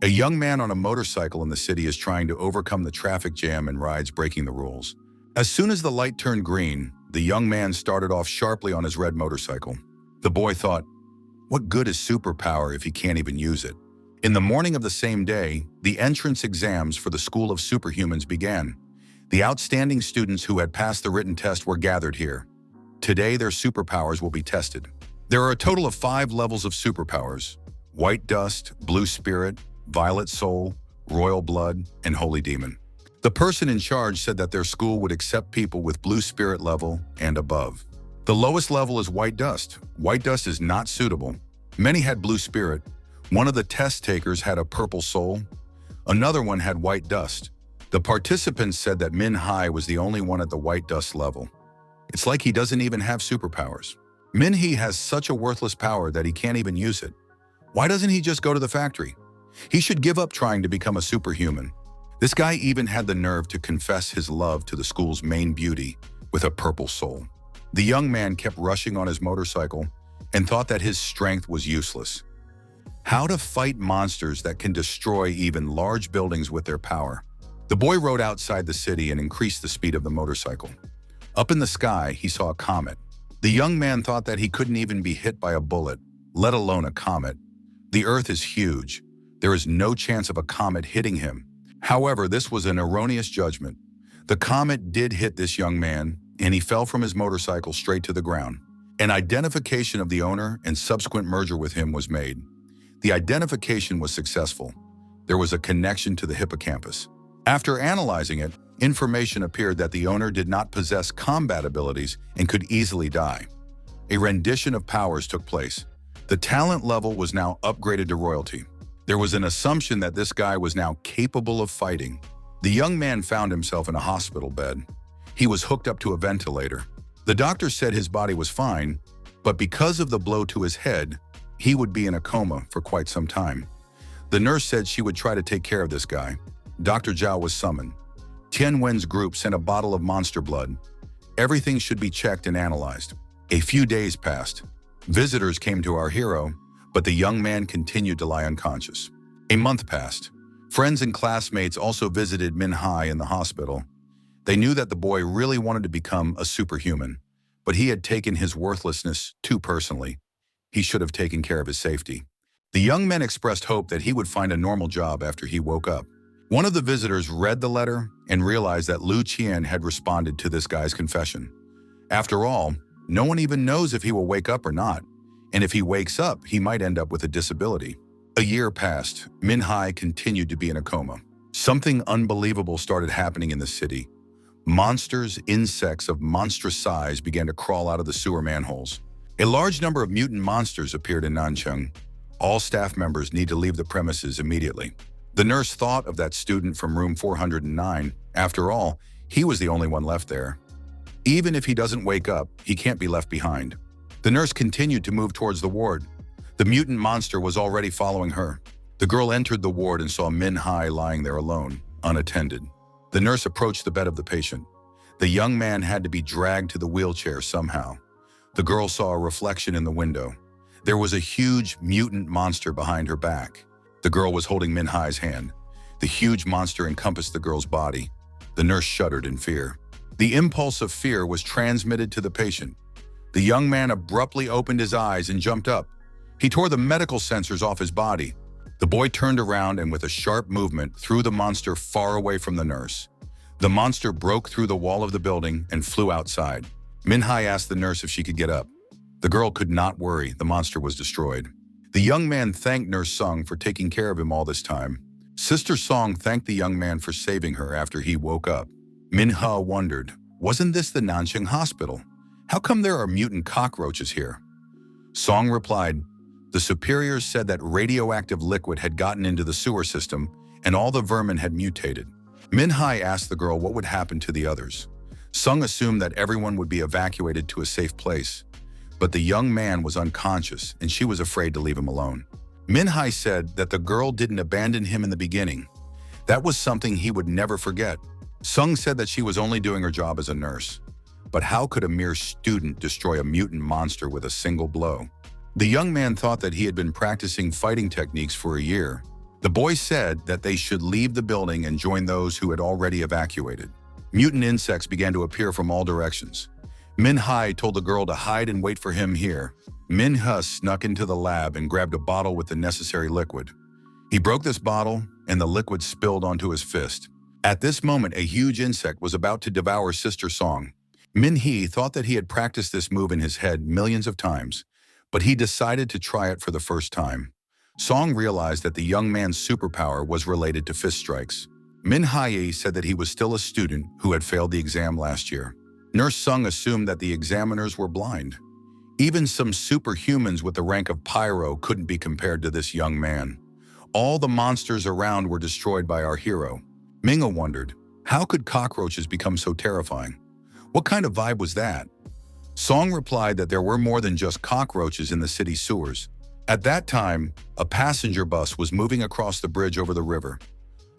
A young man on a motorcycle in the city is trying to overcome the traffic jam and rides breaking the rules. As soon as the light turned green, the young man started off sharply on his red motorcycle. The boy thought, what good is superpower if he can't even use it? In the morning of the same day, the entrance exams for the School of Superhumans began. The outstanding students who had passed the written test were gathered here. Today, their superpowers will be tested. There are a total of 5 levels of superpowers: White Dust, Blue Spirit, Violet Soul, Royal Blood, and Holy Demon. The person in charge said that their school would accept people with Blue Spirit level and above. The lowest level is White Dust. White Dust is not suitable. Many had Blue Spirit. One of the test takers had a Purple Soul. Another one had White Dust. The participants said that Min Hai was the only one at the White Dust level. It's like he doesn't even have superpowers. Min He has such a worthless power that he can't even use it. Why doesn't he just go to the factory? He should give up trying to become a superhuman. This guy even had the nerve to confess his love to the school's main beauty with a purple soul. The young man kept rushing on his motorcycle and thought that his strength was useless. How to fight monsters that can destroy even large buildings with their power. The boy rode outside the city and increased the speed of the motorcycle. Up in the sky, he saw a comet. The young man thought that he couldn't even be hit by a bullet, let alone a comet. The Earth is huge. There is no chance of a comet hitting him. However, this was an erroneous judgment. The comet did hit this young man, and he fell from his motorcycle straight to the ground. An identification of the owner and subsequent merger with him was made. The identification was successful. There was a connection to the hippocampus. After analyzing it, information appeared that the owner did not possess combat abilities and could easily die. A rendition of powers took place. The talent level was now upgraded to royalty. There was an assumption that this guy was now capable of fighting. The young man found himself in a hospital bed. He was hooked up to a ventilator. The doctor said his body was fine, but because of the blow to his head, he would be in a coma for quite some time. The nurse said she would try to take care of this guy. Dr. Zhao was summoned. Tian Wen's group sent a bottle of monster blood. Everything should be checked and analyzed. A few days passed. Visitors came to our hero, but the young man continued to lie unconscious. A month passed. Friends and classmates also visited Min Hai in the hospital. They knew that the boy really wanted to become a superhuman, but he had taken his worthlessness too personally. He should have taken care of his safety. The young men expressed hope that he would find a normal job after he woke up. One of the visitors read the letter and realized that Lu Chian had responded to this guy's confession. After all, no one even knows if he will wake up or not, and if he wakes up, he might end up with a disability. A year passed. Min Hai continued to be in a coma. Something unbelievable started happening in the city. Monsters, insects of monstrous size began to crawl out of the sewer manholes. A large number of mutant monsters appeared in Nancheng. All staff members need to leave the premises immediately. The nurse thought of that student from room 409. After all, he was the only one left there. Even if he doesn't wake up, he can't be left behind. The nurse continued to move towards the ward. The mutant monster was already following her. The girl entered the ward and saw Min Hai lying there alone, unattended. The nurse approached the bed of the patient. The young man had to be dragged to the wheelchair somehow. The girl saw a reflection in the window. There was a huge mutant monster behind her back. The girl was holding Min Hai's hand. The huge monster encompassed the girl's body. The nurse shuddered in fear. The impulse of fear was transmitted to the patient. The young man abruptly opened his eyes and jumped up. He tore the medical sensors off his body. The boy turned around and with a sharp movement threw the monster far away from the nurse. The monster broke through the wall of the building and flew outside. Min Hai asked the nurse if she could get up. The girl could not worry, the monster was destroyed. The young man thanked Nurse Sung for taking care of him all this time. Sister Song thanked the young man for saving her after he woke up. Min Ha wondered, wasn't this the Nancheng hospital? How come there are mutant cockroaches here? Song replied, the superiors said that radioactive liquid had gotten into the sewer system and all the vermin had mutated. Min Hai asked the girl what would happen to the others. Sung assumed that everyone would be evacuated to a safe place. But the young man was unconscious and she was afraid to leave him alone. Min Hai said that the girl didn't abandon him in the beginning. That was something he would never forget. Sung said that she was only doing her job as a nurse. But how could a mere student destroy a mutant monster with a single blow? The young man thought that he had been practicing fighting techniques for a year. The boy said that they should leave the building and join those who had already evacuated. Mutant insects began to appear from all directions. Min-hai told the girl to hide and wait for him here. Min-ha snuck into the lab and grabbed a bottle with the necessary liquid. He broke this bottle, and the liquid spilled onto his fist. At this moment, a huge insect was about to devour Sister Song. Min-hee thought that he had practiced this move in his head millions of times, but he decided to try it for the first time. Song realized that the young man's superpower was related to fist strikes. Min-hae said that he was still a student who had failed the exam last year. Nurse Sung assumed that the examiners were blind. Even some superhumans with the rank of Pyro couldn't be compared to this young man. All the monsters around were destroyed by our hero. Minga wondered, how could cockroaches become so terrifying? What kind of vibe was that? Song replied that there were more than just cockroaches in the city sewers. At that time, a passenger bus was moving across the bridge over the river.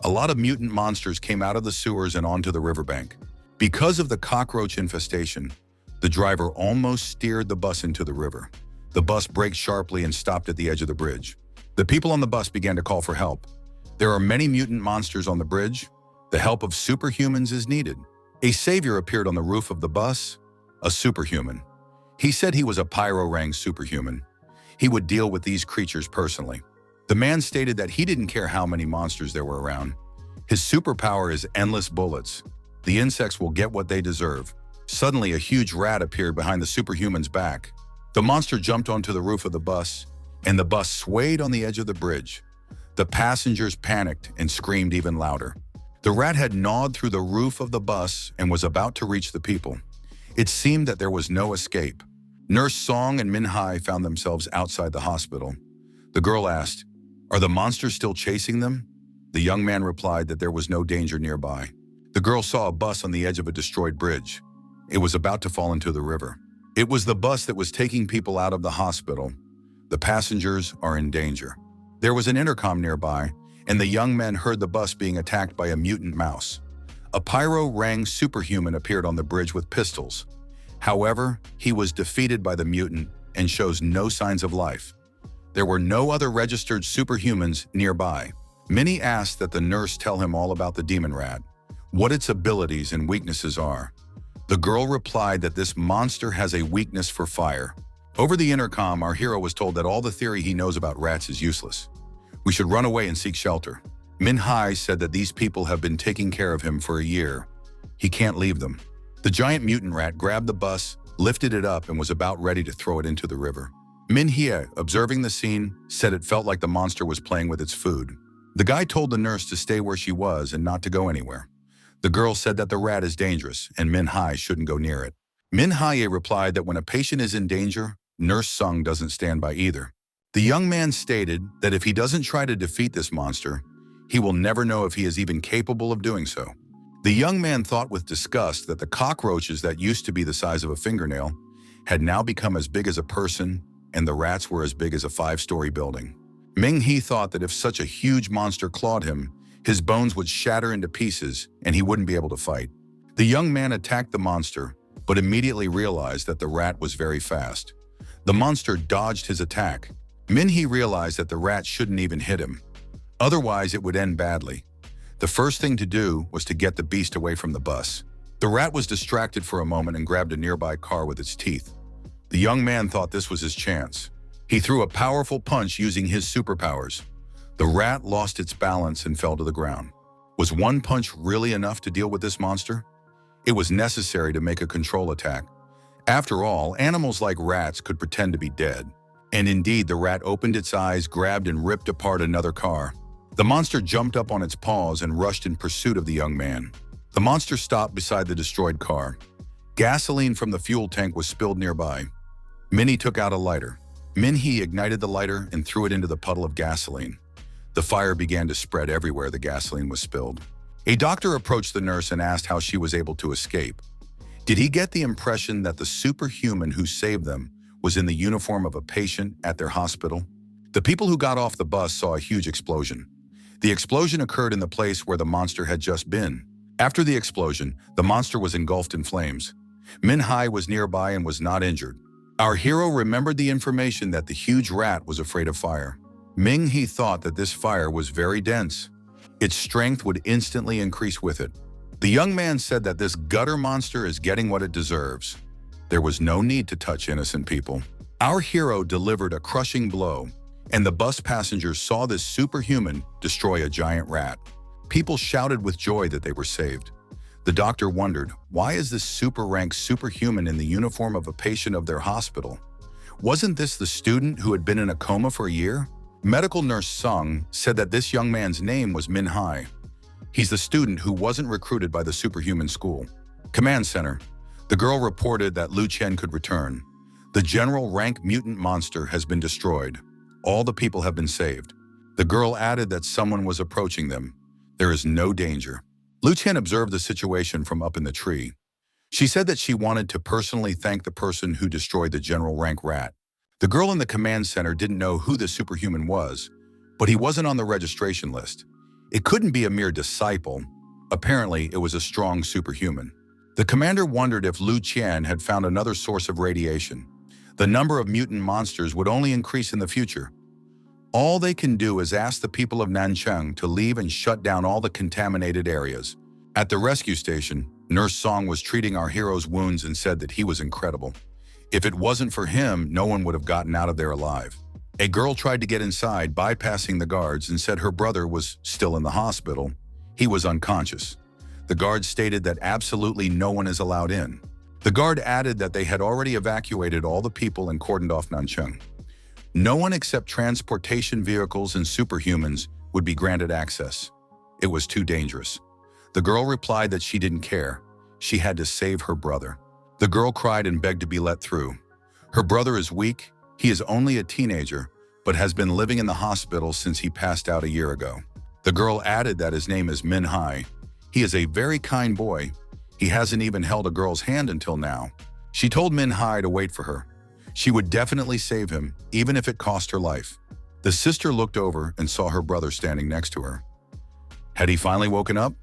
A lot of mutant monsters came out of the sewers and onto the riverbank. Because of the cockroach infestation, the driver almost steered the bus into the river. The bus braked sharply and stopped at the edge of the bridge. The people on the bus began to call for help. There are many mutant monsters on the bridge. The help of superhumans is needed. A savior appeared on the roof of the bus, a superhuman. He said he was a pyro-rang superhuman. He would deal with these creatures personally. The man stated that he didn't care how many monsters there were around. His superpower is endless bullets. The insects will get what they deserve. Suddenly, a huge rat appeared behind the superhuman's back. The monster jumped onto the roof of the bus, and the bus swayed on the edge of the bridge. The passengers panicked and screamed even louder. The rat had gnawed through the roof of the bus and was about to reach the people. It seemed that there was no escape. Nurse Song and Min-hai found themselves outside the hospital. The girl asked, "Are the monsters still chasing them?" The young man replied that there was no danger nearby. The girl saw a bus on the edge of a destroyed bridge. It was about to fall into the river. It was the bus that was taking people out of the hospital. The passengers are in danger. There was an intercom nearby, and the young men heard the bus being attacked by a mutant mouse. A pyro-rang superhuman appeared on the bridge with pistols. However, he was defeated by the mutant and shows no signs of life. There were no other registered superhumans nearby. Minnie asked that the nurse tell him all about the demon rat, what its abilities and weaknesses are. The girl replied that this monster has a weakness for fire. Over the intercom, our hero was told that all the theory he knows about rats is useless. We should run away and seek shelter. Min-hai said that these people have been taking care of him for a year. He can't leave them. The giant mutant rat grabbed the bus, lifted it up, and was about ready to throw it into the river. Min-hye, observing the scene, said it felt like the monster was playing with its food. The guy told the nurse to stay where she was and not to go anywhere. The girl said that the rat is dangerous and Min-hai shouldn't go near it. Min-hye replied that when a patient is in danger, Nurse Sung doesn't stand by either. The young man stated that if he doesn't try to defeat this monster, he will never know if he is even capable of doing so. The young man thought with disgust that the cockroaches that used to be the size of a fingernail had now become as big as a person, and the rats were as big as a 5-story building. Ming-hee thought that if such a huge monster clawed him, his bones would shatter into pieces and he wouldn't be able to fight. The young man attacked the monster, but immediately realized that the rat was very fast. The monster dodged his attack. Min-hee realized that the rat shouldn't even hit him. Otherwise, it would end badly. The first thing to do was to get the beast away from the bus. The rat was distracted for a moment and grabbed a nearby car with its teeth. The young man thought this was his chance. He threw a powerful punch using his superpowers. The rat lost its balance and fell to the ground. Was one punch really enough to deal with this monster? It was necessary to make a control attack. After all, animals like rats could pretend to be dead. And indeed, the rat opened its eyes, grabbed and ripped apart another car. The monster jumped up on its paws and rushed in pursuit of the young man. The monster stopped beside the destroyed car. Gasoline from the fuel tank was spilled nearby. Minnie took out a lighter. Min-hee ignited the lighter and threw it into the puddle of gasoline. The fire began to spread everywhere the gasoline was spilled. A doctor approached the nurse and asked how she was able to escape. Did he get the impression that the superhuman who saved them was in the uniform of a patient at their hospital? The people who got off the bus saw a huge explosion. The explosion occurred in the place where the monster had just been. After the explosion, the monster was engulfed in flames. Min-hai was nearby and was not injured. Our hero remembered the information that the huge rat was afraid of fire. Ming-He thought that this fire was very dense. Its strength would instantly increase with it. The young man said that this gutter monster is getting what it deserves. There was no need to touch innocent people. Our hero delivered a crushing blow, and the bus passengers saw this superhuman destroy a giant rat. People shouted with joy that they were saved. The doctor wondered, why is this super-ranked superhuman in the uniform of a patient of their hospital? Wasn't this the student who had been in a coma for a year? Medical nurse Sung said that this young man's name was Min-Hai. He's the student who wasn't recruited by the superhuman school. Command center. The girl reported that Lu Chian could return. The general rank mutant monster has been destroyed. All the people have been saved. The girl added that someone was approaching them. There is no danger. Lu Chian observed the situation from up in the tree. She said that she wanted to personally thank the person who destroyed the general rank rat. The girl in the command center didn't know who the superhuman was, but he wasn't on the registration list. It couldn't be a mere disciple. Apparently, it was a strong superhuman. The commander wondered if Lu Chian had found another source of radiation. The number of mutant monsters would only increase in the future. All they can do is ask the people of Nanchang to leave and shut down all the contaminated areas. At the rescue station, Nurse Song was treating our hero's wounds and said that he was incredible. If it wasn't for him, no one would have gotten out of there alive. A girl tried to get inside, bypassing the guards, and said her brother was still in the hospital. He was unconscious. The guards stated that absolutely no one is allowed in. The guard added that they had already evacuated all the people and cordoned off Nanchang. No one except transportation vehicles and superhumans would be granted access. It was too dangerous. The girl replied that she didn't care. She had to save her brother. The girl cried and begged to be let through. Her brother is weak. He is only a teenager, but has been living in the hospital since he passed out a year ago. The girl added that his name is Min-Hai. He is a very kind boy. He hasn't even held a girl's hand until now. She told Min-Hai to wait for her. She would definitely save him, even if it cost her life. The sister looked over and saw her brother standing next to her. Had he finally woken up?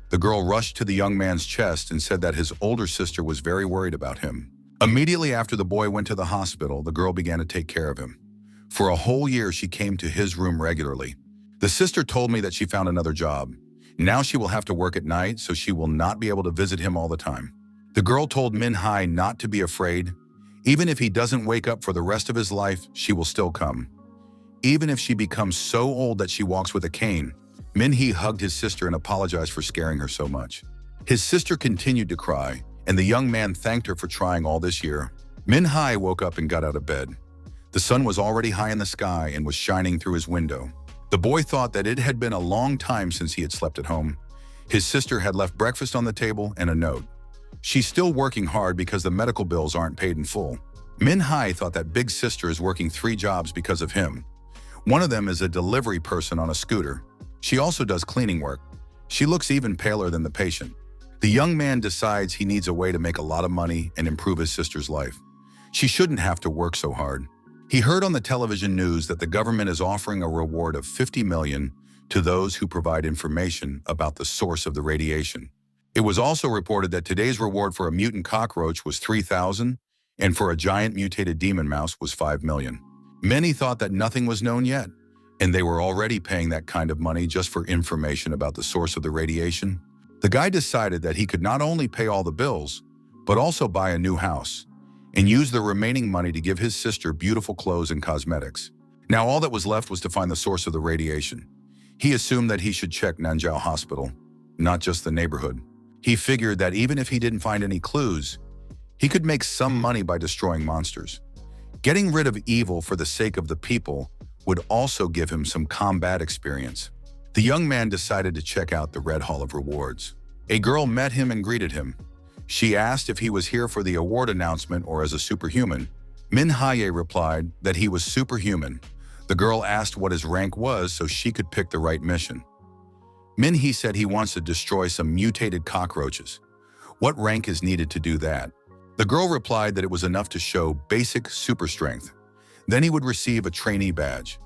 The girl rushed to the young man's chest and said that his older sister was very worried about him. Immediately after the boy went to the hospital, the girl began to take care of him. For a whole year, she came to his room regularly. The sister told me that she found another job. Now she will have to work at night, so she will not be able to visit him all the time. The girl told Min-Hai not to be afraid. Even if he doesn't wake up for the rest of his life, she will still come. Even if she becomes so old that she walks with a cane, Min-Hee hugged his sister and apologized for scaring her so much. His sister continued to cry, and the young man thanked her for trying all this year. Min-Hai woke up and got out of bed. The sun was already high in the sky and was shining through his window. The boy thought that it had been a long time since he had slept at home. His sister had left breakfast on the table and a note. She's still working hard because the medical bills aren't paid in full. Min-Hai thought that big sister is working 3 jobs because of him. One of them is a delivery person on a scooter. She also does cleaning work. She looks even paler than the patient. The young man decides he needs a way to make a lot of money and improve his sister's life. She shouldn't have to work so hard. He heard on the television news that the government is offering a reward of 50 million to those who provide information about the source of the radiation. It was also reported that today's reward for a mutant cockroach was 3,000, and for a giant mutated demon mouse was 5 million. Many thought that nothing was known yet, and they were already paying that kind of money just for information about the source of the radiation. The guy decided that he could not only pay all the bills, but also buy a new house, and use the remaining money to give his sister beautiful clothes and cosmetics. Now all that was left was to find the source of the radiation. He assumed that he should check Nanjiao Hospital, not just the neighborhood. He figured that even if he didn't find any clues, he could make some money by destroying monsters. Getting rid of evil for the sake of the people would also give him some combat experience. The young man decided to check out the Red Hall of Rewards. A girl met him and greeted him. She asked if he was here for the award announcement or as a superhuman. Min-Haye replied that he was superhuman. The girl asked what his rank was so she could pick the right mission. Min-Hee said he wants to destroy some mutated cockroaches. What rank is needed to do that? The girl replied that it was enough to show basic super strength. Then he would receive a trainee badge.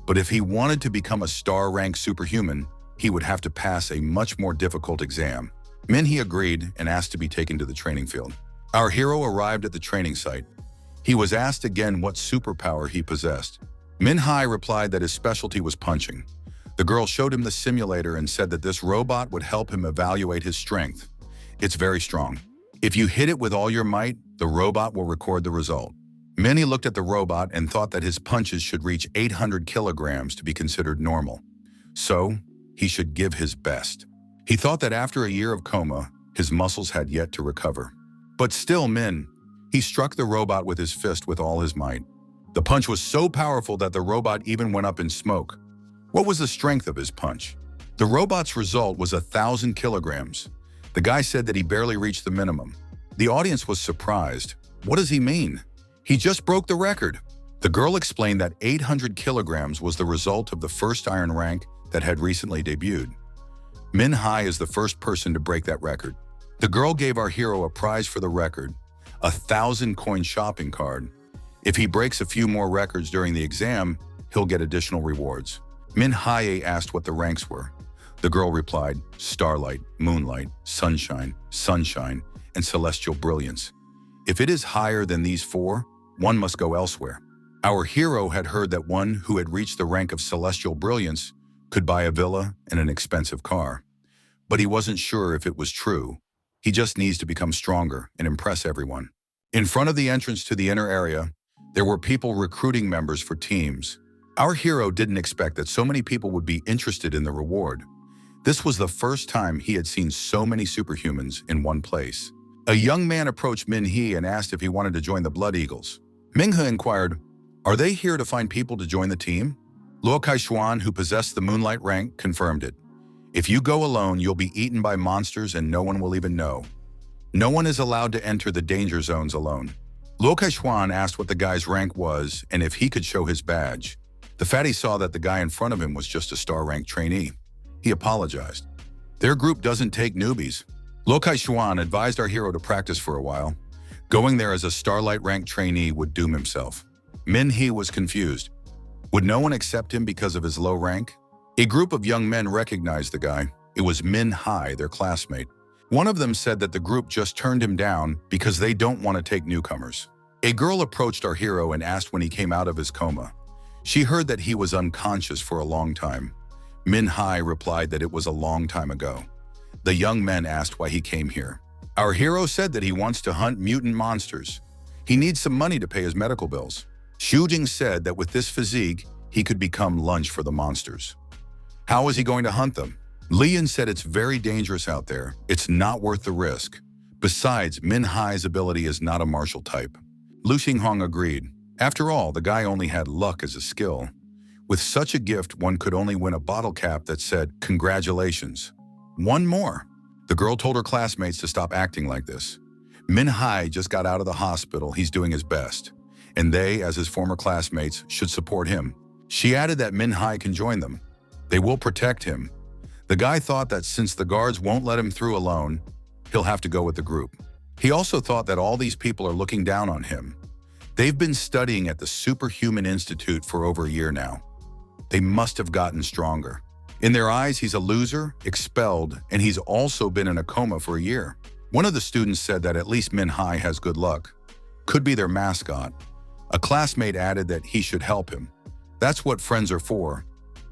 But if he wanted to become a star-rank superhuman, he would have to pass a much more difficult exam. Min-Hee agreed and asked to be taken to the training field. Our hero arrived at the training site. He was asked again what superpower he possessed. Min-hai replied that his specialty was punching. The girl showed him the simulator and said that this robot would help him evaluate his strength. It's very strong. If you hit it with all your might, the robot will record the result. Minnie looked at the robot and thought that his punches should reach 800 kilograms to be considered normal. So, he should give his best. He thought that after a year of coma, his muscles had yet to recover. But still, he struck the robot with his fist with all his might. The punch was so powerful that the robot even went up in smoke. What was the strength of his punch? The robot's result was 1,000 kilograms. The guy said that he barely reached the minimum. The audience was surprised. What does he mean? He just broke the record. The girl explained that 800 kilograms was the result of the first iron rank that had recently debuted. Min-hai is the first person to break that record. The girl gave our hero a prize for the record, a 1,000-coin shopping card. If he breaks a few more records during the exam, he'll get additional rewards. Min-hai asked what the ranks were. The girl replied, starlight, moonlight, sunshine, sunshine, and celestial brilliance. If it is higher than these four, one must go elsewhere. Our hero had heard that one who had reached the rank of celestial brilliance could buy a villa and an expensive car. But he wasn't sure if it was true. He just needs to become stronger and impress everyone. In front of the entrance to the inner area, there were people recruiting members for teams. Our hero didn't expect that so many people would be interested in the reward. This was the first time he had seen so many superhumans in one place. A young man approached Min-hee and asked if he wanted to join the Blood Eagles. Ming-he inquired, "Are they here to find people to join the team?" Luo Kai-xuan, who possessed the Moonlight rank, confirmed it. "If you go alone, you'll be eaten by monsters and no one will even know. No one is allowed to enter the danger zones alone." Luo Kai-xuan asked what the guy's rank was and if he could show his badge. The fatty saw that the guy in front of him was just a star-rank trainee. He apologized. "Their group doesn't take newbies." Luo Kai-xuan advised our hero to practice for a while. Going there as a Starlight-ranked trainee would doom himself. Min-hee was confused. Would no one accept him because of his low rank? A group of young men recognized the guy. It was Min-hai, their classmate. One of them said that the group just turned him down because they don't want to take newcomers. A girl approached our hero and asked when he came out of his coma. She heard that he was unconscious for a long time. Min-hai replied that it was a long time ago. The young men asked why he came here. Our hero said that he wants to hunt mutant monsters. He needs some money to pay his medical bills. Xu Jing said that with this physique, he could become lunch for the monsters. How is he going to hunt them? Lian said it's very dangerous out there. It's not worth the risk. Besides, Min-hai's ability is not a martial type. Lu Xinghong agreed. After all, the guy only had luck as a skill. With such a gift, one could only win a bottle cap that said, "Congratulations." One more. The girl told her classmates to stop acting like this. Min-hai just got out of the hospital. He's doing his best. And they, as his former classmates, should support him. She added that Min-hai can join them. They will protect him. The guy thought that since the guards won't let him through alone, he'll have to go with the group. He also thought that all these people are looking down on him. They've been studying at the Superhuman Institute for over a year now. They must have gotten stronger. In their eyes, he's a loser, expelled, and he's also been in a coma for a year. One of the students said that at least Min-hai has good luck. Could be their mascot. A classmate added that he should help him. That's what friends are for.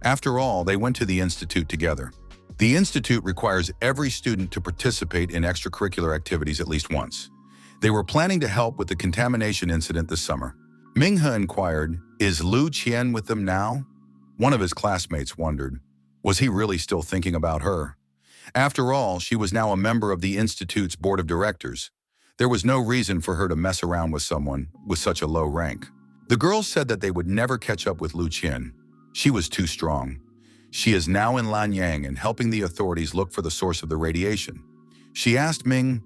After all, they went to the institute together. The institute requires every student to participate in extracurricular activities at least once. They were planning to help with the contamination incident this summer. Ming-he inquired, "Is Lu Chian with them now?" One of his classmates wondered, was he really still thinking about her? After all, she was now a member of the institute's board of directors. There was no reason for her to mess around with someone with such a low rank. The girls said that they would never catch up with Lu Chian. She was too strong. She is now in Lanyang and helping the authorities look for the source of the radiation. She asked Ming,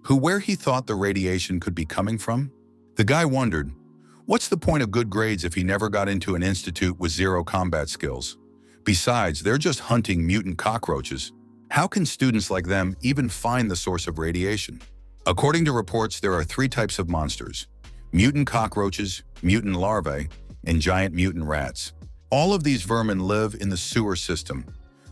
where he thought the radiation could be coming from. The guy wondered, what's the point of good grades if he never got into an institute with zero combat skills? Besides, they're just hunting mutant cockroaches. How can students like them even find the source of radiation? According to reports, there are 3 types of monsters: mutant cockroaches, mutant larvae, and giant mutant rats. All of these vermin live in the sewer system.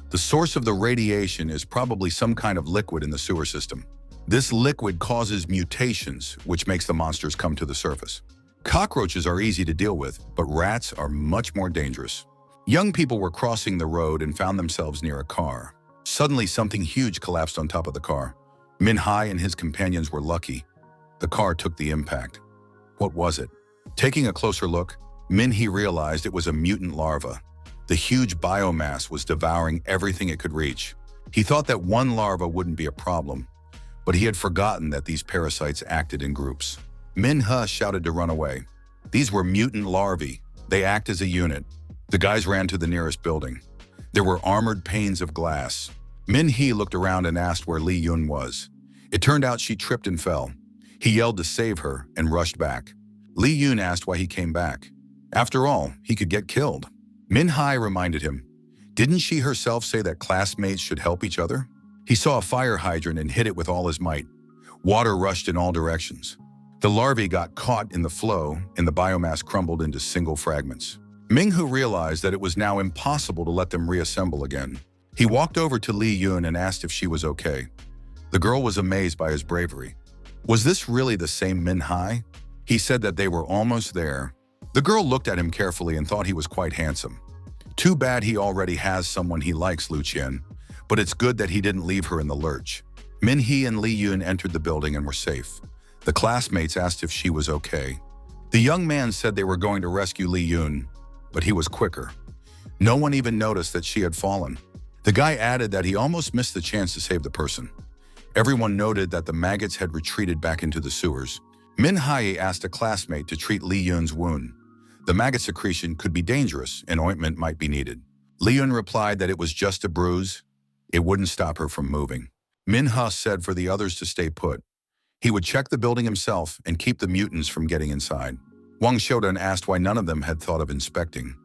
The source of the radiation is probably some kind of liquid in the sewer system. This liquid causes mutations, which makes the monsters come to the surface. Cockroaches are easy to deal with, but rats are much more dangerous. Young people were crossing the road and found themselves near a car. Suddenly, something huge collapsed on top of the car. Min-hai and his companions were lucky. The car took the impact. What was it? Taking a closer look, Min-hee realized it was a mutant larva. The huge biomass was devouring everything it could reach. He thought that one larva wouldn't be a problem, but he had forgotten that these parasites acted in groups. Min-hee shouted to run away. These were mutant larvae. They act as a unit. The guys ran to the nearest building. There were armored panes of glass. Min-hee looked around and asked where Li Yun was. It turned out she tripped and fell. He yelled to save her and rushed back. Li Yun asked why he came back. After all, he could get killed. Min-hee reminded him, didn't she herself say that classmates should help each other? He saw a fire hydrant and hit it with all his might. Water rushed in all directions. The larvae got caught in the flow and the biomass crumbled into single fragments. Ming-hu realized that it was now impossible to let them reassemble again. He walked over to Li Yun and asked if she was okay. The girl was amazed by his bravery. Was this really the same Min-hee? He said that they were almost there. The girl looked at him carefully and thought he was quite handsome. Too bad he already has someone he likes, Lu Chian, but it's good that he didn't leave her in the lurch. Min-hee and Li Yun entered the building and were safe. The classmates asked if she was okay. The young man said they were going to rescue Li Yun, but he was quicker. No one even noticed that she had fallen. The guy added that he almost missed the chance to save the person. Everyone noted that the maggots had retreated back into the sewers. Min-hee asked a classmate to treat Li Yun's wound. The maggot secretion could be dangerous and ointment might be needed. Li Yun replied that it was just a bruise. It wouldn't stop her from moving. Min-hee said for the others to stay put. He would check the building himself and keep the mutants from getting inside. Wang Shodan asked why none of them had thought of inspecting.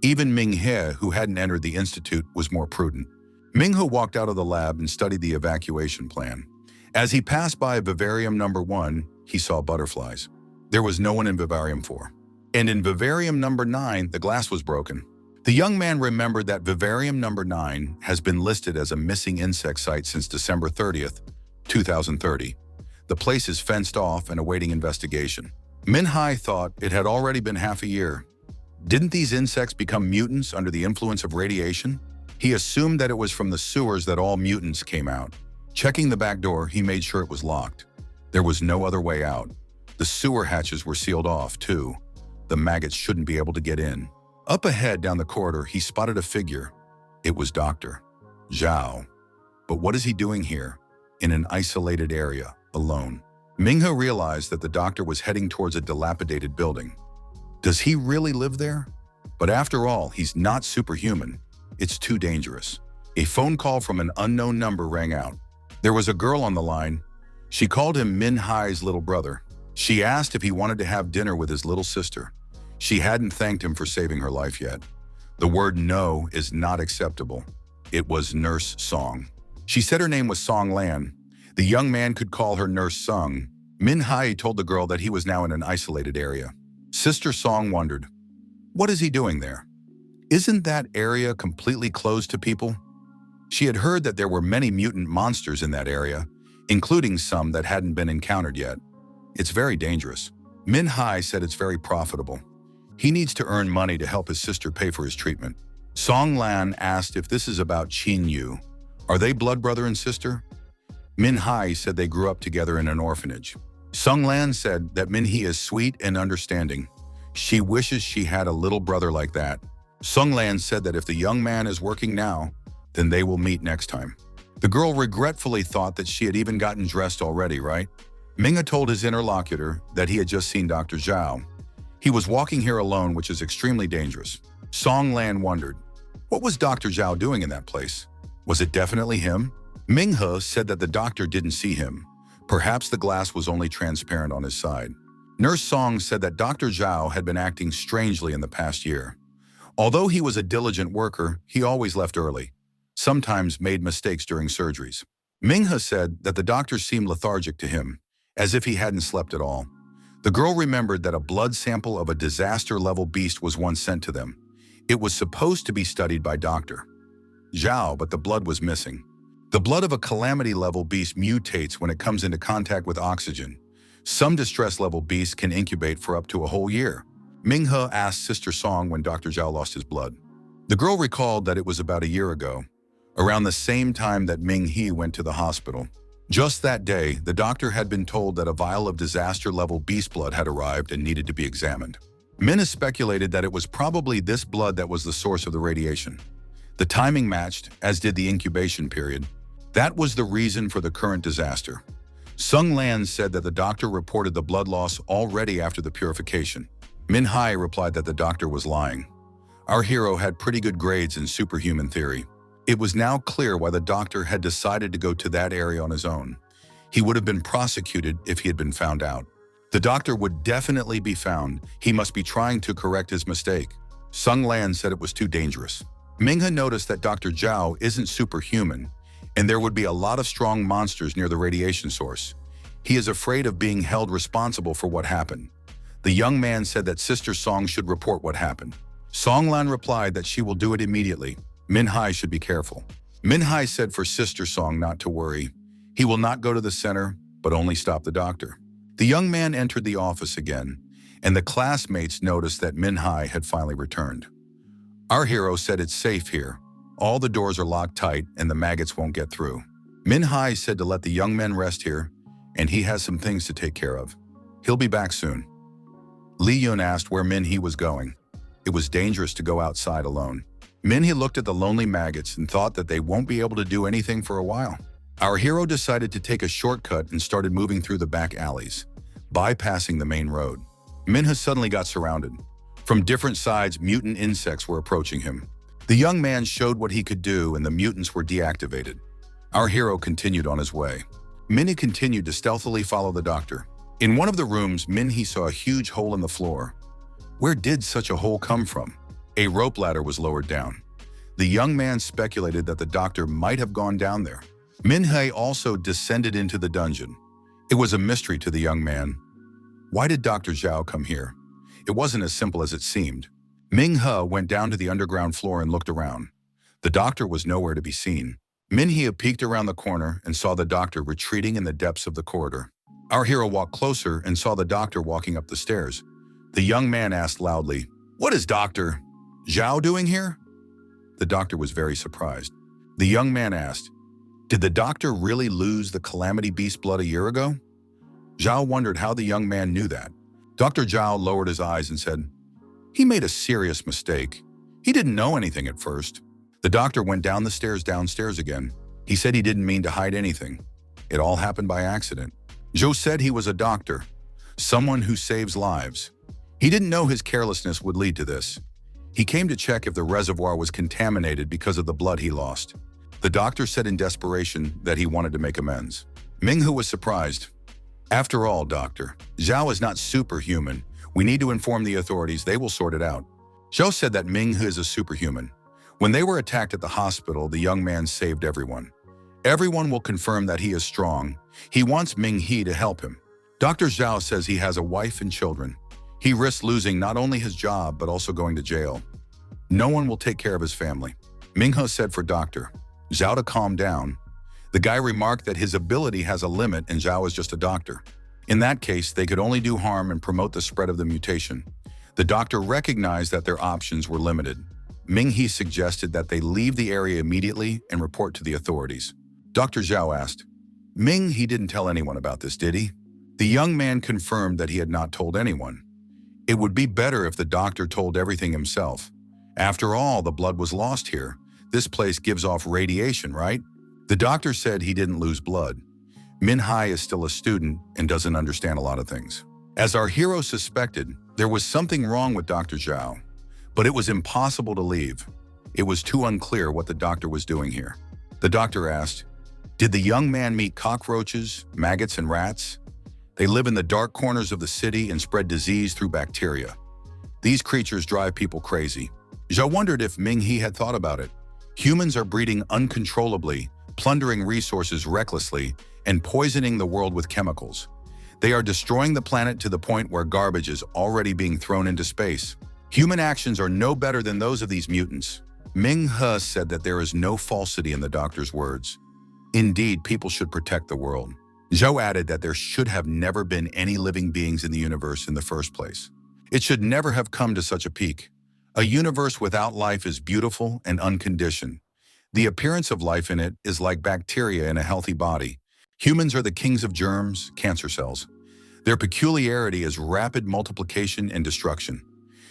Even Ming-he, who hadn't entered the institute, was more prudent. Ming-hu walked out of the lab and studied the evacuation plan. As he passed by Vivarium number 1, he saw butterflies. There was no one in Vivarium 4. And in Vivarium number 9, the glass was broken. The young man remembered that Vivarium number 9 has been listed as a missing insect site since December 30th, 2030. The place is fenced off and awaiting investigation. Min-hee thought it had already been half a year. Didn't these insects become mutants under the influence of radiation? He assumed that it was from the sewers that all mutants came out. Checking the back door, he made sure it was locked. There was no other way out. The sewer hatches were sealed off, too. The maggots shouldn't be able to get in. Up ahead down the corridor, he spotted a figure. It was Dr. Zhao. But what is he doing here, in an isolated area, alone? Ming-hu realized that the doctor was heading towards a dilapidated building. Does he really live there? But after all, he's not superhuman. It's too dangerous. A phone call from an unknown number rang out. There was a girl on the line. She called him Min-hee's little brother. She asked if he wanted to have dinner with his little sister. She hadn't thanked him for saving her life yet. The word no is not acceptable. It was Nurse Song. She said her name was Song Lan. The young man could call her Nurse Sung. Min-hee told the girl that he was now in an isolated area. Sister Song wondered, what is he doing there? Isn't that area completely closed to people? She had heard that there were many mutant monsters in that area, including some that hadn't been encountered yet. It's very dangerous. Min-hee said it's very profitable. He needs to earn money to help his sister pay for his treatment. Song Lan asked if this is about Qin Yu. Are they blood brother and sister? Min-hee said they grew up together in an orphanage. Song Lan said that Min-hee is sweet and understanding. She wishes she had a little brother like that. Song Lan said that if the young man is working now, then they will meet next time. The girl regretfully thought that she had even gotten dressed already, right? Manga told his interlocutor that he had just seen Dr. Zhao. He was walking here alone, which is extremely dangerous. Song Lan wondered, what was Dr. Zhao doing in that place? Was it definitely him? Ming-hu said that the doctor didn't see him. Perhaps the glass was only transparent on his side. Nurse Song said that Dr. Zhao had been acting strangely in the past year. Although he was a diligent worker, he always left early, sometimes made mistakes during surgeries. Ming-hu said that the doctor seemed lethargic to him, as if he hadn't slept at all. The girl remembered that a blood sample of a disaster-level beast was once sent to them. It was supposed to be studied by Dr. Zhao, but the blood was missing. The blood of a calamity-level beast mutates when it comes into contact with oxygen, Some distress-level beasts can incubate for up to a whole year. Ming-he asked Sister Song when Dr. Zhao lost his blood. The girl recalled that it was about a year ago, around the same time that Ming-he went to the hospital. Just that day, the doctor had been told that a vial of disaster-level beast blood had arrived and needed to be examined. Min has speculated that it was probably this blood that was the source of the radiation. The timing matched, as did the incubation period. That was the reason for the current disaster. Sung Lan said that the doctor reported the blood loss already after the purification. Min Hai replied that the doctor was lying. Our hero had pretty good grades in Superhuman theory. It was now clear why the doctor had decided to go to that area on his own. He would have been prosecuted if he had been found out. The doctor would definitely be found. He must be trying to correct his mistake. Sung Lan said it was too dangerous. Minghe noticed that Dr. Zhao isn't superhuman, and there would be a lot of strong monsters near the radiation source. He is afraid of being held responsible for what happened. The young man said that Sister Song should report what happened. Song Lan replied that she will do it immediately. Min Hai should be careful. Min Hai said for Sister Song not to worry. He will not go to the center, but only stop the doctor. The young man entered the office again, and the classmates noticed that Min Hai had finally returned. Our hero said it's safe here. All the doors are locked tight and the maggots won't get through. Min Hai said to let the young men rest here, and he has some things to take care of. He'll be back soon. Li Yun asked where Min He was going. It was dangerous to go outside alone. Min He looked at the lonely maggots and thought that they won't be able to do anything for a while. Our hero decided to take a shortcut and started moving through the back alleys, bypassing the main road. Min He suddenly got surrounded. From different sides, mutant insects were approaching him. The young man showed what he could do and the mutants were deactivated. Our hero continued on his way. Min He continued to stealthily follow the doctor. In one of the rooms, Min He saw a huge hole in the floor. Where did such a hole come from? A rope ladder was lowered down. The young man speculated that the doctor might have gone down there. Min He also descended into the dungeon. It was a mystery to the young man. Why did Dr. Zhao come here? It wasn't as simple as it seemed. Ming He went down to the underground floor and looked around. The doctor was nowhere to be seen. Min He peeked around the corner and saw the doctor retreating in the depths of the corridor. Our hero walked closer and saw the doctor walking up the stairs. The young man asked loudly, "What is Dr. Zhao doing here?" The doctor was very surprised. The young man asked, "Did the doctor really lose the calamity beast blood a year ago?" Zhao wondered how the young man knew that. Dr. Zhao lowered his eyes and said, "He made a serious mistake. He didn't know anything at first." The doctor went down the stairs downstairs again. He said he didn't mean to hide anything. It all happened by accident. Zhou said he was a doctor, someone who saves lives. He didn't know his carelessness would lead to this. He came to check if the reservoir was contaminated because of the blood he lost. The doctor said in desperation that he wanted to make amends. Minghe was surprised. "After all, doctor, Zhao is not superhuman. We need to inform the authorities. They will sort it out." Zhao said that Minghe is a superhuman. When they were attacked at the hospital, the young man saved everyone. Everyone will confirm that he is strong. He wants Ming-he to help him. Dr. Zhao says he has a wife and children. He risks losing not only his job, but also going to jail. No one will take care of his family. Minghe said for Dr. Zhao to calm down. The guy remarked that his ability has a limit and Zhao is just a doctor. In that case, they could only do harm and promote the spread of the mutation. The doctor recognized that their options were limited. Ming-he suggested that they leave the area immediately and report to the authorities. Dr. Zhao asked, "Ming-he didn't tell anyone about this, did he?" The young man confirmed that he had not told anyone. It would be better if the doctor told everything himself. After all, the blood was lost here. This place gives off radiation, right? The doctor said he didn't lose blood. Min Hai is still a student and doesn't understand a lot of things. As our hero suspected, there was something wrong with Dr. Zhao, but it was impossible to leave. It was too unclear what the doctor was doing here. The doctor asked, "Did the young man meet cockroaches, maggots, and rats? They live in the dark corners of the city and spread disease through bacteria. These creatures drive people crazy." Zhao wondered if Ming-he had thought about it. Humans are breeding uncontrollably, plundering resources recklessly, and poisoning the world with chemicals. They are destroying the planet to the point where garbage is already being thrown into space. Human actions are no better than those of these mutants. Ming-he said that there is no falsity in the doctor's words. Indeed, people should protect the world. Zhou added that there should have never been any living beings in the universe in the first place. It should never have come to such a peak. A universe without life is beautiful and unconditioned. The appearance of life in it is like bacteria in a healthy body. Humans are the kings of germs, cancer cells. Their peculiarity is rapid multiplication and destruction.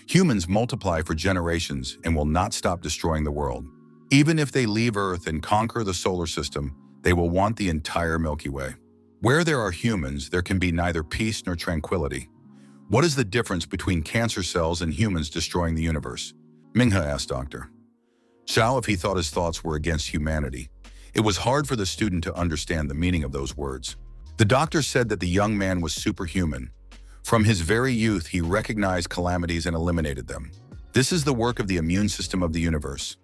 Humans multiply for generations and will not stop destroying the world. Even if they leave Earth and conquer the solar system, they will want the entire Milky Way. Where there are humans, there can be neither peace nor tranquility. What is the difference between cancer cells and humans destroying the universe? Minghe asked Dr. Zhao if he thought his thoughts were against humanity. It was hard for the student to understand the meaning of those words. The doctor said that the young man was superhuman. From his very youth, he recognized calamities and eliminated them. This is the work of the immune system of the universe.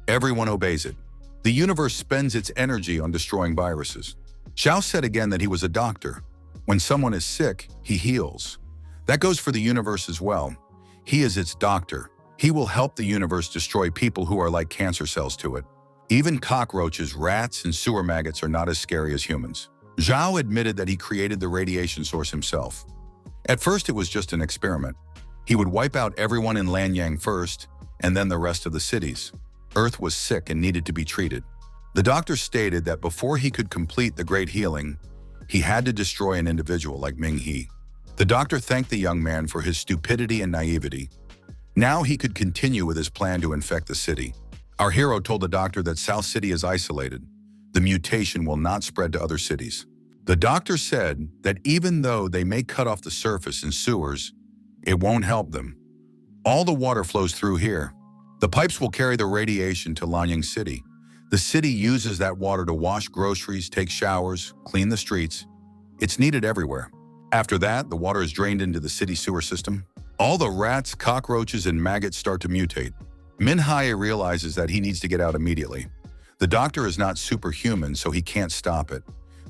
Everyone obeys it. The universe spends its energy on destroying viruses. Zhao said again that he was a doctor. When someone is sick, he heals. That goes for the universe as well. He is its doctor. He will help the universe destroy people who are like cancer cells to it. Even cockroaches, rats, and sewer maggots are not as scary as humans. Zhao admitted that he created the radiation source himself. At first, it was just an experiment. He would wipe out everyone in Lanyang first, and then the rest of the cities. Earth was sick and needed to be treated. The doctor stated that before he could complete the great healing, he had to destroy an individual like Ming He. The doctor thanked the young man for his stupidity and naivety. Now he could continue with his plan to infect the city. Our hero told the doctor that South City is isolated. The mutation will not spread to other cities. The doctor said that even though they may cut off the surface and sewers, it won't help them. All the water flows through here. The pipes will carry the radiation to Lanyang City. The city uses that water to wash groceries, take showers, clean the streets. It's needed everywhere. After that, the water is drained into the city sewer system. All the rats, cockroaches, and maggots start to mutate. Minhai realizes that he needs to get out immediately. The doctor is not superhuman, so he can't stop it.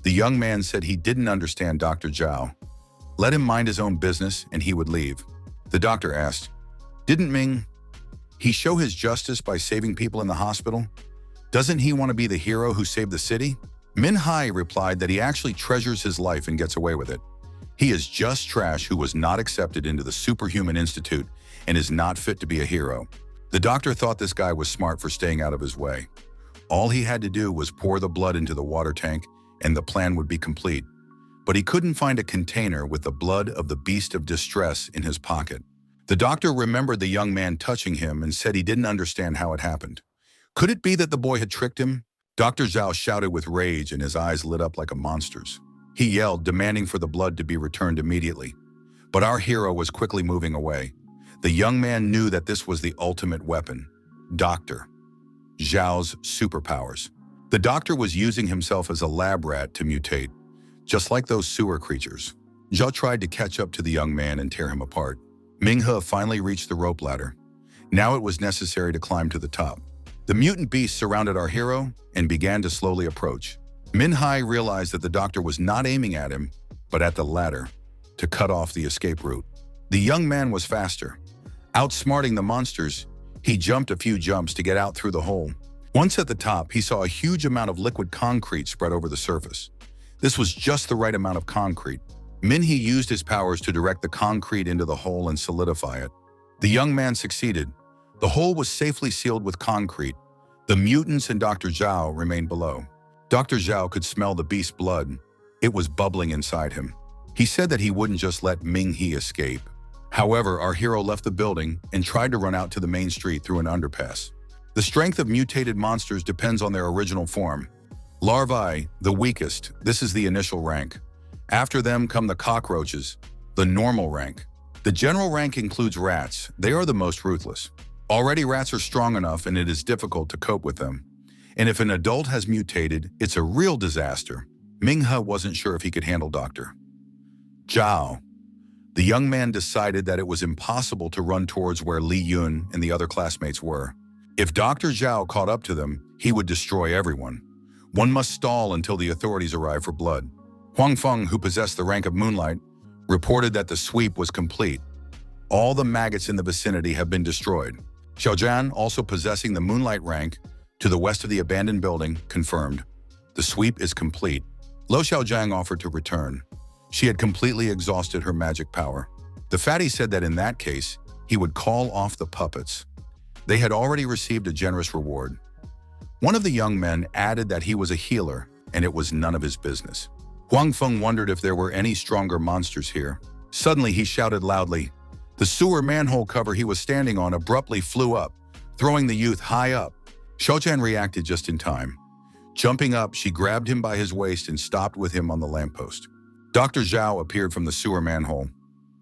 The young man said he didn't understand Dr. Zhao. Let him mind his own business and he would leave. The doctor asked, "Didn't Ming he show his justice by saving people in the hospital? Doesn't he want to be the hero who saved the city?" Minhai replied that he actually treasures his life and gets away with it. He is just trash who was not accepted into the Superhuman Institute and is not fit to be a hero. The doctor thought this guy was smart for staying out of his way. All he had to do was pour the blood into the water tank and the plan would be complete. But he couldn't find a container with the blood of the beast of distress in his pocket. The doctor remembered the young man touching him and said he didn't understand how it happened. Could it be that the boy had tricked him? Dr. Zhao shouted with rage and his eyes lit up like a monster's. He yelled, demanding for the blood to be returned immediately. But our hero was quickly moving away. The young man knew that this was the ultimate weapon. Dr. Zhao's superpowers. The doctor was using himself as a lab rat to mutate, just like those sewer creatures. Zhao tried to catch up to the young man and tear him apart. Minghe finally reached the rope ladder. Now it was necessary to climb to the top. The mutant beast surrounded our hero and began to slowly approach. Minhai realized that the doctor was not aiming at him, but at the ladder, to cut off the escape route. The young man was faster. Outsmarting the monsters, he jumped a few jumps to get out through the hole. Once at the top, he saw a huge amount of liquid concrete spread over the surface. This was just the right amount of concrete. Minhee used his powers to direct the concrete into the hole and solidify it. The young man succeeded. The hole was safely sealed with concrete. The mutants and Dr. Zhao remained below. Dr. Zhao could smell the beast's blood. It was bubbling inside him. He said that he wouldn't just let Ming-He escape. However, our hero left the building and tried to run out to the main street through an underpass. The strength of mutated monsters depends on their original form. Larvae, the weakest, this is the initial rank. After them come the cockroaches, the normal rank. The general rank includes rats. They are the most ruthless. Already rats are strong enough and it is difficult to cope with them. And if an adult has mutated, it's a real disaster. Minghe wasn't sure if he could handle Dr. Zhao. The young man decided that it was impossible to run towards where Li Yun and the other classmates were. If Dr. Zhao caught up to them, he would destroy everyone. One must stall until the authorities arrive for blood. Huang Feng, who possessed the rank of Moonlight, reported that the sweep was complete. All the maggots in the vicinity have been destroyed. Xiaojian, also possessing the Moonlight rank, to the west of the abandoned building, confirmed. The sweep is complete. Lo Xiaojiang offered to return. She had completely exhausted her magic power. The fatty said that in that case, he would call off the puppets. They had already received a generous reward. One of the young men added that he was a healer, and it was none of his business. Huang Feng wondered if there were any stronger monsters here. Suddenly, he shouted loudly. The sewer manhole cover he was standing on abruptly flew up, throwing the youth high up. Xiaojian reacted just in time. Jumping up, she grabbed him by his waist and stopped with him on the lamppost. Dr. Zhao appeared from the sewer manhole.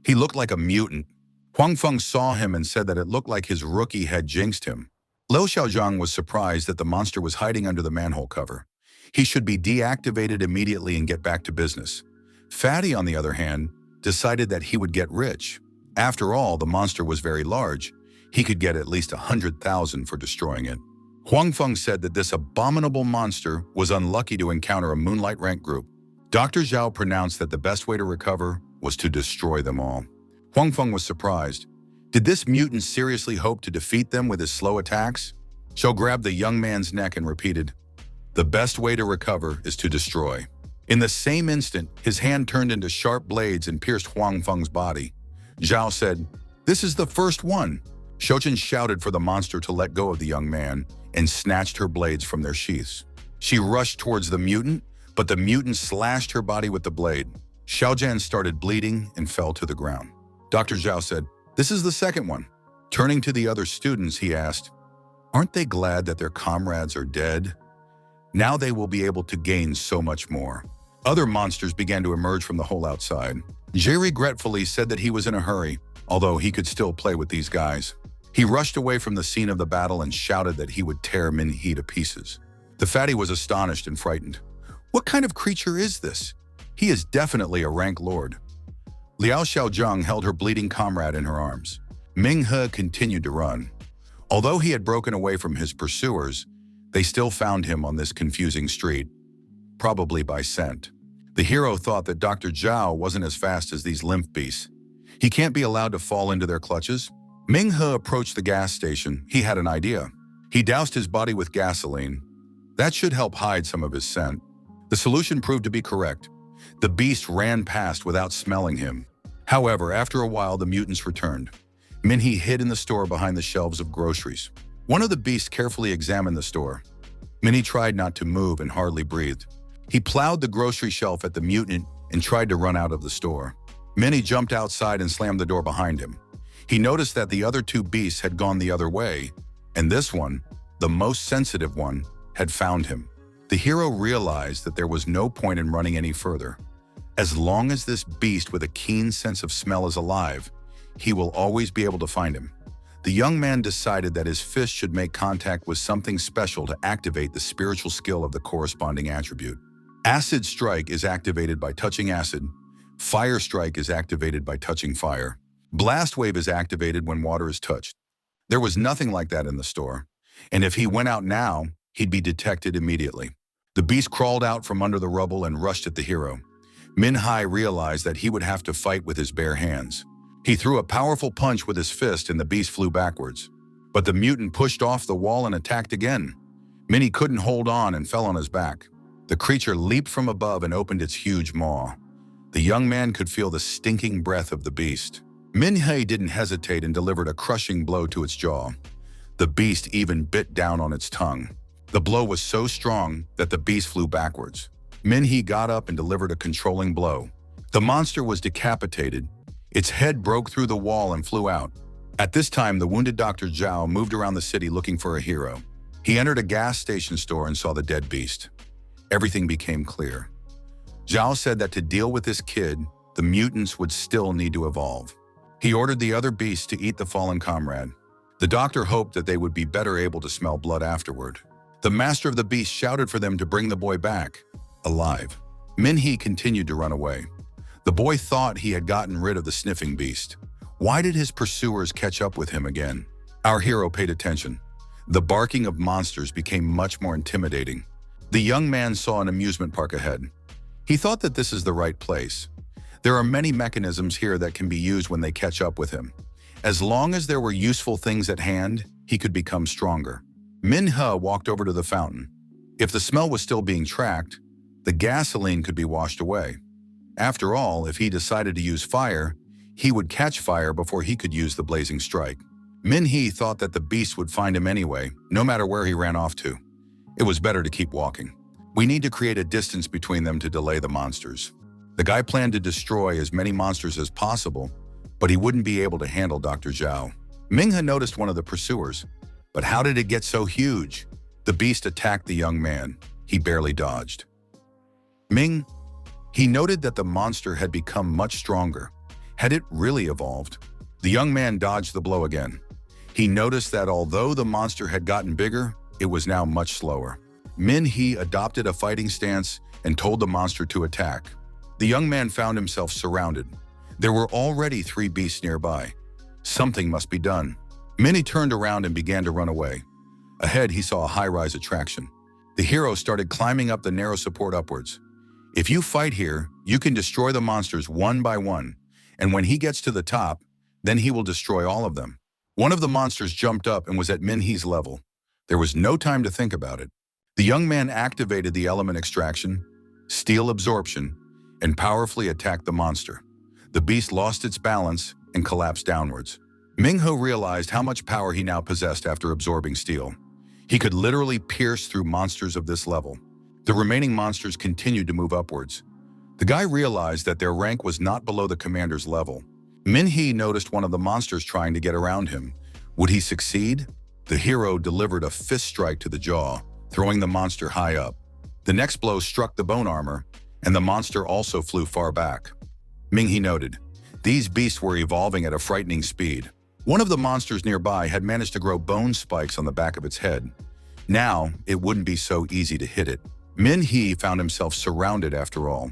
He looked like a mutant. Huang Feng saw him and said that it looked like his rookie had jinxed him. Lo Xiaojiang was surprised that the monster was hiding under the manhole cover. He should be deactivated immediately and get back to business. Fatty, on the other hand, decided that he would get rich. After all, the monster was very large. He could get at least 100,000 for destroying it. Huang Feng said that this abominable monster was unlucky to encounter a Moonlight rank group. Dr. Zhao pronounced that the best way to recover was to destroy them all. Huang Feng was surprised. Did this mutant seriously hope to defeat them with his slow attacks? Zhao grabbed the young man's neck and repeated, "The best way to recover is to destroy." In the same instant, his hand turned into sharp blades and pierced Huang Feng's body. Zhao said, "This is the first one." Xiaojian shouted for the monster to let go of the young man and snatched her blades from their sheaths. She rushed towards the mutant, but the mutant slashed her body with the blade. Xiaojian started bleeding and fell to the ground. Dr. Zhao said, "This is the second one." Turning to the other students, he asked, "Aren't they glad that their comrades are dead? Now they will be able to gain so much more." Other monsters began to emerge from the hole outside. Jay regretfully said that he was in a hurry, although he could still play with these guys. He rushed away from the scene of the battle and shouted that he would tear Minhee to pieces. The fatty was astonished and frightened. What kind of creature is this? He is definitely a rank lord. Liao Xiaozhang held her bleeding comrade in her arms. Ming He continued to run. Although he had broken away from his pursuers, they still found him on this confusing street, probably by scent. The hero thought that Dr. Zhao wasn't as fast as these lymph beasts. He can't be allowed to fall into their clutches. Ming He approached the gas station. He had an idea. He doused his body with gasoline. That should help hide some of his scent. The solution proved to be correct. The beast ran past without smelling him. However, after a while, the mutants returned. Minhee hid in the store behind the shelves of groceries. One of the beasts carefully examined the store. Minhee tried not to move and hardly breathed. He plowed the grocery shelf at the mutant and tried to run out of the store. Minhee jumped outside and slammed the door behind him. He noticed that the other two beasts had gone the other way, and this one, the most sensitive one, had found him. The hero realized that there was no point in running any further. As long as this beast with a keen sense of smell is alive, he will always be able to find him. The young man decided that his fist should make contact with something special to activate the spiritual skill of the corresponding attribute. Acid Strike is activated by touching acid. Fire Strike is activated by touching fire. Blast Wave is activated when water is touched. There was nothing like that in the store, and if he went out now, he'd be detected immediately. The beast crawled out from under the rubble and rushed at the hero. Minhee realized that he would have to fight with his bare hands. He threw a powerful punch with his fist and the beast flew backwards. But the mutant pushed off the wall and attacked again. Minhee couldn't hold on and fell on his back. The creature leaped from above and opened its huge maw. The young man could feel the stinking breath of the beast. Minhee didn't hesitate and delivered a crushing blow to its jaw. The beast even bit down on its tongue. The blow was so strong that the beast flew backwards. Minhee got up and delivered a controlling blow. The monster was decapitated. Its head broke through the wall and flew out. At this time, the wounded Dr. Zhao moved around the city looking for a hero. He entered a gas station store and saw the dead beast. Everything became clear. Zhao said that to deal with this kid, the mutants would still need to evolve. He ordered the other beasts to eat the fallen comrade. The doctor hoped that they would be better able to smell blood afterward. The master of the beast shouted for them to bring the boy back, alive. Minhee continued to run away. The boy thought he had gotten rid of the sniffing beast. Why did his pursuers catch up with him again? Our hero paid attention. The barking of monsters became much more intimidating. The young man saw an amusement park ahead. He thought that this is the right place. There are many mechanisms here that can be used when they catch up with him. As long as there were useful things at hand, he could become stronger. Minhee walked over to the fountain. If the smell was still being tracked, The gasoline could be washed away. After all, if he decided to use fire, he would catch fire before he could use the blazing strike. Min-hee thought that the beast would find him anyway, no matter where he ran off to. It was better to keep walking. We need to create a distance between them to delay the monsters. The guy planned to destroy as many monsters as possible, but he wouldn't be able to handle Dr. Zhao. Ming-he noticed one of the pursuers, but how did it get so huge? The beast attacked the young man. He barely dodged. He noted that the monster had become much stronger. Had it really evolved? The young man dodged the blow again. He noticed that although the monster had gotten bigger, it was now much slower. Min-hee adopted a fighting stance and told the monster to attack. The young man found himself surrounded. There were already 3 beasts nearby. Something must be done. Min-hee turned around and began to run away. Ahead, he saw a high-rise attraction. The hero started climbing up the narrow support upwards. If you fight here, you can destroy the monsters one by one, and when he gets to the top, then he will destroy all of them. One of the monsters jumped up and was at Min-hee's level. There was no time to think about it. The young man activated the element extraction, steel absorption, and powerfully attacked the monster. The beast lost its balance and collapsed downwards. Ming-he realized how much power he now possessed after absorbing steel. He could literally pierce through monsters of this level. The remaining monsters continued to move upwards. The guy realized that their rank was not below the commander's level. Min-hee noticed one of the monsters trying to get around him. Would he succeed? The hero delivered a fist strike to the jaw, throwing the monster high up. The next blow struck the bone armor, and the monster also flew far back. Min-hee noted, these beasts were evolving at a frightening speed. One of the monsters nearby had managed to grow bone spikes on the back of its head. Now, it wouldn't be so easy to hit it. Min-hee found himself surrounded after all.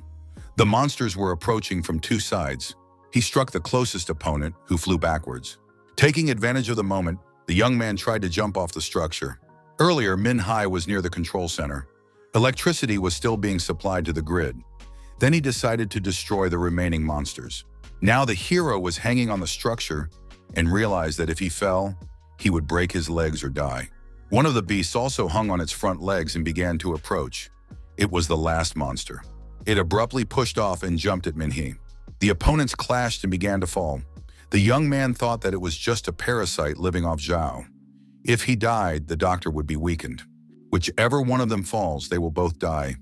The monsters were approaching from 2 sides. He struck the closest opponent, who flew backwards. Taking advantage of the moment, the young man tried to jump off the structure. Earlier, Min-hee was near the control center. Electricity was still being supplied to the grid. Then he decided to destroy the remaining monsters. Now the hero was hanging on the structure and realized that if he fell, he would break his legs or die. One of the beasts also hung on its front legs and began to approach. It was the last monster. It abruptly pushed off and jumped at Min-hee. The opponents clashed and began to fall. The young man thought that it was just a parasite living off Zhao. If he died, the doctor would be weakened. Whichever one of them falls, they will both die.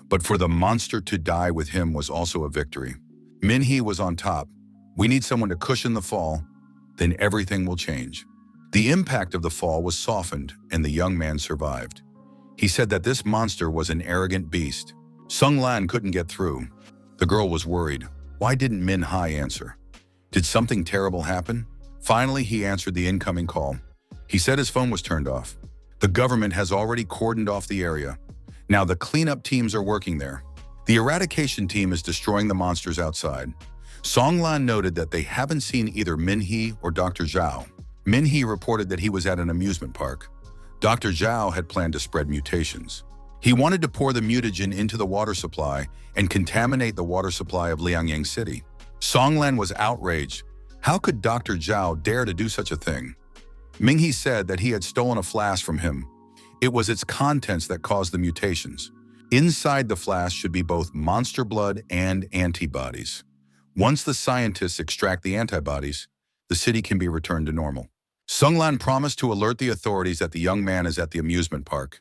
But for the monster to die with him was also a victory. Min-hee was on top. We need someone to cushion the fall, then everything will change. The impact of the fall was softened, and the young man survived. He said that this monster was an arrogant beast. Sung Lan couldn't get through. The girl was worried. Why didn't Min-hee answer? Did something terrible happen? Finally, he answered the incoming call. He said his phone was turned off. The government has already cordoned off the area. Now the cleanup teams are working there. The eradication team is destroying the monsters outside. Song Lan noted that they haven't seen either Min-hee or Dr. Zhao. Min-hee reported that he was at an amusement park. Dr. Zhao had planned to spread mutations. He wanted to pour the mutagen into the water supply and contaminate the water supply of Liangyang City. Song Lan was outraged. How could Dr. Zhao dare to do such a thing? Ming-hee said that he had stolen a flask from him. It was its contents that caused the mutations. Inside the flask should be both monster blood and antibodies. Once the scientists extract the antibodies, the city can be returned to normal. Sung Lan promised to alert the authorities that the young man is at the amusement park.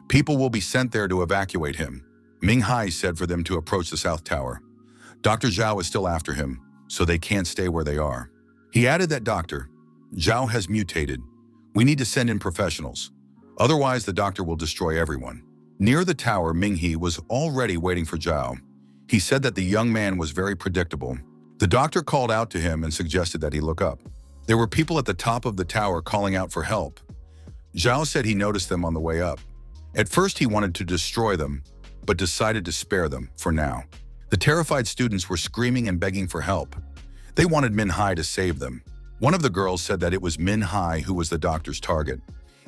People will be sent there to evacuate him. Ming-hee said for them to approach the South Tower. Dr. Zhao is still after him, so they can't stay where they are. He added that Dr. Zhao has mutated. We need to send in professionals. Otherwise, the doctor will destroy everyone. Near the tower, Ming-hee was already waiting for Zhao. He said that the young man was very predictable. The doctor called out to him and suggested that he look up. There were people at the top of the tower calling out for help. Zhao said he noticed them on the way up. At first, he wanted to destroy them, but decided to spare them for now. The terrified students were screaming and begging for help. They wanted Min-hee to save them. One of the girls said that it was Min-hee who was the doctor's target.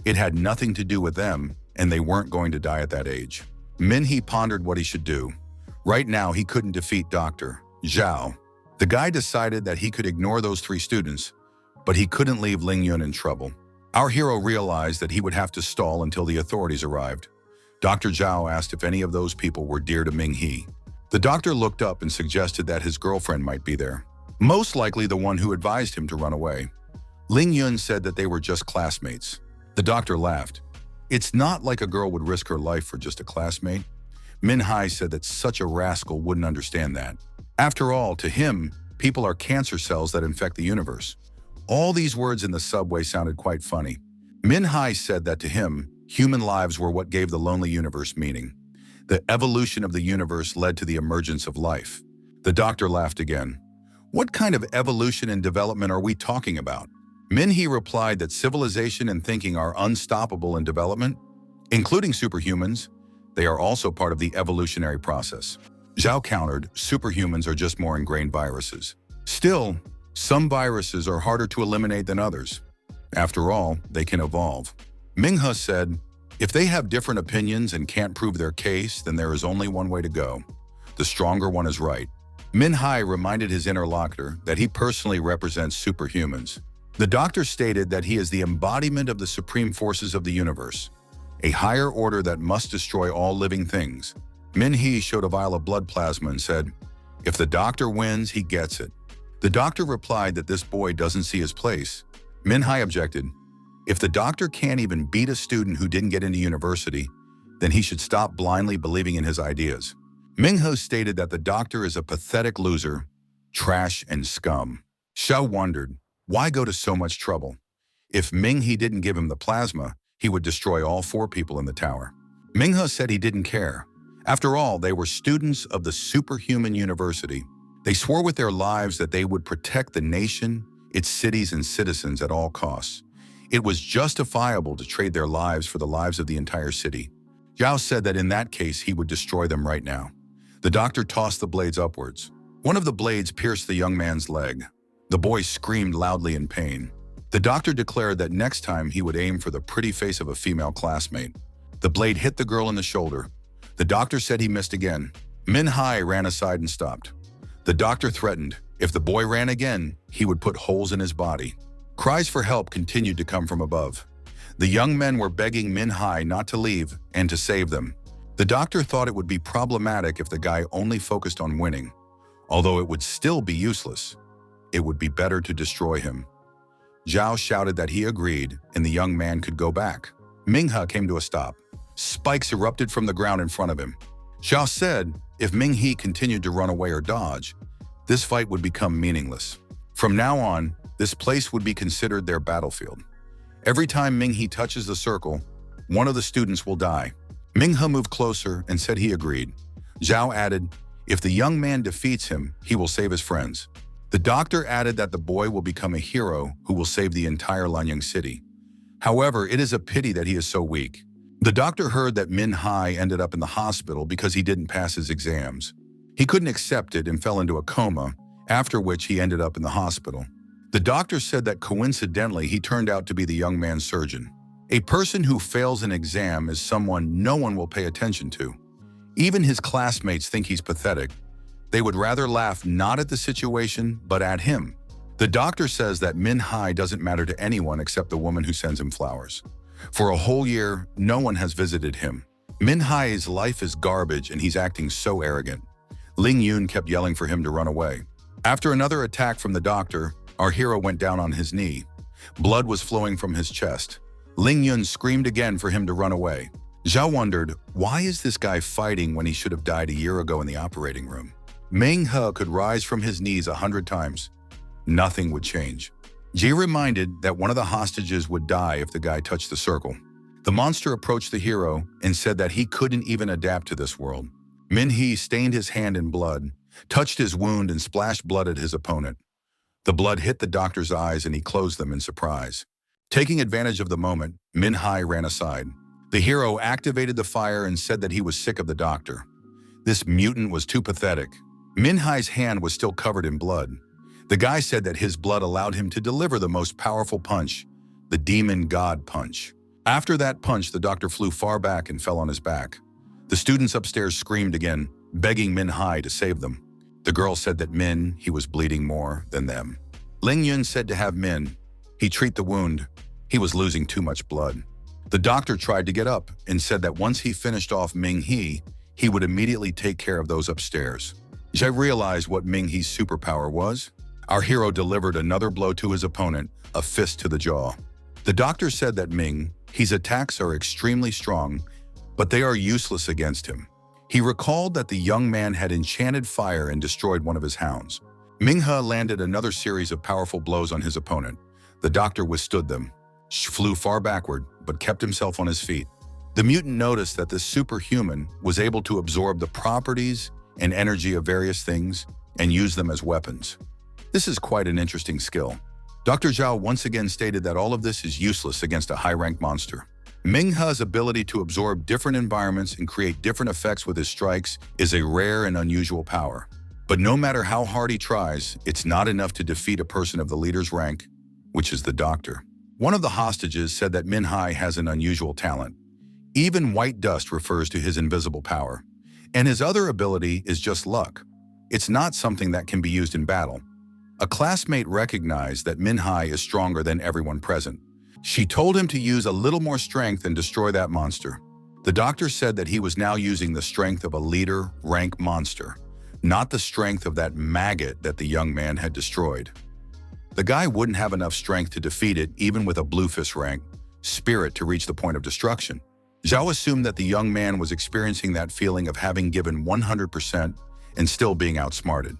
It had nothing to do with them, and they weren't going to die at that age. Min-hee pondered what he should do. Right now, he couldn't defeat Dr. Zhao. The guy decided that he could ignore those 3 students, but he couldn't leave Ling Yun in trouble. Our hero realized that he would have to stall until the authorities arrived. Dr. Zhao asked if any of those people were dear to Ming-He. The doctor looked up and suggested that his girlfriend might be there, most likely the one who advised him to run away. Ling Yun said that they were just classmates. The doctor laughed. It's not like a girl would risk her life for just a classmate. Min Hai said that such a rascal wouldn't understand that. After all, to him, people are cancer cells that infect the universe. All these words in the subway sounded quite funny. Min Hai said that to him, human lives were what gave the lonely universe meaning. The evolution of the universe led to the emergence of life. The doctor laughed again. What kind of evolution and development are we talking about? Min-He replied that civilization and thinking are unstoppable in development, including superhumans. They are also part of the evolutionary process. Zhao countered, superhumans are just more ingrained viruses. Still, some viruses are harder to eliminate than others. After all, they can evolve. Ming-He said, if they have different opinions and can't prove their case, then there is only one way to go. The stronger one is right. Min-Hai reminded his interlocutor that he personally represents superhumans. The doctor stated that he is the embodiment of the supreme forces of the universe, a higher order that must destroy all living things. Min-He showed a vial of blood plasma and said, if the doctor wins, he gets it. The doctor replied that this boy doesn't see his place. Min-Hai objected, if the doctor can't even beat a student who didn't get into university, then he should stop blindly believing in his ideas. Ming-He stated that the doctor is a pathetic loser, trash and scum. Xiao wondered, why go to so much trouble? If Ming-He didn't give him the plasma, he would destroy all 4 people in the tower. Ming-He said he didn't care. After all, they were students of the Superhuman University. They swore with their lives that they would protect the nation, its cities and citizens at all costs. It was justifiable to trade their lives for the lives of the entire city. Zhao said that in that case, he would destroy them right now. The doctor tossed the blades upwards. One of the blades pierced the young man's leg. The boy screamed loudly in pain. The doctor declared that next time he would aim for the pretty face of a female classmate. The blade hit the girl in the shoulder. The doctor said he missed again. Min-Hai ran aside and stopped. The doctor threatened, if the boy ran again, he would put holes in his body. Cries for help continued to come from above. The young men were begging Min-Hai not to leave and to save them. The doctor thought it would be problematic if the guy only focused on winning. Although it would still be useless, it would be better to destroy him. Zhao shouted that he agreed and the young man could go back. Ming-He came to a stop. Spikes erupted from the ground in front of him. Zhao said if Ming-He continued to run away or dodge, this fight would become meaningless. From now on, this place would be considered their battlefield. Every time Ming-He touches the circle, one of the students will die. Ming-He moved closer and said he agreed. Zhao added, if the young man defeats him, he will save his friends. The doctor added that the boy will become a hero who will save the entire Lanyang city. However, it is a pity that he is so weak. The doctor heard that Min-Hai ended up in the hospital because he didn't pass his exams. He couldn't accept it and fell into a coma, after which he ended up in the hospital. The doctor said that coincidentally he turned out to be the young man's surgeon. A person who fails an exam is someone no one will pay attention to. Even his classmates think he's pathetic. They would rather laugh not at the situation, but at him. The doctor says that Min-Hai doesn't matter to anyone except the woman who sends him flowers. For a whole year, no one has visited him. Min-Hai's life is garbage and he's acting so arrogant. Ling Yun kept yelling for him to run away. After another attack from the doctor, our hero went down on his knee. Blood was flowing from his chest. Ling Yun screamed again for him to run away. Zhao wondered, why is this guy fighting when he should have died a year ago in the operating room? Ming-He could rise from his knees 100 times. Nothing would change. Ji reminded that one of the hostages would die if the guy touched the circle. The monster approached the hero and said that he couldn't even adapt to this world. Min-He stained his hand in blood, touched his wound and splashed blood at his opponent. The blood hit the doctor's eyes and he closed them in surprise. Taking advantage of the moment, Min-Hai ran aside. The hero activated the fire and said that he was sick of the doctor. This mutant was too pathetic. Min-Hai's hand was still covered in blood. The guy said that his blood allowed him to deliver the most powerful punch, the demon god punch. After that punch, the doctor flew far back and fell on his back. The students upstairs screamed again, begging Min-Hai to save them. The girl said that he was bleeding more than them. Ling Yun said to have Min, he treat the wound. He was losing too much blood. The doctor tried to get up and said that once he finished off Ming-He, he would immediately take care of those upstairs. Jai realized what Ming-He's superpower was. Our hero delivered another blow to his opponent, a fist to the jaw. The doctor said that Ming-He's attacks are extremely strong, but they are useless against him. He recalled that the young man had enchanted fire and destroyed one of his hounds. Ming-He landed another series of powerful blows on his opponent. The doctor withstood them, flew far backward, but kept himself on his feet. The mutant noticed that this superhuman was able to absorb the properties and energy of various things and use them as weapons. This is quite an interesting skill. Dr. Zhao once again stated that all of this is useless against a high-ranked monster. Ming-He's ability to absorb different environments and create different effects with his strikes is a rare and unusual power. But no matter how hard he tries, it's not enough to defeat a person of the leader's rank, which is the doctor. One of the hostages said that Min-Hai has an unusual talent. Even white dust refers to his invisible power. And his other ability is just luck. It's not something that can be used in battle. A classmate recognized that Min-Hai is stronger than everyone present. She told him to use a little more strength and destroy that monster. The doctor said that he was now using the strength of a leader rank monster, not the strength of that maggot that the young man had destroyed. The guy wouldn't have enough strength to defeat it even with a Bluefist rank spirit to reach the point of destruction. Zhao assumed that the young man was experiencing that feeling of having given 100% and still being outsmarted.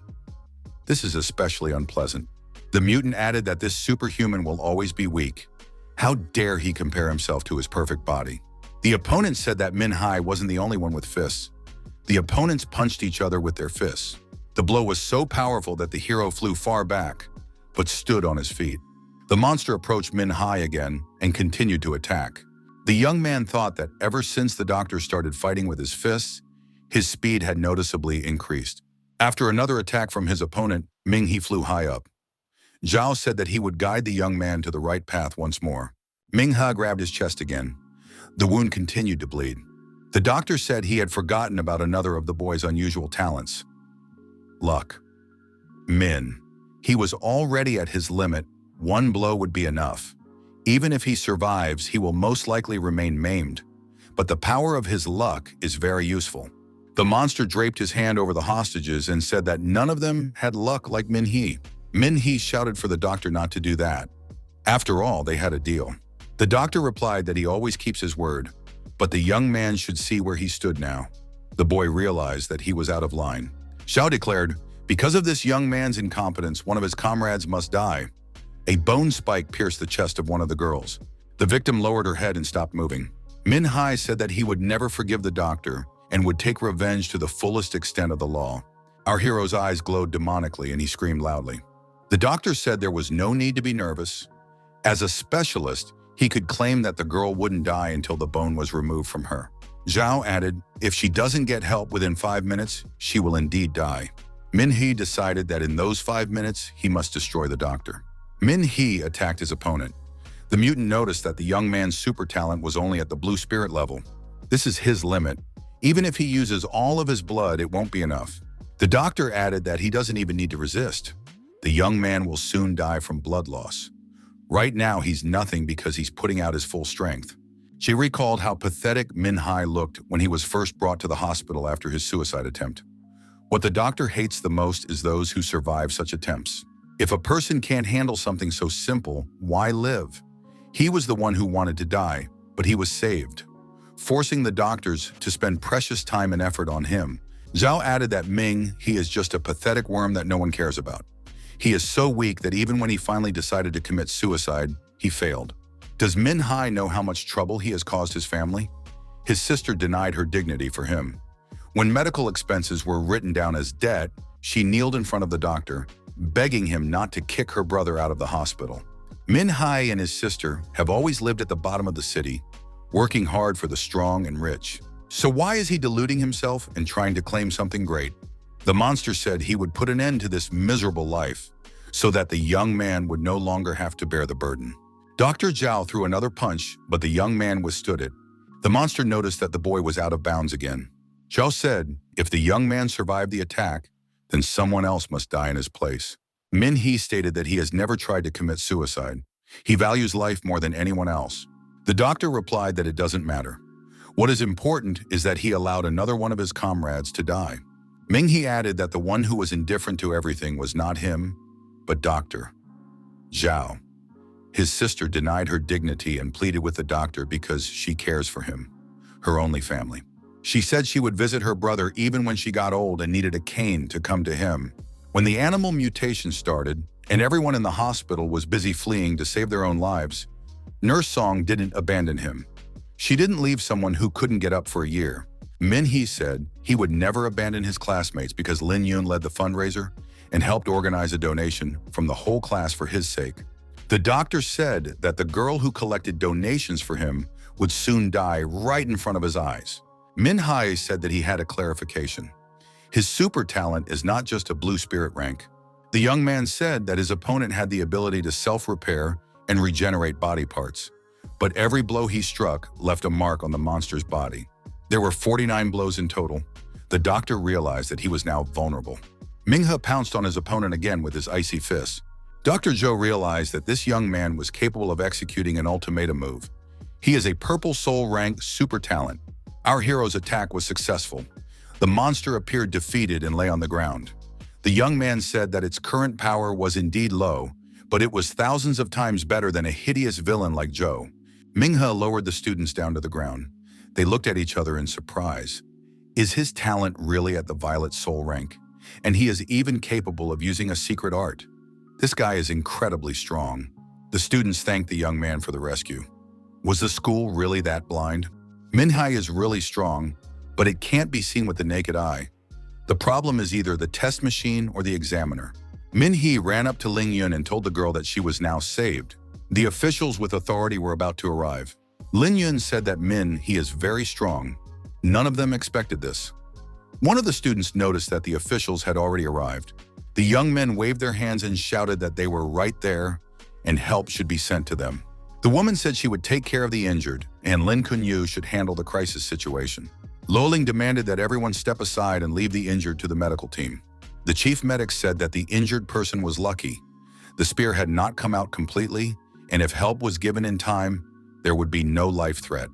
This is especially unpleasant. The mutant added that this superhuman will always be weak. How dare he compare himself to his perfect body? The opponent said that Min-Hai wasn't the only one with fists. The opponents punched each other with their fists. The blow was so powerful that the hero flew far back, but stood on his feet. The monster approached Min-Hai again and continued to attack. The young man thought that ever since the doctor started fighting with his fists, his speed had noticeably increased. After another attack from his opponent, Ming-He flew high up. Zhao said that he would guide the young man to the right path once more. Ming-He grabbed his chest again. The wound continued to bleed. The doctor said he had forgotten about another of the boy's unusual talents. Luck. He was already at his limit. One blow would be enough. Even if he survives, he will most likely remain maimed. But the power of his luck is very useful. The monster draped his hand over the hostages and said that none of them had luck like Min-He. Min-He shouted for the doctor not to do that. After all, they had a deal. The doctor replied that he always keeps his word, but the young man should see where he stood now. The boy realized that he was out of line. Zhao declared, because of this young man's incompetence, one of his comrades must die. A bone spike pierced the chest of one of the girls. The victim lowered her head and stopped moving. Min-Hai said that he would never forgive the doctor and would take revenge to the fullest extent of the law. Our hero's eyes glowed demonically and he screamed loudly. The doctor said there was no need to be nervous. As a specialist, he could claim that the girl wouldn't die until the bone was removed from her. Zhao added, if she doesn't get help within 5 minutes, she will indeed die. Min-He decided that in those 5 minutes, he must destroy the doctor. Min-He attacked his opponent. The mutant noticed that the young man's super talent was only at the blue spirit level. This is his limit. Even if he uses all of his blood, it won't be enough. The doctor added that he doesn't even need to resist. The young man will soon die from blood loss. Right now, he's nothing because he's putting out his full strength. She recalled how pathetic Min-Hai looked when he was first brought to the hospital after his suicide attempt. What the doctor hates the most is those who survive such attempts. If a person can't handle something so simple, why live? He was the one who wanted to die, but he was saved, forcing the doctors to spend precious time and effort on him. Zhao added that Ming-He is just a pathetic worm that no one cares about. He is so weak that even when he finally decided to commit suicide, he failed. Does Min-Hai know how much trouble he has caused his family? His sister denied her dignity for him. When medical expenses were written down as debt, she kneeled in front of the doctor, begging him not to kick her brother out of the hospital. Min-Hai and his sister have always lived at the bottom of the city, working hard for the strong and rich. So why is he deluding himself and trying to claim something great? The monster said he would put an end to this miserable life so that the young man would no longer have to bear the burden. Dr. Zhao threw another punch, but the young man withstood it. The monster noticed that the boy was out of bounds again. Zhao said, if the young man survived the attack, then someone else must die in his place. Min-He stated that he has never tried to commit suicide. He values life more than anyone else. The doctor replied that it doesn't matter. What is important is that he allowed another one of his comrades to die. Ming-He added that the one who was indifferent to everything was not him, but Dr. Zhao. His sister denied her dignity and pleaded with the doctor because she cares for him, her only family. She said she would visit her brother even when she got old and needed a cane to come to him. When the animal mutation started and everyone in the hospital was busy fleeing to save their own lives, Nurse Song didn't abandon him. She didn't leave someone who couldn't get up for a year. Min-He said he would never abandon his classmates because Lin Yun led the fundraiser and helped organize a donation from the whole class for his sake. The doctor said that the girl who collected donations for him would soon die right in front of his eyes. Min-Hai said that he had a clarification. His super talent is not just a blue spirit rank. The young man said that his opponent had the ability to self-repair and regenerate body parts, but every blow he struck left a mark on the monster's body. There were 49 blows in total. The doctor realized that he was now vulnerable. Ming-He pounced on his opponent again with his icy fists. Dr. Zhou realized that this young man was capable of executing an ultimatum move. He is a purple soul rank super talent. Our hero's attack was successful. The monster appeared defeated and lay on the ground. The young man said that its current power was indeed low, but it was thousands of times better than a hideous villain like Zhou. Ming-He lowered the students down to the ground. They looked at each other in surprise. Is his talent really at the violet soul rank? And he is even capable of using a secret art. This guy is incredibly strong. The students thanked the young man for the rescue. Was the school really that blind? Min-Hai is really strong, but it can't be seen with the naked eye. The problem is either the test machine or the examiner. Min-He ran up to Ling Yun and told the girl that she was now saved. The officials with authority were about to arrive. Lin Yun said that Min-He is very strong. None of them expected this. One of the students noticed that the officials had already arrived. The young men waved their hands and shouted that they were right there and help should be sent to them. The woman said she would take care of the injured and Lin Kunyu should handle the crisis situation. Loling demanded that everyone step aside and leave the injured to the medical team. The chief medic said that the injured person was lucky. The spear had not come out completely, and if help was given in time, there would be no life threat.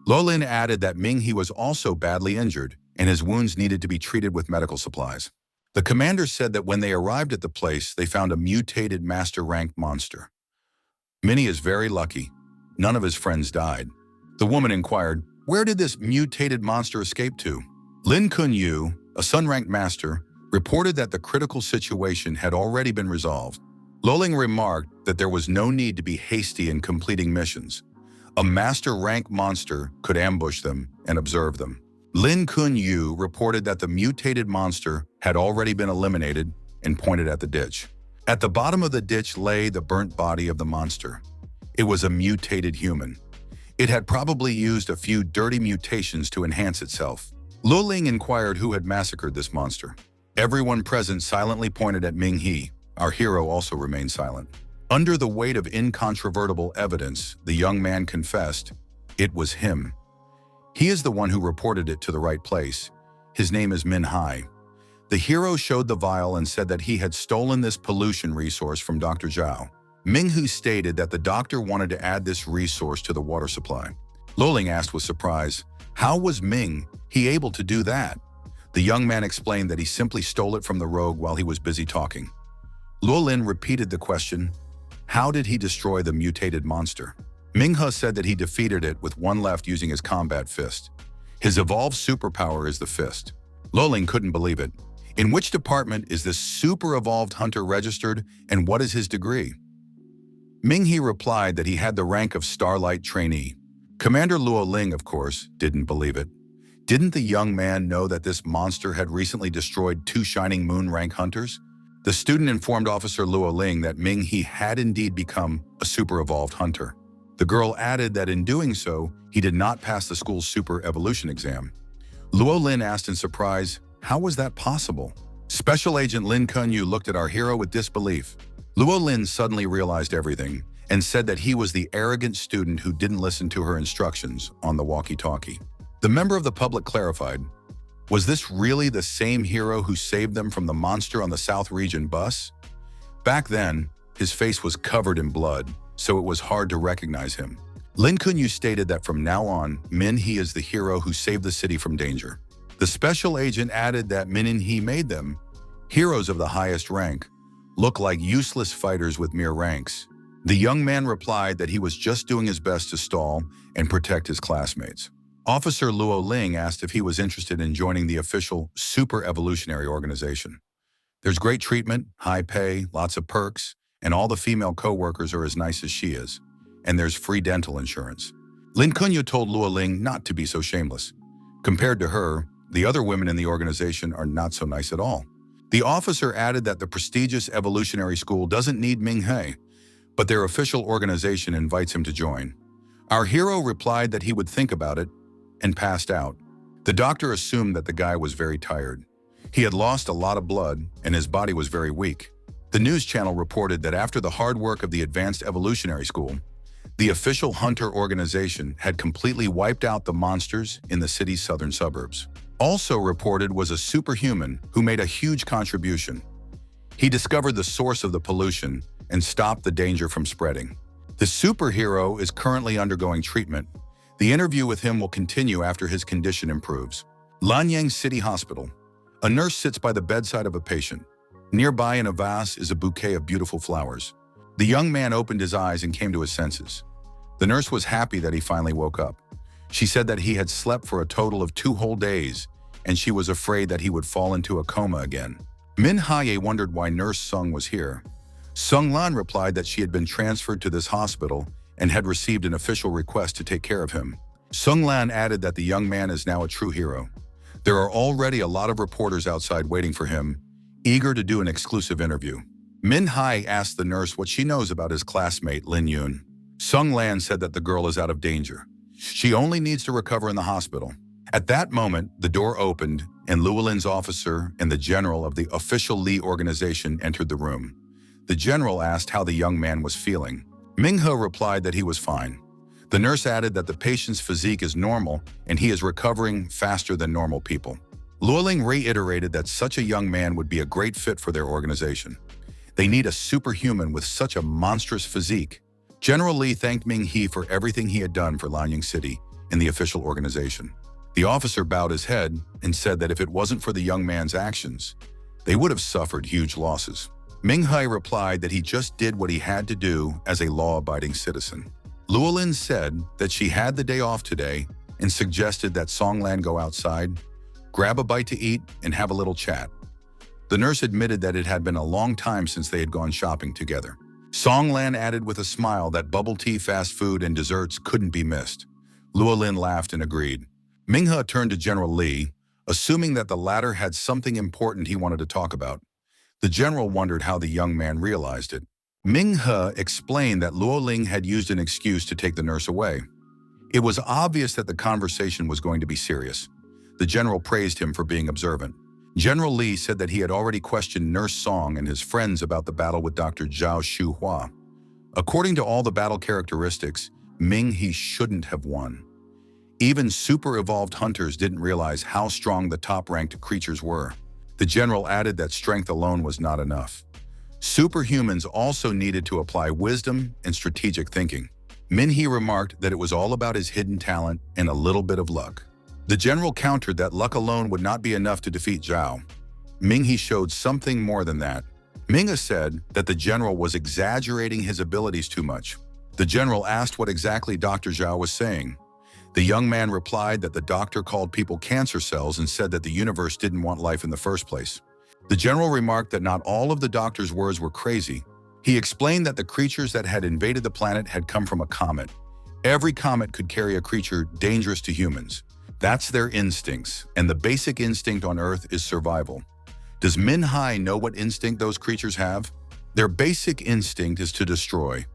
Lolin added that Ming-He was also badly injured, and his wounds needed to be treated with medical supplies. The commander said that when they arrived at the place, they found a mutated master rank monster. Minnie is very lucky. None of his friends died. The woman inquired, where did this mutated monster escape to? Lin Kunyu, a sun-ranked master, reported that the critical situation had already been resolved. Loling remarked that there was no need to be hasty in completing missions. A master rank monster could ambush them and observe them. Lin Kunyu reported that the mutated monster had already been eliminated and pointed at the ditch. At the bottom of the ditch lay the burnt body of the monster. It was a mutated human. It had probably used a few dirty mutations to enhance itself. Luling inquired who had massacred this monster. Everyone present silently pointed at Ming-He. Our hero also remained silent. Under the weight of incontrovertible evidence, the young man confessed, it was him. He is the one who reported it to the right place. His name is Min-Hai. The hero showed the vial and said that he had stolen this pollution resource from Dr. Zhao. Ming-Hu stated that the doctor wanted to add this resource to the water supply. Loling asked with surprise, how was Ming-He able to do that? The young man explained that he simply stole it from the rogue while he was busy talking. Luolin repeated the question, how did he destroy the mutated monster? Ming-He said that he defeated it with one left using his combat fist. His evolved superpower is the fist. Luoling couldn't believe it. In which department is this super evolved hunter registered and what is his degree? Ming-He replied that he had the rank of Starlight Trainee. Commander Luoling, of course, didn't believe it. Didn't the young man know that this monster had recently destroyed 2 Shining Moon rank hunters? The student informed Officer Luoling that Ming-He had indeed become a super evolved hunter. The girl added that in doing so, he did not pass the school's super evolution exam. Luolin asked in surprise, how was that possible? Special Agent Lin Kunyu looked at our hero with disbelief. Luolin suddenly realized everything and said that he was the arrogant student who didn't listen to her instructions on the walkie-talkie. The member of the public clarified, was this really the same hero who saved them from the monster on the South Region bus? Back then, his face was covered in blood, so it was hard to recognize him. Lin Kunyu stated that from now on, Min Hee is the hero who saved the city from danger. The special agent added that Min and Hee made them, heroes of the highest rank, look like useless fighters with mere ranks. The young man replied that he was just doing his best to stall and protect his classmates. Officer Luo Ling asked if he was interested in joining the official Super Evolutionary Organization. There's great treatment, high pay, lots of perks, and all the female co-workers are as nice as she is. And there's free dental insurance. Lin Kunyu told Luo Ling not to be so shameless. Compared to her, the other women in the organization are not so nice at all. The officer added that the prestigious evolutionary school doesn't need Ming He, but their official organization invites him to join. Our hero replied that he would think about it and passed out. The doctor assumed that the guy was very tired. He had lost a lot of blood and his body was very weak. The news channel reported that after the hard work of the Advanced Evolutionary School, the official hunter organization had completely wiped out the monsters in the city's southern suburbs. Also reported was a superhuman who made a huge contribution. He discovered the source of the pollution and stopped the danger from spreading. The superhero is currently undergoing treatment. The interview with him will continue after his condition improves. Lanyang City Hospital. A nurse sits by the bedside of a patient. Nearby in a vase is a bouquet of beautiful flowers. The young man opened his eyes and came to his senses. The nurse was happy that he finally woke up. She said that he had slept for a total of 2 whole days, and she was afraid that he would fall into a coma again. Min Haye wondered why Nurse Sung was here. Sung Lan replied that she had been transferred to this hospital and had received an official request to take care of him. Sung Lan added that the young man is now a true hero. There are already a lot of reporters outside waiting for him, eager to do an exclusive interview. Min Hai asked the nurse what she knows about his classmate, Lin Yun. Sung Lan said that the girl is out of danger. She only needs to recover in the hospital. At that moment, the door opened and Llewellyn's officer and the general of the official Li organization entered the room. The general asked how the young man was feeling. Ming He replied that he was fine. The nurse added that the patient's physique is normal and he is recovering faster than normal people. Llewellyn reiterated that such a young man would be a great fit for their organization. They need a superhuman with such a monstrous physique. General Li thanked Ming He for everything he had done for Lanyang City and the official organization. The officer bowed his head and said that if it wasn't for the young man's actions, they would have suffered huge losses. Ming Hai replied that he just did what he had to do as a law-abiding citizen. Llewellyn said that she had the day off today and suggested that Songlan go outside, grab a bite to eat, and have a little chat. The nurse admitted that it had been a long time since they had gone shopping together. Songlan added with a smile that bubble tea, fast food, and desserts couldn't be missed. Llewellyn laughed and agreed. Ming He turned to General Li, assuming that the latter had something important he wanted to talk about. The general wondered how the young man realized it. Ming He explained that Luo Ling had used an excuse to take the nurse away. It was obvious that the conversation was going to be serious. The general praised him for being observant. General Li said that he had already questioned Nurse Song and his friends about the battle with Dr. Zhao Shuhua. According to all the battle characteristics, Ming He shouldn't have won. Even super-evolved hunters didn't realize how strong the top-ranked creatures were. The general added that strength alone was not enough. Superhumans also needed to apply wisdom and strategic thinking. Min He remarked that it was all about his hidden talent and a little bit of luck. The general countered that luck alone would not be enough to defeat Zhao. Ming He showed something more than that. Minga said that the general was exaggerating his abilities too much. The general asked what exactly Dr. Zhao was saying. The young man replied that the doctor called people cancer cells and said that the universe didn't want life in the first place. The general remarked that not all of the doctor's words were crazy. He explained that the creatures that had invaded the planet had come from a comet. Every comet could carry a creature dangerous to humans. That's their instincts, and the basic instinct on Earth is survival. Does Min Hai know what instinct those creatures have? Their basic instinct is to destroy.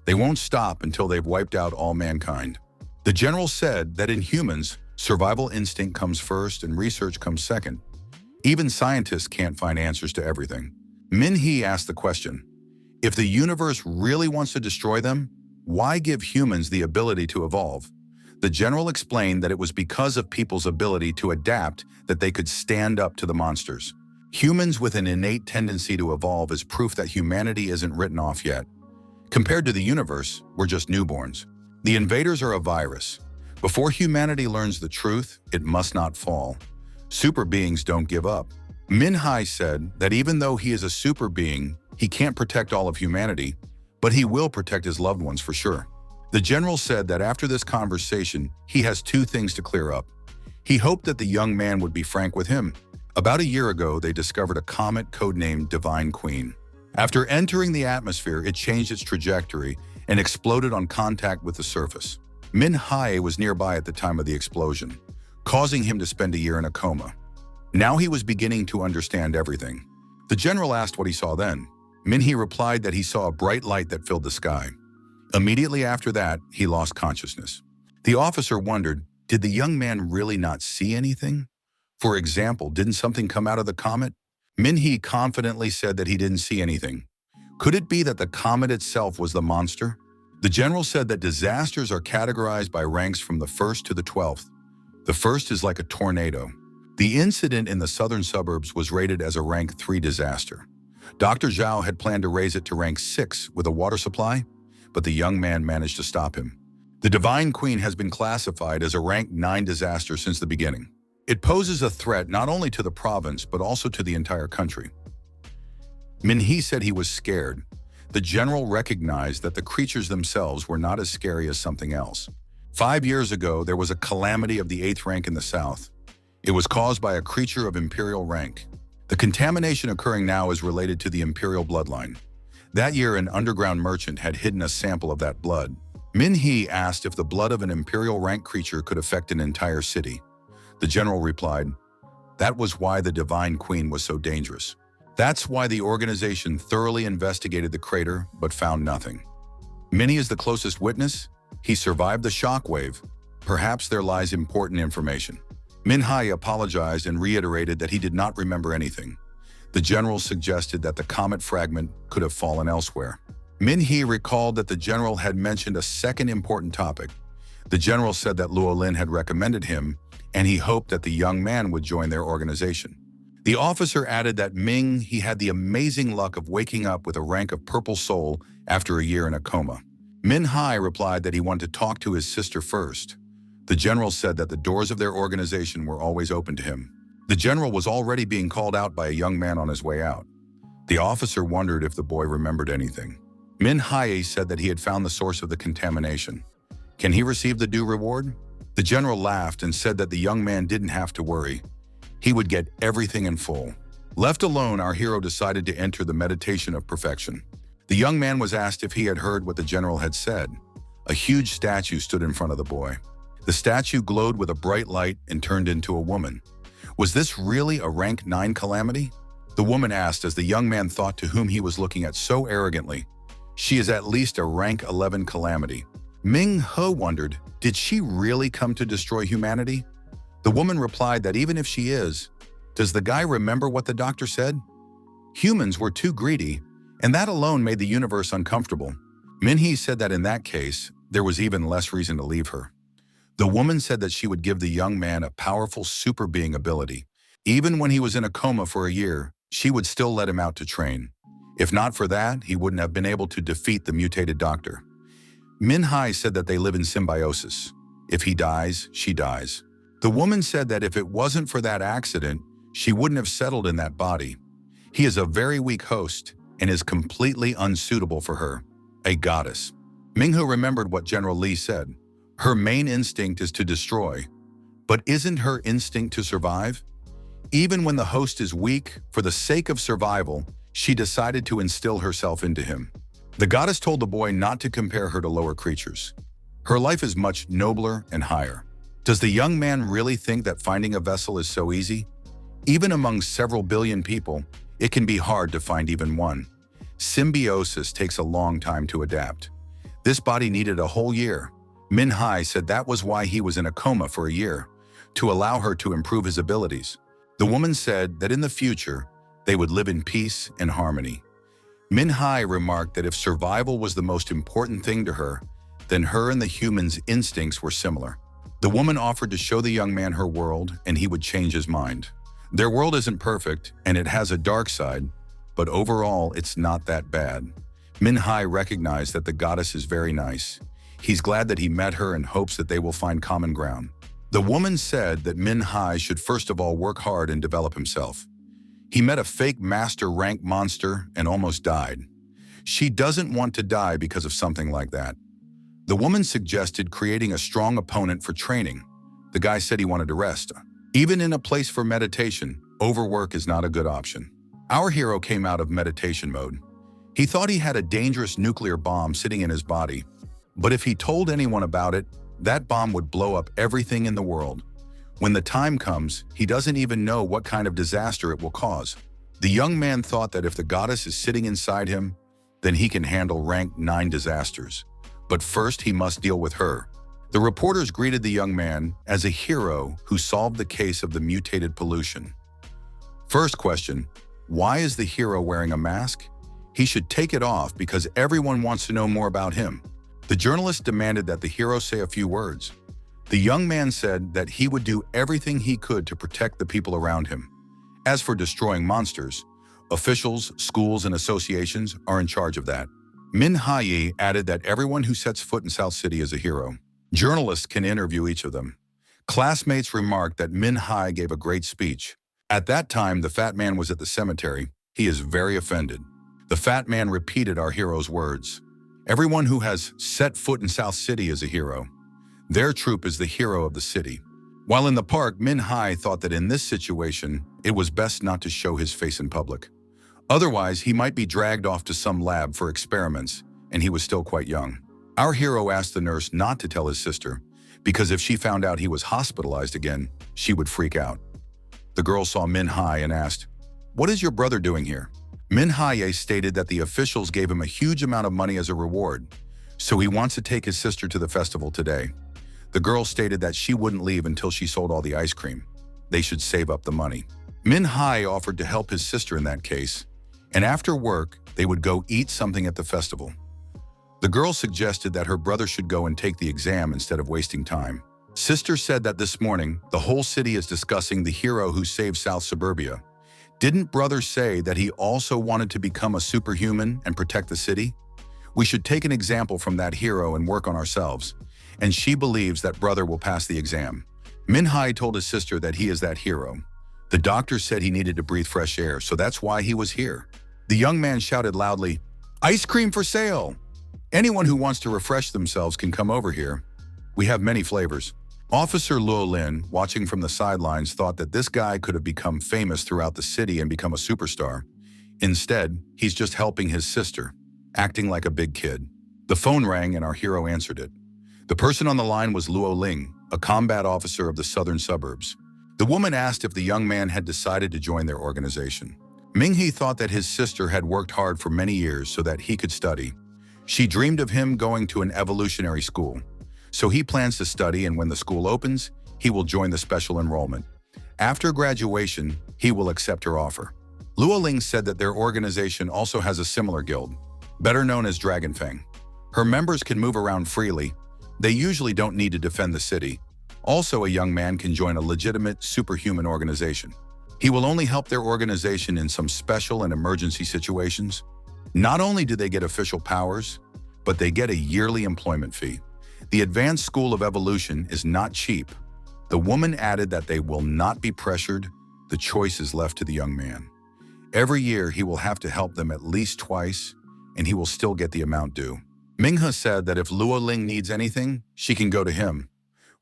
They won't stop until they've wiped out all mankind. The general said that in humans, survival instinct comes first and research comes second. Even scientists can't find answers to everything. Min He asked the question, if the universe really wants to destroy them, why give humans the ability to evolve? The general explained that it was because of people's ability to adapt that they could stand up to the monsters. Humans with an innate tendency to evolve is proof that humanity isn't written off yet. Compared to the universe, we're just newborns. The invaders are a virus. Before humanity learns the truth, it must not fall. Super beings don't give up. Min Hai said that even though he is a super being, he can't protect all of humanity, but he will protect his loved ones for sure. The general said that after this conversation, he has two things to clear up. He hoped that the young man would be frank with him. About a year ago, they discovered a comet codenamed Divine Queen. After entering the atmosphere, it changed its trajectory and exploded on contact with the surface. Min Hai was nearby at the time of the explosion, causing him to spend a year in a coma. Now he was beginning to understand everything. The general asked what he saw then. Min Hai replied that he saw a bright light that filled the sky. Immediately after that, he lost consciousness. The officer wondered, did the young man really not see anything? For example, didn't something come out of the comet? Min Hai confidently said that he didn't see anything. Could it be that the comet itself was the monster? The general said that disasters are categorized by ranks from the 1st to the 12th. The first is like a tornado. The incident in the southern suburbs was rated as a rank 3 disaster. Dr. Zhao had planned to raise it to rank 6 with a water supply, but the young man managed to stop him. The Divine Queen has been classified as a rank 9 disaster since the beginning. It poses a threat not only to the province, but also to the entire country. Min Hai said he was scared. The general recognized that the creatures themselves were not as scary as something else. 5 years ago, there was a calamity of the 8th rank in the south. It was caused by a creature of imperial rank. The contamination occurring now is related to the imperial bloodline. That year, an underground merchant had hidden a sample of that blood. Min Hai asked if the blood of an imperial rank creature could affect an entire city. The general replied, that was why the Divine Queen was so dangerous. That's why the organization thoroughly investigated the crater but found nothing. Min Hai is the closest witness. He survived the shockwave. Perhaps there lies important information. Min Hai apologized and reiterated that he did not remember anything. The general suggested that the comet fragment could have fallen elsewhere. Min Hai recalled that the general had mentioned a second important topic. The general said that Luo Lin had recommended him, and he hoped that the young man would join their organization. The officer added that he had the amazing luck of waking up with a rank of Purple Soul after a year in a coma. Min Hai replied that he wanted to talk to his sister first. The general said that the doors of their organization were always open to him. The general was already being called out by a young man on his way out. The officer wondered if the boy remembered anything. Min Hai said that he had found the source of the contamination. Can he receive the due reward? The general laughed and said that the young man didn't have to worry. He would get everything in full. Left alone, our hero decided to enter the meditation of perfection. The young man was asked if he had heard what the general had said. A huge statue stood in front of the boy. The statue glowed with a bright light and turned into a woman. Was this really a rank 9 calamity? The woman asked as the young man thought to whom he was looking at so arrogantly. She is at least a rank 11 calamity. Ming He wondered, did she really come to destroy humanity? The woman replied that even if she is, does the guy remember what the doctor said? Humans were too greedy, and that alone made the universe uncomfortable. Min Hai said that in that case, there was even less reason to leave her. The woman said that she would give the young man a powerful super being ability. Even when he was in a coma for a year, she would still let him out to train. If not for that, he wouldn't have been able to defeat the mutated doctor. Min Hai said that they live in symbiosis. If he dies, she dies. The woman said that if it wasn't for that accident, she wouldn't have settled in that body. He is a very weak host and is completely unsuitable for her, a goddess. Minghu remembered what General Li said. Her main instinct is to destroy, but isn't her instinct to survive? Even when the host is weak, for the sake of survival, she decided to instill herself into him. The goddess told the boy not to compare her to lower creatures. Her life is much nobler and higher. Does the young man really think that finding a vessel is so easy? Even among several billion people, it can be hard to find even one. Symbiosis takes a long time to adapt. This body needed a whole year. Min Hai said that was why he was in a coma for a year, to allow her to improve his abilities. The woman said that in the future, they would live in peace and harmony. Min Hai remarked that if survival was the most important thing to her, then her and the human's instincts were similar. The woman offered to show the young man her world, and he would change his mind. Their world isn't perfect, and it has a dark side, but overall, it's not that bad. Min Hai recognized that the goddess is very nice. He's glad that he met her and hopes that they will find common ground. The woman said that Min Hai should first of all work hard and develop himself. He met a fake master rank monster and almost died. She doesn't want to die because of something like that. The woman suggested creating a strong opponent for training. The guy said he wanted to rest. Even in a place for meditation, overwork is not a good option. Our hero came out of meditation mode. He thought he had a dangerous nuclear bomb sitting in his body, but if he told anyone about it, that bomb would blow up everything in the world. When the time comes, he doesn't even know what kind of disaster it will cause. The young man thought that if the goddess is sitting inside him, then he can handle rank 9 disasters. But first he must deal with her. The reporters greeted the young man as a hero who solved the case of the mutated pollution. First question, why is the hero wearing a mask? He should take it off because everyone wants to know more about him. The journalist demanded that the hero say a few words. The young man said that he would do everything he could to protect the people around him. As for destroying monsters, officials, schools, and associations are in charge of that. Min Hai added that everyone who sets foot in South City is a hero. Journalists can interview each of them. Classmates remarked that Min Hai gave a great speech. At that time, the fat man was at the cemetery. He is very offended. The fat man repeated our hero's words. Everyone who has set foot in South City is a hero. Their troop is the hero of the city. While in the park, Min Hai thought that in this situation, it was best not to show his face in public. Otherwise, he might be dragged off to some lab for experiments, and he was still quite young. Our hero asked the nurse not to tell his sister, because if she found out he was hospitalized again, she would freak out. The girl saw Min Hai and asked, "What is your brother doing here?" Min Hai stated that the officials gave him a huge amount of money as a reward, so he wants to take his sister to the festival today. The girl stated that she wouldn't leave until she sold all the ice cream. They should save up the money. Min Hai offered to help his sister in that case, and after work, they would go eat something at the festival. The girl suggested that her brother should go and take the exam instead of wasting time. Sister said that this morning, the whole city is discussing the hero who saved South Suburbia. Didn't brother say that he also wanted to become a superhuman and protect the city? We should take an example from that hero and work on ourselves. And she believes that brother will pass the exam. Min Hai told his sister that he is that hero. The doctor said he needed to breathe fresh air, so that's why he was here. The young man shouted loudly, "Ice cream for sale! Anyone who wants to refresh themselves can come over here. We have many flavors." Officer Luo Lin, watching from the sidelines, thought that this guy could have become famous throughout the city and become a superstar. Instead, he's just helping his sister, acting like a big kid. The phone rang and our hero answered it. The person on the line was Luo Ling, a combat officer of the southern suburbs. The woman asked if the young man had decided to join their organization. Ming He thought that his sister had worked hard for many years so that he could study. She dreamed of him going to an evolutionary school. So he plans to study, and when the school opens, he will join the special enrollment. After graduation, he will accept her offer. Luo Ling said that their organization also has a similar guild, better known as Dragon Fang. Her members can move around freely. They usually don't need to defend the city. Also, a young man can join a legitimate superhuman organization. He will only help their organization in some special and emergency situations. Not only do they get official powers, but they get a yearly employment fee. The Advanced School of Evolution is not cheap. The woman added that they will not be pressured. The choice is left to the young man. Every year, he will have to help them at least twice, and he will still get the amount due. Minghe said that if Luo Ling needs anything, she can go to him.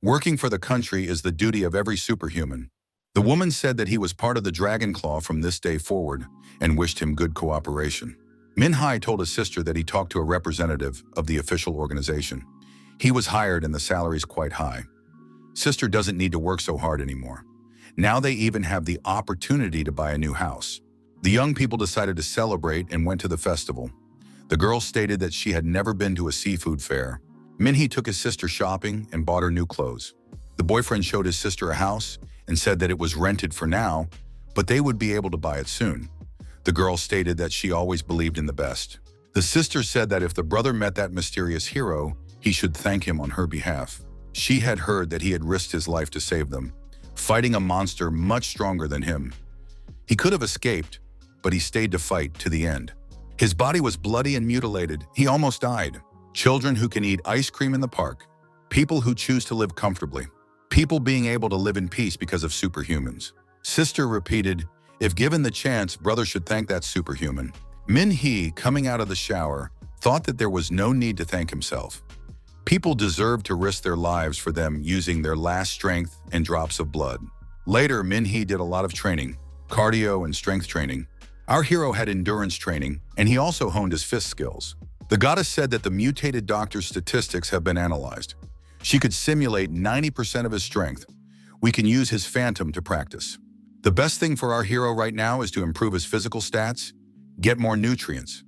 Working for the country is the duty of every superhuman. The woman said that he was part of the Dragon Claw from this day forward and wished him good cooperation. Min Hai told his sister that he talked to a representative of the official organization. He was hired and the salary's quite high. Sister doesn't need to work so hard anymore. Now they even have the opportunity to buy a new house. The young people decided to celebrate and went to the festival. The girl stated that she had never been to a seafood fair. Minhee took his sister shopping and bought her new clothes. The boyfriend showed his sister a house and said that it was rented for now, but they would be able to buy it soon. The girl stated that she always believed in the best. The sister said that if the brother met that mysterious hero, he should thank him on her behalf. She had heard that he had risked his life to save them, fighting a monster much stronger than him. He could have escaped, but he stayed to fight to the end. His body was bloody and mutilated. He almost died. children who can eat ice cream in the park, people who choose to live comfortably, people being able to live in peace because of superhumans. Sister repeated, if given the chance, brother should thank that superhuman. Min-hee, coming out of the shower, thought that there was no need to thank himself. People deserve to risk their lives for them using their last strength and drops of blood. Later, Min-hee did a lot of training, cardio and strength training. Our hero had endurance training, and he also honed his fist skills. The goddess said that the mutated doctor's statistics have been analyzed. She could simulate 90% of his strength. We can use his phantom to practice. The best thing for our hero right now is to improve his physical stats, get more nutrients.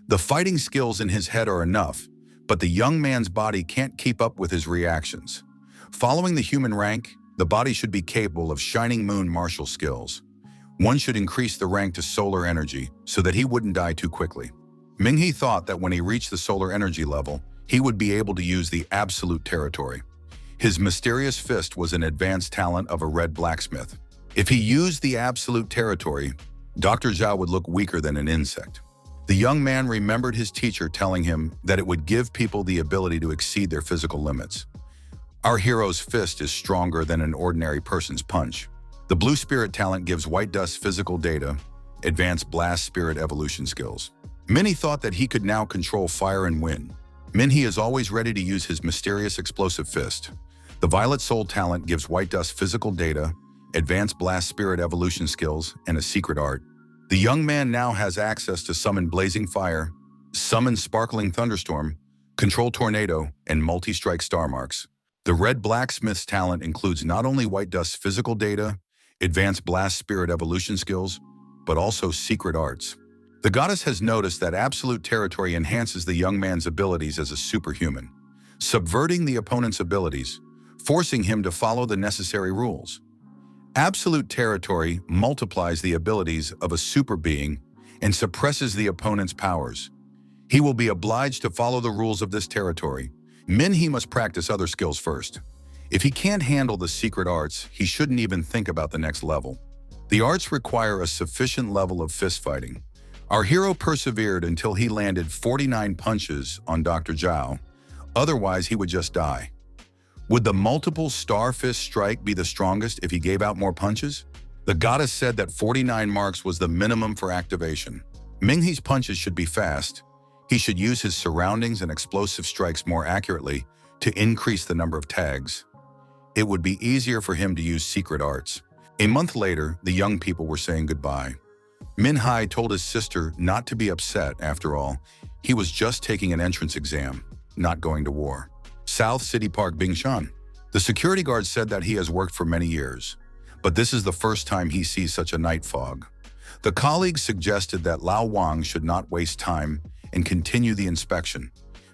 The fighting skills in his head are enough, but the young man's body can't keep up with his reactions. Following the human rank, the body should be capable of shining moon martial skills. One should increase the rank to solar energy so that he wouldn't die too quickly. Ming-hee thought that when he reached the solar energy level, he would be able to use the absolute territory. His mysterious fist was an advanced talent of a red blacksmith. If he used the absolute territory, Dr. Zhao would look weaker than an insect. The young man remembered his teacher telling him that it would give people the ability to exceed their physical limits. Our hero's fist is stronger than an ordinary person's punch. The blue spirit talent gives white dust physical data, advanced blast spirit evolution skills. Min-hee thought that he could now control fire and wind. Min-hee is always ready to use his mysterious explosive fist. The violet soul talent gives white dust physical data, advanced blast spirit evolution skills, and a secret art. The young man now has access to summon blazing fire, summon sparkling thunderstorm, control tornado, and multi-strike star marks. The red blacksmith's talent includes not only white dust physical data, advanced blast spirit evolution skills, but also secret arts. The goddess has noticed that absolute territory enhances the young man's abilities as a superhuman, subverting the opponent's abilities, forcing him to follow the necessary rules. Absolute territory multiplies the abilities of a super being and suppresses the opponent's powers. He will be obliged to follow the rules of this territory. Min-hee must practice other skills first. If he can't handle the secret arts, he shouldn't even think about the next level. The arts require a sufficient level of fist fighting. Our hero persevered until he landed 49 punches on Dr. Zhao. Otherwise, he would just die. Would the multiple star fist strike be the strongest if he gave out more punches? The goddess said that 49 marks was the minimum for activation. Ming-hee's punches should be fast. He should use his surroundings and explosive strikes more accurately to increase the number of tags. It would be easier for him to use secret arts. A month later, the young people were saying goodbye. Min-hee told his sister not to be upset. After all, he was just taking an entrance exam, not going to war. South City Park, Bingshan. The security guard said that he has worked for many years, but this is the first time he sees such a night fog. The colleagues suggested that Lao Wang should not waste time and continue the inspection,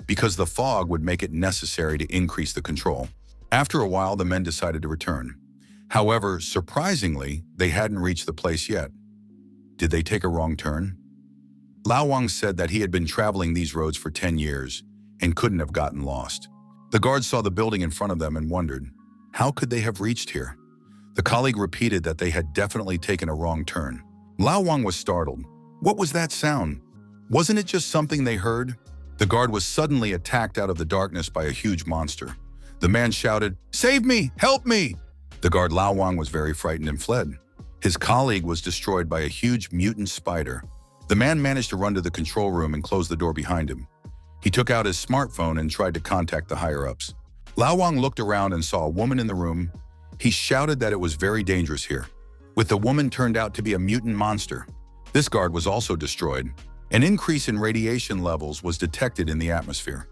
because the fog would make it necessary to increase the control. After a while, the men decided to return. However, surprisingly, they hadn't reached the place yet. Did they take a wrong turn? Lao Wang said that he had been traveling these roads for 10 years and couldn't have gotten lost. The guards saw the building in front of them and wondered, how could they have reached here? The colleague repeated that they had definitely taken a wrong turn. Lao Wang was startled. What was that sound? Wasn't it just something they heard? The guard was suddenly attacked out of the darkness by a huge monster. The man shouted, "Save me! Help me!" The guard Lao Wang was very frightened and fled. His colleague was destroyed by a huge mutant spider. The man managed to run to the control room and close the door behind him. He took out his smartphone and tried to contact the higher-ups. Lao Wang looked around and saw a woman in the room. He shouted that it was very dangerous here. With the woman turned out to be a mutant monster. This guard was also destroyed. An increase in radiation levels was detected in the atmosphere.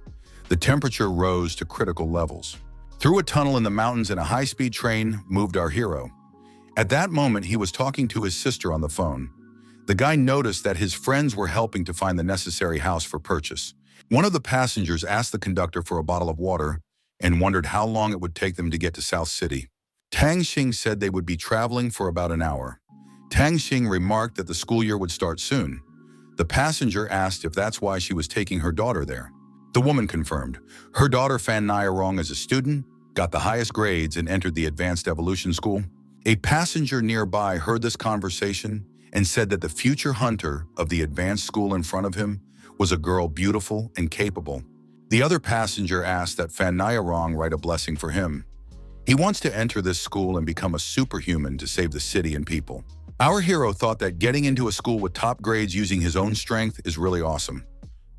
The temperature rose to critical levels. Through a tunnel in the mountains and a high-speed train moved our hero. At that moment, he was talking to his sister on the phone. The guy noticed that his friends were helping to find the necessary house for purchase. One of the passengers asked the conductor for a bottle of water and wondered how long it would take them to get to South City. Tang Xing said they would be traveling for about an hour. Tang Xing remarked that the school year would start soon. The passenger asked if that's why she was taking her daughter there. The woman confirmed. Her daughter Fan Niarong is a student, got the highest grades, and entered the advanced evolution school. A passenger nearby heard this conversation and said that the future hunter of the advanced school in front of him was a girl beautiful and capable. The other passenger asked that Fannyarong write a blessing for him. He wants to enter this school and become a superhuman to save the city and people. Our hero thought that getting into a school with top grades using his own strength is really awesome.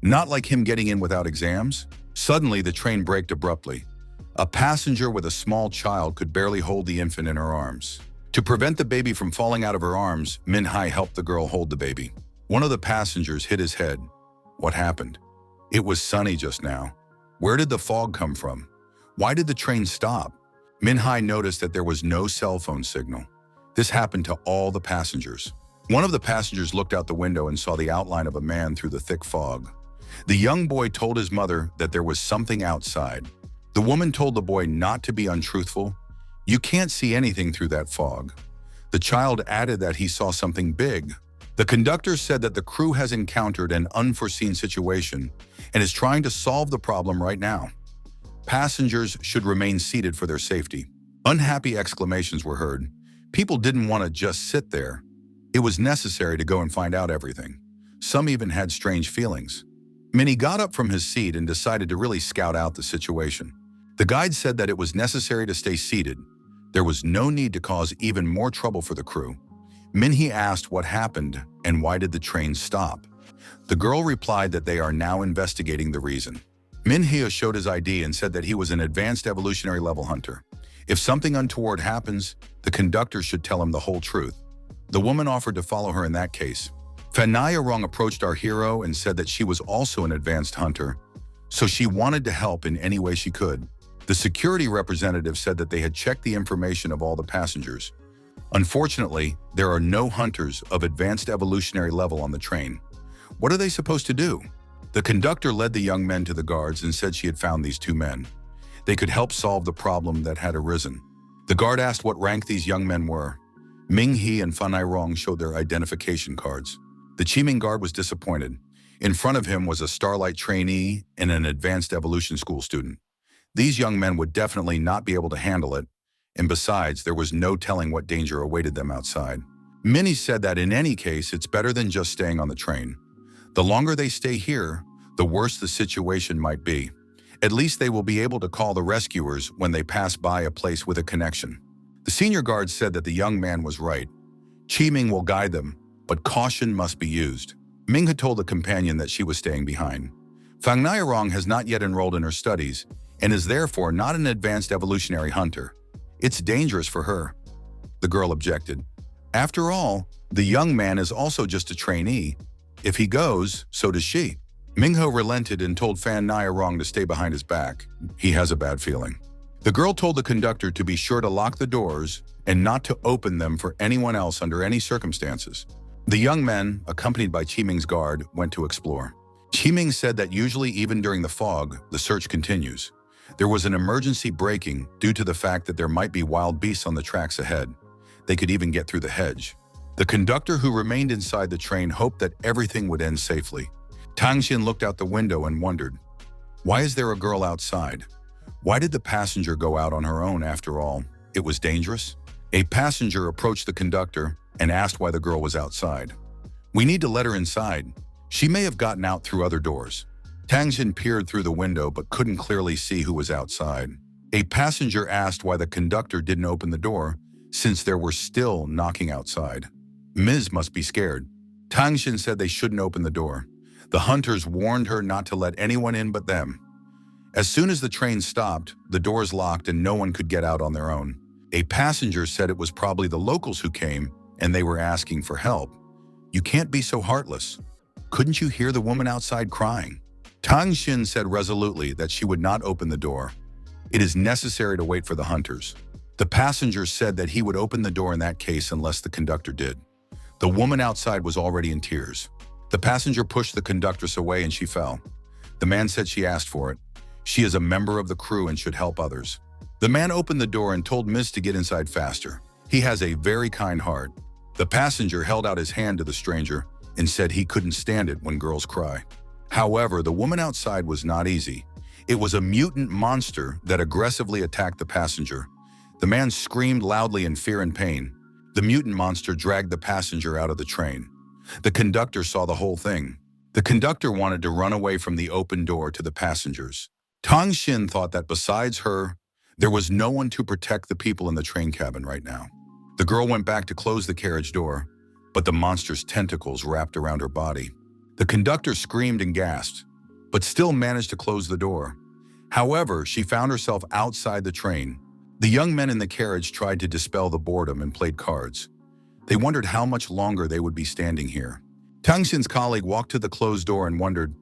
Not like him getting in without exams. Suddenly, the train braked abruptly. A passenger with a small child could barely hold the infant in her arms. To prevent the baby from falling out of her arms, Min-hai helped the girl hold the baby. One of the passengers hit his head. What happened? It was sunny just now. Where did the fog come from? Why did the train stop? Min-hai noticed that there was no cell phone signal. This happened to all the passengers. One of the passengers looked out the window and saw the outline of a man through the thick fog. The young boy told his mother that there was something outside. The woman told the boy not to be untruthful. You can't see anything through that fog. The child added that he saw something big. The conductor said that the crew has encountered an unforeseen situation and is trying to solve the problem right now. Passengers should remain seated for their safety. Unhappy exclamations were heard. People didn't want to just sit there. It was necessary to go and find out everything. Some even had strange feelings. Minnie got up from his seat and decided to really scout out the situation. The guide said that it was necessary to stay seated. There was no need to cause even more trouble for the crew. Minhee asked what happened and why did the train stop. The girl replied that they are now investigating the reason. Minhee showed his ID and said that he was an advanced evolutionary level hunter. If something untoward happens, the conductor should tell him the whole truth. The woman offered to follow her in that case. Fannyarong approached our hero and said that she was also an advanced hunter, so she wanted to help in any way she could. The security representative said that they had checked the information of all the passengers. Unfortunately, there are no hunters of advanced evolutionary level on the train. What are they supposed to do? The conductor led the young men to the guards and said she had found these two men. They could help solve the problem that had arisen. The guard asked what rank these young men were. Ming-hee and Fannyarong showed their identification cards. The Chiming guard was disappointed. In front of him was a Starlight trainee and an advanced evolution school student. These young men would definitely not be able to handle it, and besides, there was no telling what danger awaited them outside. Minnie said that in any case, it's better than just staying on the train. The longer they stay here, the worse the situation might be. At least they will be able to call the rescuers when they pass by a place with a connection. The senior guard said that the young man was right. Chiming will guide them, but caution must be used. Ming had told the companion that she was staying behind. Fannyarong has not yet enrolled in her studies and is therefore not an advanced evolutionary hunter. It's dangerous for her. The girl objected. After all, the young man is also just a trainee. If he goes, so does she. Mingho relented and told Fannyarong to stay behind his back. He has a bad feeling. The girl told the conductor to be sure to lock the doors and not to open them for anyone else under any circumstances. The young men, accompanied by Chiming's guard, went to explore. Chiming said that usually even during the fog, the search continues. There was an emergency braking due to the fact that there might be wild beasts on the tracks ahead. They could even get through the hedge. The conductor who remained inside the train hoped that everything would end safely. Tangxin looked out the window and wondered, why is there a girl outside? Why did the passenger go out on her own after all? It was dangerous? A passenger approached the conductor and asked why the girl was outside. We need to let her inside. She may have gotten out through other doors. Tangxin peered through the window but couldn't clearly see who was outside. A passenger asked why the conductor didn't open the door since there were still knocking outside. Ms. must be scared. Tangxin said they shouldn't open the door. The hunters warned her not to let anyone in but them. As soon as the train stopped, the doors locked and no one could get out on their own. A passenger said it was probably the locals who came and they were asking for help. You can't be so heartless. Couldn't you hear the woman outside crying? Tangxin said resolutely that she would not open the door. It is necessary to wait for the hunters. The passenger said that he would open the door in that case unless the conductor did. The woman outside was already in tears. The passenger pushed the conductress away and she fell. The man said she asked for it. She is a member of the crew and should help others. The man opened the door and told Ms. to get inside faster. He has a very kind heart. The passenger held out his hand to the stranger and said he couldn't stand it when girls cry. However, the woman outside was not easy. It was a mutant monster that aggressively attacked the passenger. The man screamed loudly in fear and pain. The mutant monster dragged the passenger out of the train. The conductor saw the whole thing. The conductor wanted to run away from the open door to the passengers. Tang Xin thought that besides her, there was no one to protect the people in the train cabin right now. The girl went back to close the carriage door, but the monster's tentacles wrapped around her body. The conductor screamed and gasped, but still managed to close the door. However, she found herself outside the train. The young men in the carriage tried to dispel the boredom and played cards. They wondered how much longer they would be standing here. Tang Xin's colleague walked to the closed door and wondered,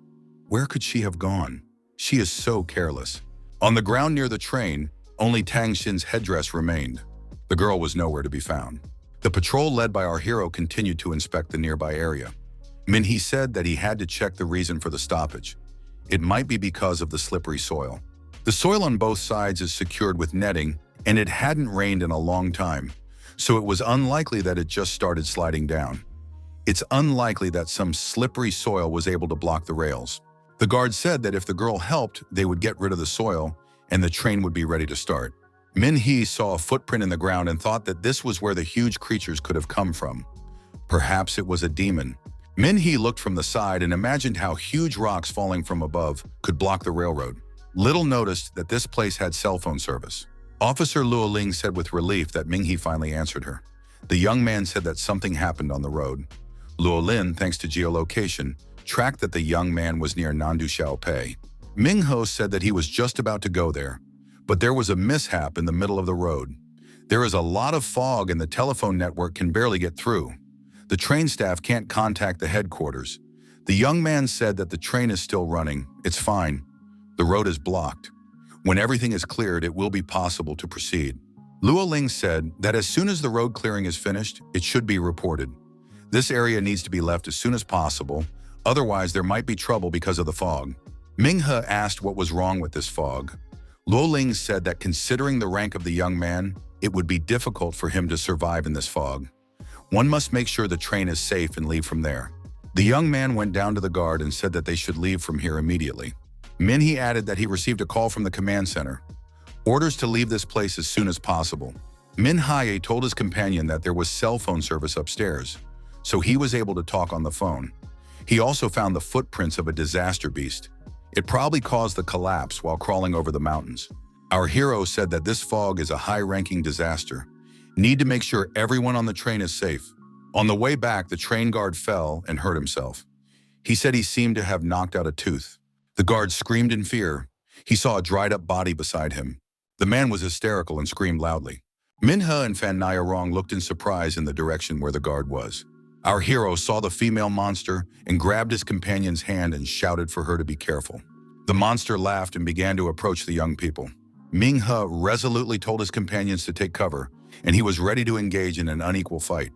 where could she have gone? She is so careless. On the ground near the train, only Tang Xin's headdress remained. The girl was nowhere to be found. The patrol led by our hero continued to inspect the nearby area. Minhee said that he had to check the reason for the stoppage. It might be because of the slippery soil. The soil on both sides is secured with netting, and it hadn't rained in a long time, so it was unlikely that it just started sliding down. It's unlikely that some slippery soil was able to block the rails. The guard said that if the girl helped, they would get rid of the soil, and the train would be ready to start. Minhee saw a footprint in the ground and thought that this was where the huge creatures could have come from. Perhaps it was a demon. Minhee looked from the side and imagined how huge rocks falling from above could block the railroad. Little noticed that this place had cell phone service. Officer Luoling said with relief that Minhee finally answered her. The young man said that something happened on the road. Luolin, thanks to geolocation, tracked that the young man was near Nandu Xiaopei. Mingho said that he was just about to go there, but there was a mishap in the middle of the road. There is a lot of fog and the telephone network can barely get through. The train staff can't contact the headquarters. The young man said that the train is still running. It's fine. The road is blocked. When everything is cleared, it will be possible to proceed. Luoling said that as soon as the road clearing is finished, it should be reported. This area needs to be left as soon as possible, otherwise there might be trouble because of the fog. Minghe asked what was wrong with this fog. Luoling said that considering the rank of the young man, it would be difficult for him to survive in this fog. One must make sure the train is safe and leave from there. The young man went down to the guard and said that they should leave from here immediately. Minhee added that he received a call from the command center. Orders to leave this place as soon as possible. Minhaye told his companion that there was cell phone service upstairs, so he was able to talk on the phone. He also found the footprints of a disaster beast. It probably caused the collapse while crawling over the mountains. Our hero said that this fog is a high-ranking disaster. Need to make sure everyone on the train is safe. On the way back, the train guard fell and hurt himself. He said he seemed to have knocked out a tooth. The guard screamed in fear. He saw a dried-up body beside him. The man was hysterical and screamed loudly. Minhe and Fan Nyarong looked in surprise in the direction where the guard was. Our hero saw the female monster and grabbed his companion's hand and shouted for her to be careful. The monster laughed and began to approach the young people. Minghe resolutely told his companions to take cover, and he was ready to engage in an unequal fight.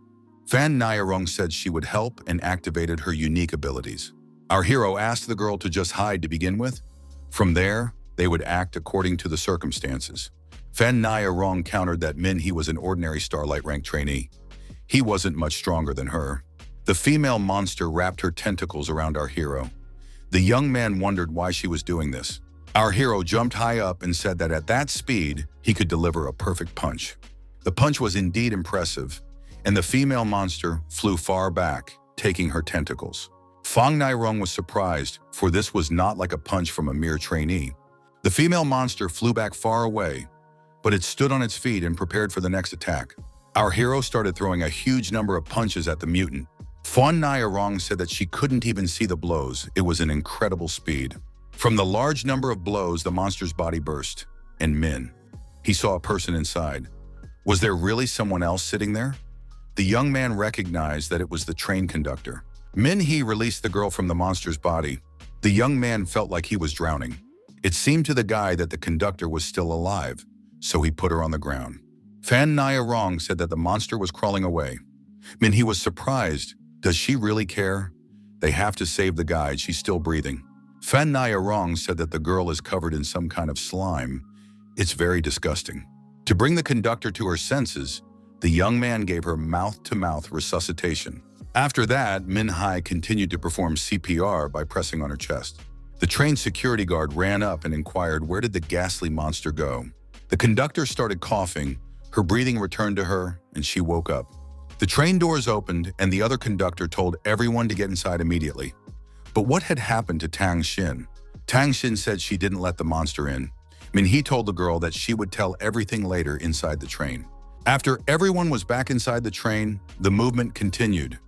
Fan Nyarong said she would help and activated her unique abilities. Our hero asked the girl to just hide to begin with. From there, they would act according to the circumstances. Fan Nyarong countered that Minhee was an ordinary Starlight rank trainee. He wasn't much stronger than her. The female monster wrapped her tentacles around our hero. The young man wondered why she was doing this. Our hero jumped high up and said that at that speed, he could deliver a perfect punch. The punch was indeed impressive, and the female monster flew far back, taking her tentacles. Fang Nairong was surprised, for this was not like a punch from a mere trainee. The female monster flew back far away, but it stood on its feet and prepared for the next attack. Our hero started throwing a huge number of punches at the mutant. Fan Nairong said that she couldn't even see the blows. It was an incredible speed. From the large number of blows, the monster's body burst, and he saw a person inside. Was there really someone else sitting there? The young man recognized that it was the train conductor. Minhee released the girl from the monster's body. The young man felt like he was drowning. It seemed to the guy that the conductor was still alive, so he put her on the ground. Fan Nyarong said that the monster was crawling away. Minhee was surprised. Does she really care? They have to save the guide. She's still breathing. Fan Nyarong said that the girl is covered in some kind of slime. It's very disgusting. To bring the conductor to her senses, the young man gave her mouth-to-mouth resuscitation. After that, Minhai continued to perform CPR by pressing on her chest. The train security guard ran up and inquired where did the ghastly monster go. The conductor started coughing, her breathing returned to her, and she woke up. The train doors opened and the other conductor told everyone to get inside immediately. But what had happened to Tang Xin? Tang Xin said she didn't let the monster in. He told the girl that she would tell everything later inside the train. After everyone was back inside the train, the movement continued.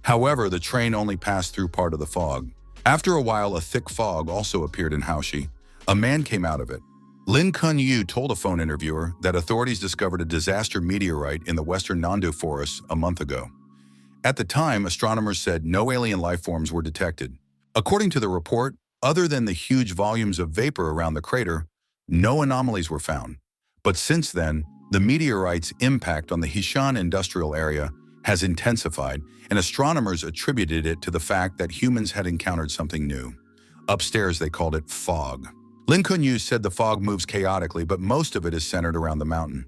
However, the train only passed through part of the fog. After a while, a thick fog also appeared in Haoxi. A man came out of it. Lin Kun-yu told a phone interviewer that authorities discovered a disaster meteorite in the western Nandu forest a month ago. At the time, astronomers said no alien life forms were detected. According to the report, other than the huge volumes of vapor around the crater, no anomalies were found. But since then, the meteorite's impact on the Heishan industrial area has intensified, and astronomers attributed it to the fact that humans had encountered something new. Upstairs, they called it fog. Lin Kun-yu said the fog moves chaotically, but most of it is centered around the mountain.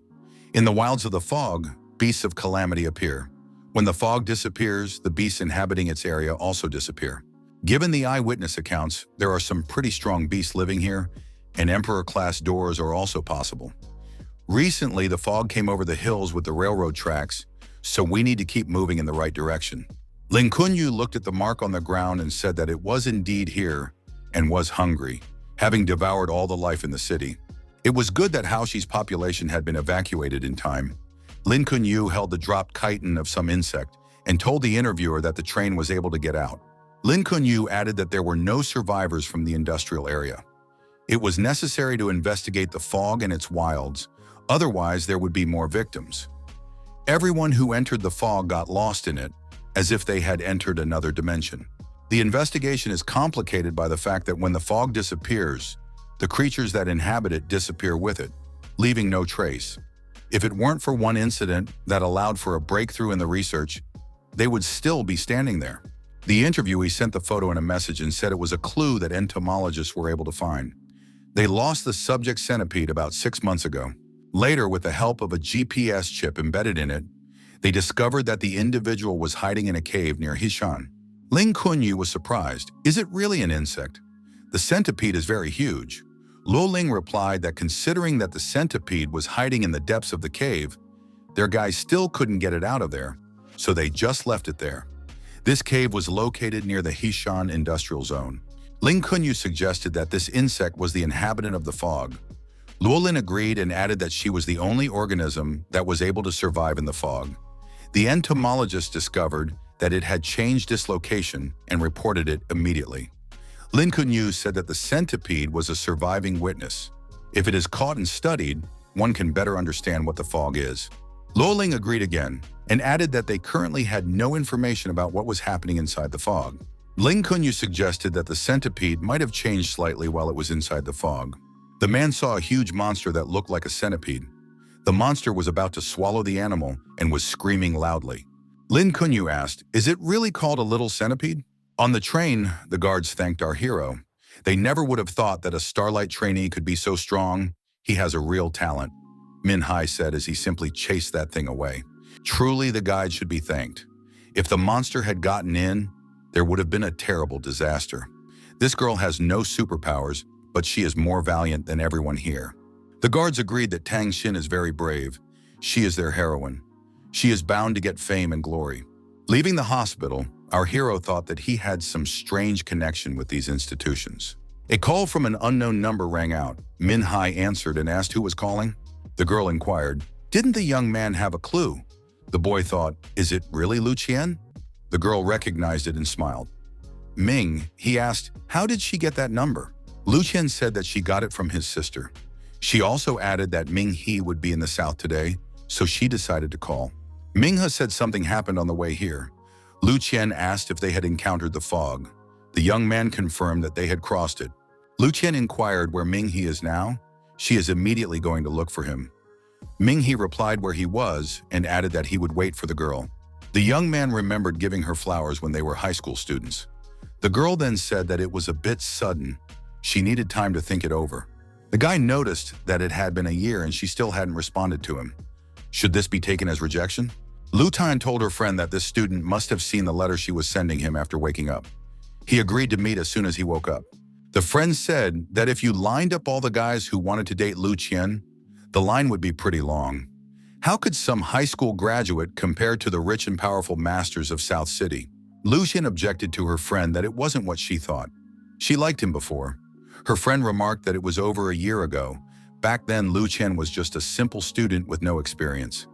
In the wilds of the fog, beasts of calamity appear. When the fog disappears, the beasts inhabiting its area also disappear. Given the eyewitness accounts, there are some pretty strong beasts living here, and Emperor-class doors are also possible. Recently, the fog came over the hills with the railroad tracks, so we need to keep moving in the right direction. Lin Kun-yu looked at the mark on the ground and said that it was indeed here and was hungry, having devoured all the life in the city. It was good that Haoxi's population had been evacuated in time. Lin Kun-yu held the dropped chitin of some insect and told the interviewer that the train was able to get out. Lin Kun-yu added that there were no survivors from the industrial area. It was necessary to investigate the fog and its wilds, otherwise there would be more victims. Everyone who entered the fog got lost in it, as if they had entered another dimension. The investigation is complicated by the fact that when the fog disappears, the creatures that inhabit it disappear with it, leaving no trace. If it weren't for one incident that allowed for a breakthrough in the research, they would still be standing there. The interviewee sent the photo in a message and said it was a clue that entomologists were able to find. They lost the subject centipede about 6 months ago. Later, with the help of a GPS chip embedded in it, they discovered that the individual was hiding in a cave near Heishan. Lin Kun-yu was surprised. Is it really an insect? The centipede is very huge. Luo Ling replied that considering that the centipede was hiding in the depths of the cave, their guys still couldn't get it out of there, so they just left it there. This cave was located near the Heishan industrial zone. Lin Kun-yu suggested that this insect was the inhabitant of the fog. Luo Lin agreed and added that she was the only organism that was able to survive in the fog. The entomologist discovered that it had changed its location and reported it immediately. Lin Kun-yu said that the centipede was a surviving witness. If it is caught and studied, one can better understand what the fog is. Luo Ling agreed again and added that they currently had no information about what was happening inside the fog. Lin Kun-yu suggested that the centipede might have changed slightly while it was inside the fog. The man saw a huge monster that looked like a centipede. The monster was about to swallow the animal and was screaming loudly. Lin Kun-yu asked, "Is it really called a little centipede?" On the train, the guards thanked our hero. They never would have thought that a Starlight trainee could be so strong. He has a real talent, Min Hai said as he simply chased that thing away. Truly, the guide should be thanked. If the monster had gotten in, there would have been a terrible disaster. This girl has no superpowers, but she is more valiant than everyone here. The guards agreed that Tang Xin is very brave. She is their heroine. She is bound to get fame and glory. Leaving the hospital, our hero thought that he had some strange connection with these institutions. A call from an unknown number rang out. Min Hai answered and asked who was calling. The girl inquired, "Didn't the young man have a clue?" The boy thought, "Is it really Lu Chian?" The girl recognized it and smiled. "Ming," he asked, "how did she get that number?" Lu Chian said that she got it from his sister. She also added that Ming He would be in the south today, so she decided to call. Ming He said something happened on the way here. Lu Chian asked if they had encountered the fog. The young man confirmed that they had crossed it. Lu Chian inquired where Ming He is now. She is immediately going to look for him. Ming He replied where he was and added that he would wait for the girl. The young man remembered giving her flowers when they were high school students. The girl then said that it was a bit sudden. She needed time to think it over. The guy noticed that it had been a year and she still hadn't responded to him. Should this be taken as rejection? Lu Tan told her friend that this student must have seen the letter she was sending him after waking up. He agreed to meet as soon as he woke up. The friend said that if you lined up all the guys who wanted to date Lu Chian, the line would be pretty long. How could some high school graduate compare to the rich and powerful masters of South City? Lu Chian objected to her friend that it wasn't what she thought. She liked him before. Her friend remarked that it was over a year ago. Back then, Lu Chian was just a simple student with no experience.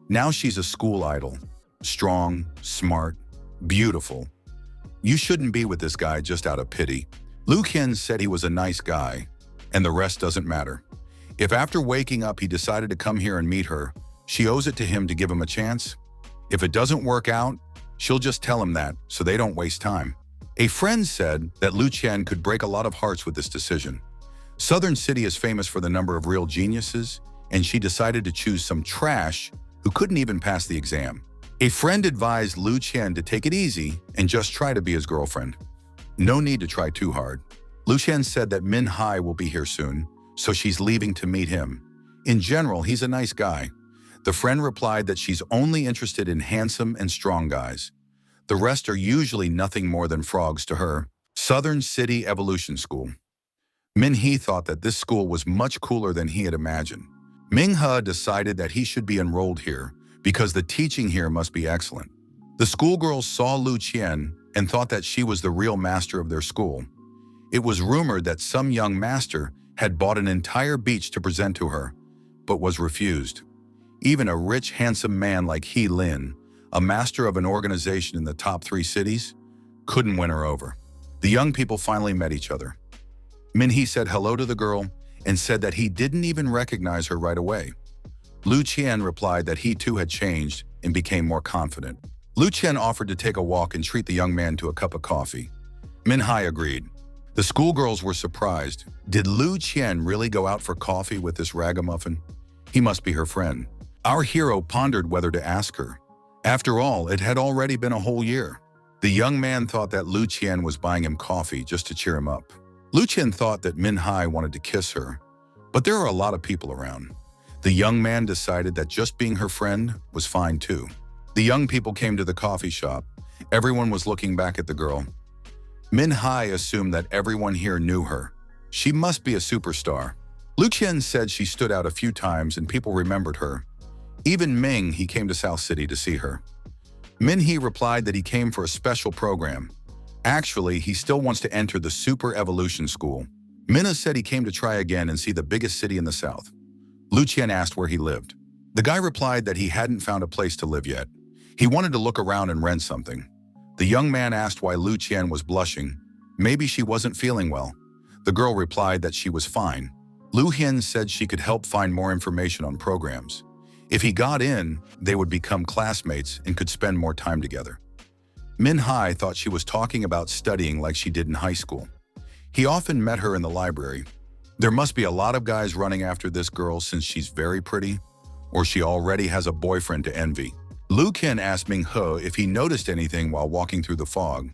Now she's a school idol. Strong, smart, beautiful. You shouldn't be with this guy just out of pity. Lu Chian said he was a nice guy, and the rest doesn't matter. If after waking up he decided to come here and meet her, she owes it to him to give him a chance. If it doesn't work out, she'll just tell him that so they don't waste time. A friend said that Lu Chian could break a lot of hearts with this decision. Southern City is famous for the number of real geniuses, and she decided to choose some trash who couldn't even pass the exam. A friend advised Lu Chian to take it easy and just try to be his girlfriend. No need to try too hard. Lu Chian said that Min Hai will be here soon, so she's leaving to meet him. In general, he's a nice guy. The friend replied that she's only interested in handsome and strong guys. The rest are usually nothing more than frogs to her. Southern City Evolution School. Min Hee thought that this school was much cooler than he had imagined. Ming He decided that he should be enrolled here because the teaching here must be excellent. The schoolgirls saw Lu Chian and thought that she was the real master of their school. It was rumored that some young master had bought an entire beach to present to her, but was refused. Even a rich, handsome man like He Lin, a master of an organization in the top 3 cities, couldn't win her over. The young people finally met each other. Min Hee said hello to the girl and said that he didn't even recognize her right away. Lu Chian replied that he too had changed and became more confident. Lu Chian offered to take a walk and treat the young man to a cup of coffee. Min Hai agreed. The schoolgirls were surprised. Did Lu Chian really go out for coffee with this ragamuffin? He must be her friend. Our hero pondered whether to ask her. After all, it had already been a whole year. The young man thought that Lu Chian was buying him coffee just to cheer him up. Lu Chian thought that Min Hai wanted to kiss her, but there are a lot of people around. The young man decided that just being her friend was fine too. The young people came to the coffee shop. Everyone was looking back at the girl. Min Hai assumed that everyone here knew her. She must be a superstar. Lu Chian said she stood out a few times and people remembered her. Even Ming, he came to South City to see her. Min Hee replied that he came for a special program. Actually, he still wants to enter the Super Evolution School. Minna said he came to try again and see the biggest city in the South. Lu Chian asked where he lived. The guy replied that he hadn't found a place to live yet. He wanted to look around and rent something. The young man asked why Lu Chian was blushing. Maybe she wasn't feeling well. The girl replied that she was fine. Lu Hian said she could help find more information on programs. If he got in, they would become classmates and could spend more time together. Min Hai thought she was talking about studying like she did in high school. He often met her in the library. There must be a lot of guys running after this girl since she's very pretty, or she already has a boyfriend to envy. Lu Qian asked Ming He if he noticed anything while walking through the fog.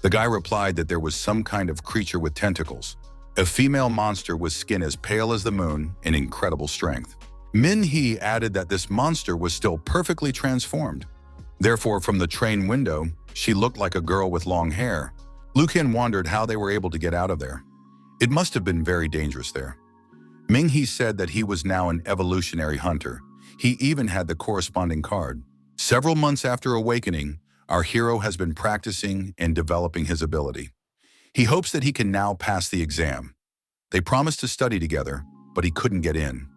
The guy replied that there was some kind of creature with tentacles, a female monster with skin as pale as the moon and incredible strength. Min Hee added that this monster was still perfectly transformed. Therefore, from the train window, she looked like a girl with long hair. Lu Qian wondered how they were able to get out of there. It must have been very dangerous there. Ming Hee said that he was now an evolutionary hunter. He even had the corresponding card. Several months after awakening, our hero has been practicing and developing his ability. He hopes that he can now pass the exam. They promised to study together, but he couldn't get in.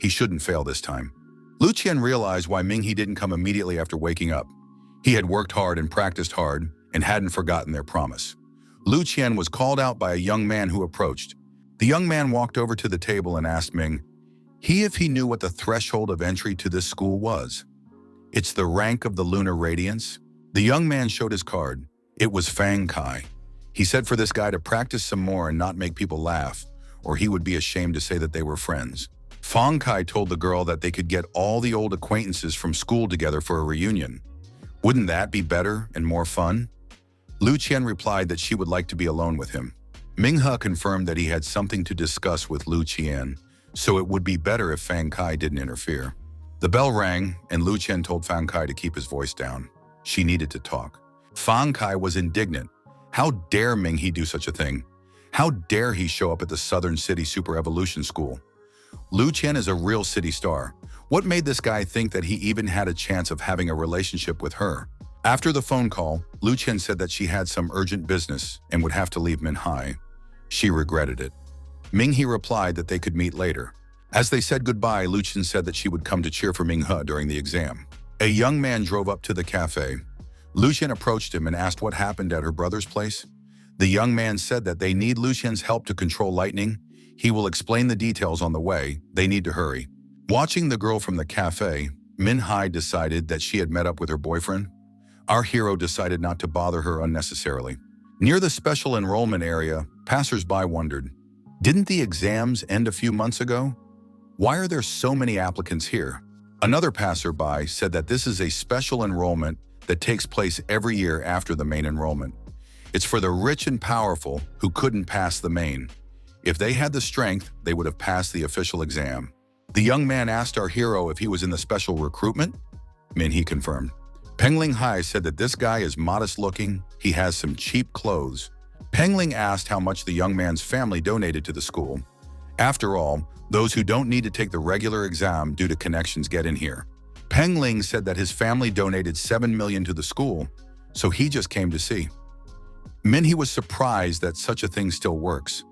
He shouldn't fail this time. Lu Chian realized why Ming Hee didn't come immediately after waking up. He had worked hard and practiced hard and hadn't forgotten their promise. Lu Chian was called out by a young man who approached. The young man walked over to the table and asked Ming if he knew what the threshold of entry to this school was. It's the rank of the Lunar Radiance. The young man showed his card. It was Fang Kai. He said for this guy to practice some more and not make people laugh, or he would be ashamed to say that they were friends. Fang Kai told the girl that they could get all the old acquaintances from school together for a reunion. Wouldn't that be better and more fun? Lu Chian replied that she would like to be alone with him. Ming He confirmed that he had something to discuss with Lu Chian, so it would be better if Fang Kai didn't interfere. The bell rang, and Lu Chian told Fang Kai to keep his voice down. She needed to talk. Fang Kai was indignant. How dare Ming He do such a thing? How dare he show up at the Southern City Super Evolution School? Lu Chian is a real city star. What made this guy think that he even had a chance of having a relationship with her? After the phone call, Lu Chian said that she had some urgent business and would have to leave Manhwa. She regretted it. Ming-hee replied that they could meet later. As they said goodbye, Lu Chian said that she would come to cheer for Ming-he during the exam. A young man drove up to the cafe. Lu Chian approached him and asked what happened at her brother's place. The young man said that they need Lu Chian's help to control lightning. He will explain the details on the way. They need to hurry. Watching the girl from the cafe, Min-hai decided that she had met up with her boyfriend. Our hero decided not to bother her unnecessarily. Near the special enrollment area, passers-by wondered, "Didn't the exams end a few months ago? Why are there so many applicants here?" Another passerby said that this is a special enrollment that takes place every year after the main enrollment. It's for the rich and powerful who couldn't pass the main. If they had the strength, they would have passed the official exam. The young man asked our hero if he was in the special recruitment. Min-hee confirmed. Pengling Hai said that this guy is modest-looking, he has some cheap clothes. Pengling asked how much the young man's family donated to the school. After all, those who don't need to take the regular exam due to connections get in here. Pengling said that his family donated 7 million to the school, so he just came to see. Min-hee was surprised that such a thing still works.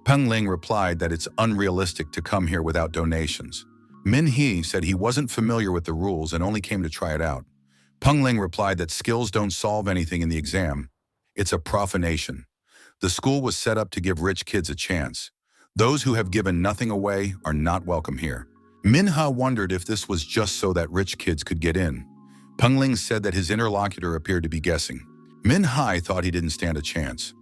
Pengling replied that it's unrealistic to come here without donations. Min-hee said he wasn't familiar with the rules and only came to try it out. Pengling replied that skills don't solve anything in the exam. It's a profanation. The school was set up to give rich kids a chance. Those who have given nothing away are not welcome here. Min-ha wondered if this was just so that rich kids could get in. Pengling said that his interlocutor appeared to be guessing. Min-hai thought he didn't stand a chance.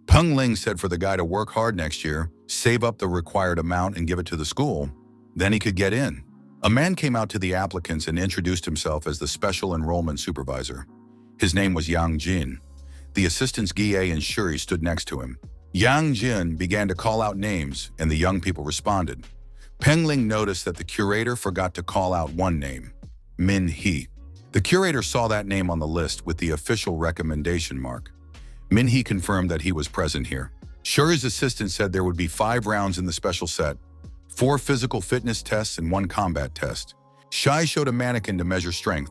Pengling said for the guy to work hard next year, save up the required amount and give it to the school, then he could get in. A man came out to the applicants and introduced himself as the special enrollment supervisor. His name was Yang Jin. The assistants Gie and Shuri stood next to him. Yang Jin began to call out names, and the young people responded. Pengling noticed that the curator forgot to call out one name, Min-hee. The curator saw that name on the list with the official recommendation mark. Min-hee confirmed that he was present here. Shuri's assistant said there would be 5 rounds in the special set, 4 physical fitness tests and 1 combat test. Shai showed a mannequin to measure strength.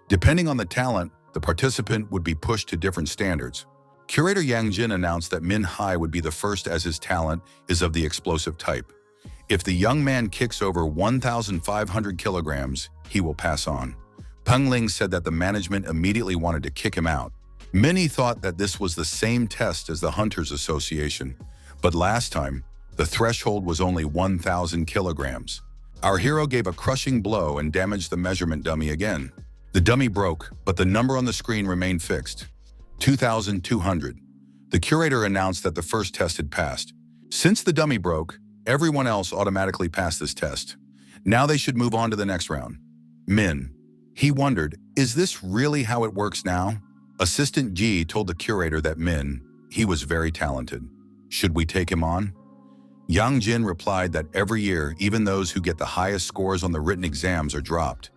Depending on the talent, the participant would be pushed to different standards. Curator Yang Jin announced that Min-hai would be the first as his talent is of the explosive type. If the young man kicks over 1,500 kilograms, he will pass on. Pengling said that the management immediately wanted to kick him out. Many thought that this was the same test as the Hunters Association, but last time, the threshold was only 1,000 kilograms. Our hero gave a crushing blow and damaged the measurement dummy again. The dummy broke, but the number on the screen remained fixed. 2,200. The curator announced that the first test had passed. Since the dummy broke, everyone else automatically passed this test. Now they should move on to the next round. He wondered, is this really how it works now? Assistant Ji told the curator that he was very talented. Should we take him on? Yang Jin replied that every year, even those who get the highest scores on the written exams are dropped.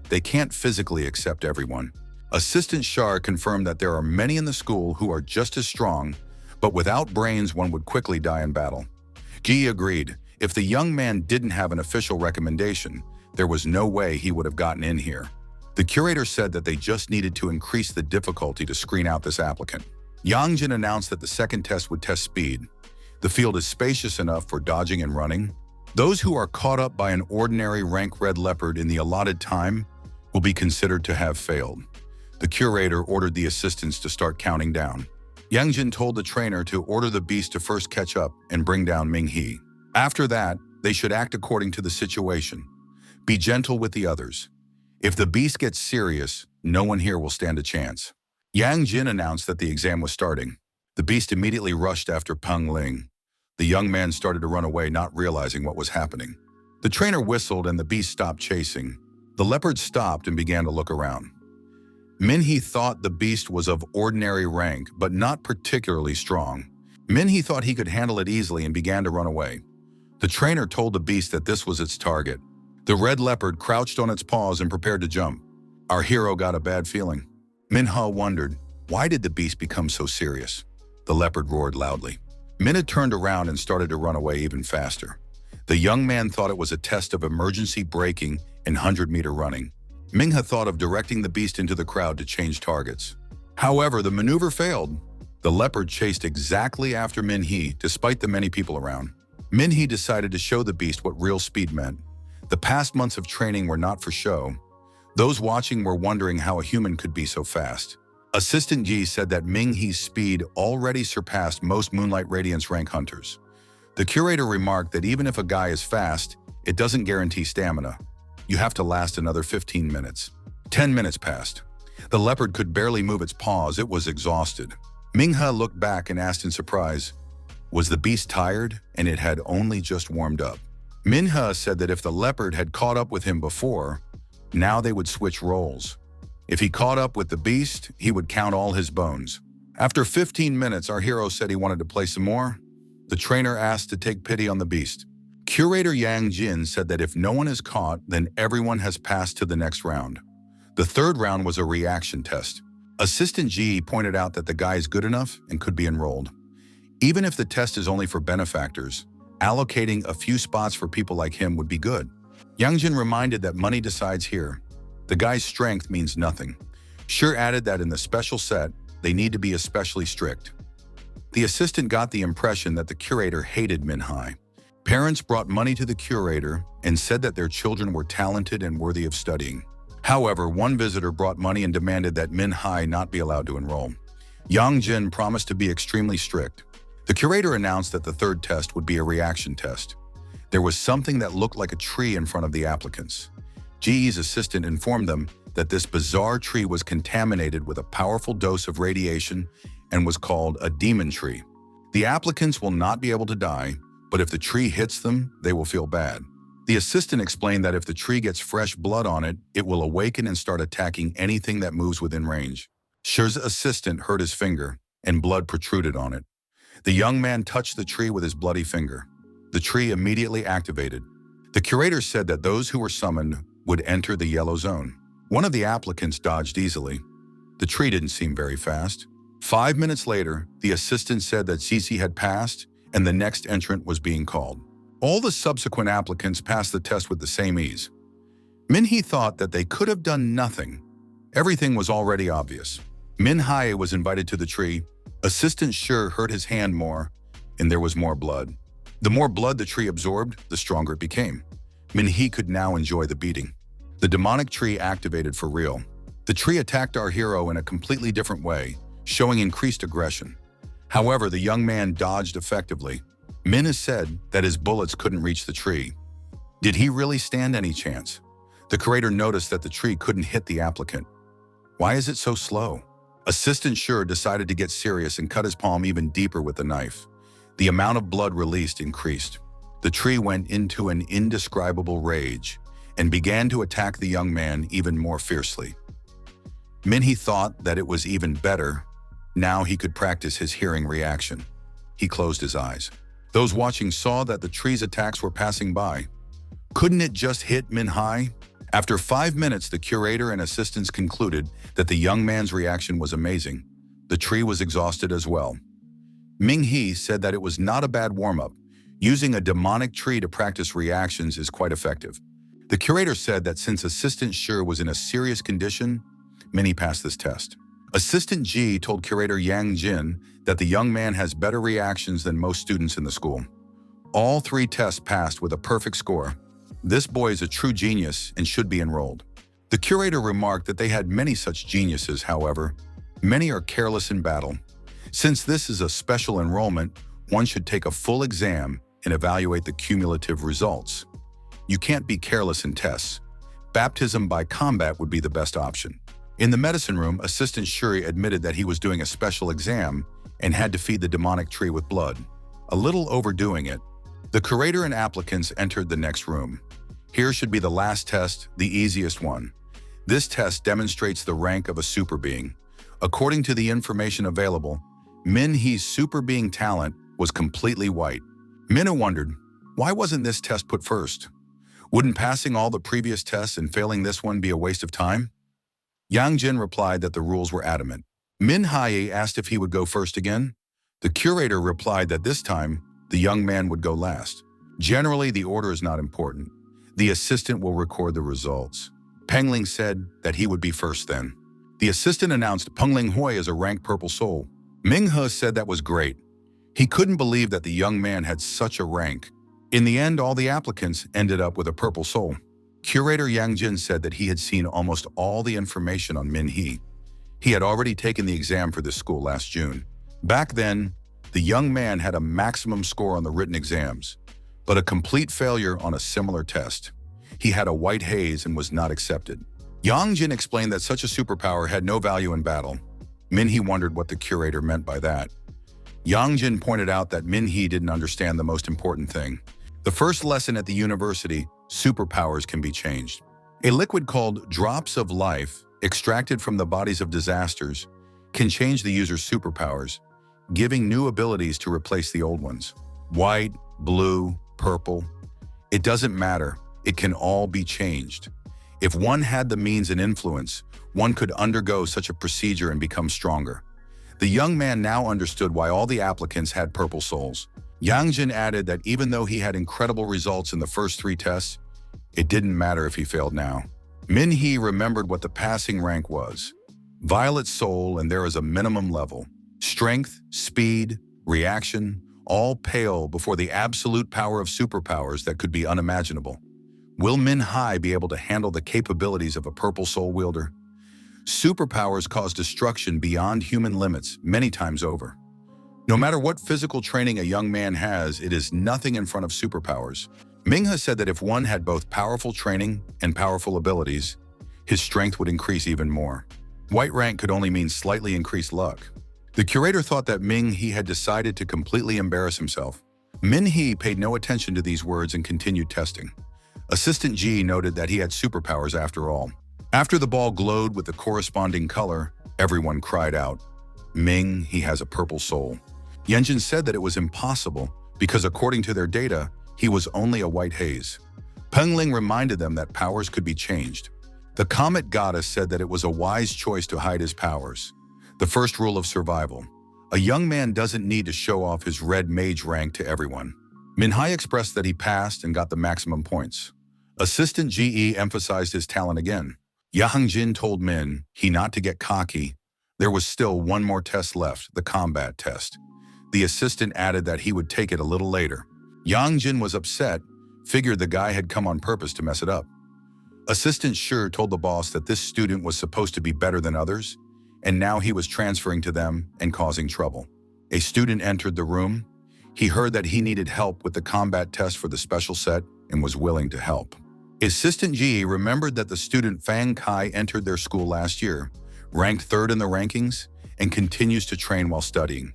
They can't physically accept everyone. Assistant Shar confirmed that there are many in the school who are just as strong, but without brains one would quickly die in battle. Ji agreed. If the young man didn't have an official recommendation, there was no way he would have gotten in here. The curator said that they just needed to increase the difficulty to screen out this applicant. Yang Jin announced that the second test would test speed. The field is spacious enough for dodging and running. Those who are caught up by an ordinary rank red leopard in the allotted time will be considered to have failed. The curator ordered the assistants to start counting down. Yang Jin told the trainer to order the beast to first catch up and bring down Ming-hee. After that, they should act according to the situation. Be gentle with the others. If the beast gets serious, no one here will stand a chance. Yang Jin announced that the exam was starting. The beast immediately rushed after Pengling. The young man started to run away, not realizing what was happening. The trainer whistled and the beast stopped chasing. The leopard stopped and began to look around. Min-hee thought the beast was of ordinary rank, but not particularly strong. Min-hee thought he could handle it easily and began to run away. The trainer told the beast that this was its target. The red leopard crouched on its paws and prepared to jump. Our hero got a bad feeling. Min-ha wondered, why did the beast become so serious? The leopard roared loudly. Min-ha turned around and started to run away even faster. The young man thought it was a test of emergency braking and 100-meter running. Mingha thought of directing the beast into the crowd to change targets. However, the maneuver failed. The leopard chased exactly after Minhee, despite the many people around. Minhee decided to show the beast what real speed meant. The past months of training were not for show. Those watching were wondering how a human could be so fast. Assistant Ji said that Minghee's speed already surpassed most Moonlight Radiance rank hunters. The curator remarked that even if a guy is fast, it doesn't guarantee stamina. You have to last another 15 minutes. 10 minutes passed. The leopard could barely move its paws. It was exhausted. Mingha looked back and asked in surprise, was the beast tired and it had only just warmed up? Minha said that if the leopard had caught up with him before, now they would switch roles. If he caught up with the beast, he would count all his bones. After 15 minutes, our hero said he wanted to play some more. The trainer asked to take pity on the beast. Curator Yang Jin said that if no one is caught, then everyone has passed to the next round. The third round was a reaction test. Assistant Ji pointed out that the guy is good enough and could be enrolled. Even if the test is only for benefactors, allocating a few spots for people like him would be good. Yang Jin reminded that money decides here. The guy's strength means nothing. Sure added that in the special set, they need to be especially strict. The assistant got the impression that the curator hated Minhai. Parents brought money to the curator and said that their children were talented and worthy of studying. However, one visitor brought money and demanded that Minhai not be allowed to enroll. Yang Jin promised to be extremely strict. The curator announced that the third test would be a reaction test. There was something that looked like a tree in front of the applicants. Ji's assistant informed them that this bizarre tree was contaminated with a powerful dose of radiation and was called a demon tree. The applicants will not be able to die, but if the tree hits them, they will feel bad. The assistant explained that if the tree gets fresh blood on it, it will awaken and start attacking anything that moves within range. Shi's assistant hurt his finger, and blood protruded on it. The young man touched the tree with his bloody finger. The tree immediately activated. The curator said that those who were summoned would enter the yellow zone. One of the applicants dodged easily. The tree didn't seem very fast. 5 minutes later, the assistant said that Cici had passed and the next entrant was being called. All the subsequent applicants passed the test with the same ease. Minhee thought that they could have done nothing. Everything was already obvious. Minhai was invited to the tree. Assistant Shi hurt his hand more, and there was more blood. The more blood the tree absorbed, the stronger it became. Minhee could now enjoy the beating. The demonic tree activated for real. The tree attacked our hero in a completely different way, showing increased aggression. However, the young man dodged effectively. Min has said that his bullets couldn't reach the tree. Did he really stand any chance? The curator noticed that the tree couldn't hit the applicant. Why is it so slow? Assistant Shi decided to get serious and cut his palm even deeper with the knife. The amount of blood released increased. The tree went into an indescribable rage and began to attack the young man even more fiercely. Minhee thought that it was even better. Now he could practice his hearing reaction. He closed his eyes. Those watching saw that the tree's attacks were passing by. Couldn't it just hit Minhai? After 5 minutes, the curator and assistants concluded that the young man's reaction was amazing. The tree was exhausted as well. Minhee said that it was not a bad warm-up. Using a demonic tree to practice reactions is quite effective. The curator said that since Assistant Shi was in a serious condition, Minhee passed this test. Assistant Ji told curator Yang Jin that the young man has better reactions than most students in the school. All 3 tests passed with a perfect score. This boy is a true genius and should be enrolled. The curator remarked that they had many such geniuses, however. Many are careless in battle. Since this is a special enrollment, one should take a full exam and evaluate the cumulative results. You can't be careless in tests. Baptism by combat would be the best option. In the medicine room, Assistant Shuri admitted that he was doing a special exam and had to feed the demonic tree with blood. A little overdoing it. The curator and applicants entered the next room. Here should be the last test, the easiest one. This test demonstrates the rank of a super being. According to the information available, Minhee's super being talent was completely white. Minna wondered, why wasn't this test put first? Wouldn't passing all the previous tests and failing this one be a waste of time? Yang Jin replied that the rules were adamant. Min Haye asked if he would go first again. The curator replied that this time, the young man would go last. Generally, the order is not important. The assistant will record the results. Pengling said that he would be first then. The assistant announced Pengling Hui as a rank purple soul. Minghe said that was great. He couldn't believe that the young man had such a rank. In the end, all the applicants ended up with a purple soul. Curator Yang Jin said that he had seen almost all the information on Min He. He had already taken the exam for this school last June. Back then, the young man had a maximum score on the written exams, but a complete failure on a similar test. He had a white haze and was not accepted. Yang Jin explained that such a superpower had no value in battle. Min He wondered what the curator meant by that. Yang Jin pointed out that Min He didn't understand the most important thing. The first lesson at the university, superpowers can be changed. A liquid called drops of life, extracted from the bodies of disasters, can change the user's superpowers, giving new abilities to replace the old ones. White, blue, purple. It doesn't matter. It can all be changed. If one had the means and influence, one could undergo such a procedure and become stronger. The young man now understood why all the applicants had purple souls. Yang Jin added that even though he had incredible results in the first 3 tests, it didn't matter if he failed now. Min He remembered what the passing rank was. Violet soul, and there is a minimum level. Strength, speed, reaction, all pale before the absolute power of superpowers that could be unimaginable. Will Min Hai be able to handle the capabilities of a purple soul wielder? Superpowers cause destruction beyond human limits many times over. No matter what physical training a young man has, it is nothing in front of superpowers. Minghe said that if one had both powerful training and powerful abilities, his strength would increase even more. White rank could only mean slightly increased luck. The curator thought that Min He had decided to completely embarrass himself. Min He paid no attention to these words and continued testing. Assistant Ji noted that he had superpowers after all. After the ball glowed with the corresponding color, everyone cried out, "Ming, he has a purple soul." Yenjin said that it was impossible because according to their data, he was only a white haze. Pengling reminded them that powers could be changed. The comet goddess said that it was a wise choice to hide his powers. The first rule of survival. A young man doesn't need to show off his red mage rank to everyone. Min Hai expressed that he passed and got the maximum points. Assistant GE emphasized his talent again. Yang Jin told Min He not to get cocky. There was still one more test left, the combat test. The assistant added that he would take it a little later. Yang Jin was upset, figured the guy had come on purpose to mess it up. Assistant Shi told the boss that this student was supposed to be better than others, and now he was transferring to them and causing trouble. A student entered the room. He heard that he needed help with the combat test for the special set and was willing to help. Assistant Ji remembered that the student Fang Kai entered their school last year, ranked 3rd in the rankings, and continues to train while studying.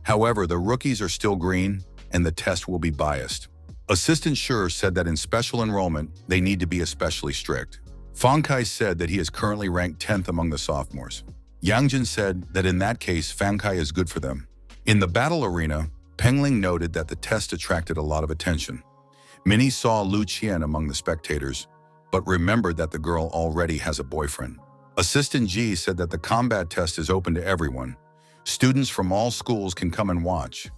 However, the rookies are still green, and the test will be biased. Assistant Shi said that in special enrollment, they need to be especially strict. Fang Kai said that he is currently ranked 10th among the sophomores. Yang Jin said that in that case, Fang Kai is good for them. In the battle arena, Pengling noted that the test attracted a lot of attention. Many saw Lu Chian among the spectators, but remembered that the girl already has a boyfriend. Assistant Ji said that the combat test is open to everyone. Students from all schools can come and watch.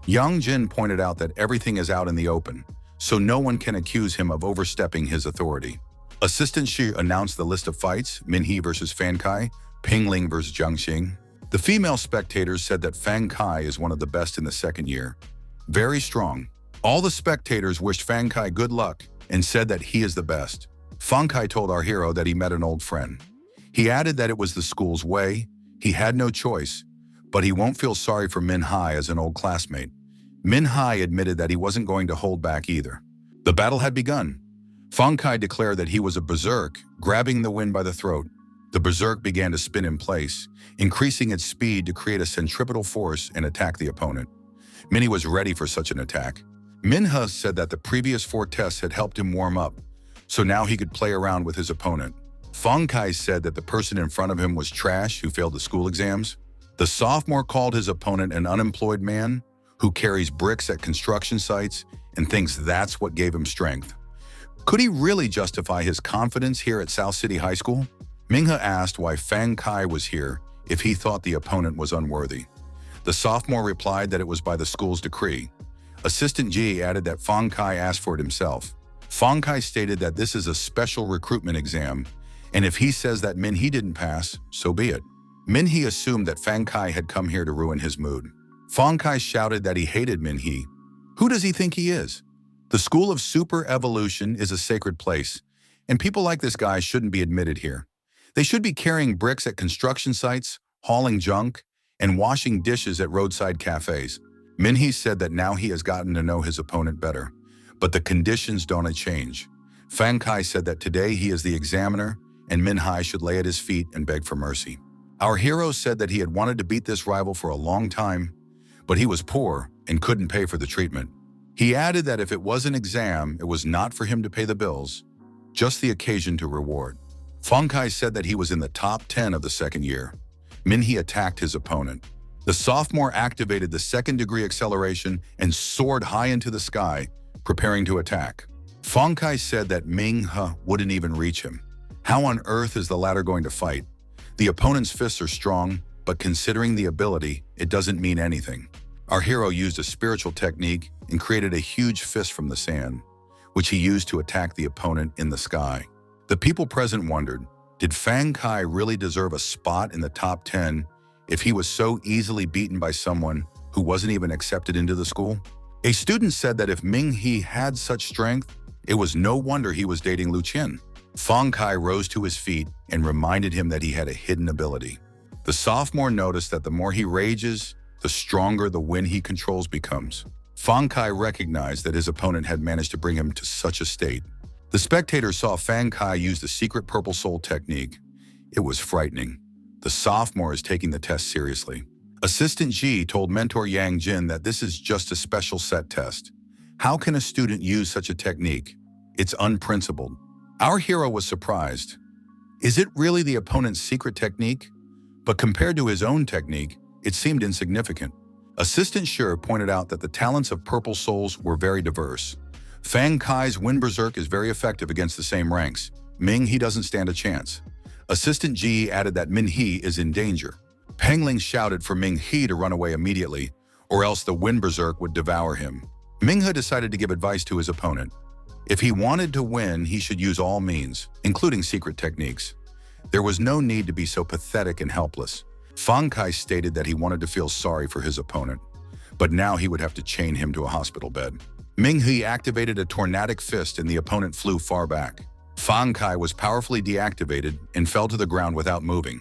Yang Jin pointed out that everything is out in the open, so no one can accuse him of overstepping his authority. Assistant Shi announced the list of fights: Min He versus Fan Kai, Pingling versus Jiang Xing. The female spectators said that Fang Kai is one of the best in the 2nd year. Very strong. All the spectators wished Fang Kai good luck and said that he is the best. Fang Kai told our hero that he met an old friend. He added that it was the school's way, he had no choice, but he won't feel sorry for Min Hai as an old classmate. Min Hai admitted that he wasn't going to hold back either. The battle had begun. Fang Kai declared that he was a berserk, grabbing the wind by the throat. The berserk began to spin in place, increasing its speed to create a centripetal force and attack the opponent. Minnie was ready for such an attack. Minhe said that the previous 4 tests had helped him warm up, so now he could play around with his opponent. Fang Kai said that the person in front of him was trash who failed the school exams. The sophomore called his opponent an unemployed man who carries bricks at construction sites and thinks that's what gave him strength. Could he really justify his confidence here at South City High School? Minghe asked why Fang Kai was here if he thought the opponent was unworthy. The sophomore replied that it was by the school's decree. Assistant Ji added that Fang Kai asked for it himself. Fang Kai stated that this is a special recruitment exam, and if he says that Min Hee didn't pass, so be it. Min Hee assumed that Fang Kai had come here to ruin his mood. Fang Kai shouted that he hated Min Hee. Who does he think he is? The school of super evolution is a sacred place, and people like this guy shouldn't be admitted here. They should be carrying bricks at construction sites, hauling junk, and washing dishes at roadside cafes. Min Hee said that now he has gotten to know his opponent better, but the conditions don't change. Fang Kai said that today he is the examiner, and Min Hee should lay at his feet and beg for mercy. Our hero said that he had wanted to beat this rival for a long time, but he was poor and couldn't pay for the treatment. He added that if it was an exam, it was not for him to pay the bills, just the occasion to reward. Fang Kai said that he was in the top 10 of the second year. Min Hee attacked his opponent. The sophomore activated the second-degree acceleration and soared high into the sky, preparing to attack. Fang Kai said that Ming He wouldn't even reach him. How on earth is the latter going to fight? The opponent's fists are strong, but considering the ability, it doesn't mean anything. Our hero used a spiritual technique and created a huge fist from the sand, which he used to attack the opponent in the sky. The people present wondered, did Fang Kai really deserve a spot in the top 10 if he was so easily beaten by someone who wasn't even accepted into the school? A student said that if Ming Hee had such strength, it was no wonder he was dating Lu Chian. Fang Kai rose to his feet and reminded him that he had a hidden ability. The sophomore noticed that the more he rages, the stronger the wind he controls becomes. Fang Kai recognized that his opponent had managed to bring him to such a state. The spectators saw Fang Kai use the secret purple soul technique. It was frightening. The sophomore is taking the test seriously. Assistant Ji told mentor Yang Jin that this is just a special set test. How can a student use such a technique? It's unprincipled. Our hero was surprised. Is it really the opponent's secret technique? But compared to his own technique, it seemed insignificant. Assistant Shi pointed out that the talents of purple souls were very diverse. Fang Kai's Wind Berserk is very effective against the same ranks. Ming Hee doesn't stand a chance. Assistant Ji added that Min Hee is in danger. Pengling shouted for Ming Hee to run away immediately, or else the Wind Berserk would devour him. Ming He decided to give advice to his opponent. If he wanted to win, he should use all means, including secret techniques. There was no need to be so pathetic and helpless. Fang Kai stated that he wanted to feel sorry for his opponent, but now he would have to chain him to a hospital bed. Ming Hee activated a tornadic fist and the opponent flew far back. Fang Kai was powerfully deactivated and fell to the ground without moving.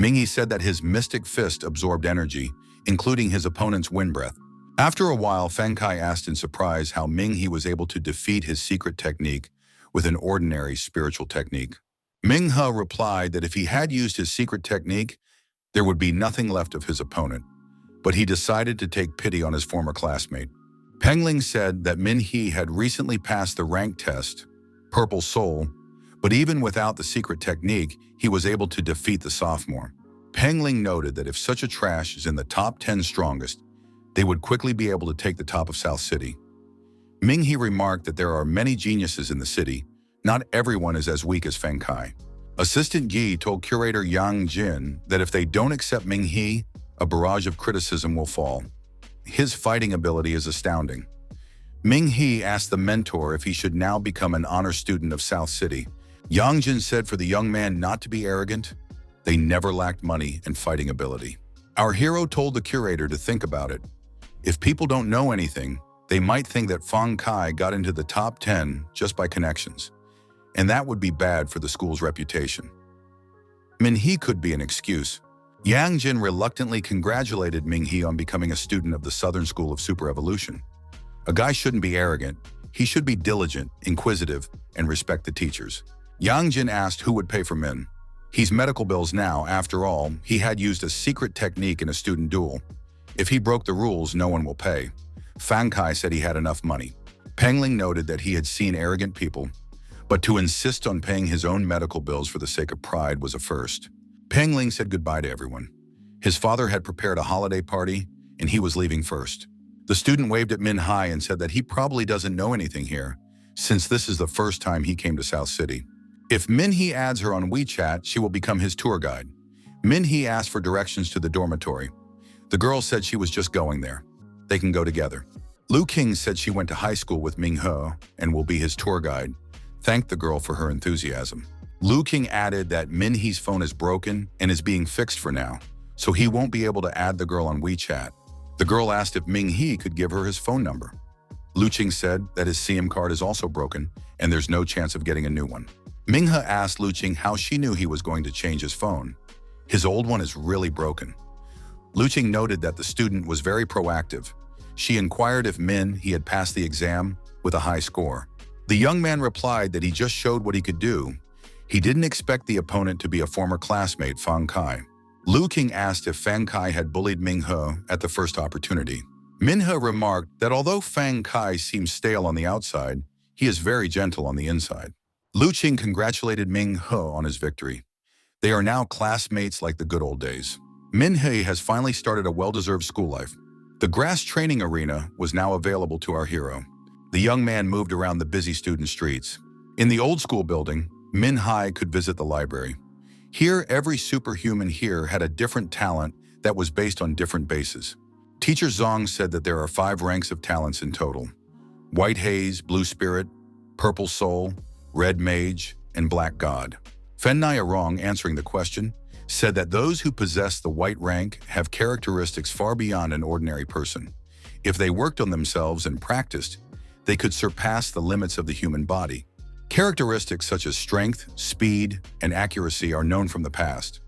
Ming Hee said that his mystic fist absorbed energy, including his opponent's wind breath. After a while, Fang Kai asked in surprise how Ming Hee was able to defeat his secret technique with an ordinary spiritual technique. Ming He replied that if he had used his secret technique, there would be nothing left of his opponent, but he decided to take pity on his former classmate. Pengling said that Min Hee had recently passed the rank test, Purple Soul, but even without the secret technique, he was able to defeat the sophomore. Pengling noted that if such a trash is in the top 10 strongest, they would quickly be able to take the top of South City. Ming Hee remarked that there are many geniuses in the city. Not everyone is as weak as Fang Kai. Assistant Yi told curator Yang Jin that if they don't accept Ming Hee, a barrage of criticism will fall. His fighting ability is astounding. Ming Hee asked the mentor if he should now become an honor student of South City. Yang Jin said for the young man not to be arrogant. They never lacked money and fighting ability. Our hero told the curator to think about it. If people don't know anything, they might think that Fang Kai got into the top 10 just by connections, and that would be bad for the school's reputation. Min Hee could be an excuse. Yang Jin reluctantly congratulated Ming Hee on becoming a student of the Southern School of Super Evolution. A guy shouldn't be arrogant. He should be diligent, inquisitive, and respect the teachers. Yang Jin asked who would pay for Min. He's medical bills now. After all, he had used a secret technique in a student duel. If he broke the rules, no one will pay. Fang Kai said he had enough money. Pengling noted that he had seen arrogant people, but to insist on paying his own medical bills for the sake of pride was a first. Pengling said goodbye to everyone. His father had prepared a holiday party, and he was leaving first. The student waved at Min Hee and said that he probably doesn't know anything here, since this is the first time he came to South City. If Min Hee adds her on WeChat, she will become his tour guide. Min Hee asked for directions to the dormitory. The girl said she was just going there. They can go together. Lu King said she went to high school with Ming He and will be his tour guide, thanked the girl for her enthusiasm. Lu King added that Min He's phone is broken and is being fixed for now, so he won't be able to add the girl on WeChat. The girl asked if Ming He could give her his phone number. Lu King said that his SIM card is also broken and there's no chance of getting a new one. Ming He asked Lu King how she knew he was going to change his phone. His old one is really broken. Lu King noted that the student was very proactive. She inquired if He had passed the exam with a high score. The young man replied that he just showed what he could do. He didn't expect the opponent to be a former classmate, Fang Kai. Lu King asked if Fang Kai had bullied Ming He at the first opportunity. Min He remarked that although Fang Kai seems stale on the outside, he is very gentle on the inside. Lu King congratulated Ming He on his victory. They are now classmates like the good old days. Min He has finally started a well-deserved school life. The grass training arena was now available to our hero. The young man moved around the busy student streets. In the old school building, Min He could visit the library. Here, every superhuman here had a different talent that was based on different bases. Teacher Zong said that there are 5 ranks of talents in total: White Haze, Blue Spirit, Purple Soul, Red Mage, and Black God. Fen Rong, answering the question, said that those who possess the white rank have characteristics far beyond an ordinary person. If they worked on themselves and practiced, they could surpass the limits of the human body. Characteristics such as strength, speed, and accuracy are known from the past.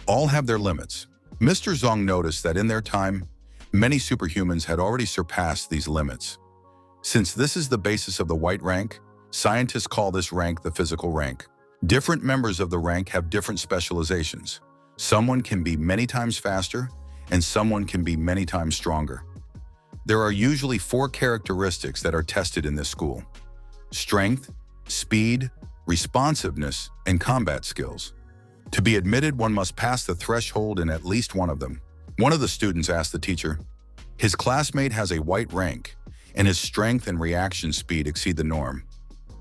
All have their limits. Mr. Zong noticed that in their time, many superhumans had already surpassed these limits. Since this is the basis of the white rank, scientists call this rank the physical rank. Different members of the rank have different specializations. Someone can be many times faster, and someone can be many times stronger. There are usually 4 characteristics that are tested in this school: strength, speed, responsiveness, and combat skills. To be admitted, one must pass the threshold in at least one of them. One of the students asked the teacher, his classmate has a white rank, and his strength and reaction speed exceed the norm.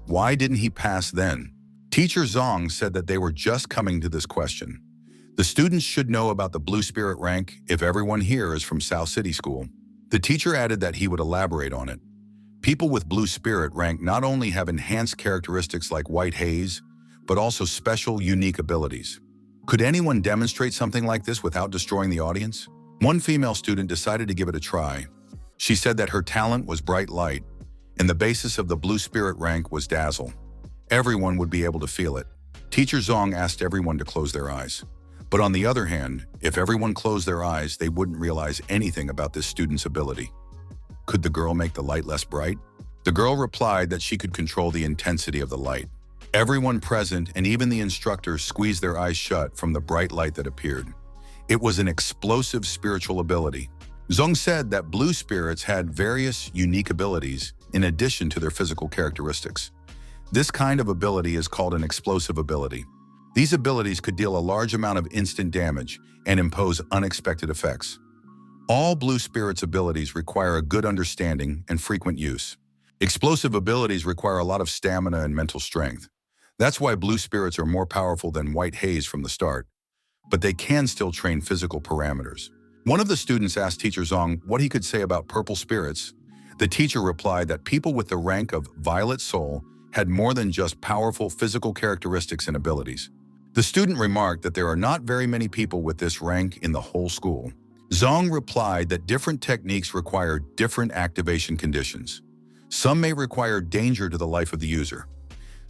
Why didn't he pass then? Teacher Zong said that they were just coming to this question. The students should know about the Blue Spirit rank if everyone here is from South City School. The teacher added that he would elaborate on it. People with Blue Spirit rank not only have enhanced characteristics like White Haze, but also special, unique abilities. Could anyone demonstrate something like this without destroying the audience? One female student decided to give it a try. She said that her talent was Bright Light, and the basis of the Blue Spirit rank was Dazzle. Everyone would be able to feel it. Teacher Zong asked everyone to close their eyes. But on the other hand, if everyone closed their eyes, they wouldn't realize anything about this student's ability. Could the girl make the light less bright? The girl replied that she could control the intensity of the light. Everyone present, and even the instructor, squeezed their eyes shut from the bright light that appeared. It was an explosive spiritual ability. Zong said that blue spirits had various unique abilities in addition to their physical characteristics. This kind of ability is called an explosive ability. These abilities could deal a large amount of instant damage and impose unexpected effects. All blue spirits' abilities require a good understanding and frequent use. Explosive abilities require a lot of stamina and mental strength. That's why blue spirits are more powerful than white haze from the start. But they can still train physical parameters. One of the students asked Teacher Zong what he could say about purple spirits. The teacher replied that people with the rank of Violet Soul had more than just powerful physical characteristics and abilities. The student remarked that there are not very many people with this rank in the whole school. Zong replied that different techniques require different activation conditions. Some may require danger to the life of the user.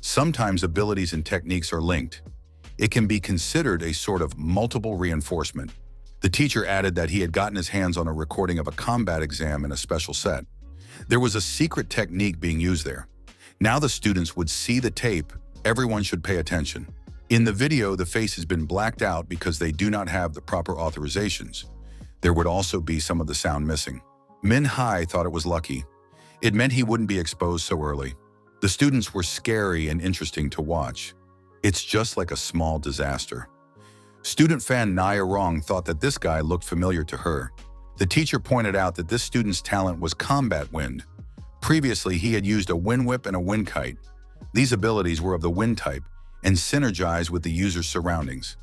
Sometimes abilities and techniques are linked. It can be considered a sort of multiple reinforcement. The teacher added that he had gotten his hands on a recording of a combat exam in a special set. There was a secret technique being used there. Now the students would see the tape. Everyone should pay attention. In the video, the face has been blacked out because they do not have the proper authorizations. There would also be some of the sound missing. Min Hai thought it was lucky. It meant he wouldn't be exposed so early. The students were scary and interesting to watch. It's just like a small disaster. Student fan Naya Rong thought that this guy looked familiar to her. The teacher pointed out that this student's talent was combat wind. Previously, he had used a wind whip and a wind kite. These abilities were of the wind type and synergized with the user's surroundings.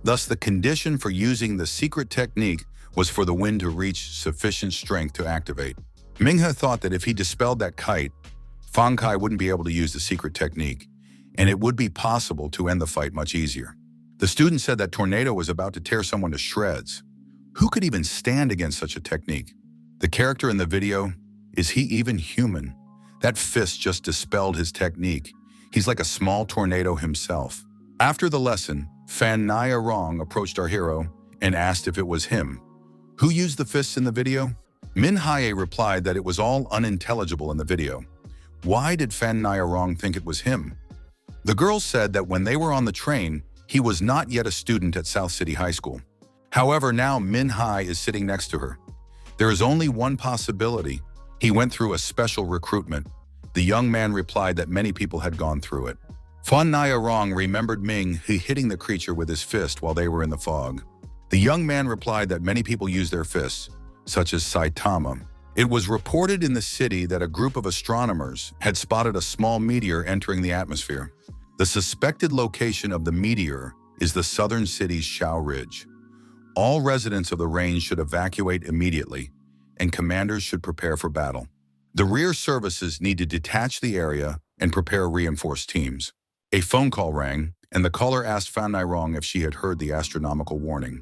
Thus, the condition for using the secret technique was for the wind to reach sufficient strength to activate. Minghe thought that if he dispelled that kite, Fang Kai wouldn't be able to use the secret technique, and it would be possible to end the fight much easier. The student said that Tornado was about to tear someone to shreds. Who could even stand against such a technique? The character in the video, is he even human? That fist just dispelled his technique. He's like a small tornado himself. After the lesson, Fan Naya Rong approached our hero and asked if it was him. Who used the fists in the video? Min Haye replied that it was all unintelligible in the video. Why did Fan Naya Rong think it was him? The girl said that when they were on the train, he was not yet a student at South City High School. However, now Min Hai is sitting next to her. There is only one possibility. He went through a special recruitment. The young man replied that many people had gone through it. Fan Naya Rong remembered Ming hitting the creature with his fist while they were in the fog. The young man replied that many people use their fists, such as Saitama. It was reported in the city that a group of astronomers had spotted a small meteor entering the atmosphere. The suspected location of the meteor is the southern city's Shao Ridge. All residents of the range should evacuate immediately, and commanders should prepare for battle. The rear services need to detach the area and prepare reinforced teams. A phone call rang, and the caller asked Fan Nai Rong if she had heard the astronomical warning.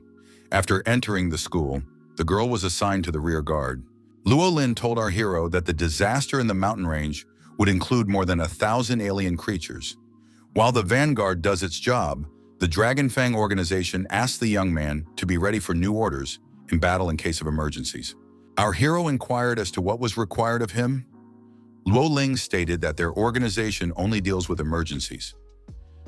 After entering the school, the girl was assigned to the rear guard. Luo Lin told our hero that the disaster in the mountain range would include more than 1,000 alien creatures. While the vanguard does its job, the Dragon Fang organization asked the young man to be ready for new orders in battle in case of emergencies. Our hero inquired as to what was required of him. Luo Ling stated that their organization only deals with emergencies.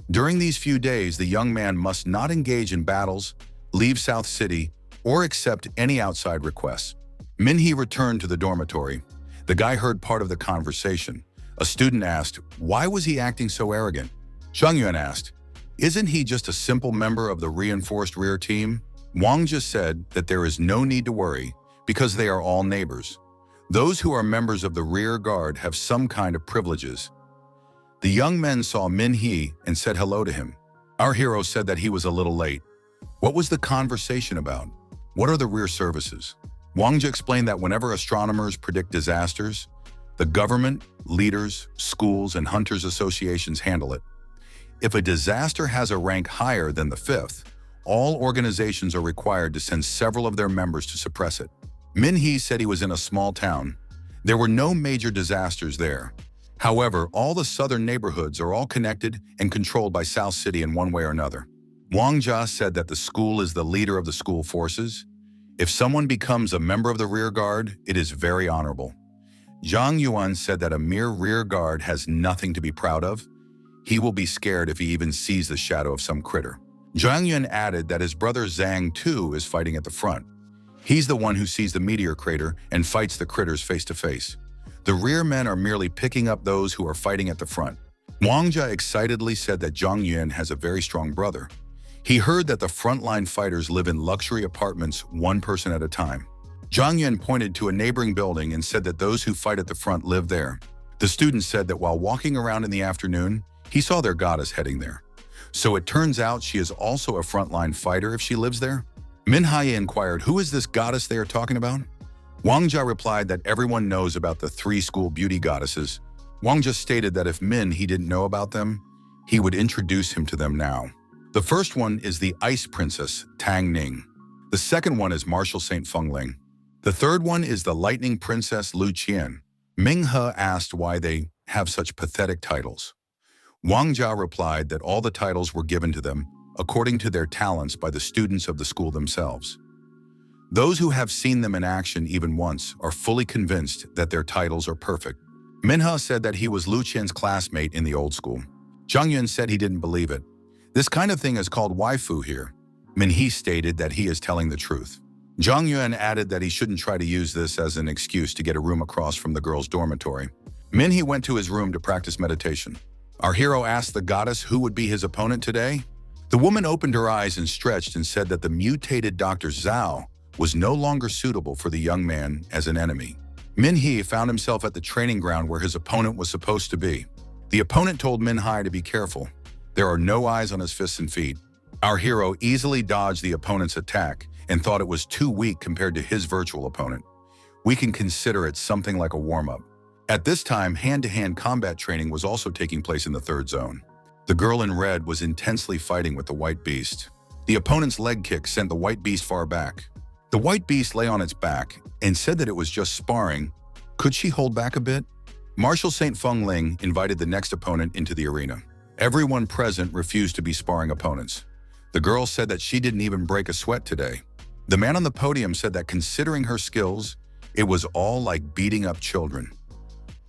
During these few days, the young man must not engage in battles, leave South City, or accept any outside requests. Minhee returned to the dormitory. The guy heard part of the conversation. A student asked, why was he acting so arrogant? Zhang Yuan asked, isn't he just a simple member of the reinforced rear team? Wang just said that there is no need to worry because they are all neighbors. Those who are members of the rear guard have some kind of privileges. The young men saw Min Hee and said hello to him. Our hero said that he was a little late. What was the conversation about? What are the rear services? Wang Jie explained that whenever astronomers predict disasters, the government, leaders, schools, and hunters associations handle it. If a disaster has a rank higher than the 5th, all organizations are required to send several of their members to suppress it. Min Hee said he was in a small town. There were no major disasters there. However, all the southern neighborhoods are all connected and controlled by South City in one way or another. Wang Jia said that the school is the leader of the school forces. If someone becomes a member of the rear guard, it is very honorable. Zhang Yuan said that a mere rear guard has nothing to be proud of. He will be scared if he even sees the shadow of some critter. Zhang Yuan added that his brother Zhang too is fighting at the front. He's the one who sees the meteor crater and fights the critters face to face. The rear men are merely picking up those who are fighting at the front. Wang Jia excitedly said that Zhang Yuan has a very strong brother. He heard that the frontline fighters live in luxury apartments, one person at a time. Zhang Yuan pointed to a neighboring building and said that those who fight at the front live there. The student said that while walking around in the afternoon, he saw their goddess heading there. So it turns out she is also a frontline fighter if she lives there? Min Haye inquired, who is this goddess they are talking about? Wang Jia replied that everyone knows about the 3 school beauty goddesses. Wang just stated that if he didn't know about them, he would introduce him to them now. The first one is the Ice Princess, Tang Ning. The second one is Marshal St. Fengling. The third one is the Lightning Princess, Lu Chian. Ming He asked why they have such pathetic titles. Wang Jia replied that all the titles were given to them according to their talents by the students of the school themselves. Those who have seen them in action even once are fully convinced that their titles are perfect. Minha said that he was Lu Chian's classmate in the old school. Zhang Yuan said he didn't believe it. This kind of thing is called waifu here. Minhee stated that he is telling the truth. Zhang Yuan added that he shouldn't try to use this as an excuse to get a room across from the girls' dormitory. Minhee went to his room to practice meditation. Our hero asked the goddess who would be his opponent today. The woman opened her eyes and stretched and said that the mutated Dr. Zhao was no longer suitable for the young man as an enemy. Minhee found himself at the training ground where his opponent was supposed to be. The opponent told Minhai to be careful. There are no eyes on his fists and feet. Our hero easily dodged the opponent's attack and thought it was too weak compared to his virtual opponent. We can consider it something like a warm-up. At this time, hand-to-hand combat training was also taking place in the third zone. The girl in red was intensely fighting with the white beast. The opponent's leg kick sent the white beast far back. The white beast lay on its back and said that it was just sparring. Could she hold back a bit? Marshal St. Feng Ling invited the next opponent into the arena. Everyone present refused to be sparring opponents. The girl said that she didn't even break a sweat today. The man on the podium said that considering her skills, it was all like beating up children.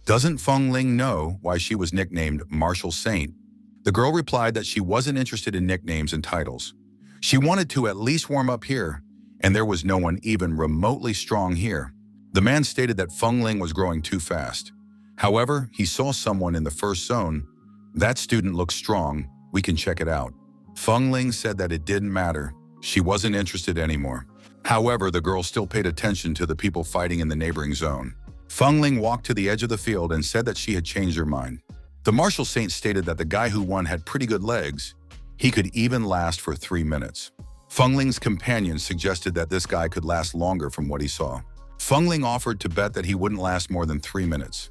Doesn't Feng Ling know why she was nicknamed Marshal Saint? The girl replied that she wasn't interested in nicknames and titles. She wanted to at least warm up here, and there was no one even remotely strong here. The man stated that Feng Ling was growing too fast. However, he saw someone in the first zone. That student looks strong, we can check it out. Feng Ling said that it didn't matter. She wasn't interested anymore. However, the girl still paid attention to the people fighting in the neighboring zone. Feng Ling walked to the edge of the field and said that she had changed her mind. The Marshal Saint stated that the guy who won had pretty good legs. He could even last for 3 minutes. Feng Ling's companion suggested that this guy could last longer from what he saw. Feng Ling offered to bet that he wouldn't last more than 3 minutes.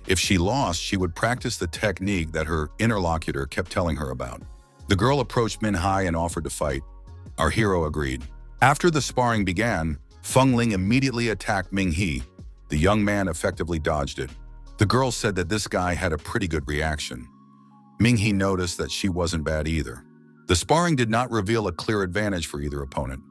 If she lost, she would practice the technique that her interlocutor kept telling her about. The girl approached Min Hai and offered to fight. Our hero agreed. After the sparring began, Feng Ling immediately attacked Ming He. The young man effectively dodged it. The girl said that this guy had a pretty good reaction. Ming He noticed that she wasn't bad either. The sparring did not reveal a clear advantage for either opponent.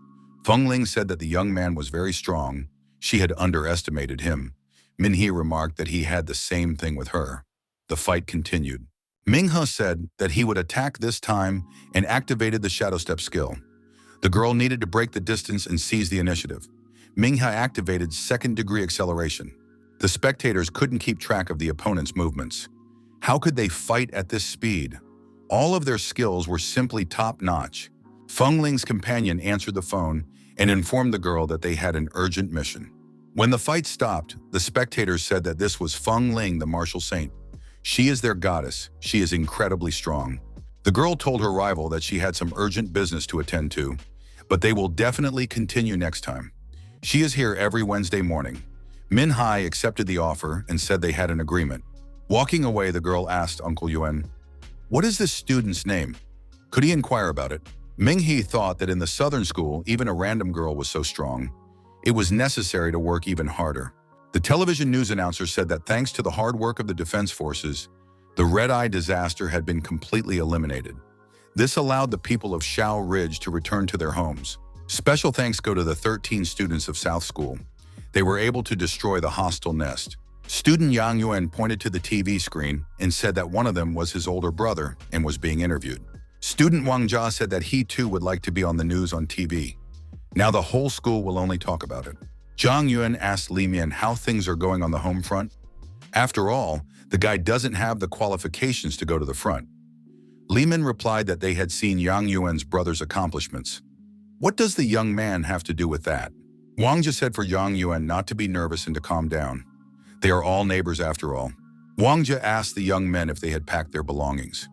Feng Ling said that the young man was very strong. She had underestimated him. Min He remarked that he had the same thing with her. The fight continued. Ming He said that he would attack this time and activated the shadow step skill. The girl needed to break the distance and seize the initiative. Ming He activated second-degree acceleration. The spectators couldn't keep track of the opponent's movements. How could they fight at this speed? All of their skills were simply top-notch. Feng Ling's companion answered the phone and informed the girl that they had an urgent mission. When the fight stopped, the spectators said that this was Feng Ling, the Marshal Saint. She is their goddess. She is incredibly strong. The girl told her rival that she had some urgent business to attend to, but they will definitely continue next time. She is here every Wednesday morning. Min Hai accepted the offer and said they had an agreement. Walking away, the girl asked Uncle Yuan, "What is this student's name? Could he inquire about it?" Ming He thought that in the southern school, even a random girl was so strong. It was necessary to work even harder. The television news announcer said that thanks to the hard work of the defense forces, the red-eye disaster had been completely eliminated. This allowed the people of Shao Ridge to return to their homes. Special thanks go to the 13 students of South School. They were able to destroy the hostile nest. Student Yang Yuan pointed to the TV screen and said that one of them was his older brother and was being interviewed. Student Wang Jia said that he too would like to be on the news on TV. Now the whole school will only talk about it. Zhang Yuan asked Li Mian how things are going on the home front. After all, the guy doesn't have the qualifications to go to the front. Li Mian replied that they had seen Yang Yuan's brother's accomplishments. What does the young man have to do with that? Wang Jia said for Yang Yuan not to be nervous and to calm down. They are all neighbors after all. Wang Jia asked the young men if they had packed their belongings.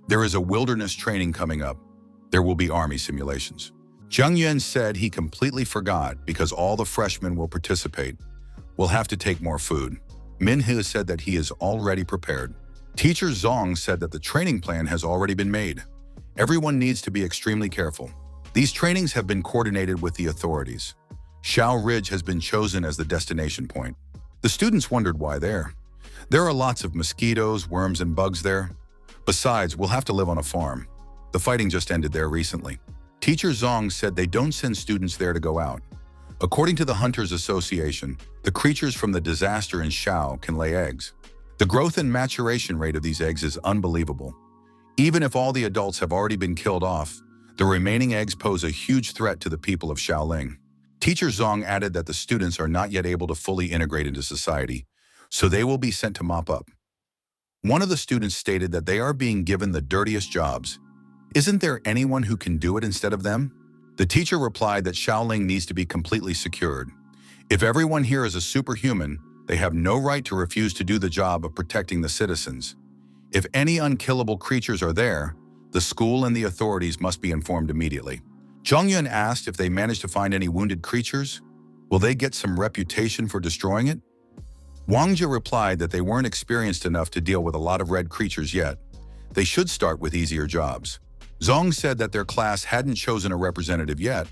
There is a wilderness training coming up. There will be army simulations. Zhang Yuan said he completely forgot because all the freshmen will participate. We'll have to take more food. Min He said that he is already prepared. Teacher Zong said that the training plan has already been made. Everyone needs to be extremely careful. These trainings have been coordinated with the authorities. Shao Ridge has been chosen as the destination point. The students wondered why there. There are lots of mosquitoes, worms, and bugs there. Besides, we'll have to live on a farm. The fighting just ended there recently. Teacher Zong said they don't send students there to go out. According to the Hunters Association, the creatures from the disaster in Shao can lay eggs. The growth and maturation rate of these eggs is unbelievable. Even if all the adults have already been killed off, the remaining eggs pose a huge threat to the people of Shaoling. Teacher Zong added that the students are not yet able to fully integrate into society, so they will be sent to mop up. One of the students stated that they are being given the dirtiest jobs. Isn't there anyone who can do it instead of them? The teacher replied that Shaoling needs to be completely secured. If everyone here is a superhuman, they have no right to refuse to do the job of protecting the citizens. If any unkillable creatures are there, the school and the authorities must be informed immediately. Zhang Yun asked if they managed to find any wounded creatures. Will they get some reputation for destroying it? Wang Jia replied that they weren't experienced enough to deal with a lot of red creatures yet. They should start with easier jobs. Zong said that their class hadn't chosen a representative yet.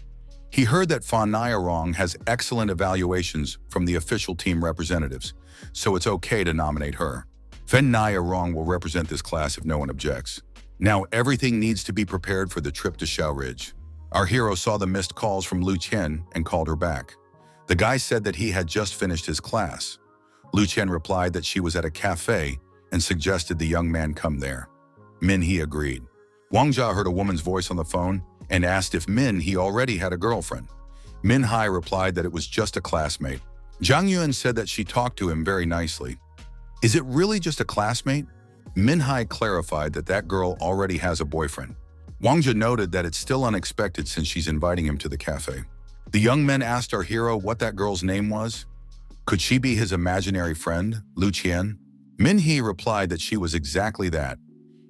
He heard that Finalizing has excellent evaluations from the official team representatives, so it's okay to nominate her. Finalizing will represent this class if no one objects. Now everything needs to be prepared for the trip to Xiao Ridge. Our hero saw the missed calls from Lu Chian and called her back. The guy said that he had just finished his class. Lu Chian replied that she was at a cafe and suggested the young man come there. Min-hee agreed. Wang Jia heard a woman's voice on the phone and asked if Min-hee already had a girlfriend. Min-hai replied that it was just a classmate. Zhang Yuan said that she talked to him very nicely. Is it really just a classmate? Min-hai clarified that that girl already has a boyfriend. Wang Jia noted that it's still unexpected since she's inviting him to the cafe. The young men asked our hero what that girl's name was. Could she be his imaginary friend, Lu Chian? Min-hee replied that she was exactly that.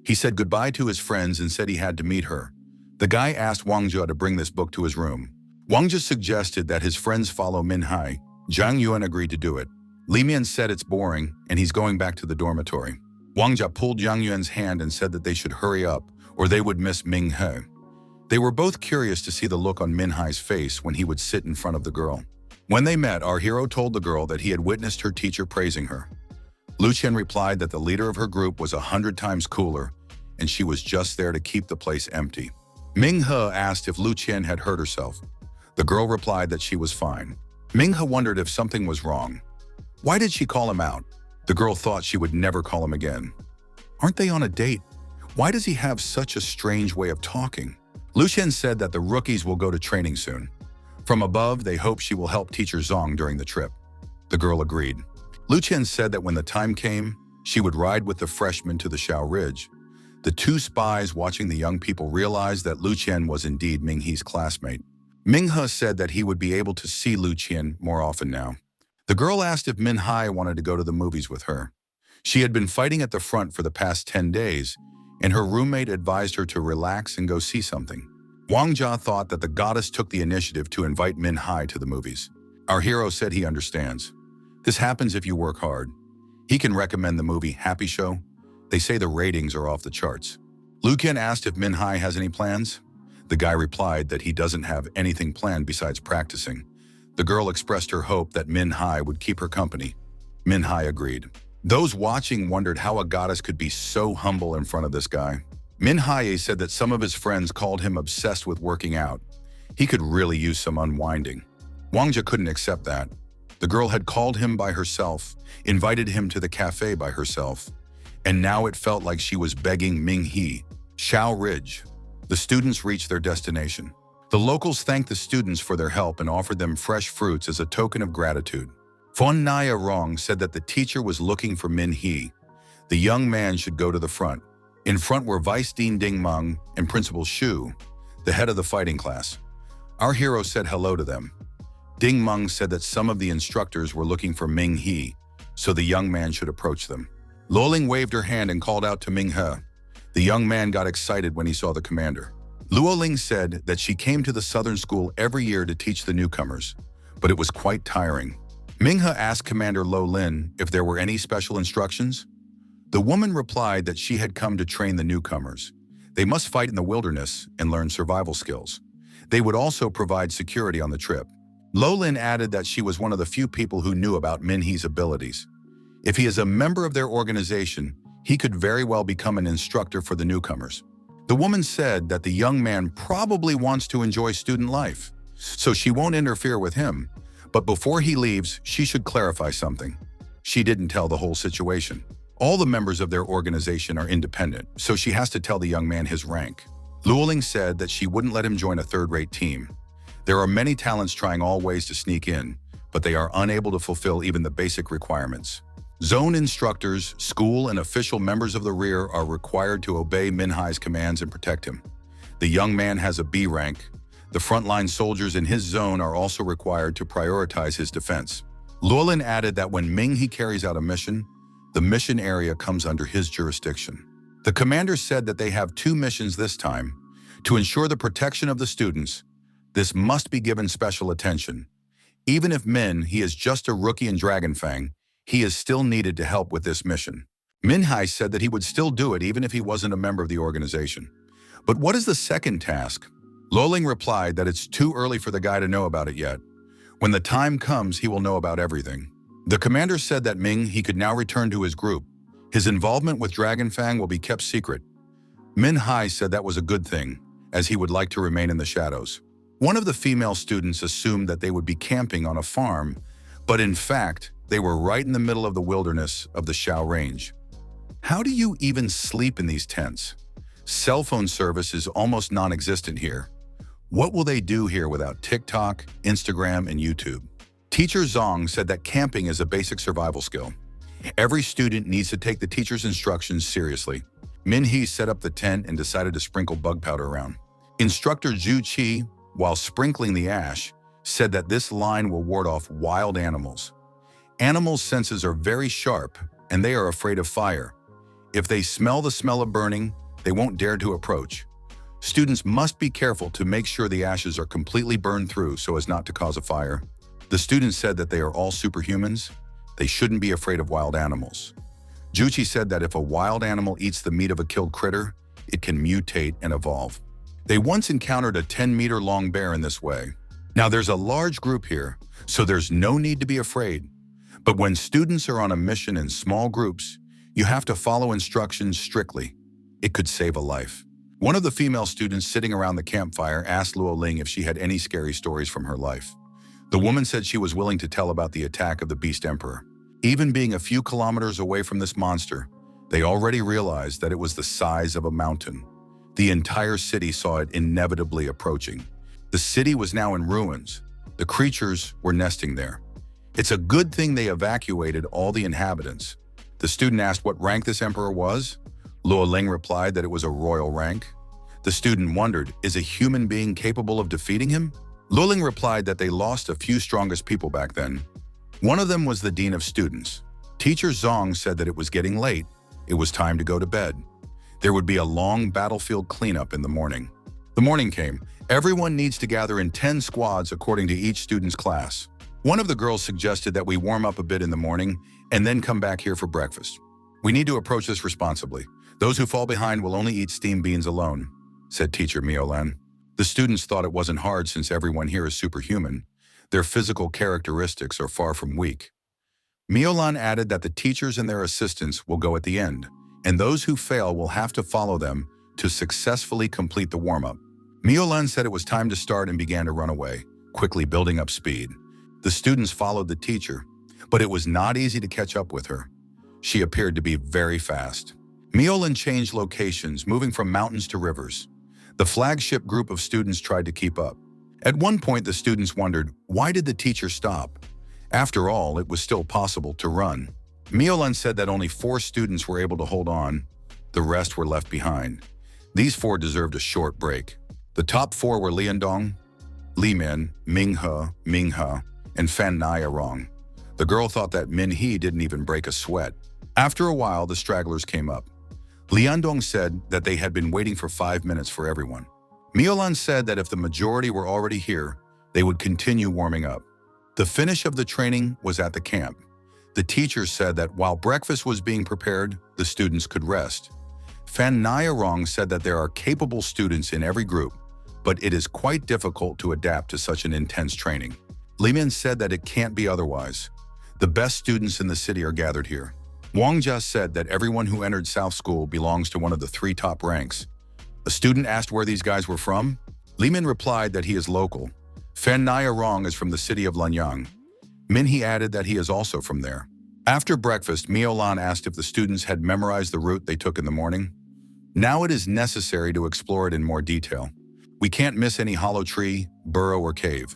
He said goodbye to his friends and said he had to meet her. The guy asked Wang Jia to bring this book to his room. Wang Jia suggested that his friends follow Min-hai. Zhang Yuan agreed to do it. Li Mian said it's boring and he's going back to the dormitory. Wang Jia pulled Zhang Yuan's hand and said that they should hurry up or they would miss Ming-he. They were both curious to see the look on Min-hai's face when he would sit in front of the girl. When they met, our hero told the girl that he had witnessed her teacher praising her. Lu Chian replied that the leader of her group was 100 times cooler and she was just there to keep the place empty. Ming-he asked if Lu Chian had hurt herself. The girl replied that she was fine. Ming-he wondered if something was wrong. Why did she call him out? The girl thought she would never call him again. Aren't they on a date? Why does he have such a strange way of talking? Lu Chian said that the rookies will go to training soon. From above, they hope she will help Teacher Zong during the trip. The girl agreed. Lu Chian said that when the time came, she would ride with the freshmen to the Xiao Ridge. The two spies watching the young people realized that Lu Chian was indeed Ming-hee's classmate. Ming-he said that he would be able to see Lu Chian more often now. The girl asked if Min-hai wanted to go to the movies with her. She had been fighting at the front for the past 10 days, and her roommate advised her to relax and go see something. Wang Jia thought that the goddess took the initiative to invite Min-hai to the movies. Our hero said he understands. This happens if you work hard. He can recommend the movie Happy Show. They say the ratings are off the charts. Lu Chian asked if Min-hai has any plans. The guy replied that he doesn't have anything planned besides practicing. The girl expressed her hope that Min-hai would keep her company. Min-hai agreed. Those watching wondered how a goddess could be so humble in front of this guy. Min-hai said that some of his friends called him obsessed with working out. He could really use some unwinding. Wang Jia couldn't accept that. The girl had called him by herself, invited him to the cafe by herself, and now it felt like she was begging Ming-hee. Xiao Ridge. The students reached their destination. The locals thanked the students for their help and offered them fresh fruits as a token of gratitude. Finalizing said that the teacher was looking for Min-hee. The young man should go to the front. In front were Vice Dean Ding Meng and Principal Shu, the head of the fighting class. Our hero said hello to them. Ding Meng said that some of the instructors were looking for Ming-hee, so the young man should approach them. Luoling waved her hand and called out to Ming-he. The young man got excited when he saw the commander. Luoling said that she came to the southern school every year to teach the newcomers, but it was quite tiring. Ming-he asked Commander Lo Lin if there were any special instructions. The woman replied that she had come to train the newcomers. They must fight in the wilderness and learn survival skills. They would also provide security on the trip. Lo Lin added that she was one of the few people who knew about Min-hee's abilities. If he is a member of their organization, he could very well become an instructor for the newcomers. The woman said that the young man probably wants to enjoy student life, so she won't interfere with him. But before he leaves, she should clarify something. She didn't tell the whole situation. All the members of their organization are independent, so she has to tell the young man his rank. Luoling said that she wouldn't let him join a third-rate team. There are many talents trying all ways to sneak in, but they are unable to fulfill even the basic requirements. Zone instructors, school, and official members of the rear are required to obey Min-hai's commands and protect him. The young man has a B rank. The frontline soldiers in his zone are also required to prioritize his defense. Luolin added that when Ming-hee carries out a mission, the mission area comes under his jurisdiction. The commander said that they have 2 missions this time. To ensure the protection of the students, this must be given special attention. Even if he is just a rookie in Dragonfang, he is still needed to help with this mission. Minhai said that he would still do it even if he wasn't a member of the organization. But what is the second task? Luoling replied that it's too early for the guy to know about it yet. When the time comes, he will know about everything. The commander said that he could now return to his group. His involvement with Dragonfang will be kept secret. Minhai said that was a good thing, as he would like to remain in the shadows. One of the female students assumed that they would be camping on a farm, but in fact, they were right in the middle of the wilderness of the Shao Range. How do you even sleep in these tents? Cell phone service is almost non-existent here. What will they do here without TikTok, Instagram, and YouTube? Teacher Zong said that camping is a basic survival skill. Every student needs to take the teacher's instructions seriously. Min-hee set up the tent and decided to sprinkle bug powder around. Instructor Zhu Qi, while sprinkling the ash, said that this line will ward off wild animals. Animals' senses are very sharp, and they are afraid of fire. If they smell the smell of burning, they won't dare to approach. Students must be careful to make sure the ashes are completely burned through so as not to cause a fire. The students said that they are all superhumans. They shouldn't be afraid of wild animals. Juchi said that if a wild animal eats the meat of a killed critter, it can mutate and evolve. They once encountered a 10-meter-long bear in this way. Now there's a large group here, so there's no need to be afraid. But when students are on a mission in small groups, you have to follow instructions strictly. It could save a life. One of the female students sitting around the campfire asked Luoling if she had any scary stories from her life. The woman said she was willing to tell about the attack of the Beast Emperor. Even being a few kilometers away from this monster, they already realized that it was the size of a mountain. The entire city saw it inevitably approaching. The city was now in ruins. The creatures were nesting there. It's a good thing they evacuated all the inhabitants. The student asked what rank this emperor was. Luoling replied that it was a royal rank. The student wondered, is a human being capable of defeating him? Luoling replied that they lost a few strongest people back then. One of them was the dean of students. Teacher Zong said that it was getting late. It was time to go to bed. There would be a long battlefield cleanup in the morning. The morning came. Everyone needs to gather in 10 squads according to each student's class. One of the girls suggested that we warm up a bit in the morning and then come back here for breakfast. We need to approach this responsibly. Those who fall behind will only eat steamed beans alone, said Teacher Miolan. The students thought it wasn't hard since everyone here is superhuman. Their physical characteristics are far from weak. Miolan added that the teachers and their assistants will go at the end, and those who fail will have to follow them to successfully complete the warm-up. Miolan said it was time to start and began to run away, quickly building up speed. The students followed the teacher, but it was not easy to catch up with her. She appeared to be very fast. Miolan changed locations, moving from mountains to rivers. The flagship group of students tried to keep up. At one point, the students wondered, why did the teacher stop? After all, it was still possible to run. Miolan said that only 4 students were able to hold on. The rest were left behind. These 4 deserved a short break. The top 4 were Liandong, Limin, Minghe, Minghe, and Fan Nayarong. The girl thought that Min-hee didn't even break a sweat. After a while, the stragglers came up. Liandong said that they had been waiting for 5 minutes for everyone. Miolan said that if the majority were already here, they would continue warming up. The finish of the training was at the camp. The teacher said that while breakfast was being prepared, the students could rest. Fan Nayarong said that there are capable students in every group, but it is quite difficult to adapt to such an intense training. Limin said that it can't be otherwise. The best students in the city are gathered here. Wang Jia said that everyone who entered South School belongs to one of the 3 top ranks. A student asked where these guys were from. Limin replied that he is local. Fan Nayarong is from the city of Lanyang. Minhee added that he is also from there. After breakfast, Miolan asked if the students had memorized the route they took in the morning. Now it is necessary to explore it in more detail. We can't miss any hollow tree, burrow, or cave.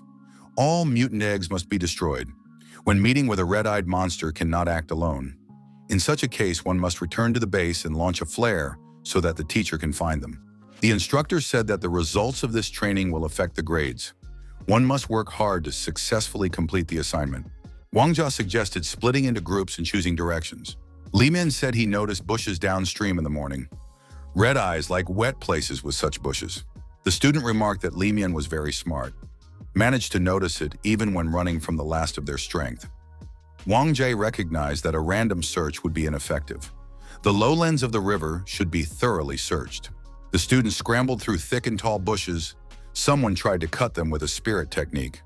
All mutant eggs must be destroyed. When meeting with a red-eyed monster cannot act alone. In such a case, one must return to the base and launch a flare so that the teacher can find them. The instructor said that the results of this training will affect the grades. One must work hard to successfully complete the assignment. Wang Jia suggested splitting into groups and choosing directions. Li Min said he noticed bushes downstream in the morning. Red eyes like wet places with such bushes. The student remarked that Li Min was very smart. managed to notice it even when running from the last of their strength. Wang Jie recognized that a random search would be ineffective. The lowlands of the river should be thoroughly searched. The students scrambled through thick and tall bushes. Someone tried to cut them with a spirit technique.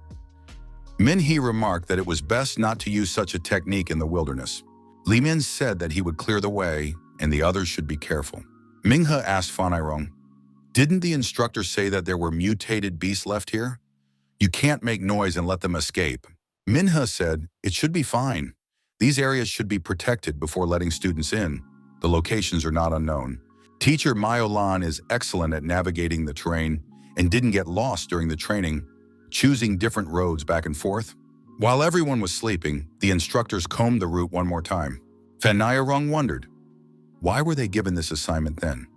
Min-hee remarked that it was best not to use such a technique in the wilderness. Li Min said that he would clear the way, and the others should be careful. Ming-he asked Fanirong, "Didn't the instructor say that there were mutated beasts left here? You can't make noise and let them escape." Min-he said, "It should be fine. These areas should be protected before letting students in. The locations are not unknown. Teacher Myo-lan is excellent at navigating the terrain and didn't get lost during the training, choosing different roads back and forth." While everyone was sleeping, the instructors combed the route one more time. Fanirong wondered, why were they given this assignment then?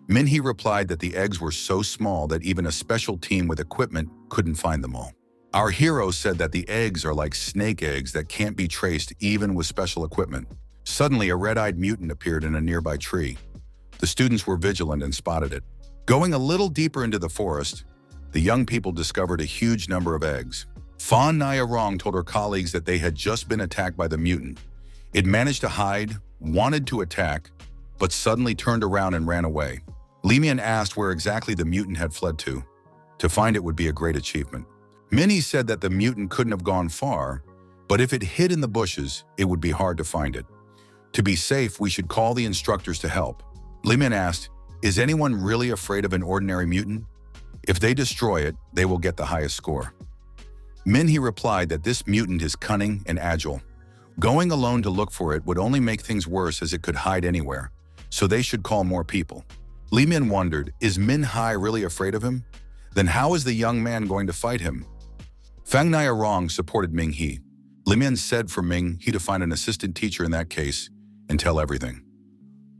Min-hee replied that the eggs were so small that even a special team with equipment couldn't find them all. Our hero said that the eggs are like snake eggs that can't be traced even with special equipment. Suddenly, a red-eyed mutant appeared in a nearby tree. The students were vigilant and spotted it. Going a little deeper into the forest, the young people discovered a huge number of eggs. Fanirong told her colleagues that they had just been attacked by the mutant. It managed to hide, wanted to attack, but suddenly turned around and ran away. Li Min asked where exactly the mutant had fled to. To find it would be a great achievement. Minnie said that the mutant couldn't have gone far, but if it hid in the bushes, it would be hard to find it. To be safe, we should call the instructors to help. Li Min asked, "Is anyone really afraid of an ordinary mutant? If they destroy it, they will get the highest score." Min-hee replied that this mutant is cunning and agile. Going alone to look for it would only make things worse as it could hide anywhere, so they should call more people. Li Min wondered, is Min-hai really afraid of him? Then how is the young man going to fight him? Fanirong supported Ming-hee. Li Min said for Ming-hee to find an assistant teacher in that case and tell everything.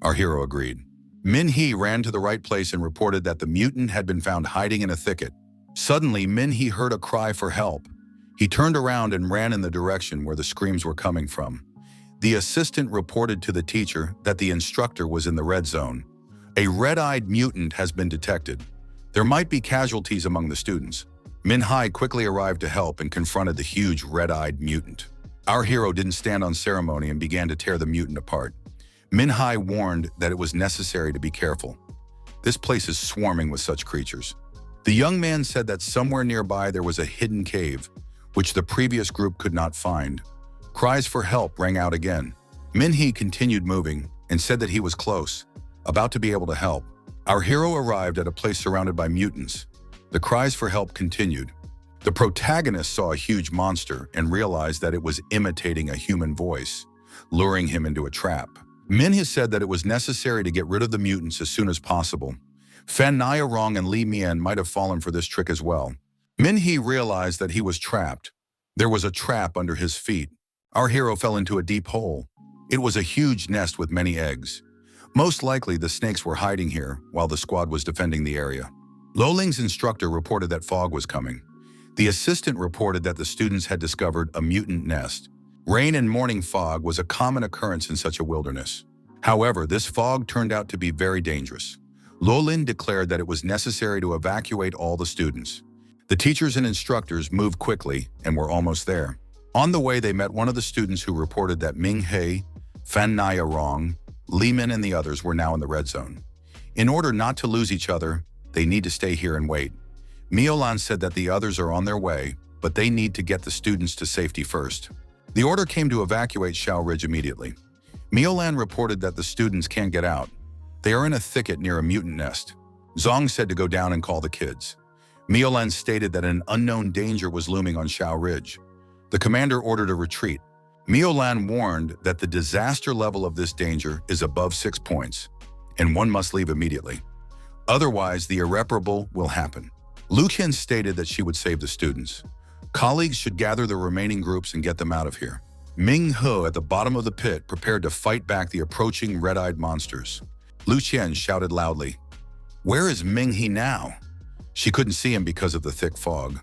Our hero agreed. Min-hee ran to the right place and reported that the mutant had been found hiding in a thicket. Suddenly, Min-hee heard a cry for help. He turned around and ran in the direction where the screams were coming from. The assistant reported to the teacher that the instructor was in the red zone. A red-eyed mutant has been detected. There might be casualties among the students. Min-hai quickly arrived to help and confronted the huge red-eyed mutant. Our hero didn't stand on ceremony and began to tear the mutant apart. Min-hai warned that it was necessary to be careful. This place is swarming with such creatures. The young man said that somewhere nearby there was a hidden cave, which the previous group could not find. Cries for help rang out again. Min-hee continued moving and said that he was close, about to be able to help. Our hero arrived at a place surrounded by mutants. The cries for help continued. The protagonist saw a huge monster and realized that it was imitating a human voice, luring him into a trap. Min-hee said that it was necessary to get rid of the mutants as soon as possible. Fanirong and Li Min might have fallen for this trick as well. Min-hee realized that he was trapped. There was a trap under his feet. Our hero fell into a deep hole. It was a huge nest with many eggs. Most likely the snakes were hiding here while the squad was defending the area. Loling's instructor reported that fog was coming. The assistant reported that the students had discovered a mutant nest. Rain and morning fog was a common occurrence in such a wilderness. However, this fog turned out to be very dangerous. Lolin declared that it was necessary to evacuate all the students. The teachers and instructors moved quickly and were almost there. On the way, they met one of the students who reported that Ming-hei, Fanirong, Li Min, and the others were now in the red zone. In order not to lose each other, they need to stay here and wait. Myo-lan said that the others are on their way, but they need to get the students to safety first. The order came to evacuate Shao Ridge immediately. Myo-lan reported that the students can't get out. They are in a thicket near a mutant nest. Zong said to go down and call the kids. Myo-lan stated that an unknown danger was looming on Shao Ridge. The commander ordered a retreat. Myo-lan warned that the disaster level of this danger is above 6 points, and one must leave immediately. Otherwise, the irreparable will happen. Lu Chian stated that she would save the students. Colleagues should gather the remaining groups and get them out of here. Ming-he at the bottom of the pit prepared to fight back the approaching red-eyed monsters. Lu Chian shouted loudly, "Where is Ming-he now?" She couldn't see him because of the thick fog.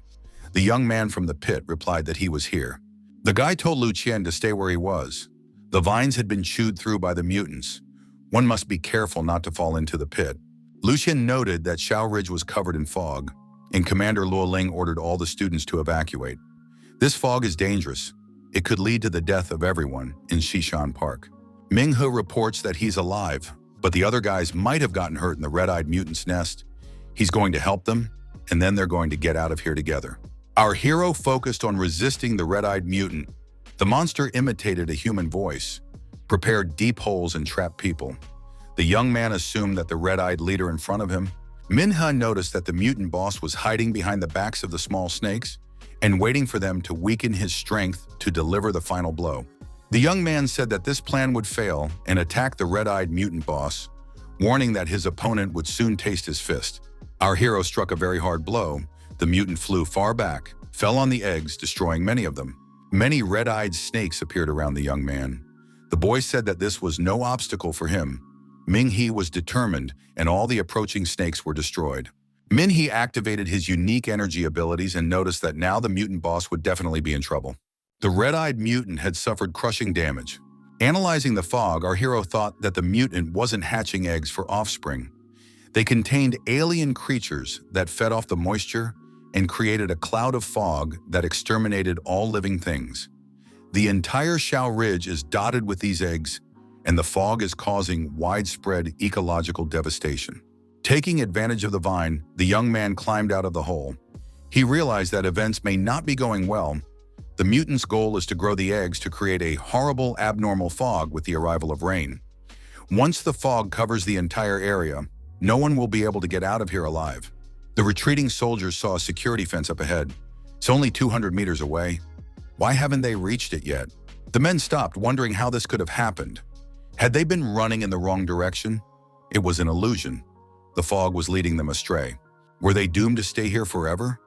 The young man from the pit replied that he was here. The guy told Lu Chian to stay where he was. The vines had been chewed through by the mutants. One must be careful not to fall into the pit. Lu Chian noted that Shao Ridge was covered in fog. and Commander Lu Ling ordered all the students to evacuate. This fog is dangerous. It could lead to the death of everyone in Xishan Park. Ming-He reports that he's alive, but the other guys might have gotten hurt in the red-eyed mutant's nest. He's going to help them, and then they're going to get out of here together. Our hero focused on resisting the red-eyed mutant. The monster imitated a human voice, prepared deep holes and trapped people. The young man assumed that the red-eyed leader in front of him. Min-He noticed that the mutant boss was hiding behind the backs of the small snakes and waiting for them to weaken his strength to deliver the final blow. The young man said that this plan would fail and attack the red-eyed mutant boss, warning that his opponent would soon taste his fist. Our hero struck a very hard blow. The mutant flew far back, fell on the eggs, destroying many of them. Many red-eyed snakes appeared around the young man. The boy said that this was no obstacle for him. Ming-He was determined, and all the approaching snakes were destroyed. Min-He activated his unique energy abilities and noticed that now the mutant boss would definitely be in trouble. The red-eyed mutant had suffered crushing damage. Analyzing the fog, our hero thought that the mutant wasn't hatching eggs for offspring. They contained alien creatures that fed off the moisture and created a cloud of fog that exterminated all living things. The entire Shao Ridge is dotted with these eggs, and the fog is causing widespread ecological devastation. Taking advantage of the vine, the young man climbed out of the hole. He realized that events may not be going well. The mutant's goal is to grow the eggs to create a horrible, abnormal fog with the arrival of rain. Once the fog covers the entire area, no one will be able to get out of here alive. The retreating soldiers saw a security fence up ahead. It's only 200 meters away. Why haven't they reached it yet? The men stopped, wondering how this could have happened. Had they been running in the wrong direction? It was an illusion. The fog was leading them astray. Were they doomed to stay here forever?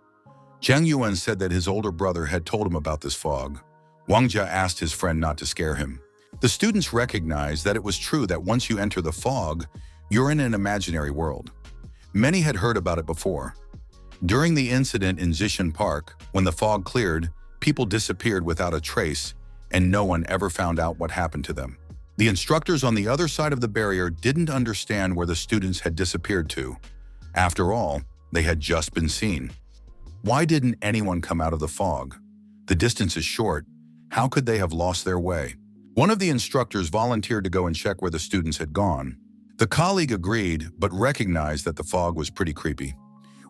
Zhang Yuan said that his older brother had told him about this fog. Wang Jia asked his friend not to scare him. The students recognized that it was true that once you enter the fog, you're in an imaginary world. Many had heard about it before. During the incident in Xishan Park, when the fog cleared, people disappeared without a trace, and no one ever found out what happened to them. The instructors on the other side of the barrier didn't understand where the students had disappeared to. After all, they had just been seen. Why didn't anyone come out of the fog? The distance is short. How could they have lost their way? One of the instructors volunteered to go and check where the students had gone. The colleague agreed, but recognized that the fog was pretty creepy.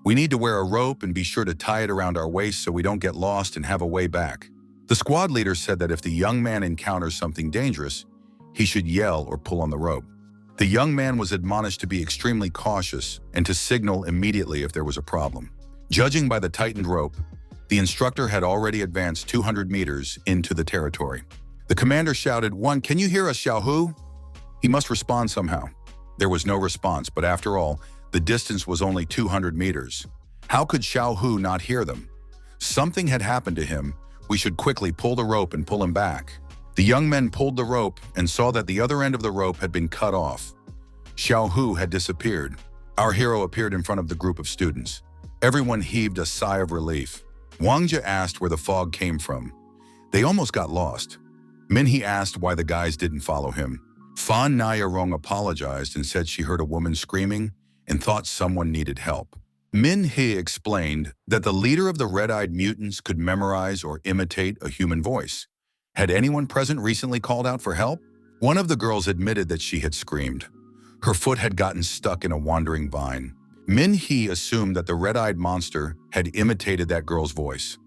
We need to wear a rope and be sure to tie it around our waist so we don't get lost and have a way back. The squad leader said that if the young man encounters something dangerous, he should yell or pull on the rope. The young man was admonished to be extremely cautious and to signal immediately if there was a problem. Judging by the tightened rope, the instructor had already advanced 200 meters into the territory. The commander shouted, "One, can you hear us, Xiaohu?" He must respond somehow. There was no response, but after all, the distance was only 200 meters. How could Xiaohu not hear them? Something had happened to him. We should quickly pull the rope and pull him back. The young men pulled the rope and saw that the other end of the rope had been cut off. Xiaohu had disappeared. Our hero appeared in front of the group of students. Everyone heaved a sigh of relief. Wang Jia asked where the fog came from. They almost got lost. Min-He asked why the guys didn't follow him. Fan Naya-Rong apologized and said she heard a woman screaming and thought someone needed help. Min-He explained that the leader of the red-eyed mutants could memorize or imitate a human voice. Had anyone present recently called out for help? One of the girls admitted that she had screamed. Her foot had gotten stuck in a wandering vine. Min-He assumed that the red-eyed monster had imitated that girl's voice.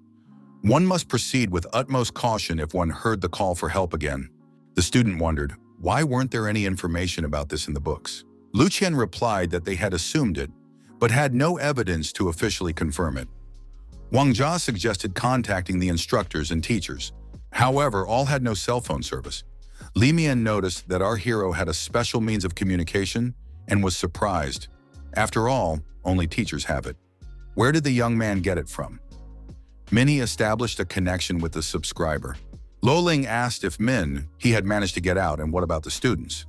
One must proceed with utmost caution if one heard the call for help again. The student wondered, why weren't there any information about this in the books? Lu Chian replied that they had assumed it, but had no evidence to officially confirm it. Wang Jia suggested contacting the instructors and teachers. However, all had no cell phone service. Li Mian noticed that our hero had a special means of communication and was surprised. After all, only teachers have it. Where did the young man get it from? Min-He established a connection with the subscriber. Lo Ling asked if Min-He had managed to get out and what about the students.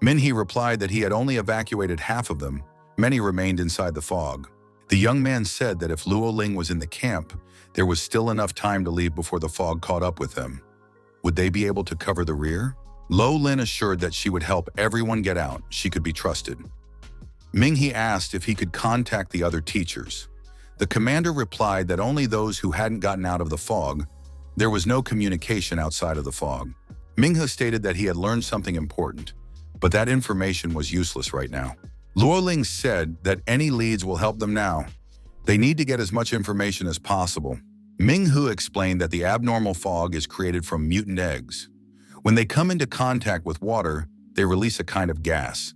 Min-He replied that he had only evacuated half of them. Many remained inside the fog. The young man said that if Luo Ling was in the camp, there was still enough time to leave before the fog caught up with them. Would they be able to cover the rear? Lo Lin assured that she would help everyone get out. She could be trusted. Ming-He asked if he could contact the other teachers. The commander replied that only those who hadn't gotten out of the fog. There was no communication outside of the fog. Minghe stated that he had learned something important, but that information was useless right now. Luoling said that any leads will help them now. They need to get as much information as possible. Minghe explained that the abnormal fog is created from mutant eggs. When they come into contact with water, they release a kind of gas.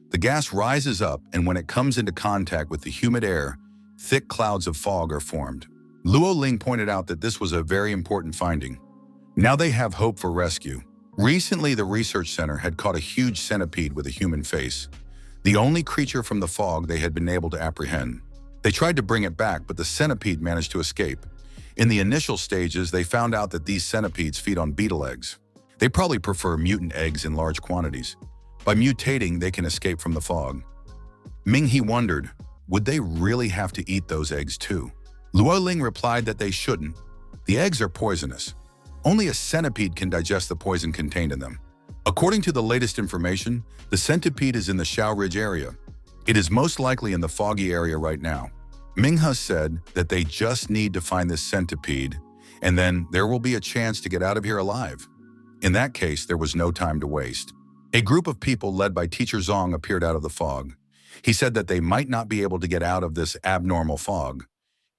The gas rises up, and when it comes into contact with the humid air, thick clouds of fog are formed. Luoling pointed out that this was a very important finding. Now they have hope for rescue. Recently, the research center had caught a huge centipede with a human face, the only creature from the fog they had been able to apprehend. They tried to bring it back, but the centipede managed to escape. In the initial stages, they found out that these centipedes feed on beetle eggs. They probably prefer mutant eggs in large quantities. By mutating, they can escape from the fog. Minghe wondered, would they really have to eat those eggs too? Luoling replied that they shouldn't. The eggs are poisonous. Only a centipede can digest the poison contained in them. According to the latest information, the centipede is in the Shao Ridge area. It is most likely in the foggy area right now. Minghe said that they just need to find this centipede, and then there will be a chance to get out of here alive. In that case, there was no time to waste. A group of people led by Teacher Zong appeared out of the fog. He said that they might not be able to get out of this abnormal fog.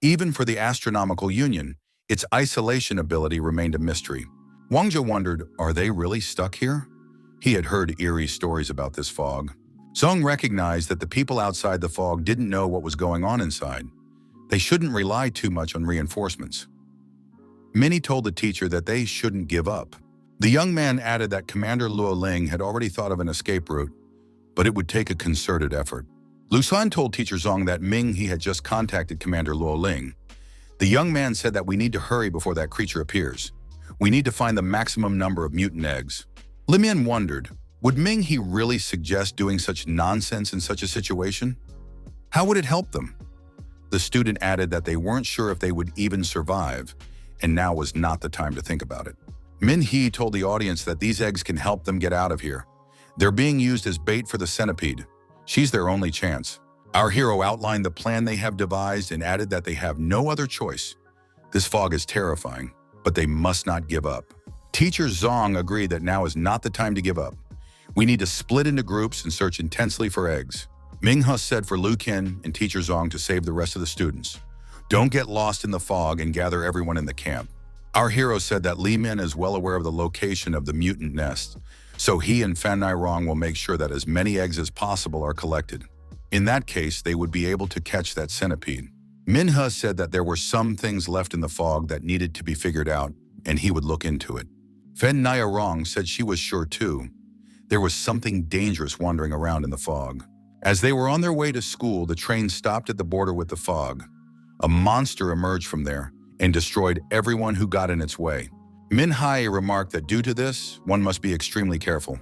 Even for the Astronomical Union, its isolation ability remained a mystery. Wangzhe wondered, are they really stuck here? He had heard eerie stories about this fog. Zong recognized that the people outside the fog didn't know what was going on inside. They shouldn't rely too much on reinforcements. Minnie told the teacher that they shouldn't give up. The young man added that Commander Luoling had already thought of an escape route, but it would take a concerted effort. Lu Chian told Teacher Zong that Minghe had just contacted Commander Luoling. The young man said that we need to hurry before that creature appears. We need to find the maximum number of mutant eggs. Lu Mian wondered, would Minghe really suggest doing such nonsense in such a situation? How would it help them? The student added that they weren't sure if they would even survive, and now was not the time to think about it. Minghe told the audience that these eggs can help them get out of here. They're being used as bait for the centipede. She's their only chance. Our hero outlined the plan they have devised and added that they have no other choice. This fog is terrifying, but they must not give up. Teacher Zong agreed that now is not the time to give up. We need to split into groups and search intensely for eggs. Minghe said for Lu Chian and Teacher Zong to save the rest of the students. Don't get lost in the fog and gather everyone in the camp. Our hero said that Lu Mian is well aware of the location of the mutant nest, so he and Fan Nairong will make sure that as many eggs as possible are collected. In that case, they would be able to catch that centipede. Minghe said that there were some things left in the fog that needed to be figured out, and he would look into it. Fan Nairong said she was sure too. There was something dangerous wandering around in the fog. As they were on their way to school, the train stopped at the border with the fog. A monster emerged from there and destroyed everyone who got in its way. Minhai remarked that due to this, one must be extremely careful.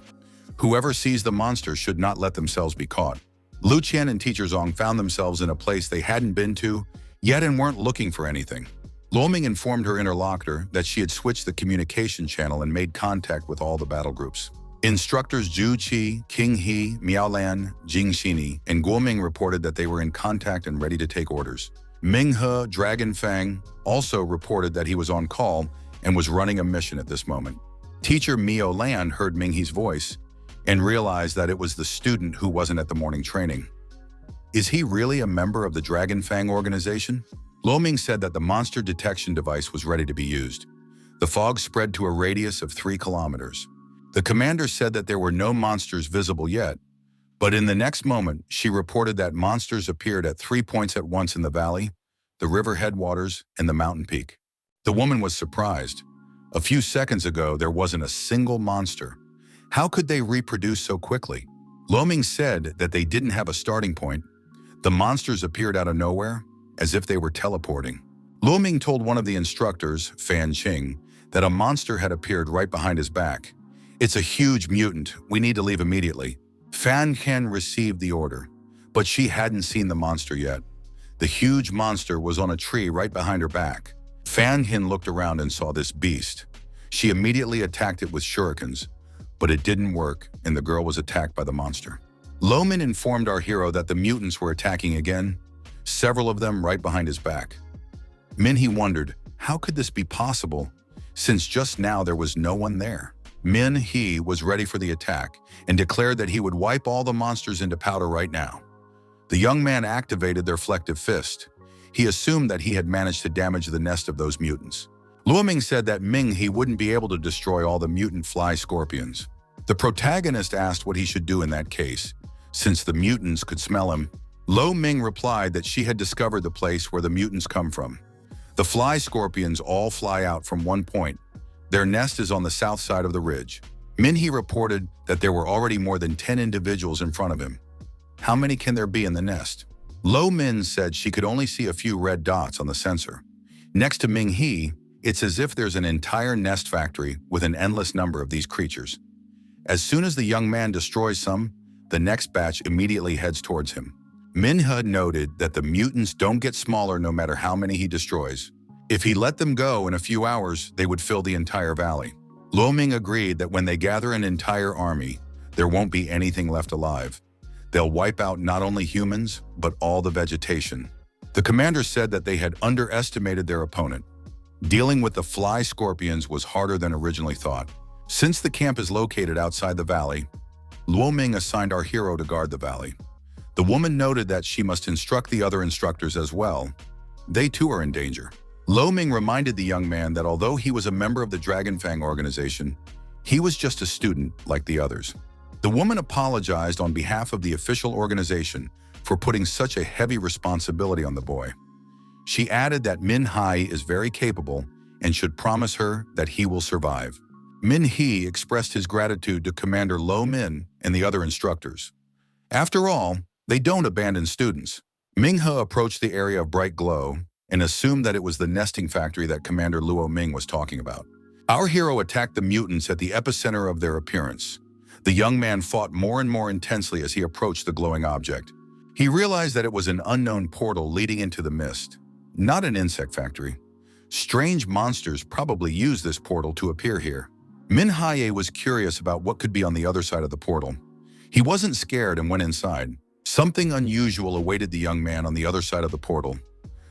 Whoever sees the monster should not let themselves be caught. Lu Chian and Teacher Zong found themselves in a place they hadn't been to yet and weren't looking for anything. Luoming informed her interlocutor that she had switched the communication channel and made contact with all the battle groups. Instructors Zhu Qi, King He, Miaolan, Jing Xini, and Guoming reported that they were in contact and ready to take orders. Minghe, Dragon Fang, also reported that he was on call and was running a mission at this moment. Teacher Miaolan heard Minghe's voice and realized that it was the student who wasn't at the morning training. Is he really a member of the Dragon Fang organization? Luoming said that the monster detection device was ready to be used. The fog spread to a radius of 3 kilometers. The commander said that there were no monsters visible yet, but in the next moment, she reported that monsters appeared at 3 points at once in the valley, the river headwaters, and the mountain peak. The woman was surprised. A few seconds ago, there wasn't a single monster. How could they reproduce so quickly? Luoming said that they didn't have a starting point. The monsters appeared out of nowhere, as if they were teleporting. Luoming told one of the instructors, Fan Qing, that a monster had appeared right behind his back. It's a huge mutant. We need to leave immediately. Fan Ken received the order, but she hadn't seen the monster yet. The huge monster was on a tree right behind her back. Fan Ken looked around and saw this beast. She immediately attacked it with shurikens, but it didn't work, and the girl was attacked by the monster. Luoming informed our hero that the mutants were attacking again. several of them right behind his back. Min-hee wondered, how could this be possible, since just now there was no one there? Min-hee was ready for the attack and declared that he would wipe all the monsters into powder right now. The young man activated their reflective fist. He assumed that he had managed to damage the nest of those mutants. Luoming said that Min-hee wouldn't be able to destroy all the mutant fly scorpions. The protagonist asked what he should do in that case, since the mutants could smell him. Lo Ming replied that she had discovered the place where the mutants come from. The fly scorpions all fly out from one point. Their nest is on the south side of the ridge. Min-hee reported that there were already more than 10 individuals in front of him. How many can there be in the nest? Lo Min said she could only see a few red dots on the sensor. Next to Ming-hee, it's as if there's an entire nest factory with an endless number of these creatures. As soon as the young man destroys some, the next batch immediately heads towards him. Min-hee noted that the mutants don't get smaller no matter how many he destroys. If he let them go in a few hours, they would fill the entire valley. Luoming agreed that when they gather an entire army, there won't be anything left alive. They'll wipe out not only humans, but all the vegetation. The commander said that they had underestimated their opponent. Dealing with the fly scorpions was harder than originally thought. Since the camp is located outside the valley, Luoming assigned our hero to guard the valley. The woman noted that she must instruct the other instructors as well. They too are in danger. Luoming reminded the young man that although he was a member of the Dragonfang organization, he was just a student like the others. The woman apologized on behalf of the official organization for putting such a heavy responsibility on the boy. She added that Min-hee is very capable and should promise her that he will survive. Min-hee expressed his gratitude to Commander Lo Min and the other instructors. After all, they don't abandon students. Ming-hee approached the area of bright glow and assumed that it was the nesting factory that Commander Luo Ming was talking about. Our hero attacked the mutants at the epicenter of their appearance. The young man fought more and more intensely as he approached the glowing object. He realized that it was an unknown portal leading into the mist, not an insect factory. Strange monsters probably used this portal to appear here. Min-hee was curious about what could be on the other side of the portal. He wasn't scared and went inside. Something unusual awaited the young man on the other side of the portal.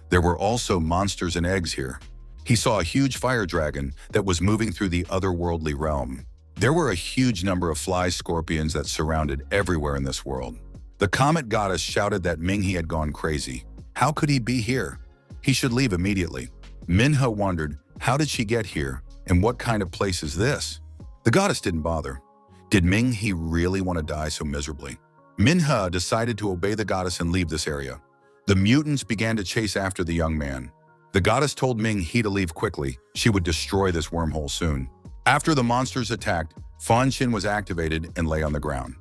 There were also monsters and eggs here. He saw a huge fire dragon that was moving through the otherworldly realm. There were a huge number of fly scorpions that surrounded everywhere in this world. The comet goddess shouted that Ming-hee had gone crazy. How could he be here? He should leave immediately. Min-hee wondered, how did she get here, and what kind of place is this? The goddess didn't bother. Did Ming-hee really want to die so miserably? Min-hee decided to obey the goddess and leave this area. The mutants began to chase after the young man. The goddess told Ming-hee to leave quickly. She would destroy this wormhole soon. After the monsters attacked, Fan-shin was activated and lay on the ground.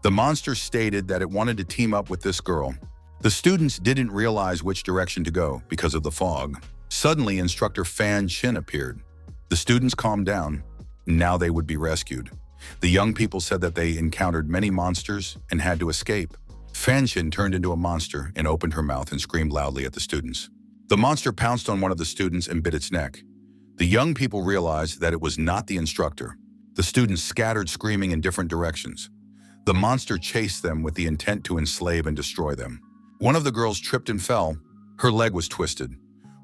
The monster stated that it wanted to team up with this girl. The students didn't realize which direction to go because of the fog. Suddenly, instructor Fan-shin appeared. The students calmed down. Now they would be rescued. The young people said that they encountered many monsters and had to escape. Fan-shin turned into a monster and opened her mouth and screamed loudly at the students. The monster pounced on one of the students and bit its neck. The young people realized that it was not the instructor. The students scattered, screaming in different directions. The monster chased them with the intent to enslave and destroy them. One of the girls tripped and fell. Her leg was twisted.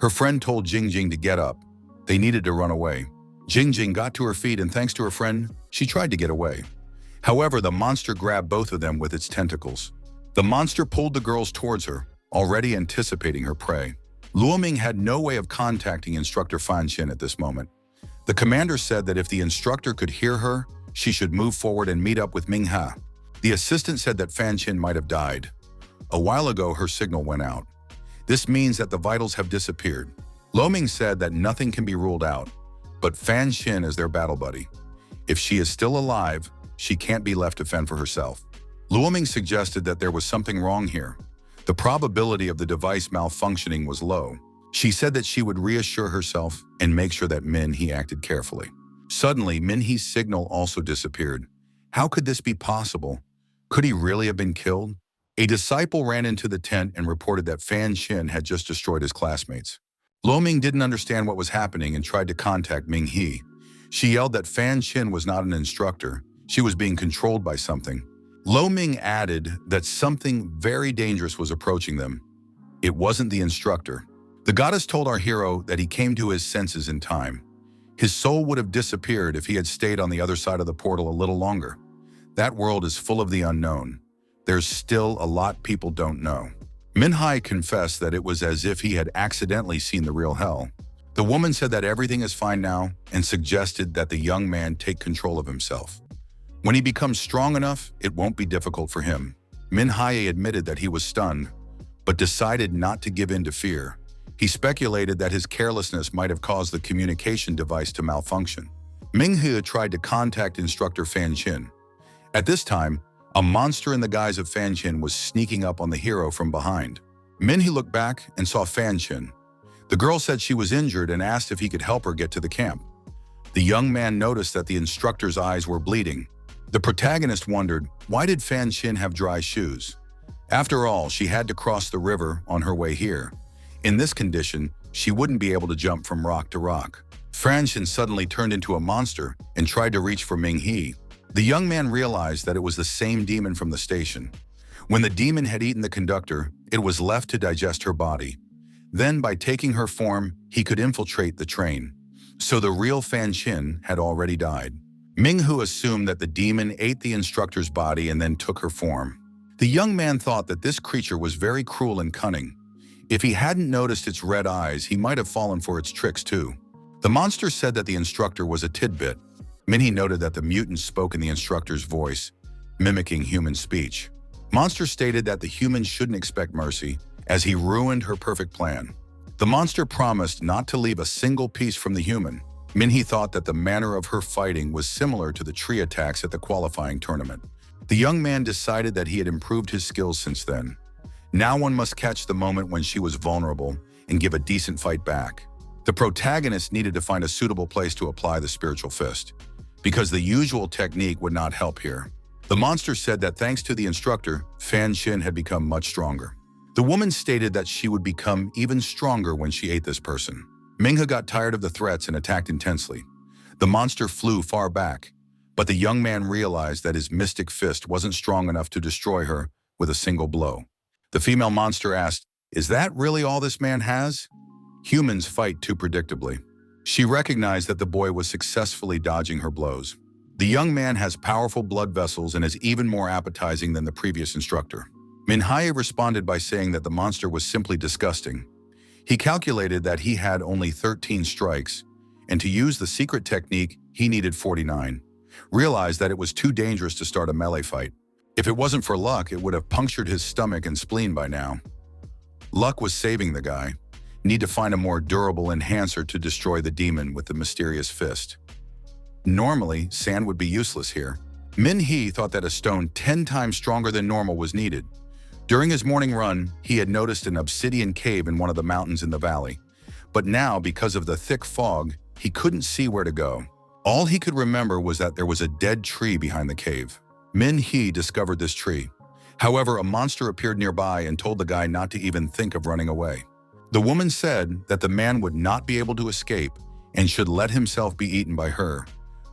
Her friend told Jingjing to get up. They needed to run away. Jingjing got to her feet, and thanks to her friend, she tried to get away. However, the monster grabbed both of them with its tentacles. The monster pulled the girls towards her, already anticipating her prey. Luoming had no way of contacting Instructor Fan-shin at this moment. The commander said that if the instructor could hear her, she should move forward and meet up with Ming-hee. The assistant said that Fan-shin might have died. A while ago, her signal went out. This means that the vitals have disappeared. Luoming said that nothing can be ruled out, but Fan-shin is their battle buddy. If she is still alive, she can't be left to fend for herself. Luoming suggested that there was something wrong here. The probability of the device malfunctioning was low. She said that she would reassure herself and make sure that Min-hee acted carefully. Suddenly, Min-hee's signal also disappeared. How could this be possible? Could he really have been killed? A disciple ran into the tent and reported that Fan-shin had just destroyed his classmates. Luoming didn't understand what was happening and tried to contact Ming-hee. She yelled that Fan-shin was not an instructor. She was being controlled by something. Luoming added that something very dangerous was approaching them. It wasn't the instructor. The goddess told our hero that he came to his senses in time. His soul would have disappeared if he had stayed on the other side of the portal a little longer. That world is full of the unknown. There's still a lot people don't know. Minhai confessed that it was as if he had accidentally seen the real hell. The woman said that everything is fine now and suggested that the young man take control of himself. When he becomes strong enough, it won't be difficult for him. Minhai admitted that he was stunned, but decided not to give in to fear. He speculated that his carelessness might have caused the communication device to malfunction. Minghe tried to contact instructor Fan Chin. At this time, a monster in the guise of Fan Chin was sneaking up on the hero from behind. Minhe looked back and saw Fan Chin. The girl said she was injured and asked if he could help her get to the camp. The young man noticed that the instructor's eyes were bleeding. The protagonist wondered, why did Fan Chin have dry shoes? After all, she had to cross the river on her way here. In this condition, she wouldn't be able to jump from rock to rock. Fan Chin suddenly turned into a monster and tried to reach for Minghe. The young man realized that it was the same demon from the station. When the demon had eaten the conductor, it was left to digest her body. Then, by taking her form, he could infiltrate the train. So the real Fan Chin had already died. Minghu assumed that the demon ate the instructor's body and then took her form. The young man thought that this creature was very cruel and cunning. If he hadn't noticed its red eyes, he might have fallen for its tricks too. The monster said that the instructor was a tidbit. Minhe noted that the mutant spoke in the instructor's voice, mimicking human speech. Monster stated that the human shouldn't expect mercy, as he ruined her perfect plan. The monster promised not to leave a single piece from the human. Minhe thought that the manner of her fighting was similar to the tree attacks at the qualifying tournament. The young man decided that he had improved his skills since then. Now one must catch the moment when she was vulnerable and give a decent fight back. The protagonist needed to find a suitable place to apply the spiritual fist, because the usual technique would not help here. The monster said that thanks to the instructor, Fan Chin had become much stronger. The woman stated that she would become even stronger when she ate this person. Minghe got tired of the threats and attacked intensely. The monster flew far back, but the young man realized that his mystic fist wasn't strong enough to destroy her with a single blow. The female monster asked, "Is that really all this man has?" Humans fight too predictably. She recognized that the boy was successfully dodging her blows. The young man has powerful blood vessels and is even more appetizing than the previous instructor. Minhai responded by saying that the monster was simply disgusting. He calculated that he had only 13 strikes, and to use the secret technique, he needed 49. Realized that it was too dangerous to start a melee fight. If it wasn't for luck, it would have punctured his stomach and spleen by now. Luck was saving the guy. Need to find a more durable enhancer to destroy the demon with the mysterious fist. Normally, sand would be useless here. Minhe thought that a stone 10 times stronger than normal was needed. During his morning run, he had noticed an obsidian cave in one of the mountains in the valley. But now, because of the thick fog, he couldn't see where to go. All he could remember was that there was a dead tree behind the cave. Minhe discovered this tree. However, a monster appeared nearby and told the guy not to even think of running away. The woman said that the man would not be able to escape and should let himself be eaten by her.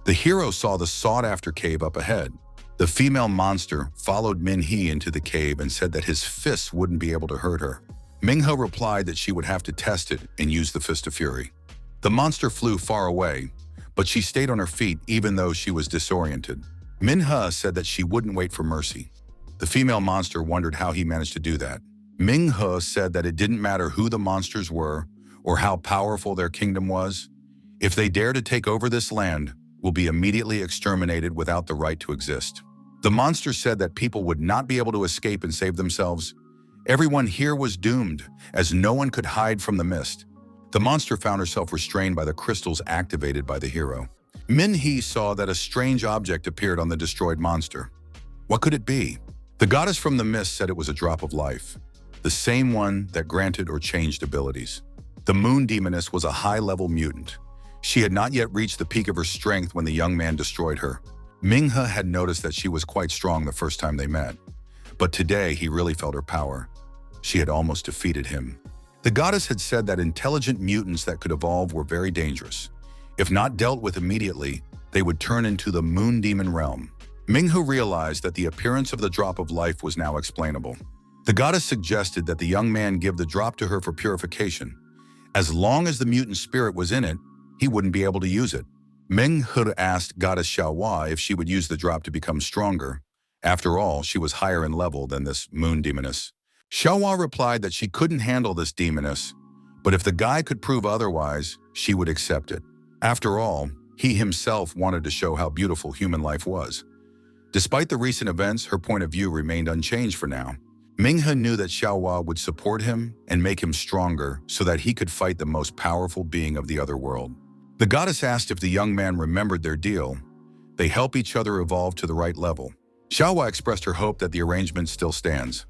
The hero saw the sought-after cave up ahead. The female monster followed Minhe into the cave and said that his fists wouldn't be able to hurt her. Minghe replied that she would have to test it and use the Fist of Fury. The monster flew far away, but she stayed on her feet even though she was disoriented. Minhe said that she wouldn't wait for mercy. The female monster wondered how he managed to do that. Minghe said that it didn't matter who the monsters were or how powerful their kingdom was. If they dare to take over this land, will be immediately exterminated without the right to exist. The monster said that people would not be able to escape and save themselves. Everyone here was doomed, as no one could hide from the mist. The monster found herself restrained by the crystals activated by the hero. Minhe saw that a strange object appeared on the destroyed monster. What could it be? The goddess from the mist said it was a drop of life, the same one that granted or changed abilities. The moon demoness was a high-level mutant. She had not yet reached the peak of her strength when the young man destroyed her. Minghe had noticed that she was quite strong the first time they met, but today he really felt her power. She had almost defeated him. The goddess had said that intelligent mutants that could evolve were very dangerous. If not dealt with immediately, they would turn into the moon demon realm. Minghe realized that the appearance of the drop of life was now explainable. The goddess suggested that the young man give the drop to her for purification. As long as the mutant spirit was in it, he wouldn't be able to use it. Ming He asked goddess Xiaohua if she would use the drop to become stronger. After all, she was higher in level than this moon demoness. Xiaohua replied that she couldn't handle this demoness, but if the guy could prove otherwise, she would accept it. After all, he himself wanted to show how beautiful human life was. Despite the recent events, her point of view remained unchanged for now. Ming He knew that Xiaohua would support him and make him stronger so that he could fight the most powerful being of the other world. The goddess asked if the young man remembered their deal. They help each other evolve to the right level. Xiaohua expressed her hope that the arrangement still stands.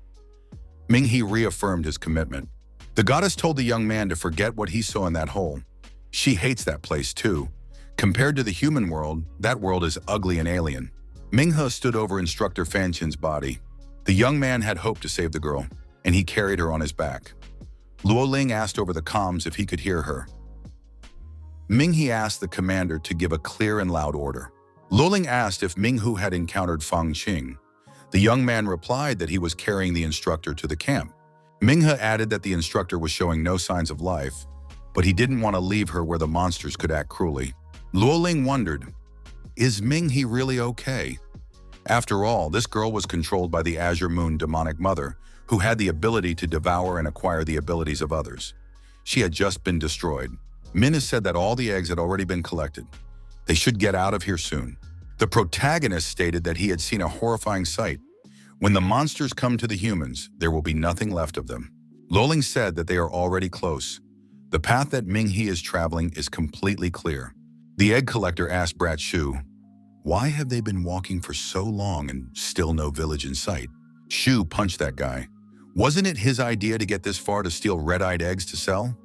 Ming He reaffirmed his commitment. The goddess told the young man to forget what he saw in that hole. She hates that place too. Compared to the human world, that world is ugly and alien. Ming He stood over instructor Fan Qin's body. The young man had hoped to save the girl, and he carried her on his back. Luo Ling asked over the comms if he could hear her. Ming He asked the commander to give a clear and loud order. Luo Ling asked if Ming Hu had encountered Fang Qing. The young man replied that he was carrying the instructor to the camp. Ming He added that the instructor was showing no signs of life, but he didn't want to leave her where the monsters could act cruelly. Luo Ling wondered, is Ming He really okay? After all, this girl was controlled by the Azure Moon demonic mother, who had the ability to devour and acquire the abilities of others. She had just been destroyed. Min has said that all the eggs had already been collected. They should get out of here soon. The protagonist stated that he had seen a horrifying sight. When the monsters come to the humans, there will be nothing left of them. Luo said that they are already close. The path that Ming He is traveling is completely clear. The egg collector asked Brat Shu, why have they been walking for so long and still no village in sight? Shu punched that guy. Wasn't it his idea to get this far to steal red-eyed eggs to sell?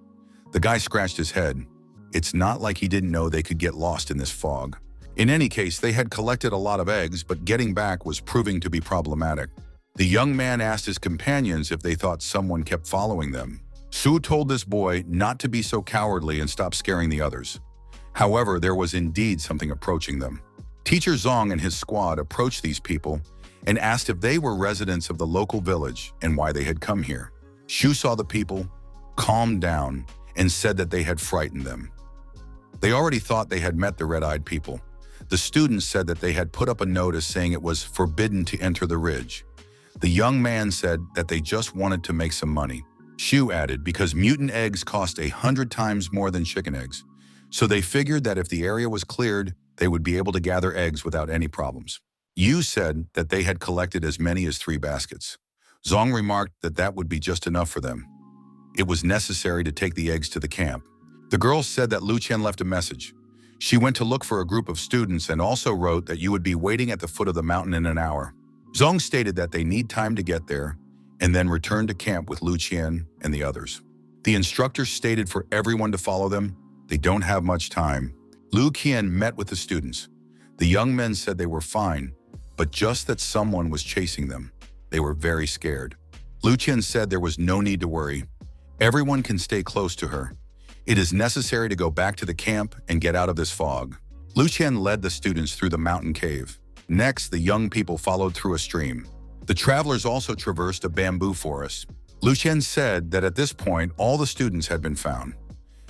The guy scratched his head. It's not like he didn't know they could get lost in this fog. In any case, they had collected a lot of eggs, but getting back was proving to be problematic. The young man asked his companions if they thought someone kept following them. Su told this boy not to be so cowardly and stop scaring the others. However, there was indeed something approaching them. Teacher Zong and his squad approached these people and asked if they were residents of the local village and why they had come here. Shu saw the people, calmed down, and said that they had frightened them. They already thought they had met the red-eyed people. The students said that they had put up a notice saying it was forbidden to enter the ridge. The young man said that they just wanted to make some money. Shu added, because mutant eggs cost 100 times more than chicken eggs. So they figured that if the area was cleared, they would be able to gather eggs without any problems. Yu said that they had collected as many as 3 baskets. Zong remarked that that would be just enough for them. It was necessary to take the eggs to the camp. The girl said that Lu Chian left a message. She went to look for a group of students and also wrote that you would be waiting at the foot of the mountain in an hour. Zong stated that they need time to get there and then return to camp with Lu Chian and the others. The instructor stated for everyone to follow them. They don't have much time. Lu Chian met with the students. The young men said they were fine, but just that someone was chasing them. They were very scared. Lu Chian said there was no need to worry. Everyone can stay close to her. It is necessary to go back to the camp and get out of this fog. Lu Chian led the students through the mountain cave. Next, the young people followed through a stream. The travelers also traversed a bamboo forest. Lu Chian said that at this point, all the students had been found.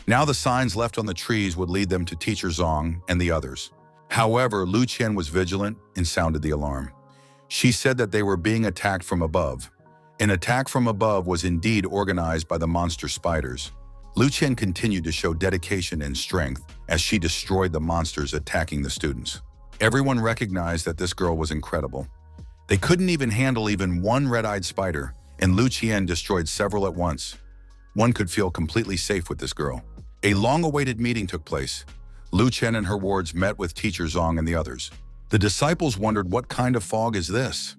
Now the signs left on the trees would lead them to Teacher Zong and the others. However, Lu Chian was vigilant and sounded the alarm. She said that they were being attacked from above. An attack from above was indeed organized by the monster spiders. Lu Chian continued to show dedication and strength as she destroyed the monsters attacking the students. Everyone recognized that this girl was incredible. They couldn't even handle even one red-eyed spider, and Lu Chian destroyed several at once. One could feel completely safe with this girl. A long-awaited meeting took place. Lu Chian and her wards met with Teacher Zong and the others. The disciples wondered, what kind of fog is this?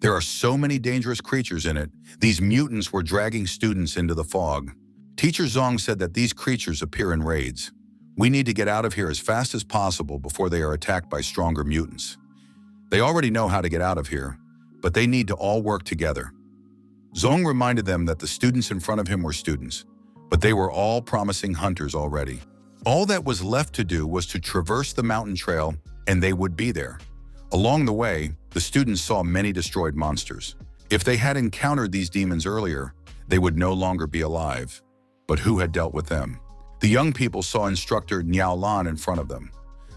There are so many dangerous creatures in it. These mutants were dragging students into the fog. Teacher Zong said that these creatures appear in raids. We need to get out of here as fast as possible before they are attacked by stronger mutants. They already know how to get out of here, but they need to all work together. Zong reminded them that the students in front of him were students, but they were all promising hunters already. All that was left to do was to traverse the mountain trail, and they would be there. Along the way, the students saw many destroyed monsters. If they had encountered these demons earlier, they would no longer be alive. But who had dealt with them? The young people saw instructor Niao Lan in front of them.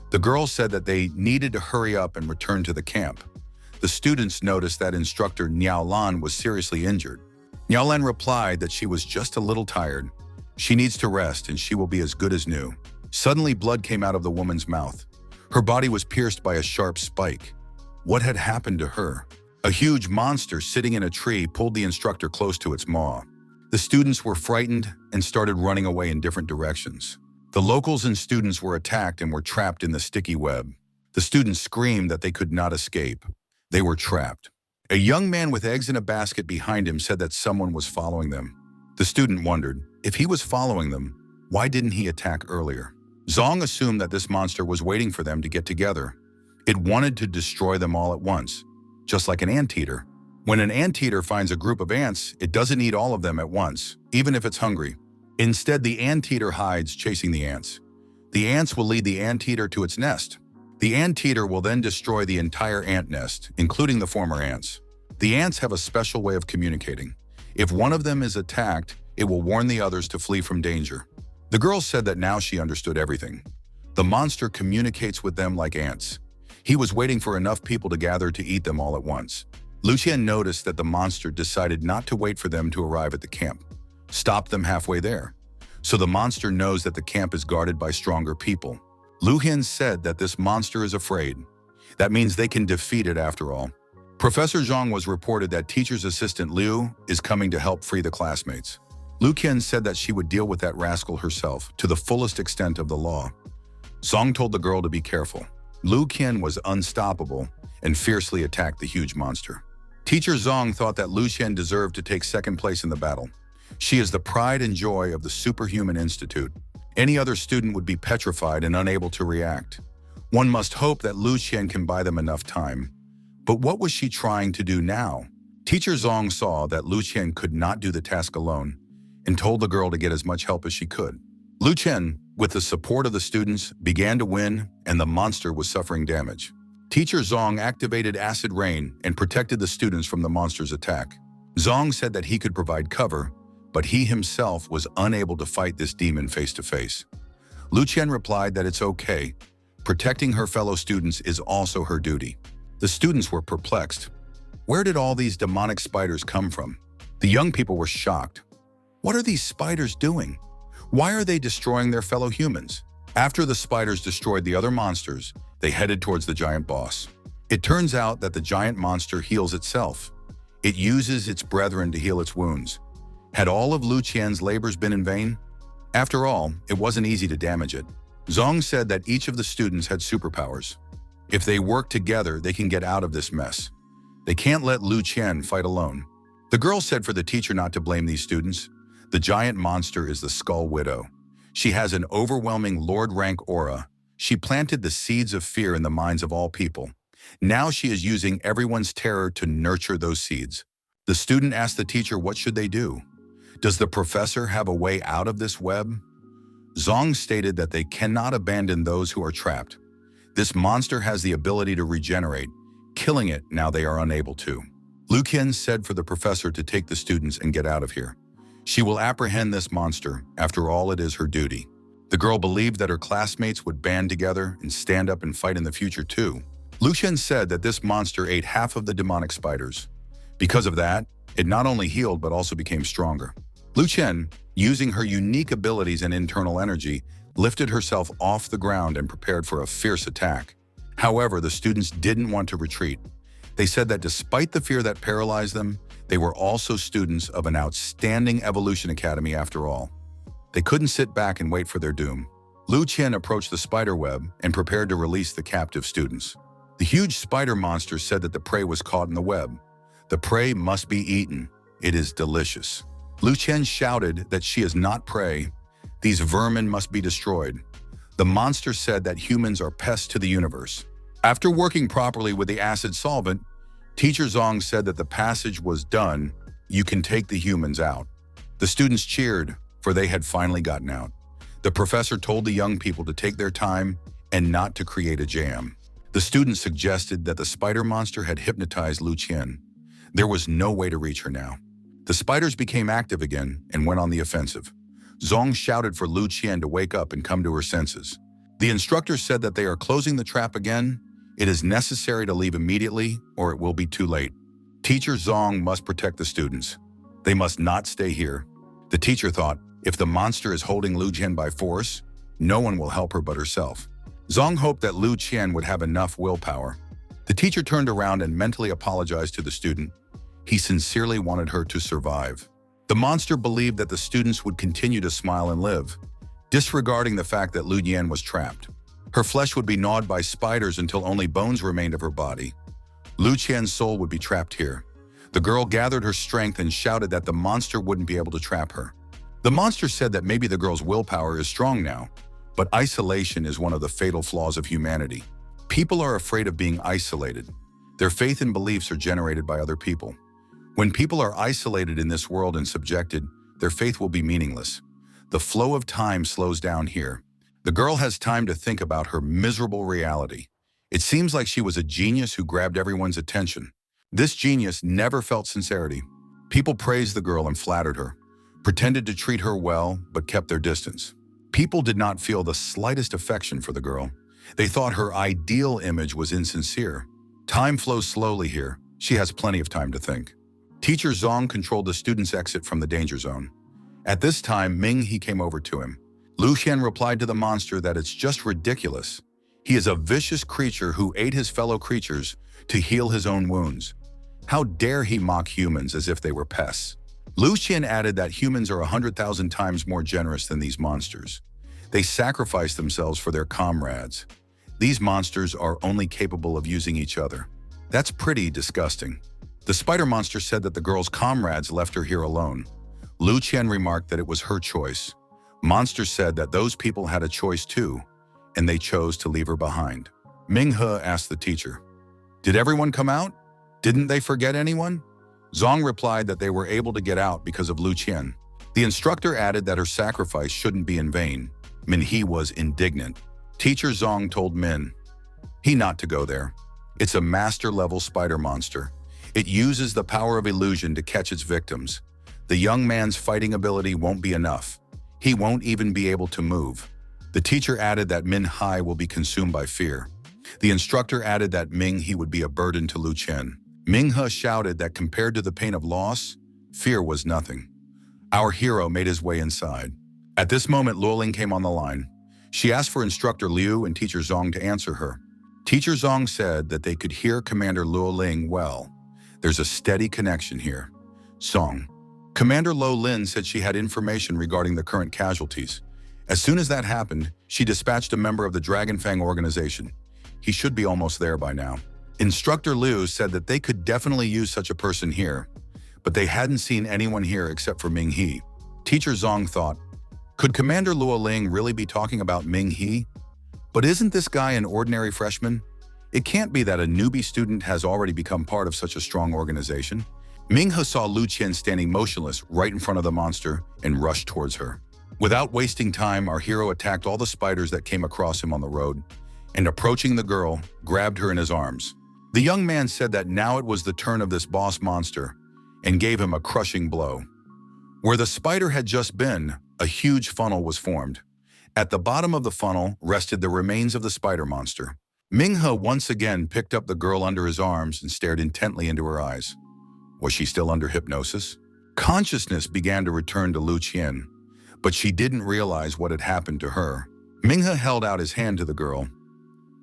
The girls said that they needed to hurry up and return to the camp. The students noticed that instructor Niao Lan was seriously injured. Niao Lan replied that she was just a little tired. She needs to rest and she will be as good as new. Suddenly, blood came out of the woman's mouth. Her body was pierced by a sharp spike. What had happened to her? A huge monster sitting in a tree pulled the instructor close to its maw. The students were frightened and started running away in different directions. The locals and students were attacked and were trapped in the sticky web. The students screamed that they could not escape. They were trapped. A young man with eggs in a basket behind him said that someone was following them. The student wondered, if he was following them, why didn't he attack earlier? Zong assumed that this monster was waiting for them to get together. It wanted to destroy them all at once, just like an anteater. When an anteater finds a group of ants, it doesn't eat all of them at once, even if it's hungry. Instead, the anteater hides, chasing the ants. The ants will lead the anteater to its nest. The anteater will then destroy the entire ant nest, including the former ants. The ants have a special way of communicating. If one of them is attacked, it will warn the others to flee from danger. The girl said that now she understood everything. The monster communicates with them like ants. He was waiting for enough people to gather to eat them all at once. Lu Chian noticed that the monster decided not to wait for them to arrive at the camp. Stop them halfway there. So the monster knows that the camp is guarded by stronger people. Lu Chian said that this monster is afraid. That means they can defeat it after all. Professor Zhang was reported that teacher's assistant Liu is coming to help free the classmates. Lu Chian said that she would deal with that rascal herself to the fullest extent of the law. Zhang told the girl to be careful. Lu Chian was unstoppable and fiercely attacked the huge monster. Teacher Zhang thought that Lu Chian deserved to take second place in the battle. She is the pride and joy of the Superhuman Institute. Any other student would be petrified and unable to react. One must hope that Lu Chian can buy them enough time. But what was she trying to do now? Teacher Zhang saw that Lu Chian could not do the task alone and told the girl to get as much help as she could. Lu Chian, with the support of the students, began to win, and the monster was suffering damage. Teacher Zhang activated acid rain and protected the students from the monster's attack. Zhang said that he could provide cover, but he himself was unable to fight this demon face to face. Lu Chian replied that it's okay. Protecting her fellow students is also her duty. The students were perplexed. Where did all these demonic spiders come from? The young people were shocked. What are these spiders doing? Why are they destroying their fellow humans? After the spiders destroyed the other monsters, they headed towards the giant boss. It turns out that the giant monster heals itself. It uses its brethren to heal its wounds. Had all of Lu Chian's labors been in vain? After all, it wasn't easy to damage it. Zhang said that each of the students had superpowers. If they work together, they can get out of this mess. They can't let Lu Chian fight alone. The girl said for the teacher not to blame these students. The giant monster is the Skull Widow. She has an overwhelming Lord-rank aura. She planted the seeds of fear in the minds of all people. Now she is using everyone's terror to nurture those seeds. The student asked the teacher what should they do. Does the professor have a way out of this web? Zhang stated that they cannot abandon those who are trapped. This monster has the ability to regenerate. Killing it now they are unable to. Lu Chian said for the professor to take the students and get out of here. She will apprehend this monster. After all, it is her duty. The girl believed that her classmates would band together and stand up and fight in the future too. Lu Chian said that this monster ate half of the demonic spiders. Because of that, it not only healed but also became stronger. Lu Chian, using her unique abilities and internal energy, lifted herself off the ground and prepared for a fierce attack. However, the students didn't want to retreat. They said that despite the fear that paralyzed them, they were also students of an outstanding evolution academy after all. They couldn't sit back and wait for their doom. Lu Chian approached the spider web and prepared to release the captive students. The huge spider monster said that the prey was caught in the web. The prey must be eaten. It is delicious. Lu Chian shouted that she is not prey. These vermin must be destroyed. The monster said that humans are pests to the universe. After working properly with the acid solvent, Teacher Zhang said that the passage was done. You can take the humans out. The students cheered, for they had finally gotten out. The professor told the young people to take their time and not to create a jam. The students suggested that the spider monster had hypnotized Lu Chian. There was no way to reach her now. The spiders became active again and went on the offensive. Zong shouted for Lu Chian to wake up and come to her senses. The instructor said that they are closing the trap again. It is necessary to leave immediately or it will be too late. Teacher Zong must protect the students. They must not stay here. The teacher thought, if the monster is holding Lu Chian by force, no one will help her but herself. Zong hoped that Lu Chian would have enough willpower. The teacher turned around and mentally apologized to the student. He sincerely wanted her to survive. The monster believed that the students would continue to smile and live, disregarding the fact that Lu Chian was trapped. Her flesh would be gnawed by spiders until only bones remained of her body. Lu Chian's soul would be trapped here. The girl gathered her strength and shouted that the monster wouldn't be able to trap her. The monster said that maybe the girl's willpower is strong now, but isolation is one of the fatal flaws of humanity. People are afraid of being isolated. Their faith and beliefs are generated by other people. When people are isolated in this world and subjected, their faith will be meaningless. The flow of time slows down here. The girl has time to think about her miserable reality. It seems like she was a genius who grabbed everyone's attention. This genius never felt sincerity. People praised the girl and flattered her, pretended to treat her well, but kept their distance. People did not feel the slightest affection for the girl. They thought her ideal image was insincere. Time flows slowly here. She has plenty of time to think. Teacher Zong controlled the student's exit from the danger zone. At this time, He came over to him. Lu Chian replied to the monster that it's just ridiculous. He is a vicious creature who ate his fellow creatures to heal his own wounds. How dare he mock humans as if they were pests? Lu Chian added that humans are 100,000 times more generous than these monsters. They sacrifice themselves for their comrades. These monsters are only capable of using each other. That's pretty disgusting. The spider monster said that the girl's comrades left her here alone. Lu Chian remarked that it was her choice. Monster said that those people had a choice too, and they chose to leave her behind. He asked the teacher, "Did everyone come out? Didn't they forget anyone?" Zong replied that they were able to get out because of Lu Chian. The instructor added that her sacrifice shouldn't be in vain. He was indignant. Teacher Zong told he not to go there. It's a master-level spider monster. It uses the power of illusion to catch its victims. The young man's fighting ability won't be enough. He won't even be able to move. The teacher added that Hai will be consumed by fear. The instructor added that he would be a burden to Lu Chian. He shouted that compared to the pain of loss, fear was nothing. Our hero made his way inside. At this moment, Luoling came on the line. She asked for Instructor Liu and Teacher Zong to answer her. Teacher Zong said that they could hear Commander Luoling well. There's a steady connection here. Zong. Commander Lo Lin said she had information regarding the current casualties. As soon as that happened, she dispatched a member of the Dragonfang organization. He should be almost there by now. Instructor Liu said that they could definitely use such a person here, but they hadn't seen anyone here except for He. Teacher Zong thought, could Commander Luoling really be talking about He? But isn't this guy an ordinary freshman? It can't be that a newbie student has already become part of such a strong organization. He saw Lu Chian standing motionless right in front of the monster and rushed towards her. Without wasting time, our hero attacked all the spiders that came across him on the road, and approaching the girl, grabbed her in his arms. The young man said that now it was the turn of this boss monster, and gave him a crushing blow. Where the spider had just been, a huge funnel was formed. At the bottom of the funnel rested the remains of the spider monster. He once again picked up the girl under his arms and stared intently into her eyes. Was she still under hypnosis? Consciousness began to return to Lu Chian, but she didn't realize what had happened to her. He held out his hand to the girl.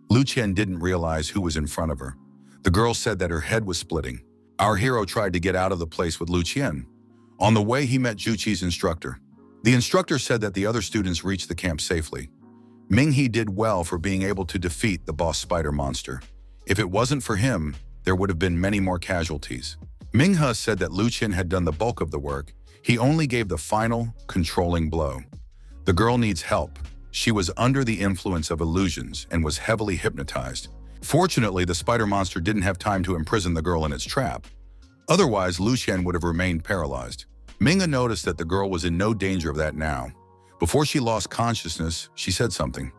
Lu Chian didn't realize who was in front of her. The girl said that her head was splitting. Our hero tried to get out of the place with Lu Chian. On the way, he met Juqi's instructor. The instructor said that the other students reached the camp safely. He did well for being able to defeat the boss spider monster. If it wasn't for him, there would have been many more casualties. He said that Lu Chian had done the bulk of the work. He only gave the final, controlling blow. The girl needs help. She was under the influence of illusions and was heavily hypnotized. Fortunately, the spider monster didn't have time to imprison the girl in its trap. Otherwise, Lu Chian would have remained paralyzed. Manga noticed that the girl was in no danger of that now. Before she lost consciousness, she said something.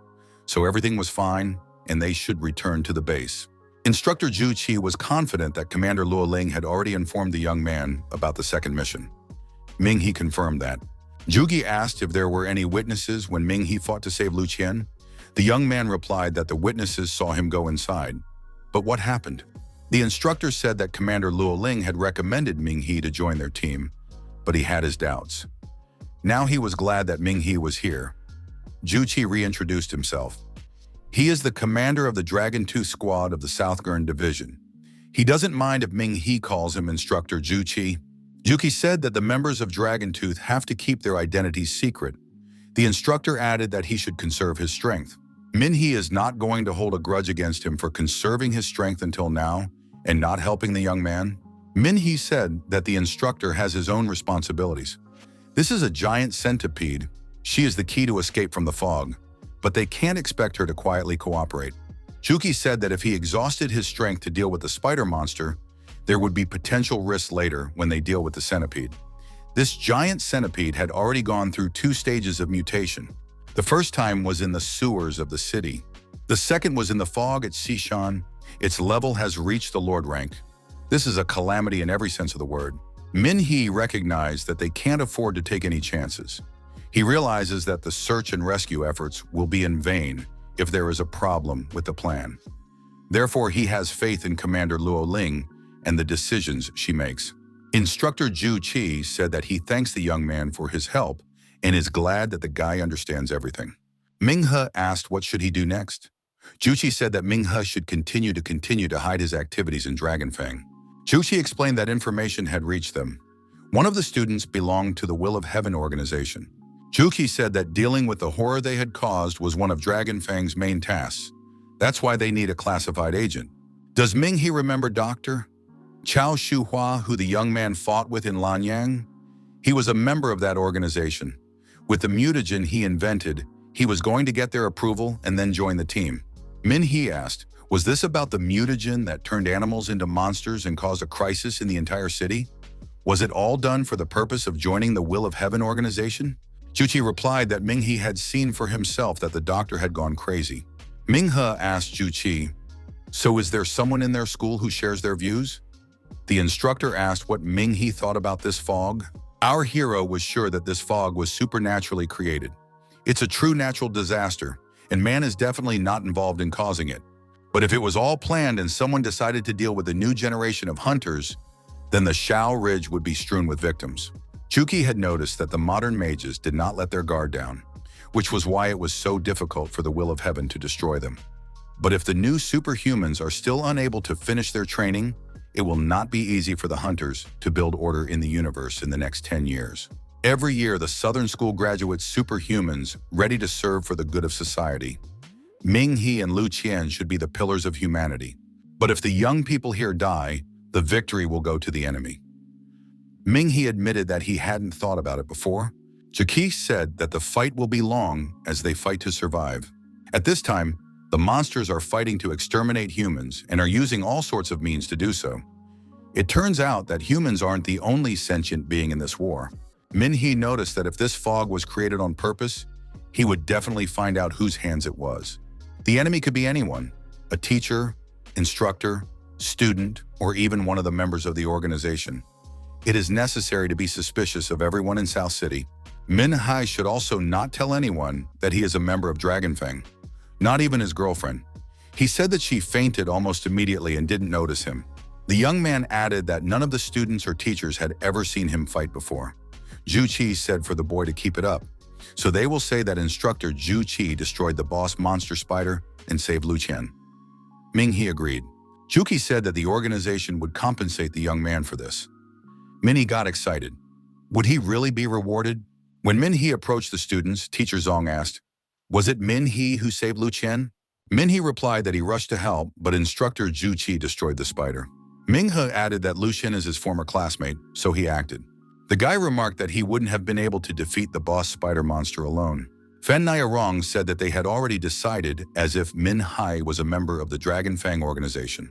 So everything was fine, and they should return to the base. Instructor Zhu Qi was confident that Commander Luo Ling had already informed the young man about the second mission. Ming He confirmed that. Zhuge asked if there were any witnesses when Ming He fought to save Lu Chian. The young man replied that the witnesses saw him go inside. But what happened? The instructor said that Commander Luo Ling had recommended Ming He to join their team, but he had his doubts. Now he was glad that Ming He was here. Zhu Qi reintroduced himself. He is the commander of the Dragon Tooth Squad of the South Gurn Division. He doesn't mind if Ming He calls him Instructor Zhu Qi. Zhu Qi said that the members of Dragon Tooth have to keep their identities secret. The instructor added that he should conserve his strength. Min He is not going to hold a grudge against him for conserving his strength until now and not helping the young man. Min He said that the instructor has his own responsibilities. This is a giant centipede. She is the key to escape from the fog, but they can't expect her to quietly cooperate. Zhu Qi said that if he exhausted his strength to deal with the spider monster, there would be potential risks later when they deal with the centipede. This giant centipede had already gone through 2 stages of mutation. The first time was in the sewers of the city. The second was in the fog at Xishan. Its level has reached the Lord rank. This is a calamity in every sense of the word. Min He recognized that they can't afford to take any chances. He realizes that the search and rescue efforts will be in vain if there is a problem with the plan. Therefore, he has faith in Commander Luo Ling and the decisions she makes. Instructor Zhu Qi said that he thanks the young man for his help and is glad that the guy understands everything. Ming He asked what should he do next. Zhu Qi said that Ming He should continue to hide his activities in Dragonfang. Zhu Qi explained that information had reached them. One of the students belonged to the Will of Heaven organization. Zhu Qi said that dealing with the horror they had caused was one of Dragonfang's main tasks. That's why they need a classified agent. Does Ming He remember Dr. Chao Shuhua, who the young man fought with in Lanyang? He was a member of that organization. With the mutagen he invented, he was going to get their approval and then join the team. Min He asked, was this about the mutagen that turned animals into monsters and caused a crisis in the entire city? Was it all done for the purpose of joining the Will of Heaven organization? Zhu Qi replied that Ming He had seen for himself that the doctor had gone crazy. Ming He asked Zhu Qi, so is there someone in their school who shares their views? The instructor asked what Ming He thought about this fog. Our hero was sure that this fog was supernaturally created. It's a true natural disaster, and man is definitely not involved in causing it. But if it was all planned and someone decided to deal with a new generation of hunters, then the Shao Ridge would be strewn with victims. Zhu Qi had noticed that the modern mages did not let their guard down, which was why it was so difficult for the Will of Heaven to destroy them. But if the new superhumans are still unable to finish their training, it will not be easy for the hunters to build order in the universe in the next 10 years. Every year, the Southern School graduates superhumans ready to serve for the good of society. Ming He and Lu Chian should be the pillars of humanity. But if the young people here die, the victory will go to the enemy. Ming He admitted that he hadn't thought about it before. Zhu Qi said that the fight will be long as they fight to survive. At this time, the monsters are fighting to exterminate humans and are using all sorts of means to do so. It turns out that humans aren't the only sentient being in this war. Min He noticed that if this fog was created on purpose, he would definitely find out whose hands it was. The enemy could be anyone, a teacher, instructor, student, or even one of the members of the organization. It is necessary to be suspicious of everyone in South City. Min Hai should also not tell anyone that he is a member of Dragonfang, not even his girlfriend. He said that she fainted almost immediately and didn't notice him. The young man added that none of the students or teachers had ever seen him fight before. Zhu Qi said for the boy to keep it up, so they will say that instructor Zhu Qi destroyed the boss monster spider and saved Lu Chian. Ming He agreed. Zhu Qi said that the organization would compensate the young man for this. Min He got excited. Would he really be rewarded? When Min He approached the students, teacher Zong asked, was it Min He who saved Lu Chian? Min He replied that he rushed to help, but instructor Zhu Qi destroyed the spider. Ming He added that Lu Chian is his former classmate, so he acted. The guy remarked that he wouldn't have been able to defeat the boss spider monster alone. Fan Niarong said that they had already decided as if Min Hai was a member of the Dragonfang organization.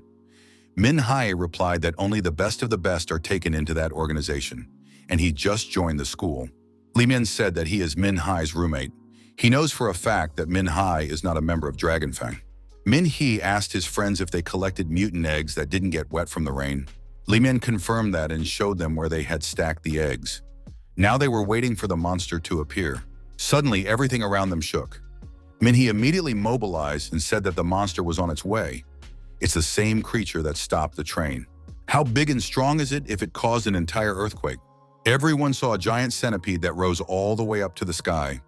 Min Hai replied that only the best of the best are taken into that organization, and he just joined the school. Li Min said that he is Min Hai's roommate. He knows for a fact that Min Hai is not a member of Dragonfang. Min-hee asked his friends if they collected mutant eggs that didn't get wet from the rain. Li-min confirmed that and showed them where they had stacked the eggs. Now they were waiting for the monster to appear. Suddenly, everything around them shook. Min-hee immediately mobilized and said that the monster was on its way. It's the same creature that stopped the train. How big and strong is it if it caused an entire earthquake? Everyone saw a giant centipede that rose all the way up to the sky.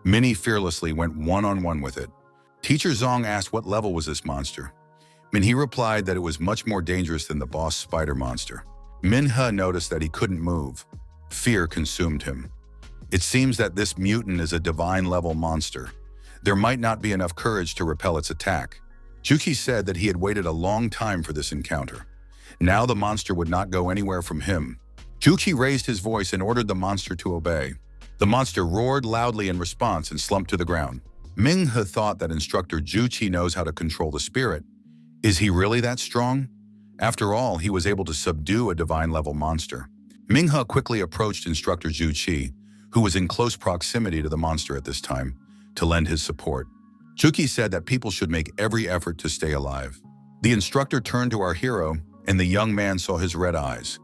Min-hee fearlessly went one-on-one with it. Teacher Zong asked what level was this monster. Min-hee replied that it was much more dangerous than the boss spider monster. Min-he noticed that he couldn't move. Fear consumed him. It seems that this mutant is a divine-level monster. There might not be enough courage to repel its attack. Juki said that he had waited a long time for this encounter. Now the monster would not go anywhere from him. Juki raised his voice and ordered the monster to obey. The monster roared loudly in response and slumped to the ground. Ming-he thought that instructor Juchi knows how to control the spirit. Is he really that strong? After all, he was able to subdue a divine-level monster. Ming-he quickly approached instructor Juchi, who was in close proximity to the monster at this time, to lend his support. Juki said that people should make every effort to stay alive. The instructor turned to our hero, and the young man saw his red eyes.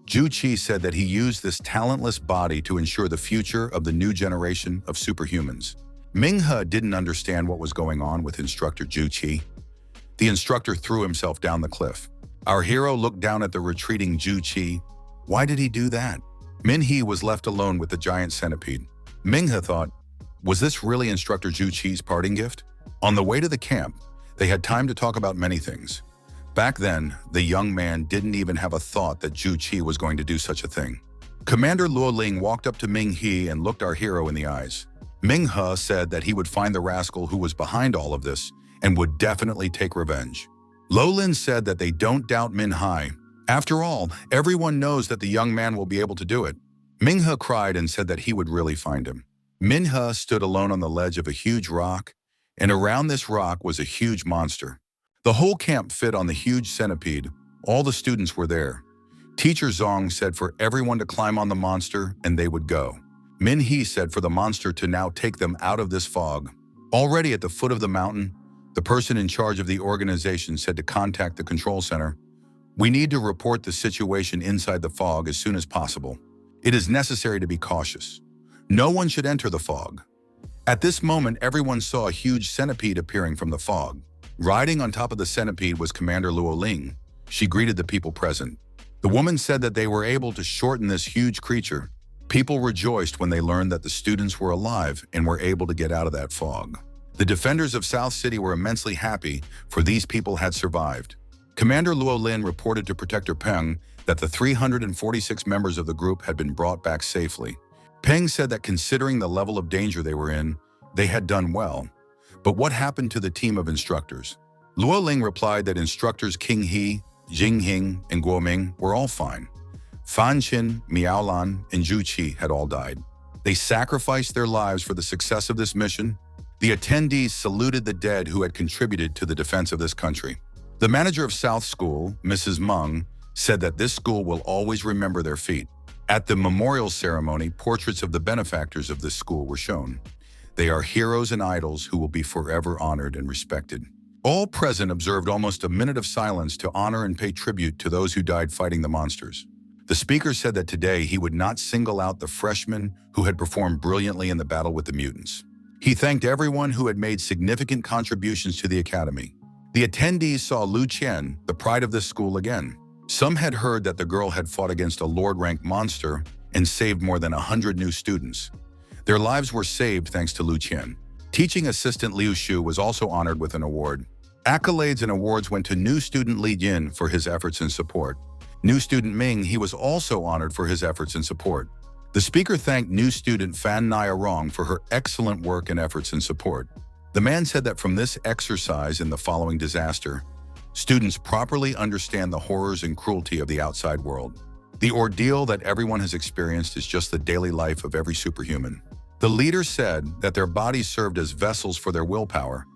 Juchi said that he used this talentless body to ensure the future of the new generation of superhumans. Ming-he didn't understand what was going on with instructor Juchi. The instructor threw himself down the cliff. Our hero looked down at the retreating Juchi. Why did he do that? Min-hee was left alone with the giant centipede. Ming-he thought, was this really instructor Juchi's parting gift? On the way to the camp, they had time to talk about many things. Back then, the young man didn't even have a thought that Juchi was going to do such a thing. Commander Luoling walked up to Ming-hee and looked our hero in the eyes. Ming-he said that he would find the rascal who was behind all of this and would definitely take revenge. Luolin said that they don't doubt Min-hee. After all, everyone knows that the young man will be able to do it. Ming-he cried and said that he would really find him. Min-he stood alone on the ledge of a huge rock, and around this rock was a huge monster. The whole camp fit on the huge centipede. All the students were there. Teacher Zong said for everyone to climb on the monster and they would go. Min-hee said for the monster to now take them out of this fog. Already at the foot of the mountain, the person in charge of the organization said to contact the control center. We need to report the situation inside the fog as soon as possible. It is necessary to be cautious. No one should enter the fog. At this moment, everyone saw a huge centipede appearing from the fog. Riding on top of the centipede was Commander Luoling. She greeted the people present. The woman said that they were able to shorten this huge creature. People rejoiced when they learned that the students were alive and were able to get out of that fog. The defenders of South City were immensely happy, for these people had survived. Commander Luolin reported to Protector Peng that the 346 members of the group had been brought back safely. Peng said that considering the level of danger they were in, they had done well. But what happened to the team of instructors? Luoling replied that instructors King He, Jing Hing, and Guo Ming were all fine. Fan Qin, Miaolan, and Zhu Qi had all died. They sacrificed their lives for the success of this mission. The attendees saluted the dead who had contributed to the defense of this country. The manager of South School, Mrs. Meng, said that this school will always remember their feat. At the memorial ceremony, portraits of the benefactors of this school were shown. They are heroes and idols who will be forever honored and respected. All present observed almost a minute of silence to honor and pay tribute to those who died fighting the monsters. The speaker said that today he would not single out the freshmen who had performed brilliantly in the battle with the mutants. He thanked everyone who had made significant contributions to the academy. The attendees saw Lu Chian, the pride of this school, again. Some had heard that the girl had fought against a Lord-rank monster and saved more than 100 new students. Their lives were saved thanks to Lu Chian. Teaching assistant Liu Shu was also honored with an award. Accolades and awards went to new student Li Yin for his efforts and support. New student Ming, he was also honored for his efforts and support. The speaker thanked new student Fan Nia Rong for her excellent work and efforts and support. The man said that from this exercise in the following disaster, students properly understand the horrors and cruelty of the outside world. The ordeal that everyone has experienced is just the daily life of every superhuman. The leader said that their bodies served as vessels for their willpower,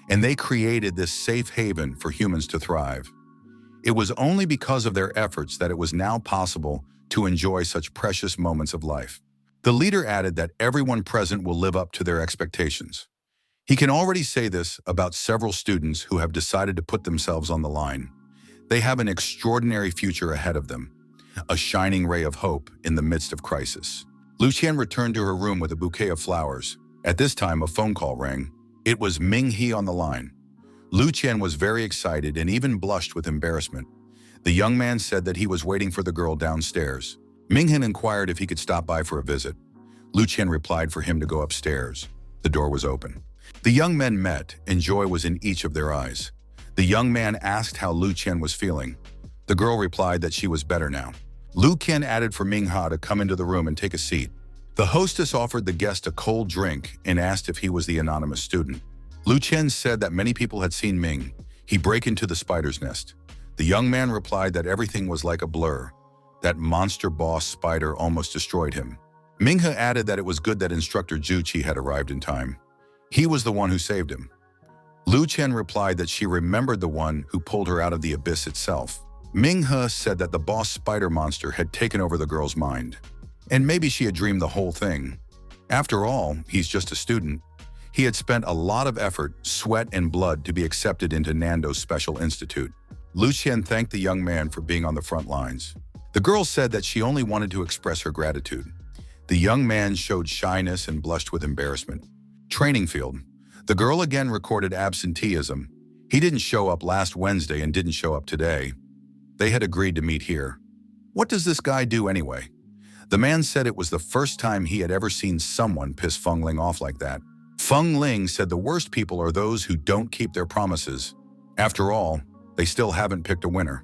and they created this safe haven for humans to thrive. It was only because of their efforts that it was now possible to enjoy such precious moments of life. The leader added that everyone present will live up to their expectations. He can already say this about several students who have decided to put themselves on the line. They have an extraordinary future ahead of them, a shining ray of hope in the midst of crisis. Lu Chian returned to her room with a bouquet of flowers. At this time, a phone call rang. It was Ming-He on the line. Lu Chian was very excited and even blushed with embarrassment. The young man said that he was waiting for the girl downstairs. Ming-He inquired if he could stop by for a visit. Lu Chian replied for him to go upstairs. The door was open. The young men met, and joy was in each of their eyes. The young man asked how Lu Chian was feeling. The girl replied that she was better now. Lu Chian added for Ming-Ha to come into the room and take a seat. The hostess offered the guest a cold drink and asked if he was the anonymous student. Lu Chian said that many people had seen Ming. He break into the spider's nest. The young man replied that everything was like a blur. That monster boss spider almost destroyed him. Ming-Ha added that it was good that instructor Juqi had arrived in time. He was the one who saved him. Lu Chian replied that she remembered the one who pulled her out of the abyss itself. Ming-Ha said that the boss spider monster had taken over the girl's mind. And maybe she had dreamed the whole thing. After all, he's just a student. He had spent a lot of effort, sweat, and blood to be accepted into Nando's special institute. Lu Chian thanked the young man for being on the front lines. The girl said that she only wanted to express her gratitude. The young man showed shyness and blushed with embarrassment. Training field. The girl again recorded absenteeism. He didn't show up last Wednesday and didn't show up today. They had agreed to meet here. What does this guy do anyway? The man said it was the first time he had ever seen someone piss Feng Ling off like that. Feng Ling said the worst people are those who don't keep their promises. After all, they still haven't picked a winner.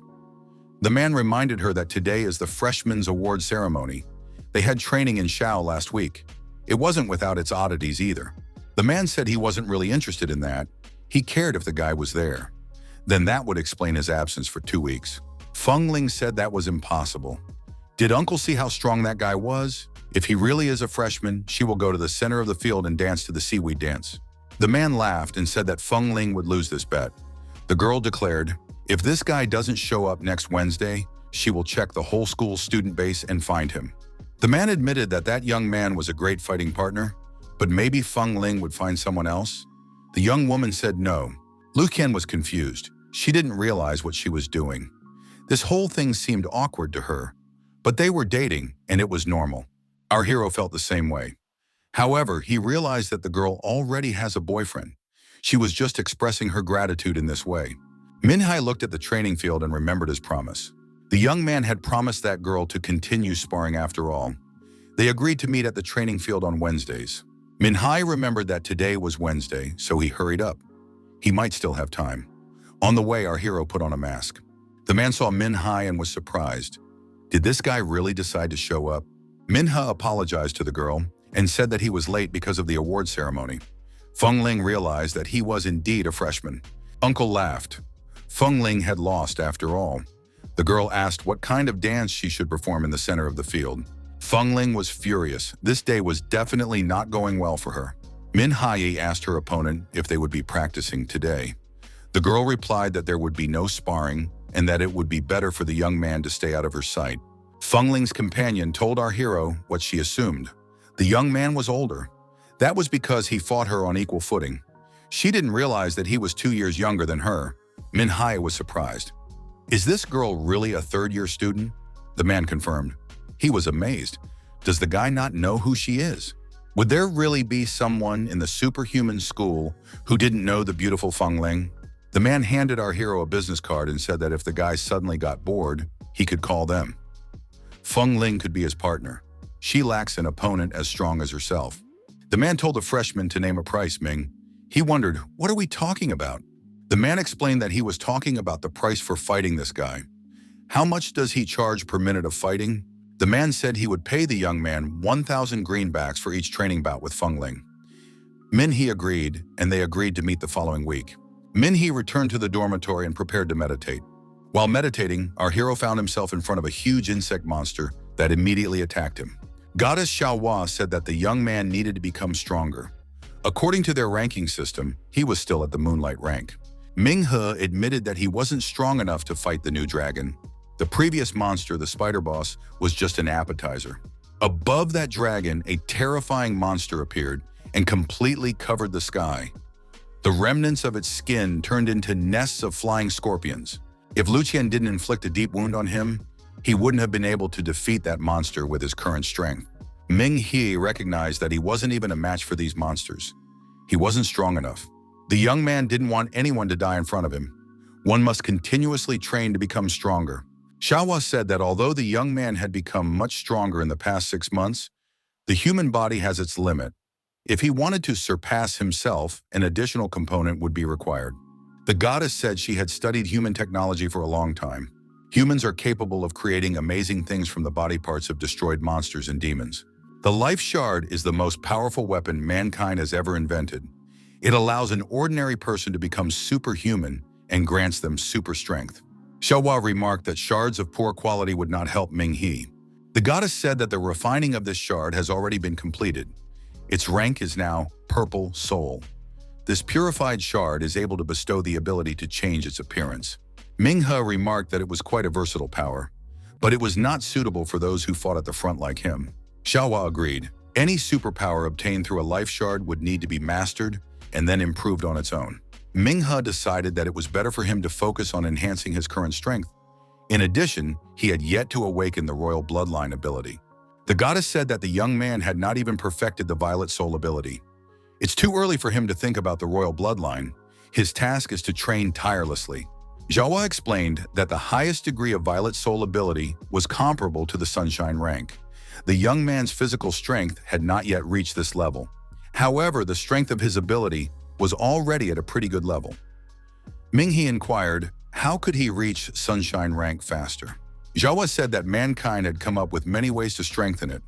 The man reminded her that today is the freshman's award ceremony. They had training in Shao last week. It wasn't without its oddities either. The man said he wasn't really interested in that. He cared if the guy was there. Then that would explain his absence for 2 weeks. Feng Ling said that was impossible. Did Uncle see how strong that guy was? If he really is a freshman, she will go to the center of the field and dance to the seaweed dance. The man laughed and said that Feng Ling would lose this bet. The girl declared, if this guy doesn't show up next Wednesday, she will check the whole school student base and find him. The man admitted that that young man was a great fighting partner, but maybe Feng Ling would find someone else? The young woman said no. Lu Chian was confused. She didn't realize what she was doing. This whole thing seemed awkward to her, but they were dating and it was normal. Our hero felt the same way. However, he realized that the girl already has a boyfriend. She was just expressing her gratitude in this way. Min-Hai looked at the training field and remembered his promise. The young man had promised that girl to continue sparring after all. They agreed to meet at the training field on Wednesdays. Min-Hai remembered that today was Wednesday, so he hurried up. He might still have time. On the way, our hero put on a mask. The man saw Min-Hai and was surprised. Did this guy really decide to show up? Min-Ha apologized to the girl and said that he was late because of the award ceremony. Feng Ling realized that he was indeed a freshman. Uncle laughed. Feng Ling had lost after all. The girl asked what kind of dance she should perform in the center of the field. Feng Ling was furious. This day was definitely not going well for her. Min-Hai asked her opponent if they would be practicing today. The girl replied that there would be no sparring and that it would be better for the young man to stay out of her sight. Feng Ling's companion told our hero what she assumed. The young man was older. That was because he fought her on equal footing. She didn't realize that he was 2 years younger than her. Min-Hai was surprised. Is this girl really a third-year student? The man confirmed. He was amazed. Does the guy not know who she is? Would there really be someone in the Superhuman school who didn't know the beautiful Feng Ling? The man handed our hero a business card and said that if the guy suddenly got bored, he could call them. Feng Ling could be his partner. She lacks an opponent as strong as herself. The man told the freshman to name a price, Ming. He wondered, what are we talking about? The man explained that he was talking about the price for fighting this guy. How much does he charge per minute of fighting? The man said he would pay the young man 1,000 greenbacks for each training bout with Feng Ling. Min-He agreed, and they agreed to meet the following week. Min-He returned to the dormitory and prepared to meditate. While meditating, our hero found himself in front of a huge insect monster that immediately attacked him. Goddess Xiaohua said that the young man needed to become stronger. According to their ranking system, he was still at the Moonlight rank. Ming-He admitted that he wasn't strong enough to fight the new dragon. The previous monster, the spider boss, was just an appetizer. Above that dragon, a terrifying monster appeared and completely covered the sky. The remnants of its skin turned into nests of flying scorpions. If Lu Chian didn't inflict a deep wound on him, he wouldn't have been able to defeat that monster with his current strength. Ming He recognized that he wasn't even a match for these monsters. He wasn't strong enough. The young man didn't want anyone to die in front of him. One must continuously train to become stronger. Xiaohua said that although the young man had become much stronger in the past 6 months, the human body has its limit. If he wanted to surpass himself, an additional component would be required. The goddess said she had studied human technology for a long time. Humans are capable of creating amazing things from the body parts of destroyed monsters and demons. The life shard is the most powerful weapon mankind has ever invented. It allows an ordinary person to become superhuman and grants them super strength. Xiaohua remarked that shards of poor quality would not help Ming He. The goddess said that the refining of this shard has already been completed. Its rank is now Purple Soul. This purified shard is able to bestow the ability to change its appearance. Ming He remarked that it was quite a versatile power, but it was not suitable for those who fought at the front like him. Xiaohua agreed. Any superpower obtained through a life shard would need to be mastered and then improved on its own. Ming He decided that it was better for him to focus on enhancing his current strength. In addition, he had yet to awaken the royal bloodline ability. The goddess said that the young man had not even perfected the violet soul ability. It's too early for him to think about the royal bloodline. His task is to train tirelessly. Xiaohua explained that the highest degree of violet soul ability was comparable to the sunshine rank. The young man's physical strength had not yet reached this level. However, the strength of his ability was already at a pretty good level. Ming He inquired, how could he reach sunshine rank faster? Xiaohua said that mankind had come up with many ways to strengthen it.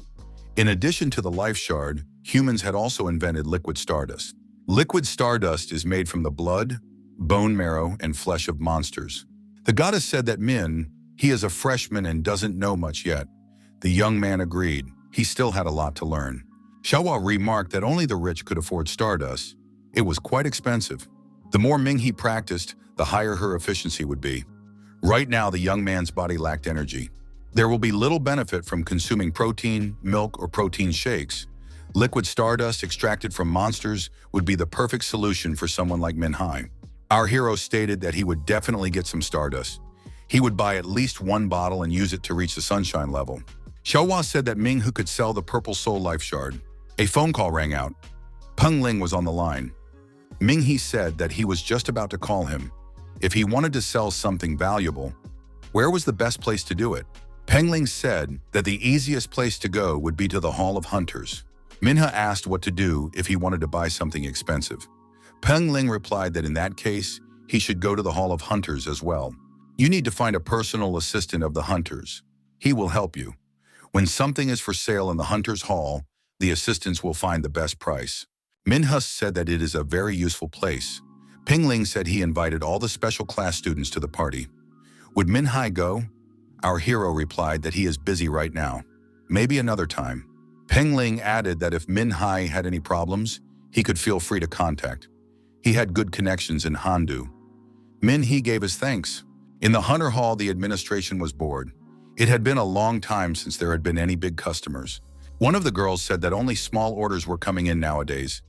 In addition to the life shard, humans had also invented liquid stardust. Liquid stardust is made from the blood, bone marrow, and flesh of monsters. The goddess said that he is a freshman and doesn't know much yet. The young man agreed. He still had a lot to learn. Xiaohua remarked that only the rich could afford stardust. It was quite expensive. The more Ming He practiced, the higher her efficiency would be. Right now, the young man's body lacked energy. There will be little benefit from consuming protein, milk, or protein shakes. Liquid stardust extracted from monsters would be the perfect solution for someone like Min Hai. Our hero stated that he would definitely get some stardust. He would buy at least 1 bottle and use it to reach the sunshine level. Xiaohua said that Ming He could sell the Purple Soul Life Shard. A phone call rang out. Peng Ling was on the line. Ming He said that he was just about to call him. If he wanted to sell something valuable, where was the best place to do it? Peng Ling said that the easiest place to go would be to the Hall of Hunters. Min He asked what to do if he wanted to buy something expensive. Peng Ling replied that in that case, he should go to the Hall of Hunters as well. You need to find a personal assistant of the Hunters. He will help you. When something is for sale in the Hunters Hall, the assistants will find the best price. Min He said that it is a very useful place. Peng Ling said he invited all the special class students to the party. Would Min Hai go? Our hero replied that he is busy right now. Maybe another time. Peng Ling added that if Min Hai had any problems, he could feel free to contact. He had good connections in Handu. Min He gave his thanks. In the Hunter Hall, the administration was bored. It had been a long time since there had been any big customers. One of the girls said that only small orders were coming in nowadays.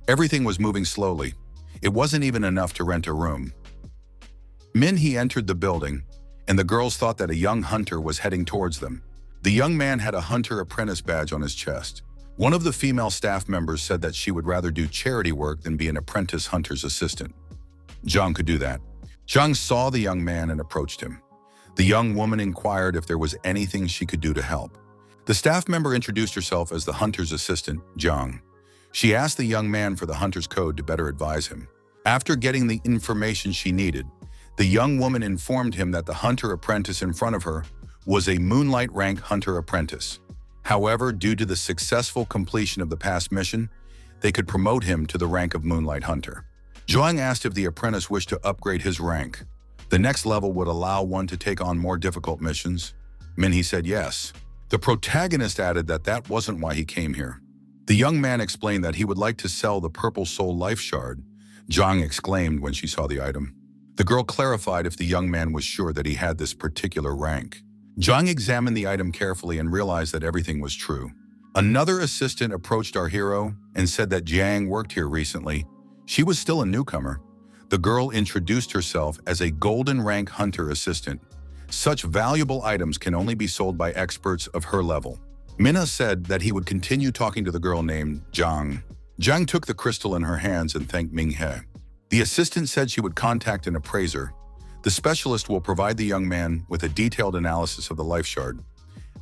Everything was moving slowly. It wasn't even enough to rent a room. Min He entered the building, and the girls thought that a young hunter was heading towards them. The young man had a hunter apprentice badge on his chest. One of the female staff members said that she would rather do charity work than be an apprentice hunter's assistant. Zhang could do that. Zhang saw the young man and approached him. The young woman inquired if there was anything she could do to help. The staff member introduced herself as the hunter's assistant, Zhang. She asked the young man for the hunter's code to better advise him. After getting the information she needed, the young woman informed him that the hunter apprentice in front of her was a moonlight rank hunter apprentice. However, due to the successful completion of the past mission, they could promote him to the rank of moonlight hunter. Zhang asked if the apprentice wished to upgrade his rank. The next level would allow one to take on more difficult missions. Min He said yes. The protagonist added that that wasn't why he came here. The young man explained that he would like to sell the Purple Soul Life Shard. Zhang exclaimed when she saw the item. The girl clarified if the young man was sure that he had this particular rank. Zhang examined the item carefully and realized that everything was true. Another assistant approached our hero and said that Jiang worked here recently. She was still a newcomer. The girl introduced herself as a golden rank hunter assistant. Such valuable items can only be sold by experts of her level. Minha said that he would continue talking to the girl named Zhang. Zhang took the crystal in her hands and thanked Minghe. The assistant said she would contact an appraiser. The specialist will provide the young man with a detailed analysis of the life shard.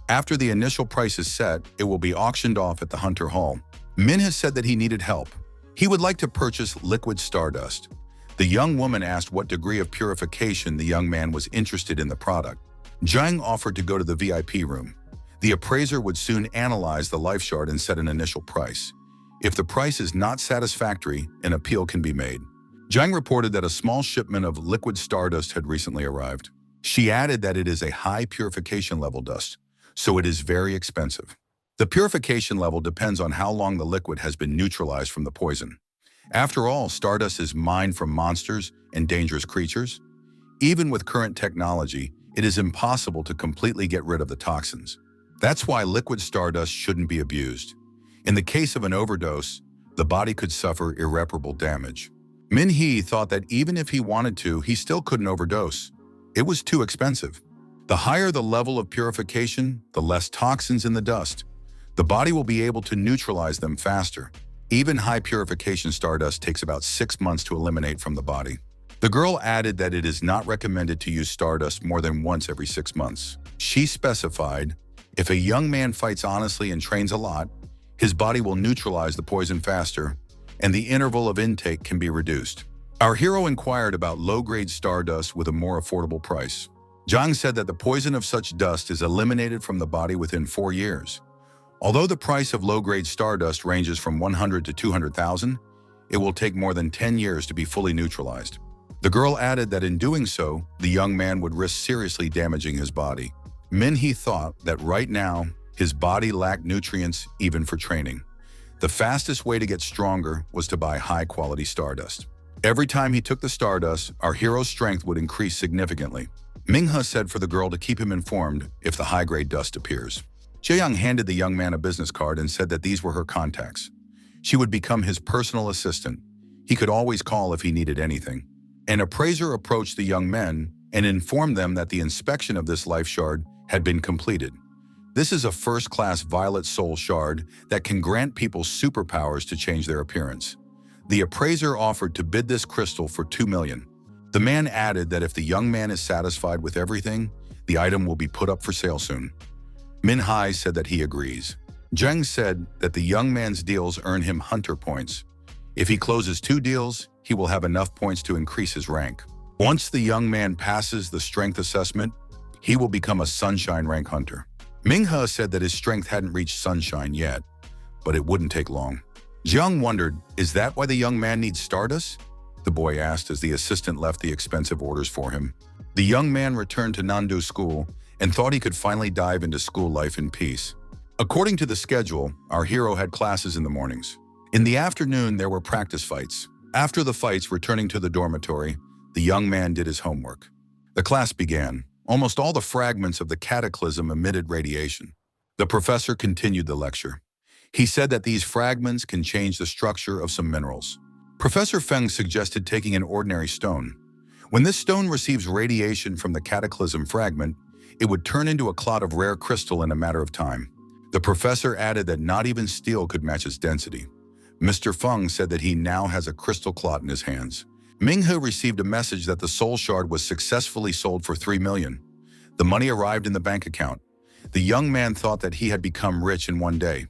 After the initial price is set, it will be auctioned off at the Hunter Hall. Minha said that he needed help. He would like to purchase liquid stardust. The young woman asked what degree of purification the young man was interested in the product. Zhang offered to go to the VIP room. The appraiser would soon analyze the life shard and set an initial price. If the price is not satisfactory, an appeal can be made. Zhang reported that a small shipment of liquid stardust had recently arrived. She added that it is a high purification level dust, so it is very expensive. The purification level depends on how long the liquid has been neutralized from the poison. After all, stardust is mined from monsters and dangerous creatures. Even with current technology, it is impossible to completely get rid of the toxins. That's why liquid stardust shouldn't be abused. In the case of an overdose, the body could suffer irreparable damage. Minhee thought that even if he wanted to, he still couldn't overdose. It was too expensive. The higher the level of purification, the less toxins in the dust. The body will be able to neutralize them faster. Even high purification stardust takes about 6 months to eliminate from the body. The girl added that it is not recommended to use stardust more than once every 6 months. She specified, if a young man fights honestly and trains a lot, his body will neutralize the poison faster, and the interval of intake can be reduced. Our hero inquired about low-grade stardust with a more affordable price. Zhang said that the poison of such dust is eliminated from the body within 4 years. Although the price of low-grade stardust ranges from 100 to 200,000, it will take more than 10 years to be fully neutralized. The girl added that in doing so, the young man would risk seriously damaging his body. Minhee thought that right now, his body lacked nutrients even for training. The fastest way to get stronger was to buy high-quality stardust. Every time he took the stardust, our hero's strength would increase significantly. Minghe said for the girl to keep him informed if the high-grade dust appears. Jaeyoung handed the young man a business card and said that these were her contacts. She would become his personal assistant. He could always call if he needed anything. An appraiser approached the young men and informed them that the inspection of this life shard had been completed. This is a first-class violet soul shard that can grant people superpowers to change their appearance. The appraiser offered to bid this crystal for 2 million. The man added that if the young man is satisfied with everything, the item will be put up for sale soon. Minhai said that he agrees. Zheng said that the young man's deals earn him hunter points. If he closes 2 deals, he will have enough points to increase his rank. Once the young man passes the strength assessment, he will become a sunshine rank hunter. Minghe said that his strength hadn't reached sunshine yet, but it wouldn't take long. Jiang wondered, is that why the young man needs stardust? The boy asked as the assistant left the expensive orders for him. The young man returned to Nandu school and thought he could finally dive into school life in peace. According to the schedule, our hero had classes in the mornings. In the afternoon, there were practice fights. After the fights, returning to the dormitory, the young man did his homework. The class began. Almost all the fragments of the cataclysm emitted radiation. The professor continued the lecture. He said that these fragments can change the structure of some minerals. Professor Feng suggested taking an ordinary stone. When this stone receives radiation from the cataclysm fragment, it would turn into a clot of rare crystal in a matter of time. The professor added that not even steel could match its density. Mr. Feng said that he now has a crystal clot in his hands. Minghe received a message that the soul shard was successfully sold for 3 million. The money arrived in the bank account. The young man thought that he had become rich in one day.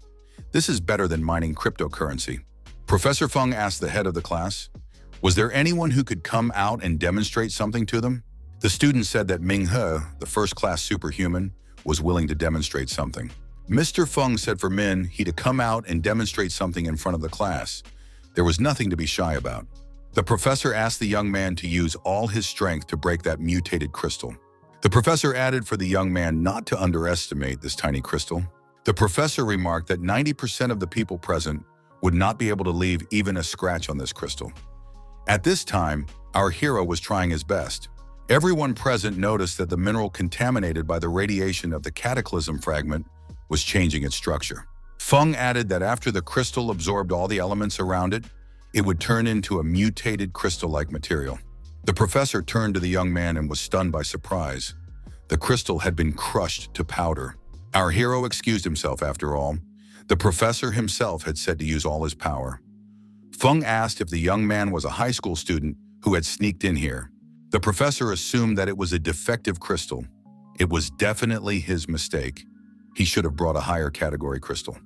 This is better than mining cryptocurrency. Professor Feng asked the head of the class, was there anyone who could come out and demonstrate something to them? The student said that Minghe, the first-class superhuman, was willing to demonstrate something. Mr. Feng said for Min, he to come out and demonstrate something in front of the class. There was nothing to be shy about. The professor asked the young man to use all his strength to break that mutated crystal. The professor added for the young man not to underestimate this tiny crystal. The professor remarked that 90% of the people present would not be able to leave even a scratch on this crystal. At this time, our hero was trying his best. Everyone present noticed that the mineral contaminated by the radiation of the cataclysm fragment was changing its structure. Feng added that after the crystal absorbed all the elements around it, it would turn into a mutated crystal-like material. The professor turned to the young man and was stunned by surprise. The crystal had been crushed to powder. Our hero excused himself after all. The professor himself had said to use all his power. Feng asked if the young man was a high school student who had sneaked in here. The professor assumed that it was a defective crystal. It was definitely his mistake. He should have brought a higher category crystal.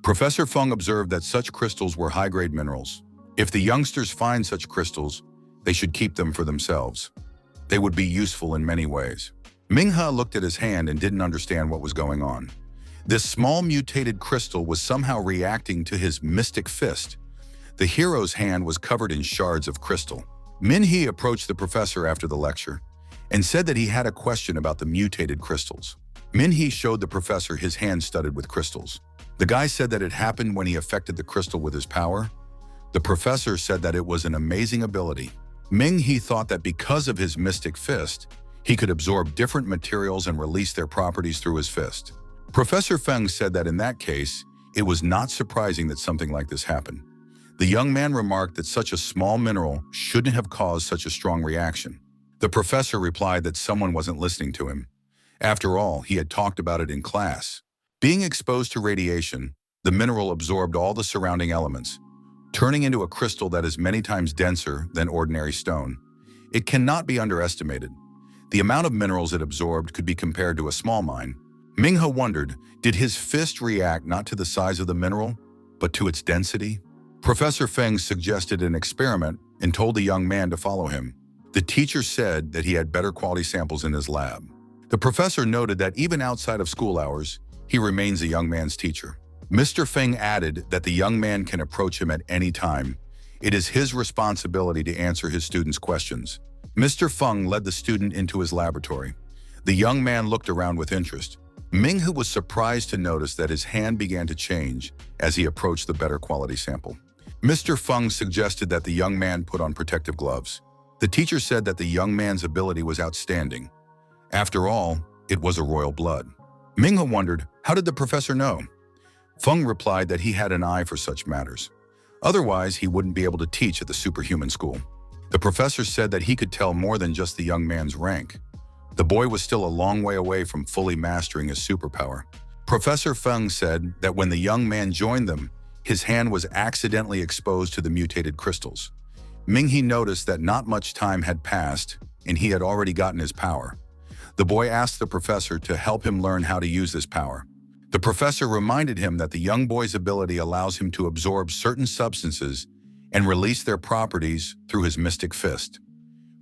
Professor Feng observed that such crystals were high-grade minerals. If the youngsters find such crystals, they should keep them for themselves. They would be useful in many ways. Minghe looked at his hand and didn't understand what was going on. This small mutated crystal was somehow reacting to his mystic fist. The hero's hand was covered in shards of crystal. Minhee approached the professor after the lecture and said that he had a question about the mutated crystals. Minhee showed the professor his hand studded with crystals. The guy said that it happened when he affected the crystal with his power. The professor said that it was an amazing ability. Minhee thought that because of his mystic fist, he could absorb different materials and release their properties through his fist. Professor Feng said that in that case, it was not surprising that something like this happened. The young man remarked that such a small mineral shouldn't have caused such a strong reaction. The professor replied that someone wasn't listening to him. After all, he had talked about it in class. Being exposed to radiation, the mineral absorbed all the surrounding elements, turning into a crystal that is many times denser than ordinary stone. It cannot be underestimated. The amount of minerals it absorbed could be compared to a small mine. Minghe wondered, did his fist react not to the size of the mineral, but to its density? Professor Feng suggested an experiment and told the young man to follow him. The teacher said that he had better quality samples in his lab. The professor noted that even outside of school hours, he remains a young man's teacher. Mr. Feng added that the young man can approach him at any time. It is his responsibility to answer his students' questions. Mr. Feng led the student into his laboratory. The young man looked around with interest. Minghe was surprised to notice that his hand began to change as he approached the better quality sample. Mr. Feng suggested that the young man put on protective gloves. The teacher said that the young man's ability was outstanding. After all, it was a royal blood. Minghe wondered, how did the professor know? Feng replied that he had an eye for such matters. Otherwise, he wouldn't be able to teach at the Superhuman school. The professor said that he could tell more than just the young man's rank. The boy was still a long way away from fully mastering his superpower. Professor Feng said that when the young man joined them, his hand was accidentally exposed to the mutated crystals. Minghe noticed that not much time had passed, and he had already gotten his power. The boy asked the professor to help him learn how to use this power. The professor reminded him that the young boy's ability allows him to absorb certain substances and release their properties through his mystic fist.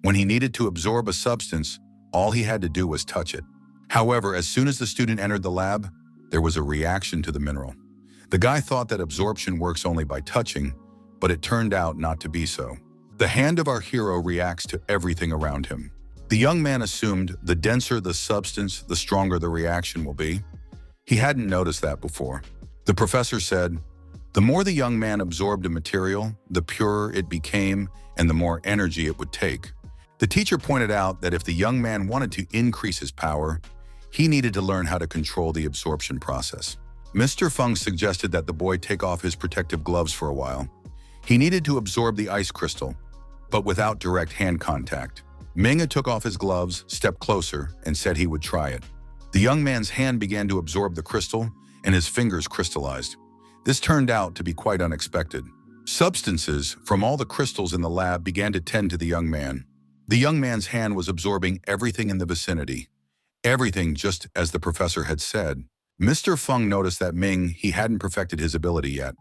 When he needed to absorb a substance, all he had to do was touch it. However, as soon as the student entered the lab, there was a reaction to the mineral. The guy thought that absorption works only by touching, but it turned out not to be so. The hand of our hero reacts to everything around him. The young man assumed the denser the substance, the stronger the reaction will be. He hadn't noticed that before. The professor said, the more the young man absorbed a material, the purer it became and the more energy it would take. The teacher pointed out that if the young man wanted to increase his power, he needed to learn how to control the absorption process. Mr. Feng suggested that the boy take off his protective gloves for a while. He needed to absorb the ice crystal, but without direct hand contact. Minghe took off his gloves, stepped closer, and said he would try it. The young man's hand began to absorb the crystal, and his fingers crystallized. This turned out to be quite unexpected. Substances from all the crystals in the lab began to tend to the young man. The young man's hand was absorbing everything in the vicinity. Everything just as the professor had said. Mr. Feng noticed that he hadn't perfected his ability yet.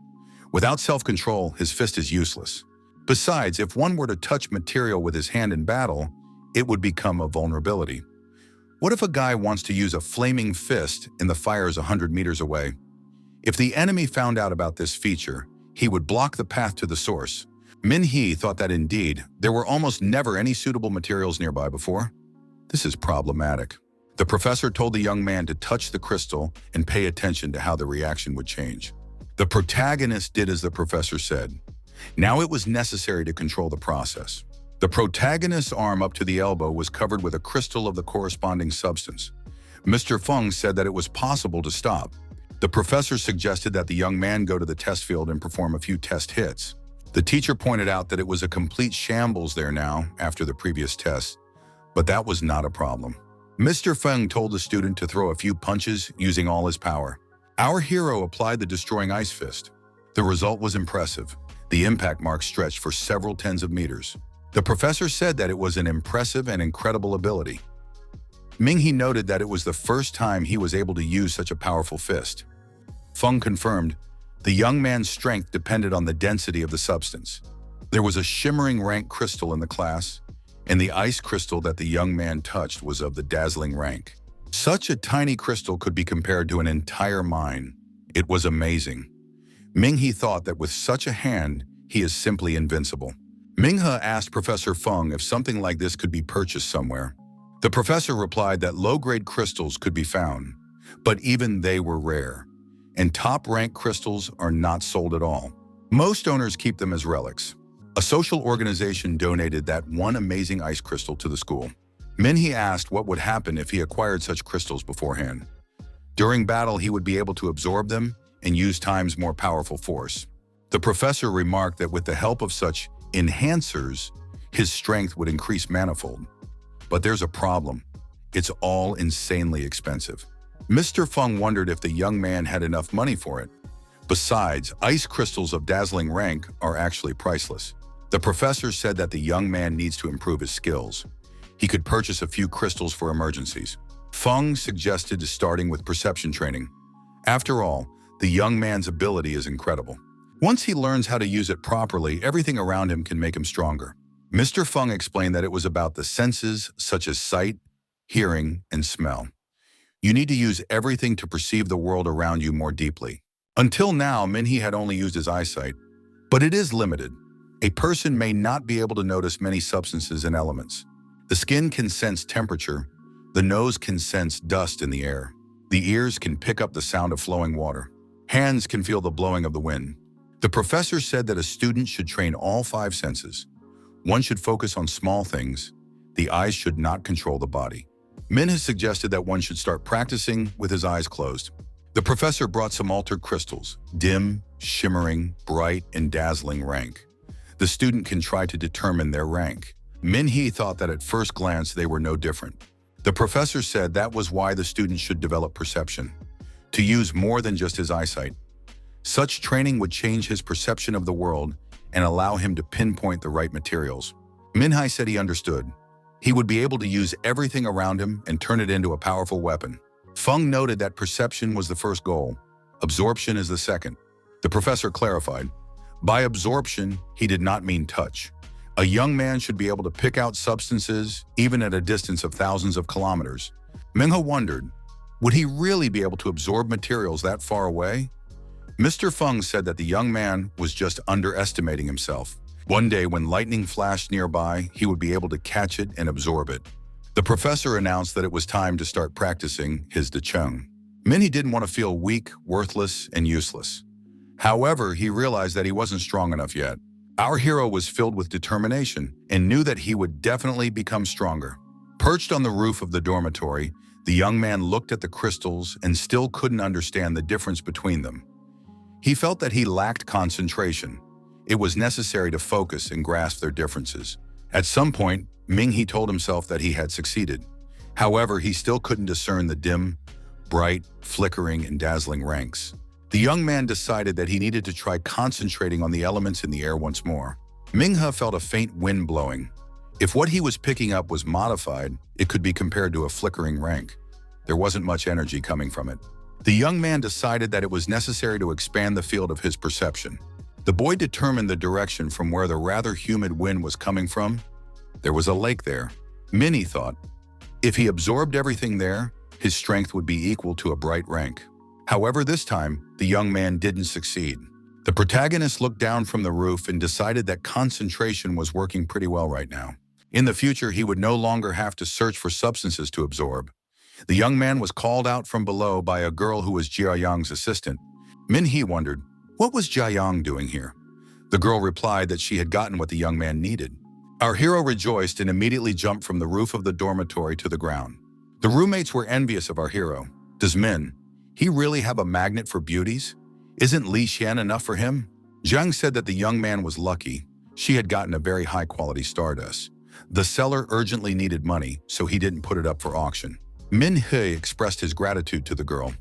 Without self-control, his fist is useless. Besides, if one were to touch material with his hand in battle, it would become a vulnerability. What if a guy wants to use a flaming fist and the fire is 100 meters away? If the enemy found out about this feature, he would block the path to the source. Minhee thought that indeed, there were almost never any suitable materials nearby before. This is problematic. The professor told the young man to touch the crystal and pay attention to how the reaction would change. The protagonist did as the professor said. Now it was necessary to control the process. The protagonist's arm up to the elbow was covered with a crystal of the corresponding substance. Mr. Feng said that it was possible to stop. The professor suggested that the young man go to the test field and perform a few test hits. The teacher pointed out that it was a complete shambles there now after the previous test, but that was not a problem. Mr. Feng told the student to throw a few punches using all his power. Our hero applied the destroying ice fist. The result was impressive. The impact mark stretched for several tens of meters. The professor said that it was an impressive and incredible ability. Minghe noted that it was the first time he was able to use such a powerful fist. Feng confirmed, the young man's strength depended on the density of the substance. There was a shimmering rank crystal in the class, and the ice crystal that the young man touched was of the dazzling rank. Such a tiny crystal could be compared to an entire mine. It was amazing. Minghe thought that with such a hand, he is simply invincible. Minghe asked Professor Feng if something like this could be purchased somewhere. The professor replied that low-grade crystals could be found, but even they were rare, and top-rank crystals are not sold at all. Most owners keep them as relics. A social organization donated that one amazing ice crystal to the school. Minghe asked what would happen if he acquired such crystals beforehand. During battle, he would be able to absorb them and use times more powerful force. The professor remarked that with the help of such enhancers, his strength would increase manifold. But there's a problem. It's all insanely expensive. Mr. Feng wondered if the young man had enough money for it. Besides, ice crystals of dazzling rank are actually priceless. The professor said that the young man needs to improve his skills. He could purchase a few crystals for emergencies. Feng suggested starting with perception training. After all, the young man's ability is incredible. Once he learns how to use it properly, everything around him can make him stronger. Mr. Feng explained that it was about the senses such as sight, hearing, and smell. You need to use everything to perceive the world around you more deeply. Until now, Minghe had only used his eyesight, but it is limited. A person may not be able to notice many substances and elements. The skin can sense temperature, the nose can sense dust in the air, the ears can pick up the sound of flowing water, hands can feel the blowing of the wind. The professor said that a student should train all 5 senses. One should focus on small things. The eyes should not control the body. Min has suggested that one should start practicing with his eyes closed. The professor brought some altered crystals, dim, shimmering, bright, and dazzling rank. The student can try to determine their rank. Minghe thought that at first glance they were no different. The professor said that was why the student should develop perception, to use more than just his eyesight. Such training would change his perception of the world and allow him to pinpoint the right materials. Minghe said he understood. He would be able to use everything around him and turn it into a powerful weapon. Feng noted that perception was the first goal. Absorption is the second. The professor clarified. By absorption, he did not mean touch. A young man should be able to pick out substances even at a distance of thousands of kilometers. Minghe wondered, would he really be able to absorb materials that far away? Mr. Feng said that the young man was just underestimating himself. One day when lightning flashed nearby, he would be able to catch it and absorb it. The professor announced that it was time to start practicing his Decheng. Minghe didn't want to feel weak, worthless, and useless. However, he realized that he wasn't strong enough yet. Our hero was filled with determination and knew that he would definitely become stronger. Perched on the roof of the dormitory, the young man looked at the crystals and still couldn't understand the difference between them. He felt that he lacked concentration. It was necessary to focus and grasp their differences. At some point, Minghe told himself that he had succeeded. However, he still couldn't discern the dim, bright, flickering, and dazzling ranks. The young man decided that he needed to try concentrating on the elements in the air once more. Minghe felt a faint wind blowing. If what he was picking up was modified, it could be compared to a flickering rank. There wasn't much energy coming from it. The young man decided that it was necessary to expand the field of his perception. The boy determined the direction from where the rather humid wind was coming from. There was a lake there. Minghe thought, if he absorbed everything there, his strength would be equal to a bright rank. However, this time, the young man didn't succeed. The protagonist looked down from the roof and decided that concentration was working pretty well right now. In the future, he would no longer have to search for substances to absorb. The young man was called out from below by a girl who was Jia Yang's assistant. Minghe wondered, what was Jia Yang doing here? The girl replied that she had gotten what the young man needed. Our hero rejoiced and immediately jumped from the roof of the dormitory to the ground. The roommates were envious of our hero. Does he really have a magnet for beauties? Isn't Lu Chian enough for him? Zhang said that the young man was lucky. She had gotten a very high-quality stardust. The seller urgently needed money, so he didn't put it up for auction. Min He expressed his gratitude to the girl.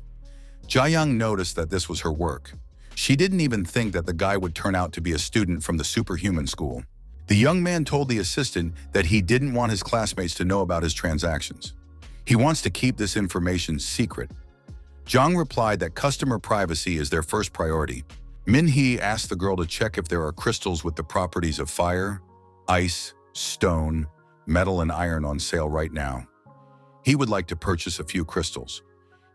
Jiayang noticed that this was her work. She didn't even think that the guy would turn out to be a student from the Superhuman school. The young man told the assistant that he didn't want his classmates to know about his transactions. He wants to keep this information secret. Zhang replied that customer privacy is their first priority. Min He asked the girl to check if there are crystals with the properties of fire, ice, stone, metal, and iron on sale right now. He would like to purchase a few crystals.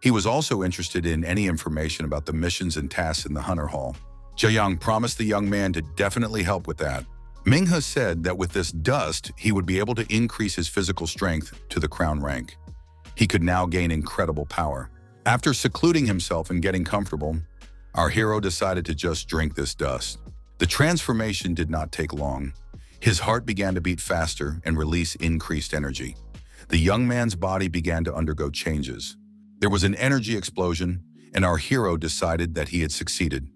He was also interested in any information about the missions and tasks in the Hunter Hall. Jiayang promised the young man to definitely help with that. Minghe said that with this dust, he would be able to increase his physical strength to the crown rank. He could now gain incredible power. After secluding himself and getting comfortable, our hero decided to just drink this dust. The transformation did not take long. His heart began to beat faster and release increased energy. The young man's body began to undergo changes. There was an energy explosion, and our hero decided that he had succeeded.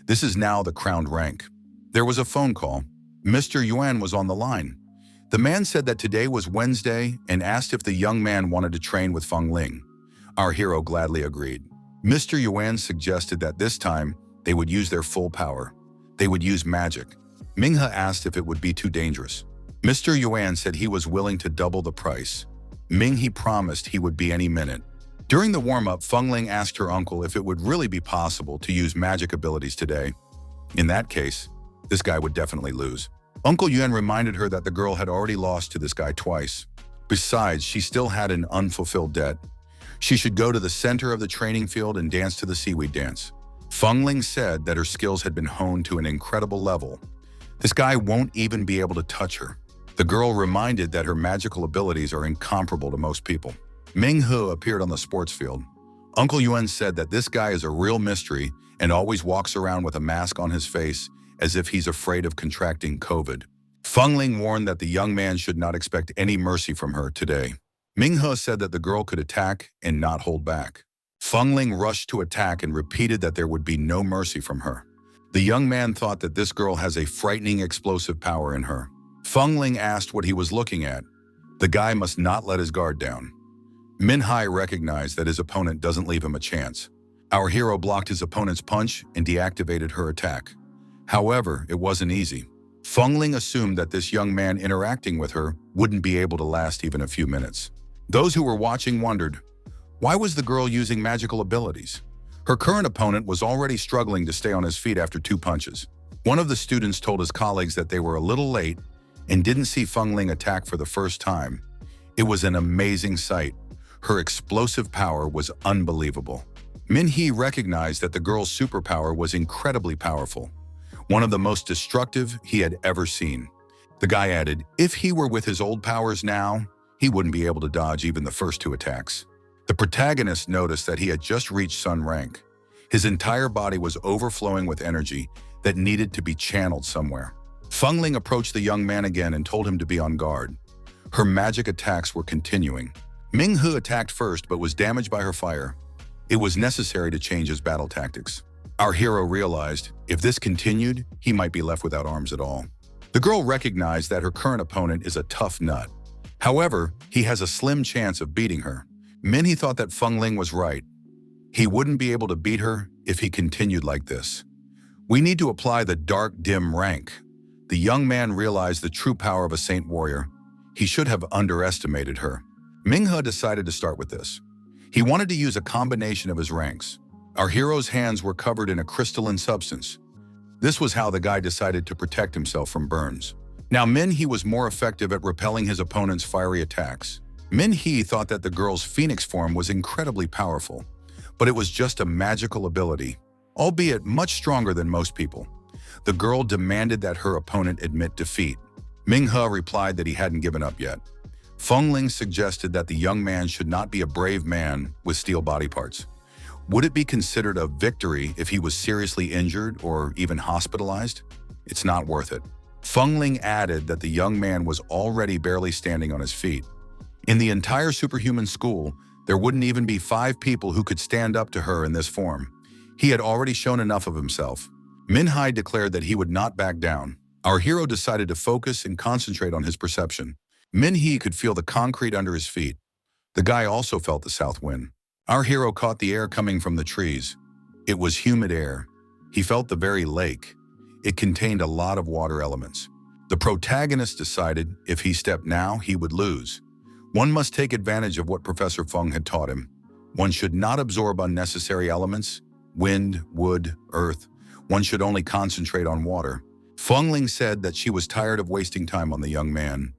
This is now the crowned rank. There was a phone call. Mr. Yuan was on the line. The man said that today was Wednesday and asked if the young man wanted to train with Feng Ling. Our hero gladly agreed. Mr. Yuan suggested that this time they would use their full power. They would use magic. Minghe asked if it would be too dangerous. Mr. Yuan said he was willing to double the price. Minghe promised he would be any minute. During the warm-up, Feng Ling asked her uncle if it would really be possible to use magic abilities today. In that case, this guy would definitely lose. Uncle Yuan reminded her that the girl had already lost to this guy twice. Besides, she still had an unfulfilled debt. She should go to the center of the training field and dance to the seaweed dance. Feng Ling said that her skills had been honed to an incredible level. This guy won't even be able to touch her. The girl reminded that her magical abilities are incomparable to most people. Ming He appeared on the sports field. Uncle Yuan said that this guy is a real mystery and always walks around with a mask on his face as if he's afraid of contracting COVID. Feng Ling warned that the young man should not expect any mercy from her today. Ming He said that the girl could attack and not hold back. Feng Ling rushed to attack and repeated that there would be no mercy from her. The young man thought that this girl has a frightening explosive power in her. Feng Ling asked what he was looking at. The guy must not let his guard down. Min Hai recognized that his opponent doesn't leave him a chance. Our hero blocked his opponent's punch and deactivated her attack. However, it wasn't easy. Feng Ling assumed that this young man interacting with her wouldn't be able to last even a few minutes. Those who were watching wondered, why was the girl using magical abilities? Her current opponent was already struggling to stay on his feet after 2 punches. One of the students told his colleagues that they were a little late and didn't see Feng Ling attack for the first time. It was an amazing sight. Her explosive power was unbelievable. Min He recognized that the girl's superpower was incredibly powerful, one of the most destructive he had ever seen. The guy added, if he were with his old powers now, he wouldn't be able to dodge even the first 2 attacks. The protagonist noticed that he had just reached Sun rank. His entire body was overflowing with energy that needed to be channeled somewhere. Feng Ling approached the young man again and told him to be on guard. Her magic attacks were continuing. Ming He attacked first but was damaged by her fire. It was necessary to change his battle tactics. Our hero realized, if this continued, he might be left without arms at all. The girl recognized that her current opponent is a tough nut. However, he has a slim chance of beating her. Min He thought that Feng Ling was right. He wouldn't be able to beat her if he continued like this. We need to apply the dark, dim rank. The young man realized the true power of a saint warrior. He should have underestimated her. Ming He decided to start with this. He wanted to use a combination of his ranks. Our hero's hands were covered in a crystalline substance. This was how the guy decided to protect himself from burns. Now Min He was more effective at repelling his opponent's fiery attacks. Min He thought that the girl's phoenix form was incredibly powerful, but it was just a magical ability, albeit much stronger than most people. The girl demanded that her opponent admit defeat. Ming He replied that he hadn't given up yet. Feng Ling suggested that the young man should not be a brave man with steel body parts. Would it be considered a victory if he was seriously injured or even hospitalized? It's not worth it. Feng Ling added that the young man was already barely standing on his feet. In the entire Superhuman school, there wouldn't even be 5 people who could stand up to her in this form. He had already shown enough of himself. Min-hye declared that he would not back down. Our hero decided to focus and concentrate on his perception. Min-hye could feel the concrete under his feet. The guy also felt the south wind. Our hero caught the air coming from the trees. It was humid air. He felt the very lake. It contained a lot of water elements. The protagonist decided if he stepped now, he would lose. One must take advantage of what Professor Feng had taught him. One should not absorb unnecessary elements, wind, wood, earth. One should only concentrate on water. Feng Ling said that she was tired of wasting time on the young man.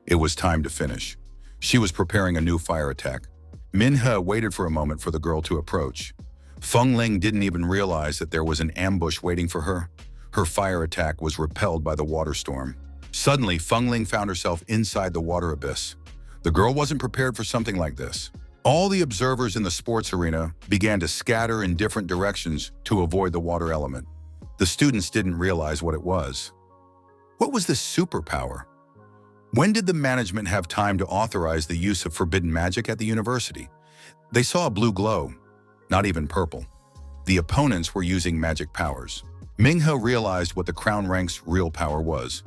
It was time to finish. She was preparing a new fire attack. Min-hye waited for a moment for the girl to approach. Feng Ling didn't even realize that there was an ambush waiting for her. Her fire attack was repelled by the water storm. Suddenly, Feng Ling found herself inside the water abyss. The girl wasn't prepared for something like this. All the observers in the sports arena began to scatter in different directions to avoid the water element. The students didn't realize what it was. What was this superpower? When did the management have time to authorize the use of forbidden magic at the university? They saw a blue glow, not even purple. The opponents were using magic powers. Ming-hye realized what the crown rank's real power was.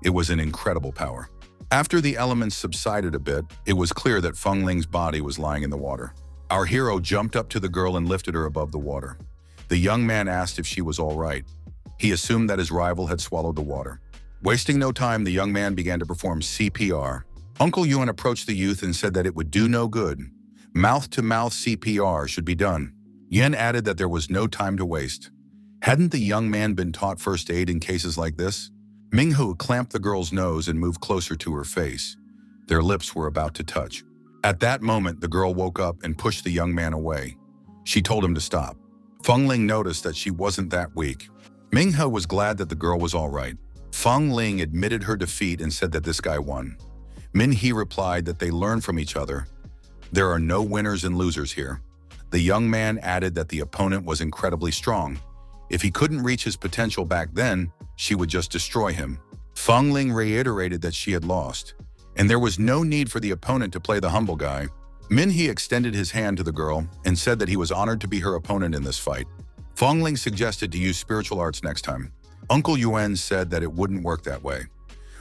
It was an incredible power. After the elements subsided a bit, it was clear that Feng Ling's body was lying in the water. Our hero jumped up to the girl and lifted her above the water. The young man asked if she was all right. He assumed that his rival had swallowed the water. Wasting no time, the young man began to perform CPR. Uncle Yuan approached the youth and said that it would do no good. Mouth-to-mouth CPR should be done. Yen added that there was no time to waste. Hadn't the young man been taught first aid in cases like this? Ming-hye clamped the girl's nose and moved closer to her face. Their lips were about to touch. At that moment, the girl woke up and pushed the young man away. She told him to stop. Feng Ling noticed that she wasn't that weak. Ming-hye was glad that the girl was all right. Feng Ling admitted her defeat and said that this guy won. Min-hye replied that they learn from each other. There are no winners and losers here. The young man added that the opponent was incredibly strong. If he couldn't reach his potential back then, she would just destroy him. Feng Ling reiterated that she had lost, and there was no need for the opponent to play the humble guy. Min-hye extended his hand to the girl and said that he was honored to be her opponent in this fight. Feng Ling suggested to use spiritual arts next time. Uncle Yuan said that it wouldn't work that way.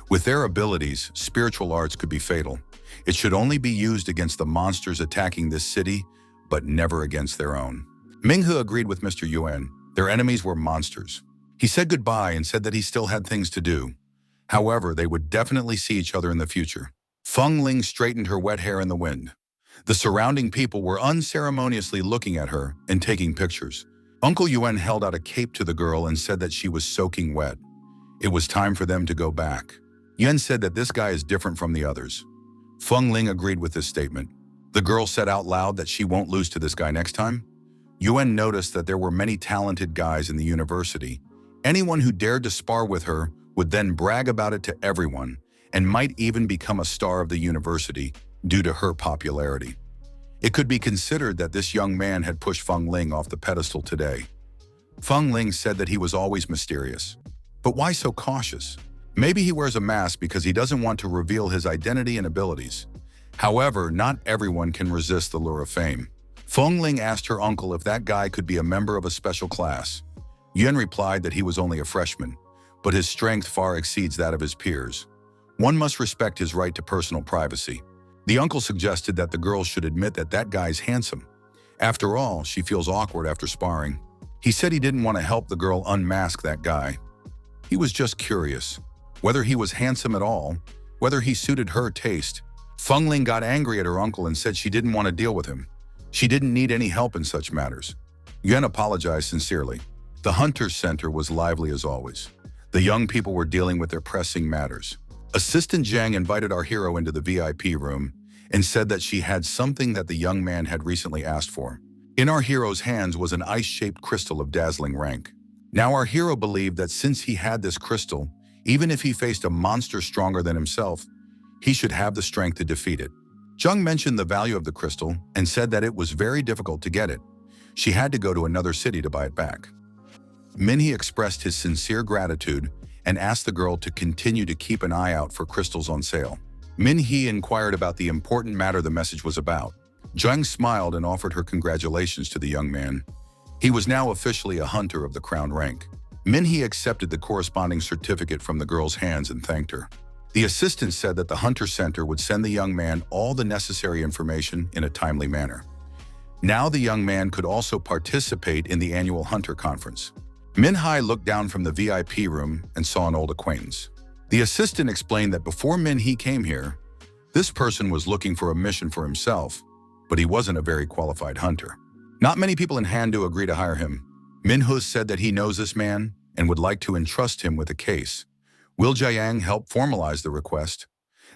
With their abilities, spiritual arts could be fatal. It should only be used against the monsters attacking this city, but never against their own. Ming-hye agreed with Mr. Yuan. Their enemies were monsters. He said goodbye and said that he still had things to do. However, they would definitely see each other in the future. Feng Ling straightened her wet hair in the wind. The surrounding people were unceremoniously looking at her and taking pictures. Uncle Yuan held out a cape to the girl and said that she was soaking wet. It was time for them to go back. Yuan said that this guy is different from the others. Feng Ling agreed with this statement. The girl said out loud that she won't lose to this guy next time. Yuan noticed that there were many talented guys in the university. Anyone who dared to spar with her would then brag about it to everyone and might even become a star of the university due to her popularity. It could be considered that this young man had pushed Feng Ling off the pedestal today. Feng Ling said that he was always mysterious. But why so cautious? Maybe he wears a mask because he doesn't want to reveal his identity and abilities. However, not everyone can resist the lure of fame. Feng Ling asked her uncle if that guy could be a member of a special class. Yuan replied that he was only a freshman, but his strength far exceeds that of his peers. One must respect his right to personal privacy. The uncle suggested that the girl should admit that that guy's handsome. After all, she feels awkward after sparring. He said he didn't want to help the girl unmask that guy. He was just curious. Whether he was handsome at all, whether he suited her taste. Feng Ling got angry at her uncle and said she didn't want to deal with him. She didn't need any help in such matters. Yuan apologized sincerely. The Hunter's Center was lively as always. The young people were dealing with their pressing matters. Assistant Zhang invited our hero into the VIP room and said that she had something that the young man had recently asked for. In our hero's hands was an ice-shaped crystal of dazzling rank. Now our hero believed that since he had this crystal, even if he faced a monster stronger than himself, he should have the strength to defeat it. Zhang mentioned the value of the crystal and said that it was very difficult to get it. She had to go to another city to buy it back. Min-hye expressed his sincere gratitude and asked the girl to continue to keep an eye out for crystals on sale. Min-hye inquired about the important matter the message was about. Zhang smiled and offered her congratulations to the young man. He was now officially a hunter of the crown rank. Minhee accepted the corresponding certificate from the girl's hands and thanked her. The assistant said that the Hunter Center would send the young man all the necessary information in a timely manner. Now the young man could also participate in the annual Hunter Conference. Minhee looked down from the VIP room and saw an old acquaintance. The assistant explained that before Minhee came here, this person was looking for a mission for himself, but he wasn't a very qualified hunter. Not many people in Handu agree to hire him. Minhee said that he knows this man and would like to entrust him with a case. Will Jiang help formalize the request?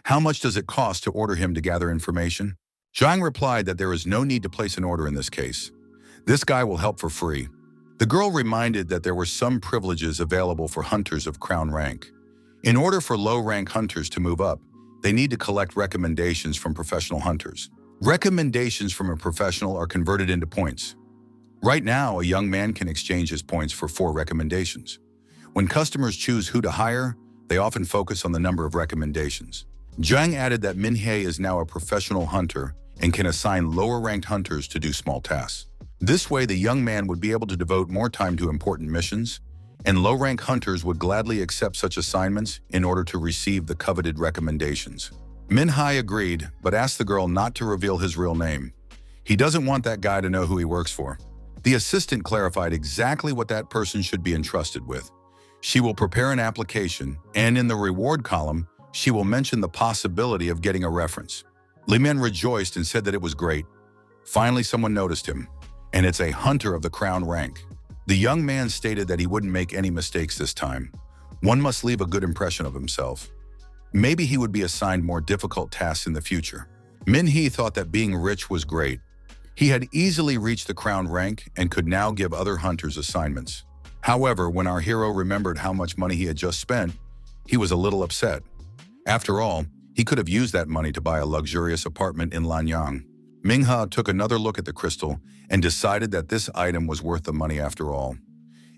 How much does it cost to order him to gather information? Jiang replied that there is no need to place an order in this case. This guy will help for free. The girl reminded that there were some privileges available for hunters of crown rank. In order for low-rank hunters to move up, they need to collect recommendations from professional hunters. Recommendations from a professional are converted into points. Right now, a young man can exchange his points for 4 recommendations. When customers choose who to hire, they often focus on the number of recommendations. Jiang added that Minhee is now a professional hunter and can assign lower-ranked hunters to do small tasks. This way, the young man would be able to devote more time to important missions, and low-rank hunters would gladly accept such assignments in order to receive the coveted recommendations. Minhee agreed, but asked the girl not to reveal his real name. He doesn't want that guy to know who he works for. The assistant clarified exactly what that person should be entrusted with. She will prepare an application, and in the reward column, she will mention the possibility of getting a reference. Li Men rejoiced and said that it was great. Finally, someone noticed him, and it's a hunter of the crown rank. The young man stated that he wouldn't make any mistakes this time. One must leave a good impression of himself. Maybe he would be assigned more difficult tasks in the future. Minhee thought that being rich was great. He had easily reached the crown rank and could now give other hunters assignments. However, when our hero remembered how much money he had just spent, he was a little upset. After all, he could have used that money to buy a luxurious apartment in Lanyang. Minhee took another look at the crystal and decided that this item was worth the money after all.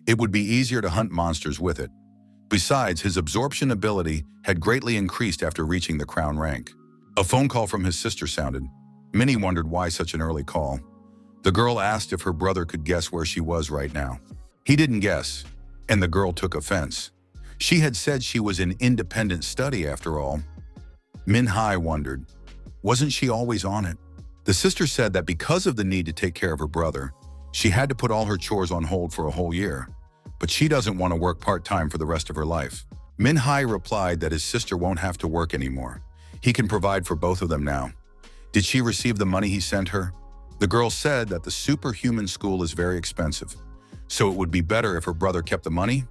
It would be easier to hunt monsters with it. Besides, his absorption ability had greatly increased after reaching the crown rank. A phone call from his sister sounded. Minnie wondered why such an early call. The girl asked if her brother could guess where she was right now. He didn't guess, and the girl took offense. She had said she was in independent study after all. Minhee wondered, wasn't she always on it? The sister said that because of the need to take care of her brother, she had to put all her chores on hold for a whole year, but she doesn't want to work part-time for the rest of her life. Minhee replied that his sister won't have to work anymore. He can provide for both of them now. Did she receive the money he sent her? The girl said that the Superhuman school is very expensive, so it would be better if her brother kept the money.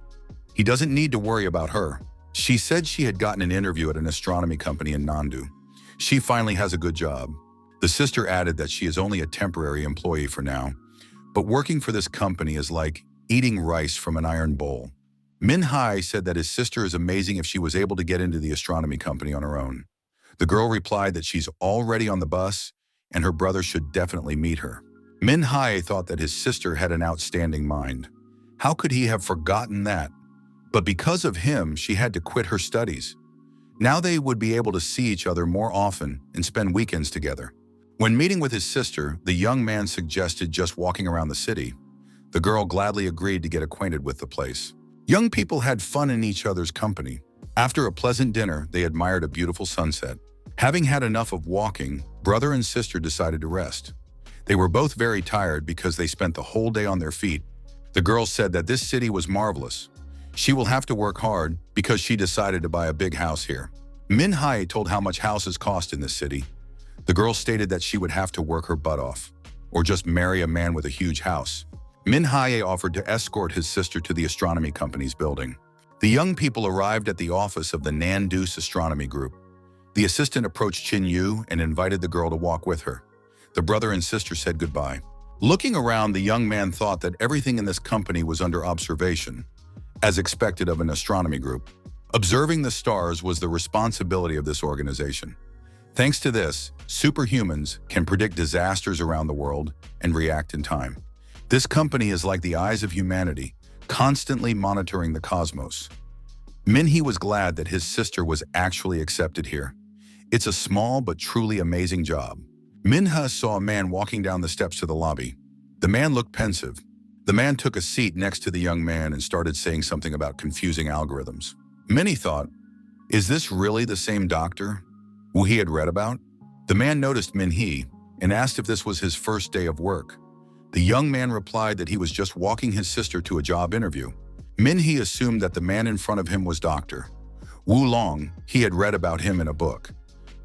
He doesn't need to worry about her. She said she had gotten an interview at an astronomy company in Nandu. She finally has a good job. The sister added that she is only a temporary employee for now, but working for this company is like eating rice from an iron bowl. Minhee said that his sister is amazing if she was able to get into the astronomy company on her own. The girl replied that she's already on the bus and her brother should definitely meet her. Minhee thought that his sister had an outstanding mind. How could he have forgotten that? But because of him, she had to quit her studies. Now they would be able to see each other more often and spend weekends together. When meeting with his sister, the young man suggested just walking around the city. The girl gladly agreed to get acquainted with the place. Young people had fun in each other's company. After a pleasant dinner, they admired a beautiful sunset. Having had enough of walking, brother and sister decided to rest. They were both very tired because they spent the whole day on their feet. The girl said that this city was marvelous. She will have to work hard because she decided to buy a big house here. Minhee told how much houses cost in this city. The girl stated that she would have to work her butt off, or just marry a man with a huge house. Minhee offered to escort his sister to the astronomy company's building. The young people arrived at the office of the Nandu Astronomy Group. The assistant approached Chin Yu and invited the girl to walk with her. The brother and sister said goodbye. Looking around, the young man thought that everything in this company was under observation, as expected of an astronomy group. Observing the stars was the responsibility of this organization. Thanks to this, superhumans can predict disasters around the world and react in time. This company is like the eyes of humanity, constantly monitoring the cosmos. Minhee was glad that his sister was actually accepted here. It's a small but truly amazing job. Minhee saw a man walking down the steps to the lobby. The man looked pensive. The man took a seat next to the young man and started saying something about confusing algorithms. Min thought, is this really the same doctor who he had read about? The man noticed Min and asked if this was his first day of work. The young man replied that he was just walking his sister to a job interview. Min assumed that the man in front of him was Dr. Wu Long. He had read about him in a book.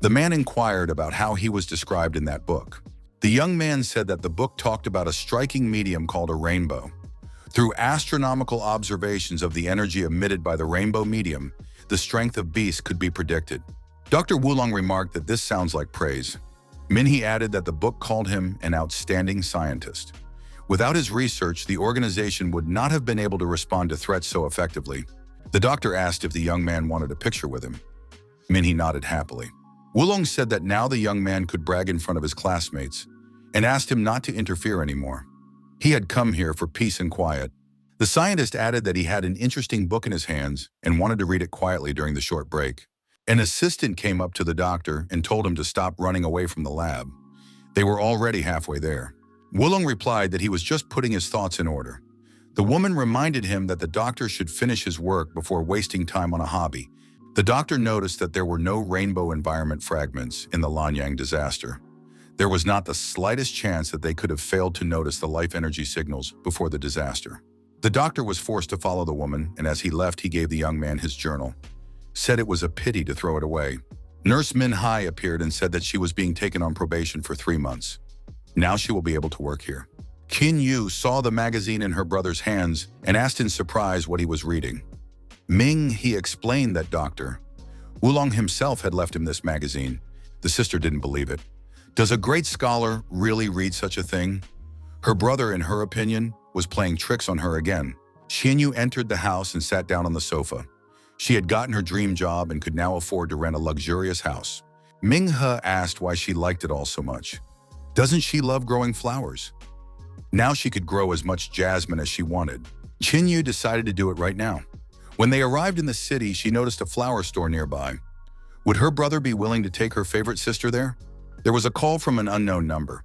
The man inquired about how he was described in that book. The young man said that the book talked about a striking medium called a rainbow. Through astronomical observations of the energy emitted by the rainbow medium, the strength of beasts could be predicted. Dr. Wulong remarked that this sounds like praise. Min added that the book called him an outstanding scientist. Without his research, the organization would not have been able to respond to threats so effectively. The doctor asked if the young man wanted a picture with him. Min nodded happily. Wulong said that now the young man could brag in front of his classmates and asked him not to interfere anymore. He had come here for peace and quiet. The scientist added that he had an interesting book in his hands and wanted to read it quietly during the short break. An assistant came up to the doctor and told him to stop running away from the lab. They were already halfway there. Wulong replied that he was just putting his thoughts in order. The woman reminded him that the doctor should finish his work before wasting time on a hobby. The doctor noticed that there were no rainbow environment fragments in the Lanyang disaster. There was not the slightest chance that they could have failed to notice the life energy signals before the disaster. The doctor was forced to follow the woman, and as he left, he gave the young man his journal. Said it was a pity to throw it away. Nurse Min appeared and said that she was being taken on probation for 3 months. Now she will be able to work here. Qin Yu saw the magazine in her brother's hands and asked in surprise what he was reading. He explained that Dr. Wulong himself had left him this magazine. The sister didn't believe it. Does a great scholar really read such a thing? Her brother, in her opinion, was playing tricks on her again. Qin Yu entered the house and sat down on the sofa. She had gotten her dream job and could now afford to rent a luxurious house. Ming He asked why she liked it all so much. Doesn't she love growing flowers? Now she could grow as much jasmine as she wanted. Qin Yu decided to do it right now. When they arrived in the city, she noticed a flower store nearby. Would her brother be willing to take her favorite sister there? There was a call from an unknown number.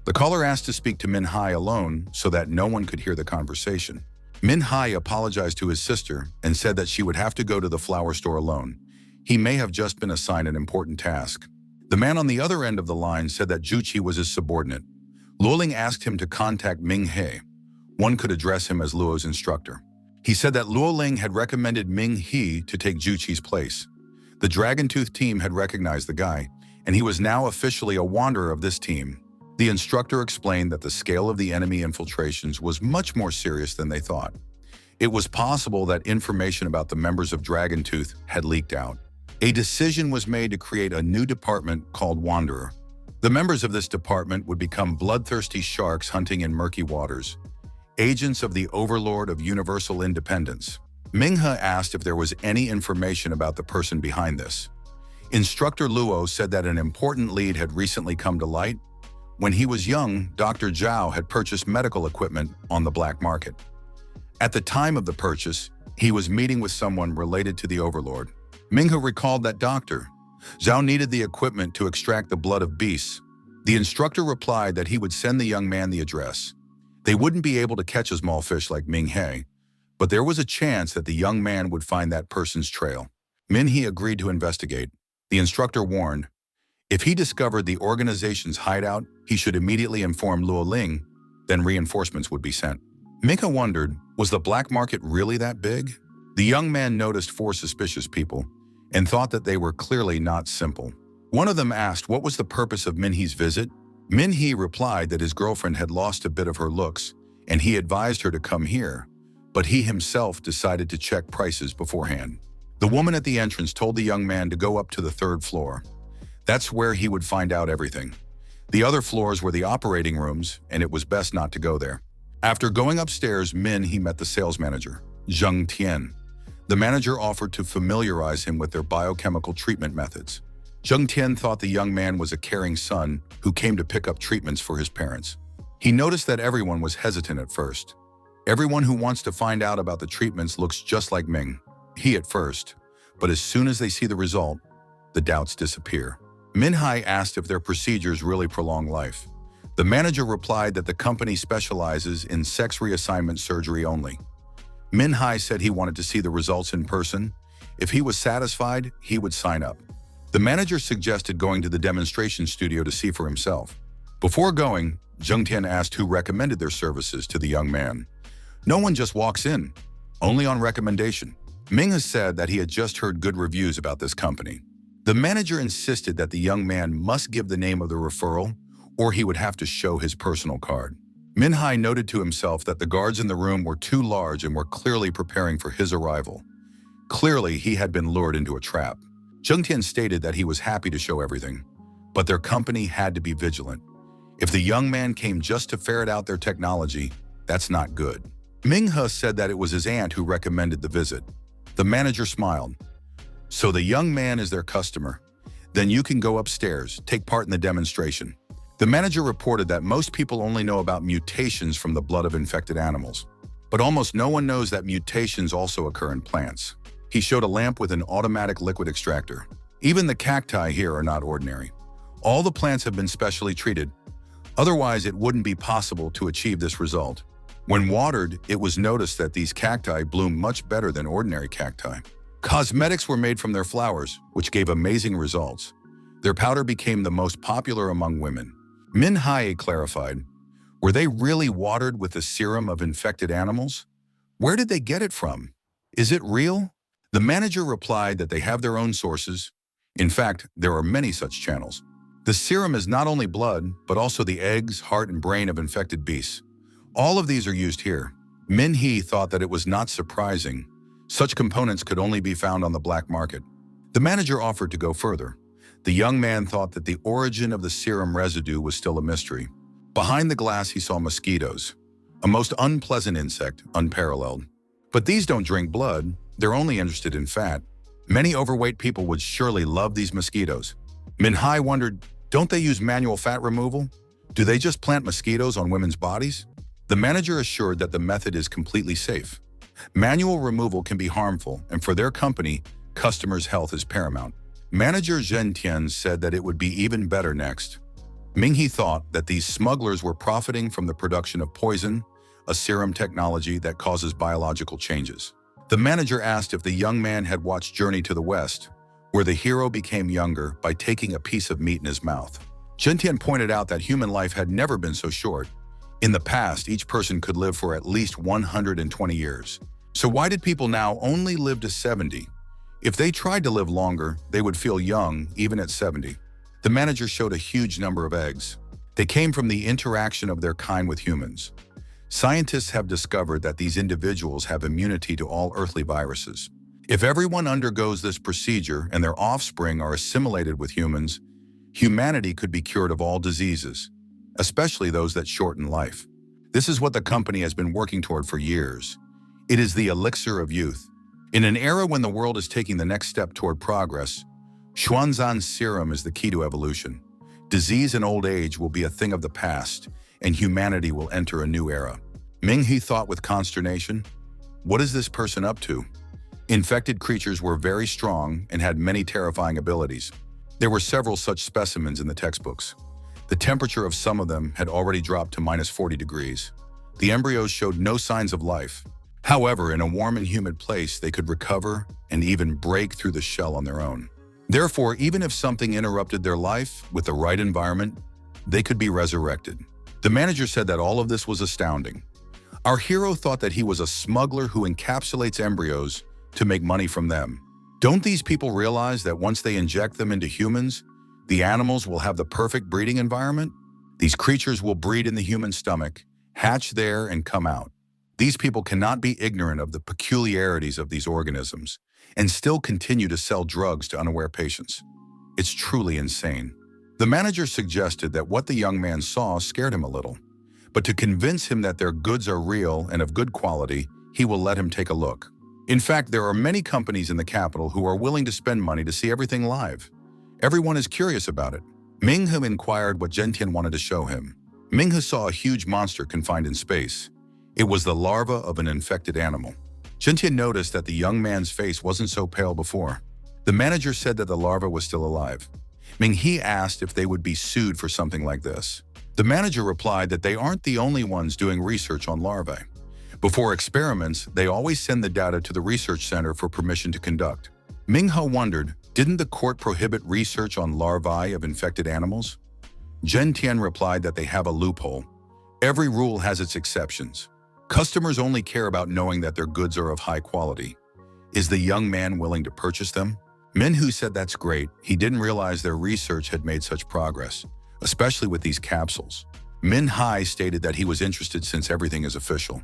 The caller asked to speak to Min alone so that no one could hear the conversation. Min apologized to his sister and said that she would have to go to the flower store alone. He may have just been assigned an important task. The man on the other end of the line said that Juqi was his subordinate. Luoling asked him to contact Ming He. One could address him as Luo's instructor. He said that Luoling had recommended Ming He to take Juqi's place. The Dragon Tooth team had recognized the guy, and he was now officially a wanderer of this team. The instructor explained that the scale of the enemy infiltrations was much more serious than they thought. It was possible that information about the members of Dragon Tooth had leaked out. A decision was made to create a new department called Wanderer. The members of this department would become bloodthirsty sharks hunting in murky waters, agents of the Overlord of Universal Independence. Ming He asked if there was any information about the person behind this. Instructor Luo said that an important lead had recently come to light. When he was young, Dr. Zhao had purchased medical equipment on the black market. At the time of the purchase, he was meeting with someone related to the Overlord. Ming He recalled that Dr. Zhao needed the equipment to extract the blood of beasts. The instructor replied that he would send the young man the address. They wouldn't be able to catch a small fish like Ming He, but there was a chance that the young man would find that person's trail. Min He agreed to investigate. The instructor warned, if he discovered the organization's hideout, he should immediately inform Luo Ling, then reinforcements would be sent. Mika wondered, was the black market really that big? The young man noticed 4 suspicious people and thought that they were clearly not simple. One of them asked what was the purpose of Min He's visit. Min He replied that his girlfriend had lost a bit of her looks and he advised her to come here, but he himself decided to check prices beforehand. The woman at the entrance told the young man to go up to the 3rd floor. That's where he would find out everything. The other floors were the operating rooms, and it was best not to go there. After going upstairs, he met the sales manager, Zheng Tian. The manager offered to familiarize him with their biochemical treatment methods. Zheng Tian thought the young man was a caring son who came to pick up treatments for his parents. He noticed that everyone was hesitant at first. Everyone who wants to find out about the treatments looks just like Ming. He at first, but as soon as they see the result, the doubts disappear. Min Hai asked if their procedures really prolong life. The manager replied that the company specializes in sex reassignment surgery only. Min Hai said he wanted to see the results in person. If he was satisfied, he would sign up. The manager suggested going to the demonstration studio to see for himself. Before going, Jung Tian asked who recommended their services to the young man. No one just walks in, only on recommendation. Ming has said that he had just heard good reviews about this company. The manager insisted that the young man must give the name of the referral, or he would have to show his personal card. Min Hai noted to himself that the guards in the room were too large and were clearly preparing for his arrival. Clearly, he had been lured into a trap. Jung Tian stated that he was happy to show everything, but their company had to be vigilant. If the young man came just to ferret out their technology, that's not good. Ming He said that it was his aunt who recommended the visit. The manager smiled. So the young man is their customer. Then you can go upstairs, take part in the demonstration. The manager reported that most people only know about mutations from the blood of infected animals. But almost no one knows that mutations also occur in plants. He showed a lamp with an automatic liquid extractor. Even the cacti here are not ordinary. All the plants have been specially treated. Otherwise, it wouldn't be possible to achieve this result. When watered, it was noticed that these cacti bloom much better than ordinary cacti. Cosmetics were made from their flowers, which gave amazing results. Their powder became the most popular among women. Min Hai clarified, were they really watered with the serum of infected animals? Where did they get it from? Is it real? The manager replied that they have their own sources. In fact, there are many such channels. The serum is not only blood, but also the eggs, heart, and brain of infected beasts. All of these are used here. Min He thought that it was not surprising. Such components could only be found on the black market. The manager offered to go further. The young man thought that the origin of the serum residue was still a mystery. Behind the glass, he saw mosquitoes, a most unpleasant insect, unparalleled. But these don't drink blood, they're only interested in fat. Many overweight people would surely love these mosquitoes. Min Hai wondered, don't they use manual fat removal? Do they just plant mosquitoes on women's bodies? The manager assured that the method is completely safe. Manual removal can be harmful, and for their company, customers' health is paramount. Manager Zhen Tian said that it would be even better next. Ming He thought that these smugglers were profiting from the production of poison, a serum technology that causes biological changes. The manager asked if the young man had watched Journey to the West, where the hero became younger by taking a piece of meat in his mouth. Zhen Tian pointed out that human life had never been so short. In the past, each person could live for at least 120 years. So why did people now only live to 70? If they tried to live longer, they would feel young even at 70. The manager showed a huge number of eggs. They came from the interaction of their kind with humans. Scientists have discovered that these individuals have immunity to all earthly viruses. If everyone undergoes this procedure and their offspring are assimilated with humans, humanity could be cured of all diseases, especially those that shorten life. This is what the company has been working toward for years. It is the elixir of youth. In an era when the world is taking the next step toward progress, Xuanzan's serum is the key to evolution. Disease and old age will be a thing of the past, and humanity will enter a new era. Ming He thought with consternation, what is this person up to? Infected creatures were very strong and had many terrifying abilities. There were several such specimens in the textbooks. The temperature of some of them had already dropped to -40 degrees. The embryos showed no signs of life. However, in a warm and humid place, they could recover and even break through the shell on their own. Therefore, even if something interrupted their life with the right environment, they could be resurrected. The manager said that all of this was astounding. Our hero thought that he was a smuggler who encapsulates embryos to make money from them. Don't these people realize that once they inject them into humans, the animals will have the perfect breeding environment? These creatures will breed in the human stomach, hatch there, and come out. These people cannot be ignorant of the peculiarities of these organisms and still continue to sell drugs to unaware patients. It's truly insane. The manager suggested that what the young man saw scared him a little, but to convince him that their goods are real and of good quality, he will let him take a look. In fact, there are many companies in the capital who are willing to spend money to see everything live. Everyone is curious about it. Ming He inquired what Zhen Tian wanted to show him. Ming He saw a huge monster confined in space. It was the larva of an infected animal. Zhen Tian noticed that the young man's face wasn't so pale before. The manager said that the larva was still alive. Ming He asked if they would be sued for something like this. The manager replied that they aren't the only ones doing research on larvae. Before experiments, they always send the data to the research center for permission to conduct. Ming-He wondered, didn't the court prohibit research on larvae of infected animals? Tian replied that they have a loophole. Every rule has its exceptions. Customers only care about knowing that their goods are of high quality. Is the young man willing to purchase them? Min-Hu said that's great. He didn't realize their research had made such progress, especially with these capsules. Min-Hai stated that he was interested since everything is official.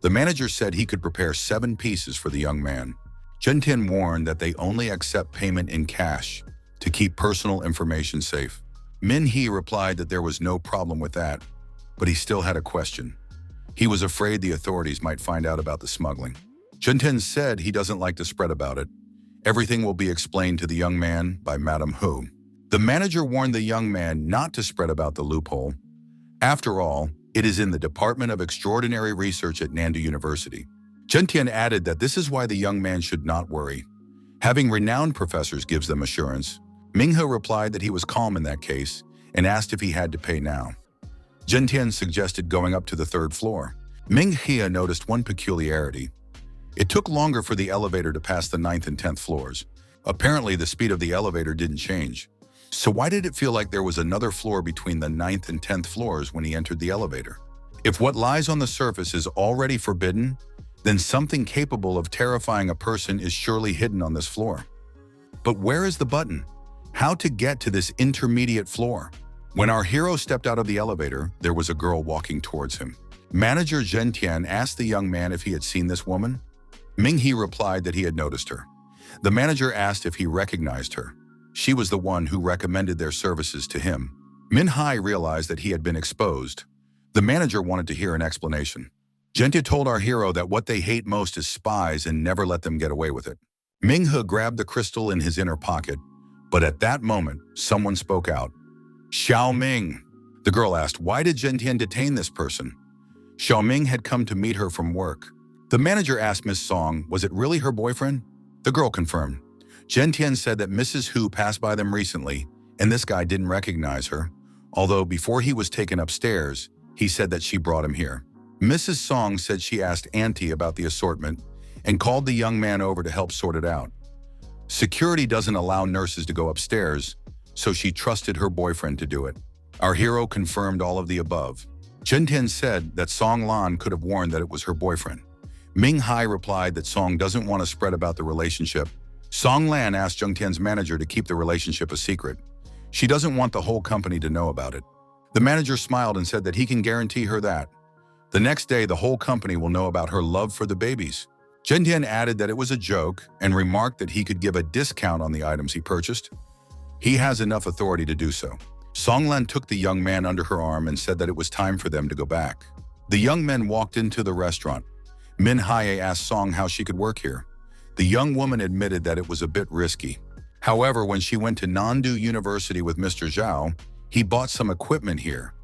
The manager said he could prepare 7 pieces for the young man. Tian warned that they only accept payment in cash to keep personal information safe. Min-He replied that there was no problem with that, but he still had a question. He was afraid the authorities might find out about the smuggling. Tian said he doesn't like to spread about it. Everything will be explained to the young man by Madame Hu. The manager warned the young man not to spread about the loophole. After all, it is in the Department of Extraordinary Research at Nandu University. Tian added that this is why the young man should not worry. Having renowned professors gives them assurance. Ming-He replied that he was calm in that case and asked if he had to pay now. Tian suggested going up to the 3rd floor. Ming-He noticed one peculiarity. It took longer for the elevator to pass the 9th and 10th floors. Apparently, the speed of the elevator didn't change. So why did it feel like there was another floor between the 9th and 10th floors when he entered the elevator? If what lies on the surface is already forbidden, then something capable of terrifying a person is surely hidden on this floor. But where is the button? How to get to this intermediate floor? When our hero stepped out of the elevator, there was a girl walking towards him. Manager Tian asked the young man if he had seen this woman. Ming-He replied that he had noticed her. The manager asked if he recognized her. She was the one who recommended their services to him. Min-Hai realized that he had been exposed. The manager wanted to hear an explanation. Tian told our hero that what they hate most is spies and never let them get away with it. Ming-He grabbed the crystal in his inner pocket, but at that moment, someone spoke out. Xiao Ming. The girl asked, why did Tian detain this person? Xiao Ming had come to meet her from work. The manager asked Miss Song, was it really her boyfriend? The girl confirmed. Tian said that Mrs. Hu passed by them recently, and this guy didn't recognize her, although before he was taken upstairs, he said that she brought him here. Mrs. Song said she asked Auntie about the assortment and called the young man over to help sort it out. Security doesn't allow nurses to go upstairs, so she trusted her boyfriend to do it. Our hero confirmed all of the above. Tian said that Song Lan could have warned that it was her boyfriend. Ming-Hai replied that Song doesn't want to spread about the relationship. Song Lan asked Tian's manager to keep the relationship a secret. She doesn't want the whole company to know about it. The manager smiled and said that he can guarantee her that. The next day, the whole company will know about her love for the babies. Tian added that it was a joke and remarked that he could give a discount on the items he purchased. He has enough authority to do so. Song Lan took the young man under her arm and said that it was time for them to go back. The young men walked into the restaurant. Min-Hai asked Song how she could work here. The young woman admitted that it was a bit risky. However, when she went to Nandu University with Mr. Zhao, he bought some equipment here.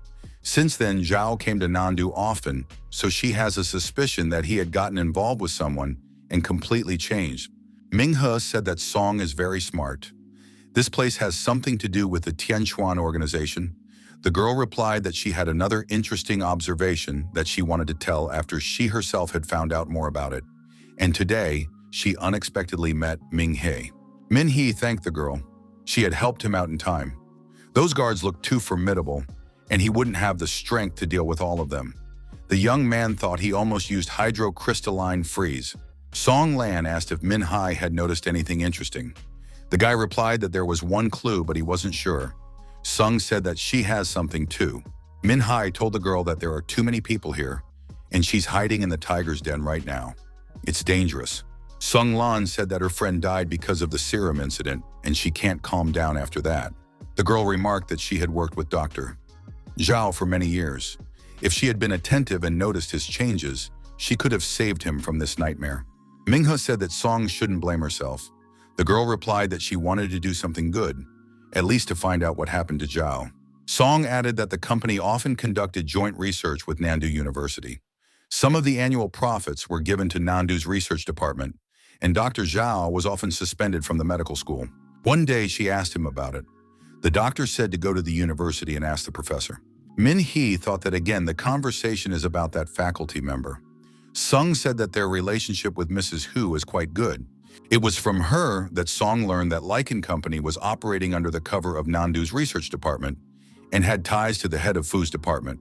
Since then, Zhao came to Nandu often, so she has a suspicion that he had gotten involved with someone and completely changed. Ming-He said that Song is very smart. This place has something to do with the Tianquan organization. The girl replied that she had another interesting observation that she wanted to tell after she herself had found out more about it. And today, she unexpectedly met Ming-He. Min-He thanked the girl. She had helped him out in time. Those guards looked too formidable, and he wouldn't have the strength to deal with all of them. The young man thought he almost used hydrocrystalline freeze. Song Lan asked if Min-Hai had noticed anything interesting. The guy replied that there was one clue, but he wasn't sure. Sung said that she has something too. Min-Hai told the girl that there are too many people here, and she's hiding in the tiger's den right now. It's dangerous. Sung Lan said that her friend died because of the serum incident, and she can't calm down after that. The girl remarked that she had worked with Dr. Zhao for many years. If she had been attentive and noticed his changes, she could have saved him from this nightmare. Ming-He said that Song shouldn't blame herself. The girl replied that she wanted to do something good, at least to find out what happened to Zhao. Song added that the company often conducted joint research with Nandu University. Some of the annual profits were given to Nandu's research department, and Dr. Zhao was often suspended from the medical school. One day, she asked him about it. The doctor said to go to the university and ask the professor. Min-hee thought that again the conversation is about that faculty member. Sung said that their relationship with Mrs. Hu is quite good. It was from her that Song learned that Lichen Company was operating under the cover of Nandu's research department and had ties to the head of Fu's department,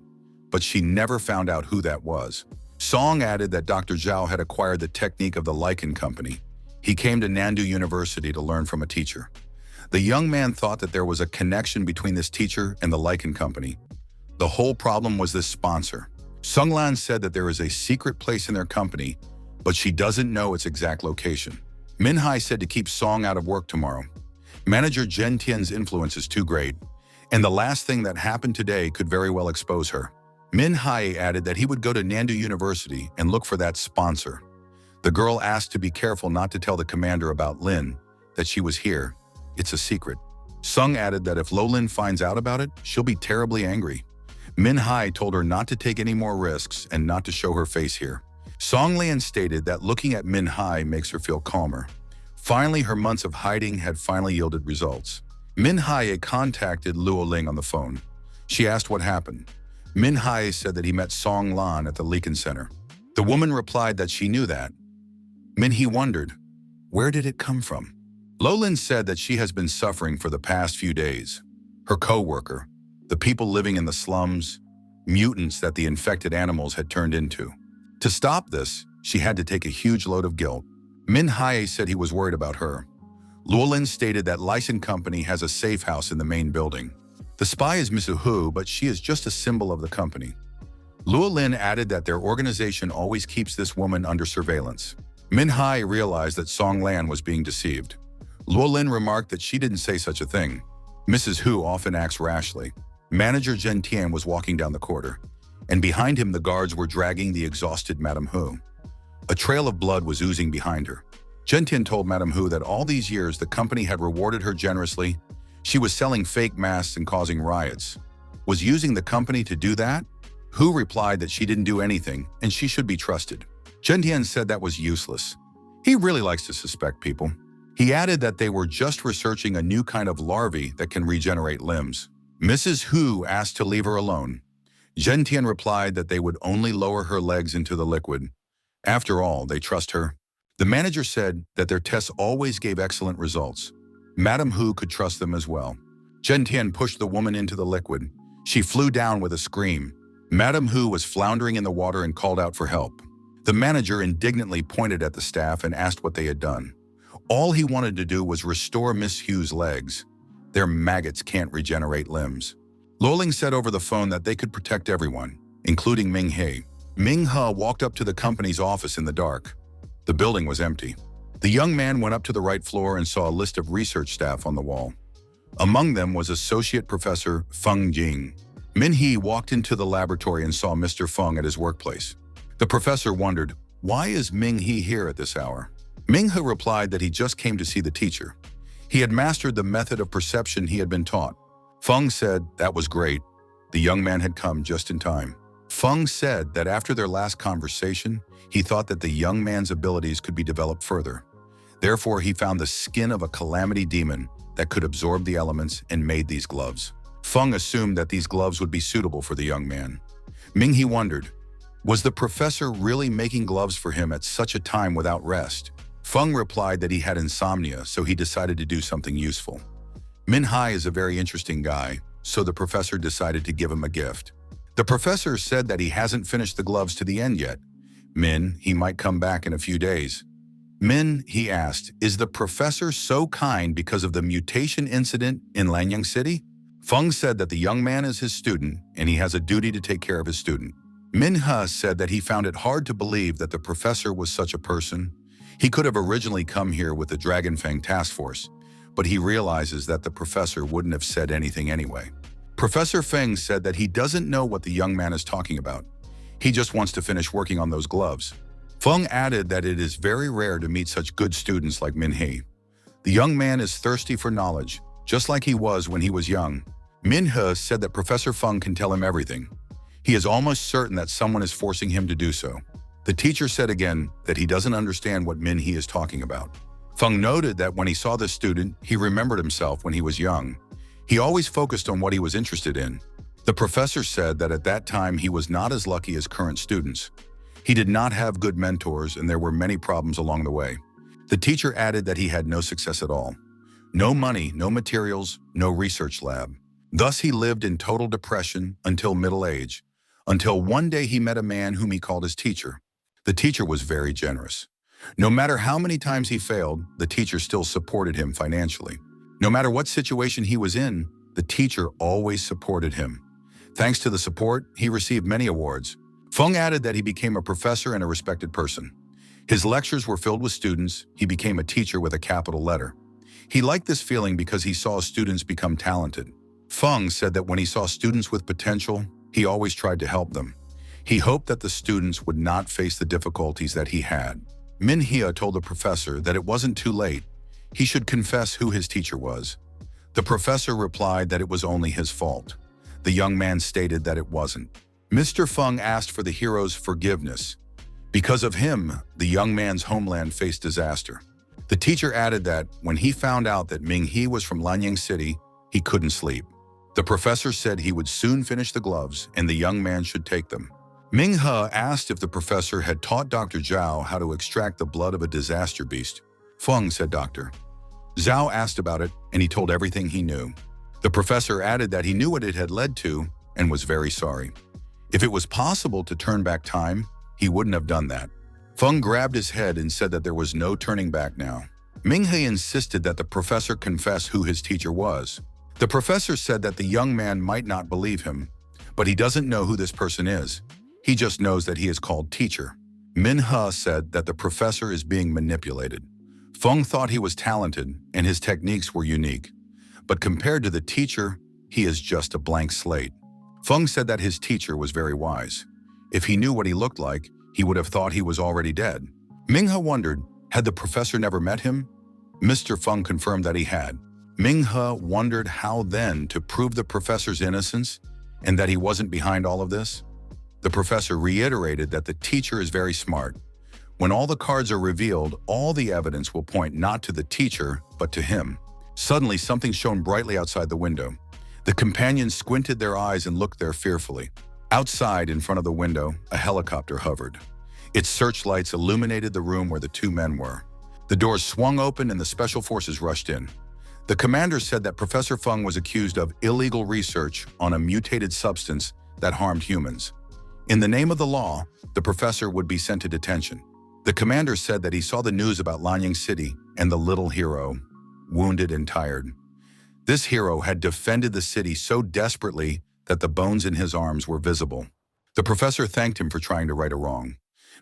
but she never found out who that was. Song added that Dr. Zhao had acquired the technique of the Lichen Company. He came to Nandu University to learn from a teacher. The young man thought that there was a connection between this teacher and the Lichen Company. The whole problem was this sponsor. Sung Lan said that there is a secret place in their company, but she doesn't know its exact location. Min Hai said to keep Song out of work tomorrow. Manager Jen Tian's influence is too great, and the last thing that happened today could very well expose her. Min Hai added that he would go to Nandu University and look for that sponsor. The girl asked to be careful not to tell the commander about Lin, that she was here. It's a secret. Sung added that if Lo Lin finds out about it, she'll be terribly angry. Min Hai told her not to take any more risks and not to show her face here. Song Lian stated that looking at Min Hai makes her feel calmer. Finally, her months of hiding had finally yielded results. Min Hai contacted Luo Ling on the phone. She asked what happened. Min Hai said that he met Song Lan at the Leakin Center. The woman replied that she knew that. Min Hee wondered, where did it come from? Lo Lin said that she has been suffering for the past few days. Her co-worker, the people living in the slums, mutants that the infected animals had turned into. To stop this, she had to take a huge load of guilt. Min Hai said he was worried about her. Luo Lin stated that Lichen Company has a safe house in the main building. The spy is Mrs. Hu, but she is just a symbol of the company. Luo Lin added that their organization always keeps this woman under surveillance. Min Hai realized that Song Lan was being deceived. Luo Lin remarked that she didn't say such a thing. Mrs. Hu often acts rashly. Manager Jen Tian was walking down the corridor, and behind him the guards were dragging the exhausted Madame Hu. A trail of blood was oozing behind her. Jen Tian told Madame Hu that all these years the company had rewarded her generously. She was selling fake masks and causing riots. Was using the company to do that? Hu replied that she didn't do anything and she should be trusted. Jen Tian said that was useless. He really likes to suspect people. He added that they were just researching a new kind of larvae that can regenerate limbs. Mrs. Hu asked to leave her alone. Jen Tian replied that they would only lower her legs into the liquid. After all, they trust her. The manager said that their tests always gave excellent results. Madame Hu could trust them as well. Jen Tian pushed the woman into the liquid. She flew down with a scream. Madame Hu was floundering in the water and called out for help. The manager indignantly pointed at the staff and asked what they had done. All he wanted to do was restore Miss Hu's legs. Their maggots can't regenerate limbs. Loling said over the phone that they could protect everyone, including Ming He. Ming He walked up to the company's office in the dark. The building was empty. The young man went up to the right floor and saw a list of research staff on the wall. Among them was Associate Professor Feng Jing. Min He walked into the laboratory and saw Mr. Feng at his workplace. The professor wondered, why is Ming He here at this hour? Ming He replied that he just came to see the teacher. He had mastered the method of perception he had been taught. Feng said that was great. The young man had come just in time. Feng said that after their last conversation, he thought that the young man's abilities could be developed further. Therefore, he found the skin of a calamity demon that could absorb the elements and made these gloves. Feng assumed that these gloves would be suitable for the young man. Ming He wondered, was the professor really making gloves for him at such a time without rest? Feng replied that he had insomnia, so he decided to do something useful. Min Hai is a very interesting guy, so the professor decided to give him a gift. The professor said that he hasn't finished the gloves to the end yet. Min, he might come back in a few days. Min, he asked, is the professor so kind because of the mutation incident in Lanyang City? Feng said that the young man is his student and he has a duty to take care of his student. Min He said that he found it hard to believe that the professor was such a person. He could have originally come here with the Dragon Fang task force, but he realizes that the professor wouldn't have said anything anyway. Professor Feng said that he doesn't know what the young man is talking about. He just wants to finish working on those gloves. Feng added that it is very rare to meet such good students like Min He. The young man is thirsty for knowledge, just like he was when he was young. Min He said that Professor Feng can tell him everything. He is almost certain that someone is forcing him to do so. The teacher said again that he doesn't understand what Min He is talking about. Feng noted that when he saw this student, he remembered himself when he was young. He always focused on what he was interested in. The professor said that at that time he was not as lucky as current students. He did not have good mentors and there were many problems along the way. The teacher added that he had no success at all. No money, no materials, no research lab. Thus he lived in total depression until middle age, until one day he met a man whom he called his teacher. The teacher was very generous. No matter how many times he failed, the teacher still supported him financially. No matter what situation he was in, the teacher always supported him. Thanks to the support, he received many awards. Feng added that he became a professor and a respected person. His lectures were filled with students. He became a teacher with a capital letter. He liked this feeling because he saw students become talented. Feng said that when he saw students with potential, he always tried to help them. He hoped that the students would not face the difficulties that he had. Manhwa told the professor that it wasn't too late. He should confess who his teacher was. The professor replied that it was only his fault. The young man stated that it wasn't. Mr. Feng asked for the hero's forgiveness. Because of him, the young man's homeland faced disaster. The teacher added that when he found out that Ming-He was from Lanyang City, he couldn't sleep. The professor said he would soon finish the gloves and the young man should take them. Ming-He asked if the professor had taught Dr. Zhao how to extract the blood of a disaster beast. Feng said Dr. Zhao asked about it and he told everything he knew. The professor added that he knew what it had led to and was very sorry. If it was possible to turn back time, he wouldn't have done that. Feng grabbed his head and said that there was no turning back now. Ming-He insisted that the professor confess who his teacher was. The professor said that the young man might not believe him, but he doesn't know who this person is. He just knows that he is called teacher. Manhwa said that the professor is being manipulated. Feng thought he was talented and his techniques were unique. But compared to the teacher, he is just a blank slate. Feng said that his teacher was very wise. If he knew what he looked like, he would have thought he was already dead. Ming-He wondered, had the professor never met him? Mr. Feng confirmed that he had. Ming-He wondered how then to prove the professor's innocence and that he wasn't behind all of this. The professor reiterated that the teacher is very smart. When all the cards are revealed, all the evidence will point not to the teacher, but to him. Suddenly, something shone brightly outside the window. The companions squinted their eyes and looked there fearfully. Outside, in front of the window, a helicopter hovered. Its searchlights illuminated the room where the two men were. The doors swung open and the special forces rushed in. The commander said that Professor Feng was accused of illegal research on a mutated substance that harmed humans. In the name of the law, the professor would be sent to detention. The commander said that he saw the news about Lanyang City and the little hero, wounded and tired. This hero had defended the city so desperately that the bones in his arms were visible. The professor thanked him for trying to right a wrong.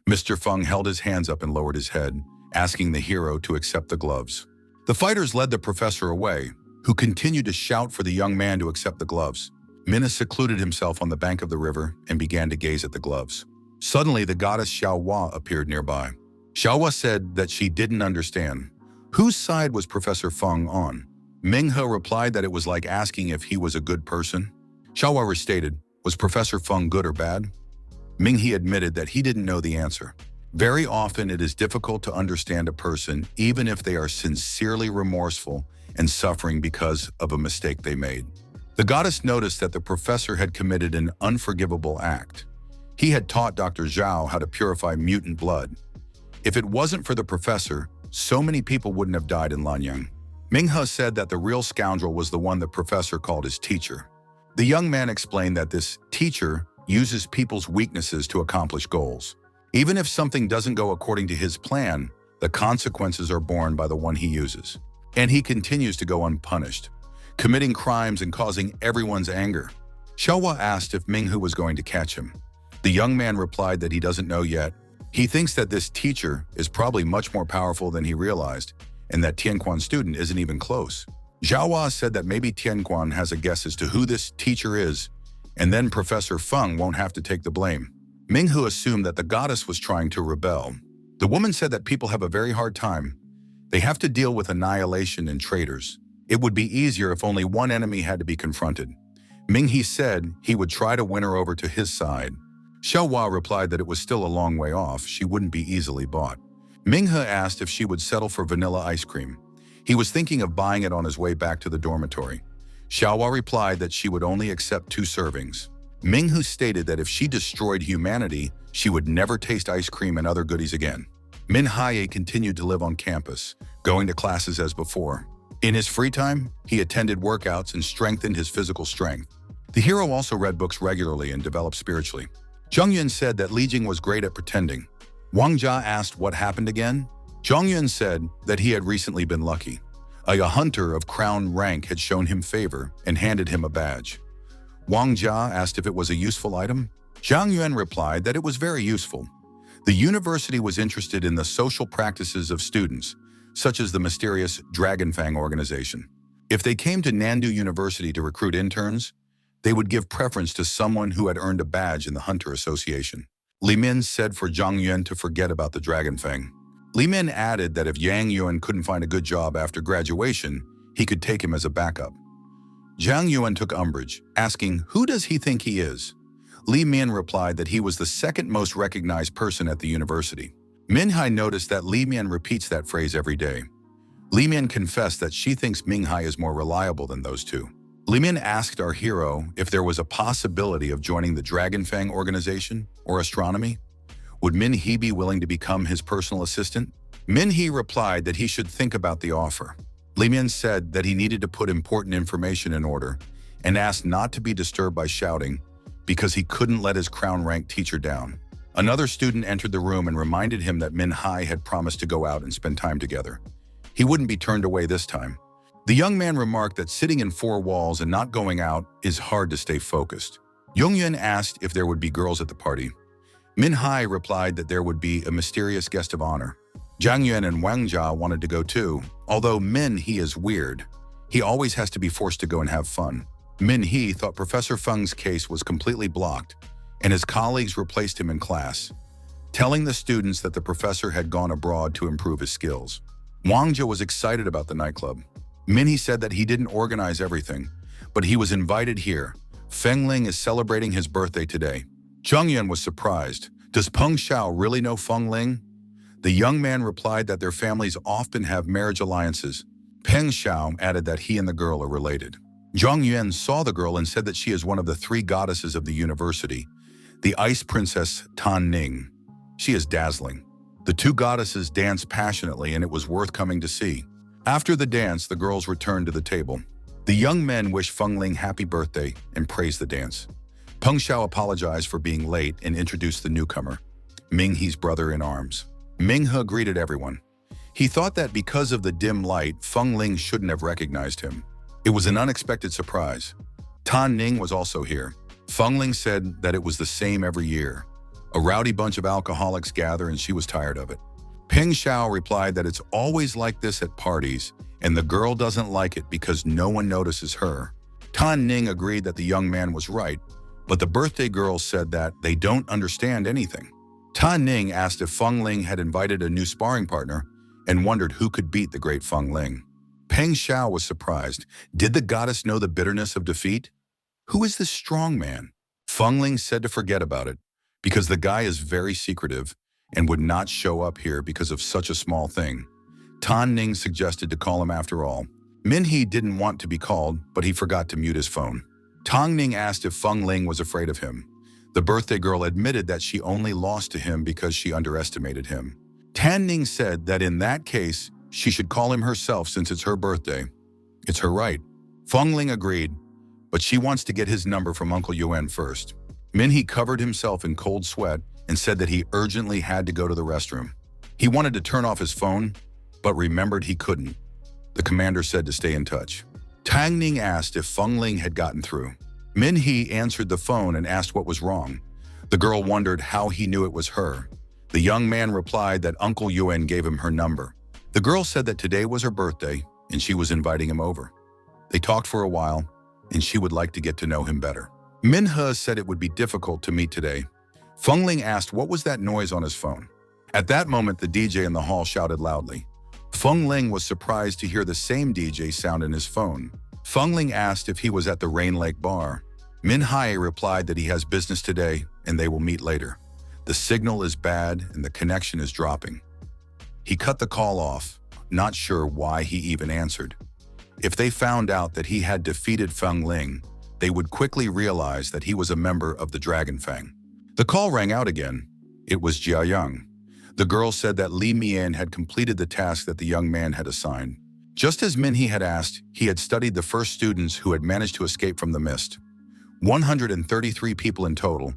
Mr. Feng held his hands up and lowered his head, asking the hero to accept the gloves. The fighters led the professor away, who continued to shout for the young man to accept the gloves. Mina secluded himself on the bank of the river and began to gaze at the gloves. Suddenly, the goddess Xiaohua appeared nearby. Xiaohua said that she didn't understand. Whose side was Professor Feng on? Ming-He replied that it was like asking if he was a good person. Xiaohua restated, was Professor Feng good or bad? Ming-He admitted that he didn't know the answer. Very often it is difficult to understand a person even if they are sincerely remorseful and suffering because of a mistake they made. The goddess noticed that the professor had committed an unforgivable act. He had taught Dr. Zhao how to purify mutant blood. If it wasn't for the professor, so many people wouldn't have died in Lanyang. Ming-He said that the real scoundrel was the one the professor called his teacher. The young man explained that this teacher uses people's weaknesses to accomplish goals. Even if something doesn't go according to his plan, the consequences are borne by the one he uses. And he continues to go unpunished, committing crimes and causing everyone's anger. Xiaohua asked if Ming-He was going to catch him. The young man replied that he doesn't know yet. He thinks that this teacher is probably much more powerful than he realized, and that Tianquan's student isn't even close. Xiaohua said that maybe Tianquan has a guess as to who this teacher is, and then Professor Feng won't have to take the blame. Ming-He assumed that the goddess was trying to rebel. The woman said that people have a very hard time. They have to deal with annihilation and traitors. It would be easier if only one enemy had to be confronted. Ming-He said he would try to win her over to his side. Xiaohua replied that it was still a long way off, she wouldn't be easily bought. Ming-He asked if she would settle for vanilla ice cream. He was thinking of buying it on his way back to the dormitory. Xiaohua replied that she would only accept 2 servings. Minghu stated that if she destroyed humanity, she would never taste ice cream and other goodies again. Minhaye continued to live on campus, going to classes as before. In his free time, he attended workouts and strengthened his physical strength. The hero also read books regularly and developed spiritually. Zhongyuan said that Li Jing was great at pretending. Wang Jia asked what happened again. Zhongyuan said that he had recently been lucky. A hunter of crown rank had shown him favor and handed him a badge. Wang Jia asked if it was a useful item. Zhang Yuan replied that it was very useful. The university was interested in the social practices of students, such as the mysterious Dragonfang organization. If they came to Nandu University to recruit interns, they would give preference to someone who had earned a badge in the Hunter Association. Li Min said for Zhang Yuan to forget about the Dragonfang. Li Min added that if Yang Yuan couldn't find a good job after graduation, he could take him as a backup. Zhang Yuan took umbrage, asking, "Who does he think he is?" Li Min replied that he was the second most recognized person at the university. Minhai noticed that Li Min repeats that phrase every day. Li Min confessed that she thinks Minghai is more reliable than those two. Li Min asked our hero if there was a possibility of joining the Dragonfang organization or astronomy. Would Min He be willing to become his personal assistant? Min He replied that he should think about the offer. Li Min said that he needed to put important information in order and asked not to be disturbed by shouting because he couldn't let his crown rank teacher down. Another student entered the room and reminded him that Min Hai had promised to go out and spend time together. He wouldn't be turned away this time. The young man remarked that sitting in 4 walls and not going out is hard to stay focused. Yongyuan asked if there would be girls at the party. Min Hai replied that there would be a mysterious guest of honor. Zhang Yuan and Wang Jia wanted to go too, although Min He is weird. He always has to be forced to go and have fun. Min He thought Professor Feng's case was completely blocked, and his colleagues replaced him in class, telling the students that the professor had gone abroad to improve his skills. Wang Jia was excited about the nightclub. Min He said that he didn't organize everything, but he was invited here. Feng Ling is celebrating his birthday today. Zhang Yuan was surprised. Does Peng Xiao really know Feng Ling? The young man replied that their families often have marriage alliances. Peng Xiao added that he and the girl are related. Zhang Yuan saw the girl and said that she is one of the 3 goddesses of the university, the Ice Princess Tan Ning. She is dazzling. The 2 goddesses danced passionately and it was worth coming to see. After the dance, the girls returned to the table. The young men wished Feng Ling happy birthday and praised the dance. Peng Xiao apologized for being late and introduced the newcomer, Ming He's brother in arms. Ming He greeted everyone. He thought that because of the dim light, Feng Ling shouldn't have recognized him. It was an unexpected surprise. Tan Ning was also here. Feng Ling said that it was the same every year. A rowdy bunch of alcoholics gather and she was tired of it. Peng Xiao replied that it's always like this at parties and the girl doesn't like it because no one notices her. Tan Ning agreed that the young man was right, but the birthday girl said that they don't understand anything. Tan Ning asked if Feng Ling had invited a new sparring partner and wondered who could beat the great Feng Ling. Peng Xiao was surprised. Did the goddess know the bitterness of defeat? Who is this strong man? Feng Ling said to forget about it, because the guy is very secretive and would not show up here because of such a small thing. Tan Ning suggested to call him after all. Min He didn't want to be called, but he forgot to mute his phone. Tang Ning asked if Feng Ling was afraid of him. The birthday girl admitted that she only lost to him because she underestimated him. Tan Ning said that in that case, she should call him herself since it's her birthday. It's her right. Feng Ling agreed, but she wants to get his number from Uncle Yuan first. Min He covered himself in cold sweat and said that he urgently had to go to the restroom. He wanted to turn off his phone, but remembered he couldn't. The commander said to stay in touch. Tang Ning asked if Feng Ling had gotten through. Min He answered the phone and asked what was wrong. The girl wondered how he knew it was her. The young man replied that Uncle Yuan gave him her number. The girl said that today was her birthday and she was inviting him over. They talked for a while and she would like to get to know him better. Min He said it would be difficult to meet today. Feng Ling asked what was that noise on his phone. At that moment, the DJ in the hall shouted loudly. Feng Ling was surprised to hear the same DJ sound in his phone. Feng Ling asked if he was at the Rain Lake bar. Min Hai replied that he has business today and they will meet later. The signal is bad and the connection is dropping. He cut the call off, not sure why he even answered. If they found out that he had defeated Feng Ling, they would quickly realize that he was a member of the Dragon Fang. The call rang out again. It was Jia Yang. The girl said that Li Mian had completed the task that the young man had assigned. Just as Minhee had asked, he had studied the first students who had managed to escape from the mist. 133 people in total,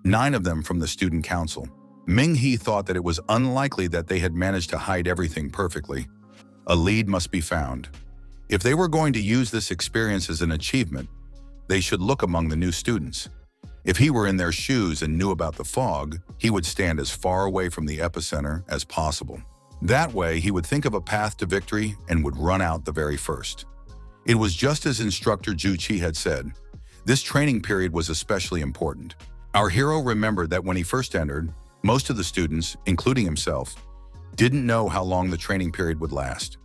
9 of them from the student council. Minhee thought that it was unlikely that they had managed to hide everything perfectly. A lead must be found. If they were going to use this experience as an achievement, they should look among the new students. If he were in their shoes and knew about the fog, he would stand as far away from the epicenter as possible. That way, he would think of a path to victory and would run out the very first. It was just as instructor Zhu Qi had said. This training period was especially important. Our hero remembered that when he first entered, most of the students, including himself, didn't know how long the training period would last.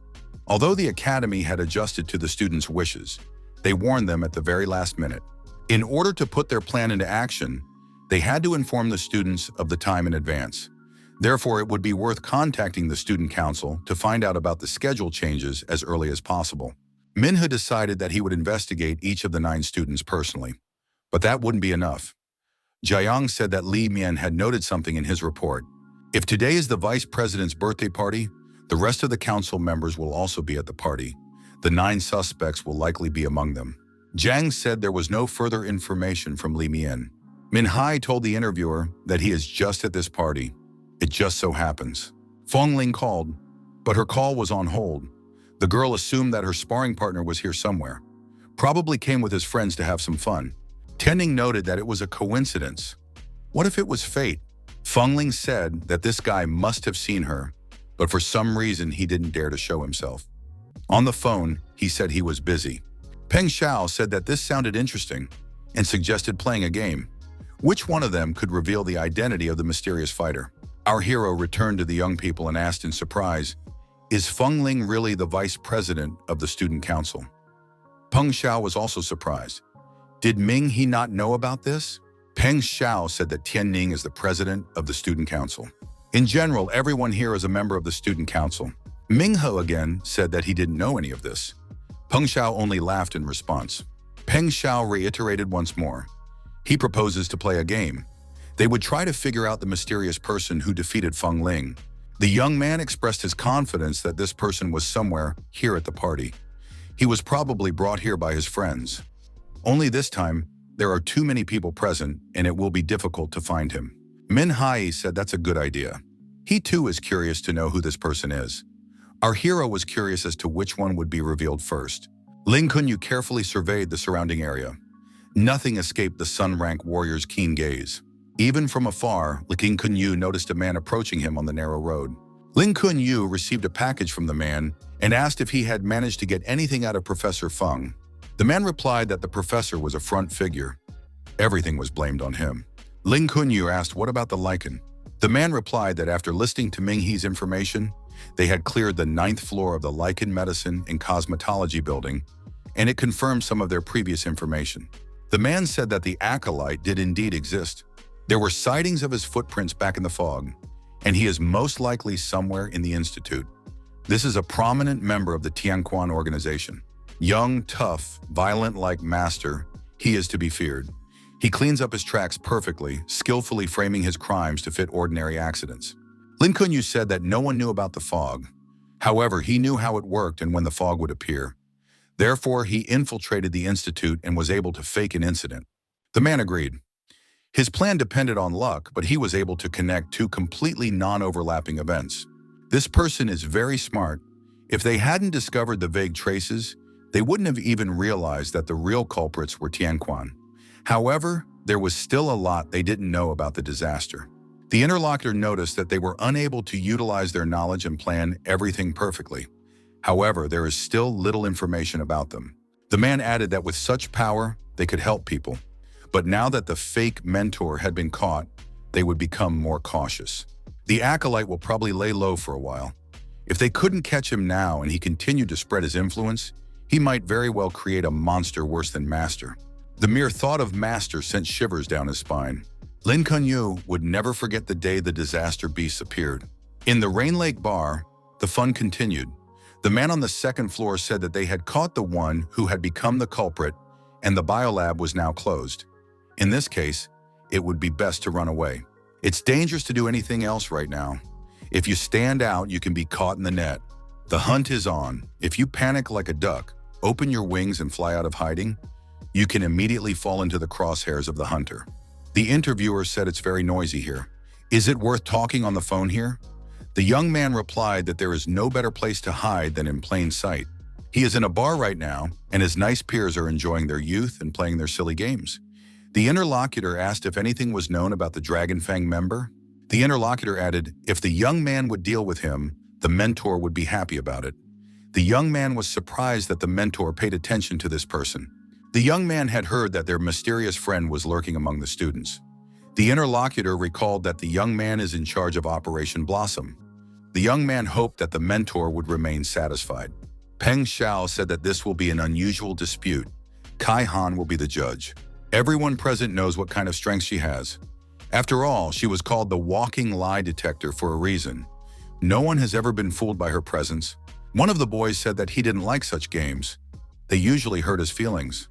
Although the academy had adjusted to the students' wishes, they warned them at the very last minute. In order to put their plan into action, they had to inform the students of the time in advance. Therefore, it would be worth contacting the student council to find out about the schedule changes as early as possible. Minhee decided that he would investigate each of the 9 students personally. But that wouldn't be enough. Jiang said that Li Mian had noted something in his report. If today is the vice president's birthday party, the rest of the council members will also be at the party. The 9 suspects will likely be among them. Jiang said there was no further information from Li Mian. Minhee told the interviewer that he is just at this party. It just so happens. Feng Ling called, but her call was on hold. The girl assumed that her sparring partner was here somewhere. Probably came with his friends to have some fun. Tianning noted that it was a coincidence. What if it was fate? Feng Ling said that this guy must have seen her, but for some reason he didn't dare to show himself. On the phone, he said he was busy. Peng Xiao said that this sounded interesting and suggested playing a game. Which one of them could reveal the identity of the mysterious fighter? Our hero returned to the young people and asked in surprise, "Is Feng Ling really the vice president of the student council?" Peng Xiao was also surprised. Did Minhee not know about this? Peng Xiao said that Tianning is the president of the student council. In general, everyone here is a member of the student council. Minhee again said that he didn't know any of this. Peng Xiao only laughed in response. Peng Xiao reiterated once more. He proposes to play a game. They would try to figure out the mysterious person who defeated Feng Ling. The young man expressed his confidence that this person was somewhere here at the party. He was probably brought here by his friends. Only this time, there are too many people present and it will be difficult to find him. Minhee said that's a good idea. He too is curious to know who this person is. Our hero was curious as to which one would be revealed first. Ling Kunyu carefully surveyed the surrounding area. Nothing escaped the Sun-rank warrior's keen gaze. Even from afar, Ling Kunyu noticed a man approaching him on the narrow road. Ling Kunyu received a package from the man and asked if he had managed to get anything out of Professor Feng. The man replied that the professor was a front figure. Everything was blamed on him. Ling Kunyu asked what about the lichen. The man replied that after listening to Minghee's information, they had cleared the 9th floor of the lichen medicine and cosmetology building, and it confirmed some of their previous information. The man said that the acolyte did indeed exist. There were sightings of his footprints back in the fog, and he is most likely somewhere in the Institute. This is a prominent member of the Tianquan organization. Young, tough, violent-like master, he is to be feared. He cleans up his tracks perfectly, skillfully framing his crimes to fit ordinary accidents. Lin Kunyu said that no one knew about the fog. However, he knew how it worked and when the fog would appear. Therefore, he infiltrated the Institute and was able to fake an incident. The man agreed. His plan depended on luck, but he was able to connect 2 completely non-overlapping events. This person is very smart. If they hadn't discovered the vague traces, they wouldn't have even realized that the real culprits were Tianquan. However, there was still a lot they didn't know about the disaster. The interlocutor noticed that they were unable to utilize their knowledge and plan everything perfectly. However, there is still little information about them. The man added that with such power, they could help people. But now that the fake mentor had been caught, they would become more cautious. The acolyte will probably lay low for a while. If they couldn't catch him now and he continued to spread his influence, he might very well create a monster worse than Master. The mere thought of Master sent shivers down his spine. Lin Kunyu would never forget the day the disaster beasts appeared. In the Rain Lake bar, the fun continued. The man on the second floor said that they had caught the one who had become the culprit and the biolab was now closed. In this case, it would be best to run away. It's dangerous to do anything else right now. If you stand out, you can be caught in the net. The hunt is on. If you panic like a duck, open your wings and fly out of hiding, you can immediately fall into the crosshairs of the hunter. The interviewer said it's very noisy here. Is it worth talking on the phone here? The young man replied that there is no better place to hide than in plain sight. He is in a bar right now, and his nice peers are enjoying their youth and playing their silly games. The interlocutor asked if anything was known about the Dragon Fang member. The interlocutor added, if the young man would deal with him, the mentor would be happy about it. The young man was surprised that the mentor paid attention to this person. The young man had heard that their mysterious friend was lurking among the students. The interlocutor recalled that the young man is in charge of Operation Blossom. The young man hoped that the mentor would remain satisfied. Peng Xiao said that this will be an unusual dispute. Kai Han will be the judge. Everyone present knows what kind of strength she has. After all, she was called the walking lie detector for a reason. No one has ever been fooled by her presence. One of the boys said that he didn't like such games. They usually hurt his feelings.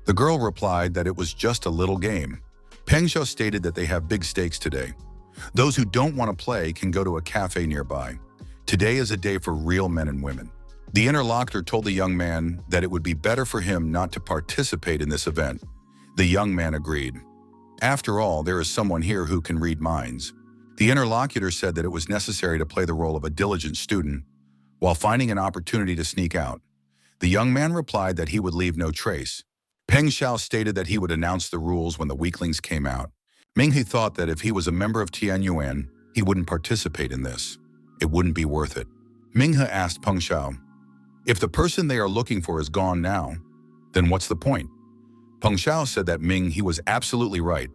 The girl replied that it was just a little game. Peng Xiao stated that they have big stakes today. Those who don't want to play can go to a cafe nearby. Today is a day for real men and women. The interlocutor told the young man that it would be better for him not to participate in this event. The young man agreed. After all, there is someone here who can read minds. The interlocutor said that it was necessary to play the role of a diligent student while finding an opportunity to sneak out. The young man replied that he would leave no trace. Peng Xiao stated that he would announce the rules when the weaklings came out. Minghe thought that if he was a member of Tianyuan, he wouldn't participate in this. It wouldn't be worth it. Minghe asked Peng Xiao, if the person they are looking for is gone now, then what's the point? Peng Xiao said that Minghe was absolutely right.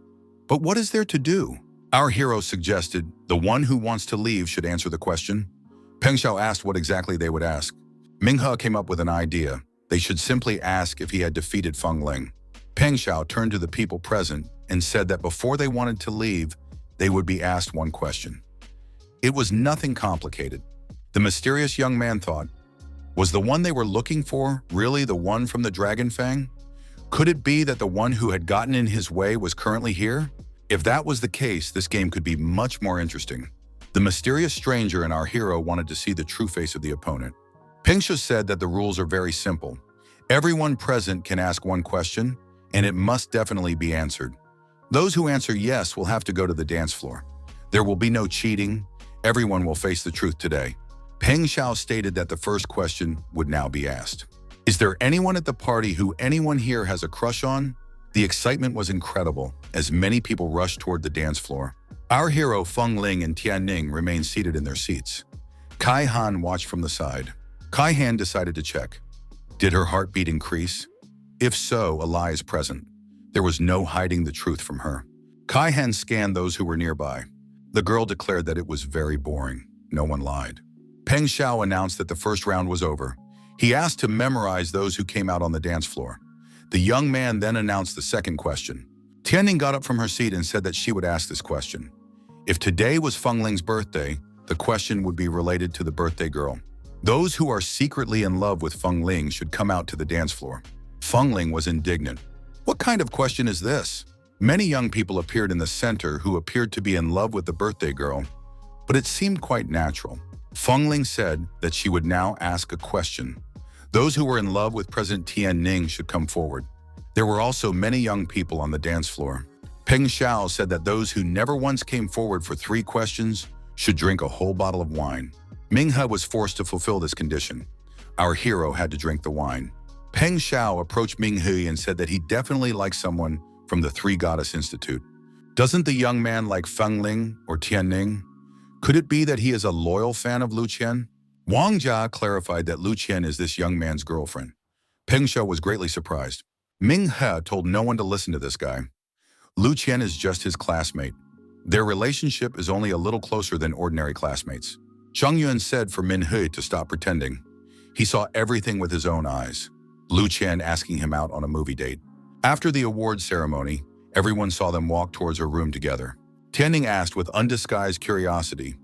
But what is there to do? Our hero suggested the one who wants to leave should answer the question. Peng Xiao asked what exactly they would ask. Minghe came up with an idea. They should simply ask if he had defeated Feng Ling. Peng Xiao turned to the people present and said that before they wanted to leave, they would be asked one question. It was nothing complicated. The mysterious young man thought, was the one they were looking for really the one from the Dragon Fang? Could it be that the one who had gotten in his way was currently here? If that was the case, this game could be much more interesting. The mysterious stranger and our hero wanted to see the true face of the opponent. Peng Xiao said that the rules are very simple. Everyone present can ask one question, and it must definitely be answered. Those who answer yes will have to go to the dance floor. There will be no cheating. Everyone will face the truth today. Peng Xiao stated that the first question would now be asked. Is there anyone at the party who anyone here has a crush on? The excitement was incredible as many people rushed toward the dance floor. Our hero Feng Ling and Tian Ning remained seated in their seats. Kai Han watched from the side. Kai Han decided to check. Did her heartbeat increase? If so, a lie is present. There was no hiding the truth from her. Kai Han scanned those who were nearby. The girl declared that it was very boring. No one lied. Peng Xiao announced that the first round was over. He asked to memorize those who came out on the dance floor. The young man then announced the second question. Tianning got up from her seat and said that she would ask this question. If today was Feng Ling's birthday, the question would be related to the birthday girl. Those who are secretly in love with Feng Ling should come out to the dance floor. Feng Ling was indignant. What kind of question is this? Many young people appeared in the center who appeared to be in love with the birthday girl, but it seemed quite natural. Feng Ling said that she would now ask a question. Those who were in love with President Tian Ning should come forward. There were also many young people on the dance floor. Peng Xiao said that those who never once came forward for 3 questions should drink a whole bottle of wine. Minghe was forced to fulfill this condition. Our hero had to drink the wine. Peng Xiao approached Minghe and said that he definitely liked someone from the Three Goddess Institute. Doesn't the young man like Feng Ling or Tian Ning? Could it be that he is a loyal fan of Lu Chian? Wang Jia clarified that Lu Chian is this young man's girlfriend. Peng Xiao was greatly surprised. Minghe told no one to listen to this guy. Lu Chian is just his classmate. Their relationship is only a little closer than ordinary classmates. Zhang Yuan said for Minghe to stop pretending. He saw everything with his own eyes. Lu Chian asking him out on a movie date. After the award ceremony, everyone saw them walk towards her room together. Tianning asked with undisguised curiosity,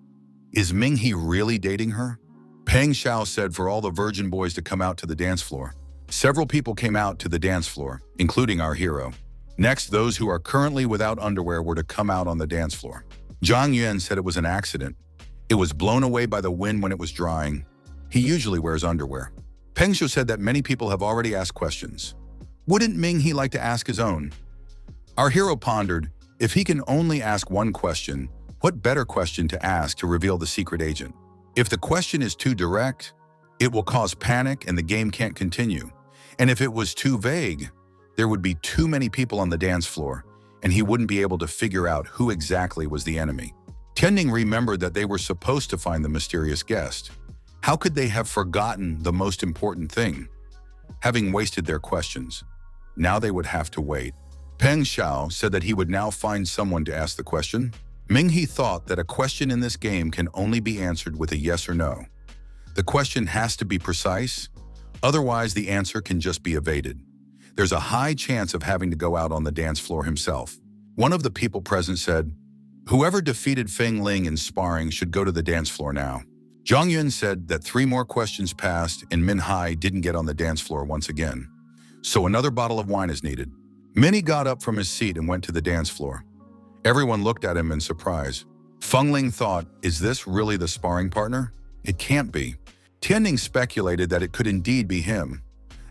is Minghe really dating her? Peng Xiao said for all the virgin boys to come out to the dance floor. Several people came out to the dance floor, including our hero. Next, those who are currently without underwear were to come out on the dance floor. Zhang Yuan said it was an accident. It was blown away by the wind when it was drying. He usually wears underwear. Peng Xiao said that many people have already asked questions. Wouldn't Ming He like to ask his own? Our hero pondered, if he can only ask one question, what better question to ask to reveal the secret agent? If the question is too direct, it will cause panic and the game can't continue. And if it was too vague, there would be too many people on the dance floor, and he wouldn't be able to figure out who exactly was the enemy. Tianning remembered that they were supposed to find the mysterious guest. How could they have forgotten the most important thing? Having wasted their questions, now they would have to wait. Peng Xiao said that he would now find someone to ask the question. Ming He thought that a question in this game can only be answered with a yes or no. The question has to be precise, otherwise the answer can just be evaded. There's a high chance of having to go out on the dance floor himself. One of the people present said, whoever defeated Feng Ling in sparring should go to the dance floor now. Zhang Yuan said that 3 more questions passed and Min Hai didn't get on the dance floor once again. So another bottle of wine is needed. Minnie got up from his seat and went to the dance floor. Everyone looked at him in surprise. Feng Ling thought, is this really the sparring partner? It can't be. Tianning speculated that it could indeed be him.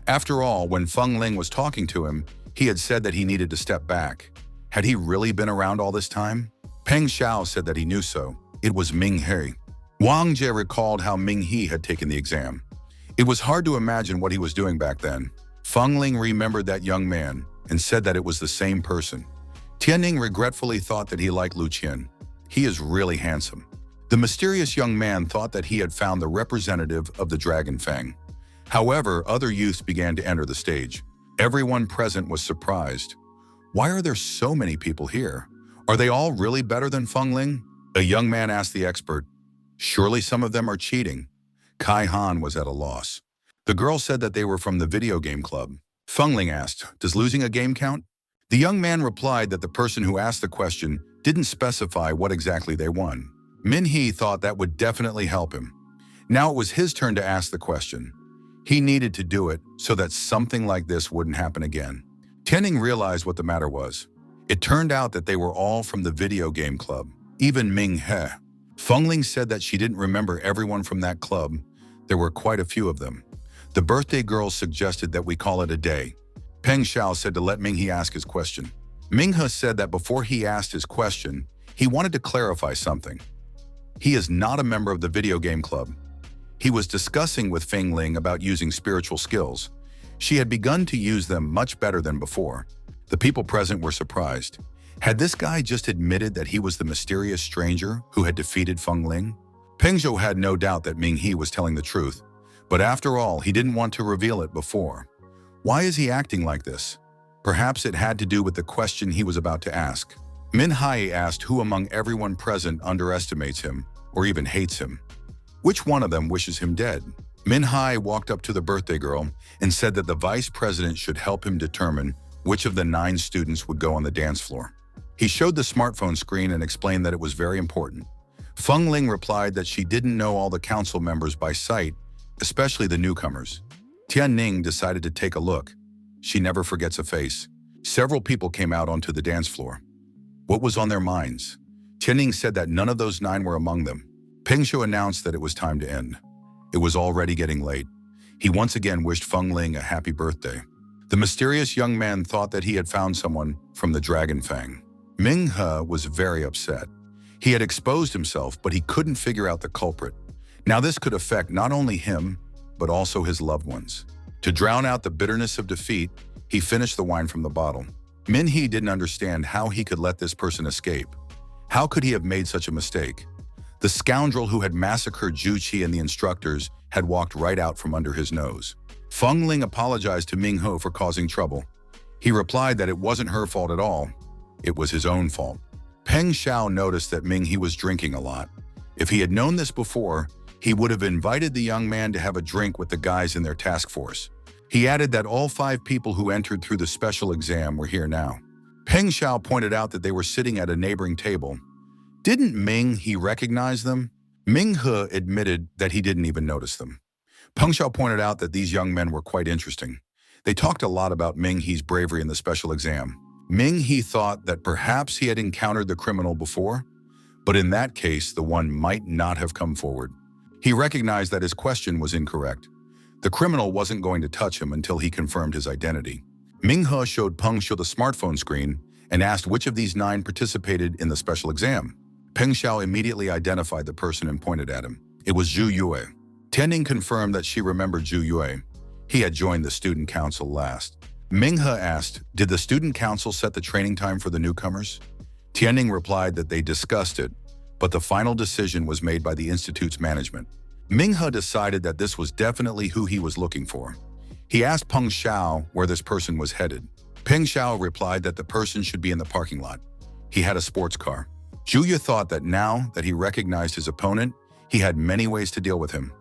After all, when Feng Ling was talking to him, he had said that he needed to step back. Had he really been around all this time? Peng Xiao said that he knew so. It was Ming He. Wang Jie recalled how Ming He had taken the exam. It was hard to imagine what he was doing back then. Feng Ling remembered that young man and said that it was the same person. Tianning regretfully thought that he liked Lu Chian. He is really handsome. The mysterious young man thought that he had found the representative of the Dragon Fang. However, other youths began to enter the stage. Everyone present was surprised. Why are there so many people here? Are they all really better than Feng Ling? A young man asked the expert. Surely some of them are cheating. Kai Han was at a loss. The girl said that they were from the video game club. Feng Ling asked, does losing a game count? The young man replied that the person who asked the question didn't specify what exactly they won. Min He thought that would definitely help him. Now it was his turn to ask the question. He needed to do it so that something like this wouldn't happen again. Tianning realized what the matter was. It turned out that they were all from the video game club, even Ming He. Feng Ling said that she didn't remember everyone from that club. There were quite a few of them. The birthday girls suggested that we call it a day. Peng Xiao said to let Ming He ask his question. Ming He said that before he asked his question, he wanted to clarify something. He is not a member of the video game club. He was discussing with Feng Ling about using spiritual skills. She had begun to use them much better than before. The people present were surprised. Had this guy just admitted that he was the mysterious stranger who had defeated Feng Ling? Peng Xiao had no doubt that Ming He was telling the truth. But after all, he didn't want to reveal it before. Why is he acting like this? Perhaps it had to do with the question he was about to ask. Min Hai asked who among everyone present underestimates him or even hates him. Which one of them wishes him dead? Min Hai walked up to the birthday girl and said that the vice president should help him determine which of the 9 students would go on the dance floor. He showed the smartphone screen and explained that it was very important. Feng Ling replied that she didn't know all the council members by sight, especially the newcomers. Tianning decided to take a look. She never forgets a face. Several people came out onto the dance floor. What was on their minds? Tianning said that none of those 9 were among them. Peng Xiao announced that it was time to end. It was already getting late. He once again wished Feng Ling a happy birthday. The mysterious young man thought that he had found someone from the Dragon Fang. Ming He was very upset. He had exposed himself, but he couldn't figure out the culprit. Now this could affect not only him, but also his loved ones. To drown out the bitterness of defeat, he finished the wine from the bottle. Min He didn't understand how he could let this person escape. How could he have made such a mistake? The scoundrel who had massacred Zhu Qi and the instructors had walked right out from under his nose. Feng Ling apologized to Ming He for causing trouble. He replied that it wasn't her fault at all. It was his own fault. Peng Xiao noticed that Ming He was drinking a lot. If he had known this before, he would have invited the young man to have a drink with the guys in their task force. He added that all 5 people who entered through the special exam were here now. Peng Xiao pointed out that they were sitting at a neighboring table. Didn't Ming He recognize them? Ming-he admitted that he didn't even notice them. Peng Xiao pointed out that these young men were quite interesting. They talked a lot about Ming-he's bravery in the special exam. Ming-he thought that perhaps he had encountered the criminal before, but in that case, the one might not have come forward. He recognized that his question was incorrect. The criminal wasn't going to touch him until he confirmed his identity. Ming-he showed Peng Xiao the smartphone screen and asked which of these 9 participated in the special exam. Peng Xiao immediately identified the person and pointed at him. It was Zhu Yue. Tianning confirmed that she remembered Zhu Yue. He had joined the student council last. Ming-he asked, did the student council set the training time for the newcomers? Tianning replied that they discussed it, but the final decision was made by the institute's management. Ming-he decided that this was definitely who he was looking for. He asked Peng Xiao where this person was headed. Peng Xiao replied that the person should be in the parking lot. He had a sports car. Zhu Yue thought that now that he recognized his opponent, he had many ways to deal with him.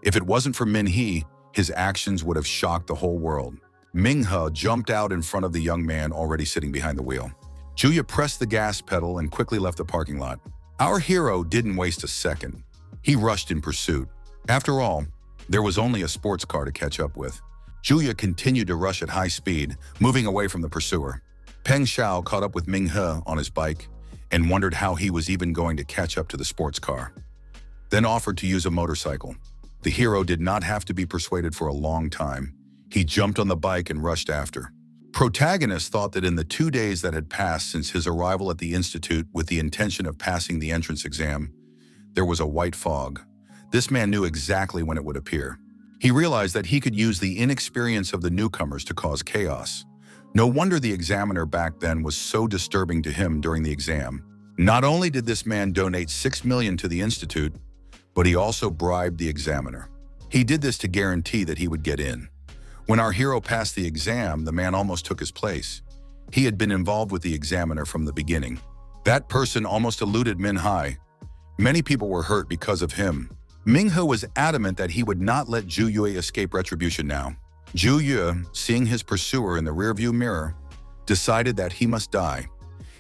If it wasn't for Min-he, his actions would have shocked the whole world. Ming-he jumped out in front of the young man already sitting behind the wheel. Zhu Yue pressed the gas pedal and quickly left the parking lot. Our hero didn't waste a second. He rushed in pursuit. After all, there was only a sports car to catch up with. Zhu Yue continued to rush at high speed, moving away from the pursuer. Peng Xiao caught up with Ming-he on his bike and wondered how he was even going to catch up to the sports car, then offered to use a motorcycle. The hero did not have to be persuaded for a long time. He jumped on the bike and rushed after. Protagonist thought that in the 2 days that had passed since his arrival at the institute with the intention of passing the entrance exam, there was a white fog. This man knew exactly when it would appear. He realized that he could use the inexperience of the newcomers to cause chaos. No wonder the examiner back then was so disturbing to him during the exam. Not only did this man donate 6 million to the institute, but he also bribed the examiner. He did this to guarantee that he would get in. When our hero passed the exam, the man almost took his place. He had been involved with the examiner from the beginning. That person almost eluded Min-he. Many people were hurt because of him. Ming-he was adamant that he would not let Zhu Yue escape retribution now. Zhu Yue, seeing his pursuer in the rearview mirror, decided that he must die.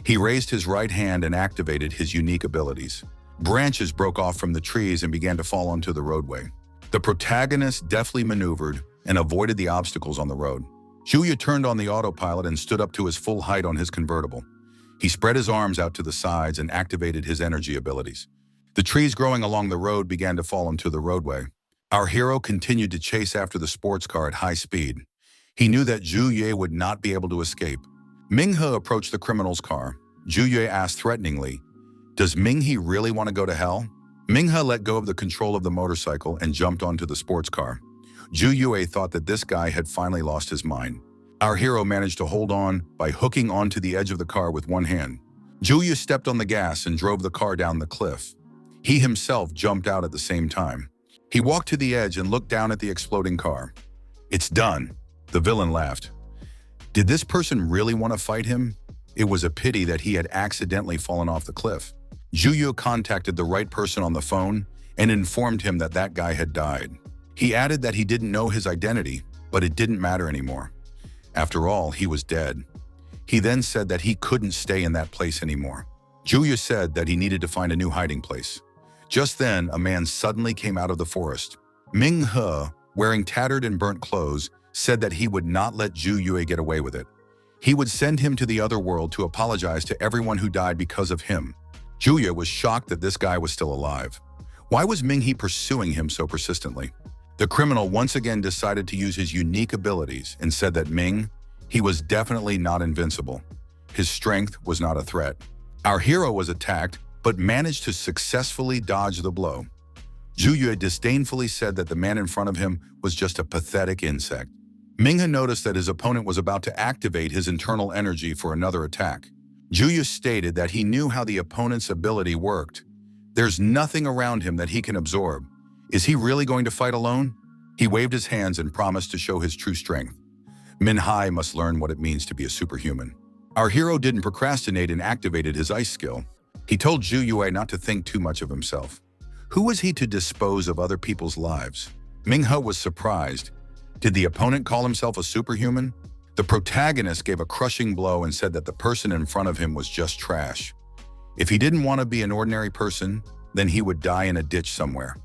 He raised his right hand and activated his unique abilities. Branches broke off from the trees and began to fall onto the roadway. The protagonist deftly maneuvered and avoided the obstacles on the road. Zhu Yue turned on the autopilot and stood up to his full height on his convertible. He spread his arms out to the sides and activated his energy abilities. The trees growing along the road began to fall into the roadway. Our hero continued to chase after the sports car at high speed. He knew that Zhu Yue would not be able to escape. Ming-he approached the criminal's car. Zhu Yue asked threateningly, "Does Ming-he really want to go to hell?" Ming-he let go of the control of the motorcycle and jumped onto the sports car. Zhu Yue thought that this guy had finally lost his mind. Our hero managed to hold on by hooking onto the edge of the car with one hand. Zhu Yue stepped on the gas and drove the car down the cliff. He himself jumped out at the same time. He walked to the edge and looked down at the exploding car. "It's done," the villain laughed. Did this person really want to fight him? It was a pity that he had accidentally fallen off the cliff. Zhu Yue contacted the right person on the phone and informed him that that guy had died. He added that he didn't know his identity, but it didn't matter anymore. After all, he was dead. He then said that he couldn't stay in that place anymore. Zhu Yue said that he needed to find a new hiding place. Just then, a man suddenly came out of the forest. Ming-he, wearing tattered and burnt clothes, said that he would not let Zhu Yue get away with it. He would send him to the other world to apologize to everyone who died because of him. Zhu Yue was shocked that this guy was still alive. Why was Ming-he pursuing him so persistently? The criminal once again decided to use his unique abilities and said that he was definitely not invincible. His strength was not a threat. Our hero was attacked, but managed to successfully dodge the blow. Zhu Yue disdainfully said that the man in front of him was just a pathetic insect. Ming-he noticed that his opponent was about to activate his internal energy for another attack. Zhu Yue stated that he knew how the opponent's ability worked. There's nothing around him that he can absorb. Is he really going to fight alone? He waved his hands and promised to show his true strength. Min-he must learn what it means to be a superhuman. Our hero didn't procrastinate and activated his ice skill. He told Zhu Yue not to think too much of himself. Who was he to dispose of other people's lives? Ming-he was surprised. Did the opponent call himself a superhuman? The protagonist gave a crushing blow and said that the person in front of him was just trash. If he didn't want to be an ordinary person, then he would die in a ditch somewhere.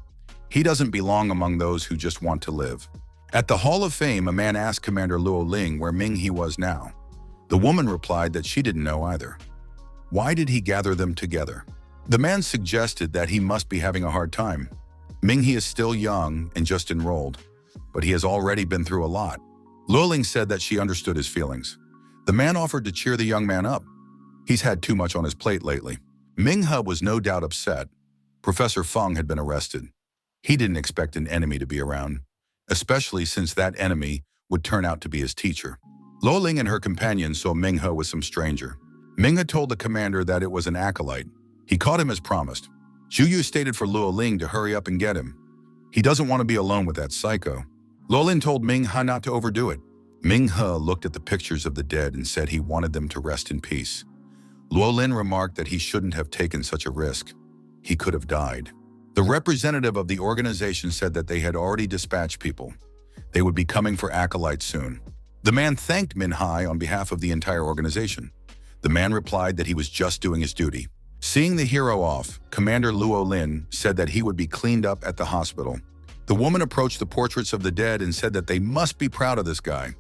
He doesn't belong among those who just want to live. At the Hall of Fame, a man asked Commander Luo Ling where Ming He was now. The woman replied that she didn't know either. Why did he gather them together? The man suggested that he must be having a hard time. Ming He is still young and just enrolled, but he has already been through a lot. Luo Ling said that she understood his feelings. The man offered to cheer the young man up. He's had too much on his plate lately. Ming He was no doubt upset. Professor Feng had been arrested. He didn't expect an enemy to be around, especially since that enemy would turn out to be his teacher. Luo Ling and her companion saw Ming He with some stranger. Ming He told the commander that it was an acolyte. He caught him as promised. Zhu Yu stated for Luo Ling to hurry up and get him. He doesn't want to be alone with that psycho. Luo Ling told Ming He not to overdo it. Ming He looked at the pictures of the dead and said he wanted them to rest in peace. Luo Ling remarked that he shouldn't have taken such a risk. He could have died. The representative of the organization said that they had already dispatched people. They would be coming for acolytes soon. The man thanked Min Hai on behalf of the entire organization. The man replied that he was just doing his duty. Seeing the hero off, Commander Luo Lin said that he would be cleaned up at the hospital. The woman approached the portraits of the dead and said that they must be proud of this guy.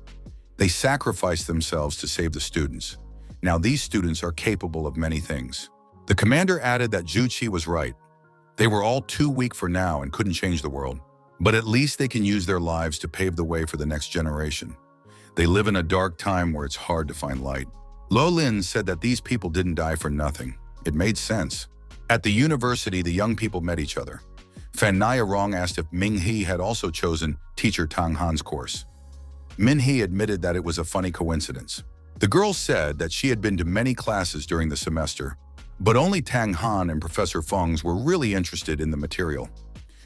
They sacrificed themselves to save the students. Now these students are capable of many things. The commander added that Zhu Qi was right. They were all too weak for now and couldn't change the world. But at least they can use their lives to pave the way for the next generation. They live in a dark time where it's hard to find light. Luo Lin said that these people didn't die for nothing. It made sense. At the university, the young people met each other. Fan Rong asked if Ming He had also chosen teacher Tang Han's course. Min He admitted that it was a funny coincidence. The girl said that she had been to many classes during the semester, but only Tang Han and Professor Feng's were really interested in the material.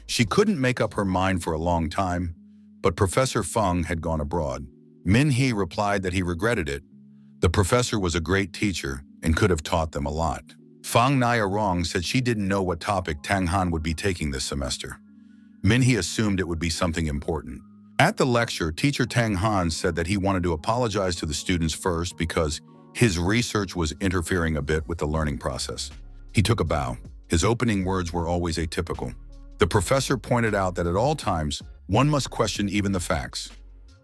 She couldn't make up her mind for a long time, but Professor Feng had gone abroad. Min He replied that he regretted it. The professor was a great teacher and could have taught them a lot. Fang Rong said she didn't know what topic Tang Han would be taking this semester. Min He assumed it would be something important. At the lecture, teacher Tang Han said that he wanted to apologize to the students first because his research was interfering a bit with the learning process. He took a bow. His opening words were always atypical. The professor pointed out that at all times, one must question even the facts.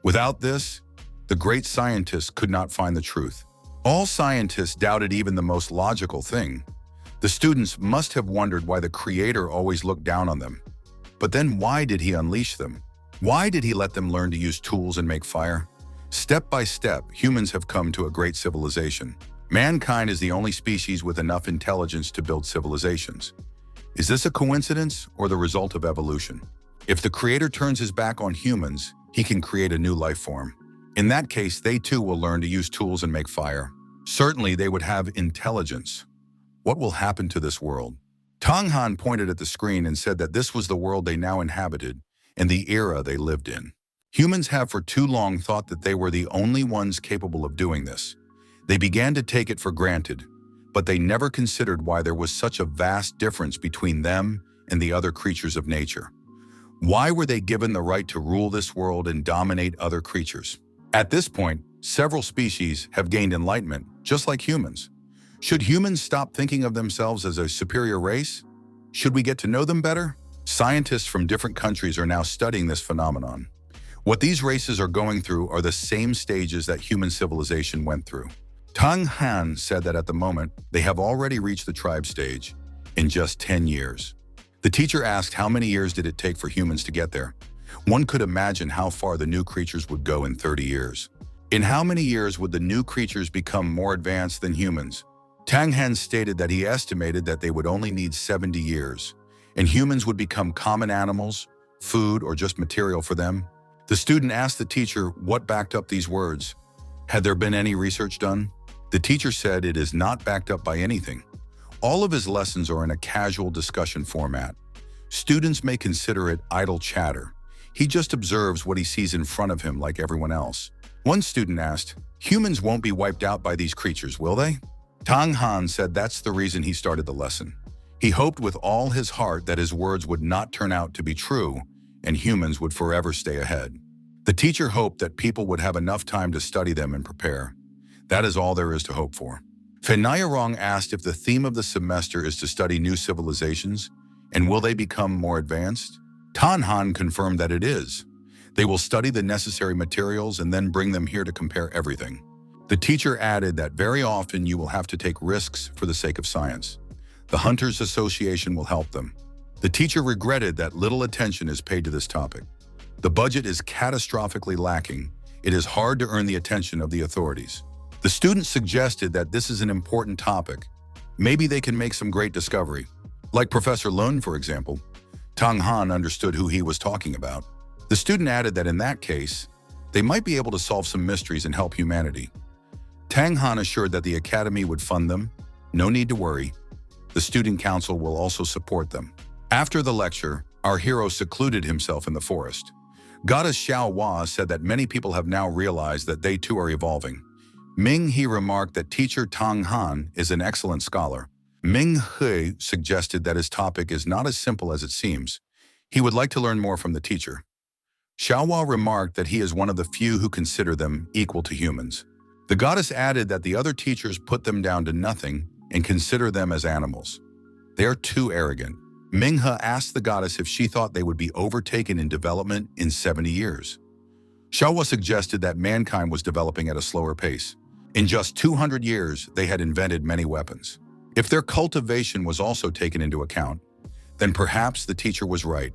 Without this, the great scientists could not find the truth. All scientists doubted even the most logical thing. The students must have wondered why the Creator always looked down on them. But then why did he unleash them? Why did he let them learn to use tools and make fire? Step by step, humans have come to a great civilization. Mankind is the only species with enough intelligence to build civilizations. Is this a coincidence or the result of evolution? If the Creator turns his back on humans, he can create a new life form. In that case, they too will learn to use tools and make fire. Certainly, they would have intelligence. What will happen to this world? Tang Han pointed at the screen and said that this was the world they now inhabited and the era they lived in. Humans have for too long thought that they were the only ones capable of doing this. They began to take it for granted, but they never considered why there was such a vast difference between them and the other creatures of nature. Why were they given the right to rule this world and dominate other creatures? At this point, several species have gained enlightenment, just like humans. Should humans stop thinking of themselves as a superior race? Should we get to know them better? Scientists from different countries are now studying this phenomenon. What these races are going through are the same stages that human civilization went through. Tang Han said that at the moment, they have already reached the tribe stage in just 10 years. The teacher asked how many years did it take for humans to get there. One could imagine how far the new creatures would go in 30 years. In how many years would the new creatures become more advanced than humans? Tang Han stated that he estimated that they would only need 70 years, and humans would become common animals, food, or just material for them. The student asked the teacher what backed up these words. Had there been any research done? The teacher said it is not backed up by anything. All of his lessons are in a casual discussion format. Students may consider it idle chatter. He just observes what he sees in front of him like everyone else. One student asked, humans won't be wiped out by these creatures, will they? Tang Han said that's the reason he started the lesson. He hoped with all his heart that his words would not turn out to be true and humans would forever stay ahead. The teacher hoped that people would have enough time to study them and prepare. That is all there is to hope for. Fan Rong asked if the theme of the semester is to study new civilizations. And will they become more advanced? Tanhan confirmed that it is. They will study the necessary materials and then bring them here to compare everything. The teacher added that very often you will have to take risks for the sake of science. The Hunters Association will help them. The teacher regretted that little attention is paid to this topic. The budget is catastrophically lacking. It is hard to earn the attention of the authorities. The students suggested that this is an important topic. Maybe they can make some great discovery. Like Professor Lun, for example. Tang Han understood who he was talking about. The student added that in that case, they might be able to solve some mysteries and help humanity. Tang Han assured that the academy would fund them. No need to worry. The student council will also support them. After the lecture, our hero secluded himself in the forest. Goddess Xiao Hua said that many people have now realized that they too are evolving. Ming He remarked that teacher Tang Han is an excellent scholar. Ming He suggested that his topic is not as simple as it seems. He would like to learn more from the teacher. Xiao Hua remarked that he is one of the few who consider them equal to humans. The goddess added that the other teachers put them down to nothing and consider them as animals. They are too arrogant. Ming He asked the goddess if she thought they would be overtaken in development in 70 years. Xiao Hua suggested that mankind was developing at a slower pace. In just 200 years, they had invented many weapons. If their cultivation was also taken into account, then perhaps the teacher was right.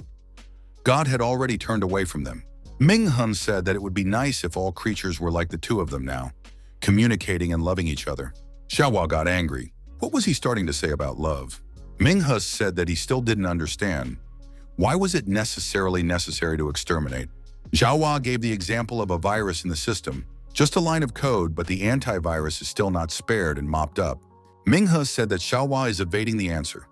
God had already turned away from them. Ming Hun said that it would be nice if all creatures were like the two of them now, communicating and loving each other. Xiao Hua got angry. What was he starting to say about love? Ming He said that he still didn't understand. Why was it necessary to exterminate? Xiao Hua gave the example of a virus in the system. Just a line of code, but the antivirus is still not spared and mopped up. Ming He said that Xiao Hua is evading the answer.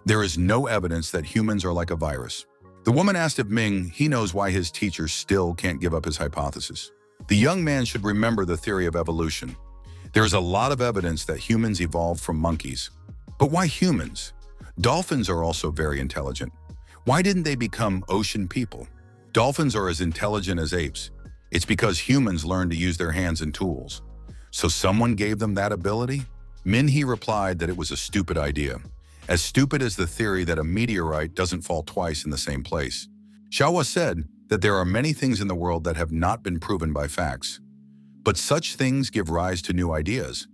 There is no evidence that humans are like a virus. The woman asked if Ming He knows why his teacher still can't give up his hypothesis. The young man should remember the theory of evolution. There is a lot of evidence that humans evolved from monkeys. But why humans? Dolphins are also very intelligent. Why didn't they become ocean people? Dolphins are as intelligent as apes. It's because humans learned to use their hands and tools. So someone gave them that ability? Min He replied that it was a stupid idea. As stupid as the theory that a meteorite doesn't fall twice in the same place. Xiao Hua said that there are many things in the world that have not been proven by facts. But such things give rise to new ideas.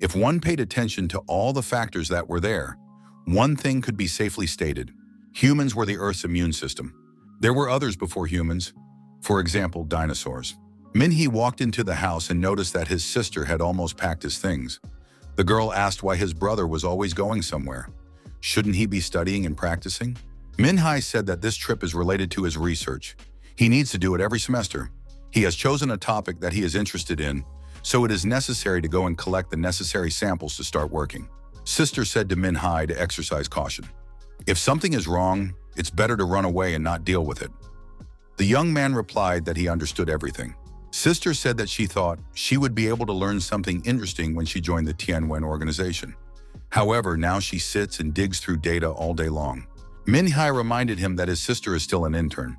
If one paid attention to all the factors that were there, one thing could be safely stated. Humans were the Earth's immune system. There were others before humans. For example, dinosaurs. Min He walked into the house and noticed that his sister had almost packed his things. The girl asked why his brother was always going somewhere. Shouldn't he be studying and practicing? Min He said that this trip is related to his research. He needs to do it every semester. He has chosen a topic that he is interested in, so it is necessary to go and collect the necessary samples to start working. Sister said to Min He to exercise caution. If something is wrong, it's better to run away and not deal with it. The young man replied that he understood everything. Sister said that she thought she would be able to learn something interesting when she joined the Tianwen organization. However, now she sits and digs through data all day long. Min He reminded him that his sister is still an intern.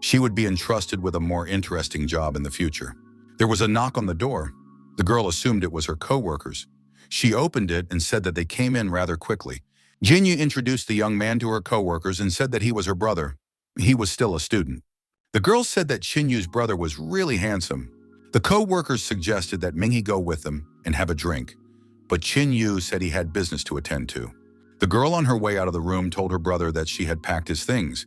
She would be entrusted with a more interesting job in the future. There was a knock on the door. The girl assumed it was her co-workers. She opened it and said that they came in rather quickly. Jinyu introduced the young man to her co-workers and said that he was her brother. He was still a student. The girl said that Qinyu's brother was really handsome. The co-workers suggested that Minghe go with them and have a drink, but Qinyu said he had business to attend to. The girl on her way out of the room told her brother that she had packed his things.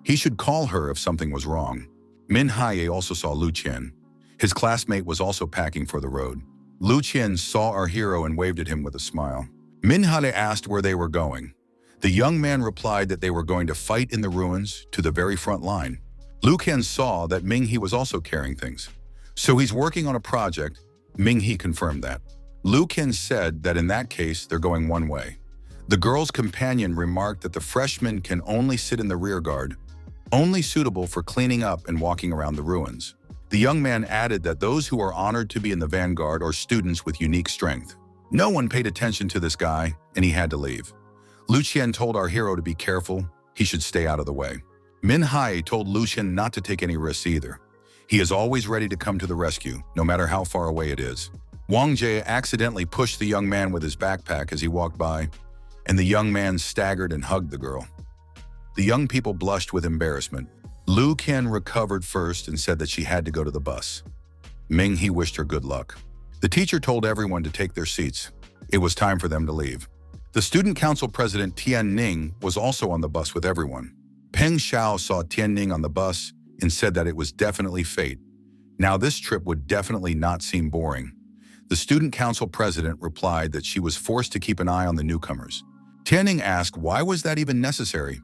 He should call her if something was wrong. Min Haye also saw Lu Chian. His classmate was also packing for the road. Lu Chian saw our hero and waved at him with a smile. Min Haye asked where they were going. The young man replied that they were going to fight in the ruins to the very front line. Lu Chian saw that Minghe was also carrying things. So he's working on a project. Minghe confirmed that. Lu Chian said that in that case, they're going one way. The girl's companion remarked that the freshmen can only sit in the rear guard, only suitable for cleaning up and walking around the ruins. The young man added that those who are honored to be in the vanguard are students with unique strength. No one paid attention to this guy, and he had to leave. Lu Chian told our hero to be careful. He should stay out of the way. Min Hai told Lu Chian not to take any risks either. He is always ready to come to the rescue, no matter how far away it is. Wang Jie accidentally pushed the young man with his backpack as he walked by, and the young man staggered and hugged the girl. The young people blushed with embarrassment. Lu Chian recovered first and said that she had to go to the bus. Ming He wished her good luck. The teacher told everyone to take their seats. It was time for them to leave. The student council president Tian Ning was also on the bus with everyone. Peng Xiao saw Tian Ning on the bus and said that it was definitely fate. Now this trip would definitely not seem boring. The student council president replied that she was forced to keep an eye on the newcomers. Tian Ning asked why was that even necessary.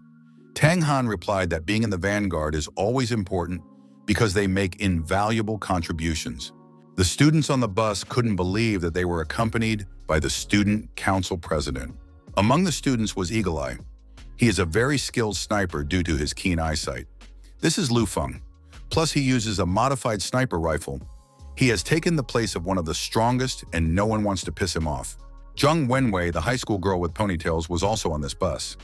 Tang Han replied that being in the vanguard is always important because they make invaluable contributions. The students on the bus couldn't believe that they were accompanied by the student council president. Among the students was Eagle Eye. He is a very skilled sniper due to his keen eyesight. This is Lu Feng. Plus he uses a modified sniper rifle. He has taken the place of one of the strongest and no one wants to piss him off. Zheng Wenwei, the high school girl with ponytails, was also on this bus.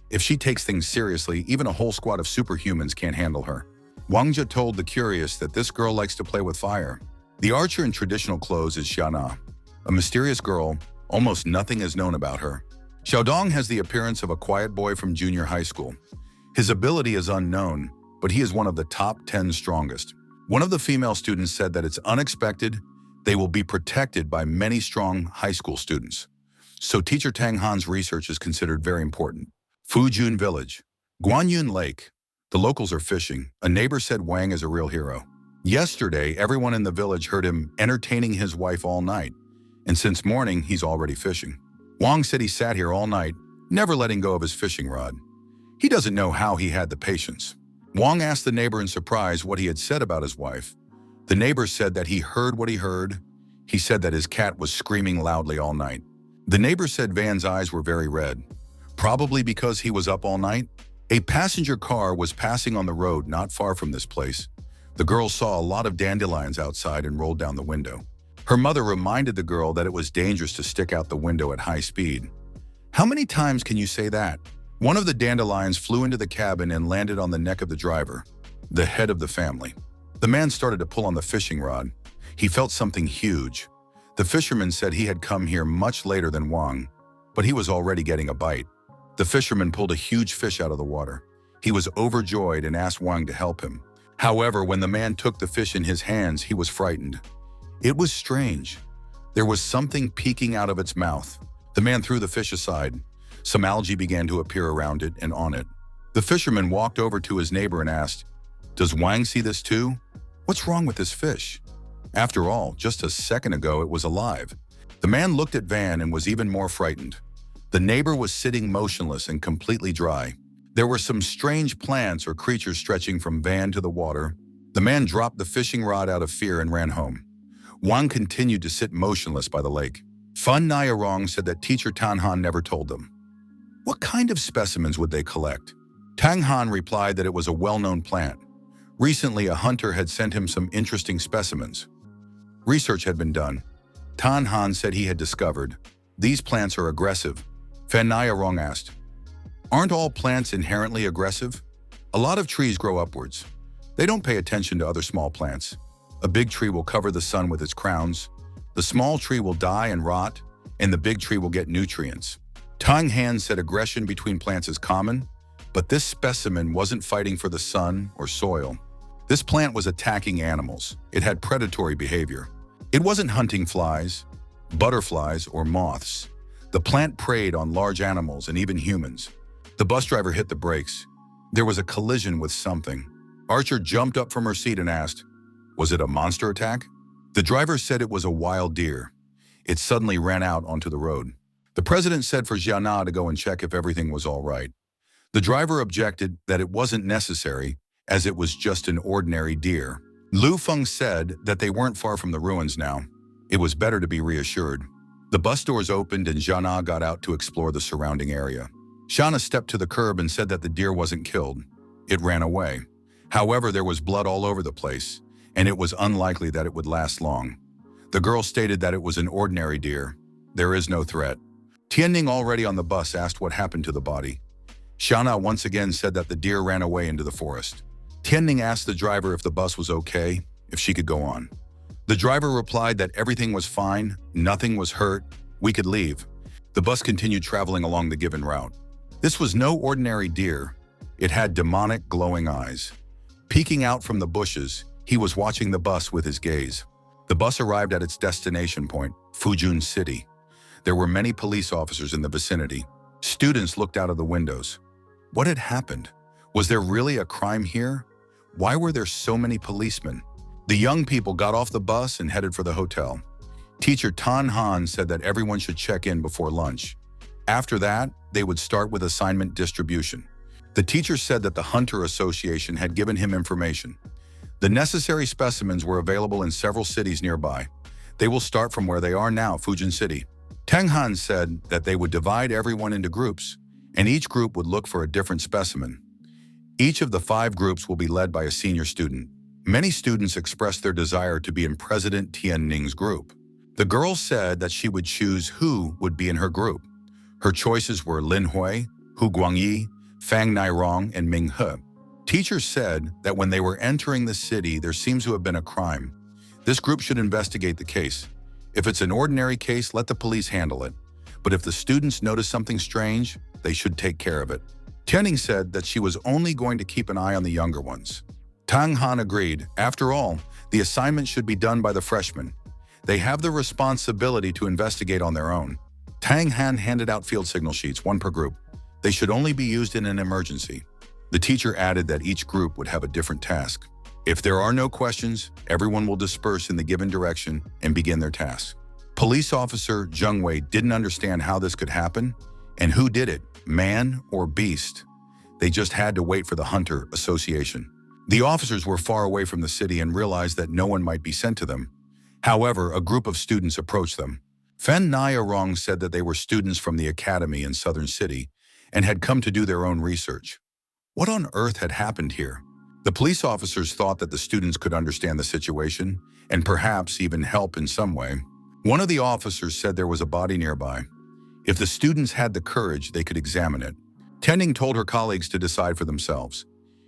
If she takes things seriously, even a whole squad of superhumans can't handle her. Wang Jie told the curious that this girl likes to play with fire. The archer in traditional clothes is Xiana, a mysterious girl. Almost nothing is known about her. Xiaodong has the appearance of a quiet boy from junior high school. His ability is unknown, but he is one of the top 10 strongest. One of the female students said that it's unexpected they will be protected by many strong high school students. So teacher Tang Han's research is considered very important. Fujun Village. Guanyun Lake. The locals are fishing. A neighbor said Wang is a real hero. Yesterday, everyone in the village heard him entertaining his wife all night, and since morning, he's already fishing. Wang said he sat here all night, never letting go of his fishing rod. He doesn't know how he had the patience. Wang asked the neighbor in surprise what he had said about his wife. The neighbor said that he heard what he heard. He said that his cat was screaming loudly all night. The neighbor said Van's eyes were very red, probably because he was up all night. A passenger car was passing on the road not far from this place. The girl saw a lot of dandelions outside and rolled down the window. Her mother reminded the girl that it was dangerous to stick out the window at high speed. How many times can you say that? One of the dandelions flew into the cabin and landed on the neck of the driver, the head of the family. The man started to pull on the fishing rod. He felt something huge. The fisherman said he had come here much later than Wang, but he was already getting a bite. The fisherman pulled a huge fish out of the water. He was overjoyed and asked Wang to help him. However, when the man took the fish in his hands, he was frightened. It was strange. There was something peeking out of its mouth. The man threw the fish aside. Some algae began to appear around it and on it. The fisherman walked over to his neighbor and asked, "Does Wang see this too? What's wrong with this fish?" After all, just a second ago it was alive. The man looked at Van and was even more frightened. The neighbor was sitting motionless and completely dry. There were some strange plants or creatures stretching from Van to the water. The man dropped the fishing rod out of fear and ran home. Wang continued to sit motionless by the lake. Fun Nyarong said that teacher Tan Han never told them. What kind of specimens would they collect? Tang Han replied that it was a well-known plant. Recently, a hunter had sent him some interesting specimens. Research had been done. Tan Han said he had discovered these plants are aggressive. Fan Nyarong asked, "Aren't all plants inherently aggressive? A lot of trees grow upwards. They don't pay attention to other small plants. A big tree will cover the sun with its crowns. The small tree will die and rot, and the big tree will get nutrients." Tang Han said aggression between plants is common, but this specimen wasn't fighting for the sun or soil. This plant was attacking animals. It had predatory behavior. It wasn't hunting flies, butterflies, or moths. The plant preyed on large animals and even humans. The bus driver hit the brakes. There was a collision with something. Archer jumped up from her seat and asked, "Was it a monster attack?" The driver said it was a wild deer. It suddenly ran out onto the road. The president said for Jiana to go and check if everything was all right. The driver objected that it wasn't necessary, as it was just an ordinary deer. Lu Feng said that they weren't far from the ruins now. It was better to be reassured. The bus doors opened and Jiana got out to explore the surrounding area. Shana stepped to the curb and said that the deer wasn't killed. It ran away. However, there was blood all over the place, and it was unlikely that it would last long. The girl stated that it was an ordinary deer. There is no threat. Tianning, already on the bus, asked what happened to the body. Shana once again said that the deer ran away into the forest. Tianning asked the driver if the bus was okay, if she could go on. The driver replied that everything was fine, nothing was hurt, we could leave. The bus continued traveling along the given route. This was no ordinary deer. It had demonic, glowing eyes. Peeking out from the bushes, he was watching the bus with his gaze. The bus arrived at its destination point, Fujun City. There were many police officers in the vicinity. Students looked out of the windows. What had happened? Was there really a crime here? Why were there so many policemen? The young people got off the bus and headed for the hotel. Teacher Tan Han said that everyone should check in before lunch. After that, they would start with assignment distribution. The teacher said that the Hunter Association had given him information. The necessary specimens were available in several cities nearby. They will start from where they are now, Fujin City. Tang Han said that they would divide everyone into groups, and each group would look for a different specimen. Each of the 5 groups will be led by a senior student. Many students expressed their desire to be in President Tian Ning's group. The girl said that she would choose who would be in her group. Her choices were Lin Hui, Hu Guangyi, Fang Nairong, and Ming He. Teachers said that when they were entering the city, there seems to have been a crime. This group should investigate the case. If it's an ordinary case, let the police handle it. But if the students notice something strange, they should take care of it. Tianing said that she was only going to keep an eye on the younger ones. Tang Han agreed. After all, the assignment should be done by the freshmen. They have the responsibility to investigate on their own. Tang Han handed out field signal sheets, 1 per group. They should only be used in an emergency. The teacher added that each group would have a different task. If there are no questions, everyone will disperse in the given direction and begin their tasks. Police officer Zheng Wei didn't understand how this could happen and who did it, man or beast. They just had to wait for the Hunter Association. The officers were far away from the city and realized that no one might be sent to them. However, a group of students approached them. Fen Nairong said that they were students from the academy in Southern City and had come to do their own research. What on earth had happened here? The police officers thought that the students could understand the situation and perhaps even help in some way. One of the officers said there was a body nearby. If the students had the courage, they could examine it. Tending told her colleagues to decide for themselves.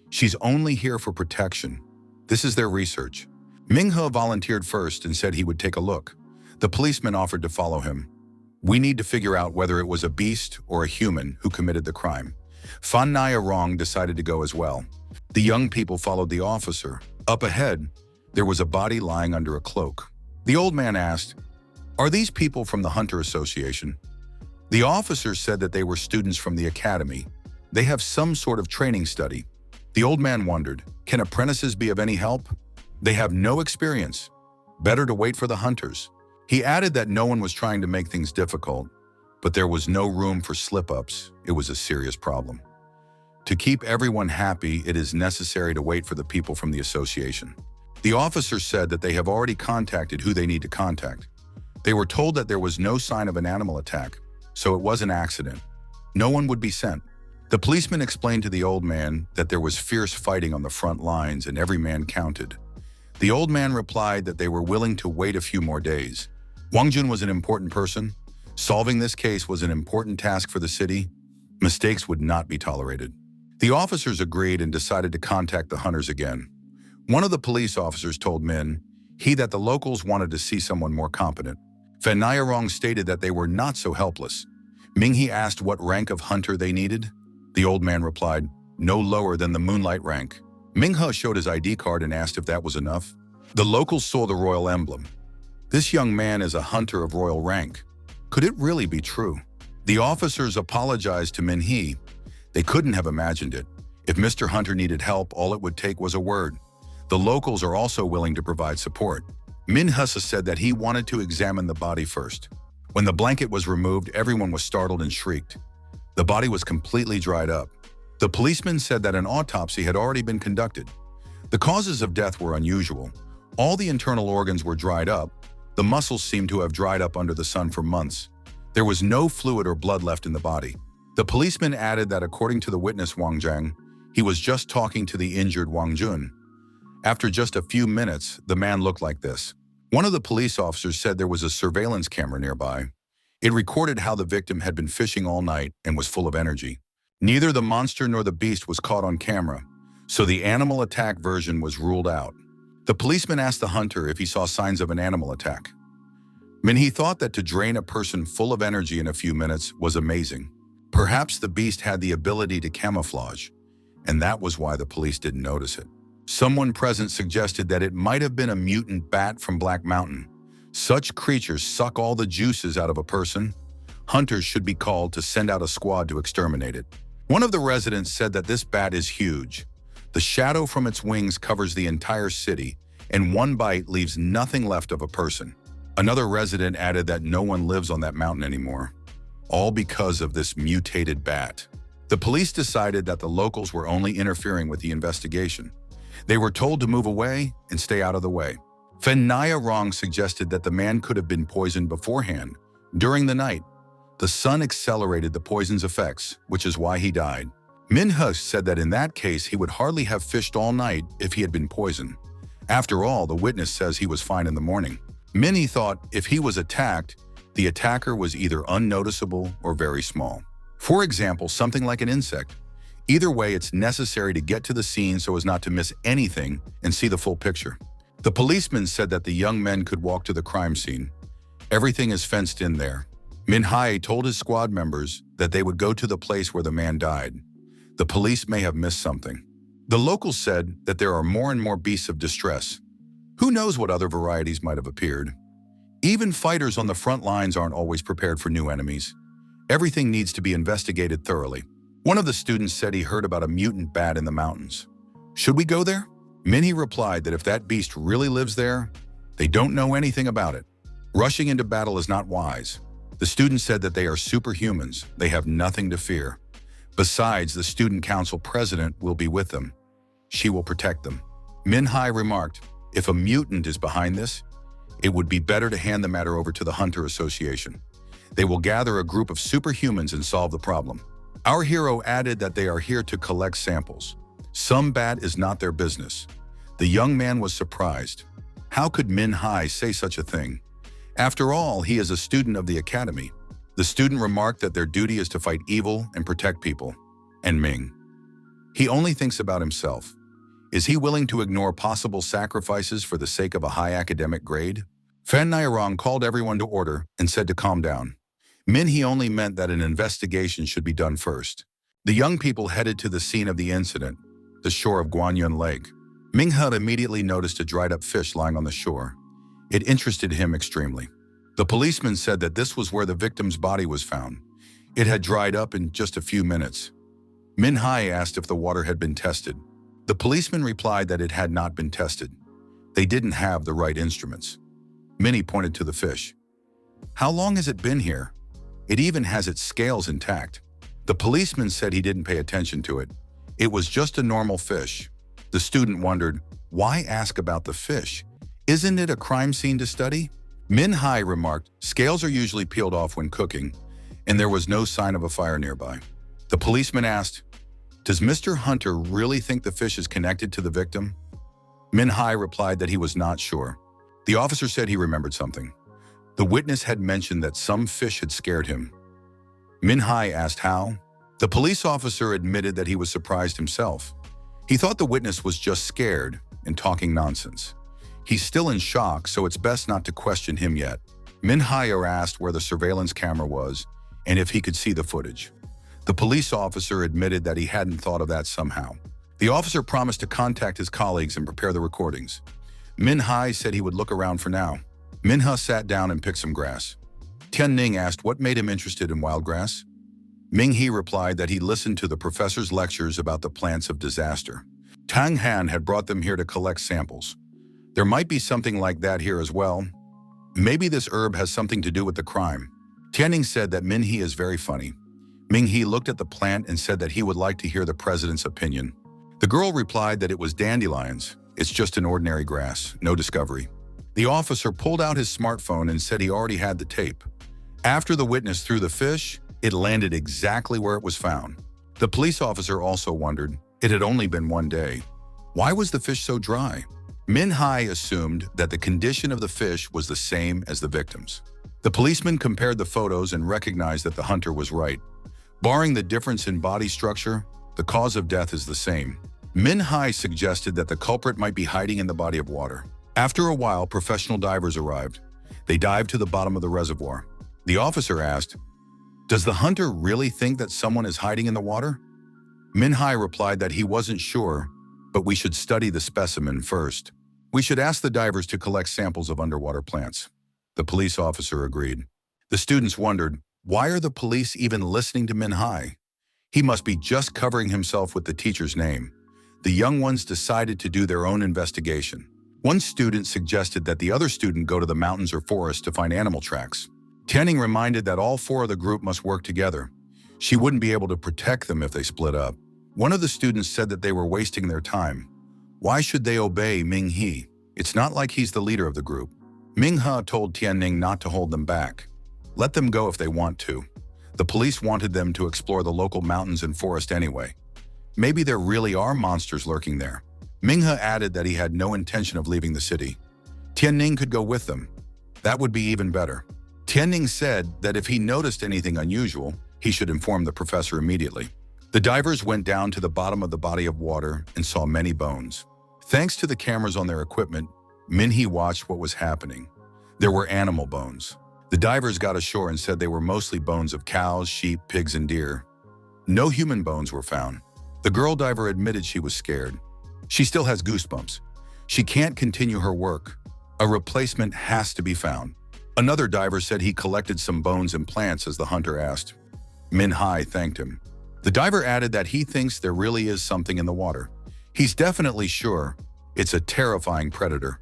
She's only here for protection. This is their research. Ming He volunteered first and said he would take a look. The policeman offered to follow him. We need to figure out whether it was a beast or a human who committed the crime. Fan Nairong decided to go as well. The young people followed the officer. Up ahead, there was a body lying under a cloak. The old man asked, "Are these people from the Hunter Association?" The officer said that they were students from the academy. They have some sort of training study. The old man wondered, can apprentices be of any help? They have no experience. Better to wait for the hunters. He added that no one was trying to make things difficult, but there was no room for slip-ups. It was a serious problem. To keep everyone happy, it is necessary to wait for the people from the association. The officer said that they have already contacted who they need to contact. They were told that there was no sign of an animal attack, so it was an accident. No one would be sent. The policeman explained to the old man that there was fierce fighting on the front lines and every man counted. The old man replied that they were willing to wait a few more days. Wang Jun was an important person. Solving this case was an important task for the city. Mistakes would not be tolerated. The officers agreed and decided to contact the hunters again. One of the police officers told Min that the locals wanted to see someone more competent. Fen Nairong stated that they were not so helpless. Ming He asked what rank of hunter they needed. The old man replied, no lower than the moonlight rank. Ming He showed his ID card and asked if that was enough. The locals saw the royal emblem. This young man is a hunter of royal rank. Could it really be true? The officers apologized to Min He. They couldn't have imagined it. If Mr. Hunter needed help, all it would take was a word. The locals are also willing to provide support. Min He said that he wanted to examine the body first. When the blanket was removed, everyone was startled and shrieked. The body was completely dried up. The policeman said that an autopsy had already been conducted. The causes of death were unusual. All the internal organs were dried up. The muscles seemed to have dried up under the sun for months. There was no fluid or blood left in the body. The policeman added that according to the witness Wang Zhang, he was just talking to the injured Wang Jun. After just a few minutes, the man looked like this. One of the police officers said there was a surveillance camera nearby. It recorded how the victim had been fishing all night and was full of energy. Neither the monster nor the beast was caught on camera, so the animal attack version was ruled out. The policeman asked the hunter if he saw signs of an animal attack. He thought that to drain a person full of energy in a few minutes was amazing. Perhaps the beast had the ability to camouflage. and that was why the police didn't notice it. Someone present suggested that it might have been a mutant bat from Black Mountain. Such creatures suck all the juices out of a person. Hunters should be called to send out a squad to exterminate it. One of the residents said that this bat is huge. The shadow from its wings covers the entire city, and one bite leaves nothing left of a person. Another resident added that no one lives on that mountain anymore, all because of this mutated bat. The police decided that the locals were only interfering with the investigation. They were told to move away and stay out of the way. Finalizing suggested that the man could have been poisoned beforehand. During the night, the sun accelerated the poison's effects, which is why he died. Manhwa said that in that case he would hardly have fished all night if he had been poisoned. After all, the witness says he was fine in the morning. Many thought if he was attacked, the attacker was either unnoticeable or very small. For example, something like an insect. Either way, it's necessary to get to the scene so as not to miss anything and see the full picture. The policeman said that the young men could walk to the crime scene. Everything is fenced in there. Manhwa told his squad members that they would go to the place where the man died. The police may have missed something. The locals said that there are more and more beasts of distress. Who knows what other varieties might have appeared? Even fighters on the front lines aren't always prepared for new enemies. Everything needs to be investigated thoroughly. One of the students said he heard about a mutant bat in the mountains. Should we go there? Minnie replied that if that beast really lives there, they don't know anything about it. Rushing into battle is not wise. The student said that they are superhumans. They have nothing to fear. Besides, the student council president will be with them. She will protect them. Manhwa remarked, if a mutant is behind this, it would be better to hand the matter over to the Hunter Association. They will gather a group of superhumans and solve the problem. Our hero added that they are here to collect samples. Some bat is not their business. The young man was surprised. How could Manhwa say such a thing? After all, he is a student of the academy. The student remarked that their duty is to fight evil and protect people. And Ming. He only thinks about himself. Is he willing to ignore possible sacrifices for the sake of a high academic grade? Finalizing called everyone to order and said to calm down. He only meant that an investigation should be done first. The young people headed to the scene of the incident, the shore of Guanyun Lake. Manhwa immediately noticed a dried-up fish lying on the shore. It interested him extremely. The policeman said that this was where the victim's body was found. It had dried up in just a few minutes. Manhwa asked if the water had been tested. The policeman replied that it had not been tested. They didn't have the right instruments. Minnie pointed to the fish. How long has it been here? It even has its scales intact. The policeman said he didn't pay attention to it. It was just a normal fish. The student wondered, why ask about the fish? Isn't it a crime scene to study? Manhwa remarked, scales are usually peeled off when cooking, and there was no sign of a fire nearby. The policeman asked, does Mr. Hunter really think the fish is connected to the victim? Manhwa replied that he was not sure. The officer said he remembered something. The witness had mentioned that some fish had scared him. Manhwa asked how. The police officer admitted that he was surprised himself. He thought the witness was just scared and talking nonsense. He's still in shock, so it's best not to question him yet. Manhwa asked where the surveillance camera was and if he could see the footage. The police officer admitted that he hadn't thought of that somehow. The officer promised to contact his colleagues and prepare the recordings. Manhwa said he would look around for now. Manhwa sat down and picked some grass. Tianning asked what made him interested in wild grass. Ming-He replied that he listened to the professor's lectures about the plants of disaster. Tang Han had brought them here to collect samples. There might be something like that here as well. Maybe this herb has something to do with the crime. Tianning said that Ming-He is very funny. Ming-He looked at the plant and said that he would like to hear the president's opinion. The girl replied that it was dandelions. It's just an ordinary grass, no discovery. The officer pulled out his smartphone and said he already had the tape. After the witness threw the fish, it landed exactly where it was found. The police officer also wondered, it had only been one day. Why was the fish so dry? Manhwa assumed that the condition of the fish was the same as the victim's. The policeman compared the photos and recognized that the hunter was right. Barring the difference in body structure, the cause of death is the same. Manhwa suggested that the culprit might be hiding in the body of water. After a while, professional divers arrived. They dived to the bottom of the reservoir. The officer asked, does the hunter really think that someone is hiding in the water? Minhai replied that he wasn't sure, but we should study the specimen first. We should ask the divers to collect samples of underwater plants. The police officer agreed. The students wondered, why are the police even listening to Minhai? He must be just covering himself with the teacher's name. The young ones decided to do their own investigation. One student suggested that the other student go to the mountains or forest to find animal tracks. Tianning reminded that all four of the group must work together. She wouldn't be able to protect them if they split up. One of the students said that they were wasting their time. Why should they obey Ming He? It's not like he's the leader of the group. Ming He told Tianning not to hold them back. Let them go if they want to. The police wanted them to explore the local mountains and forest anyway. Maybe there really are monsters lurking there. Ming He added that he had no intention of leaving the city. Tianning could go with them. That would be even better. Tianning said that if he noticed anything unusual, he should inform the professor immediately. The divers went down to the bottom of the body of water and saw many bones. Thanks to the cameras on their equipment, Minhee watched what was happening. There were animal bones. The divers got ashore and said they were mostly bones of cows, sheep, pigs, and deer. No human bones were found. The girl diver admitted she was scared. She still has goosebumps. She can't continue her work. A replacement has to be found. Another diver said he collected some bones and plants as the hunter asked. Minhai thanked him. The diver added that he thinks there really is something in the water. He's definitely sure it's a terrifying predator.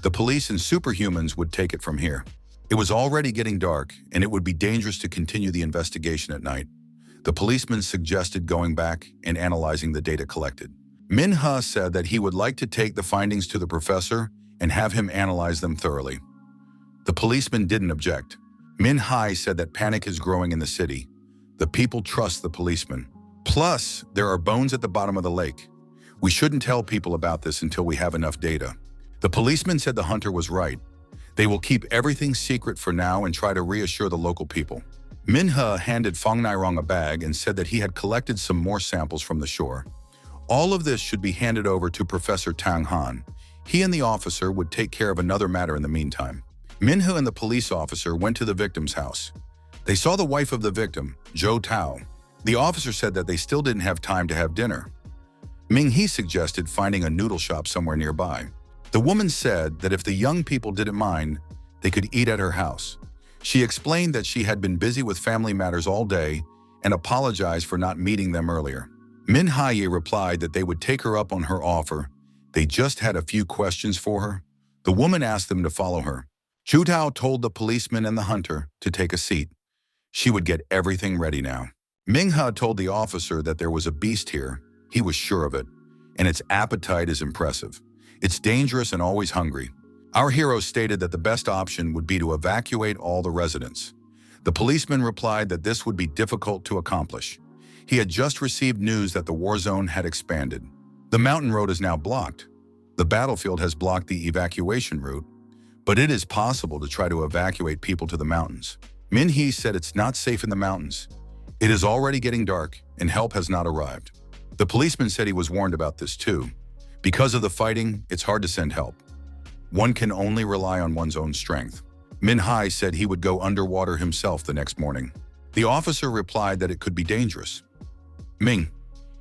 The police and superhumans would take it from here. It was already getting dark, and it would be dangerous to continue the investigation at night. The policeman suggested going back and analyzing the data collected. Minhee said that he would like to take the findings to the professor and have him analyze them thoroughly. The policeman didn't object. Minhee said that panic is growing in the city. The people trust the policeman. Plus, there are bones at the bottom of the lake. We shouldn't tell people about this until we have enough data. The policeman said the hunter was right. They will keep everything secret for now and try to reassure the local people. Minhee handed Feng Nairong a bag and said that he had collected some more samples from the shore. All of this should be handed over to Professor Tang Han. He and the officer would take care of another matter in the meantime. Minhee and the police officer went to the victim's house. They saw the wife of the victim, Zhou Tao. The officer said that they still didn't have time to have dinner. Ming He suggested finding a noodle shop somewhere nearby. The woman said that if the young people didn't mind, they could eat at her house. She explained that she had been busy with family matters all day and apologized for not meeting them earlier. Min Haye replied that they would take her up on her offer. They just had a few questions for her. The woman asked them to follow her. Zhu Tao told the policeman and the hunter to take a seat. She would get everything ready now. Ming He told the officer that there was a beast here. He was sure of it, and its appetite is impressive. It's dangerous and always hungry. Our hero stated that the best option would be to evacuate all the residents. The policeman replied that this would be difficult to accomplish. He had just received news that the war zone had expanded. The mountain road is now blocked. The battlefield has blocked the evacuation route, but it is possible to try to evacuate people to the mountains. Min Hee said it's not safe in the mountains. It is already getting dark and help has not arrived. The policeman said he was warned about this too. Because of the fighting, it's hard to send help. One can only rely on one's own strength. Min Hai said he would go underwater himself the next morning. The officer replied that it could be dangerous. Ming,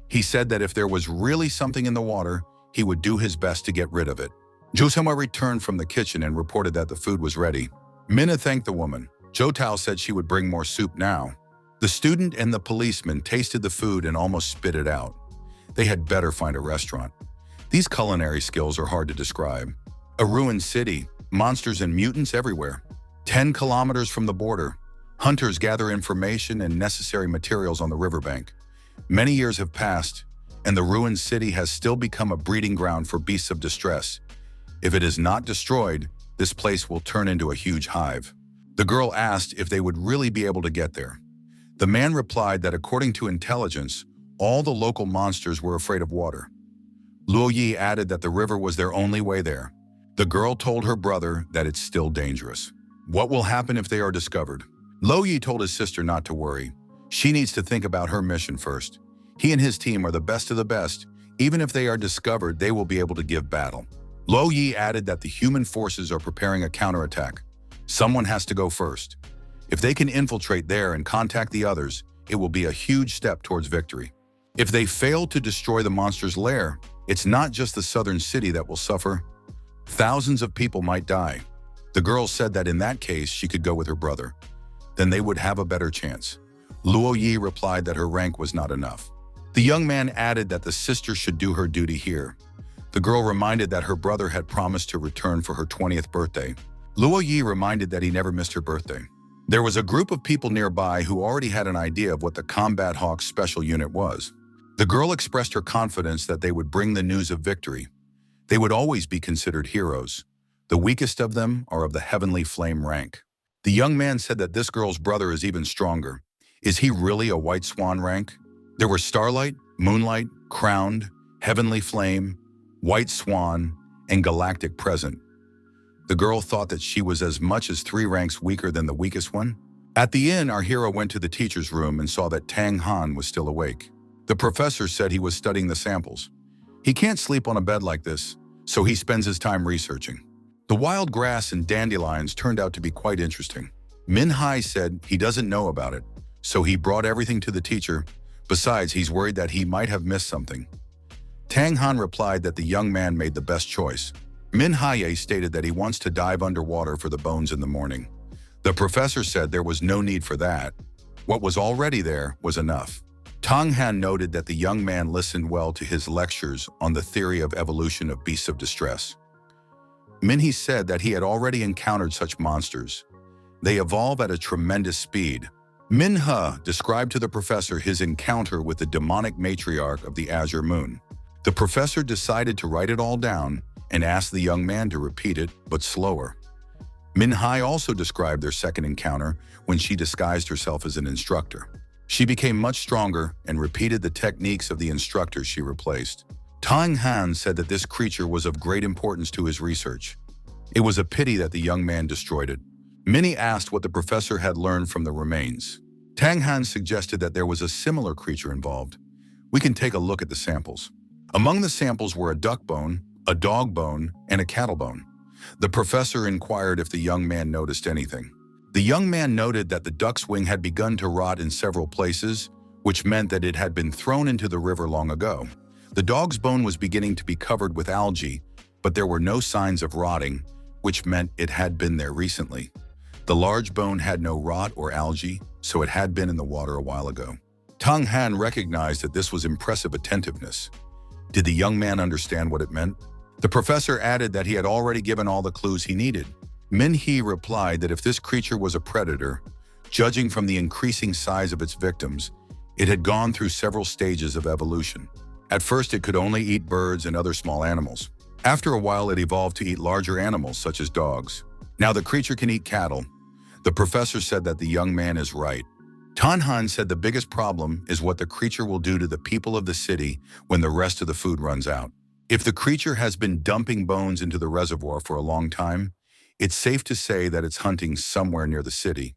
he said that if there was really something in the water, he would do his best to get rid of it. Zhou Sema returned from the kitchen and reported that the food was ready. Minna thanked the woman. Zhou Tao said she would bring more soup now. The student and the policeman tasted the food and almost spit it out. They had better find a restaurant. These culinary skills are hard to describe. A ruined city, monsters and mutants everywhere. 10 kilometers from the border, hunters gather information and necessary materials on the riverbank. Many years have passed, and the ruined city has still become a breeding ground for beasts of distress. If it is not destroyed, this place will turn into a huge hive. The girl asked if they would really be able to get there. The man replied that according to intelligence, all the local monsters were afraid of water. Luo Yi added that the river was their only way there. The girl told her brother that it's still dangerous. What will happen if they are discovered? Luo Yi told his sister not to worry. She needs to think about her mission first. He and his team are the best of the best. Even if they are discovered, they will be able to give battle. Luo Yi added that the human forces are preparing a counterattack. Someone has to go first. If they can infiltrate there and contact the others, it will be a huge step towards victory. If they fail to destroy the monster's lair, it's not just the southern city that will suffer. Thousands of people might die. The girl said that in that case, she could go with her brother. Then they would have a better chance. Luo Yi replied that her rank was not enough. The young man added that the sister should do her duty here. The girl reminded that her brother had promised to return for her 20th birthday. Luo Yi reminded that he never missed her birthday. There was a group of people nearby who already had an idea of what the Combat Hawks special unit was. The girl expressed her confidence that they would bring the news of victory. They would always be considered heroes. The weakest of them are of the heavenly flame rank. The young man said that this girl's brother is even stronger. Is he really a white swan rank? There were starlight, moonlight, crowned, heavenly flame, white swan, and galactic present. The girl thought that she was as much as 3 ranks weaker than the weakest one. At the inn, our hero went to the teacher's room and saw that Tang Han was still awake. The professor said he was studying the samples. He can't sleep on a bed like this, so he spends his time researching. The wild grass and dandelions turned out to be quite interesting. Min Hai said he doesn't know about it, so he brought everything to the teacher. Besides, he's worried that he might have missed something. Tang Han replied that the young man made the best choice. Min Hai stated that he wants to dive underwater for the bones in the morning. The professor said there was no need for that. What was already there was enough. Tang Han noted that the young man listened well to his lectures on the theory of evolution of beasts of distress. Min He said that he had already encountered such monsters. They evolve at a tremendous speed. Min He described to the professor his encounter with the demonic matriarch of the Azure Moon. The professor decided to write it all down and asked the young man to repeat it, but slower. Min Hai also described their second encounter when she disguised herself as an instructor. She became much stronger and repeated the techniques of the instructor she replaced. Tang Han said that this creature was of great importance to his research. It was a pity that the young man destroyed it. Minnie asked what the professor had learned from the remains. Tang Han suggested that there was a similar creature involved. We can take a look at the samples. Among the samples were a duck bone, a dog bone, and a cattle bone. The professor inquired if the young man noticed anything. The young man noted that the duck's wing had begun to rot in several places, which meant that it had been thrown into the river long ago. The dog's bone was beginning to be covered with algae, but there were no signs of rotting, which meant it had been there recently. The large bone had no rot or algae, so it had been in the water a while ago. Tang Han recognized that this was impressive attentiveness. Did the young man understand what it meant? The professor added that he had already given all the clues he needed. Min He replied that if this creature was a predator, judging from the increasing size of its victims, it had gone through several stages of evolution. At first, it could only eat birds and other small animals. After a while, it evolved to eat larger animals, such as dogs. Now the creature can eat cattle. The professor said that the young man is right. Tan Han said the biggest problem is what the creature will do to the people of the city when the rest of the food runs out. If the creature has been dumping bones into the reservoir for a long time, it's safe to say that it's hunting somewhere near the city.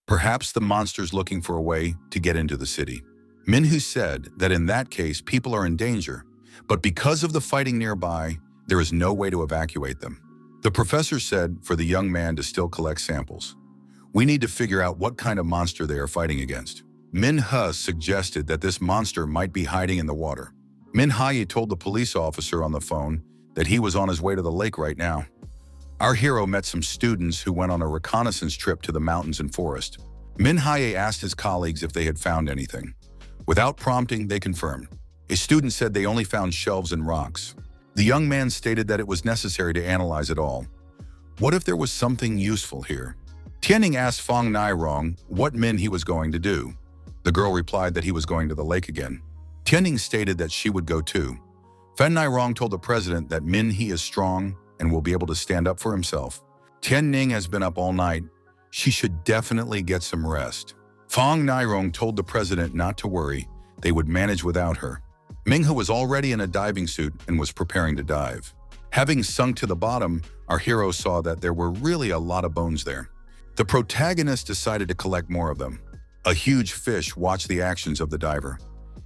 Perhaps the monster's looking for a way to get into the city. Minhu said that in that case, people are in danger, but because of the fighting nearby, there is no way to evacuate them. The professor said for the young man to still collect samples. We need to figure out what kind of monster they are fighting against. Min He suggested that this monster might be hiding in the water. Min Hai told the police officer on the phone that he was on his way to the lake right now. Our hero met some students who went on a reconnaissance trip to the mountains and forest. Min Hai asked his colleagues if they had found anything. Without prompting, they confirmed. A student said they only found shelves and rocks. The young man stated that it was necessary to analyze it all. What if there was something useful here? Tianning asked Fang Nairong what Min he was going to do. The girl replied that he was going to the lake again. Tianning stated that she would go too. Fan Nairong told the president that Min He is strong and will be able to stand up for himself. Tianning has been up all night. She should definitely get some rest. Fang Nairong told the president not to worry, they would manage without her. Minghe was already in a diving suit and was preparing to dive. Having sunk to the bottom, our hero saw that there were really a lot of bones there. The protagonist decided to collect more of them. A huge fish watched the actions of the diver.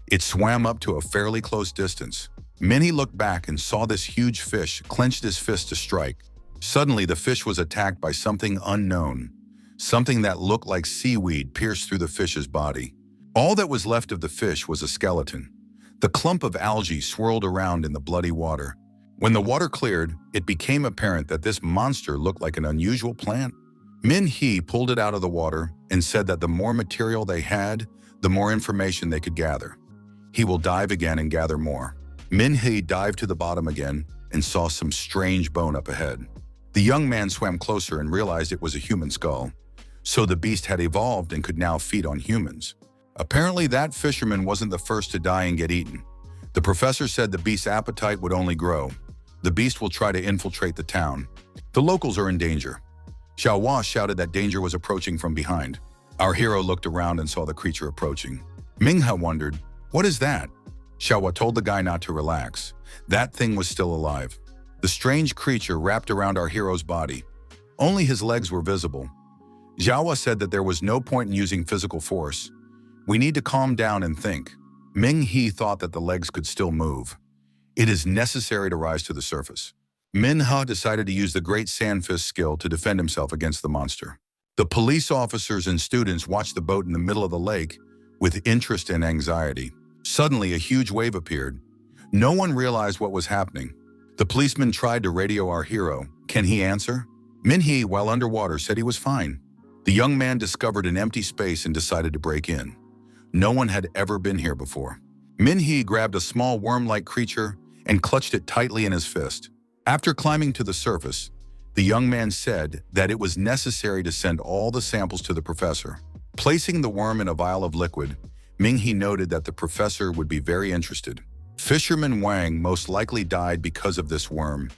It swam up to a fairly close distance. Minnie looked back and saw this huge fish clenched his fist to strike. Suddenly, the fish was attacked by something unknown. Something that looked like seaweed pierced through the fish's body. All that was left of the fish was a skeleton. The clump of algae swirled around in the bloody water. When the water cleared, it became apparent that this monster looked like an unusual plant. Min-hee pulled it out of the water and said that the more material they had, the more information they could gather. He will dive again and gather more. Min-hee dived to the bottom again and saw some strange bone up ahead. The young man swam closer and realized it was a human skull. So the beast had evolved and could now feed on humans. Apparently that fisherman wasn't the first to die and get eaten. The professor said the beast's appetite would only grow. The beast will try to infiltrate the town. The locals are in danger. Xiaohua shouted that danger was approaching from behind. Our hero looked around and saw the creature approaching. Minghe wondered, "What is that?" Xiaohua told the guy not to relax. That thing was still alive. The strange creature wrapped around our hero's body. Only his legs were visible. Xiaohua said that there was no point in using physical force. We need to calm down and think. Ming-hee thought that the legs could still move. It is necessary to rise to the surface. Min-ha decided to use the great sand fist skill to defend himself against the monster. The police officers and students watched the boat in the middle of the lake with interest and anxiety. Suddenly, a huge wave appeared. No one realized what was happening. The policeman tried to radio our hero. Can he answer? Min-hee, while underwater, said he was fine. The young man discovered an empty space and decided to break in. No one had ever been here before. Min-hee grabbed a small worm-like creature and clutched it tightly in his fist. After climbing to the surface, the young man said that it was necessary to send all the samples to the professor. Placing the worm in a vial of liquid, Ming-hee noted that the professor would be very interested. Fisherman Wang most likely died because of this worm.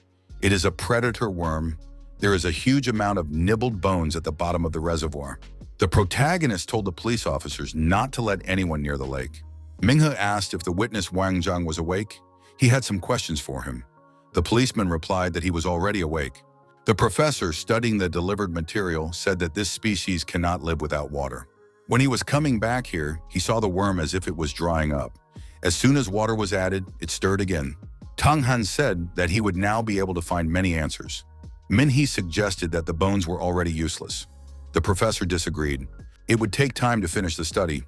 It is a predator worm. There is a huge amount of nibbled bones at the bottom of the reservoir. The protagonist told the police officers not to let anyone near the lake. Minghe asked if the witness Wang Zhang was awake. He had some questions for him. The policeman replied that he was already awake. The professor, studying the delivered material, said that this species cannot live without water. When he was coming back here, he saw the worm as if it was drying up. As soon as water was added, it stirred again. Tang Han said that he would now be able to find many answers. Min-hee suggested that the bones were already useless. The professor disagreed. It would take time to finish the study.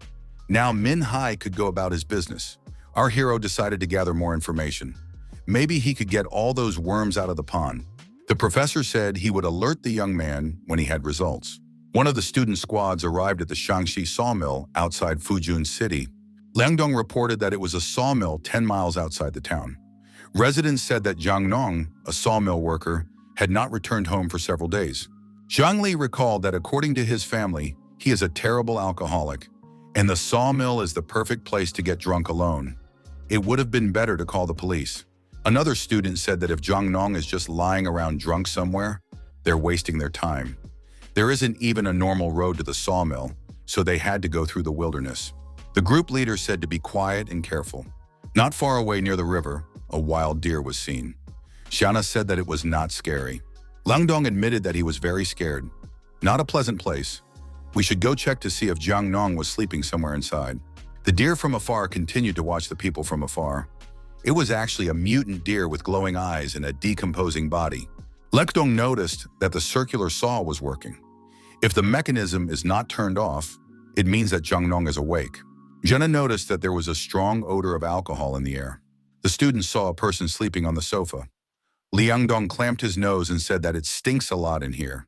Now Min-hee could go about his business. Our hero decided to gather more information. Maybe he could get all those worms out of the pond. The professor said he would alert the young man when he had results. One of the student squads arrived at the Shangxi sawmill outside Fujun City. Liangdong reported that it was a sawmill 10 miles outside the town. Residents said that Zhang Nong, a sawmill worker, had not returned home for several days. Zhang Li recalled that according to his family, he is a terrible alcoholic, and the sawmill is the perfect place to get drunk alone. It would have been better to call the police. Another student said that if Zhang Nong is just lying around drunk somewhere, they're wasting their time. There isn't even a normal road to the sawmill, so they had to go through the wilderness. The group leader said to be quiet and careful. Not far away near the river, a wild deer was seen. Xiana said that it was not scary. Langdong admitted that he was very scared. Not a pleasant place. We should go check to see if Zhang Nong was sleeping somewhere inside. The deer from afar continued to watch the people from afar. It was actually a mutant deer with glowing eyes and a decomposing body. Lekdong noticed that the circular saw was working. If the mechanism is not turned off, it means that Zhang Nong is awake. Jenna noticed that there was a strong odor of alcohol in the air. The students saw a person sleeping on the sofa. Liangdong clamped his nose and said that it stinks a lot in here.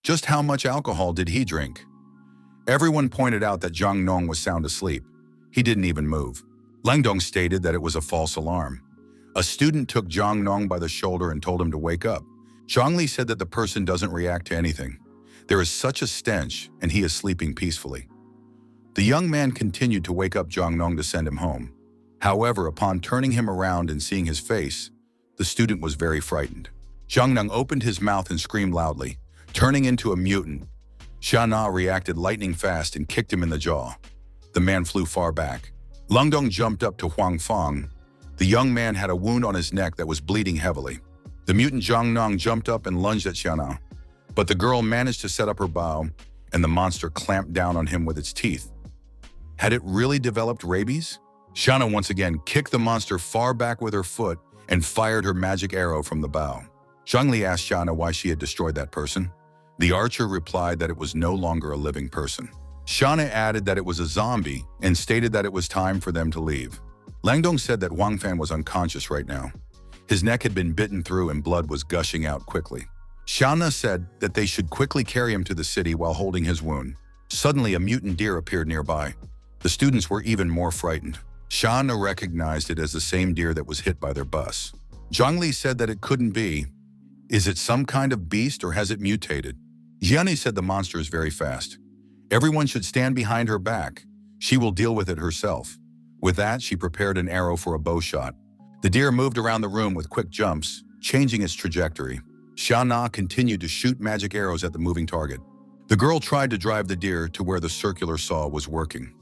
Just how much alcohol did he drink? Everyone pointed out that Zhang Nong was sound asleep. He didn't even move. Langdong stated that it was a false alarm. A student took Zhang Nong by the shoulder and told him to wake up. Zhang Li said that the person doesn't react to anything. There is such a stench, and he is sleeping peacefully. The young man continued to wake up Zhang Nong to send him home. However, upon turning him around and seeing his face, the student was very frightened. Zhang Nong opened his mouth and screamed loudly, turning into a mutant. Sha Na reacted lightning fast and kicked him in the jaw. The man flew far back. Langdong jumped up to Huang Fang. The young man had a wound on his neck that was bleeding heavily. The mutant Zhang Nong jumped up and lunged at Xiana, but the girl managed to set up her bow, and the monster clamped down on him with its teeth. Had it really developed rabies? Xiana once again kicked the monster far back with her foot and fired her magic arrow from the bow. Zhangli asked Xiana why she had destroyed that person. The archer replied that it was no longer a living person. Xiana added that it was a zombie and stated that it was time for them to leave. Langdong said that Wang Fan was unconscious right now. His neck had been bitten through and blood was gushing out quickly. Xiana said that they should quickly carry him to the city while holding his wound. Suddenly, a mutant deer appeared nearby. The students were even more frightened. Xiana recognized it as the same deer that was hit by their bus. Zhongli said that it couldn't be. Is it some kind of beast or has it mutated? Jiani said the monster is very fast. Everyone should stand behind her back. She will deal with it herself. With that, she prepared an arrow for a bow shot. The deer moved around the room with quick jumps, changing its trajectory. Xiana continued to shoot magic arrows at the moving target. The girl tried to drive the deer to where the circular saw was working.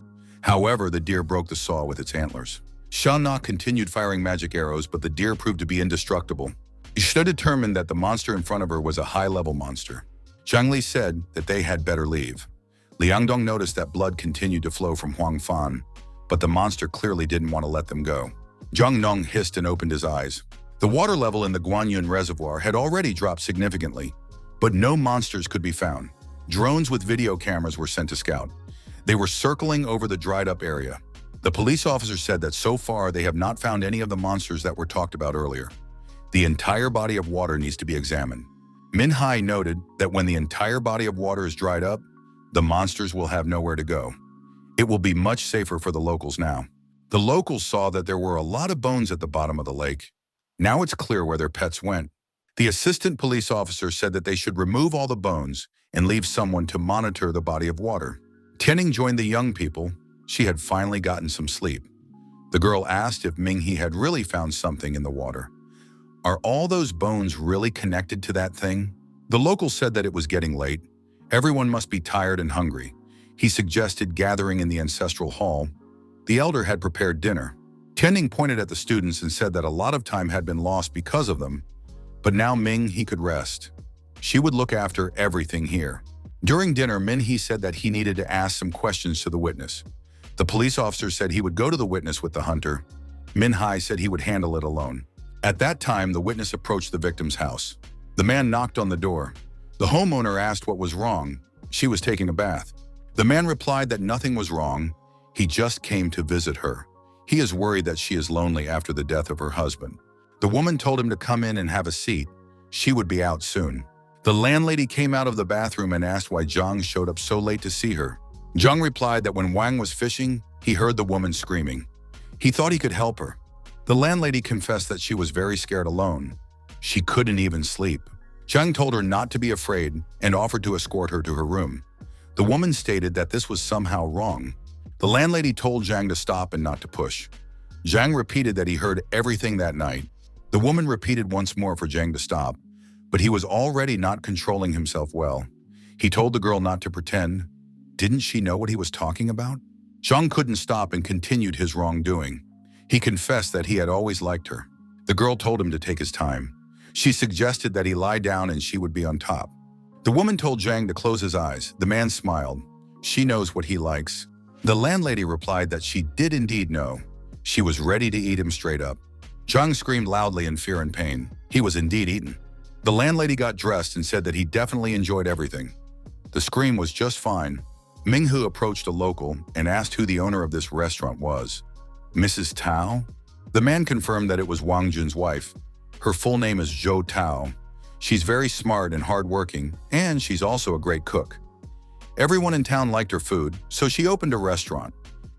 However, the deer broke the saw with its antlers. Xiana continued firing magic arrows, but the deer proved to be indestructible. She determined that the monster in front of her was a high-level monster. Zhangli said that they had better leave. Liangdong noticed that blood continued to flow from Huang Fan, but the monster clearly didn't want to let them go. Zhang Nong hissed and opened his eyes. The water level in the Guanyun Reservoir had already dropped significantly, but no monsters could be found. Drones with video cameras were sent to scout. They were circling over the dried-up area. The police officer said that so far they have not found any of the monsters that were talked about earlier. The entire body of water needs to be examined. Min Hai noted that when the entire body of water is dried up, the monsters will have nowhere to go. It will be much safer for the locals now. The locals saw that there were a lot of bones at the bottom of the lake. Now it's clear where their pets went. The assistant police officer said that they should remove all the bones and leave someone to monitor the body of water. Tianning joined the young people. She had finally gotten some sleep. The girl asked if Minghe had really found something in the water. Are all those bones really connected to that thing? The local said that it was getting late. Everyone must be tired and hungry. He suggested gathering in the ancestral hall. The elder had prepared dinner. Tianning pointed at the students and said that a lot of time had been lost because of them, but now Ming-He could rest. She would look after everything here. During dinner, Min-He said that he needed to ask some questions to the witness. The police officer said he would go to the witness with the hunter. Min-Hai said he would handle it alone. At that time, the witness approached the victim's house. The man knocked on the door. The homeowner asked what was wrong. She was taking a bath. The man replied that nothing was wrong. He just came to visit her. He is worried that she is lonely after the death of her husband. The woman told him to come in and have a seat. She would be out soon. The landlady came out of the bathroom and asked why Zhang showed up so late to see her. Zhang replied that when Wang was fishing, he heard the woman screaming. He thought he could help her. The landlady confessed that she was very scared alone. She couldn't even sleep. Zhang told her not to be afraid and offered to escort her to her room. The woman stated that this was somehow wrong. The landlady told Zhang to stop and not to push. Zhang repeated that he heard everything that night. The woman repeated once more for Zhang to stop, but he was already not controlling himself well. He told the girl not to pretend. Didn't she know what he was talking about? Zhang couldn't stop and continued his wrongdoing. He confessed that he had always liked her. The girl told him to take his time. She suggested that he lie down and she would be on top. The woman told Zhang to close his eyes. The man smiled. She knows what he likes. The landlady replied that she did indeed know. She was ready to eat him straight up. Zhang screamed loudly in fear and pain. He was indeed eaten. The landlady got dressed and said that he definitely enjoyed everything. The scream was just fine. Minghu approached a local and asked who the owner of this restaurant was. Mrs. Tao? The man confirmed that it was Wang Jun's wife. Her full name is Zhou Tao. She's very smart and hardworking, and she's also a great cook. Everyone in town liked her food, so she opened a restaurant.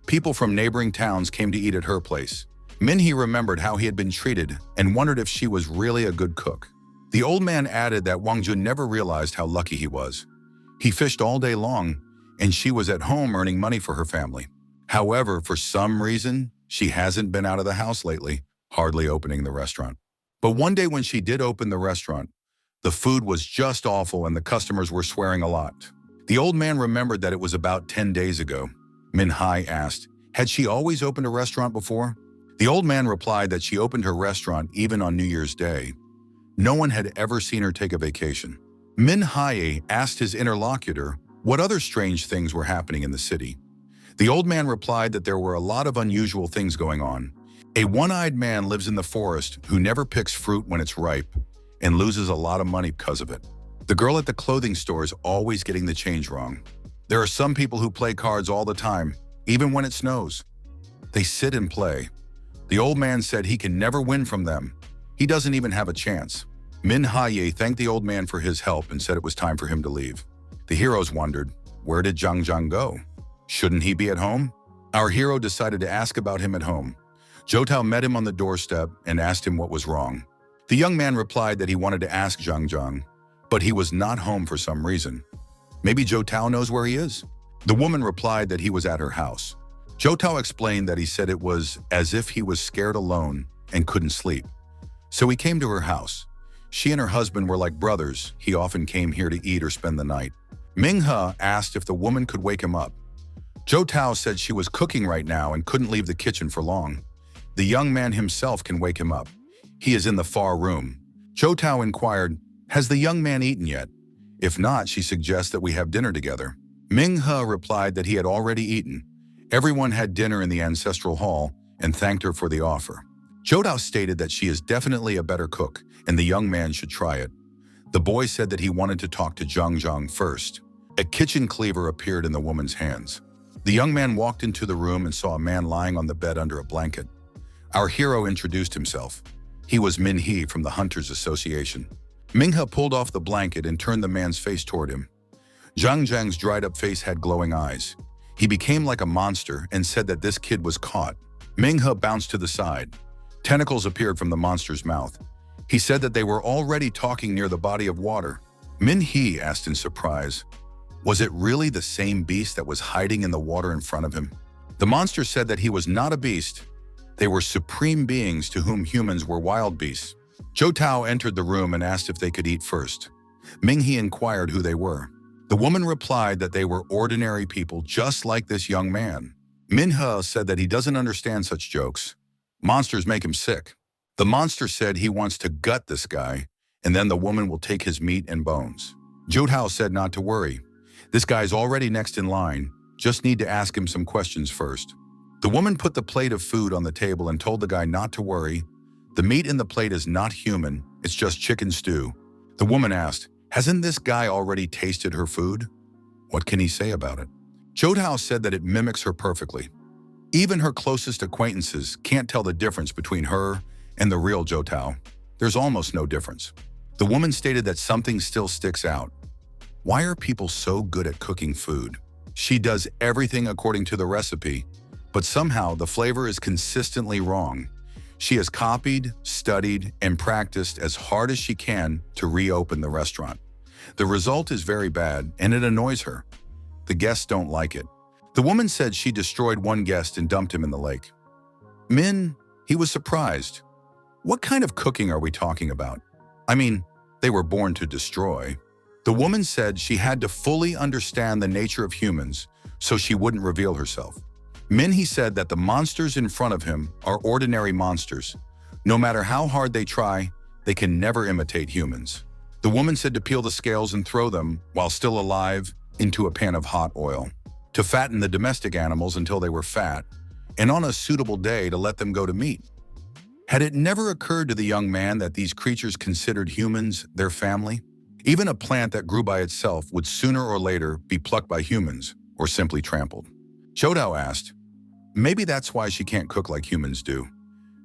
People from neighboring towns came to eat at her place. Minhee remembered how he had been treated and wondered if she was really a good cook. The old man added that Wang Jun never realized how lucky he was. He fished all day long, and she was at home earning money for her family. However, for some reason, she hasn't been out of the house lately, hardly opening the restaurant. But one day when she did open the restaurant, the food was just awful and the customers were swearing a lot. The old man remembered that it was about 10 days ago. Min Hai asked, had she always opened a restaurant before? The old man replied that she opened her restaurant even on New Year's Day. No one had ever seen her take a vacation. Min Hai asked his interlocutor what other strange things were happening in the city. The old man replied that there were a lot of unusual things going on. A one-eyed man lives in the forest who never picks fruit when it's ripe and loses a lot of money because of it. The girl at the clothing store is always getting the change wrong. There are some people who play cards all the time, even when it snows. They sit and play. The old man said he can never win from them. He doesn't even have a chance. Min Ha-ye thanked the old man for his help and said it was time for him to leave. The heroes wondered, where did Zhang Zhang go? Shouldn't he be at home? Our hero decided to ask about him at home. Zhou Tao met him on the doorstep and asked him what was wrong. The young man replied that he wanted to ask Zhang Zhang, but he was not home for some reason. Maybe Zhou Tao knows where he is? The woman replied that he was at her house. Zhou Tao explained that he said it was as if he was scared alone and couldn't sleep. So he came to her house. She and her husband were like brothers. He often came here to eat or spend the night. Ming He asked if the woman could wake him up. Zhou Tao said she was cooking right now and couldn't leave the kitchen for long. The young man himself can wake him up. He is in the far room. Zhou Tao inquired, has the young man eaten yet? If not, she suggests that we have dinner together. Ming He replied that he had already eaten. Everyone had dinner in the ancestral hall and thanked her for the offer. Zhou Tao stated that she is definitely a better cook and the young man should try it. The boy said that he wanted to talk to Zhang Zhang first. A kitchen cleaver appeared in the woman's hands. The young man walked into the room and saw a man lying on the bed under a blanket. Our hero introduced himself. He was Min He from the Hunters Association. Ming He pulled off the blanket and turned the man's face toward him. Zhang Zhang's dried-up face had glowing eyes. He became like a monster and said that this kid was caught. Ming He bounced to the side. Tentacles appeared from the monster's mouth. He said that they were already talking near the body of water. Min He asked in surprise, was it really the same beast that was hiding in the water in front of him? The monster said that he was not a beast. They were supreme beings to whom humans were wild beasts. Zhou Tao entered the room and asked if they could eat first. Ming He inquired who they were. The woman replied that they were ordinary people just like this young man. Min He said that he doesn't understand such jokes. Monsters make him sick. The monster said he wants to gut this guy, and then the woman will take his meat and bones. Zhou Tao said not to worry. This guy's already next in line. Just need to ask him some questions first. The woman put the plate of food on the table and told the guy not to worry. The meat in the plate is not human, it's just chicken stew. The woman asked, hasn't this guy already tasted her food? What can he say about it? Zhou Tao said that it mimics her perfectly. Even her closest acquaintances can't tell the difference between her and the real Zhou Tao. There's almost no difference. The woman stated that something still sticks out. Why are people so good at cooking food? She does everything according to the recipe, but somehow the flavor is consistently wrong. She has copied, studied, and practiced as hard as she can to reopen the restaurant. The result is very bad, and it annoys her. The guests don't like it. The woman said she destroyed one guest and dumped him in the lake. Min, he was surprised. What kind of cooking are we talking about? I mean, they were born to destroy. The woman said she had to fully understand the nature of humans, so she wouldn't reveal herself. Min He said that the monsters in front of him are ordinary monsters. No matter how hard they try, they can never imitate humans. The woman said to peel the scales and throw them, while still alive, into a pan of hot oil, to fatten the domestic animals until they were fat, and on a suitable day to let them go to meat. Had it never occurred to the young man that these creatures considered humans their family? Even a plant that grew by itself would sooner or later be plucked by humans or simply trampled. Zhou Tao asked, maybe that's why she can't cook like humans do.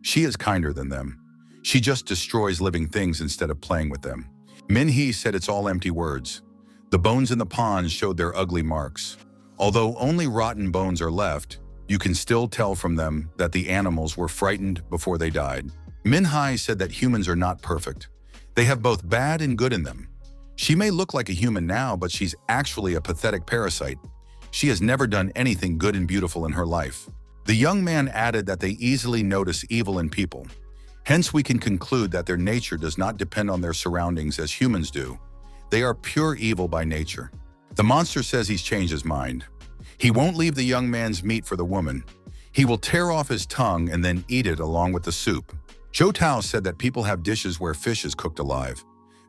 She is kinder than them. She just destroys living things instead of playing with them. Min He said it's all empty words. The bones in the pond showed their ugly marks. Although only rotten bones are left, you can still tell from them that the animals were frightened before they died. Min He said that humans are not perfect. They have both bad and good in them. She may look like a human now, but she's actually a pathetic parasite. She has never done anything good and beautiful in her life. The young man added that they easily notice evil in people. Hence, we can conclude that their nature does not depend on their surroundings as humans do. They are pure evil by nature. The monster says he's changed his mind. He won't leave the young man's meat for the woman. He will tear off his tongue and then eat it along with the soup. Zhou Tao said that people have dishes where fish is cooked alive.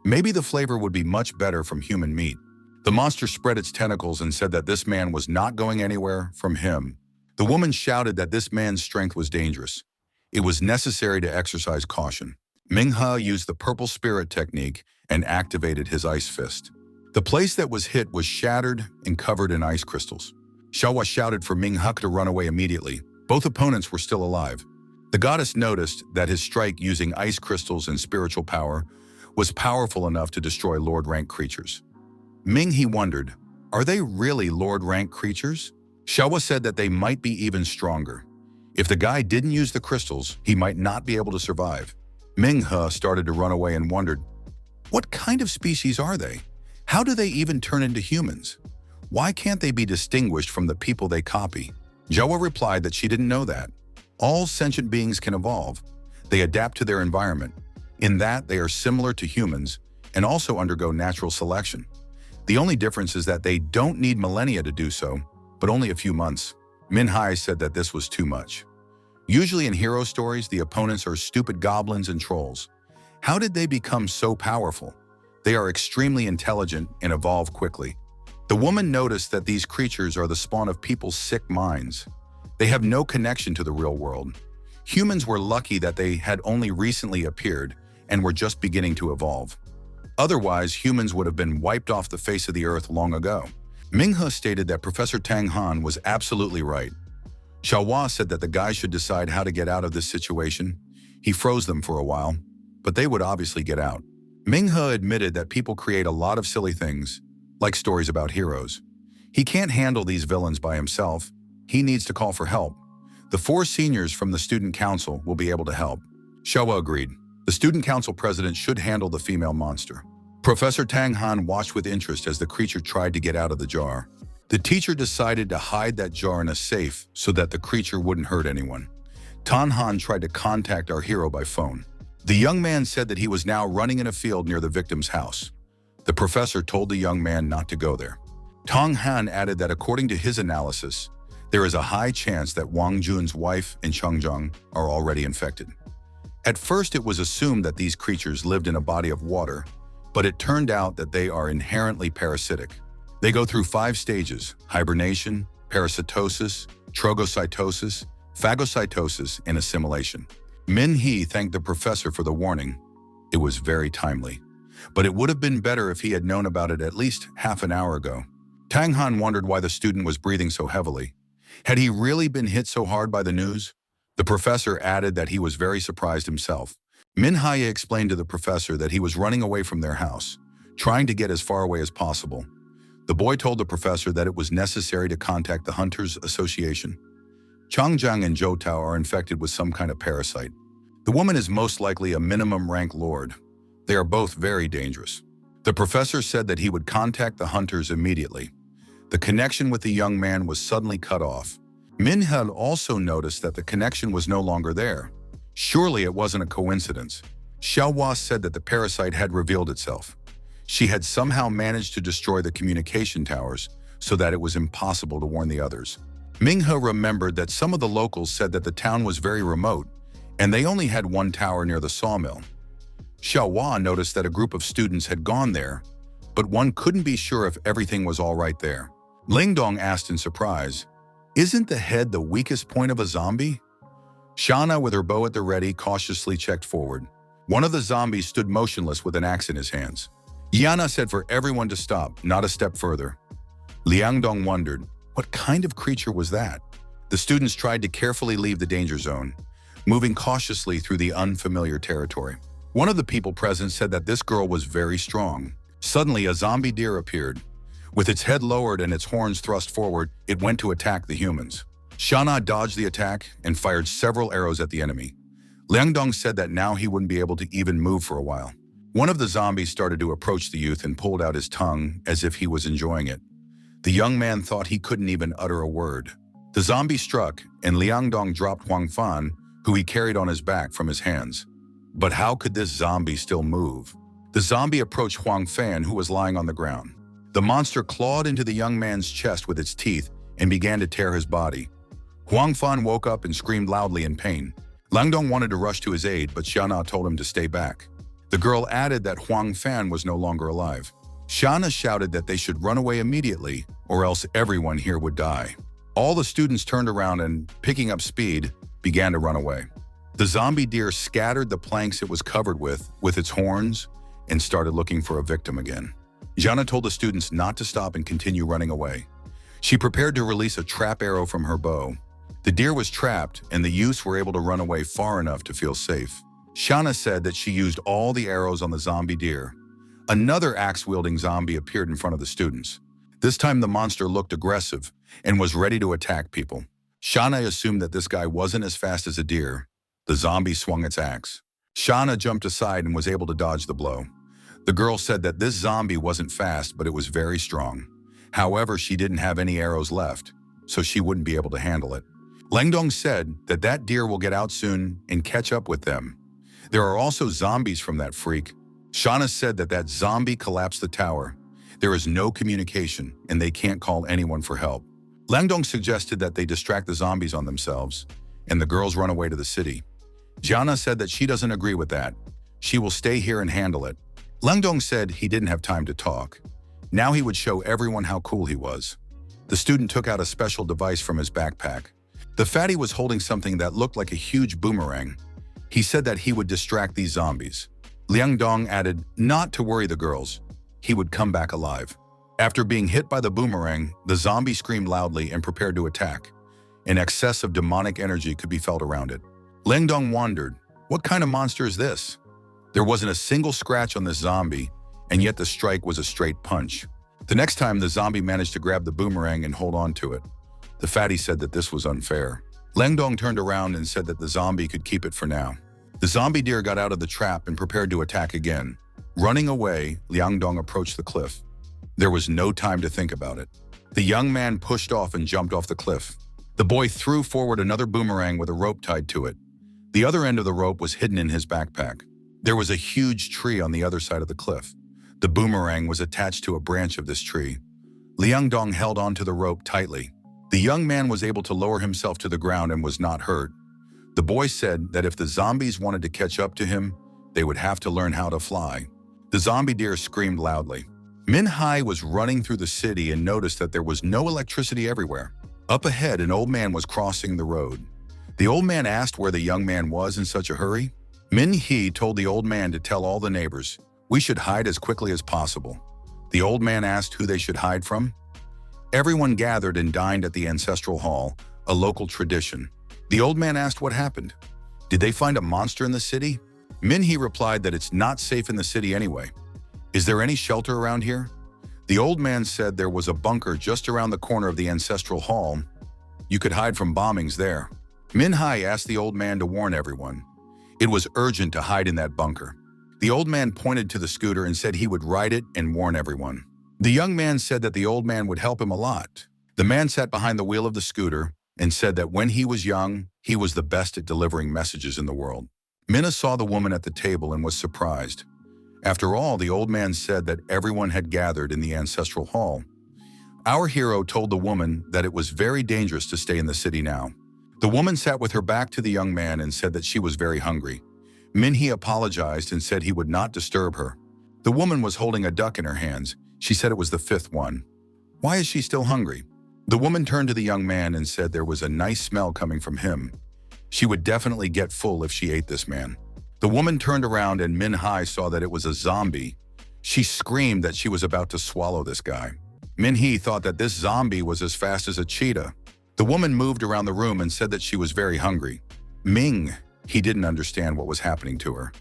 Maybe the flavor would be much better from human meat. The monster spread its tentacles and said that this man was not going anywhere from him. The woman shouted that this man's strength was dangerous. It was necessary to exercise caution. Ming He used the purple spirit technique and activated his ice fist. The place that was hit was shattered and covered in ice crystals. Xiaohua shouted for Ming He to run away immediately. Both opponents were still alive. The goddess noticed that his strike using ice crystals and spiritual power was powerful enough to destroy Lord-rank creatures. Ming he wondered, are they really Lord-rank creatures? Xiaohua said that they might be even stronger. If the guy didn't use the crystals, he might not be able to survive. Ming He started to run away and wondered, what kind of species are they? How do they even turn into humans? Why can't they be distinguished from the people they copy? Xiaohua replied that she didn't know that. All sentient beings can evolve. They adapt to their environment. In that, they are similar to humans and also undergo natural selection. The only difference is that they don't need millennia to do so, but only a few months. Min Hai said that this was too much. Usually in hero stories, the opponents are stupid goblins and trolls. How did they become so powerful? They are extremely intelligent and evolve quickly. The woman noticed that these creatures are the spawn of people's sick minds. They have no connection to the real world. Humans were lucky that they had only recently appeared and were just beginning to evolve. Otherwise, humans would have been wiped off the face of the earth long ago. Ming He stated that Professor Tang Han was absolutely right. Xiaohua said that the guys should decide how to get out of this situation. He froze them for a while, but they would obviously get out. Ming He admitted that people create a lot of silly things, like stories about heroes. He can't handle these villains by himself. He needs to call for help. The 4 seniors from the student council will be able to help. Xiaohua agreed. The student council president should handle the female monster. Professor Tang Han watched with interest as the creature tried to get out of the jar. The teacher decided to hide that jar in a safe so that the creature wouldn't hurt anyone. Tan Han tried to contact our hero by phone. The young man said that he was now running in a field near the victim's house. The professor told the young man not to go there. Tang Han added that according to his analysis, there is a high chance that Wang Jun's wife and Changzheng are already infected. At first, it was assumed that these creatures lived in a body of water, but it turned out that they are inherently parasitic. They go through 5 stages: hibernation, parasitosis, trogocytosis, phagocytosis, and assimilation. Min He thanked the professor for the warning. It was very timely. But it would have been better if he had known about it at least half an hour ago. Tang Han wondered why the student was breathing so heavily. Had he really been hit so hard by the news? The professor added that he was very surprised himself. Min Hai explained to the professor that he was running away from their house, trying to get as far away as possible. The boy told the professor that it was necessary to contact the Hunters Association. Changzheng and Zhou Tao are infected with some kind of parasite. The woman is most likely a minimum rank lord. They are both very dangerous. The professor said that he would contact the hunters immediately. The connection with the young man was suddenly cut off. Min had also noticed that the connection was no longer there. Surely it wasn't a coincidence. Xiaohua said that the parasite had revealed itself. She had somehow managed to destroy the communication towers so that it was impossible to warn the others. Ming He remembered that some of the locals said that the town was very remote and they only had 1 tower near the sawmill. Xiaohua noticed that a group of students had gone there, but one couldn't be sure if everything was all right there. Lingdong asked in surprise, "Isn't the head the weakest point of a zombie?" Shana, with her bow at the ready, cautiously checked forward. One of the zombies stood motionless with an axe in his hands. Yana said for everyone to stop, not a step further. Liangdong wondered, what kind of creature was that? The students tried to carefully leave the danger zone, moving cautiously through the unfamiliar territory. One of the people present said that this girl was very strong. Suddenly, a zombie deer appeared. With its head lowered and its horns thrust forward, it went to attack the humans. Shana dodged the attack and fired several arrows at the enemy. Liangdong said that now he wouldn't be able to even move for a while. One of the zombies started to approach the youth and pulled out his tongue as if he was enjoying it. The young man thought he couldn't even utter a word. The zombie struck, and Liangdong dropped Huang Fan, who he carried on his back, from his hands. But how could this zombie still move? The zombie approached Huang Fan, who was lying on the ground. The monster clawed into the young man's chest with its teeth and began to tear his body. Huang Fan woke up and screamed loudly in pain. Langdong wanted to rush to his aid, but Xiana told him to stay back. The girl added that Huang Fan was no longer alive. Xiana shouted that they should run away immediately, or else everyone here would die. All the students turned around and, picking up speed, began to run away. The zombie deer scattered the planks it was covered with its horns, and started looking for a victim again. Jana told the students not to stop and continue running away. She prepared to release a trap arrow from her bow. The deer was trapped, and the youths were able to run away far enough to feel safe. Shauna said that she used all the arrows on the zombie deer. Another axe-wielding zombie appeared in front of the students. This time the monster looked aggressive and was ready to attack people. Shauna assumed that this guy wasn't as fast as a deer. The zombie swung its axe. Shauna jumped aside and was able to dodge the blow. The girl said that this zombie wasn't fast, but it was very strong. However, she didn't have any arrows left, so she wouldn't be able to handle it. Langdong said that that deer will get out soon and catch up with them. There are also zombies from that freak. Shauna said that that zombie collapsed the tower. There is no communication, and they can't call anyone for help. Langdong suggested that they distract the zombies on themselves, and the girls run away to the city. Jiana said that she doesn't agree with that. She will stay here and handle it. Langdong said he didn't have time to talk. Now he would show everyone how cool he was. The student took out a special device from his backpack. The fatty was holding something that looked like a huge boomerang. He said that he would distract these zombies. Liang Dong added not to worry the girls. He would come back alive. After being hit by the boomerang, the zombie screamed loudly and prepared to attack. An excess of demonic energy could be felt around it. Liang Dong wondered, what kind of monster is this? There wasn't a single scratch on this zombie, and yet the strike was a straight punch. The next time, the zombie managed to grab the boomerang and hold on to it. The fatty said that this was unfair. Liang Dong turned around and said that the zombie could keep it for now. The zombie deer got out of the trap and prepared to attack again. Running away, Liang Dong approached the cliff. There was no time to think about it. The young man pushed off and jumped off the cliff. The boy threw forward another boomerang with a rope tied to it. The other end of the rope was hidden in his backpack. There was a huge tree on the other side of the cliff. The boomerang was attached to a branch of this tree. Liang Dong held on to the rope tightly. The young man was able to lower himself to the ground and was not hurt. The boy said that if the zombies wanted to catch up to him, they would have to learn how to fly. The zombie deer screamed loudly. Min Hai was running through the city and noticed that there was no electricity everywhere. Up ahead, an old man was crossing the road. The old man asked where the young man was in such a hurry. Min Hee told the old man to tell all the neighbors, "We should hide as quickly as possible." The old man asked who they should hide from. Everyone gathered and dined at the ancestral hall, a local tradition. The old man asked what happened. Did they find a monster in the city? Min Hee replied that it's not safe in the city anyway. Is there any shelter around here? The old man said there was a bunker just around the corner of the ancestral hall. You could hide from bombings there. Min Hai asked the old man to warn everyone. It was urgent to hide in that bunker. The old man pointed to the scooter and said he would ride it and warn everyone. The young man said that the old man would help him a lot. The man sat behind the wheel of the scooter and said that when he was young, he was the best at delivering messages in the world. Minna saw the woman at the table and was surprised. After all, the old man said that everyone had gathered in the ancestral hall. Our hero told the woman that it was very dangerous to stay in the city now. The woman sat with her back to the young man and said that she was very hungry. Min Hee apologized and said he would not disturb her. The woman was holding a duck in her hands. She said it was the fifth one. Why is she still hungry? The woman turned to the young man and said there was a nice smell coming from him. She would definitely get full if she ate this man. The woman turned around and Min Hai saw that it was a zombie. She screamed that she was about to swallow this guy. Min Hee thought that this zombie was as fast as a cheetah. The woman moved around the room and said that she was very hungry. Ming, he didn't understand what was happening to her.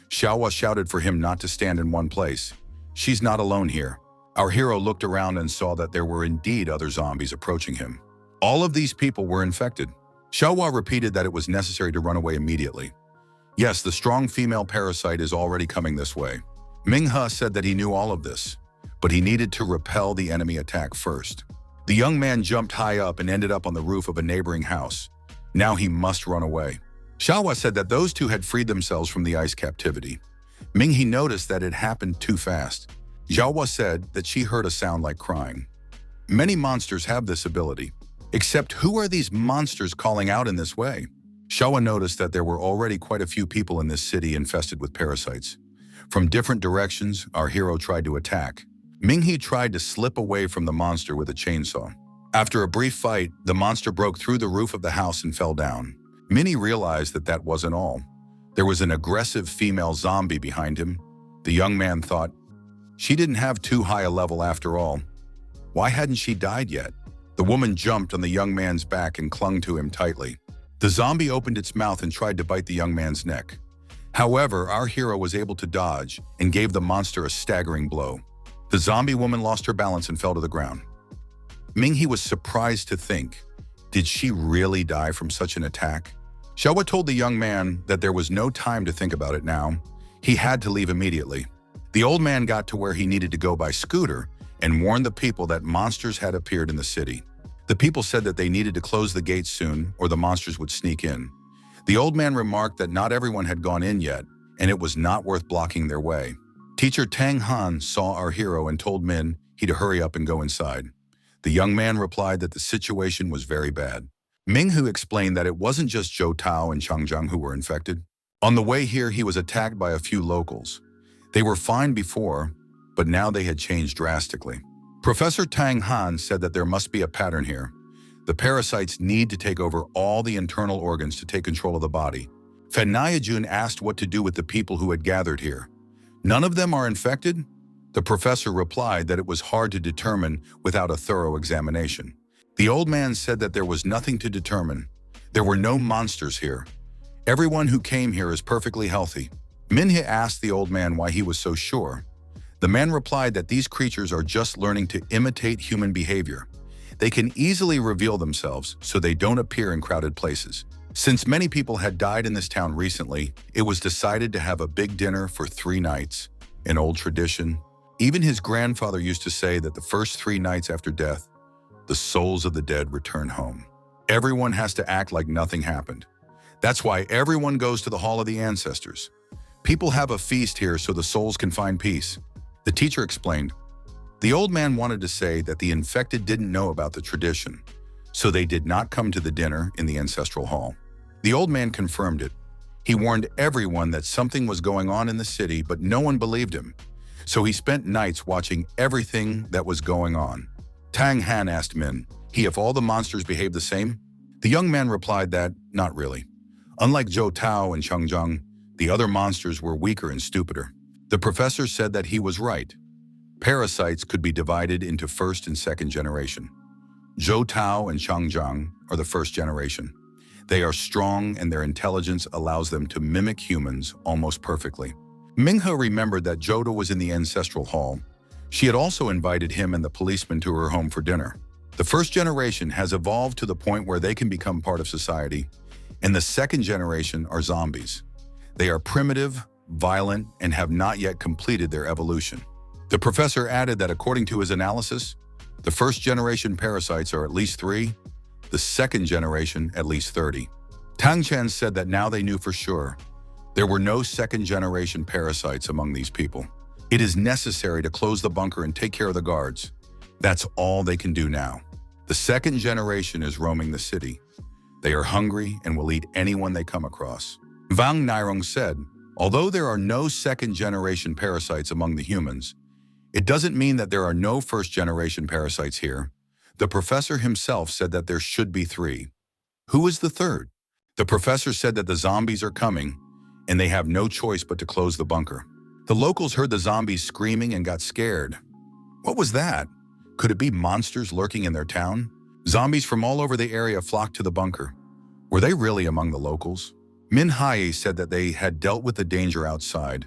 Xiaohua shouted for him not to stand in one place. She's not alone here. Our hero looked around and saw that there were indeed other zombies approaching him. All of these people were infected. Xiaohua repeated that it was necessary to run away immediately. Yes, the strong female parasite is already coming this way. Ming He said that he knew all of this, but he needed to repel the enemy attack first. The young man jumped high up and ended up on the roof of a neighboring house. Now he must run away. Xiaohua said that those two had freed themselves from the ice captivity. Ming He noticed that it happened too fast. Xiaohua said that she heard a sound like crying. Many monsters have this ability. Except who are these monsters calling out in this way? Xiaohua noticed that there were already quite a few people in this city infested with parasites. From different directions, our hero tried to attack. Ming He tried to slip away from the monster with a chainsaw. After a brief fight, the monster broke through the roof of the house and fell down. Minnie realized that that wasn't all. There was an aggressive female zombie behind him. The young man thought, she didn't have too high a level after all. Why hadn't she died yet? The woman jumped on the young man's back and clung to him tightly. The zombie opened its mouth and tried to bite the young man's neck. However, our hero was able to dodge and gave the monster a staggering blow. The zombie woman lost her balance and fell to the ground. Ming-He was surprised to think, did she really die from such an attack? Xiaohua told the young man that there was no time to think about it now. He had to leave immediately. The old man got to where he needed to go by scooter and warned the people that monsters had appeared in the city. The people said that they needed to close the gates soon or the monsters would sneak in. The old man remarked that not everyone had gone in yet, and it was not worth blocking their way. Teacher Tang Han saw our hero and told Min he to hurry up and go inside. The young man replied that the situation was very bad. Ming-Hu explained that it wasn't just Zhou Tao and Changjiang who were infected. On the way here, he was attacked by a few locals. They were fine before, but now they had changed drastically. Professor Tang Han said that there must be a pattern here. The parasites need to take over all the internal organs to take control of the body. Fen Niajun asked what to do with the people who had gathered here. None of them are infected? The professor replied that it was hard to determine without a thorough examination. The old man said that there was nothing to determine. There were no monsters here. Everyone who came here is perfectly healthy. Min-He asked the old man why he was so sure. The man replied that these creatures are just learning to imitate human behavior. They can easily reveal themselves so they don't appear in crowded places. Since many people had died in this town recently, it was decided to have a big dinner for 3 nights, an old tradition. Even his grandfather used to say that the first 3 nights after death, the souls of the dead return home. Everyone has to act like nothing happened. That's why everyone goes to the Hall of the Ancestors. People have a feast here so the souls can find peace. The teacher explained. The old man wanted to say that the infected didn't know about the tradition, so they did not come to the dinner in the ancestral hall. The old man confirmed it. He warned everyone that something was going on in the city, but no one believed him. So he spent nights watching everything that was going on. Tang Han asked Min, if all the monsters behaved the same? The young man replied that, not really. Unlike Zhou Tao and Changjiang, the other monsters were weaker and stupider. The professor said that he was right. Parasites could be divided into first and second generation. Zhou Tao and Changjiang are the first generation. They are strong and their intelligence allows them to mimic humans almost perfectly. Ming-He remembered that Zhou was in the ancestral hall. She had also invited him and the policeman to her home for dinner. The first generation has evolved to the point where they can become part of society, and the second generation are zombies. They are primitive, violent, and have not yet completed their evolution. The professor added that according to his analysis, the first generation parasites are at least 3, the second generation at least 30. Tang Chen said that now they knew for sure. There were no second generation parasites among these people. It is necessary to close the bunker and take care of the guards. That's all they can do now. The second generation is roaming the city. They are hungry and will eat anyone they come across. Wang Nirong said, although there are no second generation parasites among the humans, it doesn't mean that there are no first generation parasites here. The professor himself said that there should be 3. Who is the third? The professor said that the zombies are coming, and they have no choice but to close the bunker. The locals heard the zombies screaming and got scared. What was that? Could it be monsters lurking in their town? Zombies from all over the area flocked to the bunker. Were they really among the locals? Min-Hai said that they had dealt with the danger outside,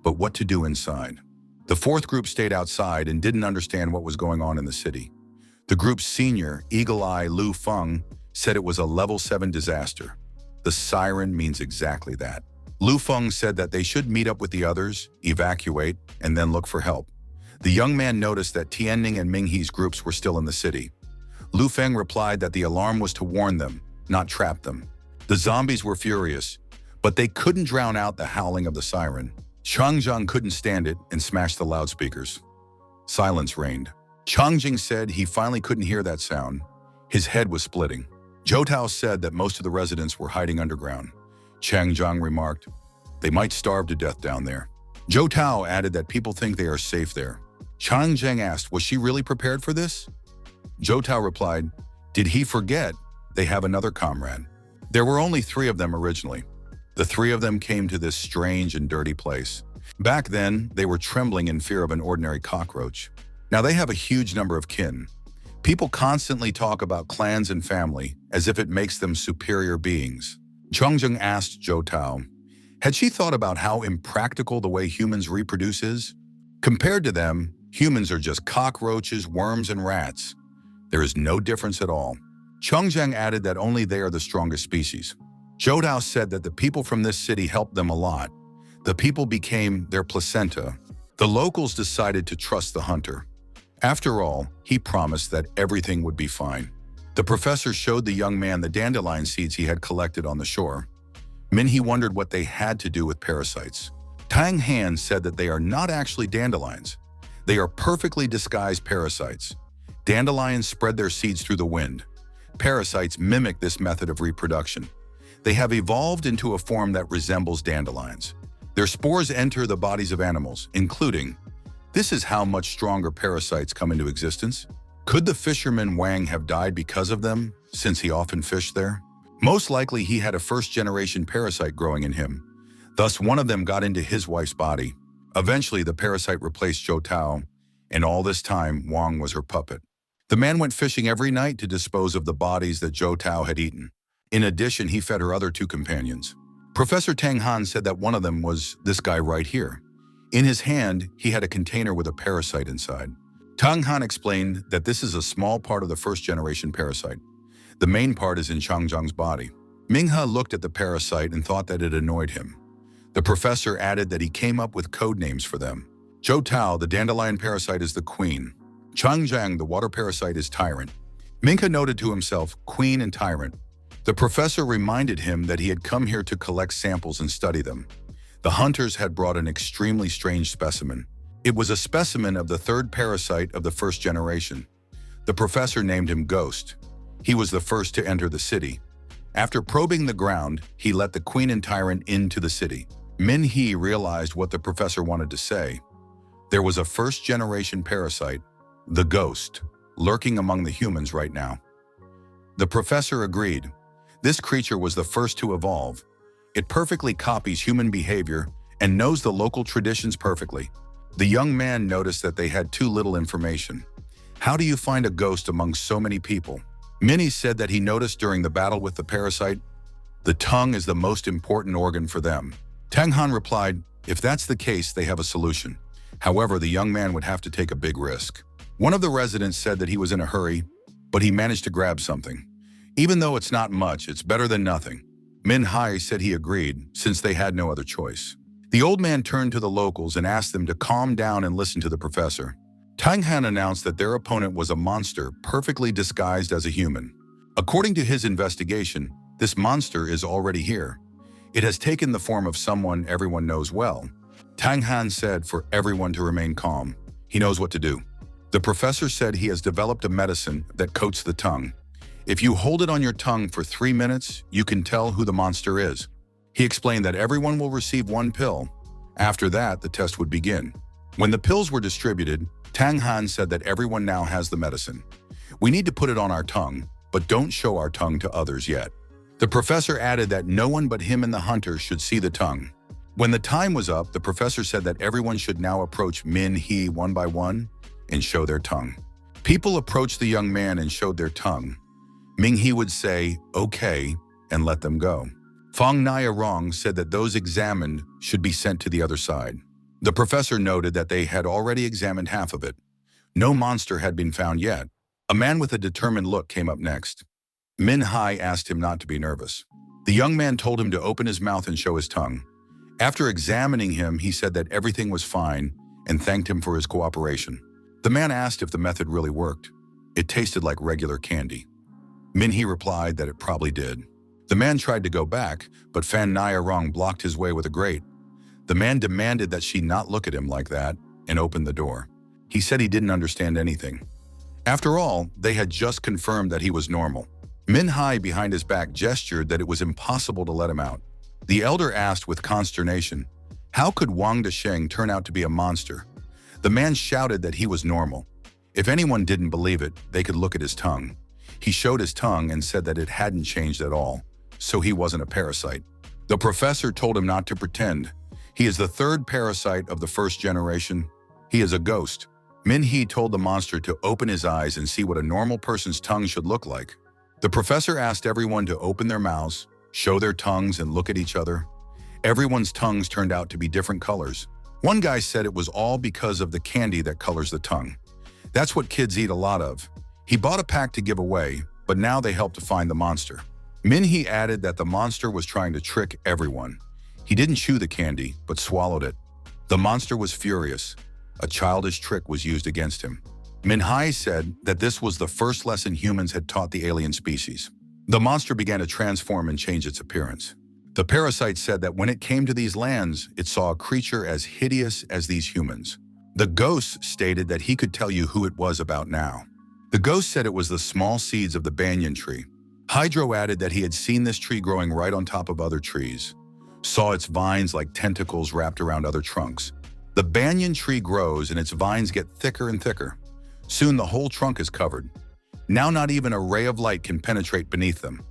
but what to do inside? The 4th group stayed outside and didn't understand what was going on in the city. The group's senior, Eagle Eye Lu Feng, said it was a level 7 disaster. The siren means exactly that. Lu Feng said that they should meet up with the others, evacuate, and then look for help. The young man noticed that Tianning and Ming-He's groups were still in the city. Lu Feng replied that the alarm was to warn them, not trap them. The zombies were furious, but they couldn't drown out the howling of the siren. Changjiang couldn't stand it and smashed the loudspeakers. Silence reigned. Changjing said he finally couldn't hear that sound. His head was splitting. Zhou Tao said that most of the residents were hiding underground. Changjiang remarked, they might starve to death down there. Zhou Tao added that people think they are safe there. Changjing asked, was she really prepared for this? Zhou Tao replied, did he forget they have another comrade? There were only 3 of them originally. The 3 of them came to this strange and dirty place. Back then, they were trembling in fear of an ordinary cockroach. Now they have a huge number of kin. People constantly talk about clans and family as if it makes them superior beings. Chongjung asked Zhou Tao, had she thought about how impractical the way humans reproduce is? Compared to them, humans are just cockroaches, worms, and rats. There is no difference at all. Chongjiang added that only they are the strongest species. Zhou Tao said that the people from this city helped them a lot. The people became their placenta. The locals decided to trust the hunter. After all, he promised that everything would be fine. The professor showed the young man the dandelion seeds he had collected on the shore. Minhee wondered what they had to do with parasites. Tang Han said that they are not actually dandelions. They are perfectly disguised parasites. Dandelions spread their seeds through the wind. Parasites mimic this method of reproduction. They have evolved into a form that resembles dandelions. Their spores enter the bodies of animals, including. This is how much stronger parasites come into existence. Could the fisherman Wang have died because of them, since he often fished there? Most likely he had a first-generation parasite growing in him. Thus, one of them got into his wife's body. Eventually, the parasite replaced Zhou Tao, and all this time, Wang was her puppet. The man went fishing every night to dispose of the bodies that Zhou Tao had eaten. In addition, he fed her other two companions. Professor Tang Han said that one of them was this guy right here. In his hand, he had a container with a parasite inside. Tang Han explained that this is a small part of the first-generation parasite. The main part is in Changjiang's body. Minghe looked at the parasite and thought that it annoyed him. The professor added that he came up with code names for them. Zhou Tao, the dandelion parasite, is the queen. Changjiang, the water parasite, is tyrant. Minghe noted to himself, queen and tyrant. The professor reminded him that he had come here to collect samples and study them. The hunters had brought an extremely strange specimen. It was a specimen of the third parasite of the first generation. The professor named him Ghost. He was the first to enter the city. After probing the ground, he let the queen and tyrant into the city. Minhee realized what the professor wanted to say. There was a first-generation parasite, the Ghost, lurking among the humans right now. The professor agreed. This creature was the first to evolve. It perfectly copies human behavior and knows the local traditions perfectly. The young man noticed that they had too little information. How do you find a ghost among so many people? Minhee said that he noticed during the battle with the parasite, the tongue is the most important organ for them. Tang Han replied, if that's the case, they have a solution. However, the young man would have to take a big risk. One of the residents said that he was in a hurry, but he managed to grab something. Even though it's not much, it's better than nothing. Minhee said he agreed, since they had no other choice. The old man turned to the locals and asked them to calm down and listen to the professor. Tang Han announced that their opponent was a monster perfectly disguised as a human. According to his investigation, this monster is already here. It has taken the form of someone everyone knows well. Tang Han said for everyone to remain calm. He knows what to do. The professor said he has developed a medicine that coats the tongue. If you hold it on your tongue for 3 minutes, you can tell who the monster is. He explained that everyone will receive one pill. After that, the test would begin. When the pills were distributed, Tang Han said that everyone now has the medicine. We need to put it on our tongue, but don't show our tongue to others yet. The professor added that no one but him and the hunter should see the tongue. When the time was up, the professor said that everyone should now approach Minhee one by one and show their tongue. People approached the young man and showed their tongue. Minhee would say, okay, and let them go. Fang Naya Rong said that those examined should be sent to the other side. The professor noted that they had already examined half of it. No monster had been found yet. A man with a determined look came up next. Minhee asked him not to be nervous. The young man told him to open his mouth and show his tongue. After examining him, he said that everything was fine and thanked him for his cooperation. The man asked if the method really worked. It tasted like regular candy. Minhee replied that it probably did. The man tried to go back, but Fan Naya Rong blocked his way with a grate. The man demanded that she not look at him like that and opened the door. He said he didn't understand anything. After all, they had just confirmed that he was normal. Minhee behind his back gestured that it was impossible to let him out. The elder asked with consternation, how could Wang Desheng turn out to be a monster? The man shouted that he was normal. If anyone didn't believe it, they could look at his tongue. He showed his tongue and said that it hadn't changed at all, so he wasn't a parasite. The professor told him not to pretend. He is the third parasite of the first generation. He is a ghost. Min-hee told the monster to open his eyes and see what a normal person's tongue should look like. The professor asked everyone to open their mouths, show their tongues, and look at each other. Everyone's tongues turned out to be different colors. One guy said it was all because of the candy that colors the tongue. That's what kids eat a lot of. He bought a pack to give away, but now they helped to find the monster. Min-hee added that the monster was trying to trick everyone. He didn't chew the candy, but swallowed it. The monster was furious. A childish trick was used against him. Min-hee said that this was the first lesson humans had taught the alien species. The monster began to transform and change its appearance. The parasite said that when it came to these lands, it saw a creature as hideous as these humans. The ghost stated that he could tell you who it was about now. The ghost said it was the small seeds of the banyan tree. Hydro added that he had seen this tree growing right on top of other trees, saw its vines like tentacles wrapped around other trunks. The banyan tree grows and its vines get thicker and thicker. Soon the whole trunk is covered. Now not even a ray of light can penetrate beneath them.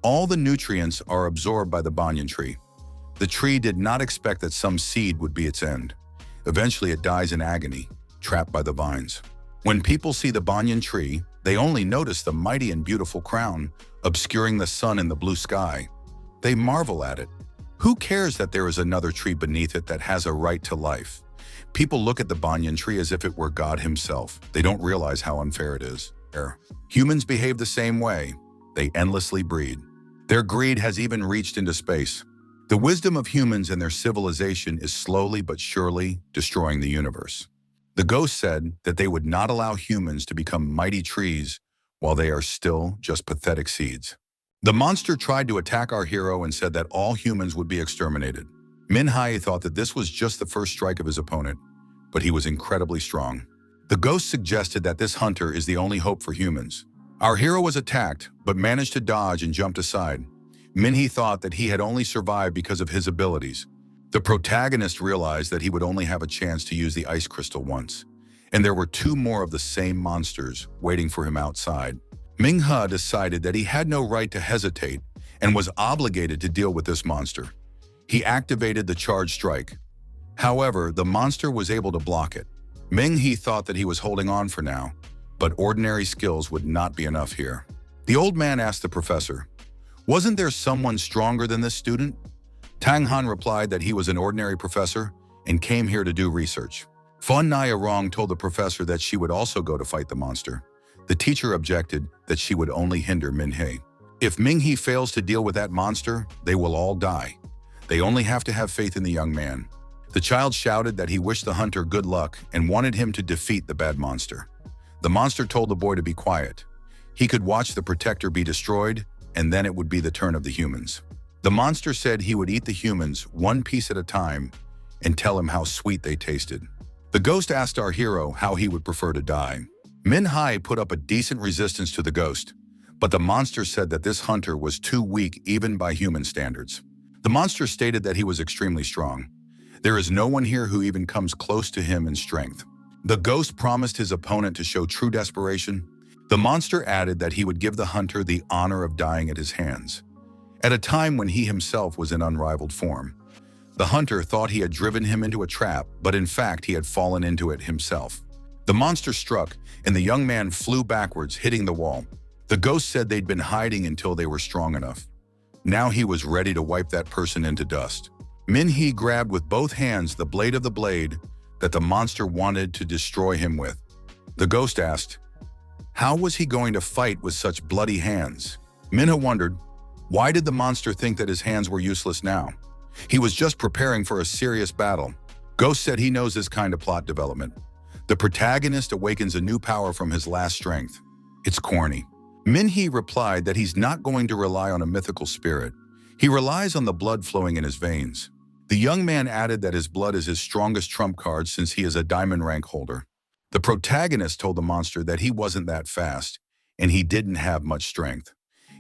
All the nutrients are absorbed by the banyan tree. The tree did not expect that some seed would be its end. Eventually it dies in agony, trapped by the vines. When people see the banyan tree, they only notice the mighty and beautiful crown, obscuring the sun and the blue sky. They marvel at it. Who cares that there is another tree beneath it that has a right to life? People look at the banyan tree as if it were God himself. They don't realize how unfair it is. Humans behave the same way. They endlessly breed. Their greed has even reached into space. The wisdom of humans and their civilization is slowly but surely destroying the universe. The ghost said that they would not allow humans to become mighty trees while they are still just pathetic seeds. The monster tried to attack our hero and said that all humans would be exterminated. Min-hee thought that this was just the first strike of his opponent, but he was incredibly strong. The ghost suggested that this hunter is the only hope for humans. Our hero was attacked, but managed to dodge and jumped aside. Min-hee thought that he had only survived because of his abilities. The protagonist realized that he would only have a chance to use the ice crystal once, and there were two more of the same monsters waiting for him outside. Ming-he decided that he had no right to hesitate and was obligated to deal with this monster. He activated the charge strike. However, the monster was able to block it. Ming-he thought that he was holding on for now, but ordinary skills would not be enough here. The old man asked the professor, "Wasn't there someone stronger than this student?" Tang Han replied that he was an ordinary professor and came here to do research. Fon Nia told the professor that she would also go to fight the monster. The teacher objected that she would only hinder Min-hee. If Ming-hee fails to deal with that monster, they will all die. They only have to have faith in the young man. The child shouted that he wished the hunter good luck and wanted him to defeat the bad monster. The monster told the boy to be quiet. He could watch the protector be destroyed, and then it would be the turn of the humans. The monster said he would eat the humans one piece at a time and tell him how sweet they tasted. The ghost asked our hero how he would prefer to die. Min-hee put up a decent resistance to the ghost, but the monster said that this hunter was too weak even by human standards. The monster stated that he was extremely strong. There is no one here who even comes close to him in strength. The ghost promised his opponent to show true desperation. The monster added that he would give the hunter the honor of dying at his hands. At a time when he himself was in unrivaled form, the hunter thought he had driven him into a trap, but in fact he had fallen into it himself. The monster struck, and the young man flew backwards, hitting the wall. The ghost said they'd been hiding until they were strong enough. Now he was ready to wipe that person into dust. Min-hee grabbed with both hands the blade of the blade that the monster wanted to destroy him with. The ghost asked, how was he going to fight with such bloody hands? Min-hee wondered, why did the monster think that his hands were useless now? He was just preparing for a serious battle. Ghost said he knows this kind of plot development. The protagonist awakens a new power from his last strength. It's corny. Min-hee replied that he's not going to rely on a mythical spirit. He relies on the blood flowing in his veins. The young man added that his blood is his strongest trump card since he is a diamond rank holder. The protagonist told the monster that he wasn't that fast, and he didn't have much strength.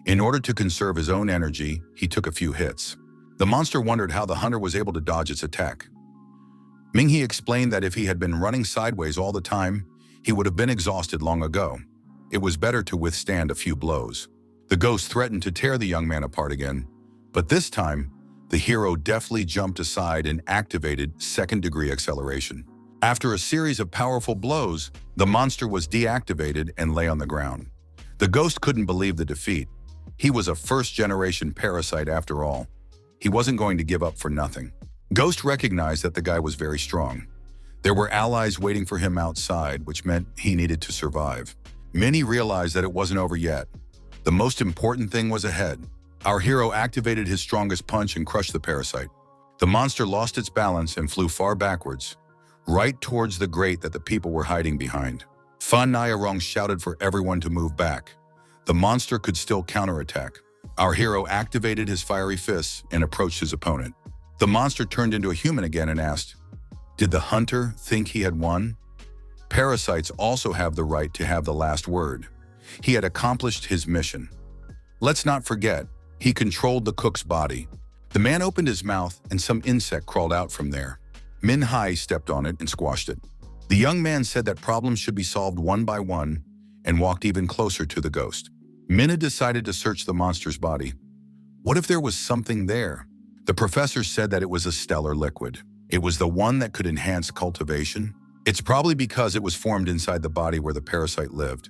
In order to conserve his own energy, he took a few hits. The monster wondered how the hunter was able to dodge its attack. Ming-hee explained that if he had been running sideways all the time, he would have been exhausted long ago. It was better to withstand a few blows. The ghost threatened to tear the young man apart again, but this time, the hero deftly jumped aside and activated second-degree acceleration. After a series of powerful blows, the monster was deactivated and lay on the ground. The ghost couldn't believe the defeat. He was a first-generation parasite after all. He wasn't going to give up for nothing. Ghost recognized that the guy was very strong. There were allies waiting for him outside, which meant he needed to survive. Minnie realized that it wasn't over yet. The most important thing was ahead. Our hero activated his strongest punch and crushed the parasite. The monster lost its balance and flew far backwards, right towards the grate that the people were hiding behind. Finalizing shouted for everyone to move back. The monster could still counterattack. Our hero activated his fiery fists and approached his opponent. The monster turned into a human again and asked, "Did the hunter think he had won?" Parasites also have the right to have the last word. He had accomplished his mission. Let's not forget, he controlled the cook's body. The man opened his mouth and some insect crawled out from there. Min Hai stepped on it and squashed it. The young man said that problems should be solved one by one and walked even closer to the ghost. Minna decided to search the monster's body. What if there was something there? The professor said that it was a stellar liquid. It was the one that could enhance cultivation. It's probably because it was formed inside the body where the parasite lived.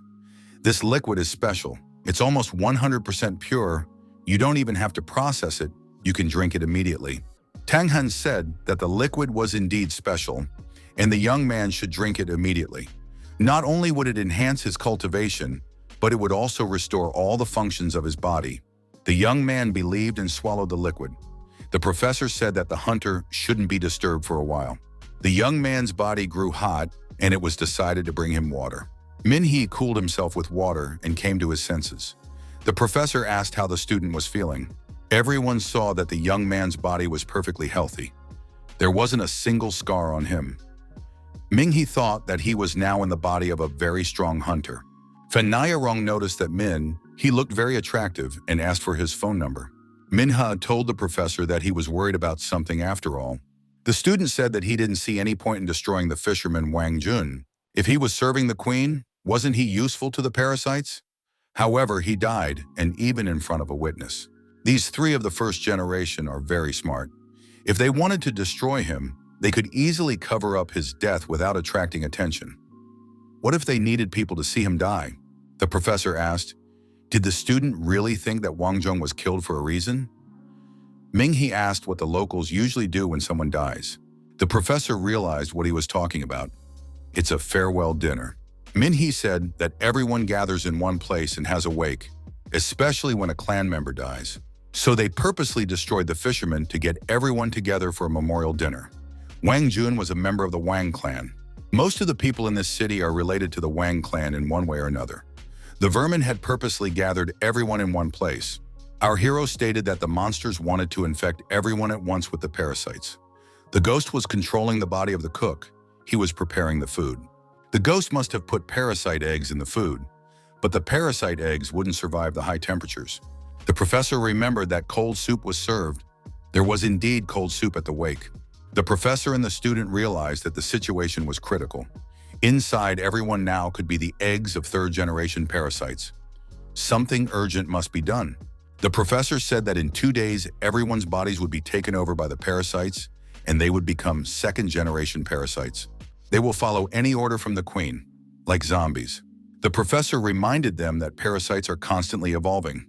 This liquid is special. It's almost 100% pure. You don't even have to process it. You can drink it immediately. Tang Han said that the liquid was indeed special, and the young man should drink it immediately. Not only would it enhance his cultivation, but it would also restore all the functions of his body. The young man believed and swallowed the liquid. The professor said that the hunter shouldn't be disturbed for a while. The young man's body grew hot, and it was decided to bring him water. Min Hee cooled himself with water and came to his senses. The professor asked how the student was feeling. Everyone saw that the young man's body was perfectly healthy. There wasn't a single scar on him. Ming He thought that he was now in the body of a very strong hunter. Finalizing noticed that he looked very attractive and asked for his phone number. Minha told the professor that he was worried about something after all. The student said that he didn't see any point in destroying the fisherman Wang Jun. If he was serving the queen, wasn't he useful to the parasites? However, he died, and even in front of a witness. These three of the first generation are very smart. If they wanted to destroy him, they could easily cover up his death without attracting attention. What if they needed people to see him die? The professor asked. Did the student really think that Wang Zhong was killed for a reason? Ming He asked what the locals usually do when someone dies. The professor realized what he was talking about. It's a farewell dinner. Min He said that everyone gathers in one place and has a wake, especially when a clan member dies. So they purposely destroyed the fishermen to get everyone together for a memorial dinner. Wang Jun was a member of the Wang clan. Most of the people in this city are related to the Wang clan in one way or another. The vermin had purposely gathered everyone in one place. Our hero stated that the monsters wanted to infect everyone at once with the parasites. The ghost was controlling the body of the cook. He was preparing the food. The ghost must have put parasite eggs in the food, but the parasite eggs wouldn't survive the high temperatures. The professor remembered that cold soup was served. There was indeed cold soup at the wake. The professor and the student realized that the situation was critical. Inside everyone now could be the eggs of third-generation parasites. Something urgent must be done. The professor said that in 2 days, everyone's bodies would be taken over by the parasites, and they would become second-generation parasites. They will follow any order from the queen, like zombies. The professor reminded them that parasites are constantly evolving.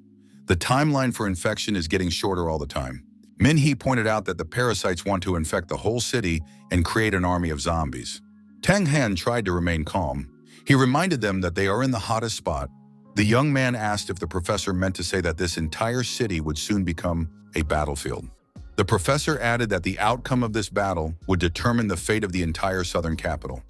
The timeline for infection is getting shorter all the time. Min Hee pointed out that the parasites want to infect the whole city and create an army of zombies. Tang Han tried to remain calm. He reminded them that they are in the hottest spot. The young man asked if the professor meant to say that this entire city would soon become a battlefield. The professor added that the outcome of this battle would determine the fate of the entire southern capital.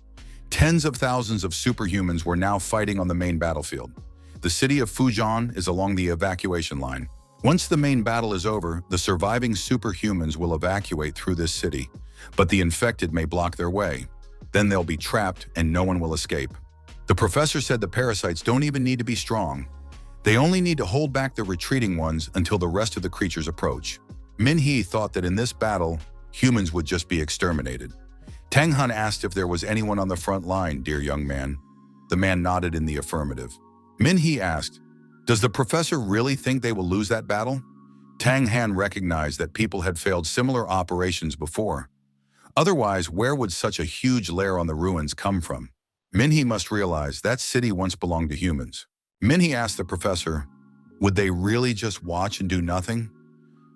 Tens of thousands of superhumans were now fighting on the main battlefield. The city of Fujian is along the evacuation line. Once the main battle is over, the surviving superhumans will evacuate through this city, but the infected may block their way. Then they'll be trapped and no one will escape. The professor said the parasites don't even need to be strong. They only need to hold back the retreating ones until the rest of the creatures approach. Min Hee thought that in this battle, humans would just be exterminated. Tang Han asked if there was anyone on the front line, dear young man. The man nodded in the affirmative. Min Hee asked, does the professor really think they will lose that battle? Tang Han recognized that people had failed similar operations before. Otherwise, where would such a huge lair on the ruins come from? Minhee must realize that city once belonged to humans. Minhee asked the professor, would they really just watch and do nothing?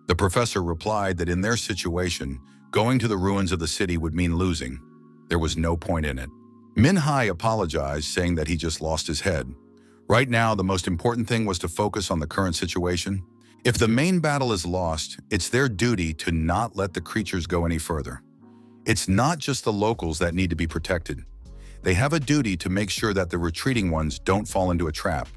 The professor replied that in their situation, going to the ruins of the city would mean losing. There was no point in it. Minhee apologized, saying that he just lost his head. Right now, the most important thing was to focus on the current situation. If the main battle is lost, it's their duty to not let the creatures go any further. It's not just the locals that need to be protected. They have a duty to make sure that the retreating ones don't fall into a trap.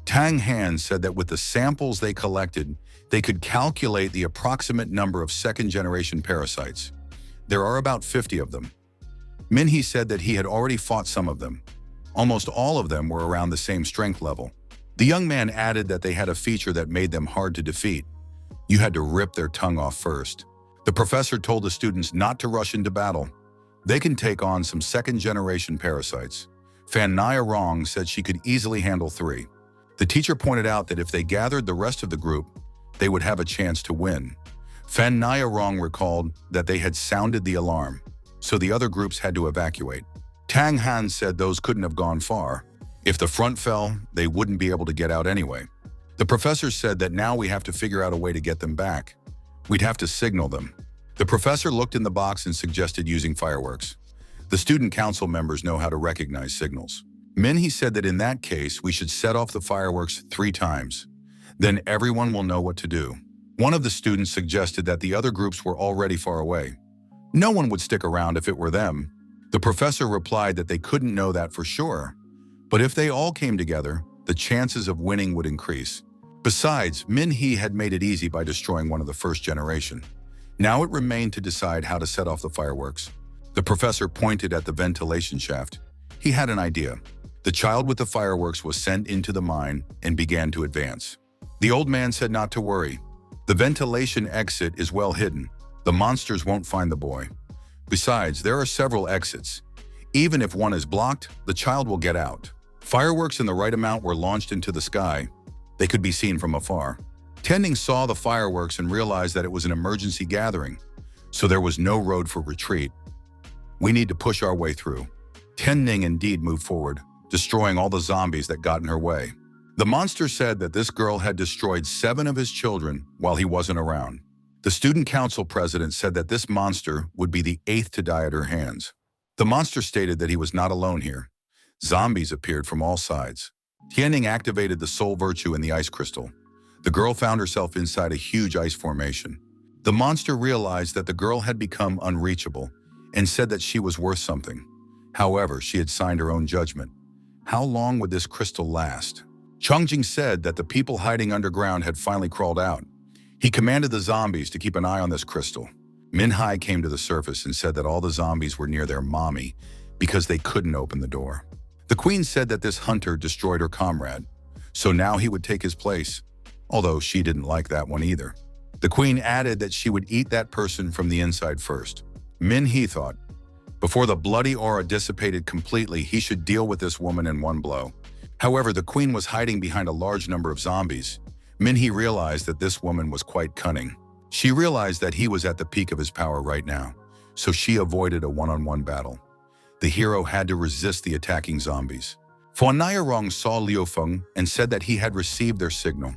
Tang Han said that with the samples they collected, they could calculate the approximate number of second-generation parasites. There are about 50 of them. Minhee said that he had already fought some of them. Almost all of them were around the same strength level. The young man added that they had a feature that made them hard to defeat. You had to rip their tongue off first. The professor told the students not to rush into battle. They can take on some second-generation parasites. Fan Nia Rong said she could easily handle 3. The teacher pointed out that if they gathered the rest of the group, they would have a chance to win. Fan Nia Rong recalled that they had sounded the alarm, so the other groups had to evacuate. Tang Han said those couldn't have gone far. If the front fell, they wouldn't be able to get out anyway. The professor said that now we have to figure out a way to get them back. We'd have to signal them. The professor looked in the box and suggested using fireworks. The student council members know how to recognize signals. Minhee said that in that case, we should set off the fireworks 3 times. Then everyone will know what to do. One of the students suggested that the other groups were already far away. No one would stick around if it were them. The professor replied that they couldn't know that for sure. But if they all came together, the chances of winning would increase. Besides, Minhee had made it easy by destroying one of the first generation. Now it remained to decide how to set off the fireworks. The professor pointed at the ventilation shaft. He had an idea. The child with the fireworks was sent into the mine and began to advance. The old man said not to worry. The ventilation exit is well hidden. The monsters won't find the boy. Besides, there are several exits. Even if one is blocked, the child will get out. Fireworks in the right amount were launched into the sky. They could be seen from afar. Tianning saw the fireworks and realized that it was an emergency gathering, so there was no road for retreat. We need to push our way through. Tianning indeed moved forward, destroying all the zombies that got in her way. The monster said that this girl had destroyed 7 of his children while he wasn't around. The student council president said that this monster would be the 8th to die at her hands. The monster stated that he was not alone here. Zombies appeared from all sides. Tianning activated the soul virtue in the ice crystal. The girl found herself inside a huge ice formation. The monster realized that the girl had become unreachable and said that she was worth something. However, she had signed her own judgment. How long would this crystal last? Chongjing said that the people hiding underground had finally crawled out. He commanded the zombies to keep an eye on this crystal. Minhee came to the surface and said that all the zombies were near their mommy because they couldn't open the door. The queen said that this hunter destroyed her comrade, so now he would take his place, although she didn't like that one either. The queen added that she would eat that person from the inside first. Minhee thought, before the bloody aura dissipated completely, he should deal with this woman in one blow. However, the queen was hiding behind a large number of zombies. Minhee realized that this woman was quite cunning. She realized that he was at the peak of his power right now, so she avoided a one-on-one battle. The hero had to resist the attacking zombies. Fan Nia Rong saw Liu Feng and said that he had received their signal.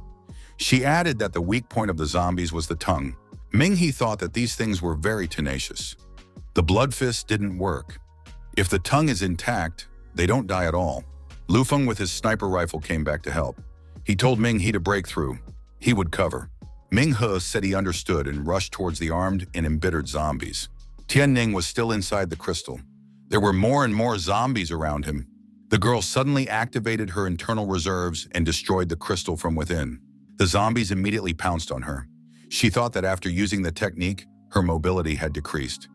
She added that the weak point of the zombies was the tongue. Minhee thought that these things were very tenacious. The blood fist didn't work. If the tongue is intact, they don't die at all. Lu Feng with his sniper rifle came back to help. He told Minhee to break through. He would cover. Minhee said he understood and rushed towards the armed and embittered zombies. Tianning was still inside the crystal. There were more and more zombies around him. The girl suddenly activated her internal reserves and destroyed the crystal from within. The zombies immediately pounced on her. She thought that after using the technique, her mobility had decreased.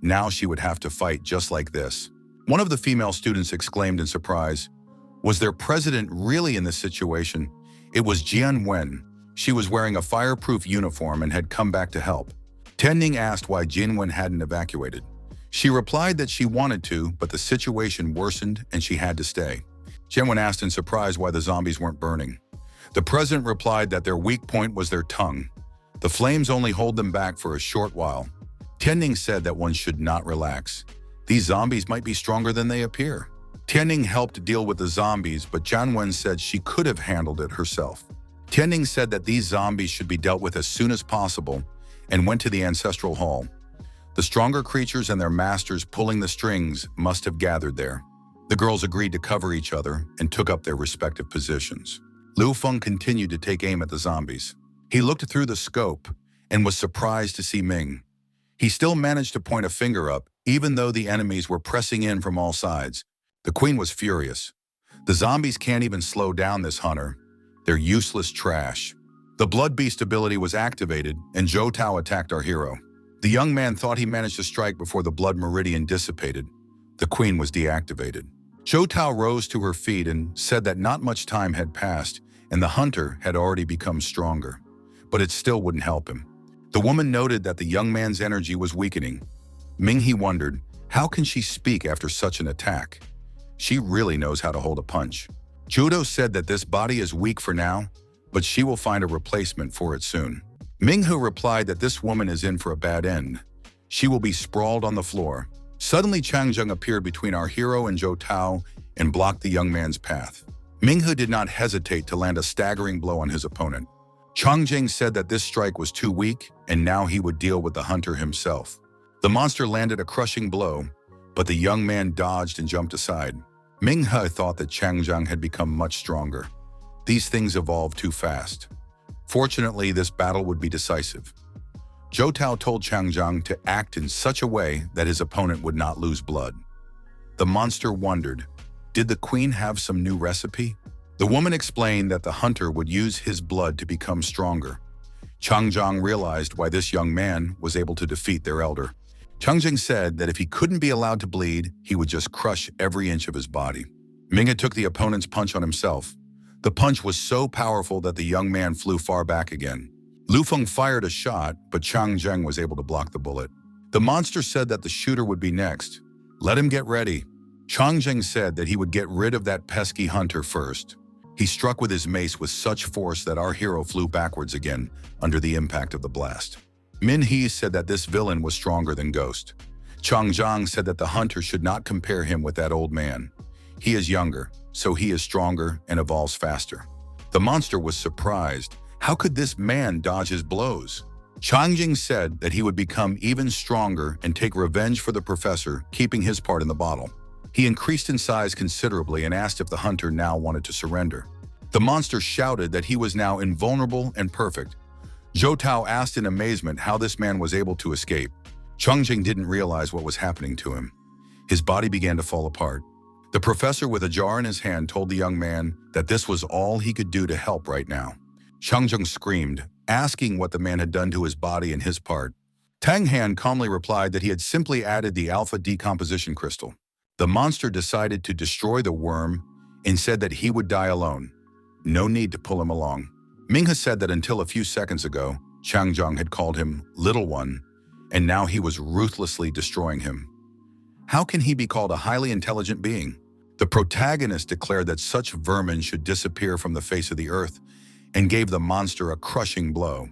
Now she would have to fight just like this. One of the female students exclaimed in surprise, "Was their president really in this situation?" It was Jian Wen. She was wearing a fireproof uniform and had come back to help. Tianning asked why Jian Wen hadn't evacuated. She replied that she wanted to, but the situation worsened and she had to stay. Jian Wen asked in surprise why the zombies weren't burning. The president replied that their weak point was their tongue. The flames only hold them back for a short while. Tianning said that one should not relax. These zombies might be stronger than they appear. Tianning helped deal with the zombies, but Jianwen said she could have handled it herself. Tianning said that these zombies should be dealt with as soon as possible and went to the ancestral hall. The stronger creatures and their masters pulling the strings must have gathered there. The girls agreed to cover each other and took up their respective positions. Lu Feng continued to take aim at the zombies. He looked through the scope and was surprised to see Ming. He still managed to point a finger up, even though the enemies were pressing in from all sides. The queen was furious. The zombies can't even slow down this hunter. They're useless trash. The blood beast ability was activated, and Zhou Tao attacked our hero. The young man thought he managed to strike before the blood meridian dissipated. The queen was deactivated. Zhou Tao rose to her feet and said that not much time had passed, and the hunter had already become stronger. But it still wouldn't help him. The woman noted that the young man's energy was weakening. Ming He wondered, how can she speak after such an attack? She really knows how to hold a punch. Judo said that this body is weak for now, but she will find a replacement for it soon. Minghu replied that this woman is in for a bad end. She will be sprawled on the floor. Suddenly, Changjung appeared between our hero and Zhou Tao and blocked the young man's path. Minghu did not hesitate to land a staggering blow on his opponent. Changjing said that this strike was too weak, and now he would deal with the hunter himself. The monster landed a crushing blow, but the young man dodged and jumped aside. Minghe thought that Changjung had become much stronger. These things evolved too fast. Fortunately, this battle would be decisive. Zhou Tao told Changjung to act in such a way that his opponent would not lose blood. The monster wondered, did the queen have some new recipe? The woman explained that the hunter would use his blood to become stronger. Changjung realized why this young man was able to defeat their elder. Changjing said that if he couldn't be allowed to bleed, he would just crush every inch of his body. Minghe took the opponent's punch on himself. The punch was so powerful that the young man flew far back again. Lu Feng fired a shot, but Changjing was able to block the bullet. The monster said that the shooter would be next. Let him get ready. Changjing said that he would get rid of that pesky hunter first. He struck with his mace with such force that our hero flew backwards again under the impact of the blast. Min He said that this villain was stronger than Ghost. Changjang said that the hunter should not compare him with that old man. He is younger, so he is stronger and evolves faster. The monster was surprised. How could this man dodge his blows? Changjing said that he would become even stronger and take revenge for the professor, keeping his part in the bottle. He increased in size considerably and asked if the hunter now wanted to surrender. The monster shouted that he was now invulnerable and perfect. Zhou Tao asked in amazement how this man was able to escape. Changjing didn't realize what was happening to him. His body began to fall apart. The professor with a jar in his hand told the young man that this was all he could do to help right now. Changjing screamed, asking what the man had done to his body and his part. Tang Han calmly replied that he had simply added the alpha decomposition crystal. The monster decided to destroy the worm and said that he would die alone. No need to pull him along. Minghe said that until a few seconds ago, Changjung had called him Little One, and now he was ruthlessly destroying him. How can he be called a highly intelligent being? The protagonist declared that such vermin should disappear from the face of the earth and gave the monster a crushing blow.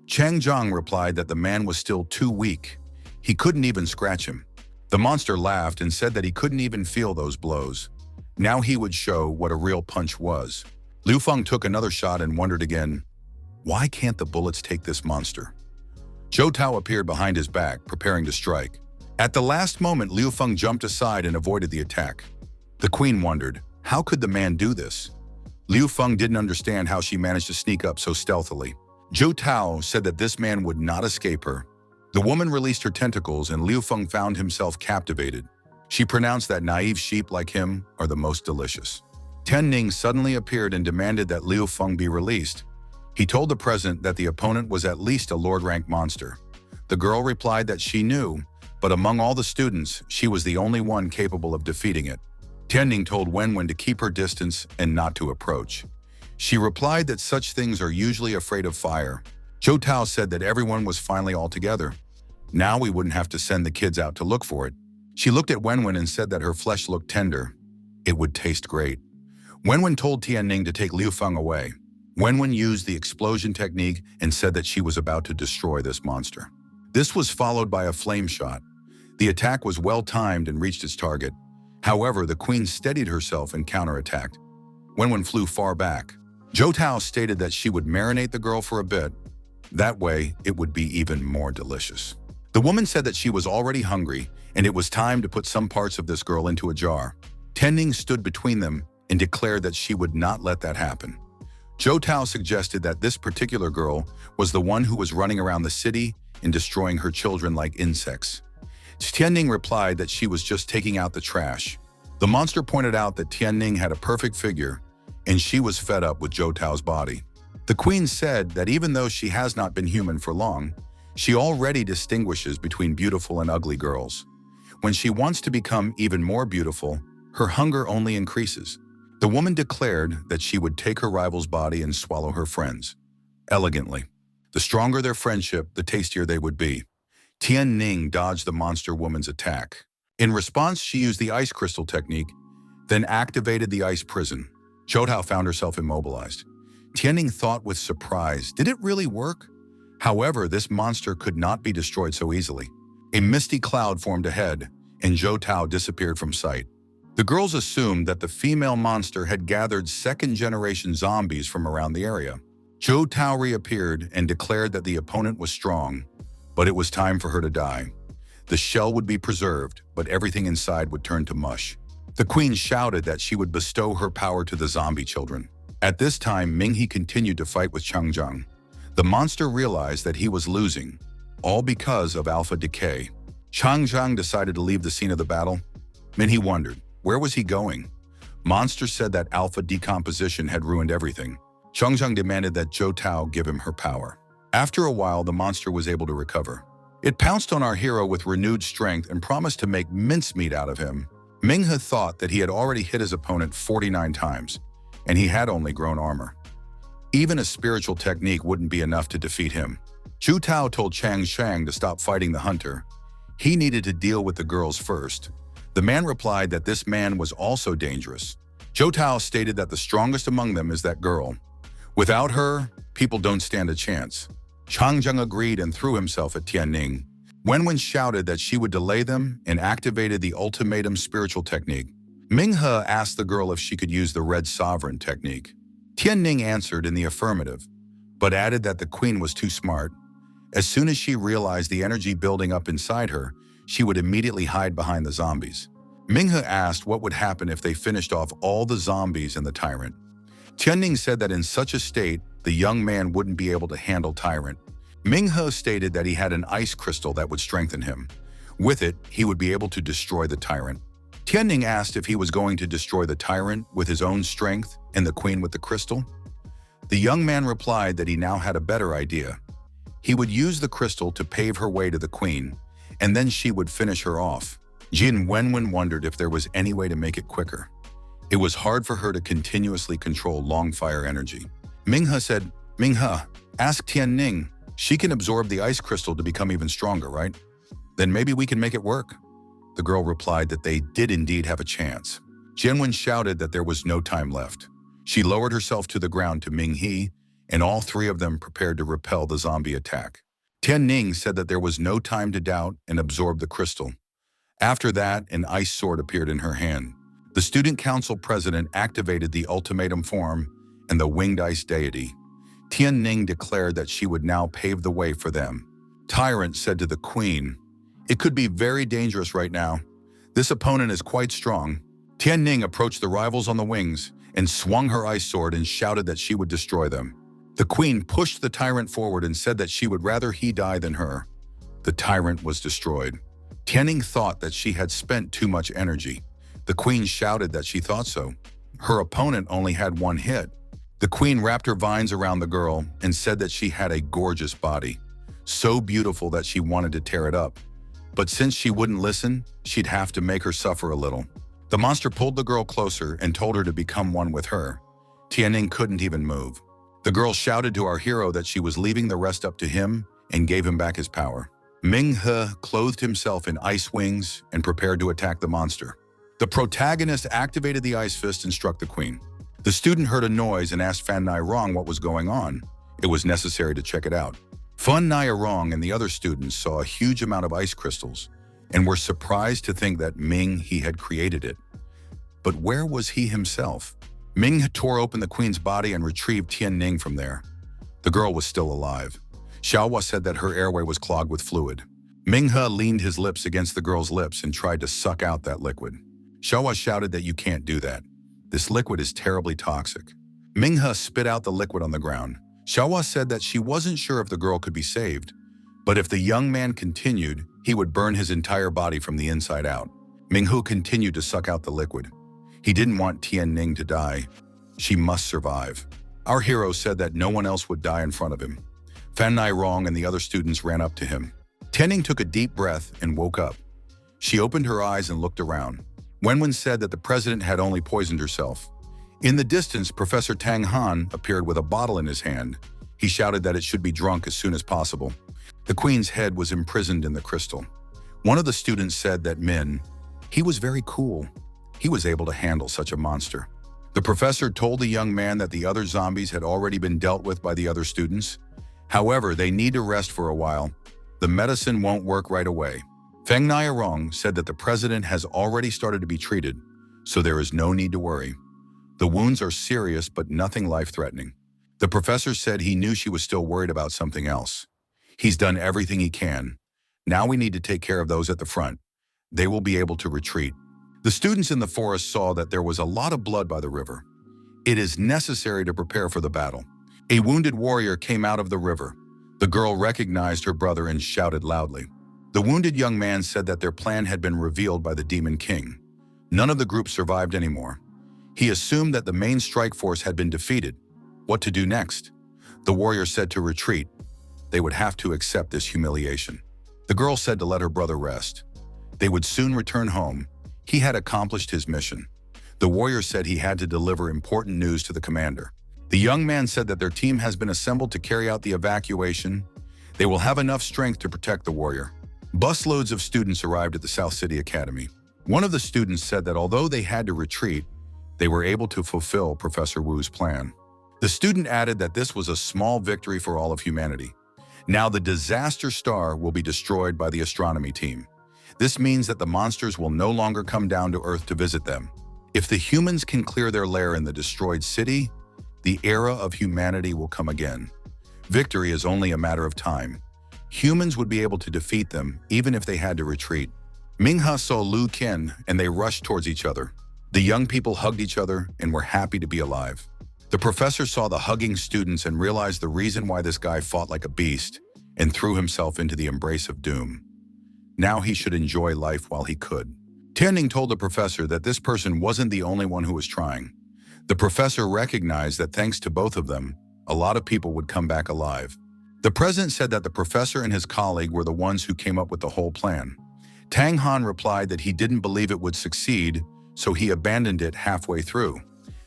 Changjung replied that the man was still too weak. He couldn't even scratch him. The monster laughed and said that he couldn't even feel those blows. Now he would show what a real punch was. Lu Feng took another shot and wondered again, why can't the bullets take this monster? Zhou Tao appeared behind his back, preparing to strike. At the last moment, Liu Feng jumped aside and avoided the attack. The queen wondered, how could the man do this? Liu Feng didn't understand how she managed to sneak up so stealthily. Zhou Tao said that this man would not escape her. The woman released her tentacles and Liu Feng found himself captivated. She pronounced that naive sheep like him are the most delicious. Ten Ning suddenly appeared and demanded that Liu Feng be released. He told the president that the opponent was at least a Lord-rank monster. The girl replied that she knew, but among all the students, she was the only one capable of defeating it. Tianning told Wenwen to keep her distance and not to approach. She replied that such things are usually afraid of fire. Zhou Tao said that everyone was finally all together. Now we wouldn't have to send the kids out to look for it. She looked at Wenwen and said that her flesh looked tender. It would taste great. Wenwen told Tianning to take Liu Feng away. Wenwen used the explosion technique and said that she was about to destroy this monster. This was followed by a flame shot. The attack was well-timed and reached its target. However, the queen steadied herself and counterattacked. Wenwen flew far back. Zhou Tao stated that she would marinate the girl for a bit. That way, it would be even more delicious. The woman said that she was already hungry, and it was time to put some parts of this girl into a jar. Tianning stood between them and declared that she would not let that happen. Zhou Tao suggested that this particular girl was the one who was running around the city and destroying her children like insects. Tianning replied that she was just taking out the trash. The monster pointed out that Tianning had a perfect figure, and she was fed up with Zhou Tao's body. The queen said that even though she has not been human for long, she already distinguishes between beautiful and ugly girls. When she wants to become even more beautiful, her hunger only increases. The woman declared that she would take her rival's body and swallow her friends. Elegantly. The stronger their friendship, the tastier they would be. Tianning dodged the monster woman's attack. In response, she used the ice crystal technique, then activated the ice prison. Zhou Tao found herself immobilized. Tianning thought with surprise, did it really work? However, this monster could not be destroyed so easily. A misty cloud formed ahead, and Zhou Tao disappeared from sight. The girls assumed that the female monster had gathered second-generation zombies from around the area. Zhou Tao reappeared and declared that the opponent was strong, but it was time for her to die. The shell would be preserved, but everything inside would turn to mush. The queen shouted that she would bestow her power to the zombie children. At this time, Minghe continued to fight with Changzhang. The monster realized that he was losing, all because of alpha decay. Changzhang decided to leave the scene of the battle. Minghe wondered, where was he going? Monster said that alpha decomposition had ruined everything. Changzhang demanded that Zhou Tao give him her power. After a while, the monster was able to recover. It pounced on our hero with renewed strength and promised to make mincemeat out of him. Minghe thought that he had already hit his opponent 49 times, and he had only grown armor. Even a spiritual technique wouldn't be enough to defeat him. Zhu Tao told Chang Shang to stop fighting the hunter. He needed to deal with the girls first. The man replied that this man was also dangerous. Zhou Tao stated that the strongest among them is that girl. Without her, people don't stand a chance. Changzheng agreed and threw himself at Tianning. Wenwen shouted that she would delay them and activated the ultimatum spiritual technique. Minghe asked the girl if she could use the red sovereign technique. Tianning answered in the affirmative, but added that the queen was too smart. As soon as she realized the energy building up inside her, she would immediately hide behind the zombies. Minghe asked what would happen if they finished off all the zombies and the tyrant. Tianning said that in such a state, the young man wouldn't be able to handle tyrant. Minghe stated that he had an ice crystal that would strengthen him. With it, he would be able to destroy the tyrant. Tianning asked if he was going to destroy the tyrant with his own strength and the queen with the crystal. The young man replied that he now had a better idea. He would use the crystal to pave her way to the queen, and then she would finish her off. Jin Wenwen wondered if there was any way to make it quicker. It was hard for her to continuously control long fire energy. Minghe said, Minghe, ask Tianning. She can absorb the ice crystal to become even stronger, right? Then maybe we can make it work. The girl replied that they did indeed have a chance. Jianwen shouted that there was no time left. She lowered herself to the ground to Minghe, and all three of them prepared to repel the zombie attack. Tianning said that there was no time to doubt and absorb the crystal. After that, an ice sword appeared in her hand. The student council president activated the ultimatum form and the winged ice deity. Tianning declared that she would now pave the way for them. Tyrant said to the queen, "It could be very dangerous right now. This opponent is quite strong." Tianning approached the rivals on the wings and swung her ice sword and shouted that she would destroy them. The queen pushed the tyrant forward and said that she would rather he die than her. The tyrant was destroyed. Tianning thought that she had spent too much energy. The queen shouted that she thought so. Her opponent only had one hit. The queen wrapped her vines around the girl and said that she had a gorgeous body, so beautiful that she wanted to tear it up. But since she wouldn't listen, she'd have to make her suffer a little. The monster pulled the girl closer and told her to become one with her. Tianning couldn't even move. The girl shouted to our hero that she was leaving the rest up to him and gave him back his power. Minghe clothed himself in ice wings and prepared to attack the monster. The protagonist activated the ice fist and struck the queen. The student heard a noise and asked Fan Nai Rong what was going on. It was necessary to check it out. Fun Nyarong and the other students saw a huge amount of ice crystals and were surprised to think that Ming He had created it. But where was he himself? Ming tore open the queen's body and retrieved Tian Ning from there. The girl was still alive. Xiaohua said that her airway was clogged with fluid. Minghe leaned his lips against the girl's lips and tried to suck out that liquid. Xiaohua shouted that you can't do that. This liquid is terribly toxic. Minghe spit out the liquid on the ground. Xiaohua said that she wasn't sure if the girl could be saved, but if the young man continued, he would burn his entire body from the inside out. Minghu continued to suck out the liquid. He didn't want Tian Ning to die. She must survive. Our hero said that no one else would die in front of him. Fan Nai-rong and the other students ran up to him. Tian Ning took a deep breath and woke up. She opened her eyes and looked around. Wenwen said that the president had only poisoned herself. In the distance, Professor Tang Han appeared with a bottle in his hand. He shouted that it should be drunk as soon as possible. The queen's head was imprisoned in the crystal. One of the students said that he was very cool. He was able to handle such a monster. The professor told the young man that the other zombies had already been dealt with by the other students. However, they need to rest for a while. The medicine won't work right away. Feng Niarong said that the president has already started to be treated, so there is no need to worry. The wounds are serious but nothing life-threatening. The professor said he knew she was still worried about something else. He's done everything he can. Now we need to take care of those at the front. They will be able to retreat. The students in the forest saw that there was a lot of blood by the river. It is necessary to prepare for the battle. A wounded warrior came out of the river. The girl recognized her brother and shouted loudly. The wounded young man said that their plan had been revealed by the Demon King. None of the group survived anymore. He assumed that the main strike force had been defeated. What to do next? The warrior said to retreat. They would have to accept this humiliation. The girl said to let her brother rest. They would soon return home. He had accomplished his mission. The warrior said he had to deliver important news to the commander. The young man said that their team has been assembled to carry out the evacuation. They will have enough strength to protect the warrior. Busloads of students arrived at the South City Academy. One of the students said that although they had to retreat, they were able to fulfill Professor Wu's plan. The student added that this was a small victory for all of humanity. Now the disaster star will be destroyed by the astronomy team. This means that the monsters will no longer come down to Earth to visit them. If the humans can clear their lair in the destroyed city, the era of humanity will come again. Victory is only a matter of time. Humans would be able to defeat them even if they had to retreat. Minghe saw Lu Chian and they rushed towards each other. The young people hugged each other and were happy to be alive. The professor saw the hugging students and realized the reason why this guy fought like a beast and threw himself into the embrace of doom. Now he should enjoy life while he could. Tianning told the professor that this person wasn't the only one who was trying. The professor recognized that thanks to both of them, a lot of people would come back alive. The president said that the professor and his colleague were the ones who came up with the whole plan. Tang Han replied that he didn't believe it would succeed, so he abandoned it halfway through.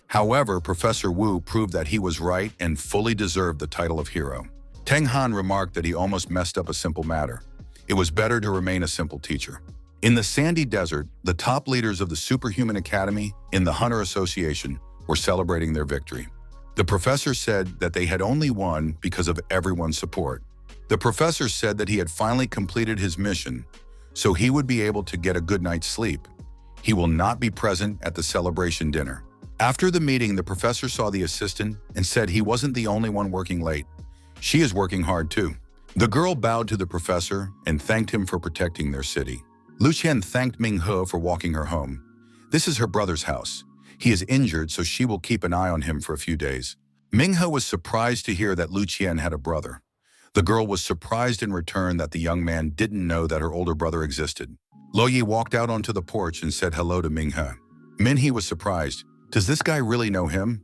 However, Professor Wu proved that he was right and fully deserved the title of hero. Tang Han remarked that he almost messed up a simple matter. It was better to remain a simple teacher. In the sandy desert, the top leaders of the Superhuman Academy in the Hunter Association were celebrating their victory. The professor said that they had only won because of everyone's support. The professor said that he had finally completed his mission, so he would be able to get a good night's sleep. He will not be present at the celebration dinner. After the meeting, the professor saw the assistant and said he wasn't the only one working late. She is working hard too. The girl bowed to the professor and thanked him for protecting their city. Lu Chian thanked Minghe for walking her home. This is her brother's house. He is injured, so she will keep an eye on him for a few days. Minghe was surprised to hear that Lu Chian had a brother. The girl was surprised in return that the young man didn't know that her older brother existed. Lo Yi walked out onto the porch and said hello to Minghe. Minhee was surprised. Does this guy really know him?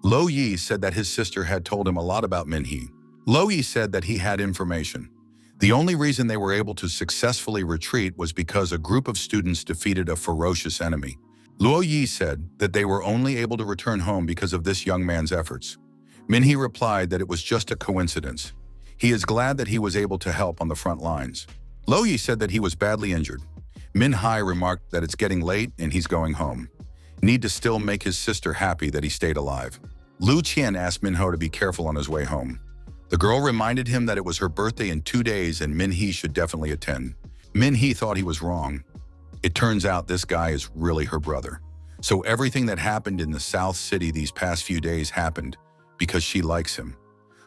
Lo Yi said that his sister had told him a lot about Minhee. Lo Yi said that he had information. The only reason they were able to successfully retreat was because a group of students defeated a ferocious enemy. Luo Yi said that they were only able to return home because of this young man's efforts. Minhee replied that it was just a coincidence. He is glad that he was able to help on the front lines. Lo Yi said that he was badly injured. Min Hai remarked that it's getting late and he's going home. Need to still make his sister happy that he stayed alive. Lu Chian asked Minho to be careful on his way home. The girl reminded him that it was her birthday in 2 days and Min-hee should definitely attend. Min-hee thought he was wrong. It turns out this guy is really her brother. So everything that happened in the South City these past few days happened because she likes him.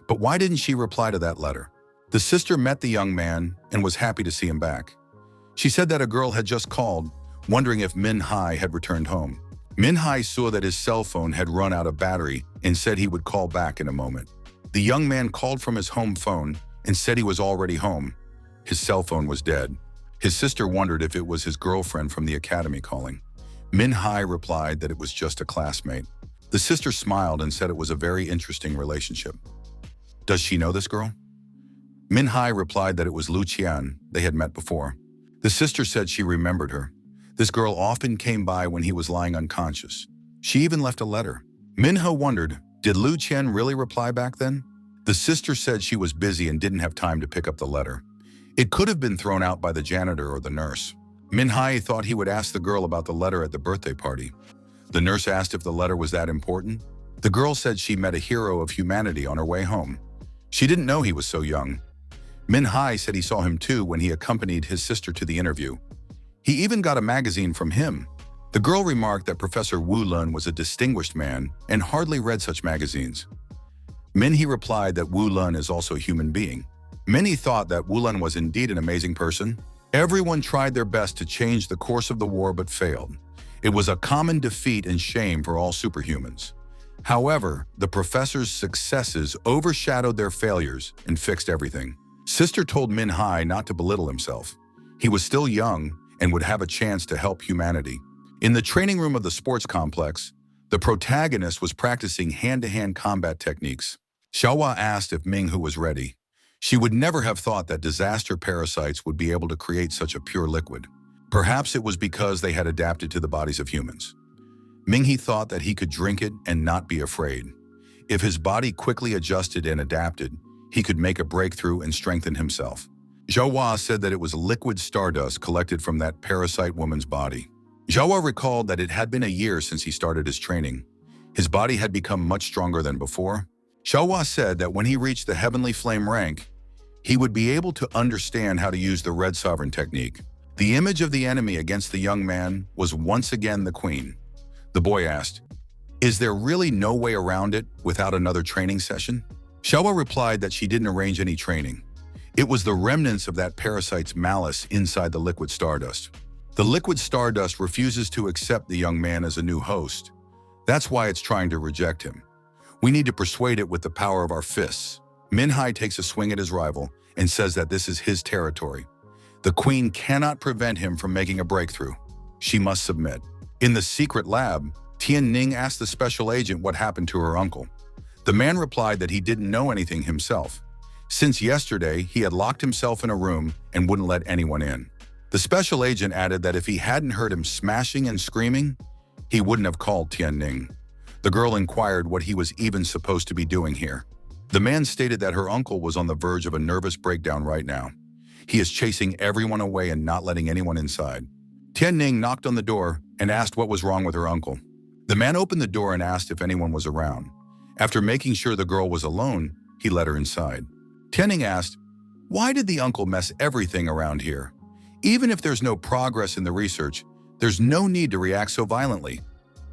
But why didn't she reply to that letter? The sister met the young man and was happy to see him back. She said that a girl had just called, wondering if Min-hee had returned home. Min-hee saw that his cell phone had run out of battery and said he would call back in a moment. The young man called from his home phone and said he was already home. His cell phone was dead. His sister wondered if it was his girlfriend from the academy calling. Min-hee replied that it was just a classmate. The sister smiled and said it was a very interesting relationship. Does she know this girl? Min-hee replied that it was Lu Chian. They had met before. The sister said she remembered her. This girl often came by when he was lying unconscious. She even left a letter. Min-hee wondered, did Lu Chian really reply back then? The sister said she was busy and didn't have time to pick up the letter. It could have been thrown out by the janitor or the nurse. Min-hee thought he would ask the girl about the letter at the birthday party. The nurse asked if the letter was that important. The girl said she met a hero of humanity on her way home. She didn't know he was so young. Min-hee said he saw him too when he accompanied his sister to the interview. He even got a magazine from him. The girl remarked that Professor Wu-lun was a distinguished man and hardly read such magazines. Min-hee replied that Wu-lun is also a human being. Many thought that Wu-lun was indeed an amazing person. Everyone tried their best to change the course of the war but failed. It was a common defeat and shame for all superhumans. However, the professor's successes overshadowed their failures and fixed everything. Sister told Min-hee not to belittle himself. He was still young and would have a chance to help humanity. In the training room of the sports complex, the protagonist was practicing hand-to-hand combat techniques. Xiaohua asked if Ming-hu was ready. She would never have thought that disaster parasites would be able to create such a pure liquid. Perhaps it was because they had adapted to the bodies of humans. Ming-hee thought that he could drink it and not be afraid. If his body quickly adjusted and adapted, he could make a breakthrough and strengthen himself. Xiaohua said that it was liquid stardust collected from that parasite woman's body. Xiaohua recalled that it had been a year since he started his training. His body had become much stronger than before. Xiaohua said that when he reached the Heavenly Flame rank, he would be able to understand how to use the Red Sovereign technique. The image of the enemy against the young man was once again the queen. The boy asked, "Is there really no way around it without another training session?" Xiaohua replied that she didn't arrange any training. It was the remnants of that parasite's malice inside the liquid stardust. The liquid stardust refuses to accept the young man as a new host. That's why it's trying to reject him. We need to persuade it with the power of our fists. Min-hee takes a swing at his rival and says that this is his territory. The queen cannot prevent him from making a breakthrough. She must submit. In the secret lab, Tian-ning asked the special agent what happened to her uncle. The man replied that he didn't know anything himself. Since yesterday, he had locked himself in a room and wouldn't let anyone in. The special agent added that if he hadn't heard him smashing and screaming, he wouldn't have called Tian-ning. The girl inquired what he was even supposed to be doing here. The man stated that her uncle was on the verge of a nervous breakdown right now. He is chasing everyone away and not letting anyone inside. Tian-ning knocked on the door and asked what was wrong with her uncle. The man opened the door and asked if anyone was around. After making sure the girl was alone, he let her inside. Tian-ning asked, "Why did the uncle mess everything around here? Even if there's no progress in the research, there's no need to react so violently.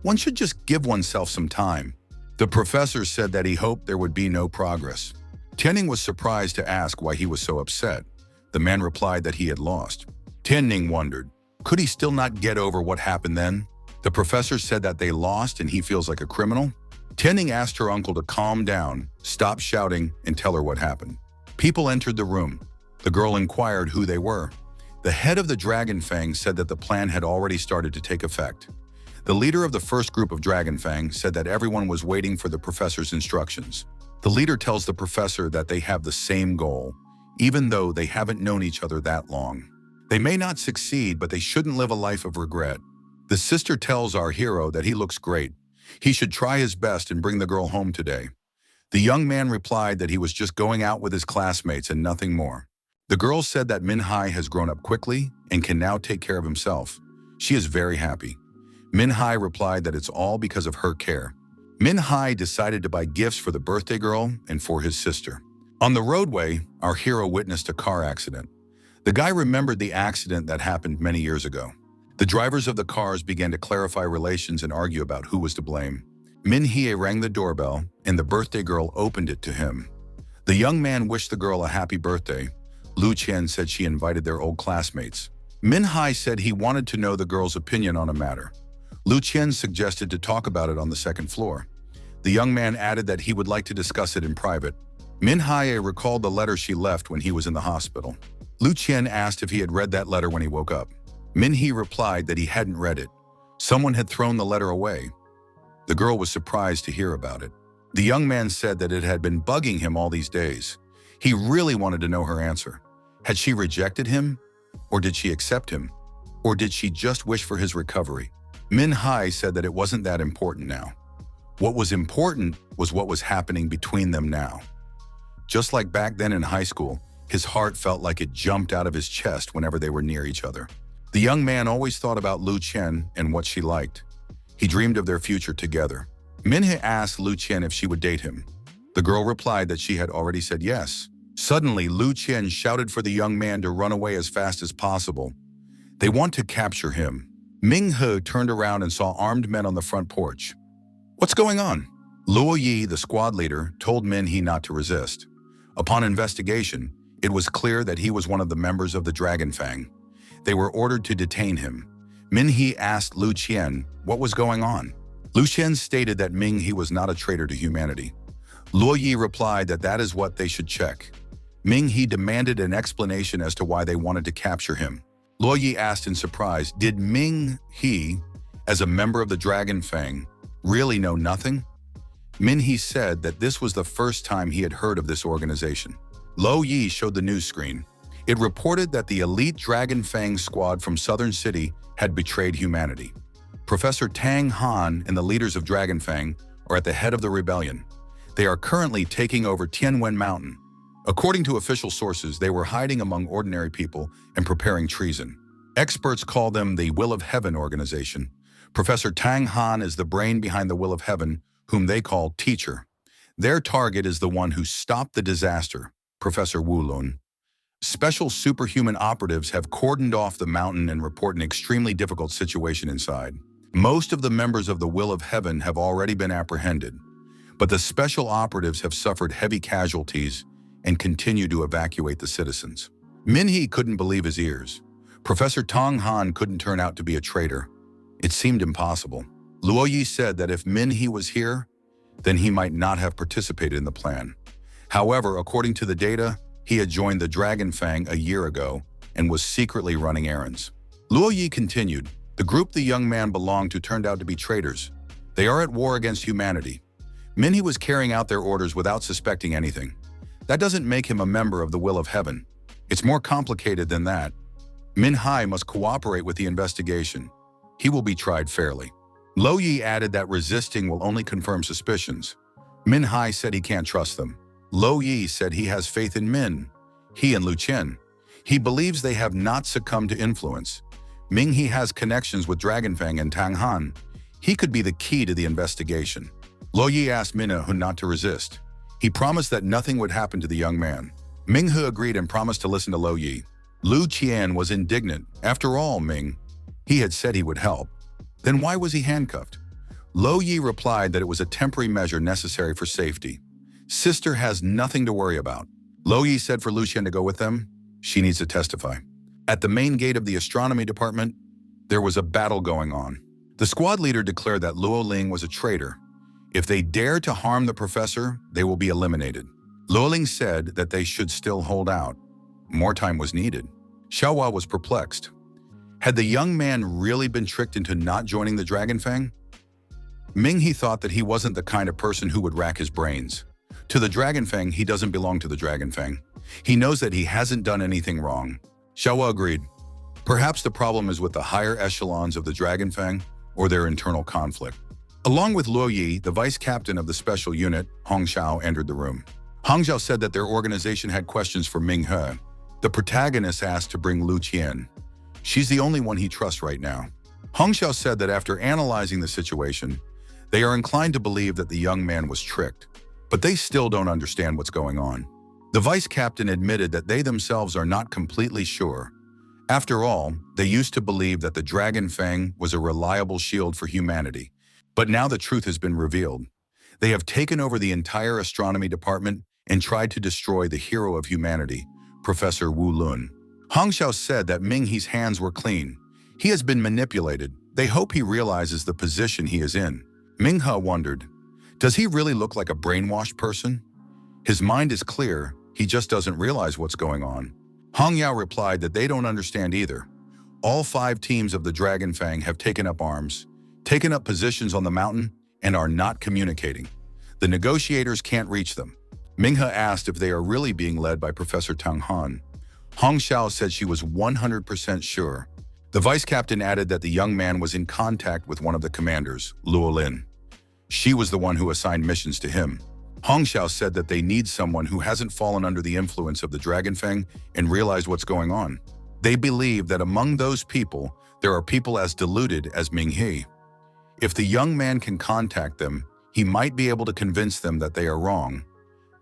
One should just give oneself some time." The professor said that he hoped there would be no progress. Tian-ning was surprised to ask why he was so upset. The man replied that he had lost. Tian-ning wondered, could he still not get over what happened then? The professor said that they lost and he feels like a criminal. Tian-ning asked her uncle to calm down, stop shouting, and tell her what happened. People entered the room. The girl inquired who they were. The head of the Dragon Fang said that the plan had already started to take effect. The leader of the first group of Dragon Fang said that everyone was waiting for the professor's instructions. The leader tells the professor that they have the same goal, even though they haven't known each other that long. They may not succeed, but they shouldn't live a life of regret. The sister tells our hero that he looks great. He should try his best and bring the girl home today. The young man replied that he was just going out with his classmates and nothing more. The girl said that Min-hee has grown up quickly and can now take care of himself. She is very happy. Min-hee replied that it's all because of her care. Min-hee decided to buy gifts for the birthday girl and for his sister. On the roadway, our hero witnessed a car accident. The guy remembered the accident that happened many years ago. The drivers of the cars began to clarify relations and argue about who was to blame. Min-hye rang the doorbell, and the birthday girl opened it to him. The young man wished the girl a happy birthday. Lu Chian said she invited their old classmates. Min-hye said he wanted to know the girl's opinion on a matter. Lu Chian suggested to talk about it on the second floor. The young man added that he would like to discuss it in private. Min-hye recalled the letter she left when he was in the hospital. Lu Chian asked if he had read that letter when he woke up. Min-hye replied that he hadn't read it. Someone had thrown the letter away. The girl was surprised to hear about it. The young man said that it had been bugging him all these days. He really wanted to know her answer. Had she rejected him? Or did she accept him? Or did she just wish for his recovery? Min-hye said that it wasn't that important now. What was important was what was happening between them now. Just like back then in high school, his heart felt like it jumped out of his chest whenever they were near each other. The young man always thought about Lu Chian and what she liked. He dreamed of their future together. Min-hye asked Lu Chian if she would date him. The girl replied that she had already said yes. Suddenly, Lu Chian shouted for the young man to run away as fast as possible. They want to capture him. Ming-hye turned around and saw armed men on the front porch. What's going on? Luo Yi, the squad leader, told Min-hye not to resist. Upon investigation, it was clear that he was one of the members of the Dragon Fang. They were ordered to detain him. Min-hye asked Lu Chian what was going on. Lu Chian stated that Ming-hye was not a traitor to humanity. Luo Yi replied that that is what they should check. Ming-hye demanded an explanation as to why they wanted to capture him. Luo Yi asked in surprise, did Ming-hye, as a member of the Dragon Fang, really know nothing? Min-hye said that this was the first time he had heard of this organization. Luo Yi showed the news screen. It reported that the elite Dragon Fang squad from Southern City had betrayed humanity. Professor Tang Han and the leaders of Dragon Fang are at the head of the rebellion. They are currently taking over Tianwen Mountain. According to official sources, they were hiding among ordinary people and preparing treason. Experts call them the Will of Heaven organization. Professor Tang Han is the brain behind the Will of Heaven, whom they call Teacher. Their target is the one who stopped the disaster, Professor Wu Lun. Special superhuman operatives have cordoned off the mountain and report an extremely difficult situation inside. Most of the members of the Will of Heaven have already been apprehended, but the special operatives have suffered heavy casualties and continue to evacuate the citizens. Min-hye couldn't believe his ears. Professor Tang Han couldn't turn out to be a traitor. It seemed impossible. Luo Yi said that if Min-hye was here, then he might not have participated in the plan. However, according to the data, he had joined the Dragon Fang a year ago and was secretly running errands. Luo Yi continued, the group the young man belonged to turned out to be traitors. They are at war against humanity. Min-hye was carrying out their orders without suspecting anything. That doesn't make him a member of the Will of Heaven. It's more complicated than that. Min-hye must cooperate with the investigation. He will be tried fairly. Luo Yi added that resisting will only confirm suspicions. Min-hye said he can't trust them. Luo Yi said he has faith in Min-hye and Lu Chian. He believes they have not succumbed to influence. Ming-hye has connections with Dragon Fang and Tang Han. He could be the key to the investigation. Luo Yi asked Min-hye not to resist. He promised that nothing would happen to the young man. Ming-hye agreed and promised to listen to Luo Yi. Lu Chian was indignant. After all, he had said he would help. Then why was he handcuffed? Luo Yi replied that it was a temporary measure necessary for safety. Sister has nothing to worry about. Luo Yi said for Lu Chian to go with them. She needs to testify. At the main gate of the astronomy department, there was a battle going on. The squad leader declared that Luo Ling was a traitor. If they dare to harm the professor, they will be eliminated. Luo Ling said that they should still hold out. More time was needed. Xiaohua was perplexed. Had the young man really been tricked into not joining the Dragon Fang? Ming-hye thought that he wasn't the kind of person who would rack his brains. To the Dragon Fang, he doesn't belong to the Dragon Fang. He knows that he hasn't done anything wrong. Xiaohua agreed. Perhaps the problem is with the higher echelons of the Dragon Fang or their internal conflict. Along with Luo Yi, the vice captain of the special unit, Hong Xiao, entered the room. Hong Xiao said that their organization had questions for Ming-hye. The protagonist asked to bring Lu Chian. She's the only one he trusts right now. Hong Xiao said that after analyzing the situation, they are inclined to believe that the young man was tricked, but they still don't understand what's going on. The vice captain admitted that they themselves are not completely sure. After all, they used to believe that the Dragon Fang was a reliable shield for humanity. But now the truth has been revealed. They have taken over the entire astronomy department and tried to destroy the hero of humanity, Professor Wu Lun. Hong Xiao said that Ming He's hands were clean. He has been manipulated. They hope he realizes the position he is in. Ming He wondered, does he really look like a brainwashed person? His mind is clear, he just doesn't realize what's going on. Hong Yao replied that they don't understand either. All 5 teams of the Dragon Fang have taken up arms, taken up positions on the mountain, and are not communicating. The negotiators can't reach them. Ming He asked if they are really being led by Professor Tang Han. Hong Xiao said she was 100% sure. The vice captain added that the young man was in contact with one of the commanders, Luo Lin. She was the one who assigned missions to him. Hong Xiao said that they need someone who hasn't fallen under the influence of the Dragon Fang and realized what's going on. They believe that among those people, there are people as deluded as Ming He. If the young man can contact them, he might be able to convince them that they are wrong.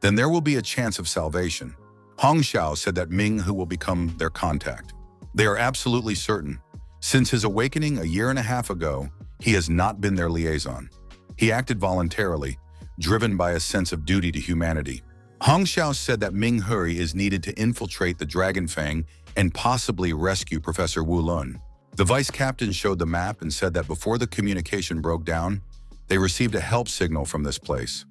Then there will be a chance of salvation. Hong Xiao said that Ming He will become their contact. They are absolutely certain. Since his awakening a year and a half ago, he has not been their liaison. He acted voluntarily, driven by a sense of duty to humanity. Hong Xiao said that Ming He is needed to infiltrate the Dragon Fang and possibly rescue Professor Wu Lun. The vice captain showed the map and said that before the communication broke down, they received a help signal from this place.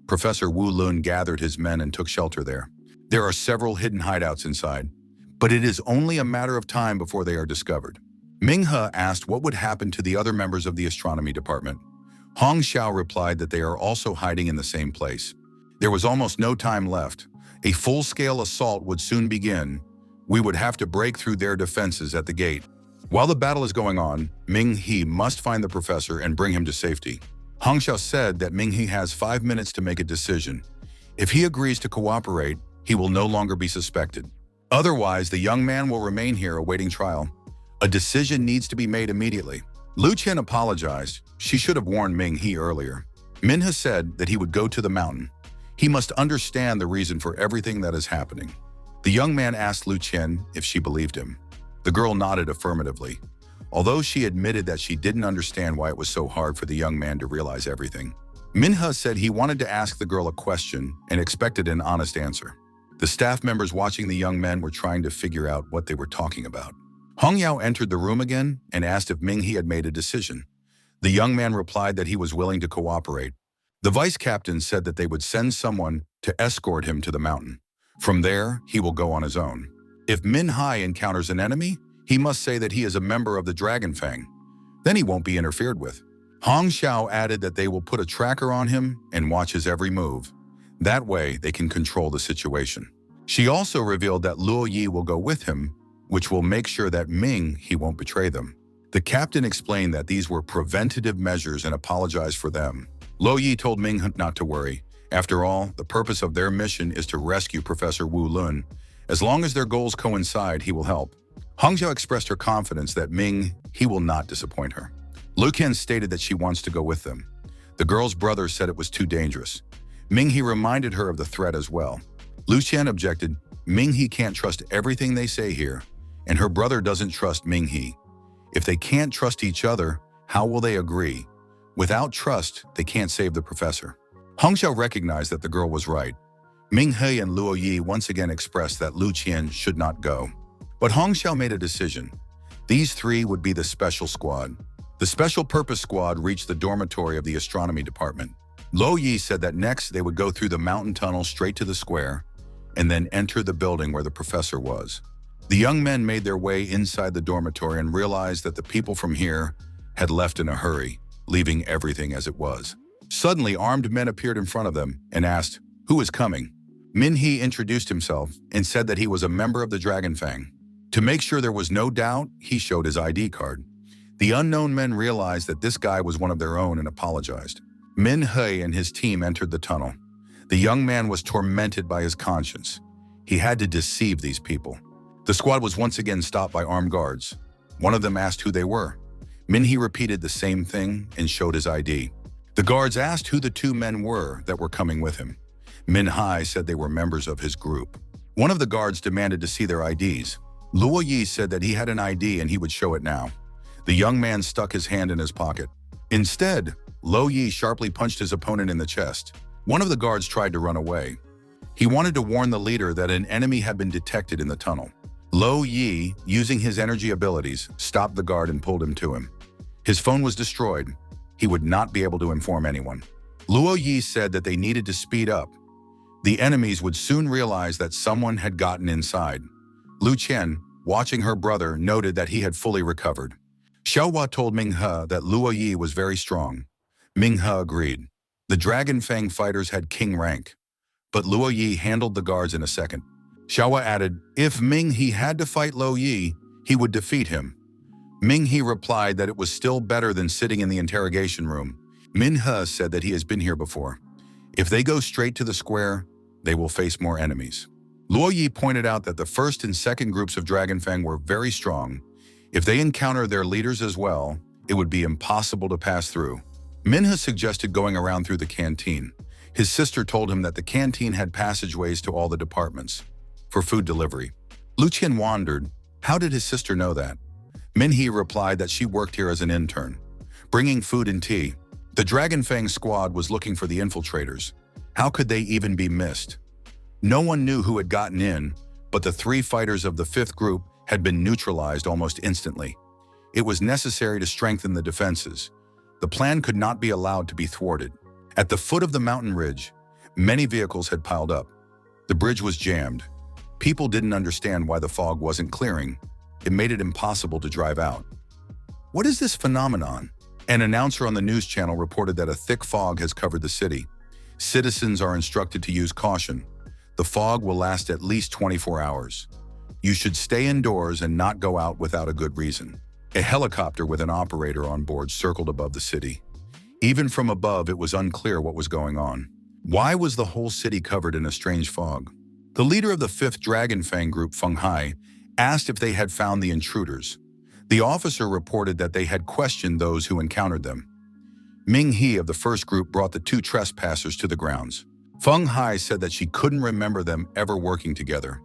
Professor Wu Lun gathered his men and took shelter there. There are several hidden hideouts inside, but it is only a matter of time before they are discovered. Ming He asked what would happen to the other members of the astronomy department. Hong Xiao replied that they are also hiding in the same place. There was almost no time left. A full-scale assault would soon begin. We would have to break through their defenses at the gate. While the battle is going on, Ming He must find the professor and bring him to safety. Hong Xiao said that Ming He has 5 minutes to make a decision. If he agrees to cooperate, he will no longer be suspected. Otherwise, the young man will remain here awaiting trial. A decision needs to be made immediately. Lu Chian apologized. She should have warned Ming He earlier. Min He said that he would go to the mountain. He must understand the reason for everything that is happening. The young man asked Lu Chian if she believed him. The girl nodded affirmatively, although she admitted that she didn't understand why it was so hard for the young man to realize everything. Min He said he wanted to ask the girl a question and expected an honest answer. The staff members watching the young men were trying to figure out what they were talking about. Hong Yao entered the room again and asked if Ming He had made a decision. The young man replied that he was willing to cooperate. The vice captain said that they would send someone to escort him to the mountain. From there, he will go on his own. If Min He encounters an enemy, he must say that he is a member of the Dragon Fang. Then he won't be interfered with. Hong Xiao added that they will put a tracker on him and watch his every move. That way, they can control the situation. She also revealed that Luo Yi will go with him, which will make sure that Ming He won't betray them. The captain explained that these were preventative measures and apologized for them. Luo Yi told Ming He not to worry. After all, the purpose of their mission is to rescue Professor Wu Lun. As long as their goals coincide, he will help. Hong Xiao expressed her confidence that Ming He will not disappoint her. Lu Chian stated that she wants to go with them. The girl's brother said it was too dangerous. Ming He reminded her of the threat as well. Lu Chian objected, Ming He can't trust everything they say here, and her brother doesn't trust Ming He. If they can't trust each other, how will they agree? Without trust, they can't save the professor. Hong Xiao recognized that the girl was right. Ming He and Luo Yi once again expressed that Lu Chian should not go. But Hong Xiao made a decision. These 3 would be the special squad. The special purpose squad reached the dormitory of the astronomy department. Luo Yi said that next they would go through the mountain tunnel straight to the square and then enter the building where the professor was. The young men made their way inside the dormitory and realized that the people from here had left in a hurry, leaving everything as it was. Suddenly, armed men appeared in front of them and asked, "Who is coming?" Min He introduced himself and said that he was a member of the Dragon Fang. To make sure there was no doubt, he showed his ID card. The unknown men realized that this guy was one of their own and apologized. Min He and his team entered the tunnel. The young man was tormented by his conscience. He had to deceive these people. The squad was once again stopped by armed guards. One of them asked who they were. Min He repeated the same thing and showed his ID. The guards asked who the 2 men were that were coming with him. Min Hai said they were members of his group. One of the guards demanded to see their IDs. Luo Yi said that he had an ID and he would show it now. The young man stuck his hand in his pocket. Instead, Luo Yi sharply punched his opponent in the chest. One of the guards tried to run away. He wanted to warn the leader that an enemy had been detected in the tunnel. Luo Yi, using his energy abilities, stopped the guard and pulled him to him. His phone was destroyed. He would not be able to inform anyone. Luo Yi said that they needed to speed up. The enemies would soon realize that someone had gotten inside. Lu Chian, watching her brother, noted that he had fully recovered. Xiaohua told Ming He that Luo Yi was very strong. Ming He agreed. The Dragon Fang fighters had king rank, but Luo Yi handled the guards in a second. Xiaohua added, if Ming He had to fight Luo Yi, he would defeat him. Ming He replied that it was still better than sitting in the interrogation room. Min He said that he has been here before. If they go straight to the square, they will face more enemies. Luo Yi pointed out that the first and second groups of Dragon Fang were very strong. If they encounter their leaders as well, it would be impossible to pass through. Min He suggested going around through the canteen. His sister told him that the canteen had passageways to all the departments for food delivery. Lu Chian wondered, how did his sister know that? Min He replied that she worked here as an intern, bringing food and tea. The Dragon Fang squad was looking for the infiltrators. How could they even be missed? No one knew who had gotten in, but the 3 fighters of the 5th group had been neutralized almost instantly. It was necessary to strengthen the defenses. The plan could not be allowed to be thwarted. At the foot of the mountain ridge, many vehicles had piled up. The bridge was jammed. People didn't understand why the fog wasn't clearing. It made it impossible to drive out. What is this phenomenon? An announcer on the news channel reported that a thick fog has covered the city. Citizens are instructed to use caution. The fog will last at least 24 hours. You should stay indoors and not go out without a good reason. A helicopter with an operator on board circled above the city. Even from above, it was unclear what was going on. Why was the whole city covered in a strange fog? The leader of the 5th Dragon Fang group, Feng Hai, asked if they had found the intruders. The officer reported that they had questioned those who encountered them. Ming He of the 1st group brought the 2 trespassers to the grounds. Feng Hai said that she couldn't remember them ever working together.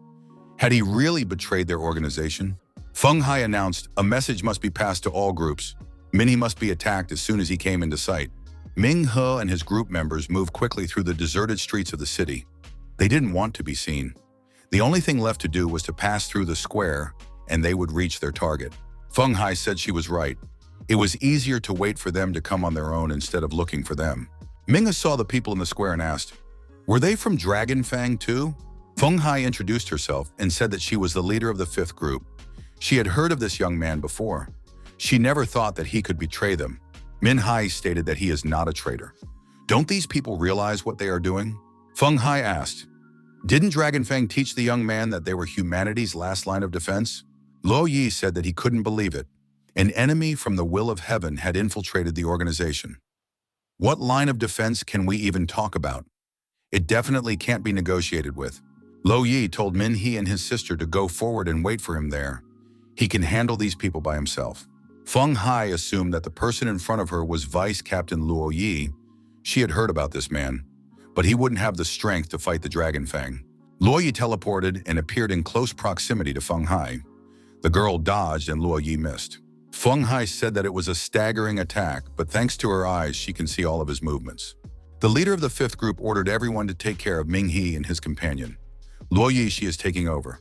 Had he really betrayed their organization? Feng Hai announced, a message must be passed to all groups. Min He must be attacked as soon as he came into sight. Ming He and his group members moved quickly through the deserted streets of the city. They didn't want to be seen. The only thing left to do was to pass through the square, and they would reach their target. Feng Hai said she was right. It was easier to wait for them to come on their own instead of looking for them. Ming He saw the people in the square and asked, were they from Dragon Fang too? Feng Hai introduced herself and said that she was the leader of the 5th group. She had heard of this young man before. She never thought that he could betray them. Min Hai stated that he is not a traitor. Don't these people realize what they are doing? Feng Hai asked, didn't Dragon Fang teach the young man that they were humanity's last line of defense? Luo Yi said that he couldn't believe it. An enemy from the will of heaven had infiltrated the organization. What line of defense can we even talk about? It definitely can't be negotiated with. Luo Yi told Min He and his sister to go forward and wait for him there. He can handle these people by himself. Feng Hai assumed that the person in front of her was Vice Captain Luo Yi. She had heard about this man, but he wouldn't have the strength to fight the Dragon Fang. Luo Yi teleported and appeared in close proximity to Feng Hai. The girl dodged and Luo Yi missed. Feng Hai said that it was a staggering attack, but thanks to her eyes, she can see all of his movements. The leader of the 5th group ordered everyone to take care of Ming He and his companion. Luo Yi, she is taking over.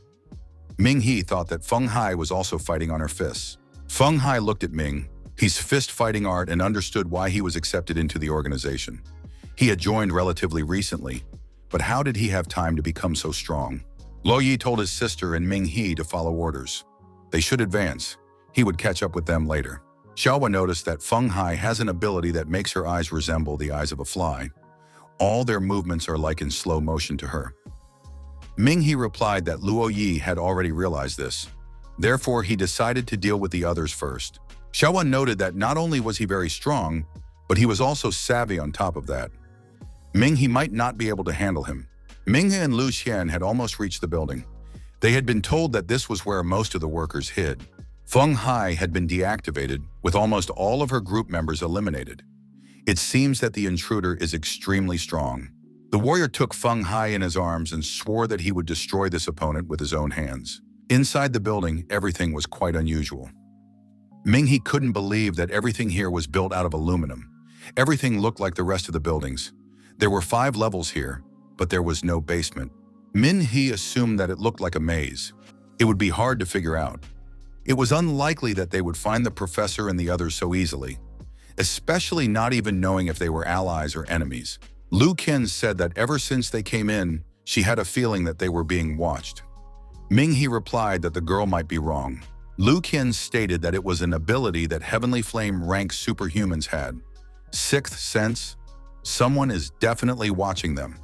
Ming He thought that Feng Hai was also fighting on her fists. Feng Hai looked at Ming, his fist-fighting art, and understood why he was accepted into the organization. He had joined relatively recently, but how did he have time to become so strong? Luo Yi told his sister and Ming He to follow orders. They should advance. He would catch up with them later. Xiaohua noticed that Feng Hai has an ability that makes her eyes resemble the eyes of a fly. All their movements are like in slow motion to her. Ming He replied that Luo Yi had already realized this. Therefore, he decided to deal with the others first. Xiaohua noted that not only was he very strong, but he was also savvy on top of that. Ming He might not be able to handle him. Ming He and Lu Chian had almost reached the building. They had been told that this was where most of the workers hid. Feng Hai had been deactivated, with almost all of her group members eliminated. It seems that the intruder is extremely strong. The warrior took Feng Hai in his arms and swore that he would destroy this opponent with his own hands. Inside the building, everything was quite unusual. Ming-He couldn't believe that everything here was built out of aluminum. Everything looked like the rest of the buildings. There were 5 levels here, but there was no basement. Min-He assumed that it looked like a maze. It would be hard to figure out. It was unlikely that they would find the professor and the others so easily, especially not even knowing if they were allies or enemies. Lu Chian said that ever since they came in, she had a feeling that they were being watched. Ming-He replied that the girl might be wrong. Lu Chian stated that it was an ability that Heavenly Flame rank superhumans had. 6th sense, someone is definitely watching them.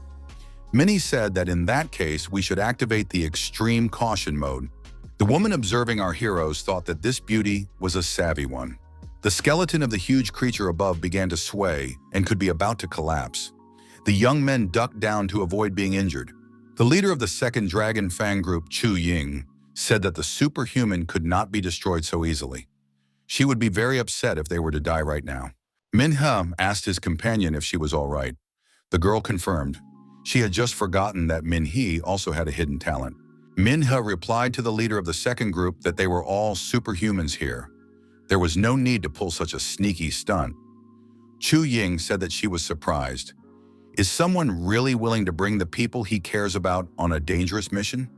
Minnie said that in that case we should activate the extreme caution mode. The woman observing our heroes thought that this beauty was a savvy one. The skeleton of the huge creature above began to sway and could be about to collapse. The young men ducked down to avoid being injured. The leader of the second Dragon Fang group, Chu Ying, said that the superhuman could not be destroyed so easily. She would be very upset if they were to die right now. Min-He asked his companion if she was all right. The girl confirmed. She had just forgotten that Min-He also had a hidden talent. Min-He replied to the leader of the second group that they were all superhumans here. There was no need to pull such a sneaky stunt. Chu Ying said that she was surprised. Is someone really willing to bring the people he cares about on a dangerous mission?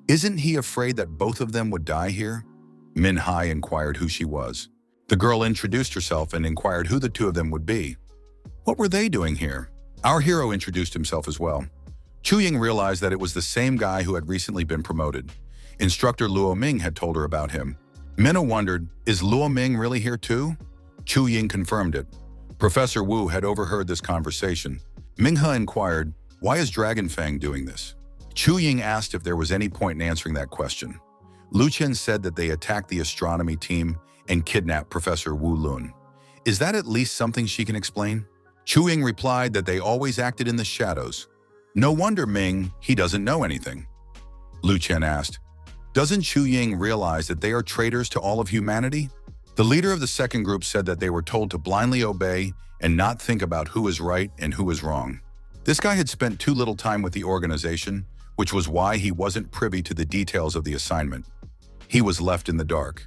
Isn't he afraid that both of them would die here? Min-He inquired who she was. The girl introduced herself and inquired who the 2 of them would be. What were they doing here? Our hero introduced himself as well. Chu Ying realized that it was the same guy who had recently been promoted. Instructor Luo Ming had told her about him. Minna wondered, is Luo Ming really here too? Chu Ying confirmed it. Professor Wu had overheard this conversation. Ming-He inquired, why is Dragon Fang doing this? Chu Ying asked if there was any point in answering that question. Lu Chian said that they attacked the astronomy team and kidnapped Professor Wu Lun. Is that at least something she can explain? Chu Ying replied that they always acted in the shadows. No wonder Ming, he doesn't know anything. Lu Chian asked, doesn't Chu Ying realize that they are traitors to all of humanity? The leader of the second group said that they were told to blindly obey and not think about who is right and who is wrong. This guy had spent too little time with the organization, which was why he wasn't privy to the details of the assignment. He was left in the dark.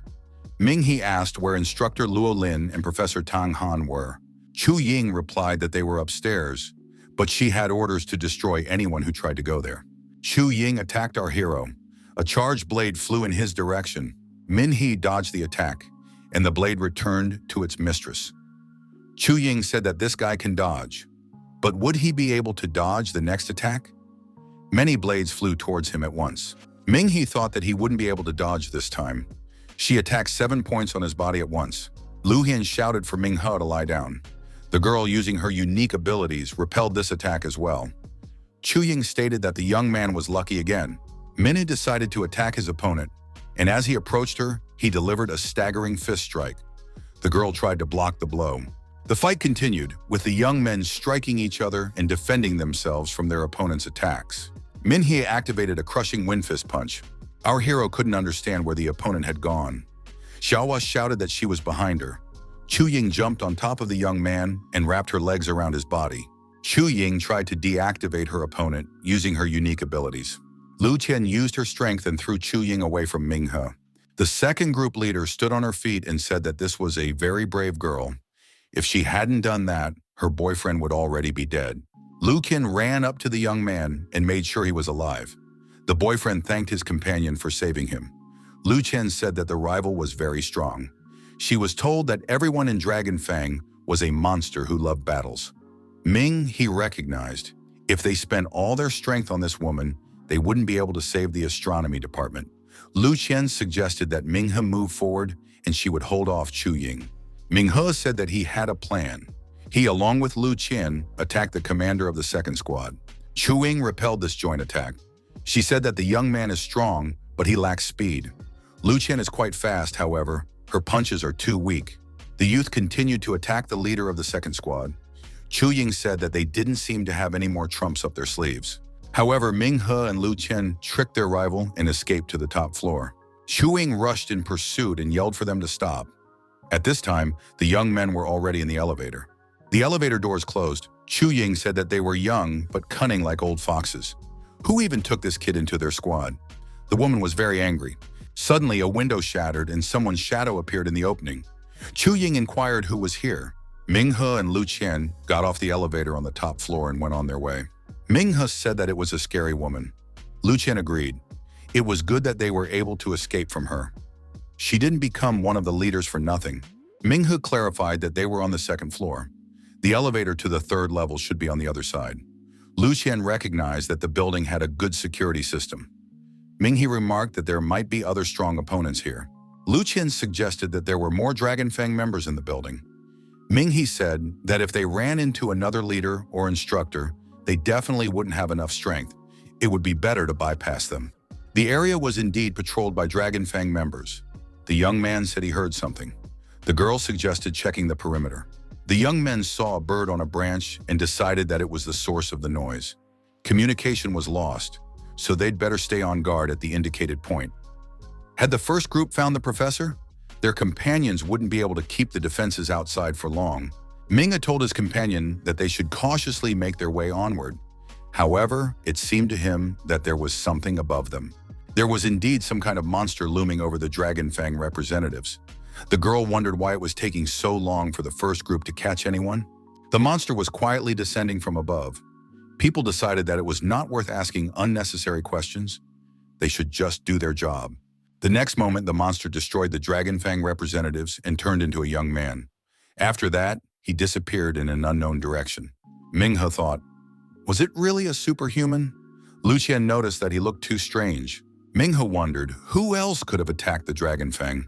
Ming-He asked where Instructor Luo Lin and Professor Tang Han were. Chu Ying replied that they were upstairs, but she had orders to destroy anyone who tried to go there. Chu Ying attacked our hero. A charged blade flew in his direction. Min-He dodged the attack, and the blade returned to its mistress. Chu Ying said that this guy can dodge, but would he be able to dodge the next attack? Many blades flew towards him at once. Ming-He thought that he wouldn't be able to dodge this time. She attacked 7 points on his body at once. Lu Hian shouted for Ming-He to lie down. The girl, using her unique abilities, repelled this attack as well. Chu Ying stated that the young man was lucky again. Min-He decided to attack his opponent, and as he approached her, he delivered a staggering fist strike. The girl tried to block the blow. The fight continued, with the young men striking each other and defending themselves from their opponent's attacks. Min-He activated a crushing wind fist punch. Our hero couldn't understand where the opponent had gone. Xiaohua shouted that she was behind her. Chu Ying jumped on top of the young man and wrapped her legs around his body. Chu Ying tried to deactivate her opponent using her unique abilities. Lu Chian used her strength and threw Chu Ying away from Ming-He. The second group leader stood on her feet and said that this was a very brave girl. If she hadn't done that, her boyfriend would already be dead. Lu Chian ran up to the young man and made sure he was alive. The boyfriend thanked his companion for saving him. Lu Chian said that the rival was very strong. She was told that everyone in Dragon Fang was a monster who loved battles. Ming, he recognized. If they spent all their strength on this woman, they wouldn't be able to save the astronomy department. Lu Chian suggested that Ming-He move forward and she would hold off Chu Ying. Ming-He said that he had a plan. He, along with Lu Chian, attacked the commander of the second squad. Chu Ying repelled this joint attack. She said that the young man is strong, but he lacks speed. Lu Chian is quite fast, however. Her punches are too weak. The youth continued to attack the leader of the second squad. Chu Ying said that they didn't seem to have any more trumps up their sleeves. However, Ming-He and Lu Chian tricked their rival and escaped to the top floor. Chu Ying rushed in pursuit and yelled for them to stop. At this time, the young men were already in the elevator. The elevator doors closed. Chu Ying said that they were young but cunning like old foxes. Who even took this kid into their squad? The woman was very angry. Suddenly, a window shattered and someone's shadow appeared in the opening. Chu Ying inquired who was here. Minghe and Lu Chian got off the elevator on the top floor and went on their way. Minghe said that it was a scary woman. Lu Chian agreed. It was good that they were able to escape from her. She didn't become one of the leaders for nothing. Minghe clarified that they were on the second floor. The elevator to the third level should be on the other side. Lu Chian recognized that the building had a good security system. Minghe remarked that there might be other strong opponents here. Lu Chian suggested that there were more Dragon Fang members in the building. Minghe said that if they ran into another leader or instructor, they definitely wouldn't have enough strength. It would be better to bypass them. The area was indeed patrolled by Dragon Fang members. The young man said he heard something. The girl suggested checking the perimeter. The young men saw a bird on a branch and decided that it was the source of the noise. Communication was lost, so they'd better stay on guard at the indicated point. Had the first group found the professor? Their companions wouldn't be able to keep the defenses outside for long. Minghe told his companion that they should cautiously make their way onward. However, it seemed to him that there was something above them. There was indeed some kind of monster looming over the Dragon Fang representatives. The girl wondered why it was taking so long for the first group to catch anyone. The monster was quietly descending from above. People decided that it was not worth asking unnecessary questions. They should just do their job. The next moment, the monster destroyed the Dragon Fang representatives and turned into a young man. After that, he disappeared in an unknown direction. Minghe thought, was it really a superhuman? Lu Chian noticed that he looked too strange. Minghe wondered who else could have attacked the Dragon Fang.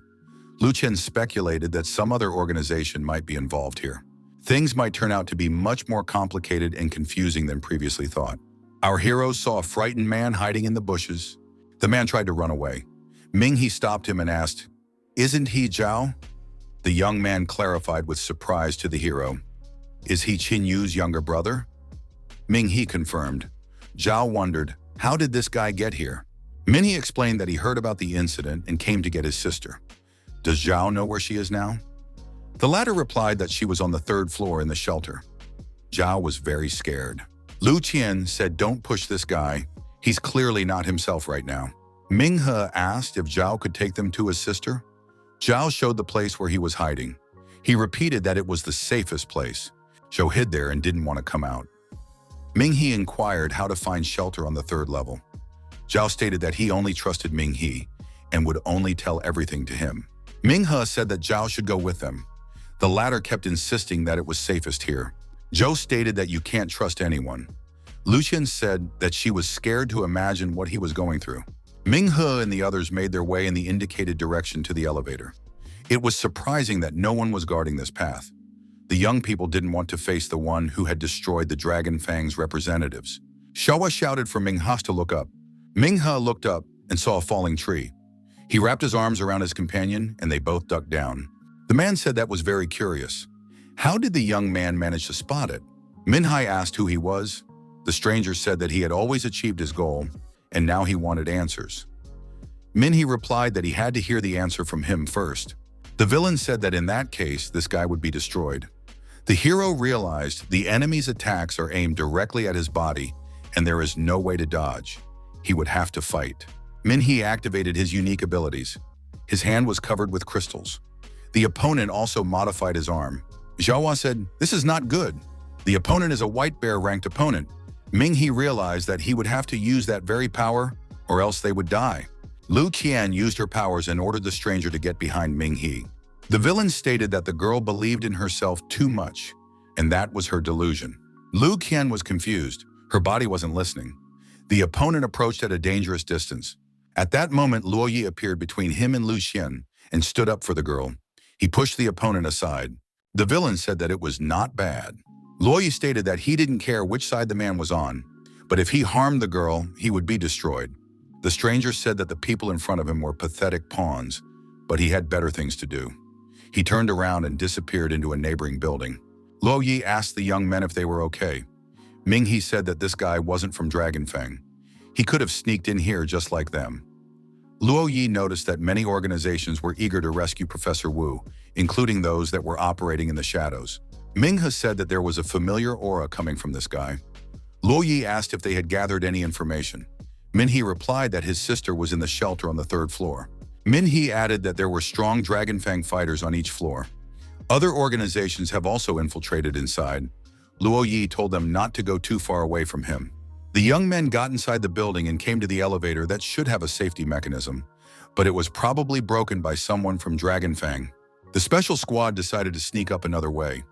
Lu Chian speculated that some other organization might be involved here. Things might turn out to be much more complicated and confusing than previously thought. Our heroes saw a frightened man hiding in the bushes. The man tried to run away. Minghe stopped him and asked, isn't he Zhao? The young man clarified with surprise to the hero, is he Qin Yu's younger brother? Minghe confirmed. Zhao wondered, how did this guy get here? Minghe explained that he heard about the incident and came to get his sister. Does Zhao know where she is now? The latter replied that she was on the third floor in the shelter. Zhao was very scared. Lu Chian said, don't push this guy. He's clearly not himself right now. Minghe asked if Zhao could take them to his sister. Zhao showed the place where he was hiding. He repeated that it was the safest place. Zhao hid there and didn't want to come out. Minghe inquired how to find shelter on the third level. Zhao stated that he only trusted Minghe and would only tell everything to him. Minghe said that Zhao should go with them. The latter kept insisting that it was safest here. Zhao stated that you can't trust anyone. Lu Chian said that she was scared to imagine what he was going through. Minghe and the others made their way in the indicated direction to the elevator. It was surprising that no one was guarding this path. The young people didn't want to face the one who had destroyed the Dragon Fang's representatives. Shawa shouted for Minghe to look up. Minghe looked up and saw a falling tree. He wrapped his arms around his companion and they both ducked down. The man said that was very curious. How did the young man manage to spot it? Minghe asked who he was. The stranger said that he had always achieved his goal and now he wanted answers. Minghe replied that he had to hear the answer from him first. The villain said that in that case, this guy would be destroyed. The hero realized the enemy's attacks are aimed directly at his body and there is no way to dodge. He would have to fight. Minghe activated his unique abilities. His hand was covered with crystals. The opponent also modified his arm. Zhao said, this is not good. The opponent is a white bear ranked opponent. Minghe realized that he would have to use that very power or else they would die. Lu Chian used her powers and ordered the stranger to get behind Minghe. The villain stated that the girl believed in herself too much, and that was her delusion. Lu Chian was confused. Her body wasn't listening. The opponent approached at a dangerous distance. At that moment, Luo Yi appeared between him and Lu Chian and stood up for the girl. He pushed the opponent aside. The villain said that it was not bad. Luo Yi stated that he didn't care which side the man was on, but if he harmed the girl, he would be destroyed. The stranger said that the people in front of him were pathetic pawns, but he had better things to do. He turned around and disappeared into a neighboring building. Luo Yi asked the young men if they were okay. Minghe said that this guy wasn't from Dragon Fang. He could have sneaked in here just like them. Luo Yi noticed that many organizations were eager to rescue Professor Wu, including those that were operating in the shadows. Minghe said that there was a familiar aura coming from this guy. Luo Yi asked if they had gathered any information. Minhe replied that his sister was in the shelter on the 3rd floor. Minhe added that there were strong Dragonfang fighters on each floor. Other organizations have also infiltrated inside. Luo Yi told them not to go too far away from him. The young men got inside the building and came to the elevator that should have a safety mechanism, but it was probably broken by someone from Dragonfang. The special squad decided to sneak up another way.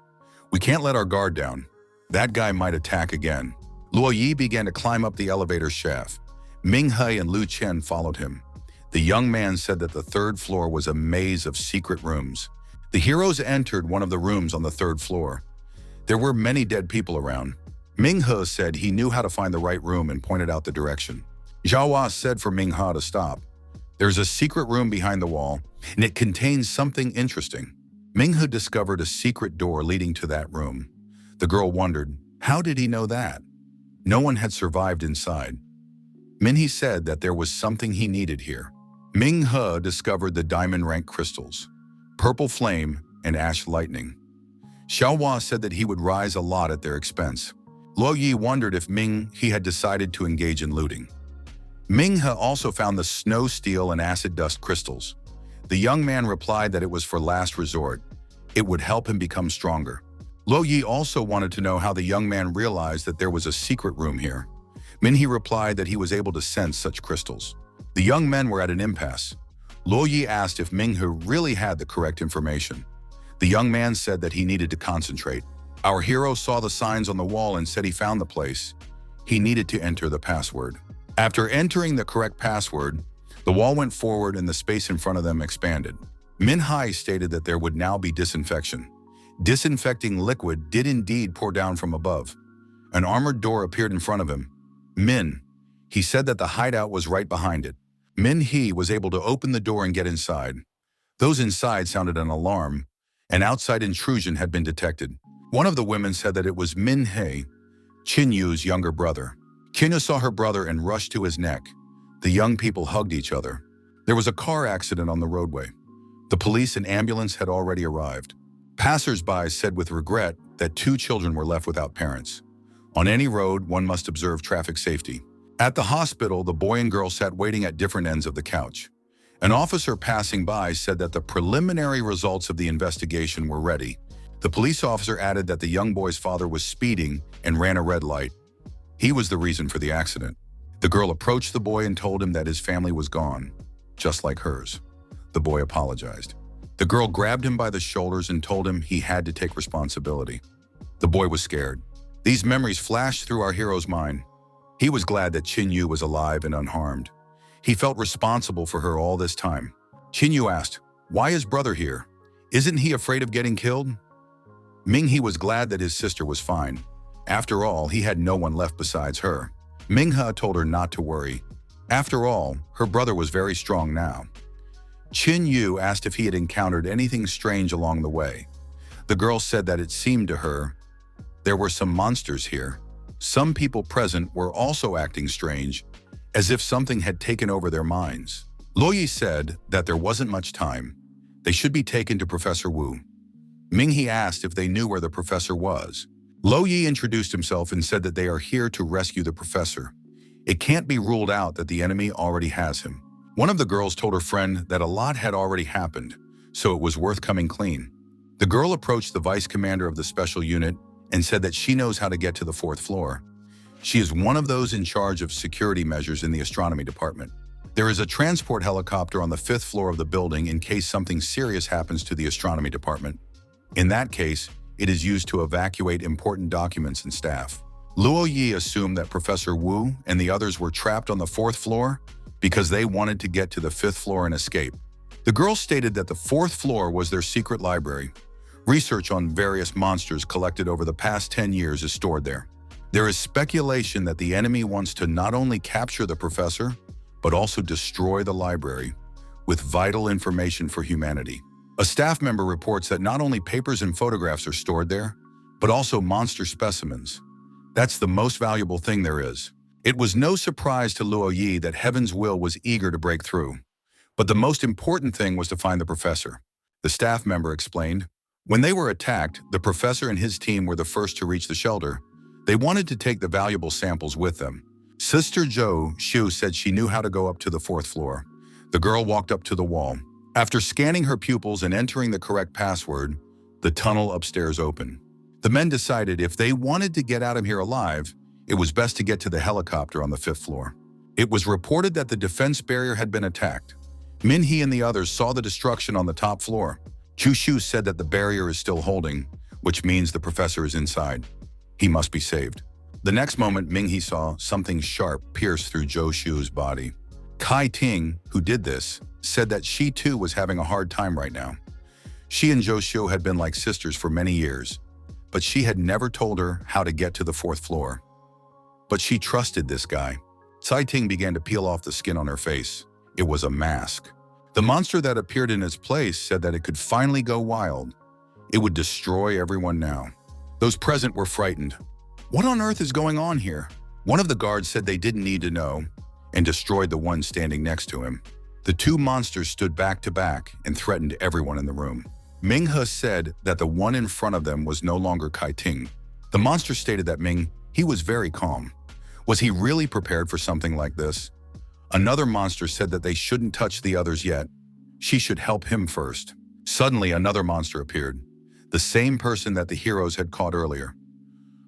We can't let our guard down. That guy might attack again. Luo Yi began to climb up the elevator shaft. Minghe and Lu Chian followed him. The young man said that the 3rd floor was a maze of secret rooms. The heroes entered one of the rooms on the 3rd floor. There were many dead people around. Minghe said he knew how to find the right room and pointed out the direction. Zhao said for Minghe to stop. There's a secret room behind the wall, and it contains something interesting. Minghe discovered a secret door leading to that room. The girl wondered, how did he know that? No one had survived inside. Minhe said that there was something he needed here. Minghe discovered the diamond rank crystals, purple flame, and ash lightning. Xiaohua said that he would rise a lot at their expense. Luo Yi wondered if Minghe had decided to engage in looting. Minghe also found the snow steel and acid dust crystals. The young man replied that it was for last resort. It would help him become stronger. Luo Yi also wanted to know how the young man realized that there was a secret room here. Minhe replied that he was able to sense such crystals. The young men were at an impasse. Luo Yi asked if Minghe really had the correct information. The young man said that he needed to concentrate. Our hero saw the signs on the wall and said he found the place. He needed to enter the password. After entering the correct password, the wall went forward and the space in front of them expanded. Minhe stated that there would now be disinfection. Disinfecting liquid did indeed pour down from above. An armored door appeared in front of him. He said that the hideout was right behind it. Minhe was able to open the door and get inside. Those inside sounded an alarm. An outside intrusion had been detected. One of the women said that it was Minhe, Qinyu's younger brother. Qinyu saw her brother and rushed to his neck. The young people hugged each other. There was a car accident on the roadway. The police and ambulance had already arrived. Passers-by said with regret that 2 children were left without parents. On any road, one must observe traffic safety. At the hospital, the boy and girl sat waiting at different ends of the couch. An officer passing by said that the preliminary results of the investigation were ready. The police officer added that the young boy's father was speeding and ran a red light. He was the reason for the accident. The girl approached the boy and told him that his family was gone, just like hers. The boy apologized. The girl grabbed him by the shoulders and told him he had to take responsibility. The boy was scared. These memories flashed through our hero's mind. He was glad that Qinyu was alive and unharmed. He felt responsible for her all this time. Qinyu asked, "Why is brother here? Isn't he afraid of getting killed?" Minghe was glad that his sister was fine. After all, he had no one left besides her. Minghe told her not to worry. After all, her brother was very strong now. Qinyu asked if he had encountered anything strange along the way. The girl said that it seemed to her there were some monsters here. Some people present were also acting strange, as if something had taken over their minds. Luo Yi said that there wasn't much time. They should be taken to Professor Wu. Minghe asked if they knew where the professor was. Luo Yi introduced himself and said that they are here to rescue the professor. It can't be ruled out that the enemy already has him. One of the girls told her friend that a lot had already happened, so it was worth coming clean. The girl approached the vice commander of the special unit and said that she knows how to get to the 4th floor. She is one of those in charge of security measures in the astronomy department. There is a transport helicopter on the 5th floor of the building in case something serious happens to the astronomy department. In that case, it is used to evacuate important documents and staff. Luo Yi assumed that Professor Wu and the others were trapped on the 4th floor because they wanted to get to the 5th floor and escape. The girl stated that the 4th floor was their secret library. Research on various monsters collected over the past 10 years is stored there. There is speculation that the enemy wants to not only capture the professor, but also destroy the library with vital information for humanity. A staff member reports that not only papers and photographs are stored there, but also monster specimens. That's the most valuable thing there is. It was no surprise to Luo Yi that Heaven's Will was eager to break through. But the most important thing was to find the professor. The staff member explained, When they were attacked, the professor and his team were the first to reach the shelter. They wanted to take the valuable samples with them. Sister Jo Shu said she knew how to go up to the 4th floor. The girl walked up to the wall. After scanning her pupils and entering the correct password, the tunnel upstairs opened. The men decided if they wanted to get out of here alive, it was best to get to the helicopter on the 5th floor. It was reported that the defense barrier had been attacked. Min-hee and the others saw the destruction on the top floor. Chu-Shu said that the barrier is still holding, which means the professor is inside. He must be saved. The next moment, Ming-hee saw something sharp pierce through Jo-Shu's body. Kai-Ting, who did this, said that she too was having a hard time right now. She and Jo-Shu had been like sisters for many years, but she had never told her how to get to the 4th floor. But she trusted this guy. Cai-Ting began to peel off the skin on her face. It was a mask. The monster that appeared in its place said that it could finally go wild. It would destroy everyone now. Those present were frightened. What on earth is going on here? One of the guards said they didn't need to know and destroyed the one standing next to him. The two monsters stood back to back and threatened everyone in the room. Ming-he said that the one in front of them was no longer Kai-Ting. The monster stated that he was very calm. Was he really prepared for something like this? Another monster said that they shouldn't touch the others yet. She should help him first. Suddenly, another monster appeared, the same person that the heroes had caught earlier.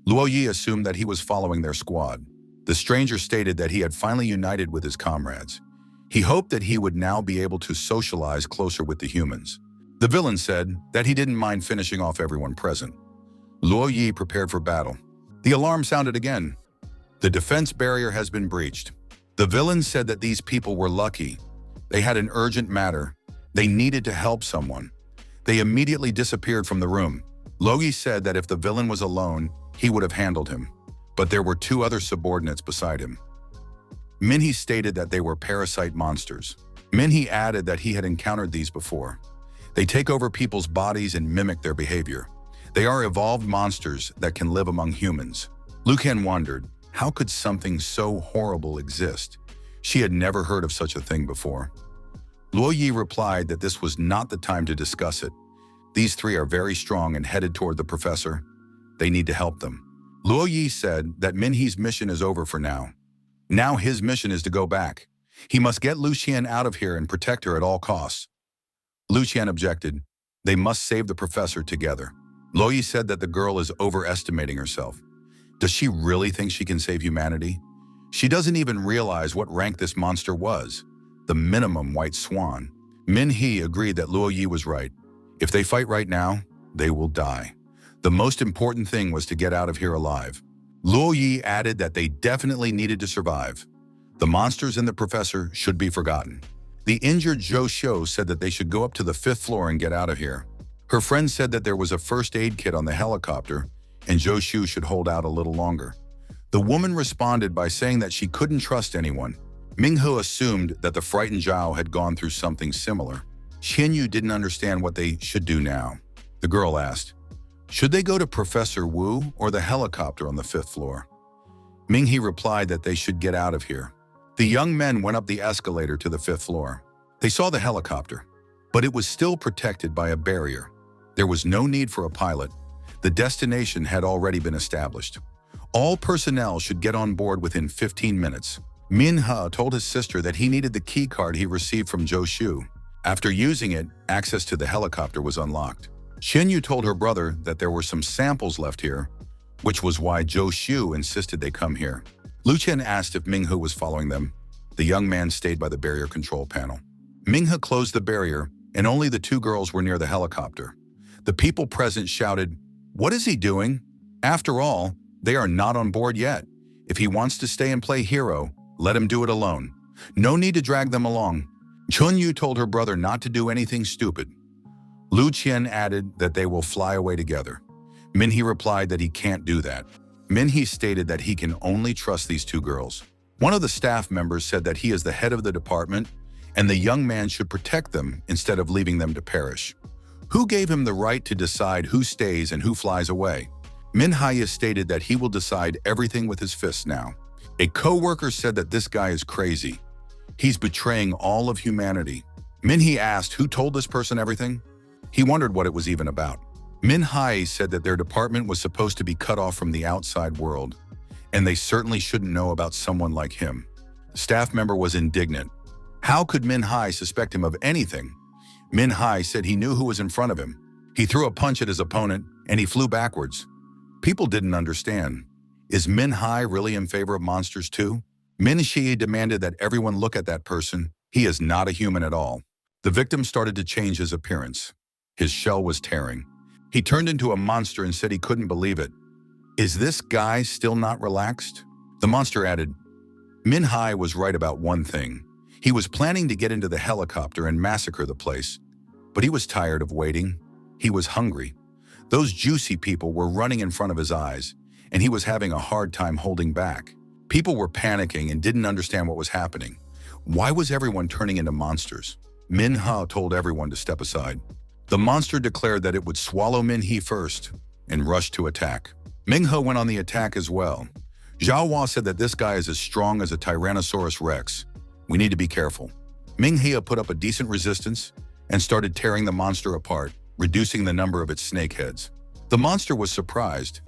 Luo Yi assumed that he was following their squad. The stranger stated that he had finally united with his comrades. He hoped that he would now be able to socialize closer with the humans. The villain said that he didn't mind finishing off everyone present. Luo Yi prepared for battle. The alarm sounded again. The defense barrier has been breached. The villain said that these people were lucky. They had an urgent matter. They needed to help someone. They immediately disappeared from the room. Logi said that if the villain was alone, he would have handled him. But there were two other subordinates beside him. Min-hee stated that they were parasite monsters. Min-hee added that he had encountered these before. They take over people's bodies and mimic their behavior. They are evolved monsters that can live among humans. Lu Chian wondered, how could something so horrible exist? She had never heard of such a thing before. Luo Yi replied that this was not the time to discuss it. These three are very strong and headed toward the professor. They need to help them. Luo Yi said that Min-hee's mission is over for now. Now his mission is to go back. He must get Lu Chian out of here and protect her at all costs. Lu Chian objected. They must save the professor together. Luo Yi said that the girl is overestimating herself. Does she really think she can save humanity? She doesn't even realize what rank this monster was. The minimum white swan. Min-hee agreed that Luo Yi was right. If they fight right now, they will die. The most important thing was to get out of here alive. Luo Yi added that they definitely needed to survive. The monsters and the professor should be forgotten. The injured Jo Shu said that they should go up to the 5th floor and get out of here. Her friend said that there was a first aid kit on the helicopter and Jo Shu should hold out a little longer. The woman responded by saying that she couldn't trust anyone. Ming-he assumed that the frightened Zhao had gone through something similar. Qianyu didn't understand what they should do now. The girl asked, should they go to Professor Wu or the helicopter on the 5th floor? Ming-hee replied that they should get out of here. The young men went up the escalator to the 5th floor. They saw the helicopter, but it was still protected by a barrier. There was no need for a pilot. The destination had already been established. All personnel should get on board within 15 minutes. Min-he told his sister that he needed the key card he received from Jo Shu. After using it, access to the helicopter was unlocked. Qianyu told her brother that there were some samples left here, which was why Jo Shu insisted they come here. Lu Chian asked if Ming-he was following them. The young man stayed by the barrier control panel. Ming-he closed the barrier, and only the two girls were near the helicopter. The people present shouted, "What is he doing?" After all, they are not on board yet. If he wants to stay and play hero, let him do it alone. No need to drag them along. Chunyu told her brother not to do anything stupid. Lu Chian added that they will fly away together. Min-hee replied that he can't do that. Min-hee stated that he can only trust these two girls. One of the staff members said that he is the head of the department and the young man should protect them instead of leaving them to perish. Who gave him the right to decide who stays and who flies away? Min-hee stated that he will decide everything with his fists now. A co-worker said that this guy is crazy. He's betraying all of humanity. Min-hee asked who told this person everything. He wondered what it was even about. Min Hai said that their department was supposed to be cut off from the outside world, and they certainly shouldn't know about someone like him. The staff member was indignant. How could Min Hai suspect him of anything? Min Hai said he knew who was in front of him. He threw a punch at his opponent, and he flew backwards. People didn't understand. Is Min Hai really in favor of monsters too? Min Shi demanded that everyone look at that person. He is not a human at all. The victim started to change his appearance. His shell was tearing. He turned into a monster and said he couldn't believe it. Is this guy still not relaxed? The monster added, Min Hai was right about one thing. He was planning to get into the helicopter and massacre the place. But he was tired of waiting. He was hungry. Those juicy people were running in front of his eyes, and he was having a hard time holding back. People were panicking and didn't understand what was happening. Why was everyone turning into monsters? Min Ha told everyone to step aside. The monster declared that it would swallow Min He first and rushed to attack. Ming He went on the attack as well. Zhao Hua said that this guy is as strong as a Tyrannosaurus Rex. We need to be careful. Ming He put up a decent resistance and started tearing the monster apart, reducing the number of its snake heads. The monster was surprised.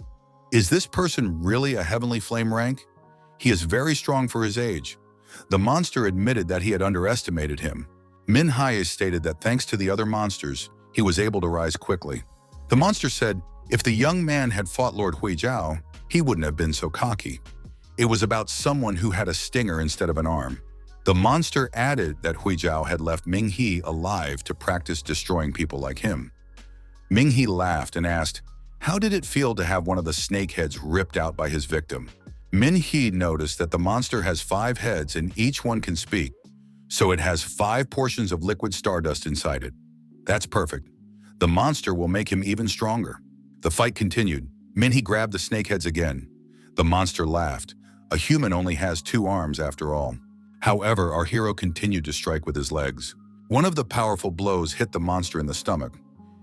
Is this person really a heavenly flame rank? He is very strong for his age. The monster admitted that he had underestimated him. Min Hai stated that thanks to the other monsters, he was able to rise quickly. The monster said, if the young man had fought Lord Hui Zhao, he wouldn't have been so cocky. It was about someone who had a stinger instead of an arm. The monster added that Hui Zhao had left Ming He alive to practice destroying people like him. Ming He laughed and asked, how did it feel to have one of the snake heads ripped out by his victim? Min He noticed that the monster has 5 heads and each one can speak, so it has 5 portions of liquid stardust inside it. That's perfect. The monster will make him even stronger. The fight continued. Min He grabbed the snake heads again. The monster laughed. A human only has 2 arms after all. However, our hero continued to strike with his legs. One of the powerful blows hit the monster in the stomach.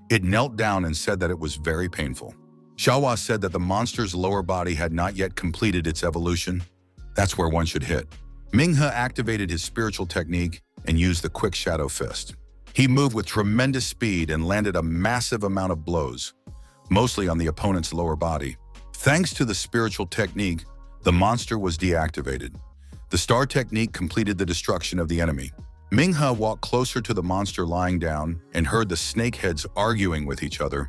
It knelt down and said that it was very painful. Xiaohua said that the monster's lower body had not yet completed its evolution. That's where one should hit. Ming He activated his spiritual technique and used the quick shadow fist. He moved with tremendous speed and landed a massive amount of blows, mostly on the opponent's lower body. Thanks to the spiritual technique, the monster was deactivated. The star technique completed the destruction of the enemy. Ming He walked closer to the monster lying down and heard the snakeheads arguing with each other.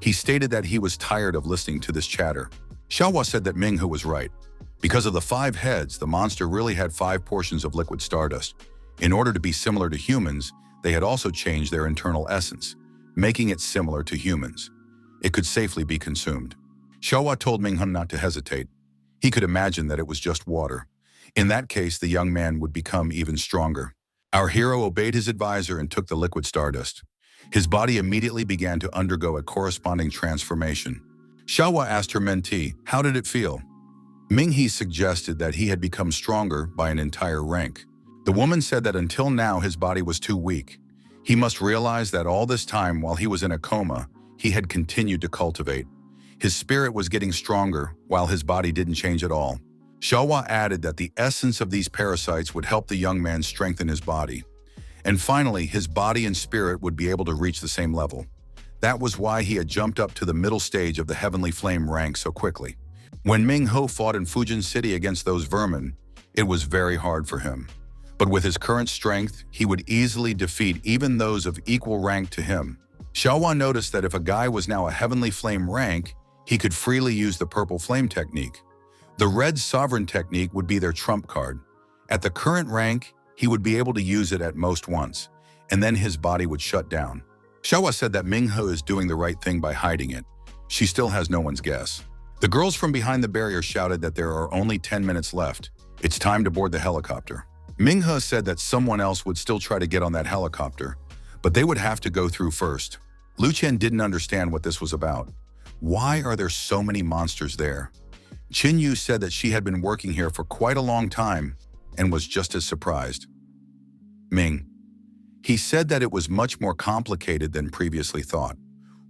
He stated that he was tired of listening to this chatter. Xiaohua said that Ming He was right. Because of the 5 heads, the monster really had 5 portions of liquid stardust. In order to be similar to humans, they had also changed their internal essence, making it similar to humans. It could safely be consumed. Xiaohua told Ming He not to hesitate. He could imagine that it was just water. In that case, the young man would become even stronger. Our hero obeyed his advisor and took the liquid stardust. His body immediately began to undergo a corresponding transformation. Xiaohua asked her mentee, how did it feel? Ming He suggested that he had become stronger by an entire rank. The woman said that until now his body was too weak. He must realize that all this time while he was in a coma, he had continued to cultivate. His spirit was getting stronger while his body didn't change at all. Xiaohua added that the essence of these parasites would help the young man strengthen his body. And finally, his body and spirit would be able to reach the same level. That was why he had jumped up to the middle stage of the Heavenly Flame rank so quickly. When Ming He fought in Fujin City against those vermin, it was very hard for him. But with his current strength, he would easily defeat even those of equal rank to him. Xiaohua noticed that if a guy was now a Heavenly Flame rank, he could freely use the Purple Flame technique. The Red Sovereign technique would be their trump card. At the current rank, he would be able to use it at most once, and then his body would shut down. Xiaohua said that Ming He is doing the right thing by hiding it. She still has no one's guess. The girls from behind the barrier shouted that there are only 10 minutes left. It's time to board the helicopter. Ming He said that someone else would still try to get on that helicopter, but they would have to go through first. Lu Chian didn't understand what this was about. Why are there so many monsters there? Qin Yu said that she had been working here for quite a long time and was just as surprised. Ming. He said that it was much more complicated than previously thought.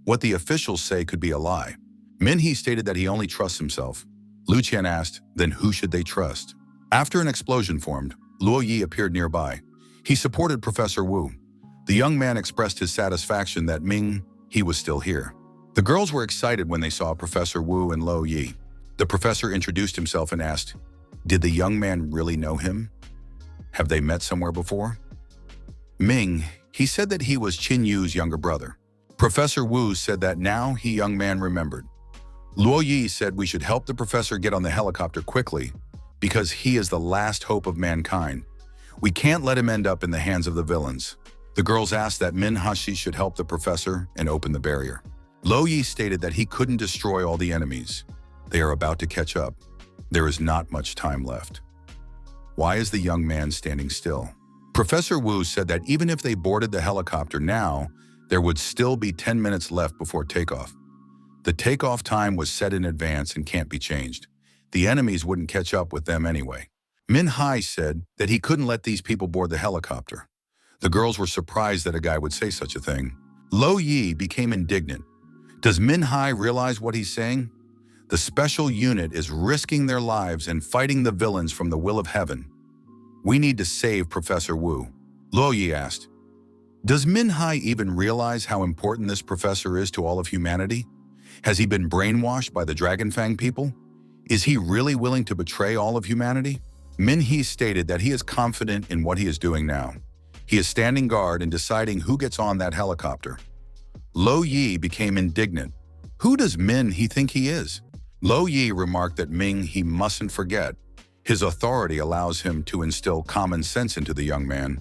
What the officials say could be a lie. Min He stated that he only trusts himself. Lu Chian asked, then who should they trust? After an explosion formed, Luo Yi appeared nearby. He supported Professor Wu. The young man expressed his satisfaction that Ming He was still here. The girls were excited when they saw Professor Wu and Lo Yi. The professor introduced himself and asked, "Did the young man really know him? Have they met somewhere before?" Ming, he said that he was Qin Yu's younger brother. Professor Wu said that now he young man remembered. Luo Yi said we should help the professor get on the helicopter quickly because he is the last hope of mankind. We can't let him end up in the hands of the villains. The girls asked that Min Hashi should help the professor and open the barrier. Lo Yi stated that he couldn't destroy all the enemies. They are about to catch up. There is not much time left. Why is the young man standing still? Professor Wu said that even if they boarded the helicopter now, there would still be 10 minutes left before takeoff. The takeoff time was set in advance and can't be changed. The enemies wouldn't catch up with them anyway. Min Hai said that he couldn't let these people board the helicopter. The girls were surprised that a guy would say such a thing. Lo Yi became indignant. Does Min Hai realize what he's saying? The special unit is risking their lives and fighting the villains from the will of heaven. We need to save Professor Wu. Lo Yi asked, "Does Min Hai even realize how important this professor is to all of humanity? Has he been brainwashed by the Dragonfang people? Is he really willing to betray all of humanity?" Min He stated that he is confident in what he is doing now. He is standing guard and deciding who gets on that helicopter. Lo Yi became indignant. Who does Min He think he is? Lo Yi remarked that Ming He mustn't forget. His authority allows him to instill common sense into the young man.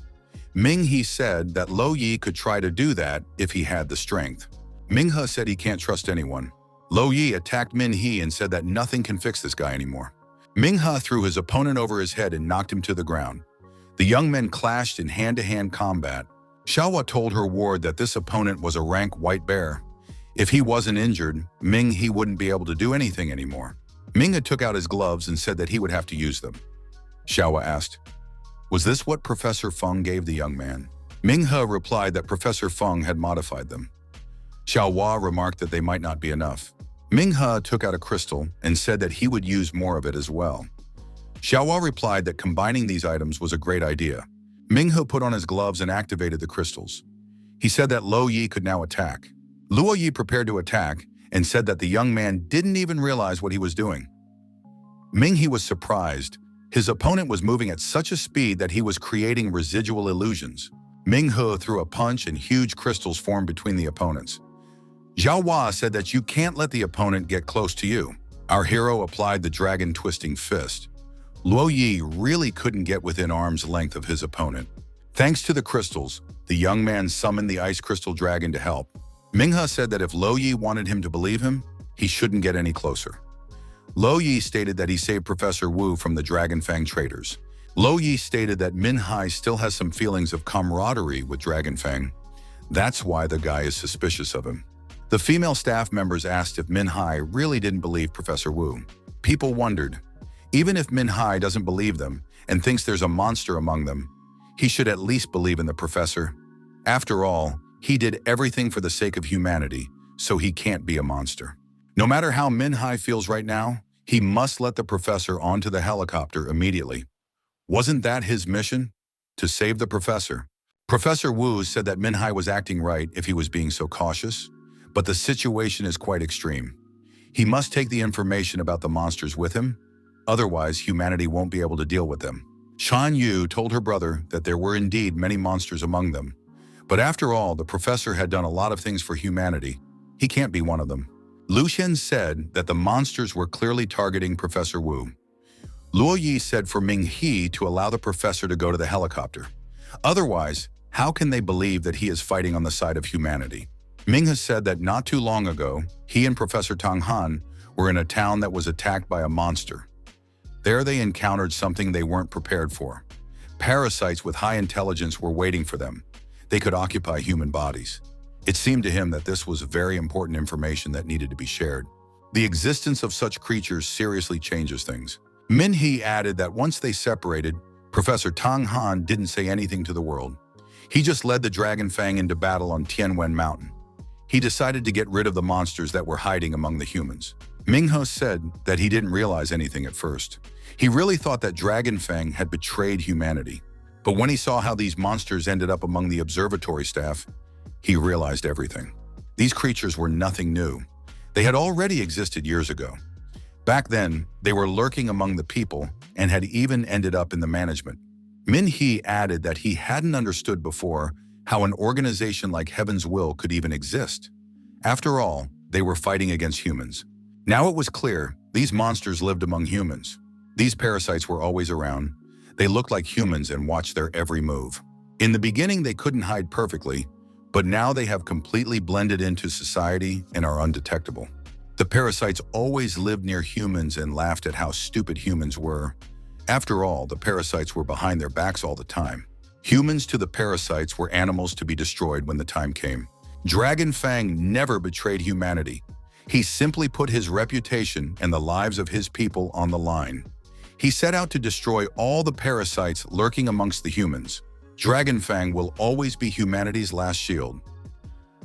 Ming He said that Lo Yi could try to do that if he had the strength. Ming He said he can't trust anyone. Lo Yi attacked Min He and said that nothing can fix this guy anymore. Ming He threw his opponent over his head and knocked him to the ground. The young men clashed in hand-to-hand combat. Xiaohua told her ward that this opponent was a rank white bear. If he wasn't injured, Ming He wouldn't be able to do anything anymore. Ming He took out his gloves and said that he would have to use them. Xiaohua asked, "Was this what Professor Feng gave the young man?" Ming He replied that Professor Feng had modified them. Xiaohua remarked that they might not be enough. Ming He took out a crystal and said that he would use more of it as well. Xiaohua replied that combining these items was a great idea. Ming He put on his gloves and activated the crystals. He said that Lo Yi could now attack. Luo Yi prepared to attack and said that the young man didn't even realize what he was doing. Ming He was surprised. His opponent was moving at such a speed that he was creating residual illusions. Ming He threw a punch and huge crystals formed between the opponents. Zhao Hua said that you can't let the opponent get close to you. Our hero applied the dragon-twisting fist. Luo Yi really couldn't get within arm's length of his opponent. Thanks to the crystals, the young man summoned the ice crystal dragon to help. Ming He said that if Lo Yi wanted him to believe him, he shouldn't get any closer. Lo Yi stated that he saved Professor Wu from the Dragonfang traitors. Lo Yi stated that Min Hai still has some feelings of camaraderie with Dragonfang. That's why the guy is suspicious of him. The female staff members asked if Min Hai really didn't believe Professor Wu. People wondered, even if Min Hai doesn't believe them and thinks there's a monster among them, he should at least believe in the professor. After all, he did everything for the sake of humanity, so he can't be a monster. No matter how Min Hai feels right now, he must let the professor onto the helicopter immediately. Wasn't that his mission? To save the professor. Professor Wu said that Min Hai was acting right if he was being so cautious, but the situation is quite extreme. He must take the information about the monsters with him, otherwise humanity won't be able to deal with them. Shan Yu told her brother that there were indeed many monsters among them, but after all, the professor had done a lot of things for humanity. He can't be one of them. Lu Chian said that the monsters were clearly targeting Professor Wu. Luo Yi said for Ming He to allow the professor to go to the helicopter. Otherwise, how can they believe that he is fighting on the side of humanity? Ming has said that not too long ago, he and Professor Tang Han were in a town that was attacked by a monster. There they encountered something they weren't prepared for. Parasites with high intelligence were waiting for them. They could occupy human bodies. It seemed to him that this was very important information that needed to be shared. The existence of such creatures seriously changes things. Min He added that once they separated, Professor Tang Han didn't say anything to the world. He just led the Dragonfang into battle on Tianwen Mountain. He decided to get rid of the monsters that were hiding among the humans. Ming He said that he didn't realize anything at first. He really thought that Dragonfang had betrayed humanity. But when he saw how these monsters ended up among the observatory staff, he realized everything. These creatures were nothing new. They had already existed years ago. Back then, they were lurking among the people and had even ended up in the management. Min-hee added that he hadn't understood before how an organization like Heaven's Will could even exist. After all, they were fighting against humans. Now it was clear these monsters lived among humans. These parasites were always around. They looked like humans and watched their every move. In the beginning, they couldn't hide perfectly, but now they have completely blended into society and are undetectable. The parasites always lived near humans and laughed at how stupid humans were. After all, the parasites were behind their backs all the time. Humans to the parasites were animals to be destroyed when the time came. Dragon Fang never betrayed humanity. He simply put his reputation and the lives of his people on the line. He set out to destroy all the parasites lurking amongst the humans. Dragon Fang will always be humanity's last shield.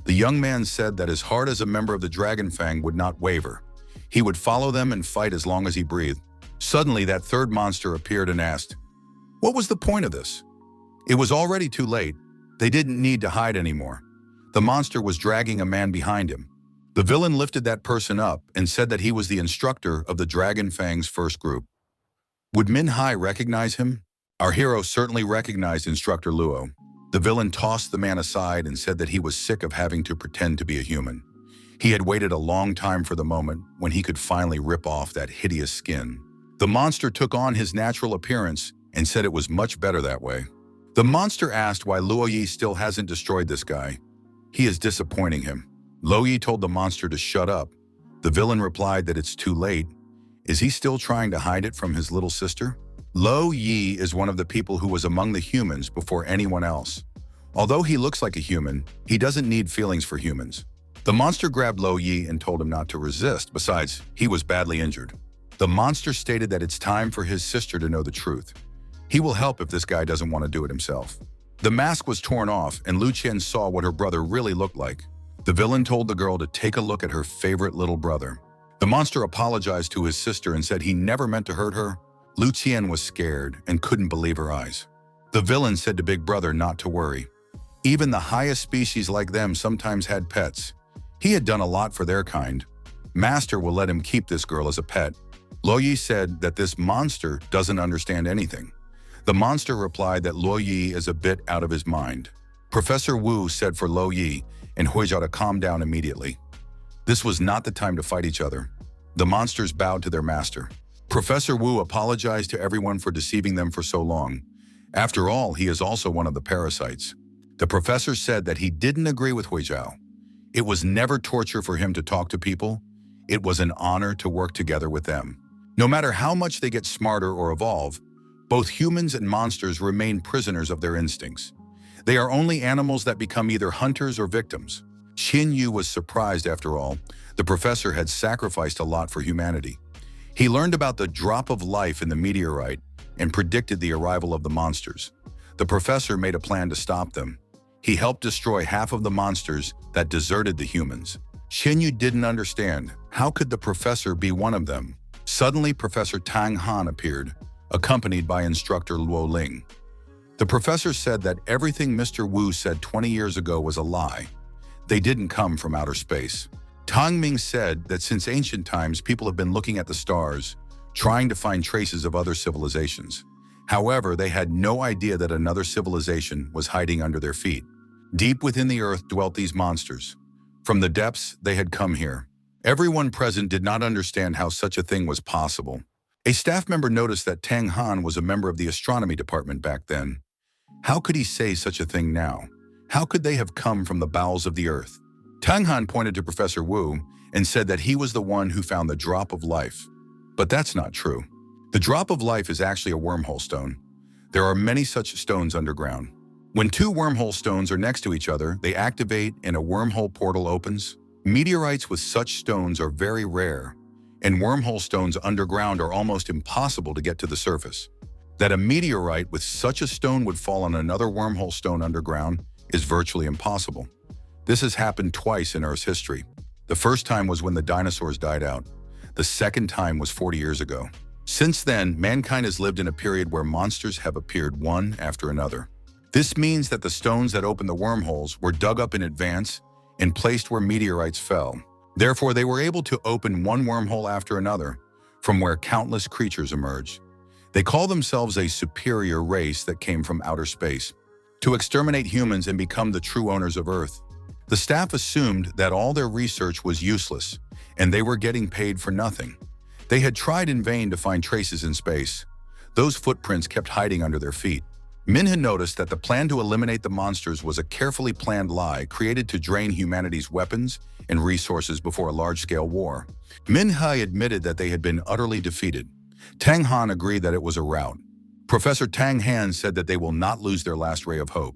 The young man said that as hard as a member of the Dragon Fang would not waver, he would follow them and fight as long as he breathed. Suddenly, that third monster appeared and asked, "What was the point of this?" It was already too late. They didn't need to hide anymore. The monster was dragging a man behind him. The villain lifted that person up and said that he was the instructor of the Dragon Fang's first group. Would Min-hee recognize him? Our hero certainly recognized Instructor Luo. The villain tossed the man aside and said that he was sick of having to pretend to be a human. He had waited a long time for the moment when he could finally rip off that hideous skin. The monster took on his natural appearance and said it was much better that way. The monster asked why Luo Yi still hasn't destroyed this guy. He is disappointing him. Luo Yi told the monster to shut up. The villain replied that it's too late. Is he still trying to hide it from his little sister? Luo Yi is one of the people who was among the humans before anyone else. Although he looks like a human, he doesn't need feelings for humans. The monster grabbed Luo Yi and told him not to resist. Besides, he was badly injured. The monster stated that it's time for his sister to know the truth. He will help if this guy doesn't want to do it himself. The mask was torn off and Lu Chian saw what her brother really looked like. The villain told the girl to take a look at her favorite little brother. The monster apologized to his sister and said he never meant to hurt her. Lu Chian was scared and couldn't believe her eyes. The villain said to Big Brother not to worry. Even the highest species like them sometimes had pets. He had done a lot for their kind. Master will let him keep this girl as a pet. Luo Yi said that this monster doesn't understand anything. The monster replied that Luo Yi is a bit out of his mind. Professor Wu said for Luo Yi and Huizhao to calm down immediately. This was not the time to fight each other. The monsters bowed to their master. Professor Wu apologized to everyone for deceiving them for so long. After all, he is also one of the parasites. The professor said that he didn't agree with Huizhao. It was never torture for him to talk to people. It was an honor to work together with them. No matter how much they get smarter or evolve, both humans and monsters remain prisoners of their instincts. They are only animals that become either hunters or victims. Xin Yu was surprised after all. The professor had sacrificed a lot for humanity. He learned about the drop of life in the meteorite and predicted the arrival of the monsters. The professor made a plan to stop them. He helped destroy half of the monsters that deserted the humans. Xin Yu didn't understand. How could the professor be one of them? Suddenly, Professor Tang Han appeared, accompanied by Instructor Luo Ling. The professor said that everything Mr. Wu said 20 years ago was a lie. They didn't come from outer space. Tang Ming said that since ancient times, people have been looking at the stars, trying to find traces of other civilizations. However, they had no idea that another civilization was hiding under their feet. Deep within the earth dwelt these monsters. From the depths, they had come here. Everyone present did not understand how such a thing was possible. A staff member noticed that Tang Han was a member of the astronomy department back then. How could he say such a thing now? How could they have come from the bowels of the earth? Tang Han pointed to Professor Wu and said that he was the one who found the drop of life. But that's not true. The drop of life is actually a wormhole stone. There are many such stones underground. When two wormhole stones are next to each other, they activate and a wormhole portal opens. Meteorites with such stones are very rare, and wormhole stones underground are almost impossible to get to the surface. That a meteorite with such a stone would fall on another wormhole stone underground is virtually impossible. This has happened twice in Earth's history. The first time was when the dinosaurs died out. The second time was 40 years ago. Since then, mankind has lived in a period where monsters have appeared one after another. This means that the stones that open the wormholes were dug up in advance and placed where meteorites fell. Therefore, they were able to open one wormhole after another, from where countless creatures emerged. They call themselves a superior race that came from outer space, to exterminate humans and become the true owners of Earth. The staff assumed that all their research was useless, and they were getting paid for nothing. They had tried in vain to find traces in space. Those footprints kept hiding under their feet. Min had noticed that the plan to eliminate the monsters was a carefully planned lie created to drain humanity's weapons and resources before a large-scale war. Min He admitted that they had been utterly defeated. Tang Han agreed that it was a rout. Professor Tang Han said that they will not lose their last ray of hope.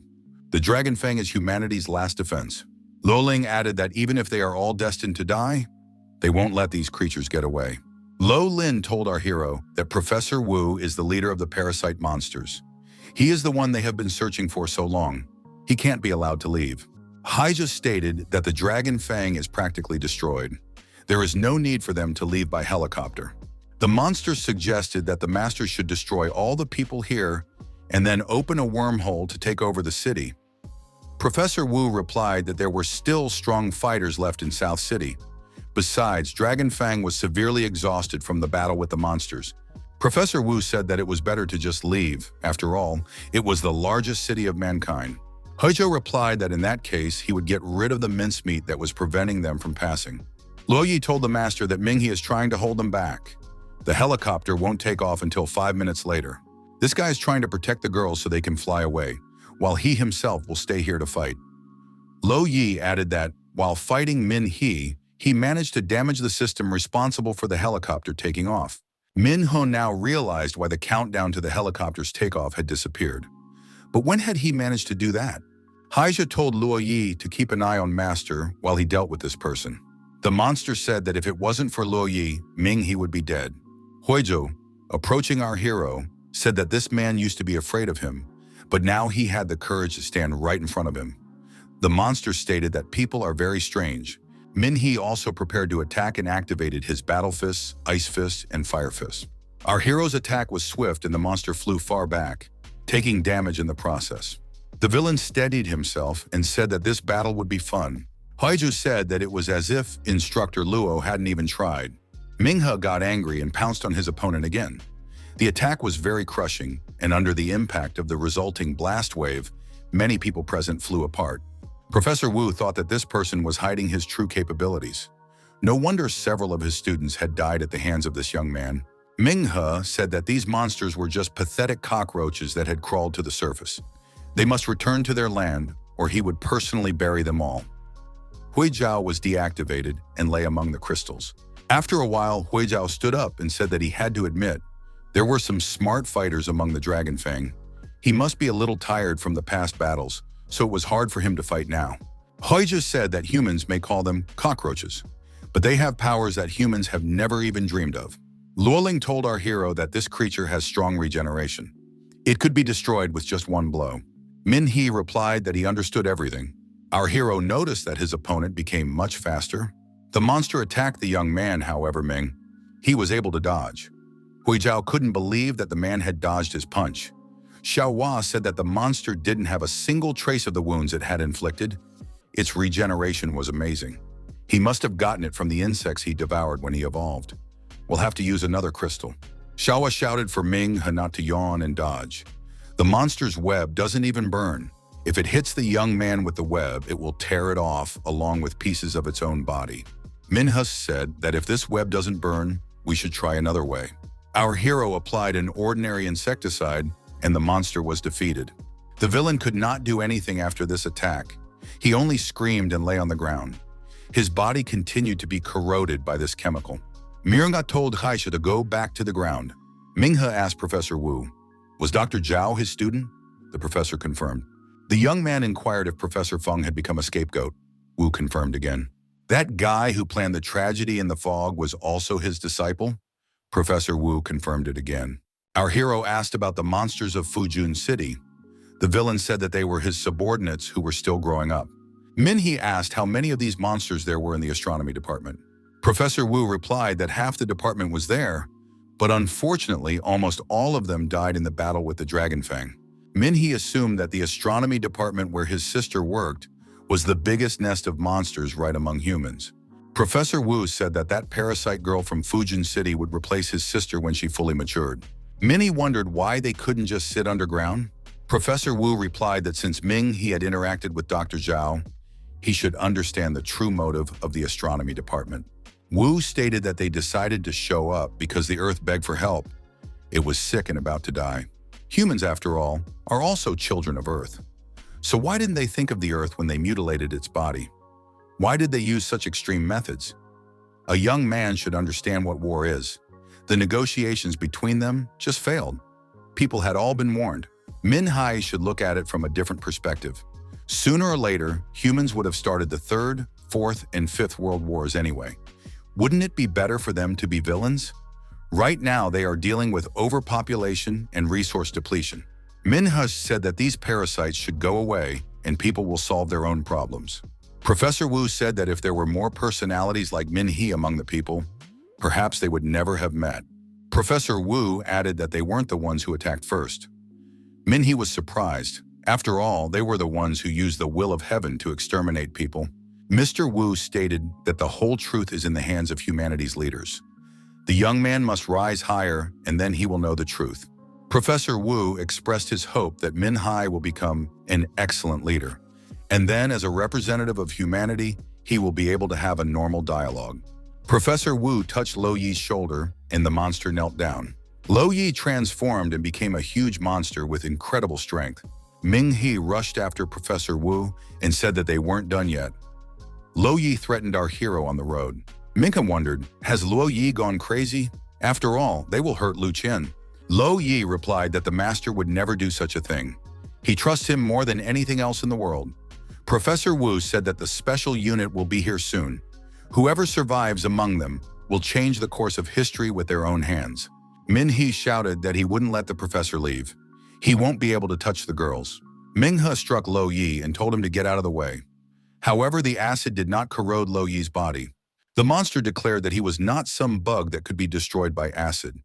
The Dragon Fang is humanity's last defense. Lo Ling added that even if they are all destined to die, they won't let these creatures get away. Lo Lin told our hero that Professor Wu is the leader of the parasite monsters. He is the one they have been searching for so long. He can't be allowed to leave. Hai just stated that the Dragon Fang is practically destroyed. There is no need for them to leave by helicopter. The monsters suggested that the masters should destroy all the people here and then open a wormhole to take over the city. Professor Wu replied that there were still strong fighters left in South City. Besides, Dragon Fang was severely exhausted from the battle with the monsters. Professor Wu said that it was better to just leave. After all, it was the largest city of mankind. Huizhou replied that in that case, he would get rid of the mincemeat that was preventing them from passing. Luo Yi told the master that Minghe is trying to hold them back. The helicopter won't take off until 5 minutes later. This guy is trying to protect the girls so they can fly away, while he himself will stay here to fight. Lo Yi added that, while fighting Min He managed to damage the system responsible for the helicopter taking off. Min Ho now realized why the countdown to the helicopter's takeoff had disappeared. But when had he managed to do that? Haizha told Luo Yi to keep an eye on Master while he dealt with this person. The monster said that if it wasn't for Luo Yi, Ming He would be dead. Huizhou, approaching our hero, said that this man used to be afraid of him, but now he had the courage to stand right in front of him. The monster stated that people are very strange. Min He also prepared to attack and activated his battle fists, ice fists, and fire fists. Our hero's attack was swift and the monster flew far back, taking damage in the process. The villain steadied himself and said that this battle would be fun. Huizhou said that it was as if Instructor Luo hadn't even tried. Minghe got angry and pounced on his opponent again. The attack was very crushing, and under the impact of the resulting blast wave, many people present flew apart. Professor Wu thought that this person was hiding his true capabilities. No wonder several of his students had died at the hands of this young man. Minghe said that these monsters were just pathetic cockroaches that had crawled to the surface. They must return to their land, or he would personally bury them all. Huizhou was deactivated and lay among the crystals. After a while, Huizhou stood up and said that he had to admit there were some smart fighters among the Dragon Fang. He must be a little tired from the past battles, so it was hard for him to fight now. Huizhou said that humans may call them cockroaches, but they have powers that humans have never even dreamed of. Luoling told our hero that this creature has strong regeneration. It could be destroyed with just one blow. Min He replied that he understood everything. Our hero noticed that his opponent became much faster. The monster attacked the young man, however, he was able to dodge. Huizhou couldn't believe that the man had dodged his punch. Xiaohua said that the monster didn't have a single trace of the wounds it had inflicted. Its regeneration was amazing. He must have gotten it from the insects he devoured when he evolved. We'll have to use another crystal. Xiaohua shouted for Ming He not to yawn and dodge. The monster's web doesn't even burn. If it hits the young man with the web, it will tear it off along with pieces of its own body. Minhus said that if this web doesn't burn, we should try another way. Our hero applied an ordinary insecticide, and the monster was defeated. The villain could not do anything after this attack. He only screamed and lay on the ground. His body continued to be corroded by this chemical. Miringa told Haisha to go back to the ground. Minghe asked Professor Wu, "Was Dr. Zhao his student?" The professor confirmed. The young man inquired if Professor Feng had become a scapegoat. Wu confirmed again. That guy who planned the tragedy in the fog was also his disciple? Professor Wu confirmed it again. Our hero asked about the monsters of Fujun City. The villain said that they were his subordinates who were still growing up. Minhe asked how many of these monsters there were in the astronomy department. Professor Wu replied that half the department was there, but unfortunately almost all of them died in the battle with the Dragon Fang. Minhe assumed that the astronomy department where his sister worked was the biggest nest of monsters right among humans. Professor Wu said that that parasite girl from Fujin City would replace his sister when she fully matured. Many wondered why they couldn't just sit underground. Professor Wu replied that since Ming He had interacted with Dr. Zhao, he should understand the true motive of the astronomy department. Wu stated that they decided to show up because the Earth begged for help. It was sick and about to die. Humans, after all, are also children of Earth. So why didn't they think of the Earth when they mutilated its body? Why did they use such extreme methods? A young man should understand what war is. The negotiations between them just failed. People had all been warned. Min Hai should look at it from a different perspective. Sooner or later, humans would have started the Third, Fourth, and Fifth World Wars anyway. Wouldn't it be better for them to be villains? Right now, they are dealing with overpopulation and resource depletion. Min Hai said that these parasites should go away and people will solve their own problems. Professor Wu said that if there were more personalities like Min He among the people, perhaps they would never have met. Professor Wu added that they weren't the ones who attacked first. Min He was surprised. After all, they were the ones who used the will of heaven to exterminate people. Mr. Wu stated that the whole truth is in the hands of humanity's leaders. The young man must rise higher, and then he will know the truth. Professor Wu expressed his hope that Min Hai will become an excellent leader. And then, as a representative of humanity, he will be able to have a normal dialogue. Professor Wu touched Lo Yi's shoulder, and the monster knelt down. Lo Yi transformed and became a huge monster with incredible strength. Ming He rushed after Professor Wu and said that they weren't done yet. Lo Yi threatened our hero on the road. Minghe wondered, has Lo Yi gone crazy? After all, they will hurt Lu Chian. Lo Yi replied that the master would never do such a thing. He trusts him more than anything else in the world. Professor Wu said that the special unit will be here soon. Whoever survives among them will change the course of history with their own hands. Min He shouted that he wouldn't let the professor leave. He won't be able to touch the girls. Minghe struck Lo Yi and told him to get out of the way. However, the acid did not corrode Lo Yi's body. The monster declared that he was not some bug that could be destroyed by acid.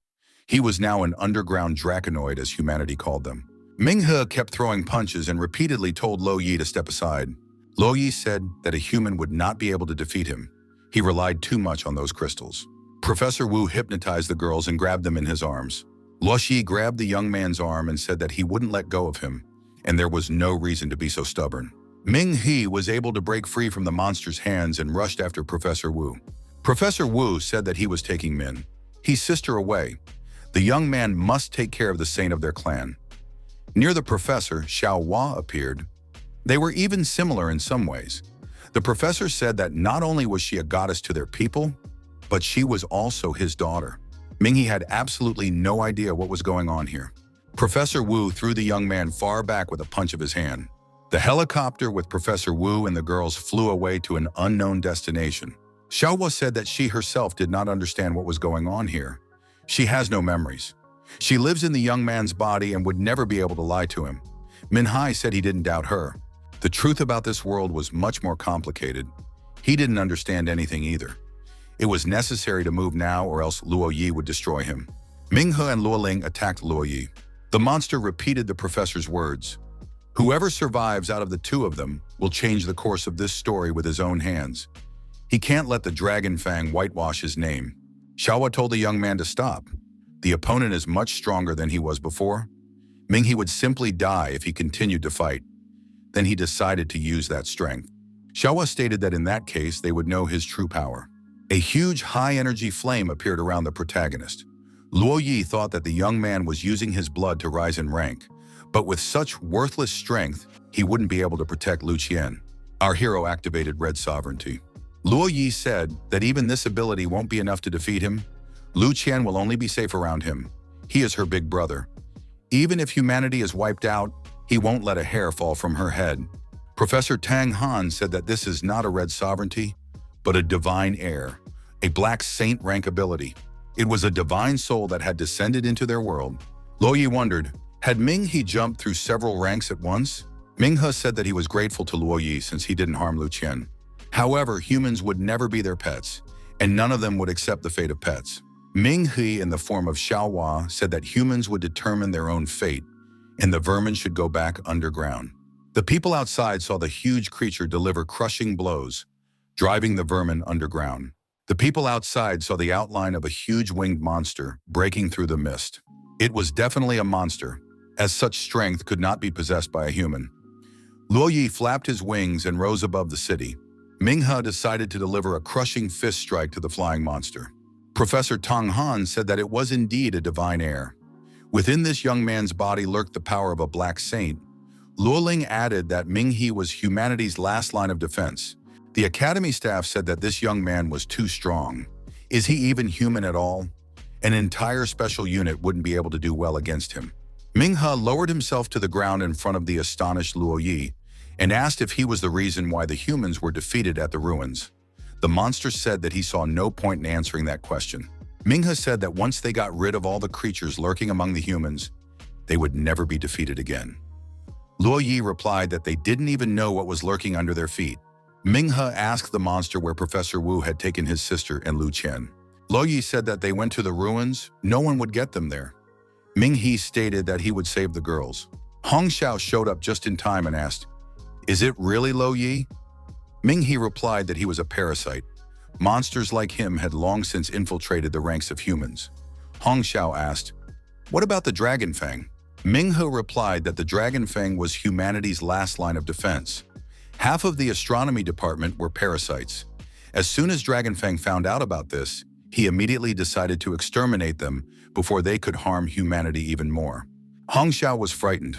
He was now an underground draconoid, as humanity called them. Minghe kept throwing punches and repeatedly told Lo Yi to step aside. Lo Yi said that a human would not be able to defeat him. He relied too much on those crystals. Professor Wu hypnotized the girls and grabbed them in his arms. Lo Yi grabbed the young man's arm and said that he wouldn't let go of him, and there was no reason to be so stubborn. Ming He was able to break free from the monster's hands and rushed after Professor Wu. Professor Wu said that he was taking Min He's sister away. The young man must take care of the saint of their clan. Near the professor, Xiao Hua appeared. They were even similar in some ways. The professor said that not only was she a goddess to their people, but she was also his daughter. Ming He had absolutely no idea what was going on here. Professor Wu threw the young man far back with a punch of his hand. The helicopter with Professor Wu and the girls flew away to an unknown destination. Xiaohua said that she herself did not understand what was going on here. She has no memories. She lives in the young man's body and would never be able to lie to him. Min Hai said he didn't doubt her. The truth about this world was much more complicated. He didn't understand anything either. It was necessary to move now or else Luo Yi would destroy him. Minghe and Luoling attacked Luo Yi. The monster repeated the professor's words. Whoever survives out of the two of them will change the course of this story with his own hands. He can't let the Dragon Fang whitewash his name. Xiaohua told the young man to stop. The opponent is much stronger than he was before. Minghe would simply die if he continued to fight. Then he decided to use that strength. Xiaohua stated that in that case they would know his true power. A huge high-energy flame appeared around the protagonist. Luo Yi thought that the young man was using his blood to rise in rank, but with such worthless strength, he wouldn't be able to protect Lu Chian. Our hero activated red sovereignty. Luo Yi said that even this ability won't be enough to defeat him. Lu Chian will only be safe around him. He is her big brother. Even if humanity is wiped out, he won't let a hair fall from her head. Professor Tang Han said that this is not a red sovereignty, but a divine heir, a black saint rank ability. It was a divine soul that had descended into their world. Lo Yi wondered, had Ming He jumped through several ranks at once? Minghe said that he was grateful to Luo Yi since he didn't harm Lu Chian. However, humans would never be their pets, and none of them would accept the fate of pets. Ming He, in the form of Xiaohua, said that humans would determine their own fate, and the vermin should go back underground. The people outside saw the huge creature deliver crushing blows, driving the vermin underground. The people outside saw the outline of a huge winged monster breaking through the mist. It was definitely a monster, as such strength could not be possessed by a human. Luo Yi flapped his wings and rose above the city. Minghe decided to deliver a crushing fist strike to the flying monster. Professor Tong Han said that it was indeed a divine heir. Within this young man's body lurked the power of a black saint. Luo Ling added that Minghe was humanity's last line of defense. The academy staff said that this young man was too strong. Is he even human at all? An entire special unit wouldn't be able to do well against him. Minghe lowered himself to the ground in front of the astonished Luo Yi and asked if he was the reason why the humans were defeated at the ruins. The monster said that he saw no point in answering that question. Minghe said that once they got rid of all the creatures lurking among the humans, they would never be defeated again. Luo Yi replied that they didn't even know what was lurking under their feet. Minghe asked the monster where Professor Wu had taken his sister and Lu Chian. Luo Yi said that they went to the ruins, no one would get them there. Minghe stated that he would save the girls. Hong Xiao showed up just in time and asked, "Is it really Luo Yi?" Minghe replied that he was a parasite. Monsters like him had long since infiltrated the ranks of humans. Hong Xiao asked, "What about the Dragon Fang?" Minghe replied that the Dragon Fang was humanity's last line of defense. Half of the astronomy department were parasites. As soon as Dragon Fang found out about this, he immediately decided to exterminate them before they could harm humanity even more. Hong Xiao was frightened.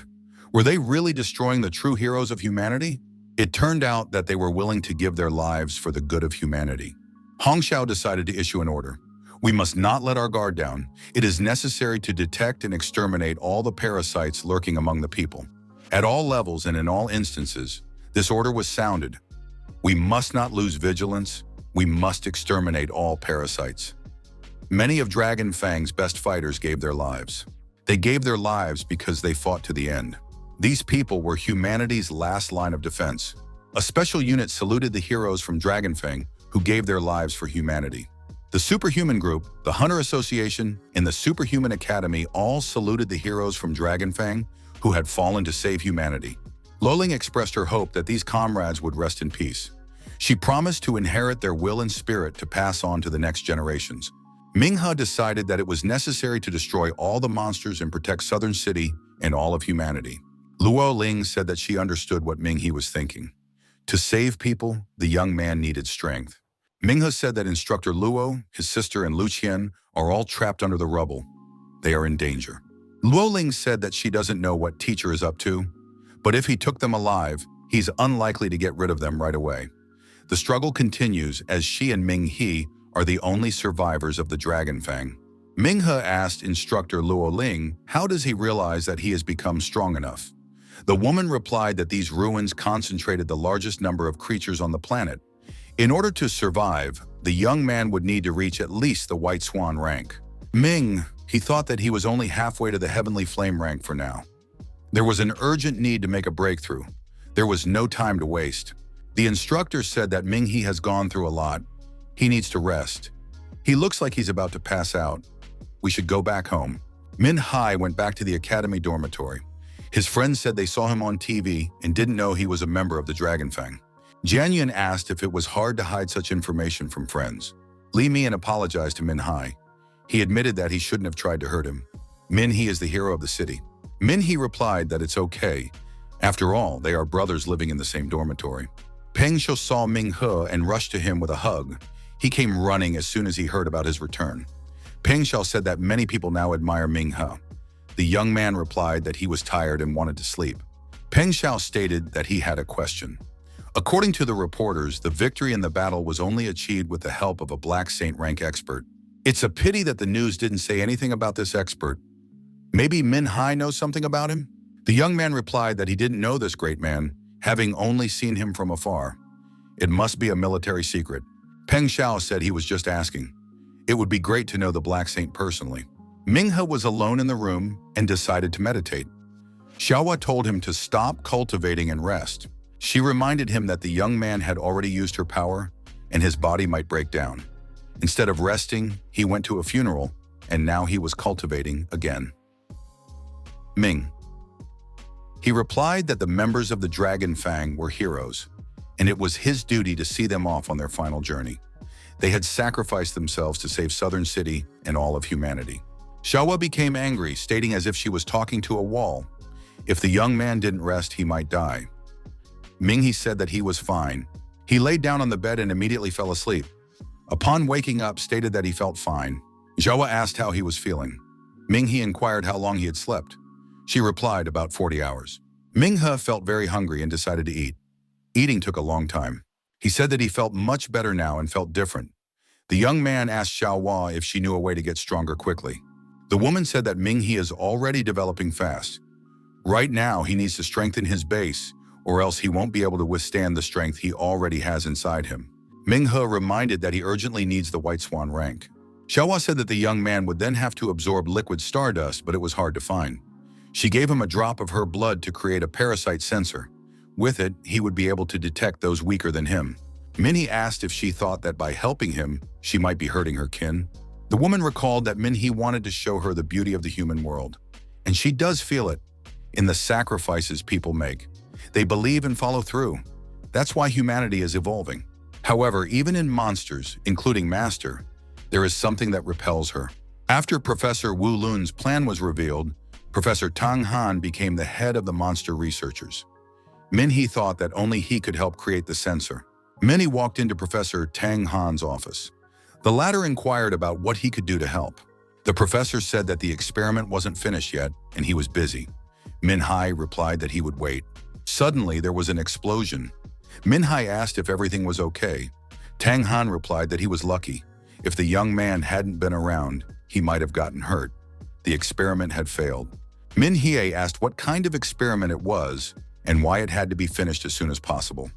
Were they really destroying the true heroes of humanity? It turned out that they were willing to give their lives for the good of humanity. Hong Xiao decided to issue an order. We must not let our guard down. It is necessary to detect and exterminate all the parasites lurking among the people. At all levels and in all instances, this order was sounded. We must not lose vigilance. We must exterminate all parasites. Many of Dragon Fang's best fighters gave their lives. They gave their lives because they fought to the end. These people were humanity's last line of defense. A special unit saluted the heroes from Dragon Fang who gave their lives for humanity. The Superhuman Group, the Hunter Association, and the Superhuman Academy all saluted the heroes from Dragon Fang who had fallen to save humanity. Luo Ling expressed her hope that these comrades would rest in peace. She promised to inherit their will and spirit to pass on to the next generations. Minghe decided that it was necessary to destroy all the monsters and protect Southern City and all of humanity. Luo Ling said that she understood what Minghe was thinking. To save people, the young man needed strength. Minghe said that Instructor Luo, his sister, and Lu Chian are all trapped under the rubble. They are in danger. Luo Ling said that she doesn't know what Teacher is up to, but if he took them alive, he's unlikely to get rid of them right away. The struggle continues as she and Minghe are the only survivors of the Dragon Fang. Minghe asked Instructor Luo Ling, how does he realize that he has become strong enough? The woman replied that these ruins concentrated the largest number of creatures on the planet. In order to survive, the young man would need to reach at least the White Swan rank. He thought that he was only halfway to the Heavenly Flame rank for now. There was an urgent need to make a breakthrough. There was no time to waste. The instructor said that Minghe has gone through a lot. He needs to rest. He looks like he's about to pass out. We should go back home. Min Hai went back to the academy dormitory. His friends said they saw him on TV and didn't know he was a member of the Dragon Fang. Jian Yun asked if it was hard to hide such information from friends. Li Mian apologized to Min Hai. He admitted that he shouldn't have tried to hurt him. Min He is the hero of the city. Min He replied that it's okay. After all, they are brothers living in the same dormitory. Peng Shu saw Ming He and rushed to him with a hug. He came running as soon as he heard about his return. Peng Shu said that many people now admire Ming He. The young man replied that he was tired and wanted to sleep. Peng Shu stated that he had a question. According to the reporters, the victory in the battle was only achieved with the help of a Black Saint rank expert. It's a pity that the news didn't say anything about this expert. Maybe Min Hai knows something about him? The young man replied that he didn't know this great man, having only seen him from afar. It must be a military secret. Peng Shu said he was just asking. It would be great to know the Black Saint personally. Ming He was alone in the room and decided to meditate. Xiaohua told him to stop cultivating and rest. She reminded him that the young man had already used her power and his body might break down. Instead of resting, he went to a funeral, and now he was cultivating again. Ming. He replied that the members of the Dragon Fang were heroes, and it was his duty to see them off on their final journey. They had sacrificed themselves to save Southern City and all of humanity. Xiaohua became angry, stating as if she was talking to a wall. If the young man didn't rest, he might die. Minghe said that he was fine. He laid down on the bed and immediately fell asleep. Upon waking up, stated that he felt fine. Xiaohua asked how he was feeling. Minghe inquired how long he had slept. She replied about 40 hours. Minghe felt very hungry and decided to eat. Eating took a long time. He said that he felt much better now and felt different. The young man asked Xiaohua if she knew a way to get stronger quickly. The woman said that Minghe is already developing fast. Right now, he needs to strengthen his base, or else he won't be able to withstand the strength he already has inside him. Minghe reminded that he urgently needs the White Swan rank. Xiaohua said that the young man would then have to absorb liquid stardust, but it was hard to find. She gave him a drop of her blood to create a parasite sensor. With it, he would be able to detect those weaker than him. Minghe asked if she thought that by helping him, she might be hurting her kin. The woman recalled that Minghe wanted to show her the beauty of the human world. And she does feel it in the sacrifices people make. They believe and follow through. That's why humanity is evolving. However, even in monsters, including Master, there is something that repels her. After Professor Wu Lun's plan was revealed, Professor Tang Han became the head of the monster researchers. Minghe thought that only he could help create the sensor. Minghe walked into Professor Tang Han's office. The latter inquired about what he could do to help. The professor said that the experiment wasn't finished yet, and he was busy. Minghe replied that he would wait. Suddenly, there was an explosion. Minghe asked if everything was okay. Tang Han replied that he was lucky. If the young man hadn't been around, he might have gotten hurt. The experiment had failed. Minghe asked what kind of experiment it was and why it had to be finished as soon as possible.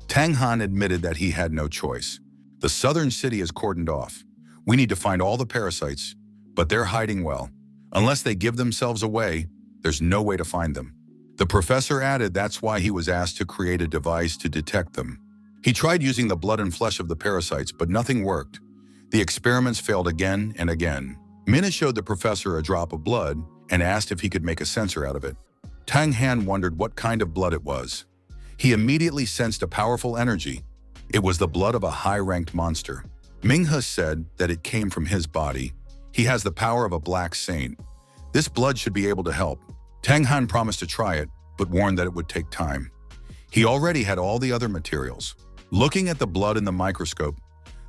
Tang Han admitted that he had no choice. The southern city is cordoned off. We need to find all the parasites, but they're hiding well. Unless they give themselves away, there's no way to find them. The professor added that's why he was asked to create a device to detect them. He tried using the blood and flesh of the parasites, but nothing worked. The experiments failed again and again. Minghe showed the professor a drop of blood and asked if he could make a sensor out of it. Tang Han wondered what kind of blood it was. He immediately sensed a powerful energy. It was the blood of a high-ranked monster. Minghe said that it came from his body. He has the power of a black saint. This blood should be able to help. Tang Han promised to try it, but warned that it would take time. He already had all the other materials. Looking at the blood in the microscope,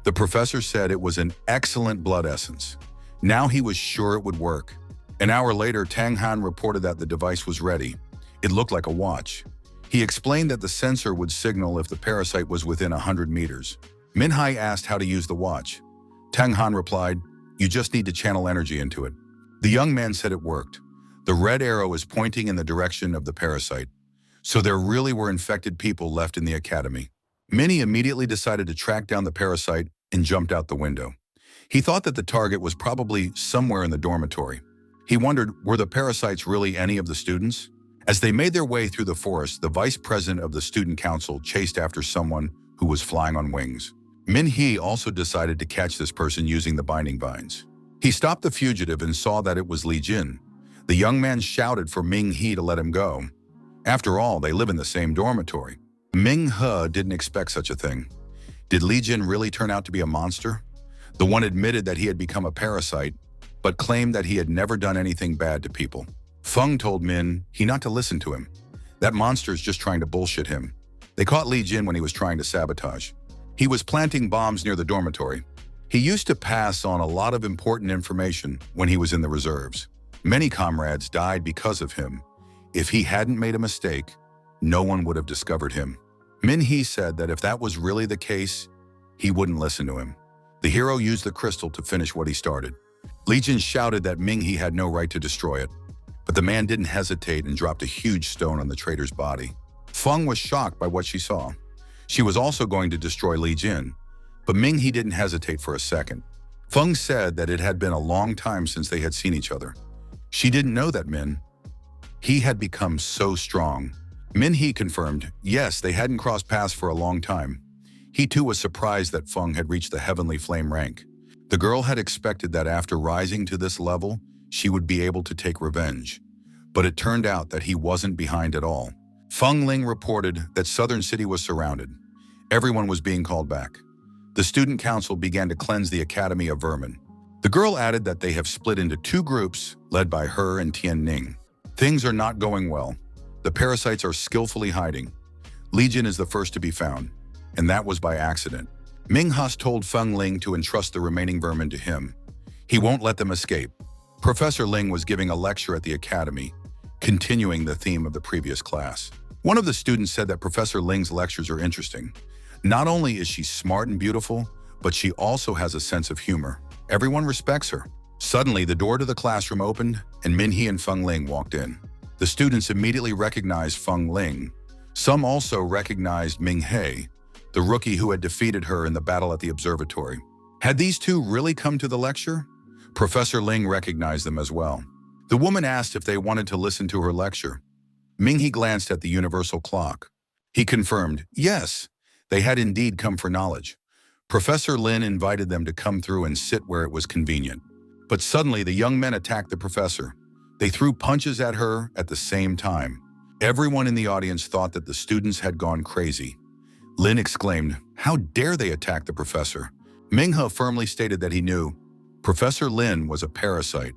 the professor said it was an excellent blood essence. Now he was sure it would work. An hour later, Tang Han reported that the device was ready. It looked like a watch. He explained that the sensor would signal if the parasite was within 100 meters. Minghe asked how to use the watch. Tang Han replied, "You just need to channel energy into it." The young man said it worked. The red arrow is pointing in the direction of the parasite. So there really were infected people left in the academy. Minghe immediately decided to track down the parasite and jumped out the window. He thought that the target was probably somewhere in the dormitory. He wondered, were the parasites really any of the students? As they made their way through the forest, the vice president of the student council chased after someone who was flying on wings. Minghe also decided to catch this person using the binding vines. He stopped the fugitive and saw that it was Lu Chian. The young man shouted for Minghe to let him go. After all, they live in the same dormitory. Minghe didn't expect such a thing. Did Lu Chian really turn out to be a monster? The one admitted that he had become a parasite, but claimed that he had never done anything bad to people. Feng told Minghe not to listen to him. That monster's just trying to bullshit him. They caught Lu Chian when he was trying to sabotage. He was planting bombs near the dormitory. He used to pass on a lot of important information when he was in the reserves. Many comrades died because of him. If he hadn't made a mistake, no one would have discovered him. Minghe said that if that was really the case, he wouldn't listen to him. The hero used the crystal to finish what he started. Lu Chian shouted that Minghe had no right to destroy it, but the man didn't hesitate and dropped a huge stone on the traitor's body. Feng was shocked by what she saw. She was also going to destroy Lu Chian, but Minghe didn't hesitate for a second. Feng said that it had been a long time since they had seen each other. She didn't know that he had become so strong. Minghe confirmed, yes, they hadn't crossed paths for a long time. He too was surprised that Feng had reached the Heavenly Flame rank. The girl had expected that after rising to this level, she would be able to take revenge. But it turned out that he wasn't behind at all. Feng Ling reported that Southern City was surrounded. Everyone was being called back. The student council began to cleanse the Academy of Vermin. The girl added that they have split into 2 groups, led by her and Tian Ning. Things are not going well. The parasites are skillfully hiding. Legion is the first to be found, and that was by accident. Ming Hus told Feng Ling to entrust the remaining vermin to him. He won't let them escape. Professor Ling was giving a lecture at the academy, continuing the theme of the previous class. One of the students said that Professor Ling's lectures are interesting. Not only is she smart and beautiful, but she also has a sense of humor. Everyone respects her. Suddenly, the door to the classroom opened, and Minhee and Feng Ling walked in. The students immediately recognized Feng Ling. Some also recognized Ming He, the rookie who had defeated her in the battle at the observatory. Had these two really come to the lecture? Professor Ling recognized them as well. The woman asked if they wanted to listen to her lecture. Ming He glanced at the universal clock. He confirmed, yes, they had indeed come for knowledge. Professor Lin invited them to come through and sit where it was convenient. But suddenly, the young men attacked the professor. They threw punches at her at the same time. Everyone in the audience thought that the students had gone crazy. Lin exclaimed, "How dare they attack the professor?" Minghe firmly stated that he knew. Professor Lin was a parasite.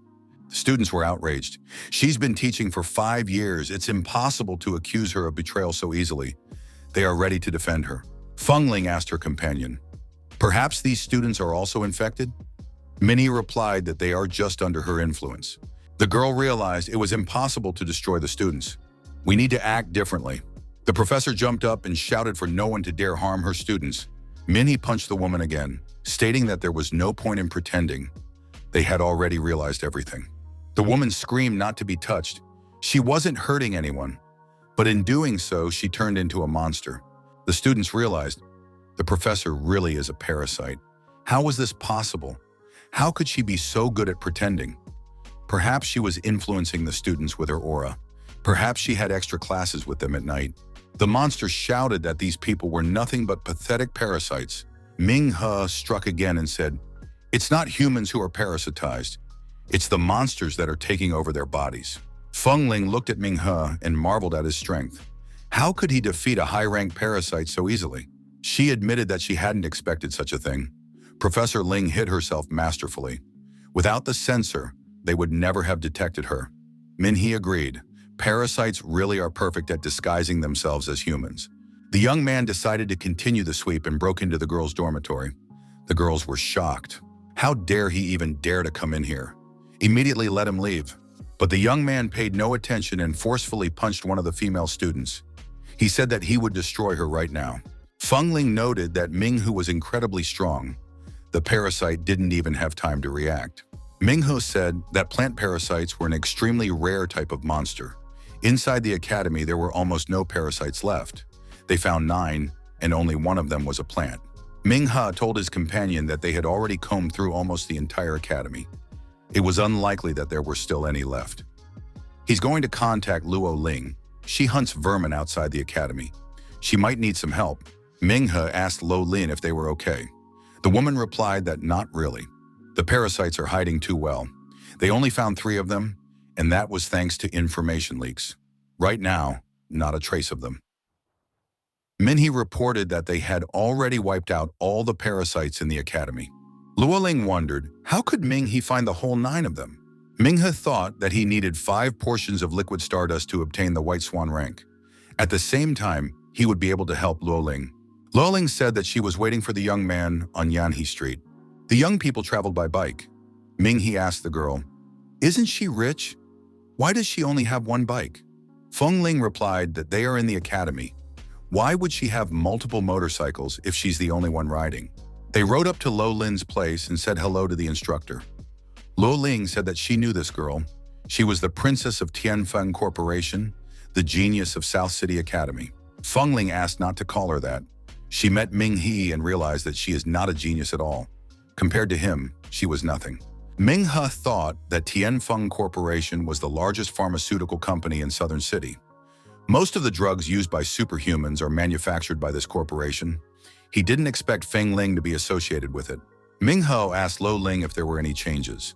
The students were outraged. She's been teaching for 5 years. It's impossible to accuse her of betrayal so easily. They are ready to defend her. Feng Ling asked her companion, "Perhaps these students are also infected?" Minnie replied that they are just under her influence. The girl realized it was impossible to destroy the students. "We need to act differently." The professor jumped up and shouted for no one to dare harm her students. Minnie punched the woman again, stating that there was no point in pretending. They had already realized everything. The woman screamed not to be touched. She wasn't hurting anyone, but in doing so, she turned into a monster. The students realized the professor really is a parasite. How was this possible? How could she be so good at pretending? Perhaps she was influencing the students with her aura. Perhaps she had extra classes with them at night. The monster shouted that these people were nothing but pathetic parasites. Ming He struck again and said, "It's not humans who are parasitized. It's the monsters that are taking over their bodies." Feng Ling looked at Ming He and marveled at his strength. How could he defeat a high-ranked parasite so easily? She admitted that she hadn't expected such a thing. Professor Ling hid herself masterfully. Without the sensor, they would never have detected her. Minhee agreed. Parasites really are perfect at disguising themselves as humans. The young man decided to continue the sweep and broke into the girls' dormitory. The girls were shocked. How dare he even dare to come in here? Immediately let him leave. But the young man paid no attention and forcefully punched one of the female students. He said that he would destroy her right now. Feng Ling noted that Minghe was incredibly strong. The parasite didn't even have time to react. Minghe said that plant parasites were an extremely rare type of monster. Inside the academy, there were almost no parasites left. They found 9, and only one of them was a plant. Minghe told his companion that they had already combed through almost the entire academy. It was unlikely that there were still any left. He's going to contact Luo Ling. She hunts vermin outside the academy. She might need some help. Minghe asked Lo Lin if they were okay. The woman replied that not really. The parasites are hiding too well. They only found 3 of them, and that was thanks to information leaks. Right now, not a trace of them. Minhee reported that they had already wiped out all the parasites in the academy. Luo Ling wondered, how could Minhee find the whole 9 of them? Minghe thought that he needed 5 portions of liquid stardust to obtain the White Swan rank. At the same time, he would be able to help Luo Ling. Luo Ling said that she was waiting for the young man on Yanhe Street. The young people traveled by bike. Minhee asked the girl, "Isn't she rich? Why does she only have 1 bike?" Feng Ling replied that they are in the academy. Why would she have multiple motorcycles if she's the only one riding? They rode up to Lo Lin's place and said hello to the instructor. Lo Ling said that she knew this girl. She was the princess of Tianfeng Corporation, the genius of South City Academy. Feng Ling asked not to call her that. She met Minhee and realized that she is not a genius at all. Compared to him, she was nothing. Minghe thought that Tianfeng Corporation was the largest pharmaceutical company in Southern City. Most of the drugs used by superhumans are manufactured by this corporation. He didn't expect Feng Ling to be associated with it. Minghe asked Lo Ling if there were any changes.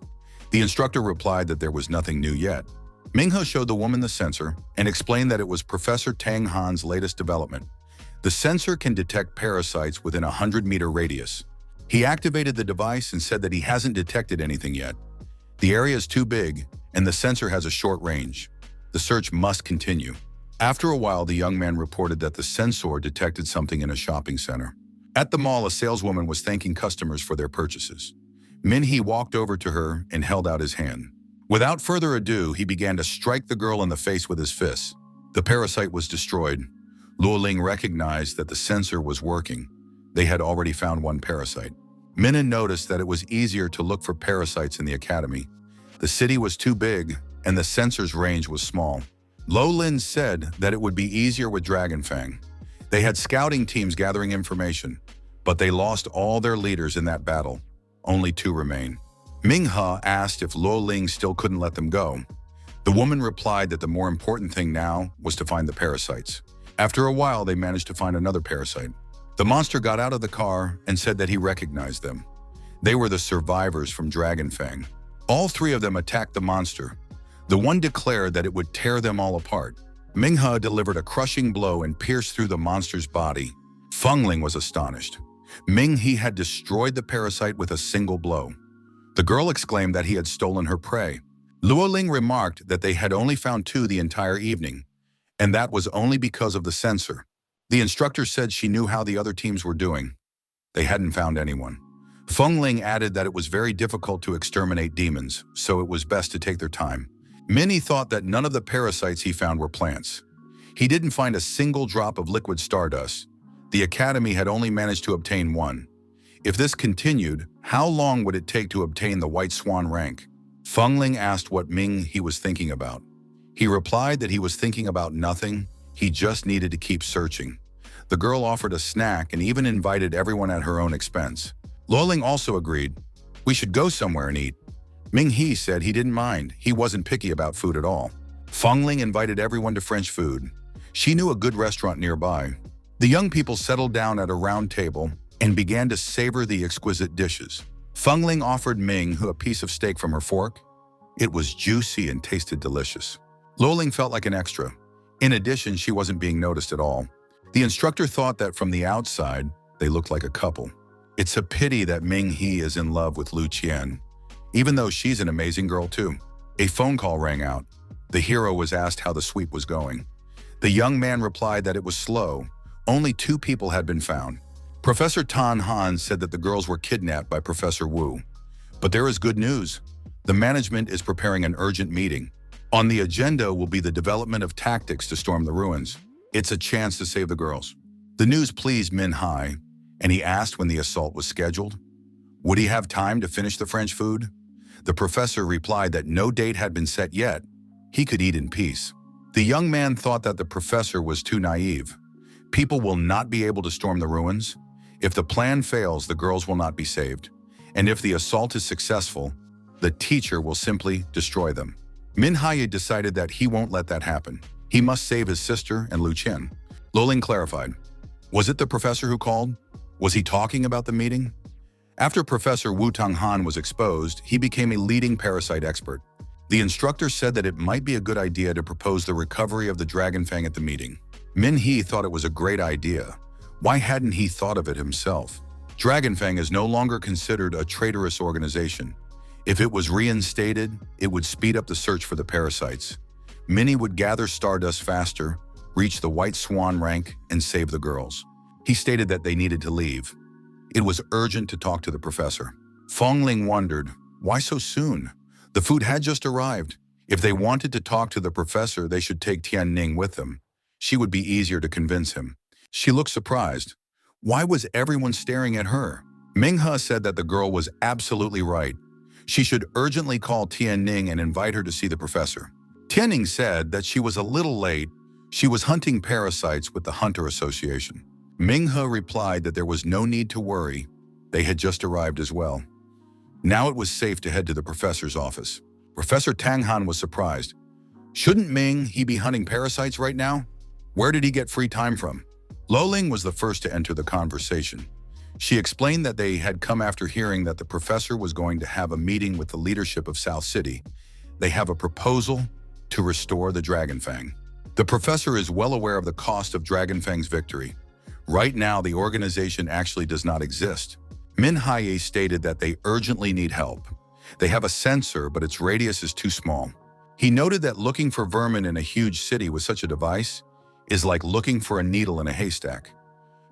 The instructor replied that there was nothing new yet. Minghe showed the woman the sensor and explained that it was Professor Tang Han's latest development. The sensor can detect parasites within a 100-meter radius. He activated the device and said that he hasn't detected anything yet. The area is too big, and the sensor has a short range. The search must continue. After a while, the young man reported that the sensor detected something in a shopping center. At the mall, a saleswoman was thanking customers for their purchases. Minhee walked over to her and held out his hand. Without further ado, he began to strike the girl in the face with his fists. The parasite was destroyed. Luoling recognized that the sensor was working. They had already found one parasite. Minna noticed that it was easier to look for parasites in the academy. The city was too big, and the sensor's range was small. Lo Lin said that it would be easier with Dragonfang. They had scouting teams gathering information, but they lost all their leaders in that battle. Only 2 remain. Minghe asked if Lo Ling still couldn't let them go. The woman replied that the more important thing now was to find the parasites. After a while, they managed to find another parasite. The monster got out of the car and said that he recognized them. They were the survivors from Dragonfang. All 3 of them attacked the monster. The one declared that it would tear them all apart. Minghe delivered a crushing blow and pierced through the monster's body. Fengling was astonished. Minghe had destroyed the parasite with a single blow. The girl exclaimed that he had stolen her prey. Luoling remarked that they had only found 2 the entire evening, and that was only because of the sensor. The instructor said she knew how the other teams were doing. They hadn't found anyone. Fengling added that it was very difficult to exterminate demons, so it was best to take their time. Minnie thought that none of the parasites he found were plants. He didn't find a single drop of liquid stardust. The academy had only managed to obtain 1. If this continued, how long would it take to obtain the White Swan rank? Fengling asked what he was thinking about. He replied that he was thinking about nothing. He just needed to keep searching. The girl offered a snack and even invited everyone at her own expense. Luoling also agreed. We should go somewhere and eat. Minghe said he didn't mind. He wasn't picky about food at all. Fengling invited everyone to French food. She knew a good restaurant nearby. The young people settled down at a round table and began to savor the exquisite dishes. Fengling offered Ming a piece of steak from her fork. It was juicy and tasted delicious. Luoling felt like an extra. In addition, she wasn't being noticed at all. The instructor thought that from the outside, they looked like a couple. It's a pity that Minghe is in love with Lu Chian, even though she's an amazing girl too. A phone call rang out. The hero was asked how the sweep was going. The young man replied that it was slow. Only 2 people had been found. Professor Tan Han said that the girls were kidnapped by Professor Wu. But there is good news. The management is preparing an urgent meeting. On the agenda will be the development of tactics to storm the ruins. It's a chance to save the girls. The news pleased Min Hai, and he asked when the assault was scheduled. Would he have time to finish the French food? The professor replied that no date had been set yet. He could eat in peace. The young man thought that the professor was too naive. People will not be able to storm the ruins. If the plan fails, the girls will not be saved. And if the assault is successful, the teacher will simply destroy them. Min Hai decided that he won't let that happen. He must save his sister and Lu Chian. Luoling clarified. Was it the professor who called? Was he talking about the meeting? After Professor Wu Tanghan was exposed, he became a leading parasite expert. The instructor said that it might be a good idea to propose the recovery of the Dragonfang at the meeting. Min He thought it was a great idea. Why hadn't he thought of it himself? Dragonfang is no longer considered a traitorous organization. If it was reinstated, it would speed up the search for the parasites. Minnie would gather stardust faster, reach the White Swan rank, and save the girls. He stated that they needed to leave. It was urgent to talk to the professor. Fengling wondered, why so soon? The food had just arrived. If they wanted to talk to the professor, they should take Tianning with them. She would be easier to convince him. She looked surprised. Why was everyone staring at her? Minghe said that the girl was absolutely right. She should urgently call Tianning and invite her to see the professor. Tianning said that she was a little late. She was hunting parasites with the Hunter Association. Minghe replied that there was no need to worry. They had just arrived as well. Now it was safe to head to the professor's office. Professor Tang Han was surprised. Shouldn't He be hunting parasites right now? Where did he get free time from? Luoling was the first to enter the conversation. She explained that they had come after hearing that the professor was going to have a meeting with the leadership of South City. They have a proposal. to restore the Dragonfang. The professor is well aware of the cost of Dragonfang's victory. Right now, the organization actually does not exist. Minhwa stated that they urgently need help. They have a sensor, but its radius is too small. He noted that looking for vermin in a huge city with such a device is like looking for a needle in a haystack.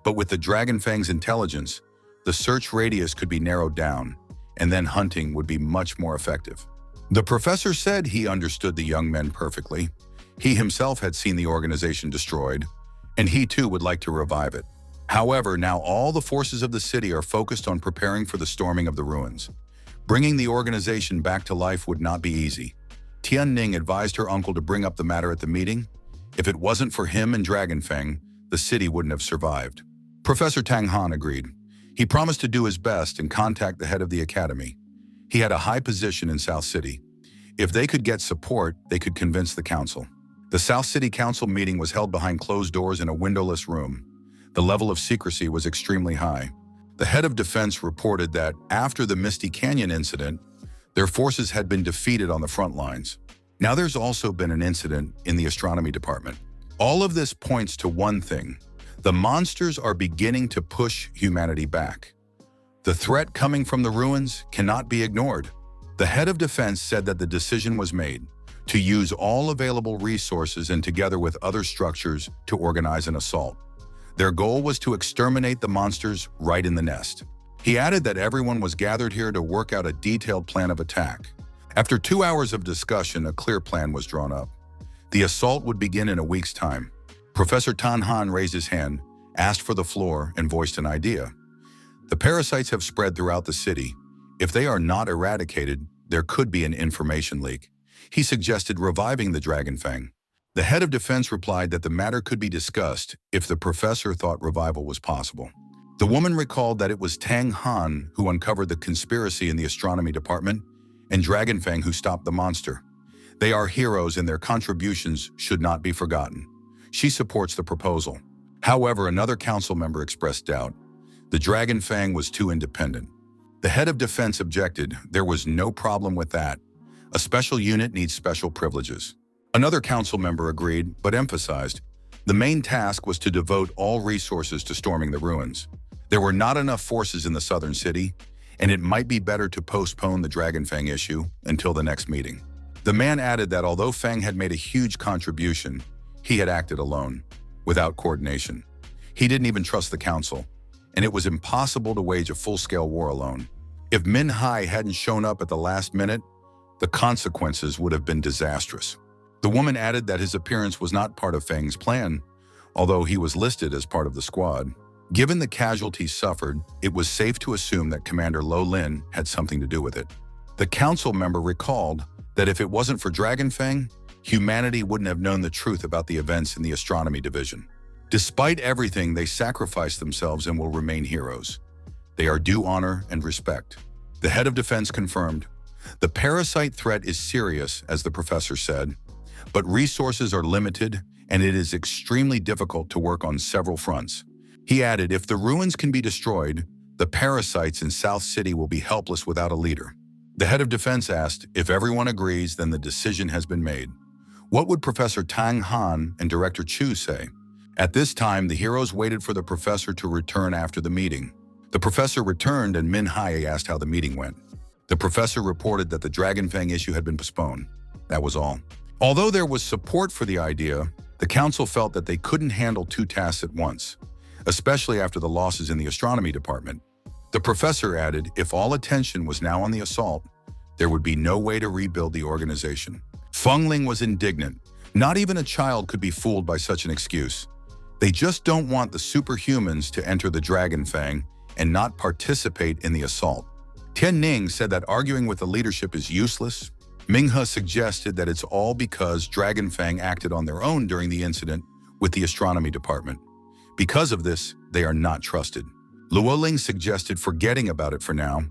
But with the Dragonfang's intelligence, the search radius could be narrowed down, and then hunting would be much more effective. The professor said he understood the young men perfectly. He himself had seen the organization destroyed, and he too would like to revive it. However, now all the forces of the city are focused on preparing for the storming of the ruins. Bringing the organization back to life would not be easy. Tianning advised her uncle to bring up the matter at the meeting. If it wasn't for him and Dragonfang, the city wouldn't have survived. Professor Tang Han agreed. He promised to do his best and contact the head of the academy. He had a high position in South City. If they could get support, they could convince the council. The South City Council meeting was held behind closed doors in a windowless room. The level of secrecy was extremely high. The head of defense reported that after the Misty Canyon incident, their forces had been defeated on the front lines. Now there's also been an incident in the astronomy department. All of this points to one thing. The monsters are beginning to push humanity back. The threat coming from the ruins cannot be ignored. The head of defense said that the decision was made to use all available resources and together with other structures to organize an assault. Their goal was to exterminate the monsters right in the nest. He added that everyone was gathered here to work out a detailed plan of attack. After 2 hours of discussion, a clear plan was drawn up. The assault would begin in a week's time. Professor Tan Han raised his hand, asked for the floor, and voiced an idea. The parasites have spread throughout the city. If they are not eradicated, there could be an information leak. He suggested reviving the Dragonfang. The head of defense replied that the matter could be discussed if the professor thought revival was possible. The woman recalled that it was Tang Han who uncovered the conspiracy in the astronomy department and Dragonfang who stopped the monster. They are heroes and their contributions should not be forgotten. She supports the proposal. However, another council member expressed doubt. The Dragonfang was too independent. The head of defense objected. There was no problem with that. A special unit needs special privileges. Another council member agreed, but emphasized the main task was to devote all resources to storming the ruins. There were not enough forces in the southern city, and it might be better to postpone the Dragonfang issue until the next meeting. The man added that although Fang had made a huge contribution, he had acted alone, without coordination. He didn't even trust the council, and it was impossible to wage a full-scale war alone. If Minhwa hadn't shown up at the last minute, the consequences would have been disastrous. The woman added that his appearance was not part of Fang's plan, although he was listed as part of the squad. Given the casualties suffered, it was safe to assume that Commander Lo Lin had something to do with it. The council member recalled that if it wasn't for Dragonfang, humanity wouldn't have known the truth about the events in the astronomy division. Despite everything, they sacrificed themselves and will remain heroes. They are due honor and respect. The head of defense confirmed, the parasite threat is serious, as the professor said, but resources are limited and it is extremely difficult to work on several fronts. He added, if the ruins can be destroyed, the parasites in South City will be helpless without a leader. The head of defense asked, if everyone agrees, then the decision has been made. What would Professor Tang Han and Director Chu say? At this time, the heroes waited for the professor to return after the meeting. The professor returned and Minhwa asked how the meeting went. The professor reported that the Dragonfang issue had been postponed. That was all. Although there was support for the idea, the council felt that they couldn't handle 2 tasks at once, especially after the losses in the astronomy department. The professor added, if all attention was now on the assault, there would be no way to rebuild the organization. Feng Ling was indignant. Not even a child could be fooled by such an excuse. They just don't want the superhumans to enter the Dragonfang and not participate in the assault. Tian Ning said that arguing with the leadership is useless. Minghe suggested that it's all because Dragonfang acted on their own during the incident with the astronomy department. Because of this, they are not trusted. Luoling suggested forgetting about it for now.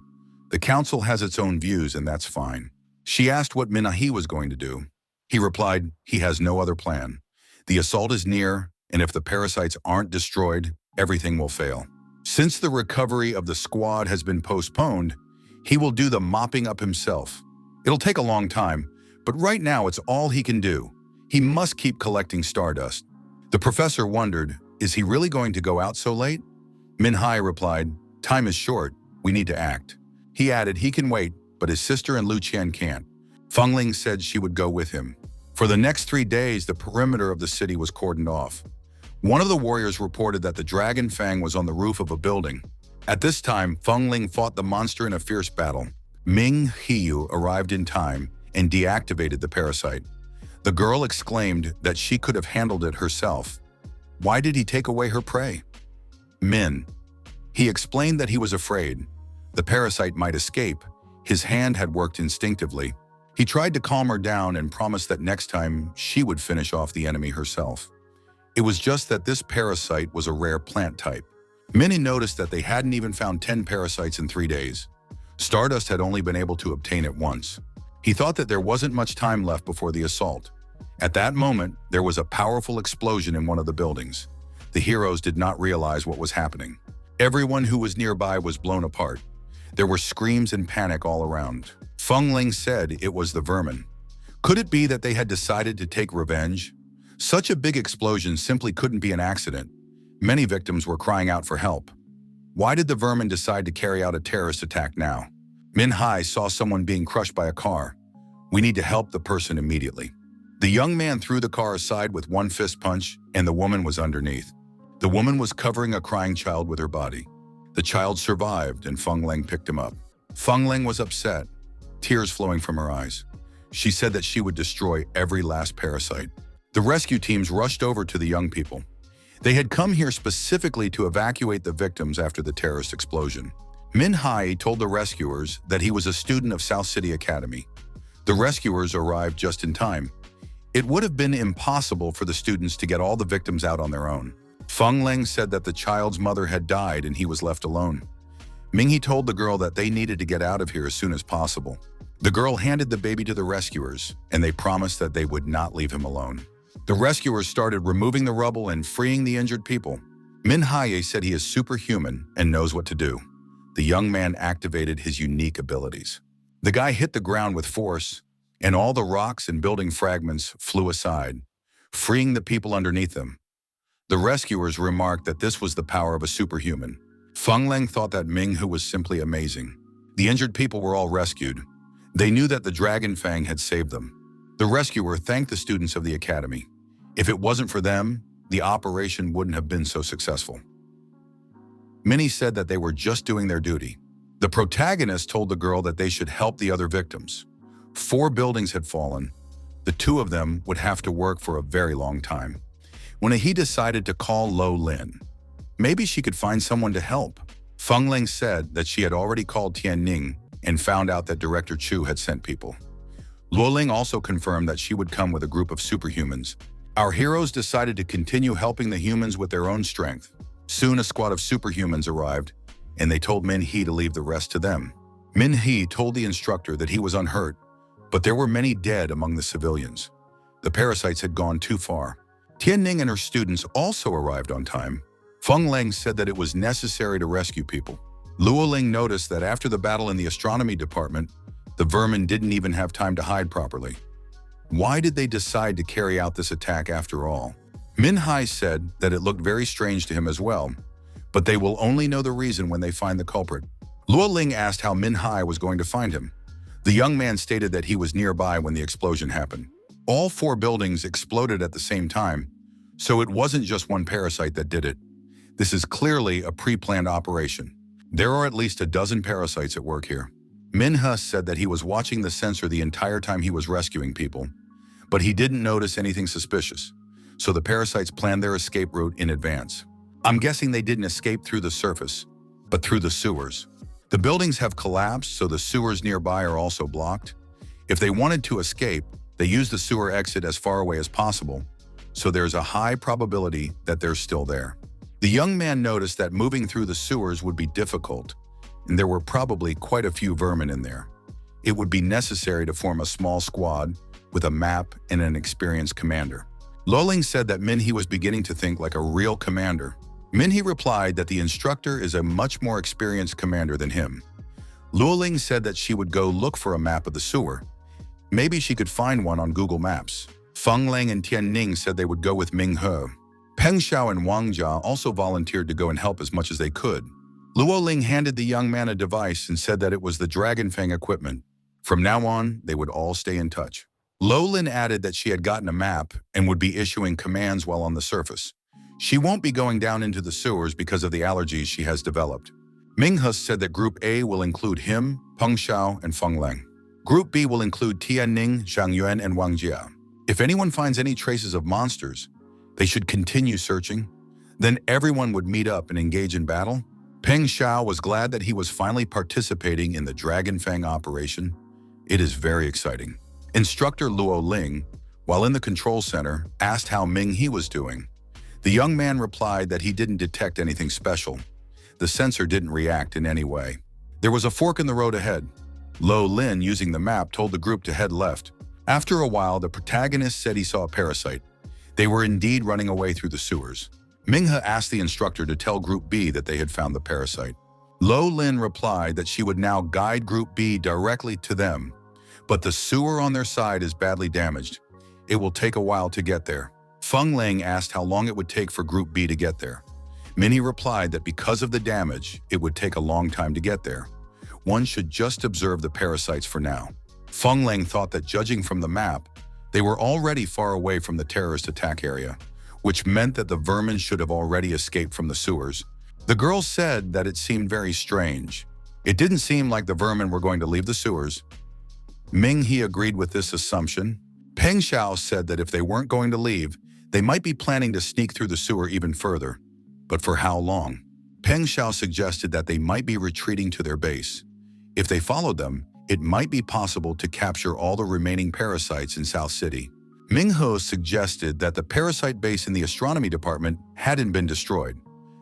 The council has its own views and that's fine. She asked what Minhwa was going to do. He replied, he has no other plan. The assault is near, and if the parasites aren't destroyed, everything will fail. Since the recovery of the squad has been postponed, he will do the mopping up himself. It'll take a long time, But right now, it's all he can do. He must keep collecting stardust. The professor wondered, is he really going to go out so late? Minhai replied, time is short, we need to act. He added he can wait, but his sister and Lu Chian can't. Fengling said she would go with him. For the next 3 days, the perimeter of the city was cordoned off. One of the warriors reported that the Dragon Fang was on the roof of a building. At this time, Fengling fought the monster in a fierce battle. Ming Hiyu arrived in time and deactivated the parasite. The girl exclaimed that she could have handled it herself. Why did he take away her prey? Min. He explained that he was afraid. The parasite might escape. His hand had worked instinctively. He tried to calm her down and promised that next time she would finish off the enemy herself. It was just that this parasite was a rare plant type. Minnie noticed that they hadn't even found 10 parasites in 3 days. Stardust had only been able to obtain it once. He thought that there wasn't much time left before the assault. At that moment, there was a powerful explosion in one of the buildings. The heroes did not realize what was happening. Everyone who was nearby was blown apart. There were screams and panic all around. Fengling said it was the vermin. Could it be that they had decided to take revenge? Such a big explosion simply couldn't be an accident. Many victims were crying out for help. Why did the vermin decide to carry out a terrorist attack now? Minhai saw someone being crushed by a car. We need to help the person immediately. The young man threw the car aside with one fist punch, and the woman was underneath. The woman was covering a crying child with her body. The child survived, and Fengling picked him up. Fengling was upset, tears flowing from her eyes. She said that she would destroy every last parasite. The rescue teams rushed over to the young people. They had come here specifically to evacuate the victims after the terrorist explosion. Minhai told the rescuers that he was a student of South City Academy. The rescuers arrived just in time. It would have been impossible for the students to get all the victims out on their own. Fengling said that the child's mother had died and he was left alone. Minghe told the girl that they needed to get out of here as soon as possible. The girl handed the baby to the rescuers, and they promised that they would not leave him alone. The rescuers started removing the rubble and freeing the injured people. Minhai said he is superhuman and knows what to do. The young man activated his unique abilities. The guy hit the ground with force, and all the rocks and building fragments flew aside, freeing the people underneath them. The rescuers remarked that this was the power of a superhuman. Fengling thought that Minghe was simply amazing. The injured people were all rescued. They knew that the Dragon Fang had saved them. The rescuer thanked the students of the academy. If it wasn't for them, the operation wouldn't have been so successful. Many said that they were just doing their duty. The protagonist told the girl that they should help the other victims. 4 buildings had fallen. The 2 of them would have to work for a very long time. When he decided to call Lo Lin, maybe she could find someone to help. Fengling said that she had already called Tianning and found out that Director Chu had sent people. Luoling also confirmed that she would come with a group of superhumans. Our heroes decided to continue helping the humans with their own strength. Soon a squad of superhumans arrived, and they told Minhai to leave the rest to them. Minhai told the instructor that he was unhurt, but there were many dead among the civilians. The parasites had gone too far. Tianning and her students also arrived on time. Fengling said that it was necessary to rescue people. Luoling noticed that after the battle in the astronomy department, the vermin didn't even have time to hide properly. Why did they decide to carry out this attack after all? Minhai said that it looked very strange to him as well, but they will only know the reason when they find the culprit. Luoling asked how Minhai was going to find him. The young man stated that he was nearby when the explosion happened. All 4 buildings exploded at the same time, so it wasn't just one parasite that did it. This is clearly a pre-planned operation. There are at least a dozen parasites at work here. Minhe said that he was watching the sensor the entire time he was rescuing people, but he didn't notice anything suspicious, so the parasites planned their escape route in advance. I'm guessing they didn't escape through the surface, but through the sewers. The buildings have collapsed, so the sewers nearby are also blocked. If they wanted to escape, they used the sewer exit as far away as possible, so there's a high probability that they're still there. The young man noticed that moving through the sewers would be difficult, and there were probably quite a few vermin in there. It would be necessary to form a small squad with a map and an experienced commander. Luoling said that Minhai was beginning to think like a real commander. Minhai replied that the instructor is a much more experienced commander than him. Luoling said that she would go look for a map of the sewer. Maybe she could find one on Google Maps. Feng Lang and Tian Ning said they would go with Ming He. Peng Xiao and Wang Jia also volunteered to go and help as much as they could. Luo Ling handed the young man a device and said that it was the Dragon Fang equipment. From now on, they would all stay in touch. Lo Lin added that she had gotten a map and would be issuing commands while on the surface. She won't be going down into the sewers because of the allergies she has developed. Ming He said that Group A will include him, Peng Xiao, and Feng Lang. Group B will include Tian Ning, Zhang Yuan, and Wang Jia. If anyone finds any traces of monsters, they should continue searching. Then everyone would meet up and engage in battle. Peng Xiao was glad that he was finally participating in the Dragon Fang operation. It is very exciting. Instructor Luo Ling, while in the control center, asked how Ming He was doing. The young man replied that he didn't detect anything special. The sensor didn't react in any way. There was a fork in the road ahead. Lo Lin, using the map, told the group to head left. After a while, the protagonist said he saw a parasite. They were indeed running away through the sewers. Ming He asked the instructor to tell Group B that they had found the parasite. Lo Lin replied that she would now guide Group B directly to them, but the sewer on their side is badly damaged. It will take a while to get there. Feng Lang asked how long it would take for Group B to get there. Minnie replied that because of the damage, it would take a long time to get there. One should just observe the parasites for now. Feng Lang thought that judging from the map, they were already far away from the terrorist attack area, which meant that the vermin should have already escaped from the sewers. The girl said that it seemed very strange. It didn't seem like the vermin were going to leave the sewers. Ming He agreed with this assumption. Peng Xiao said that if they weren't going to leave, they might be planning to sneak through the sewer even further. But for how long? Peng Xiao suggested that they might be retreating to their base. If they followed them, it might be possible to capture all the remaining parasites in South City. Ming He suggested that the parasite base in the astronomy department hadn't been destroyed.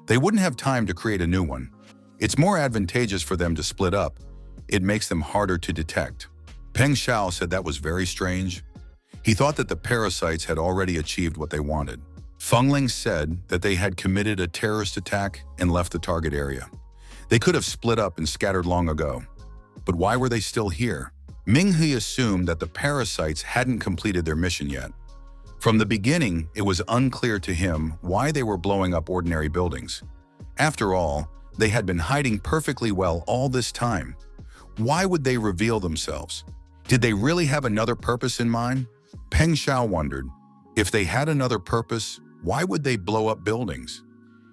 They wouldn't have time to create a new one. It's more advantageous for them to split up. It makes them harder to detect. Peng Xiao said that was very strange. He thought that the parasites had already achieved what they wanted. Feng Lang said that they had committed a terrorist attack and left the target area. They could have split up and scattered long ago. But why were they still here? Ming He assumed that the parasites hadn't completed their mission yet. From the beginning, it was unclear to him why they were blowing up ordinary buildings. After all, they had been hiding perfectly well all this time. Why would they reveal themselves? Did they really have another purpose in mind? Peng Xiao wondered, if they had another purpose, why would they blow up buildings?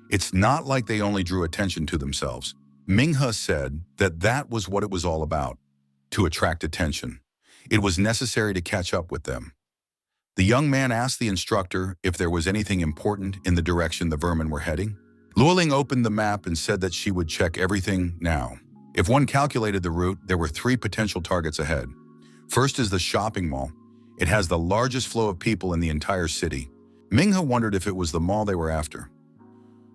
It's not like they only drew attention to themselves. Ming He said that that was what it was all about, to attract attention. It was necessary to catch up with them. The young man asked the instructor if there was anything important in the direction the vermin were heading. Luo Ling opened the map and said that she would check everything now. If one calculated the route, there were 3 potential targets ahead. First is the shopping mall. It has the largest flow of people in the entire city. Ming He wondered if it was the mall they were after.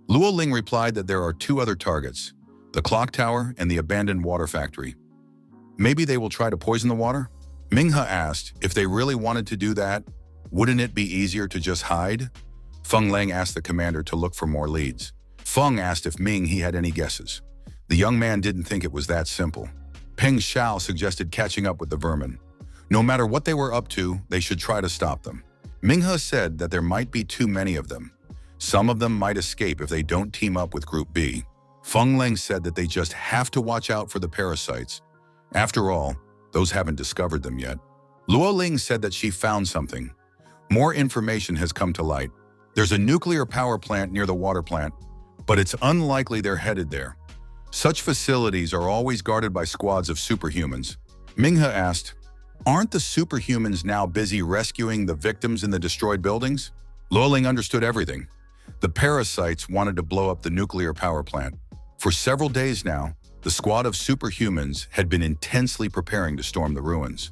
Luo Ling replied that there are 2 other targets, the clock tower and the abandoned water factory. Maybe they will try to poison the water? Ming He asked if they really wanted to do that, wouldn't it be easier to just hide? Feng Lang asked the commander to look for more leads. Feng asked if Ming He had any guesses. The young man didn't think it was that simple. Peng Xiao suggested catching up with the vermin. No matter what they were up to, they should try to stop them. Ming He said that there might be too many of them. Some of them might escape if they don't team up with Group B. Feng Lang said that they just have to watch out for the parasites. After all, those haven't discovered them yet. Luo Ling said that she found something. More information has come to light. There's a nuclear power plant near the water plant, but it's unlikely they're headed there. Such facilities are always guarded by squads of superhumans. Ming He asked, aren't the superhumans now busy rescuing the victims in the destroyed buildings? Luo Ling understood everything. The parasites wanted to blow up the nuclear power plant. For several days now, the squad of superhumans had been intensely preparing to storm the ruins.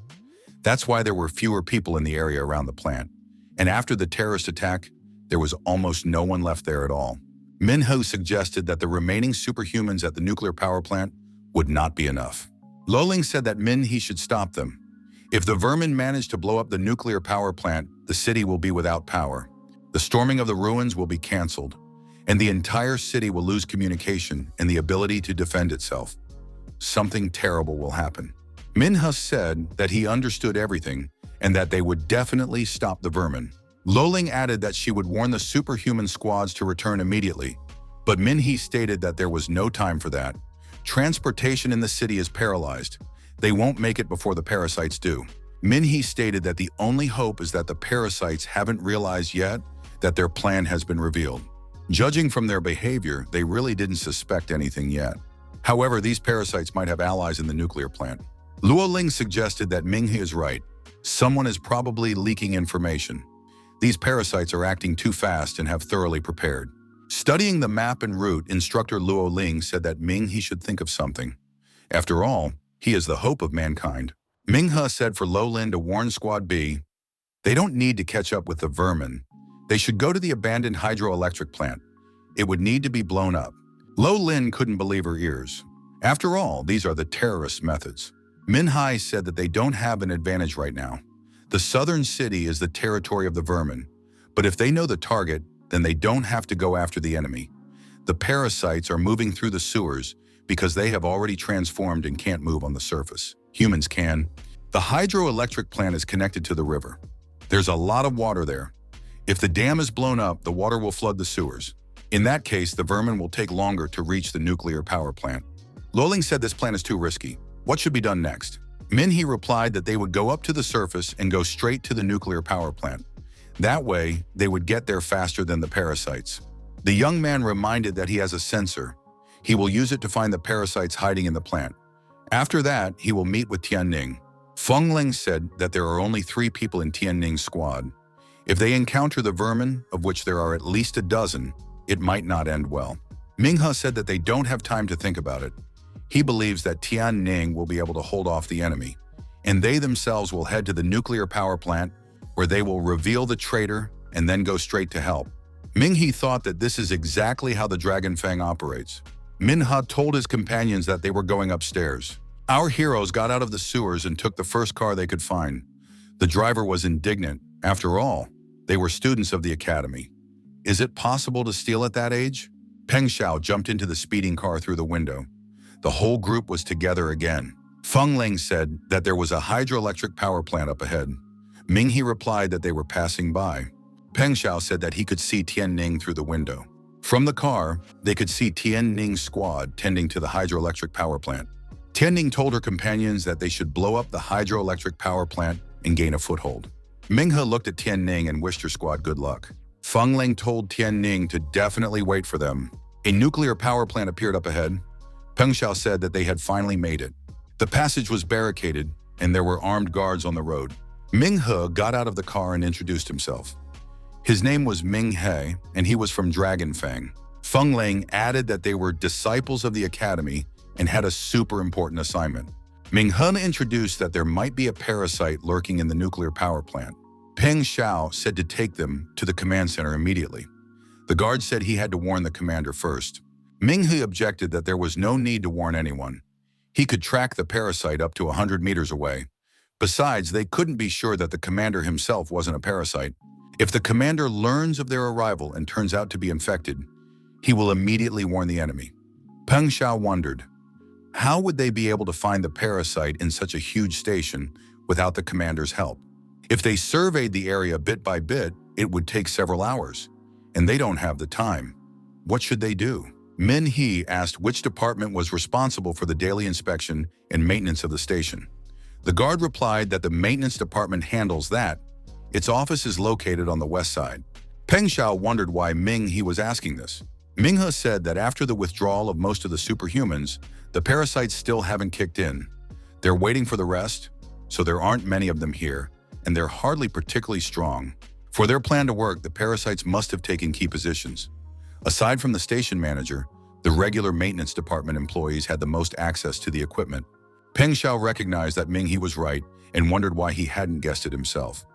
That's why there were fewer people in the area around the plant. And after the terrorist attack, there was almost no one left there at all. Min He suggested that the remaining superhumans at the nuclear power plant would not be enough. Lo Ling said that Min He should stop them. If the vermin manage to blow up the nuclear power plant, the city will be without power. The storming of the ruins will be canceled, and the entire city will lose communication and the ability to defend itself. Something terrible will happen. Minha said that he understood everything and that they would definitely stop the vermin. Loling added that she would warn the superhuman squads to return immediately, but Minhee stated that there was no time for that. Transportation in the city is paralyzed. They won't make it before the parasites do. Minhee stated that the only hope is that the parasites haven't realized yet that their plan has been revealed. Judging from their behavior, they really didn't suspect anything yet. However, these parasites might have allies in the nuclear plant. Luoling suggested that Minhee is right. Someone is probably leaking information. These parasites are acting too fast and have thoroughly prepared. Studying the map en route, instructor Luoling said that Minhee should think of something. After all, he is the hope of mankind. Minghe said for Lolin to warn Squad B, they don't need to catch up with the vermin. They should go to the abandoned hydroelectric plant. It would need to be blown up. Lolin couldn't believe her ears. After all, these are the terrorist methods. Minhai said that they don't have an advantage right now. The southern city is the territory of the vermin, but if they know the target, then they don't have to go after the enemy. The parasites are moving through the sewers because they have already transformed and can't move on the surface. Humans can. The hydroelectric plant is connected to the river. There's a lot of water there. If the dam is blown up, the water will flood the sewers. In that case, the vermin will take longer to reach the nuclear power plant. Loling said this plan is too risky. What should be done next? Minhee replied that they would go up to the surface and go straight to the nuclear power plant. That way, they would get there faster than the parasites. The young man reminded that he has a sensor. He will use it to find the parasites hiding in the plant. After that, he will meet with Tianning. Fengling said that there are only 3 people in Tianning's squad. If they encounter the vermin, of which there are at least a dozen, it might not end well. Minghe said that they don't have time to think about it. He believes that Tianning will be able to hold off the enemy, and they themselves will head to the nuclear power plant where they will reveal the traitor and then go straight to help. Minhee thought that this is exactly how the Dragon Fang operates. Minha told his companions that they were going upstairs. Our heroes got out of the sewers and took the first car they could find. The driver was indignant. After all, they were students of the academy. Is it possible to steal at that age? Peng Xiao jumped into the speeding car through the window. The whole group was together again. Fengling said that there was a hydroelectric power plant up ahead. Minhee replied that they were passing by. Peng Xiao said that he could see Tianning through the window. From the car, they could see Tianning's squad tending to the hydroelectric power plant. Tianning told her companions that they should blow up the hydroelectric power plant and gain a foothold. Minghe looked at Tianning and wished her squad good luck. Fengling told Tianning to definitely wait for them. A nuclear power plant appeared up ahead. Peng Xiao said that they had finally made it. The passage was barricaded, and there were armed guards on the road. Minghe got out of the car and introduced himself. His name was Ming He, and he was from Dragon Fang. Fengling added that they were disciples of the academy and had a super important assignment. Ming He introduced that there might be a parasite lurking in the nuclear power plant. Peng Xiao said to take them to the command center immediately. The guard said he had to warn the commander first. Ming He objected that there was no need to warn anyone. He could track the parasite up to 100 meters away. Besides, they couldn't be sure that the commander himself wasn't a parasite. If the commander learns of their arrival and turns out to be infected, he will immediately warn the enemy. Peng Xiao wondered, how would they be able to find the parasite in such a huge station without the commander's help? If they surveyed the area bit by bit, it would take several hours, and they don't have the time. What should they do? Min He asked which department was responsible for the daily inspection and maintenance of the station. The guard replied that the maintenance department handles that. Its office is located on the west side. Peng Xiao wondered why Ming He was asking this. Minghe said that after the withdrawal of most of the superhumans, the parasites still haven't kicked in. They're waiting for the rest, so there aren't many of them here, and they're hardly particularly strong. For their plan to work, the parasites must have taken key positions. Aside from the station manager, the regular maintenance department employees had the most access to the equipment. Peng Xiao recognized that Ming He was right and wondered why he hadn't guessed it himself.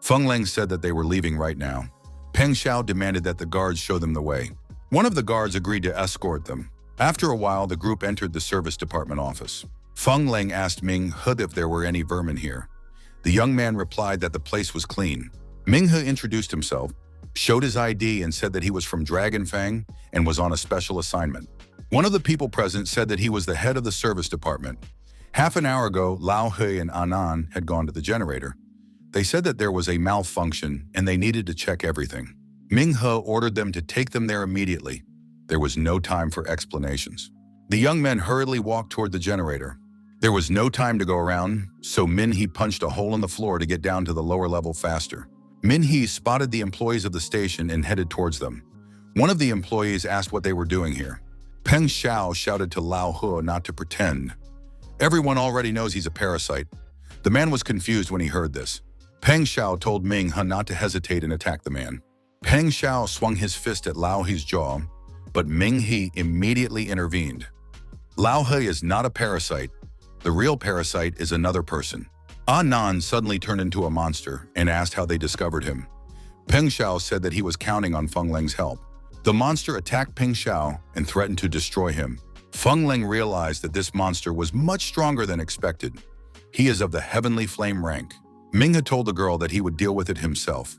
Fengling said that they were leaving right now. Peng Xiao demanded that the guards show them the way. One of the guards agreed to escort them. After a while, the group entered the service department office. Fengling asked Ming He if there were any vermin here. The young man replied that the place was clean. Ming He introduced himself, showed his ID, and said that he was from Dragon Fang and was on a special assignment. One of the people present said that he was the head of the service department. Half an hour ago, Larvae and Anan had gone to the generator. They said that there was a malfunction and they needed to check everything. Minghe ordered them to take them there immediately. There was no time for explanations. The young men hurriedly walked toward the generator. There was no time to go around, so Minhee punched a hole in the floor to get down to the lower level faster. Minhee spotted the employees of the station and headed towards them. One of the employees asked what they were doing here. Peng Xiao shouted to Lao He not to pretend. Everyone already knows he's a parasite. The man was confused when he heard this. Peng Xiao told Ming He not to hesitate and attack the man. Peng Xiao swung his fist at Lao He's jaw, but Ming He immediately intervened. Lao He is not a parasite. The real parasite is another person. Anan suddenly turned into a monster and asked how they discovered him. Peng Xiao said that he was counting on Feng Leng's help. The monster attacked Peng Xiao and threatened to destroy him. Feng Leng realized that this monster was much stronger than expected. He is of the heavenly flame rank. Ming had told the girl that he would deal with it himself.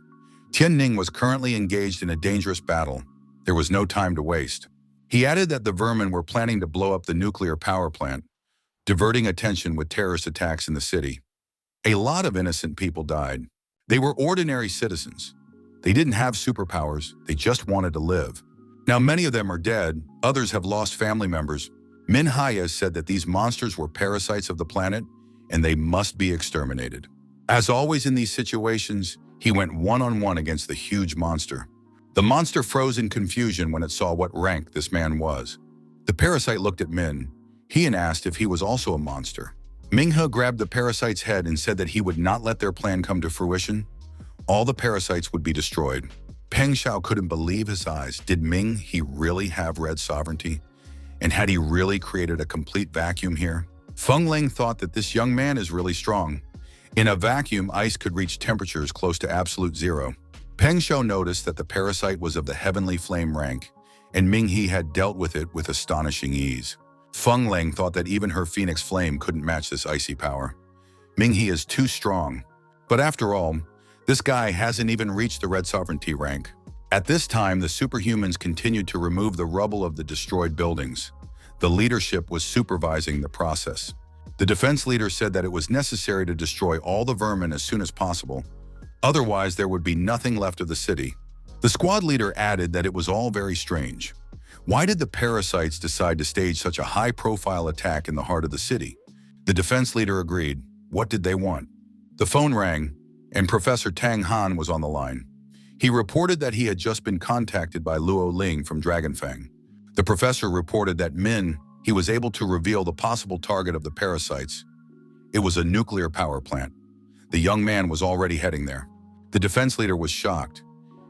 Tian Ning was currently engaged in a dangerous battle. There was no time to waste. He added that the vermin were planning to blow up the nuclear power plant, diverting attention with terrorist attacks in the city. A lot of innocent people died. They were ordinary citizens. They didn't have superpowers, they just wanted to live. Now many of them are dead, others have lost family members. Min Haya said that these monsters were parasites of the planet and they must be exterminated. As always in these situations, he went one-on-one against the huge monster. The monster froze in confusion when it saw what rank this man was. The parasite looked at Min. He asked if he was also a monster. Minghe grabbed the parasite's head and said that he would not let their plan come to fruition. All the parasites would be destroyed. Peng Xiao couldn't believe his eyes. Did Ming He really have red sovereignty? And had he really created a complete vacuum here? Feng Leng thought that this young man is really strong. In a vacuum, ice could reach temperatures close to absolute zero. Peng Xiao noticed that the parasite was of the heavenly flame rank, and Ming He had dealt with it with astonishing ease. Feng Leng thought that even her phoenix flame couldn't match this icy power. Ming He is too strong. But after all, this guy hasn't even reached the red sovereignty rank. At this time, the superhumans continued to remove the rubble of the destroyed buildings. The leadership was supervising the process. The defense leader said that it was necessary to destroy all the vermin as soon as possible. Otherwise, there would be nothing left of the city. The squad leader added that it was all very strange. Why did the parasites decide to stage such a high-profile attack in the heart of the city? The defense leader agreed. What did they want? The phone rang, and Professor Tang Han was on the line. He reported that he had just been contacted by Luo Ling from Dragonfang. The professor reported that he was able to reveal the possible target of the parasites. It was a nuclear power plant. The young man was already heading there. The defense leader was shocked.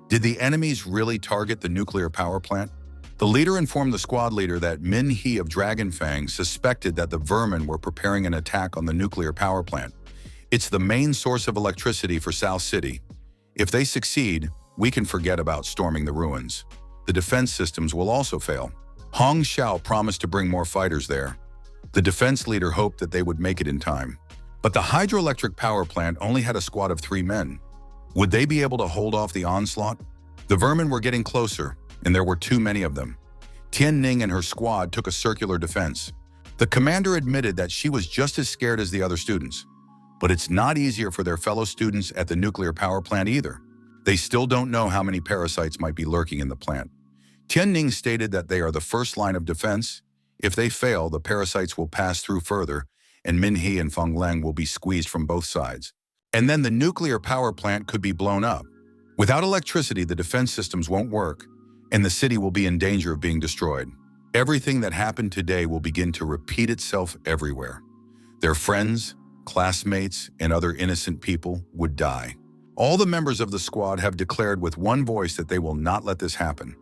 Did the enemies really target the nuclear power plant? The leader informed the squad leader that Min He of Dragonfang suspected that the vermin were preparing an attack on the nuclear power plant. It's the main source of electricity for South City. If they succeed, we can forget about storming the ruins. The defense systems will also fail. Hong Xiao promised to bring more fighters there. The defense leader hoped that they would make it in time. But the hydroelectric power plant only had a squad of 3 men. Would they be able to hold off the onslaught? The vermin were getting closer, and there were too many of them. Tian Ning and her squad took a circular defense. The commander admitted that she was just as scared as the other students. But it's not easier for their fellow students at the nuclear power plant either. They still don't know how many parasites might be lurking in the plant. Tian Ning stated that they are the first line of defense. If they fail, the parasites will pass through further, and Min He and Feng Leng will be squeezed from both sides. And then the nuclear power plant could be blown up. Without electricity, the defense systems won't work, and the city will be in danger of being destroyed. Everything that happened today will begin to repeat itself everywhere. Their friends, classmates, and other innocent people would die. All the members of the squad have declared with one voice that they will not let this happen.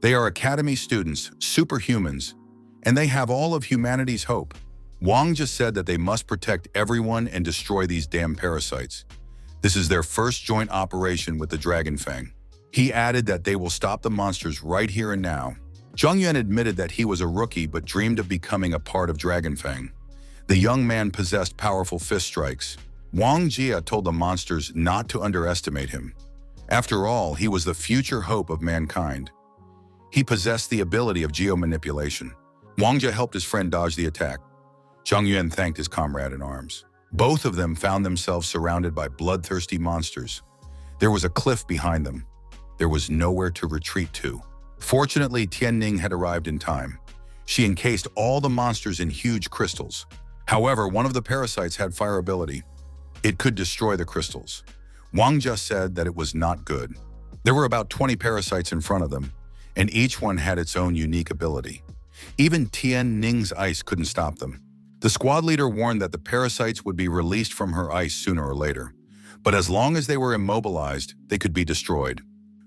They are academy students, superhumans, and they have all of humanity's hope. Wang just said that they must protect everyone and destroy these damn parasites. This is their first joint operation with the Dragonfang. He added that they will stop the monsters right here and now. Zhang Yuan admitted that he was a rookie but dreamed of becoming a part of Dragonfang. The young man possessed powerful fist strikes. Wang Jia told the monsters not to underestimate him. After all, he was the future hope of mankind. He possessed the ability of geomanipulation. Wang Jia helped his friend dodge the attack. Zhang Yuan thanked his comrade in arms. Both of them found themselves surrounded by bloodthirsty monsters. There was a cliff behind them. There was nowhere to retreat to. Fortunately, Tianning had arrived in time. She encased all the monsters in huge crystals. However, one of the parasites had fire ability. It could destroy the crystals. Wang Jia said that it was not good. There were about 20 parasites in front of them, and each one had its own unique ability. Even Tianning's ice couldn't stop them. The squad leader warned that the parasites would be released from her ice sooner or later, but as long as they were immobilized, they could be destroyed.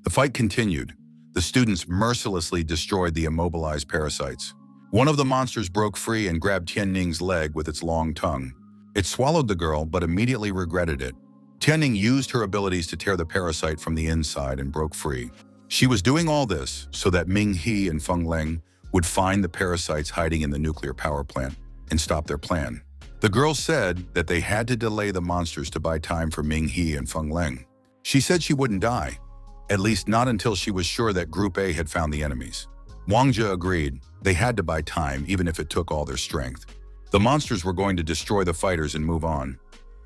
The fight continued. The students mercilessly destroyed the immobilized parasites. One of the monsters broke free and grabbed Tianning's leg with its long tongue. It swallowed the girl, but immediately regretted it. Tianning used her abilities to tear the parasite from the inside and broke free. She was doing all this so that Ming He and Feng Leng would find the parasites hiding in the nuclear power plant and stop their plan. The girl said that they had to delay the monsters to buy time for Ming He and Feng Leng. She said she wouldn't die, at least not until she was sure that Group A had found the enemies. Wang Jia agreed. They had to buy time, even if it took all their strength. The monsters were going to destroy the fighters and move on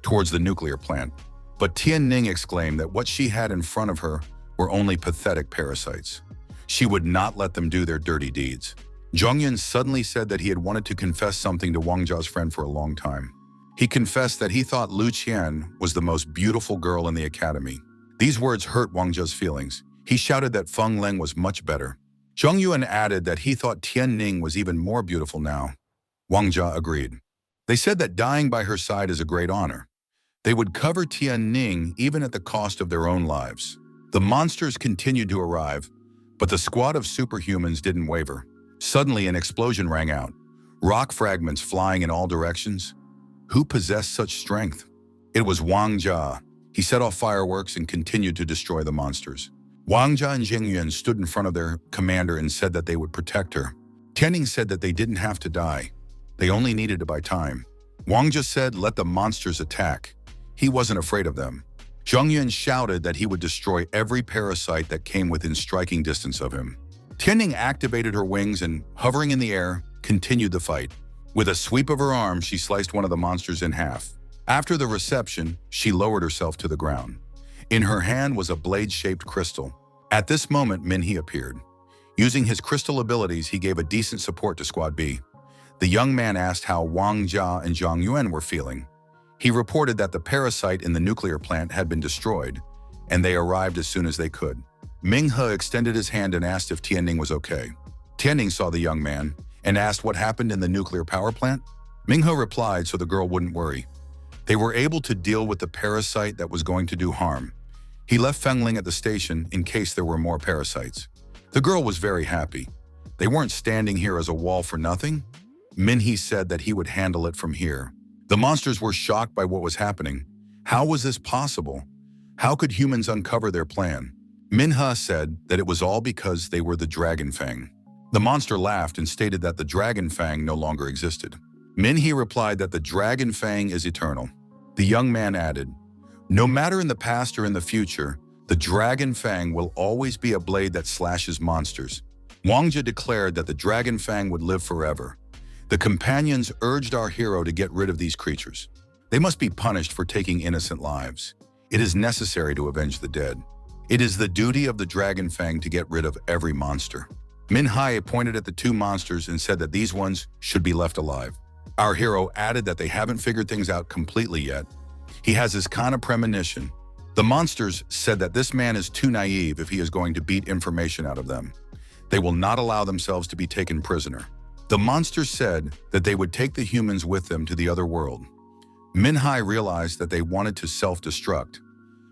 towards the nuclear plant. But Tianning exclaimed that what she had in front of her were only pathetic parasites. She would not let them do their dirty deeds. Zhang Yun suddenly said that he had wanted to confess something to Wang Jia's friend for a long time. He confessed that he thought Lu Chian was the most beautiful girl in the academy. These words hurt Wang Jia's feelings. He shouted that Feng Leng was much better. Zhang Yuan added that he thought Tianning was even more beautiful now. Wang Jia agreed. They said that dying by her side is a great honor. They would cover Tianning even at the cost of their own lives. The monsters continued to arrive, but the squad of superhumans didn't waver. Suddenly, an explosion rang out, rock fragments flying in all directions. Who possessed such strength? It was Wang Jia. He set off fireworks and continued to destroy the monsters. Wang Jia and Jing Yuan stood in front of their commander and said that they would protect her. Tianning said that they didn't have to die. They only needed to buy time. Wang Jia said, "Let the monsters attack." He wasn't afraid of them. Zhang Yuan shouted that he would destroy every parasite that came within striking distance of him. Tianning activated her wings and, hovering in the air, continued the fight. With a sweep of her arm, she sliced one of the monsters in half. After the reception, she lowered herself to the ground. In her hand was a blade-shaped crystal. At this moment, Min He appeared. Using his crystal abilities, he gave a decent support to Squad B. The young man asked how Wang Jia and Zhang Yuan were feeling. He reported that the parasite in the nuclear plant had been destroyed, and they arrived as soon as they could. Ming He extended his hand and asked if Tianning was okay. Tianning saw the young man and asked what happened in the nuclear power plant. Ming He replied so the girl wouldn't worry. They were able to deal with the parasite that was going to do harm. He left Feng Ling at the station in case there were more parasites. The girl was very happy. They weren't standing here as a wall for nothing. Min He said that he would handle it from here. The monsters were shocked by what was happening. How was this possible? How could humans uncover their plan? Min He said that it was all because they were the Dragon Fang. The monster laughed and stated that the Dragon Fang no longer existed. Min He replied that the Dragon Fang is eternal. The young man added, "No matter in the past or in the future, the Dragon Fang will always be a blade that slashes monsters." Wang Jia declared that the Dragon Fang would live forever. The companions urged our hero to get rid of these creatures. They must be punished for taking innocent lives. It is necessary to avenge the dead. It is the duty of the Dragon Fang to get rid of every monster. Min He pointed at the two monsters and said that these ones should be left alive. Our hero added that they haven't figured things out completely yet. He has this kind of premonition. The monsters said that this man is too naive if he is going to beat information out of them. They will not allow themselves to be taken prisoner. The monsters said that they would take the humans with them to the other world. Min He realized that they wanted to self-destruct.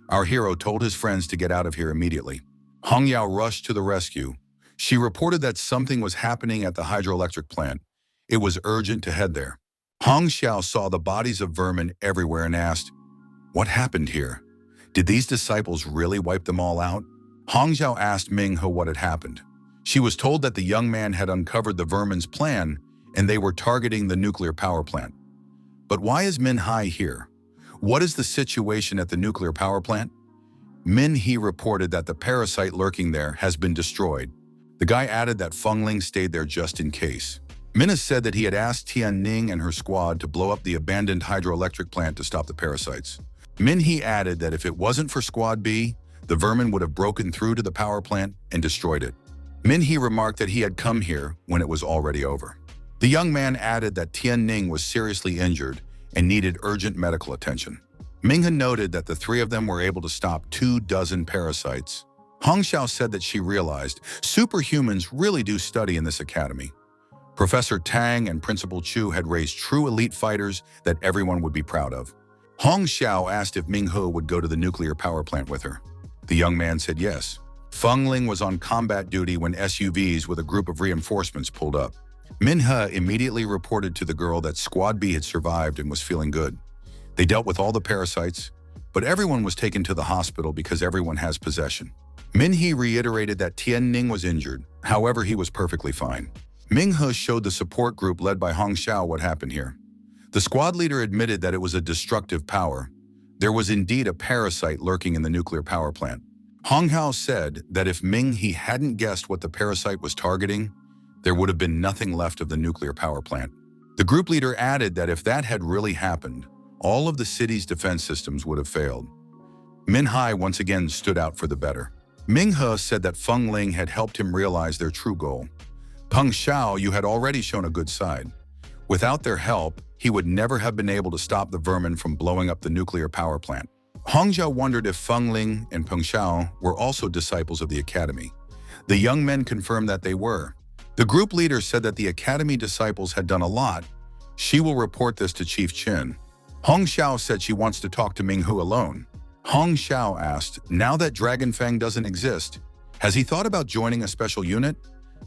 Our hero told his friends to get out of here immediately. Hong Yao rushed to the rescue. She reported that something was happening at the hydroelectric plant. It was urgent to head there. Hong Xiao saw the bodies of vermin everywhere and asked, "What happened here? Did these disciples really wipe them all out?" Hong Xiao asked Ming He what had happened. She was told that the young man had uncovered the vermin's plan and they were targeting the nuclear power plant. But why is Min He here? What is the situation at the nuclear power plant? Min He reported that the parasite lurking there has been destroyed. The guy added that Feng Ling stayed there just in case. Minna said that he had asked Tian Ning and her squad to blow up the abandoned hydroelectric plant to stop the parasites. Min He added that if it wasn't for Squad B, the vermin would have broken through to the power plant and destroyed it. Min He remarked that he had come here when it was already over. The young man added that Tian Ning was seriously injured and needed urgent medical attention. Minghe noted that the three of them were able to stop 24 parasites. Hong Xiao said that she realized superhumans really do study in this academy. Professor Tang and Principal Chu had raised true elite fighters that everyone would be proud of. Hong Xiao asked if Minghe would go to the nuclear power plant with her. The young man said yes. Feng Ling was on combat duty when SUVs with a group of reinforcements pulled up. Minhe immediately reported to the girl that Squad B had survived and was feeling good. They dealt with all the parasites, but everyone was taken to the hospital because everyone has possession. Minhe reiterated that Tian Ning was injured, however he was perfectly fine. Minghe showed the support group led by Hong Xiao what happened here. The squad leader admitted that it was a destructive power. There was indeed a parasite lurking in the nuclear power plant. Hong Hao said that if Minghe hadn't guessed what the parasite was targeting, there would have been nothing left of the nuclear power plant. The group leader added that if that had really happened, all of the city's defense systems would have failed. Min Hai once again stood out for the better. Minghe said that Feng Ling had helped him realize their true goal. Peng Xiao, you had already shown a good side. Without their help, he would never have been able to stop the vermin from blowing up the nuclear power plant. Hong Zhao wondered if Feng Ling and Peng Xiao were also disciples of the academy. The young men confirmed that they were. The group leader said that the academy disciples had done a lot. She will report this to Chief Qin. Hong Xiao said she wants to talk to Minghe alone. Hong Xiao asked, now that Dragon Fang doesn't exist, has he thought about joining a special unit?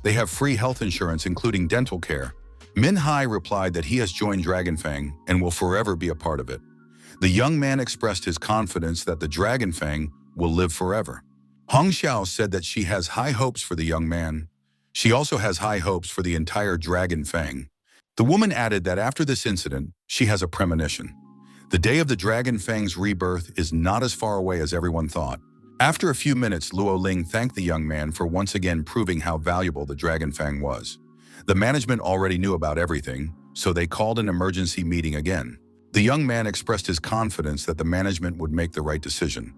They have free health insurance, including dental care. Min Hai replied that he has joined Dragon Fang and will forever be a part of it. The young man expressed his confidence that the Dragon Fang will live forever. Hong Xiao said that she has high hopes for the young man. She also has high hopes for the entire Dragon Fang. The woman added that after this incident, she has a premonition. The day of the Dragon Fang's rebirth is not as far away as everyone thought. After a few minutes, Luo Ling thanked the young man for once again proving how valuable the Dragon Fang was. The management already knew about everything, so they called an emergency meeting again. The young man expressed his confidence that the management would make the right decision.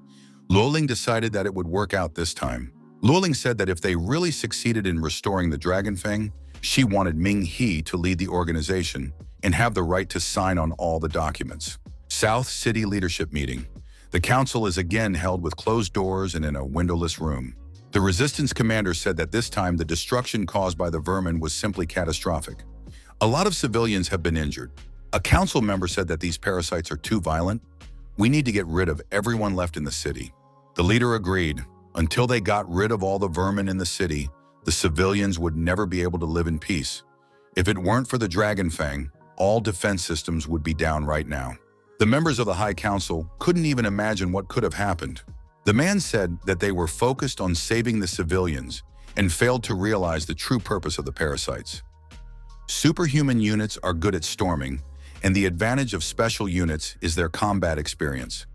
Luo Ling decided that it would work out this time. Luo Ling said that if they really succeeded in restoring the Dragon Fang, she wanted Ming He to lead the organization and have the right to sign on all the documents. South City Leadership Meeting. The council is again held with closed doors and in a windowless room. The resistance commander said that this time the destruction caused by the vermin was simply catastrophic. A lot of civilians have been injured. A council member said that these parasites are too violent. We need to get rid of everyone left in the city. The leader agreed. Until they got rid of all the vermin in the city, the civilians would never be able to live in peace. If it weren't for the Dragon Fang, all defense systems would be down right now. The members of the High Council couldn't even imagine what could have happened. The man said that they were focused on saving the civilians and failed to realize the true purpose of the parasites. Superhuman units are good at storming, and the advantage of special units is their combat experience.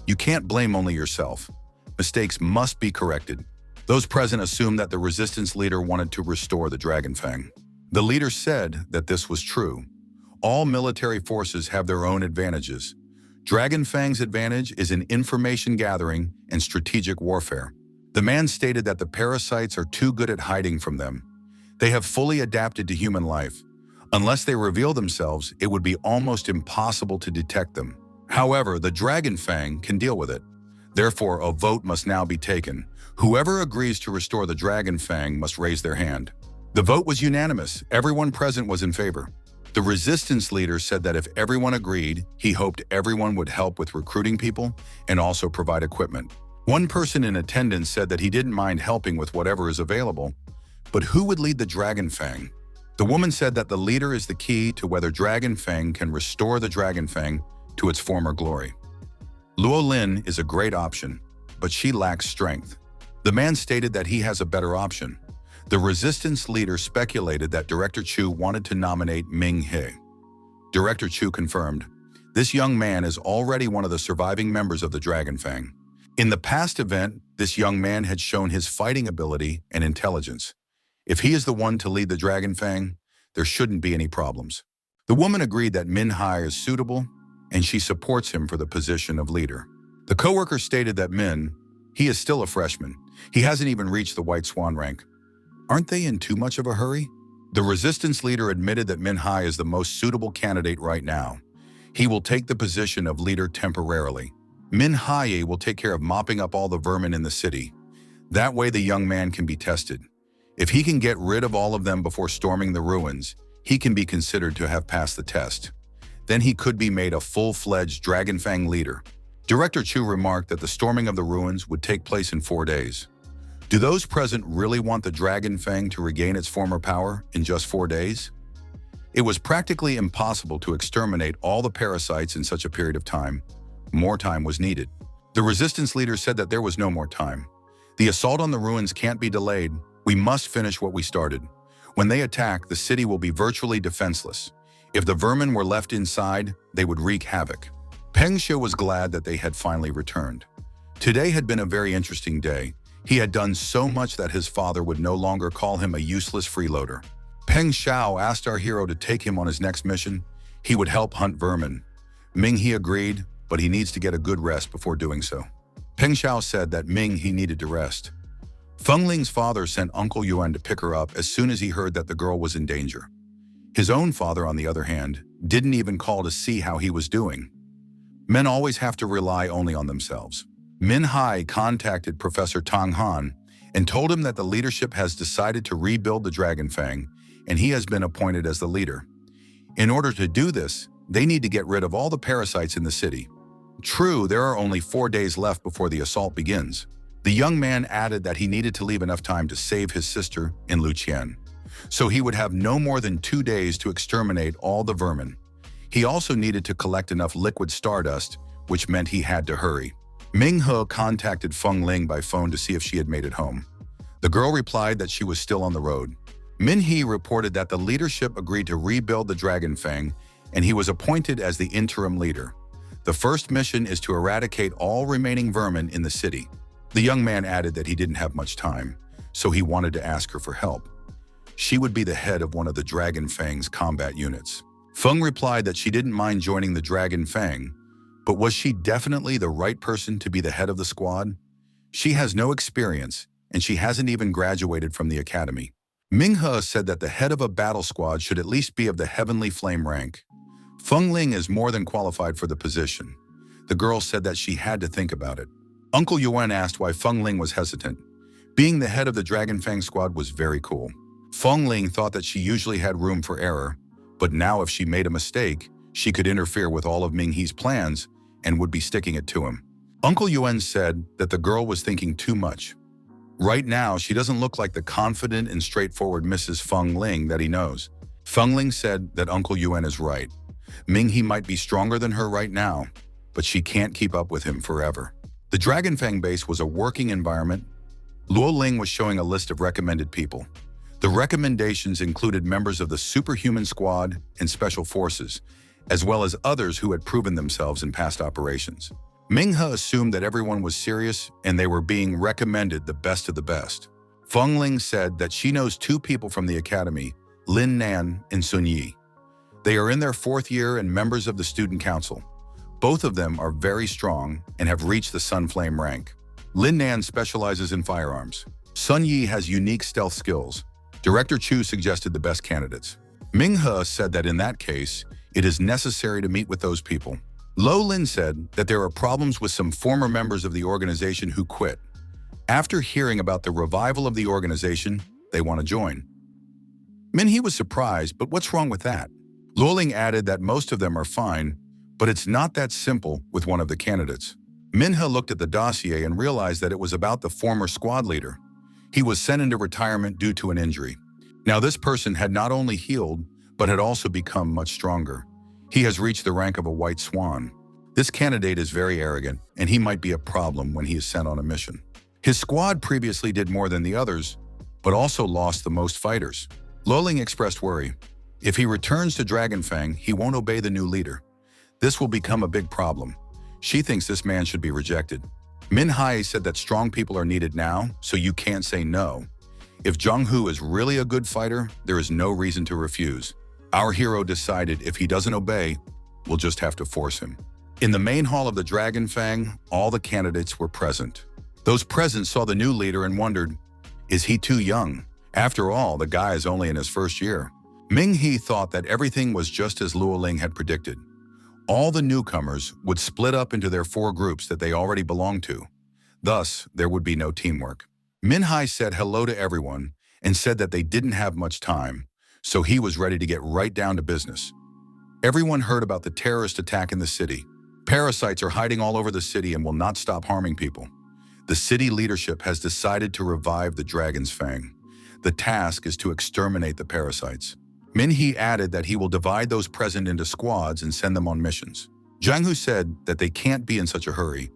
You can't blame only yourself. Mistakes must be corrected. Those present assumed that the resistance leader wanted to restore the Dragon Fang. The leader said that this was true. All military forces have their own advantages. Dragon Fang's advantage is in information gathering and strategic warfare. The man stated that the parasites are too good at hiding from them. They have fully adapted to human life. Unless they reveal themselves, it would be almost impossible to detect them. However, the Dragon Fang can deal with it. Therefore, a vote must now be taken. Whoever agrees to restore the Dragon Fang must raise their hand. The vote was unanimous. Everyone present was in favor. The resistance leader said that if everyone agreed, he hoped everyone would help with recruiting people and also provide equipment. One person in attendance said that he didn't mind helping with whatever is available, but who would lead the Dragon Fang? The woman said that the leader is the key to whether Dragon Fang can restore the Dragon Fang to its former glory. Luo Lin is a great option, but she lacks strength. The man stated that he has a better option. The resistance leader speculated that Director Chu wanted to nominate Ming He. Director Chu confirmed, this young man is already one of the surviving members of the Dragon Fang. In the past event, this young man had shown his fighting ability and intelligence. If he is the one to lead the Dragon Fang, there shouldn't be any problems. The woman agreed that Min Hai is suitable, and she supports him for the position of leader. The coworker stated that he is still a freshman. He hasn't even reached the White Swan rank. Aren't they in too much of a hurry? The resistance leader admitted that Min Hai is the most suitable candidate right now. He will take the position of leader temporarily. Min Hai will take care of mopping up all the vermin in the city. That way the young man can be tested. If he can get rid of all of them before storming the ruins, he can be considered to have passed the test. Then he could be made a full-fledged Dragonfang leader. Director Chu remarked that the storming of the ruins would take place in 4 days. Do those present really want the Dragonfang to regain its former power in just 4 days? It was practically impossible to exterminate all the parasites in such a period of time. More time was needed. The resistance leader said that there was no more time. The assault on the ruins can't be delayed. We must finish what we started. When they attack, the city will be virtually defenseless. If the vermin were left inside, they would wreak havoc. Peng Shu was glad that they had finally returned. Today had been a very interesting day. He had done so much that his father would no longer call him a useless freeloader. Peng Shao asked our hero to take him on his next mission. He would help hunt vermin. Ming He agreed, but he needs to get a good rest before doing so. Peng Shao said that Ming He needed to rest. Feng Ling's father sent Uncle Yuan to pick her up as soon as he heard that the girl was in danger. His own father, on the other hand, didn't even call to see how he was doing. Men always have to rely only on themselves. Min Hai contacted Professor Tang Han and told him that the leadership has decided to rebuild the Dragonfang, and he has been appointed as the leader. In order to do this, they need to get rid of all the parasites in the city. True, there are only 4 days left before the assault begins. The young man added that he needed to leave enough time to save his sister in Lu Chian, so he would have no more than 2 days to exterminate all the vermin. He also needed to collect enough liquid stardust, which meant he had to hurry. Ming He contacted Feng Ling by phone to see if she had made it home. The girl replied that she was still on the road. Min He reported that the leadership agreed to rebuild the Dragonfang, and he was appointed as the interim leader. The first mission is to eradicate all remaining vermin in the city. The young man added that he didn't have much time, so he wanted to ask her for help. She would be the head of one of the Dragonfang's combat units. Feng replied that she didn't mind joining the Dragonfang, but was she definitely the right person to be the head of the squad? She has no experience, and she hasn't even graduated from the academy. Ming He said that the head of a battle squad should at least be of the Heavenly Flame rank. Feng Ling is more than qualified for the position. The girl said that she had to think about it. Uncle Yuan asked why Feng Ling was hesitant. Being the head of the Dragonfang squad was very cool. Feng Ling thought that she usually had room for error, but now if she made a mistake, she could interfere with all of Ming He's plans and would be sticking it to him. Uncle Yuan said that the girl was thinking too much. Right now, she doesn't look like the confident and straightforward Mrs. Feng Ling that he knows. Feng Ling said that Uncle Yuan is right. Ming He might be stronger than her right now, but she can't keep up with him forever. The Dragonfang base was a working environment. Luo Ling was showing a list of recommended people. The recommendations included members of the Superhuman squad and special forces, as well as others who had proven themselves in past operations. Ming He assumed that everyone was serious and they were being recommended the best of the best. Feng Ling said that she knows 2 people from the academy, Lin Nan and Sun Yi. They are in their 4th year and members of the student council. Both of them are very strong and have reached the Sunflame rank. Lin Nan specializes in firearms. Sun Yi has unique stealth skills. Director Chu suggested the best candidates. Ming He said that in that case, it is necessary to meet with those people. Lo Lin said that there are problems with some former members of the organization who quit. After hearing about the revival of the organization, they want to join. Min He was surprised, but what's wrong with that? Luo Ling added that most of them are fine, but it's not that simple with one of the candidates. Min He looked at the dossier and realized that it was about the former squad leader. He was sent into retirement due to an injury. Now this person had not only healed, but had also become much stronger. He has reached the rank of a white swan. This candidate is very arrogant, and he might be a problem when he is sent on a mission. His squad previously did more than the others, but also lost the most fighters. Luo Ling expressed worry. If he returns to Dragonfang, he won't obey the new leader. This will become a big problem. She thinks this man should be rejected. Min Hai said that strong people are needed now, so you can't say no. If Jung-hoo is really a good fighter, there is no reason to refuse. Our hero decided if he doesn't obey, we'll just have to force him. In the main hall of the Dragon Fang, all the candidates were present. Those present saw the new leader and wondered, is he too young? After all, the guy is only in his first year. Ming-hee thought that everything was just as Luo Ling had predicted. All the newcomers would split up into their 4 groups that they already belonged to. Thus, there would be no teamwork. Min-hai said hello to everyone and said that they didn't have much time, so he was ready to get right down to business. Everyone heard about the terrorist attack in the city. Parasites are hiding all over the city and will not stop harming people. The city leadership has decided to revive the Dragon's Fang. The task is to exterminate the parasites. Min-hee added that he will divide those present into squads and send them on missions. Jang-hoo said that they can't be in such a hurry.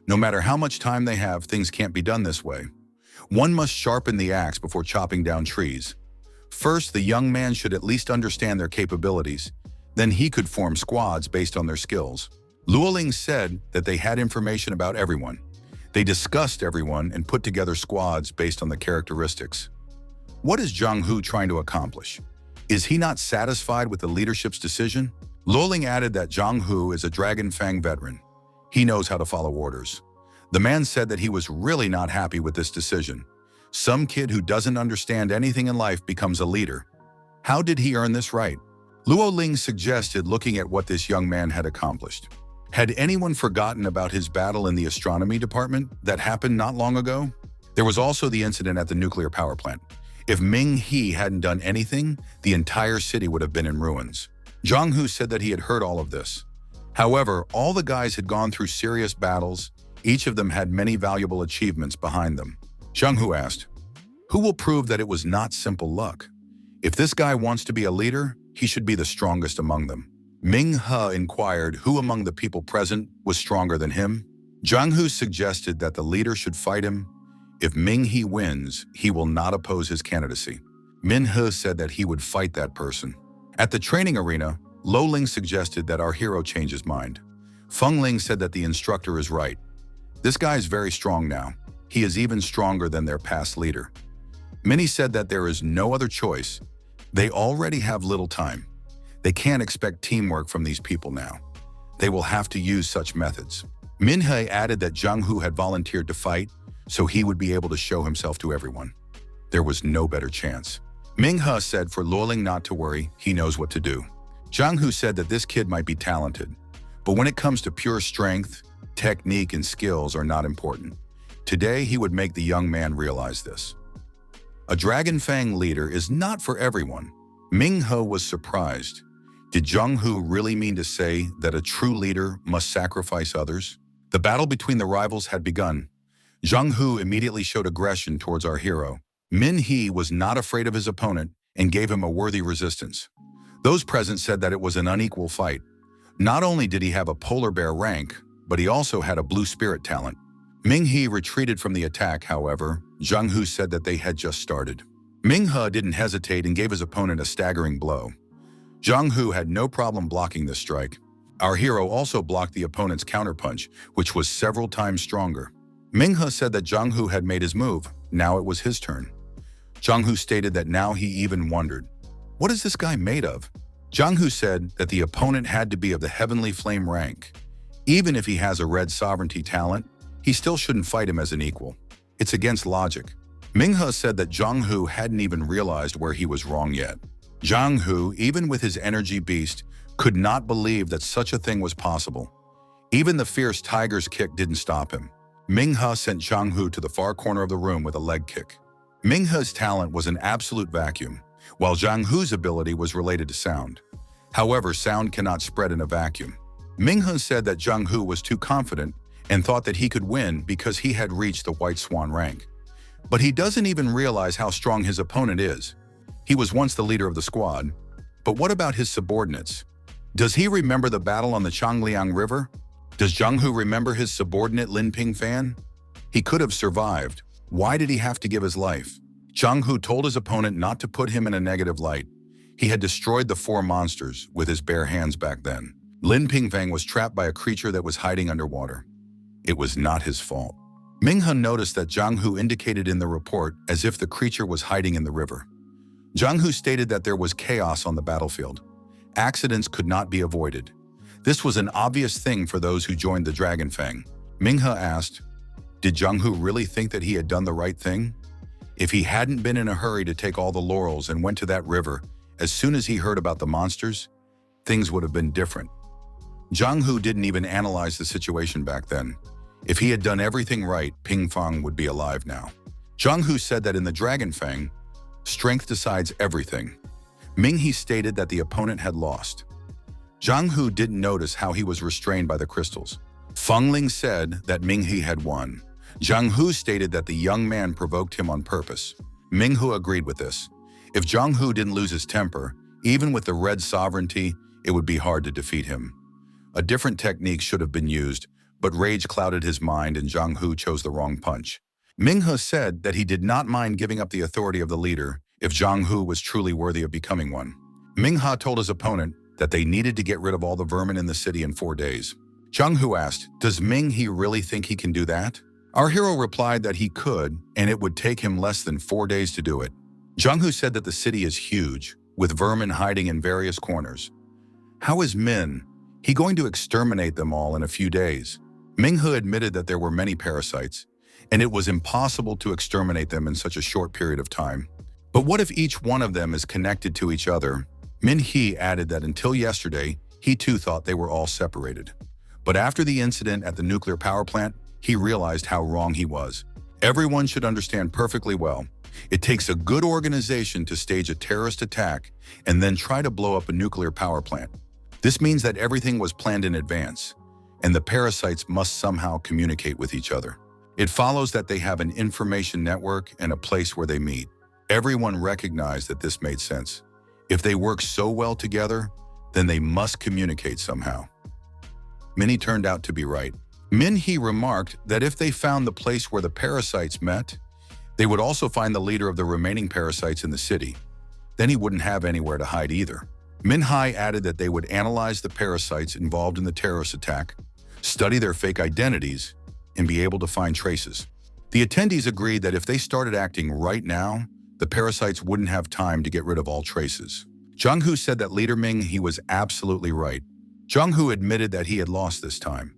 No matter how much time they have, things can't be done this way. One must sharpen the axe before chopping down trees. First, the young man should at least understand their capabilities. Then he could form squads based on their skills. Luo Ling said that they had information about everyone. They discussed everyone and put together squads based on the characteristics. What is Jung-hoo trying to accomplish? Is he not satisfied with the leadership's decision? Luo Ling added that Jung-hoo is a Dragon Fang veteran. He knows how to follow orders. The man said that he was really not happy with this decision. Some kid who doesn't understand anything in life becomes a leader. How did he earn this right? Luo Ling suggested looking at what this young man had accomplished. Had anyone forgotten about his battle in the astronomy department that happened not long ago? There was also the incident at the nuclear power plant. If Ming-hee hadn't done anything, the entire city would have been in ruins. Jung-hoo said that he had heard all of this. However, all the guys had gone through serious battles. Each of them had many valuable achievements behind them. Jung-hoo asked, who will prove that it was not simple luck? If this guy wants to be a leader, he should be the strongest among them. Ming-he inquired who among the people present was stronger than him. Jung-hoo suggested that the leader should fight him. If Ming-hee wins, he will not oppose his candidacy. Min-he said that he would fight that person. At the training arena, Luo Ling suggested that our hero change his mind. Feng Ling said that the instructor is right. This guy is very strong now. He is even stronger than their past leader. Minnie said that there is no other choice. They already have little time. They can't expect teamwork from these people now. They will have to use such methods. Min-hee added that Jung-hoo had volunteered to fight, so he would be able to show himself to everyone. There was no better chance. Ming-he said for Luo Ling not to worry, he knows what to do. Jung-hoo said that this kid might be talented, but when it comes to pure strength, technique and skills are not important. Today, he would make the young man realize this. A Dragon Fang leader is not for everyone. Ming-he was surprised. Did Jung-hoo really mean to say that a true leader must sacrifice others? The battle between the rivals had begun. Jung-hoo immediately showed aggression towards our hero. Min-hee was not afraid of his opponent and gave him a worthy resistance. Those present said that it was an unequal fight. Not only did he have a polar bear rank, but he also had a blue spirit talent. Ming-hee retreated from the attack, however. Jung-hoo said that they had just started. Ming-he didn't hesitate and gave his opponent a staggering blow. Jung-hoo had no problem blocking this strike. Our hero also blocked the opponent's counterpunch, which was several times stronger. Ming-he said that Jung-hoo had made his move. Now it was his turn. Jung-hoo stated that now he even wondered, what is this guy made of? Jung-hoo said that the opponent had to be of the Heavenly Flame rank. Even if he has a red sovereignty talent, he still shouldn't fight him as an equal. It's against logic. Ming-he said that Jung-hoo hadn't even realized where he was wrong yet. Jung-hoo, even with his energy beast, could not believe that such a thing was possible. Even the fierce tiger's kick didn't stop him. Ming-he sent Jung-hoo to the far corner of the room with a leg kick. Ming-he's talent was an absolute vacuum, while Jung-hoo's ability was related to sound. However, sound cannot spread in a vacuum. Ming-he said that Jung-hoo was too confident and thought that he could win because he had reached the White Swan rank. But he doesn't even realize how strong his opponent is. He was once the leader of the squad. But what about his subordinates? Does he remember the battle on the Changliang River? Does Jung-hoo remember his subordinate Lin Ping-fan? He could have survived. Why did he have to give his life? Jung-hoo told his opponent not to put him in a negative light. He had destroyed the 4 monsters with his bare hands back then. Lin Ping-fan was trapped by a creature that was hiding underwater. It was not his fault. Minghe noticed that Zhang Hu indicated in the report as if the creature was hiding in the river. Zhang Hu stated that there was chaos on the battlefield. Accidents could not be avoided. This was an obvious thing for those who joined the Dragon Fang. Minghe asked, did Zhang Hu really think that he had done the right thing? If he hadn't been in a hurry to take all the laurels and went to that river as soon as he heard about the monsters, things would have been different. Zhang Hu didn't even analyze the situation back then. If he had done everything right, Ping Fang would be alive now. Zhang Hu said that in the Dragon Fang, strength decides everything. Minghe stated that the opponent had lost. Zhang Hu didn't notice how he was restrained by the crystals. Feng Ling said that Minghe had won. Zhang Hu stated that the young man provoked him on purpose. Minghe agreed with this. If Zhang Hu didn't lose his temper, even with the red sovereignty, it would be hard to defeat him. A different technique should have been used, but rage clouded his mind and Zhang Hu chose the wrong punch. Minghe said that he did not mind giving up the authority of the leader if Zhang Hu was truly worthy of becoming one. Minghe told his opponent that they needed to get rid of all the vermin in the city in 4 days. Zhang Hu asked, does Minghe really think he can do that? Our hero replied that he could, and it would take him less than 4 days to do it. Zhang Hu said that the city is huge, with vermin hiding in various corners. How is he going to exterminate them all in a few days? Minghe admitted that there were many parasites, and it was impossible to exterminate them in such a short period of time. But what if each one of them is connected to each other? Minghe added that until yesterday, he too thought they were all separated. But after the incident at the nuclear power plant, he realized how wrong he was. Everyone should understand perfectly well. It takes a good organization to stage a terrorist attack and then try to blow up a nuclear power plant. This means that everything was planned in advance, and the parasites must somehow communicate with each other. It follows that they have an information network and a place where they meet. Everyone recognized that this made sense. If they work so well together, then they must communicate somehow. Minnie turned out to be right. Minghe remarked that if they found the place where the parasites met, they would also find the leader of the remaining parasites in the city. Then he wouldn't have anywhere to hide either. Minghe added that they would analyze the parasites involved in the terrorist attack, study their fake identities, and be able to find traces. The attendees agreed that if they started acting right now, the parasites wouldn't have time to get rid of all traces. Zhang Hu said that leader Minghe was absolutely right. Zhang Hu admitted that he had lost this time.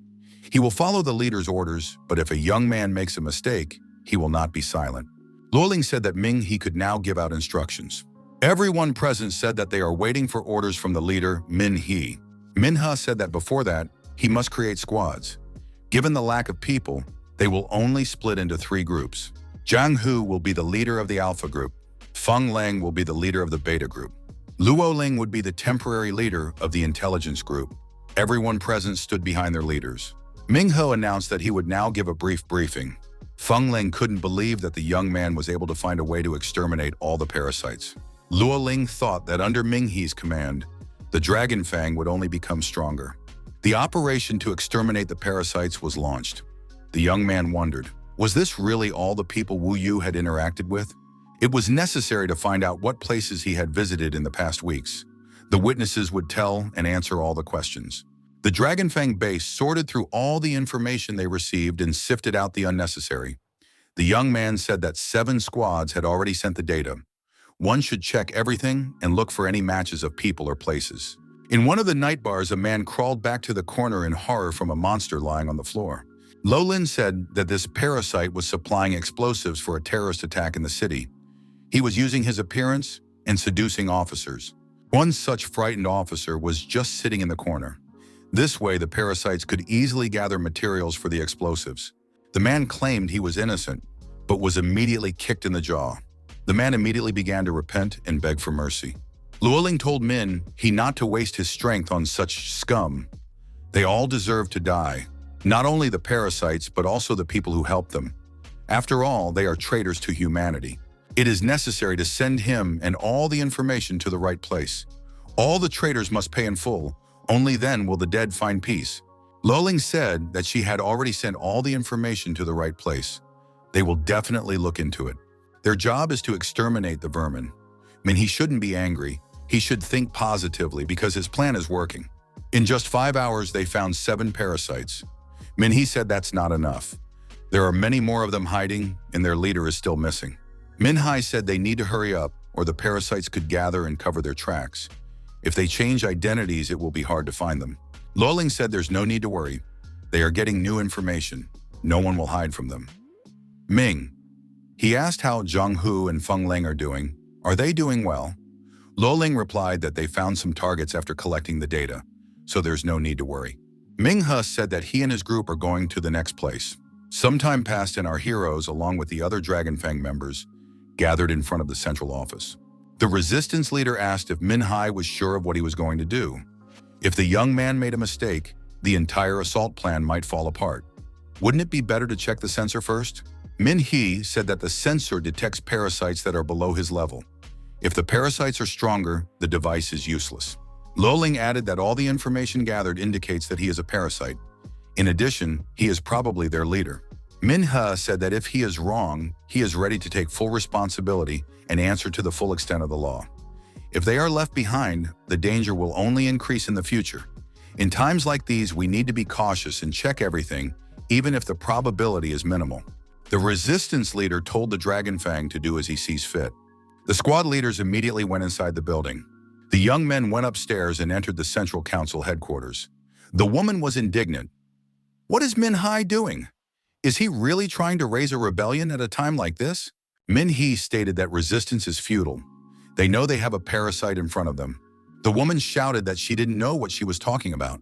He will follow the leader's orders, but if a young man makes a mistake, he will not be silent. Luoling said that Minghe could now give out instructions. Everyone present said that they are waiting for orders from the leader, Minghe. Minghe said that before that, he must create squads. Given the lack of people, they will only split into 3 groups. Zhang Hu will be the leader of the Alpha group. Feng Ling will be the leader of the Beta group. Luo Ling would be the temporary leader of the Intelligence group. Everyone present stood behind their leaders. Minghe announced that he would now give a brief briefing. Feng Ling couldn't believe that the young man was able to find a way to exterminate all the parasites. Luo Ling thought that under Minghe's command, the Dragon Fang would only become stronger. The operation to exterminate the parasites was launched. The young man wondered, was this really all the people Wu Yu had interacted with? It was necessary to find out what places he had visited in the past weeks. The witnesses would tell and answer all the questions. The Dragon Fang base sorted through all the information they received and sifted out the unnecessary. The young man said that 7 squads had already sent the data. One should check everything and look for any matches of people or places. In one of the night bars, a man crawled back to the corner in horror from a monster lying on the floor. Lolin said that this parasite was supplying explosives for a terrorist attack in the city. He was using his appearance and seducing officers. One such frightened officer was just sitting in the corner. This way, the parasites could easily gather materials for the explosives. The man claimed he was innocent, but was immediately kicked in the jaw. The man immediately began to repent and beg for mercy. Luoling told Minghe not to waste his strength on such scum. They all deserve to die. Not only the parasites, but also the people who helped them. After all, they are traitors to humanity. It is necessary to send him and all the information to the right place. All the traitors must pay in full. Only then will the dead find peace. Luoling said that she had already sent all the information to the right place. They will definitely look into it. Their job is to exterminate the vermin. Minghe shouldn't be angry. He should think positively because his plan is working. In just 5 hours, they found 7 parasites. Minghe said that's not enough. There are many more of them hiding, and their leader is still missing. Minhai said they need to hurry up, or the parasites could gather and cover their tracks. If they change identities, it will be hard to find them. Luoling said there's no need to worry. They are getting new information. No one will hide from them. Ming. He asked how Zhanghu and Feng Leng are doing. Are they doing well? Luoling replied that they found some targets after collecting the data, so there's no need to worry. Minghe said that he and his group are going to the next place. Some time passed and our heroes, along with the other Dragonfang members, gathered in front of the central office. The resistance leader asked if Minhai was sure of what he was going to do. If the young man made a mistake, the entire assault plan might fall apart. Wouldn't it be better to check the sensor first? Minhe said that the sensor detects parasites that are below his level. If the parasites are stronger, the device is useless. Luoling added that all the information gathered indicates that he is a parasite. In addition, he is probably their leader. Minhe said that if he is wrong, he is ready to take full responsibility and answer to the full extent of the law. If they are left behind, the danger will only increase in the future. In times like these, we need to be cautious and check everything, even if the probability is minimal. The resistance leader told the Dragonfang to do as he sees fit. The squad leaders immediately went inside the building. The young men went upstairs and entered the Central Council headquarters. The woman was indignant. What is Minhai doing? Is he really trying to raise a rebellion at a time like this? Minhe stated that resistance is futile. They know they have a parasite in front of them. The woman shouted that she didn't know what she was talking about.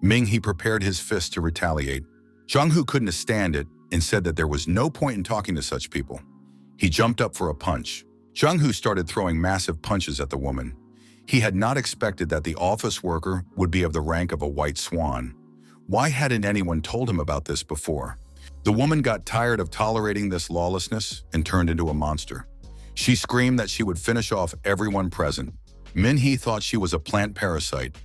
Minhe prepared his fist to retaliate. Zhanghu couldn't stand it and said that there was no point in talking to such people. He jumped up for a punch. Zhanghu started throwing massive punches at the woman. He had not expected that the office worker would be of the rank of a white swan. Why hadn't anyone told him about this before? The woman got tired of tolerating this lawlessness and turned into a monster. She screamed that she would finish off everyone present. Minhe thought she was a plant parasite.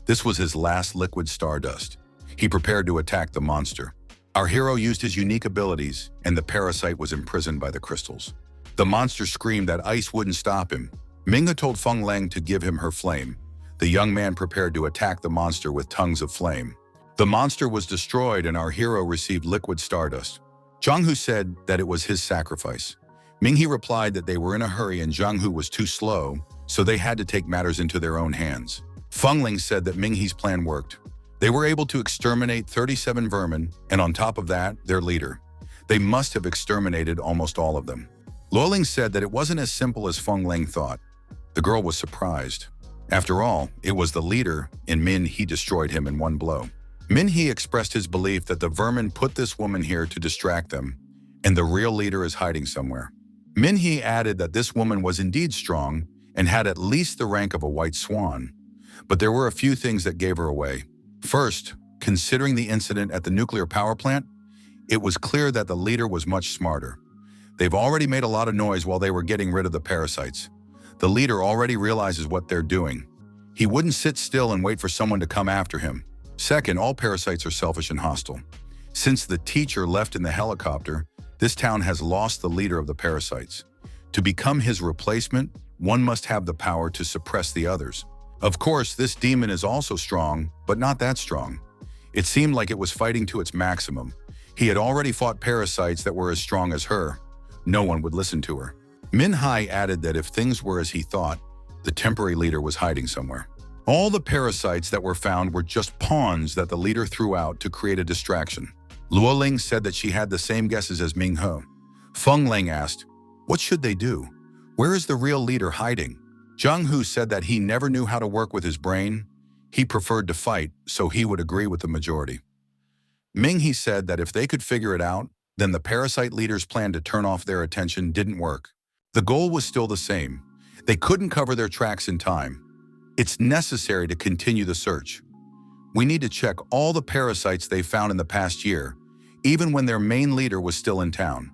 This was his last liquid stardust. He prepared to attack the monster. Our hero used his unique abilities, and the parasite was imprisoned by the crystals. The monster screamed that ice wouldn't stop him. Manga told Feng Leng to give him her flame. The young man prepared to attack the monster with tongues of flame. The monster was destroyed and our hero received liquid stardust. Zhanghu said that it was his sacrifice. Minghe replied that they were in a hurry and Zhanghu was too slow, so they had to take matters into their own hands. Feng Leng said that Minghe's plan worked. They were able to exterminate 37 vermin, and on top of that, their leader. They must have exterminated almost all of them. Luoling said that it wasn't as simple as Feng Leng thought. The girl was surprised. After all, it was the leader, and Minhe destroyed him in one blow. Minhe expressed his belief that the vermin put this woman here to distract them, and the real leader is hiding somewhere. Minhe added that this woman was indeed strong and had at least the rank of a white swan. But there were a few things that gave her away. First, considering the incident at the nuclear power plant, it was clear that the leader was much smarter. They've already made a lot of noise while they were getting rid of the parasites. The leader already realizes what they're doing. He wouldn't sit still and wait for someone to come after him. Second, all parasites are selfish and hostile. Since the teacher left in the helicopter, this town has lost the leader of the parasites. To become his replacement, one must have the power to suppress the others. Of course, this demon is also strong, but not that strong. It seemed like it was fighting to its maximum. He had already fought parasites that were as strong as her. No one would listen to her. Minhai added that if things were as he thought, the temporary leader was hiding somewhere. All the parasites that were found were just pawns that the leader threw out to create a distraction. Luoling said that she had the same guesses as Minghe. Feng Leng asked, what should they do? Where is the real leader hiding? Zhanghu said that he never knew how to work with his brain. He preferred to fight, so he would agree with the majority. Minghe said that if they could figure it out, then the parasite leader's plan to turn off their attention didn't work. The goal was still the same. They couldn't cover their tracks in time. It's necessary to continue the search. We need to check all the parasites they found in the past year, even when their main leader was still in town.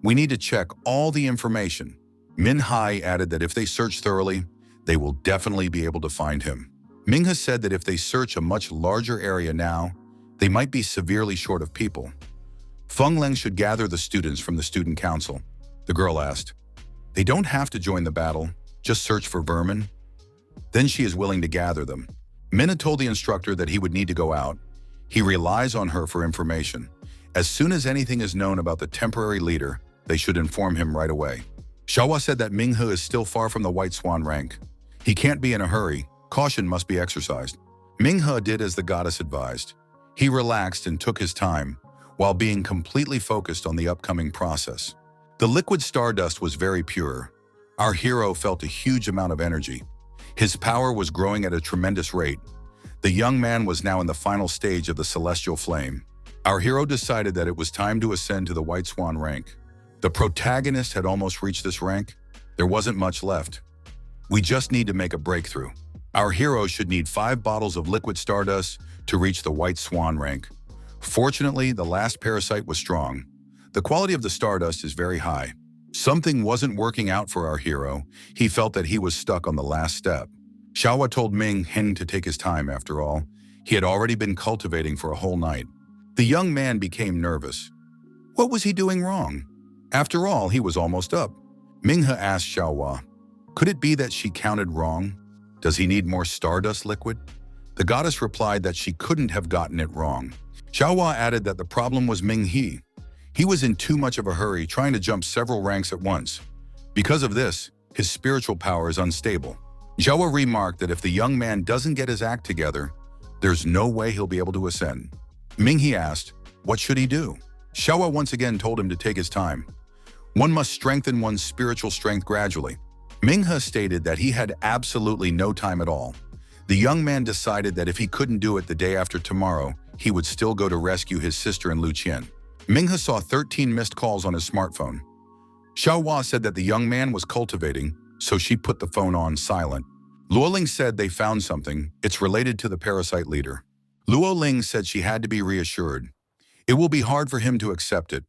We need to check all the information. Minhai added that if they search thoroughly, they will definitely be able to find him. Minghe said that if they search a much larger area now, they might be severely short of people. Feng Leng should gather the students from the student council. The girl asked, they don't have to join the battle, just search for vermin. Then she is willing to gather them. Minna told the instructor that he would need to go out. He relies on her for information. As soon as anything is known about the temporary leader, they should inform him right away. Xiaohua said that Minghe is still far from the White Swan rank. He can't be in a hurry. Caution must be exercised. Minghe did as the goddess advised. He relaxed and took his time, while being completely focused on the upcoming process. The liquid stardust was very pure. Our hero felt a huge amount of energy. His power was growing at a tremendous rate. The young man was now in the final stage of the celestial flame. Our hero decided that it was time to ascend to the White Swan rank. The protagonist had almost reached this rank. There wasn't much left. We just need to make a breakthrough. Our hero should need 5 bottles of liquid stardust to reach the White Swan rank. Fortunately, the last parasite was strong. The quality of the stardust is very high. Something wasn't working out for our hero. He felt that he was stuck on the last step. Xiaohua told Ming to take his time after all. He had already been cultivating for a whole night. The young man became nervous. What was he doing wrong? After all, he was almost up. Minghe asked Xiaohua, could it be that she counted wrong? Does he need more stardust liquid? The goddess replied that she couldn't have gotten it wrong. Xiaohua added that the problem was Minghe. He was in too much of a hurry trying to jump several ranks at once. Because of this, his spiritual power is unstable. Xiaohua remarked that if the young man doesn't get his act together, there's no way he'll be able to ascend. Minghe asked, what should he do? Xiaohua once again told him to take his time. One must strengthen one's spiritual strength gradually. Minghe stated that he had absolutely no time at all. The young man decided that if he couldn't do it the day after tomorrow, he would still go to rescue his sister and Lu Chian. Minghe saw 13 missed calls on his smartphone. Xiaohua said that the young man was cultivating, so she put the phone on silent. Luoling said they found something. It's related to the parasite leader. Luoling said she had to be reassured. It will be hard for him to accept it,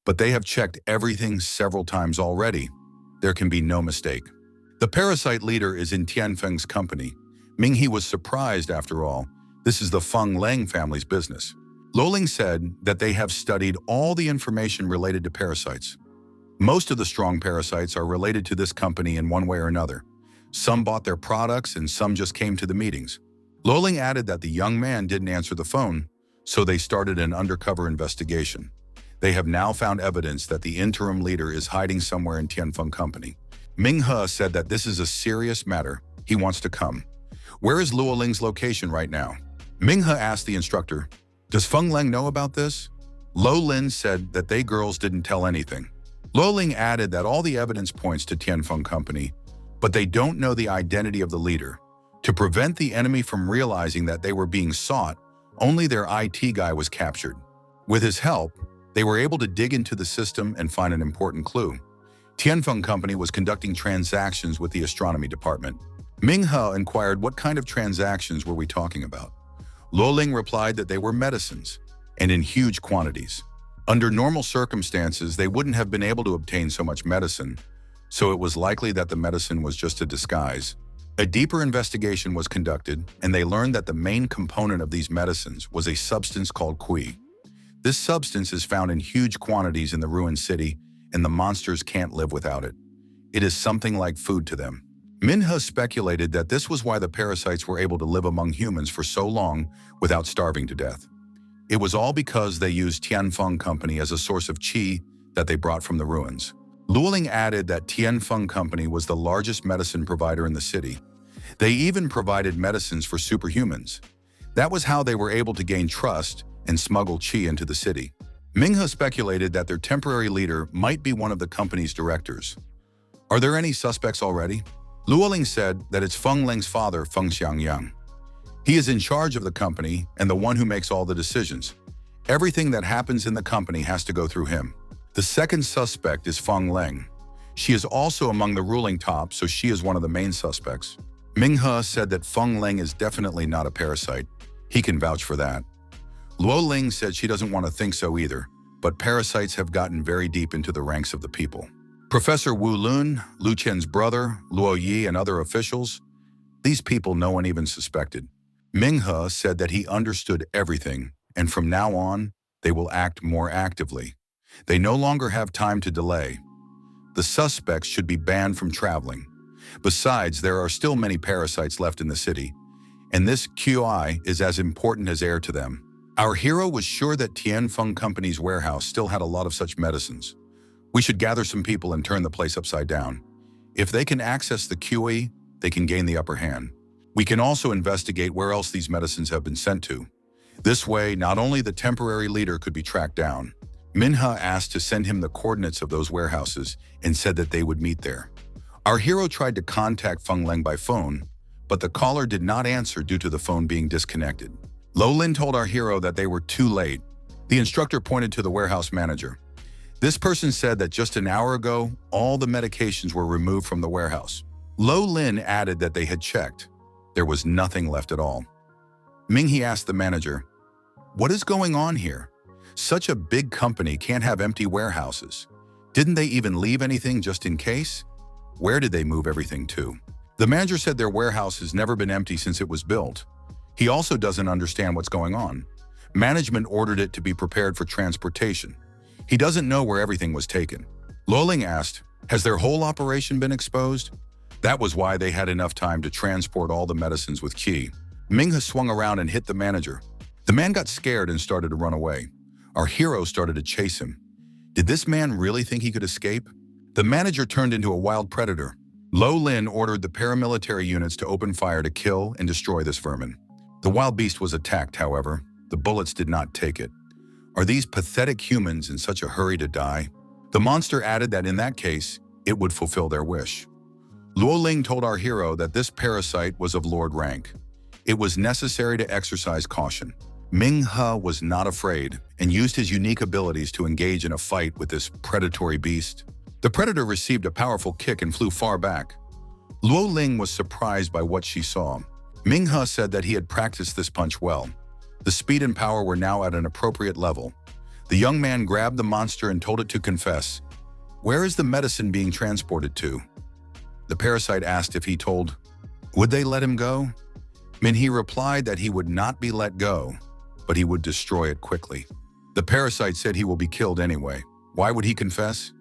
but they have checked everything several times already. There can be no mistake. The parasite leader is in Tianfeng's company. Minghe was surprised after all. This is the Feng Lang family's business. Luoling said that they have studied all the information related to parasites. Most of the strong parasites are related to this company in one way or another. Some bought their products and some just came to the meetings. Luoling added that the young man didn't answer the phone, so they started an undercover investigation. They have now found evidence that the interim leader is hiding somewhere in Tianfeng company. Minghe said that this is a serious matter. He wants to come. Where is Luoling's location right now? Minghe asked the instructor, does Feng Lang know about this? Lo Lin said that they girls didn't tell anything. Luoling added that all the evidence points to Tianfeng company, but they don't know the identity of the leader. To prevent the enemy from realizing that they were being sought, only their IT guy was captured. With his help, they were able to dig into the system and find an important clue. Tianfeng company was conducting transactions with the astronomy department. Minghe inquired what kind of transactions were we talking about. Luoling replied that they were medicines, and in huge quantities. Under normal circumstances, they wouldn't have been able to obtain so much medicine, so it was likely that the medicine was just a disguise. A deeper investigation was conducted, and they learned that the main component of these medicines was a substance called qi. This substance is found in huge quantities in the ruined city, and the monsters can't live without it. It is something like food to them. Minghe speculated that this was why the parasites were able to live among humans for so long without starving to death. It was all because they used Tianfeng company as a source of qi that they brought from the ruins. Luoling added that Tianfeng company was the largest medicine provider in the city. They even provided medicines for superhumans. That was how they were able to gain trust and smuggle qi into the city. Minghe speculated that their temporary leader might be one of the company's directors. Are there any suspects already? Luoling said that it's Feng Lang's father, Feng Xiangyang. He is in charge of the company and the one who makes all the decisions. Everything that happens in the company has to go through him. The second suspect is Feng Lang. She is also among the ruling top, so she is one of the main suspects. Minghe said that Feng Lang is definitely not a parasite. He can vouch for that. Luoling said she doesn't want to think so either, but parasites have gotten very deep into the ranks of the people. Professor Wu Lun, Lu Chian's brother, Luo Yi, and other officials, these people no one even suspected. Minghe said that he understood everything, and from now on, they will act more actively. They no longer have time to delay. The suspects should be banned from traveling. Besides, there are still many parasites left in the city, and this QI is as important as air to them. Our hero was sure that Tianfeng Company's warehouse still had a lot of such medicines. We should gather some people and turn the place upside down. If they can access the QE, they can gain the upper hand. We can also investigate where else these medicines have been sent to. This way, not only the temporary leader could be tracked down. Manhwa asked to send him the coordinates of those warehouses and said that they would meet there. Our hero tried to contact Feng Leng by phone, but the caller did not answer due to the phone being disconnected. Lo Lin told our hero that they were too late. The instructor pointed to the warehouse manager. This person said that just an hour ago, all the medications were removed from the warehouse. Lo Lin added that they had checked. There was nothing left at all. Minghe asked the manager, "What is going on here? Such a big company can't have empty warehouses. Didn't they even leave anything just in case? Where did they move everything to?" The manager said their warehouse has never been empty since it was built. He also doesn't understand what's going on. Management ordered it to be prepared for transportation. He doesn't know where everything was taken. Loling asked, "Has their whole operation been exposed?" That was why they had enough time to transport all the medicines with Qi. Minghe swung around and hit the manager. The man got scared and started to run away. Our hero started to chase him. Did this man really think he could escape? The manager turned into a wild predator. Lo Lin ordered the paramilitary units to open fire to kill and destroy this vermin. The wild beast was attacked, however. The bullets did not take it. Are these pathetic humans in such a hurry to die? The monster added that in that case, it would fulfill their wish. Luo Ling told our hero that this parasite was of Lord rank. It was necessary to exercise caution. Minghe was not afraid and used his unique abilities to engage in a fight with this predatory beast. The predator received a powerful kick and flew far back. Luo Ling was surprised by what she saw. Minghe said that he had practiced this punch well. The speed and power were now at an appropriate level. The young man grabbed the monster and told it to confess. "Where is the medicine being transported to?" The parasite asked if he told. Would they let him go? Minhee replied that he would not be let go, but he would destroy it quickly. The parasite said he will be killed anyway. Why would he confess?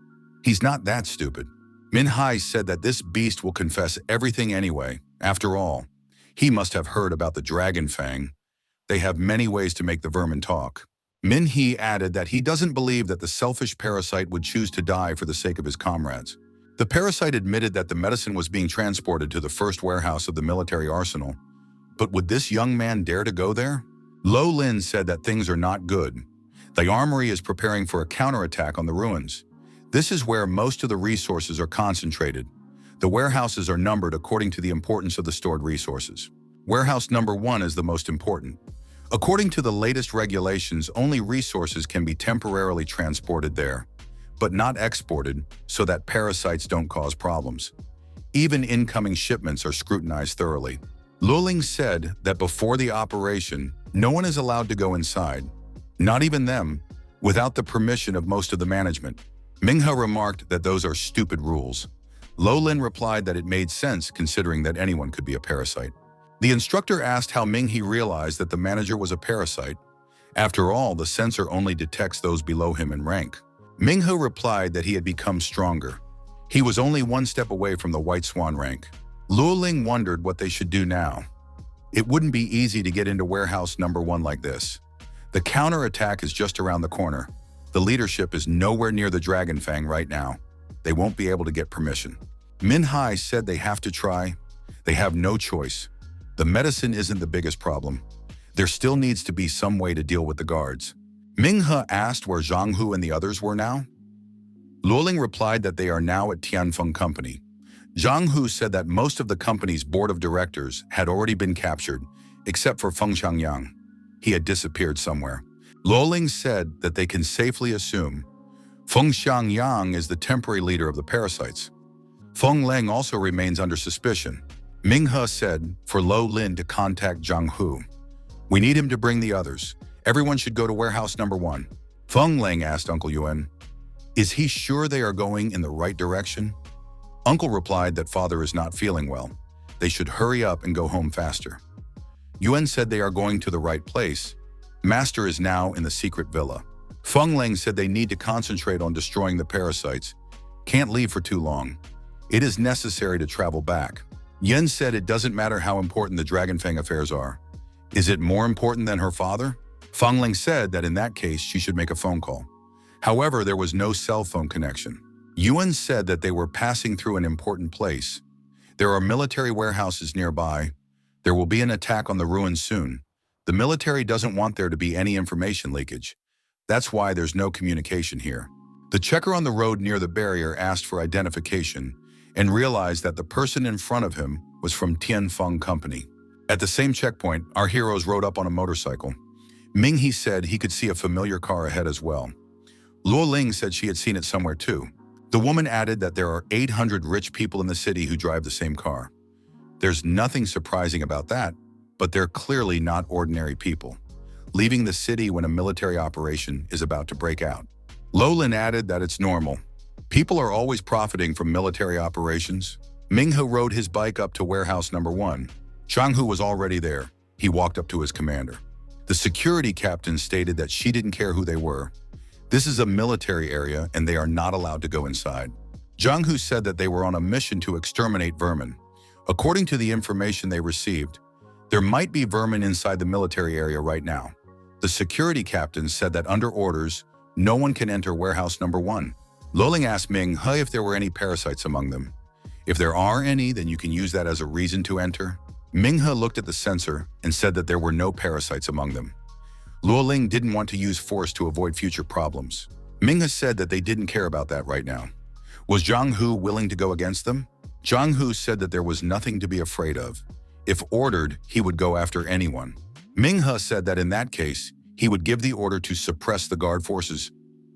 He's not that stupid. Minhai said that this beast will confess everything anyway. After all, he must have heard about the dragon fang. They have many ways to make the vermin talk. Minhee added that he doesn't believe that the selfish parasite would choose to die for the sake of his comrades. The parasite admitted that the medicine was being transported to the first warehouse of the military arsenal. But would this young man dare to go there? Lo Lin said that things are not good. The armory is preparing for a counterattack on the ruins. This is where most of the resources are concentrated. The warehouses are numbered according to the importance of the stored resources. Warehouse number 1 is the most important. According to the latest regulations, only resources can be temporarily transported there, but not exported so that parasites don't cause problems. Even incoming shipments are scrutinized thoroughly. Luling said that before the operation, no one is allowed to go inside, not even them, without the permission of most of the management. Minghe remarked that those are stupid rules. Lolin replied that it made sense considering that anyone could be a parasite. The instructor asked how Minghe realized that the manager was a parasite. After all, the sensor only detects those below him in rank. Minghe replied that he had become stronger. He was only one step away from the White Swan rank. Luoling wondered what they should do now. It wouldn't be easy to get into warehouse number 1 like this. The counterattack is just around the corner. The leadership is nowhere near the Dragon Fang right now. They won't be able to get permission. Minhai said they have to try. They have no choice. The medicine isn't the biggest problem. There still needs to be some way to deal with the guards. Minghe asked where Zhang Hu and the others were now. Luoling replied that they are now at Tianfeng Company. Zhang Hu said that most of the company's board of directors had already been captured, except for Feng Changyang. He had disappeared somewhere. Luoling said that they can safely assume Feng Changyang is the temporary leader of the parasites. Feng Leng also remains under suspicion. Minghe said for Lo Lin to contact Zhang Hu. We need him to bring the others. Everyone should go to warehouse number 1. Feng Leng asked Uncle Yuan, is he sure they are going in the right direction? Uncle replied that father is not feeling well. They should hurry up and go home faster. Yuan said they are going to the right place. Master is now in the secret villa. Feng Leng said they need to concentrate on destroying the parasites. Can't leave for too long. It is necessary to travel back. Yen said it doesn't matter how important the Dragonfang affairs are. Is it more important than her father? Feng Ling said that in that case she should make a phone call. However, there was no cell phone connection. Yuan said that they were passing through an important place. There are military warehouses nearby. There will be an attack on the ruins soon. The military doesn't want there to be any information leakage. That's why there's no communication here. The checker on the road near the barrier asked for identification and realized that the person in front of him was from Tianfeng Company. At the same checkpoint, our heroes rode up on a motorcycle. Ming He said he could see a familiar car ahead as well. Luo Ling said she had seen it somewhere too. The woman added that there are 800 rich people in the city who drive the same car. There's nothing surprising about that, but they're clearly not ordinary people, leaving the city when a military operation is about to break out. Lolin added that it's normal. People are always profiting from military operations. Minghe rode his bike up to warehouse number 1. Changhu was already there. He walked up to his commander. The security captain stated that she didn't care who they were. This is a military area and they are not allowed to go inside. Zhang Hu said that they were on a mission to exterminate vermin. According to the information they received, there might be vermin inside the military area right now. The security captain said that under orders, no one can enter warehouse number 1. Loling asked Ming He if there were any parasites among them. If there are any, then you can use that as a reason to enter. Ming He looked at the sensor and said that there were no parasites among them. Luo Ling didn't want to use force to avoid future problems. Ming He said that they didn't care about that right now. Was Zhang Hu willing to go against them? Zhang Hu said that there was nothing to be afraid of. If ordered, he would go after anyone. Ming He said that in that case, he would give the order to suppress the guard forces.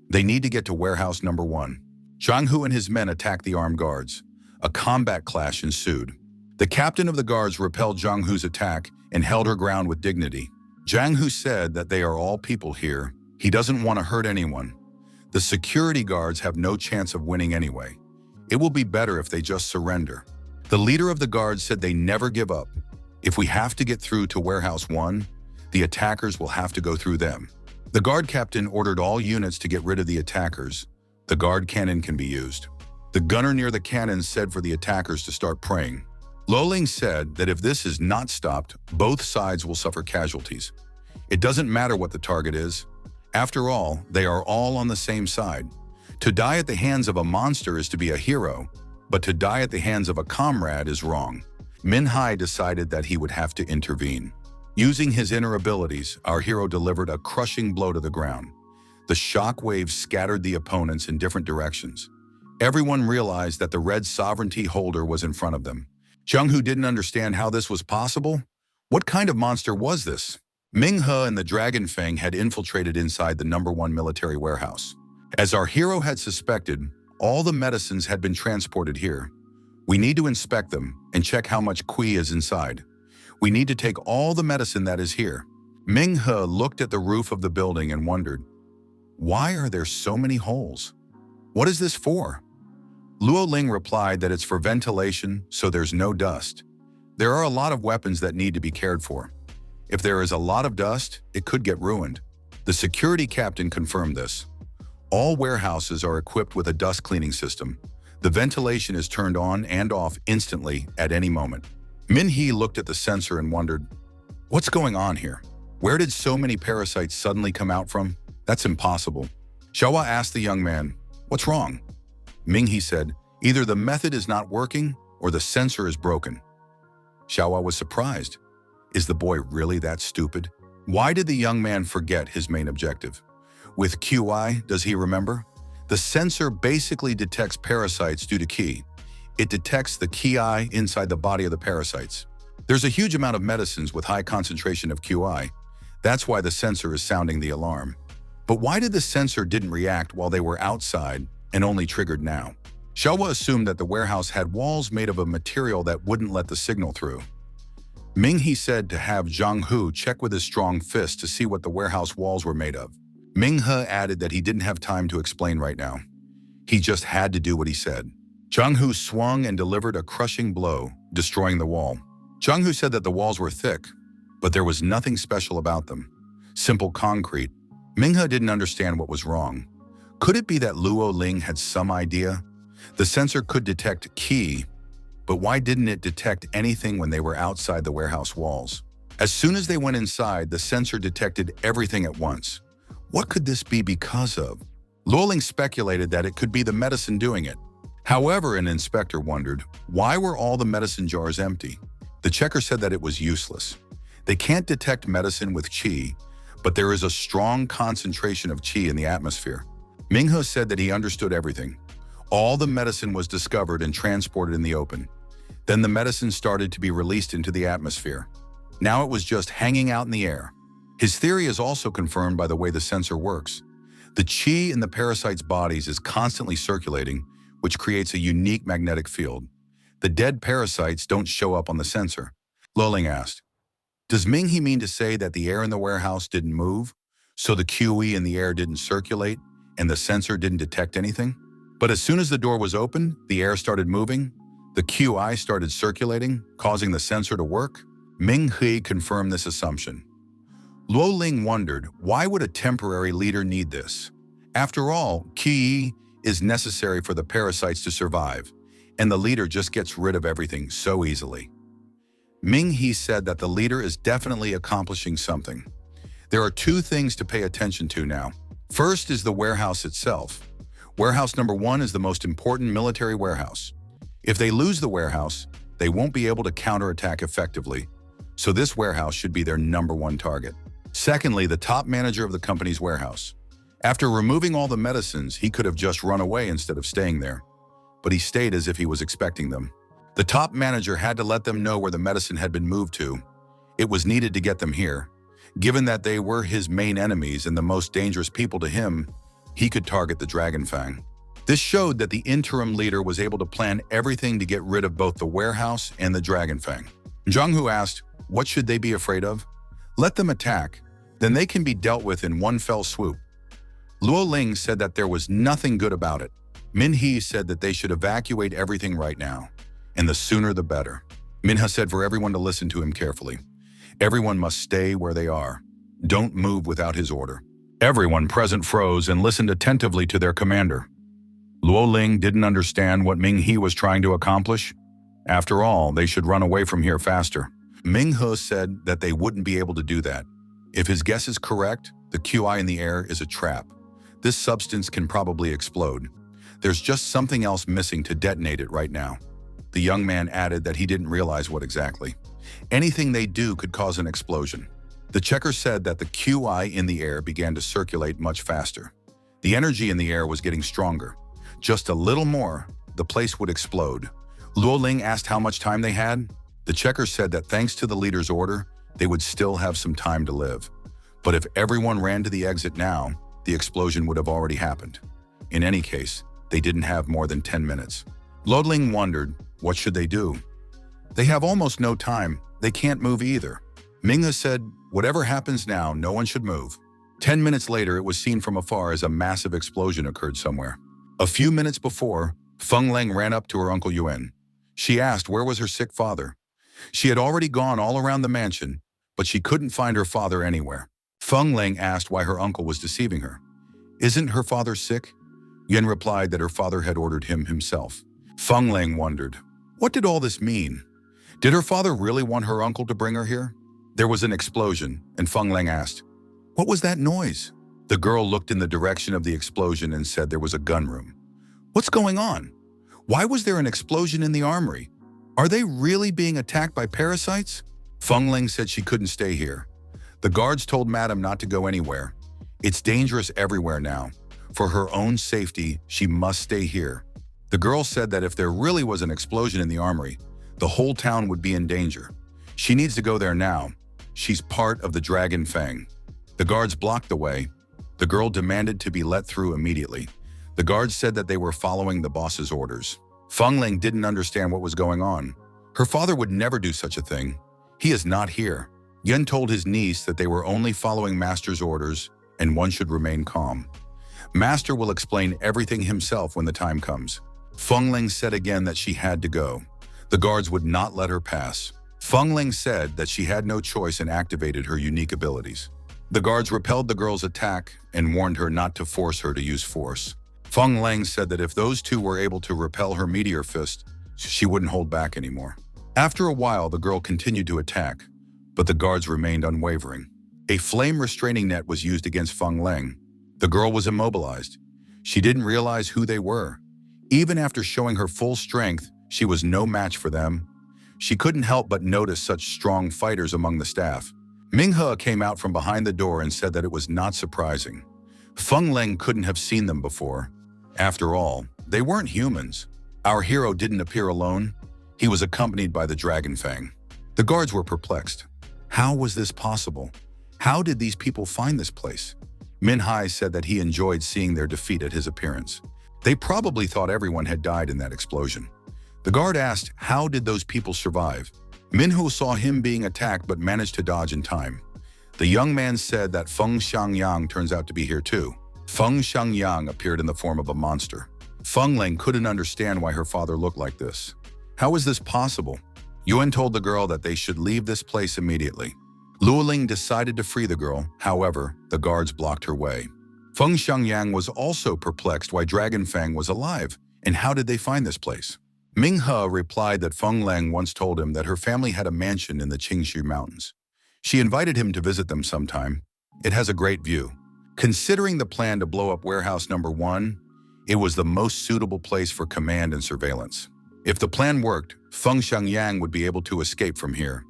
They need to get to warehouse number 1. Zhang Hu and his men attacked the armed guards. A combat clash ensued. The captain of the guards repelled Zhang Hu's attack and held her ground with dignity. Zhang Hu said that they are all people here. He doesn't want to hurt anyone. The security guards have no chance of winning anyway. It will be better if they just surrender. The leader of the guards said they never give up. If we have to get through to warehouse 1, the attackers will have to go through them. The guard captain ordered all units to get rid of the attackers. The guard cannon can be used. The gunner near the cannon said for the attackers to start praying. Loling said that if this is not stopped, both sides will suffer casualties. It doesn't matter what the target is. After all, they are all on the same side. To die at the hands of a monster is to be a hero, but to die at the hands of a comrade is wrong. Min Hai decided that he would have to intervene. Using his inner abilities, our hero delivered a crushing blow to the ground. The shock waves scattered the opponents in different directions. Everyone realized that the red sovereignty holder was in front of them. Zhang Hu didn't understand how this was possible. What kind of monster was this? Ming He and the Dragon Fang had infiltrated inside the number 1 military warehouse. As our hero had suspected, all the medicines had been transported here. We need to inspect them and check how much qi is inside. We need to take all the medicine that is here. Ming He looked at the roof of the building and wondered, why are there so many holes? What is this for? Luo Ling replied that it's for ventilation, so there's no dust. There are a lot of weapons that need to be cared for. If there is a lot of dust, it could get ruined. The security captain confirmed this. All warehouses are equipped with a dust cleaning system. The ventilation is turned on and off instantly at any moment. Min He looked at the sensor and wondered, what's going on here? Where did so many parasites suddenly come out from? That's impossible. Xiaohua asked the young man, what's wrong? Ming He said, either the method is not working or the sensor is broken. Xiaohua was surprised. Is the boy really that stupid? Why did the young man forget his main objective? With QI, does he remember? The sensor basically detects parasites due to qi. It detects the qi inside the body of the parasites. There's a huge amount of medicines with high concentration of qi. That's why the sensor is sounding the alarm. But why did the sensor didn't react while they were outside and only triggered now? Xiaohua assumed that the warehouse had walls made of a material that wouldn't let the signal through. Ming He said to have Zhang Hu check with his strong fist to see what the warehouse walls were made of. Ming He added that he didn't have time to explain right now. He just had to do what he said. Zhang Hu swung and delivered a crushing blow, destroying the wall. Zhang Hu said that the walls were thick, but there was nothing special about them. Simple concrete. Ming He didn't understand what was wrong. Could it be that Luo Ling had some idea? The sensor could detect qi, but why didn't it detect anything when they were outside the warehouse walls? As soon as they went inside, the sensor detected everything at once. What could this be because of? Luoling speculated that it could be the medicine doing it. However, an inspector wondered, why were all the medicine jars empty? The checker said that it was useless. They can't detect medicine with qi, but there is a strong concentration of qi in the atmosphere. Minghe said that he understood everything. All the medicine was discovered and transported in the open. Then the medicine started to be released into the atmosphere. Now it was just hanging out in the air. His theory is also confirmed by the way the sensor works. The qi in the parasite's bodies is constantly circulating, which creates a unique magnetic field. The dead parasites don't show up on the sensor. Luoling asked, does Minghe mean to say that the air in the warehouse didn't move, so the QE in the air didn't circulate, and the sensor didn't detect anything? But as soon as the door was open, the air started moving, the QI started circulating, causing the sensor to work? Minghe confirmed this assumption. Luoling wondered, why would a temporary leader need this? After all, QE is necessary for the parasites to survive, and the leader just gets rid of everything so easily. Minghe said that the leader is definitely accomplishing something. There are two things to pay attention to now. First is the warehouse itself. Warehouse number 1 is the most important military warehouse. If they lose the warehouse, they won't be able to counterattack effectively, so this warehouse should be their number 1 target. Secondly, the top manager of the company's warehouse. After removing all the medicines, he could have just run away instead of staying there, but he stayed as if he was expecting them. The top manager had to let them know where the medicine had been moved to. It was needed to get them here. Given that they were his main enemies and the most dangerous people to him, he could target the Dragon Fang. This showed that the interim leader was able to plan everything to get rid of both the warehouse and the Dragon Fang. Zhang Hu asked, what should they be afraid of? Let them attack, then they can be dealt with in one fell swoop. Luoling said that there was nothing good about it. Minhe said that they should evacuate everything right now, and the sooner the better. Minhe said for everyone to listen to him carefully. Everyone must stay where they are. Don't move without his order. Everyone present froze and listened attentively to their commander. Luoling didn't understand what Minghe was trying to accomplish. After all, they should run away from here faster. Minghe said that they wouldn't be able to do that. If his guess is correct, the QI in the air is a trap. This substance can probably explode. There's just something else missing to detonate it right now. The young man added that he didn't realize what exactly. Anything they do could cause an explosion. The checker said that the QI in the air began to circulate much faster. The energy in the air was getting stronger. Just a little more, the place would explode. Luoling asked how much time they had. The checker said that thanks to the leader's order, they would still have some time to live. But if everyone ran to the exit now, the explosion would have already happened. In any case, they didn't have more than 10 minutes. Luoling wondered, what should they do? They have almost no time. They can't move either. Minghe said, whatever happens now, no one should move. 10 minutes later, it was seen from afar as a massive explosion occurred somewhere. A few minutes before, Feng Leng ran up to her Uncle Yuan. She asked where was her sick father. She had already gone all around the mansion, but she couldn't find her father anywhere. Feng Leng asked why her uncle was deceiving her. Isn't her father sick? Yuan replied that her father had ordered him himself. Feng Leng wondered, what did all this mean? Did her father really want her uncle to bring her here? There was an explosion, and Feng Leng asked, what was that noise? The girl looked in the direction of the explosion and said there was a gun room. What's going on? Why was there an explosion in the armory? Are they really being attacked by parasites? Feng Leng said she couldn't stay here. The guards told Madam not to go anywhere. It's dangerous everywhere now. For her own safety, she must stay here. The girl said that if there really was an explosion in the armory, the whole town would be in danger. She needs to go there now. She's part of the Dragon Fang. The guards blocked the way. The girl demanded to be let through immediately. The guards said that they were following the boss's orders. Feng Leng didn't understand what was going on. Her father would never do such a thing. He is not here. Yen told his niece that they were only following Master's orders and one should remain calm. Master will explain everything himself when the time comes. Feng Leng said again that she had to go. The guards would not let her pass. Feng Leng said that she had no choice and activated her unique abilities. The guards repelled the girl's attack and warned her not to force her to use force. Feng Leng said that if those two were able to repel her meteor fist, she wouldn't hold back anymore. After a while, the girl continued to attack, but the guards remained unwavering. A flame restraining net was used against Feng Leng. The girl was immobilized. She didn't realize who they were. Even after showing her full strength, she was no match for them. She couldn't help but notice such strong fighters among the staff. Minghe came out from behind the door and said that it was not surprising. Feng Leng couldn't have seen them before. After all, they weren't humans. Our hero didn't appear alone. He was accompanied by the Dragon Fang. The guards were perplexed. How was this possible? How did these people find this place? Min Hai said that he enjoyed seeing their defeat at his appearance. They probably thought everyone had died in that explosion. The guard asked, how did those people survive? Minhu saw him being attacked but managed to dodge in time. The young man said that Feng Xiangyang turns out to be here too. Feng Xiangyang appeared in the form of a monster. Feng Leng couldn't understand why her father looked like this. How was this possible? Yuan told the girl that they should leave this place immediately. Luoling decided to free the girl. However, the guards blocked her way. Feng Xiangyang was also perplexed why Dragon Fang was alive, and how did they find this place? Minghe replied that Feng Leng once told him that her family had a mansion in the Qingxi Mountains. She invited him to visit them sometime. It has a great view. Considering the plan to blow up warehouse number 1, it was the most suitable place for command and surveillance. If the plan worked, Feng Xiangyang would be able to escape from here.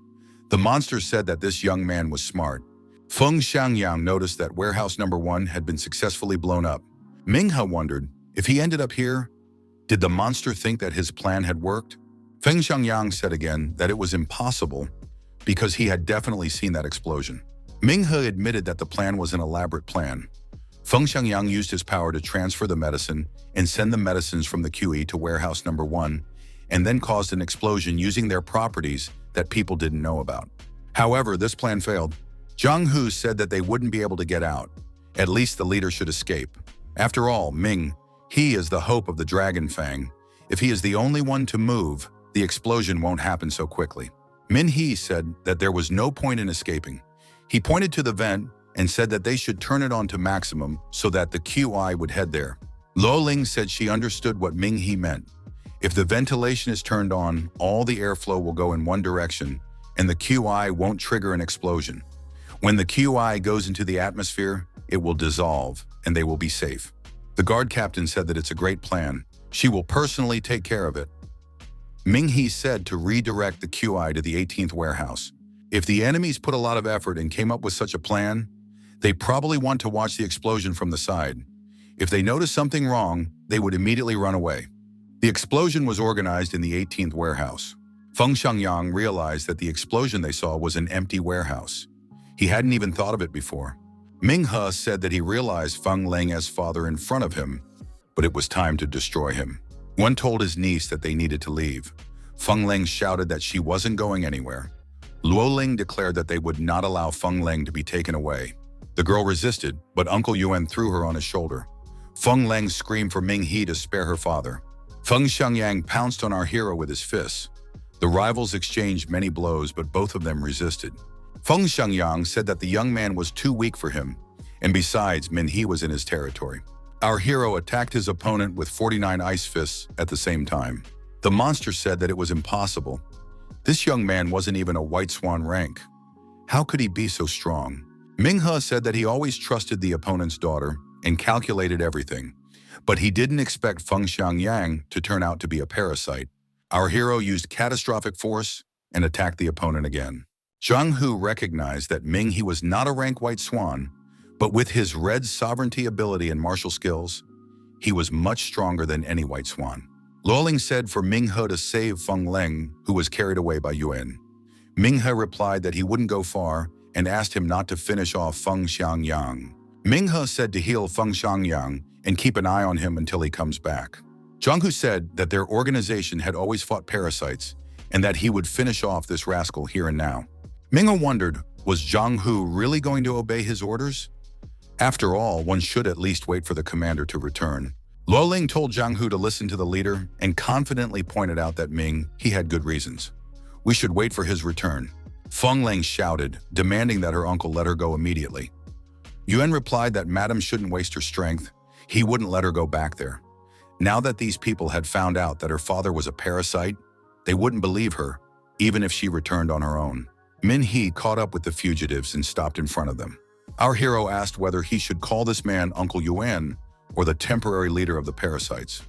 The monster said that this young man was smart. Feng Xiangyang noticed that warehouse number 1 had been successfully blown up. Minghe wondered, if he ended up here, did the monster think that his plan had worked? Feng Xiangyang said again that it was impossible because he had definitely seen that explosion. Minghe admitted that the plan was an elaborate plan. Feng Xiangyang used his power to transfer the medicine and send the medicines from the QE to warehouse number 1, and then caused an explosion using their properties that people didn't know about. However, this plan failed. Zhang Hu said that they wouldn't be able to get out. At least the leader should escape. After all, he is the hope of the Dragon Fang. If he is the only one to move, the explosion won't happen so quickly. Min He said that there was no point in escaping. He pointed to the vent and said that they should turn it on to maximum so that the QI would head there. Lo Ling said she understood what Ming He meant. If the ventilation is turned on, all the airflow will go in one direction, and the QI won't trigger an explosion. When the QI goes into the atmosphere, it will dissolve, and they will be safe. The guard captain said that it's a great plan. She will personally take care of it. Ming He said to redirect the QI to the 18th warehouse. If the enemies put a lot of effort and came up with such a plan, they probably want to watch the explosion from the side. If they notice something wrong, they would immediately run away. The explosion was organized in the 18th warehouse. Feng Xiangyang realized that the explosion they saw was an empty warehouse. He hadn't even thought of it before. Minghe said that he realized Feng Leng's father in front of him, but it was time to destroy him. One told his niece that they needed to leave. Feng Leng shouted that she wasn't going anywhere. Luo Ling declared that they would not allow Feng Leng to be taken away. The girl resisted, but Uncle Yuan threw her on his shoulder. Feng Leng screamed for Ming He to spare her father. Feng Xiangyang pounced on our hero with his fists. The rivals exchanged many blows, but both of them resisted. Feng Xiangyang said that the young man was too weak for him, and besides, Min He was in his territory. Our hero attacked his opponent with 49 ice fists at the same time. The monster said that it was impossible. This young man wasn't even a White Swan rank. How could he be so strong? Minghe said that he always trusted the opponent's daughter and calculated everything, but he didn't expect Feng Xiangyang to turn out to be a parasite. Our hero used catastrophic force and attacked the opponent again. Zhang Hu recognized that Ming He was not a rank White Swan, but with his red sovereignty ability and martial skills, he was much stronger than any White Swan. Luoling said for Minghe to save Feng Leng, who was carried away by Yuan. Minghe replied that he wouldn't go far and asked him not to finish off Feng Xiangyang. Minghe said to heal Feng Xiangyang and keep an eye on him until he comes back. Zhang Hu said that their organization had always fought parasites and that he would finish off this rascal here and now. Minghe wondered, was Zhang Hu really going to obey his orders? After all, one should at least wait for the commander to return. Luo Ling told Zhang Hu to listen to the leader and confidently pointed out that he had good reasons. We should wait for his return. Feng Leng shouted, demanding that her uncle let her go immediately. Yuan replied that Madam shouldn't waste her strength. He wouldn't let her go back there. Now that these people had found out that her father was a parasite, they wouldn't believe her, even if she returned on her own. Min-hee caught up with the fugitives and stopped in front of them. Our hero asked whether he should call this man Uncle Yuan or the temporary leader of the parasites.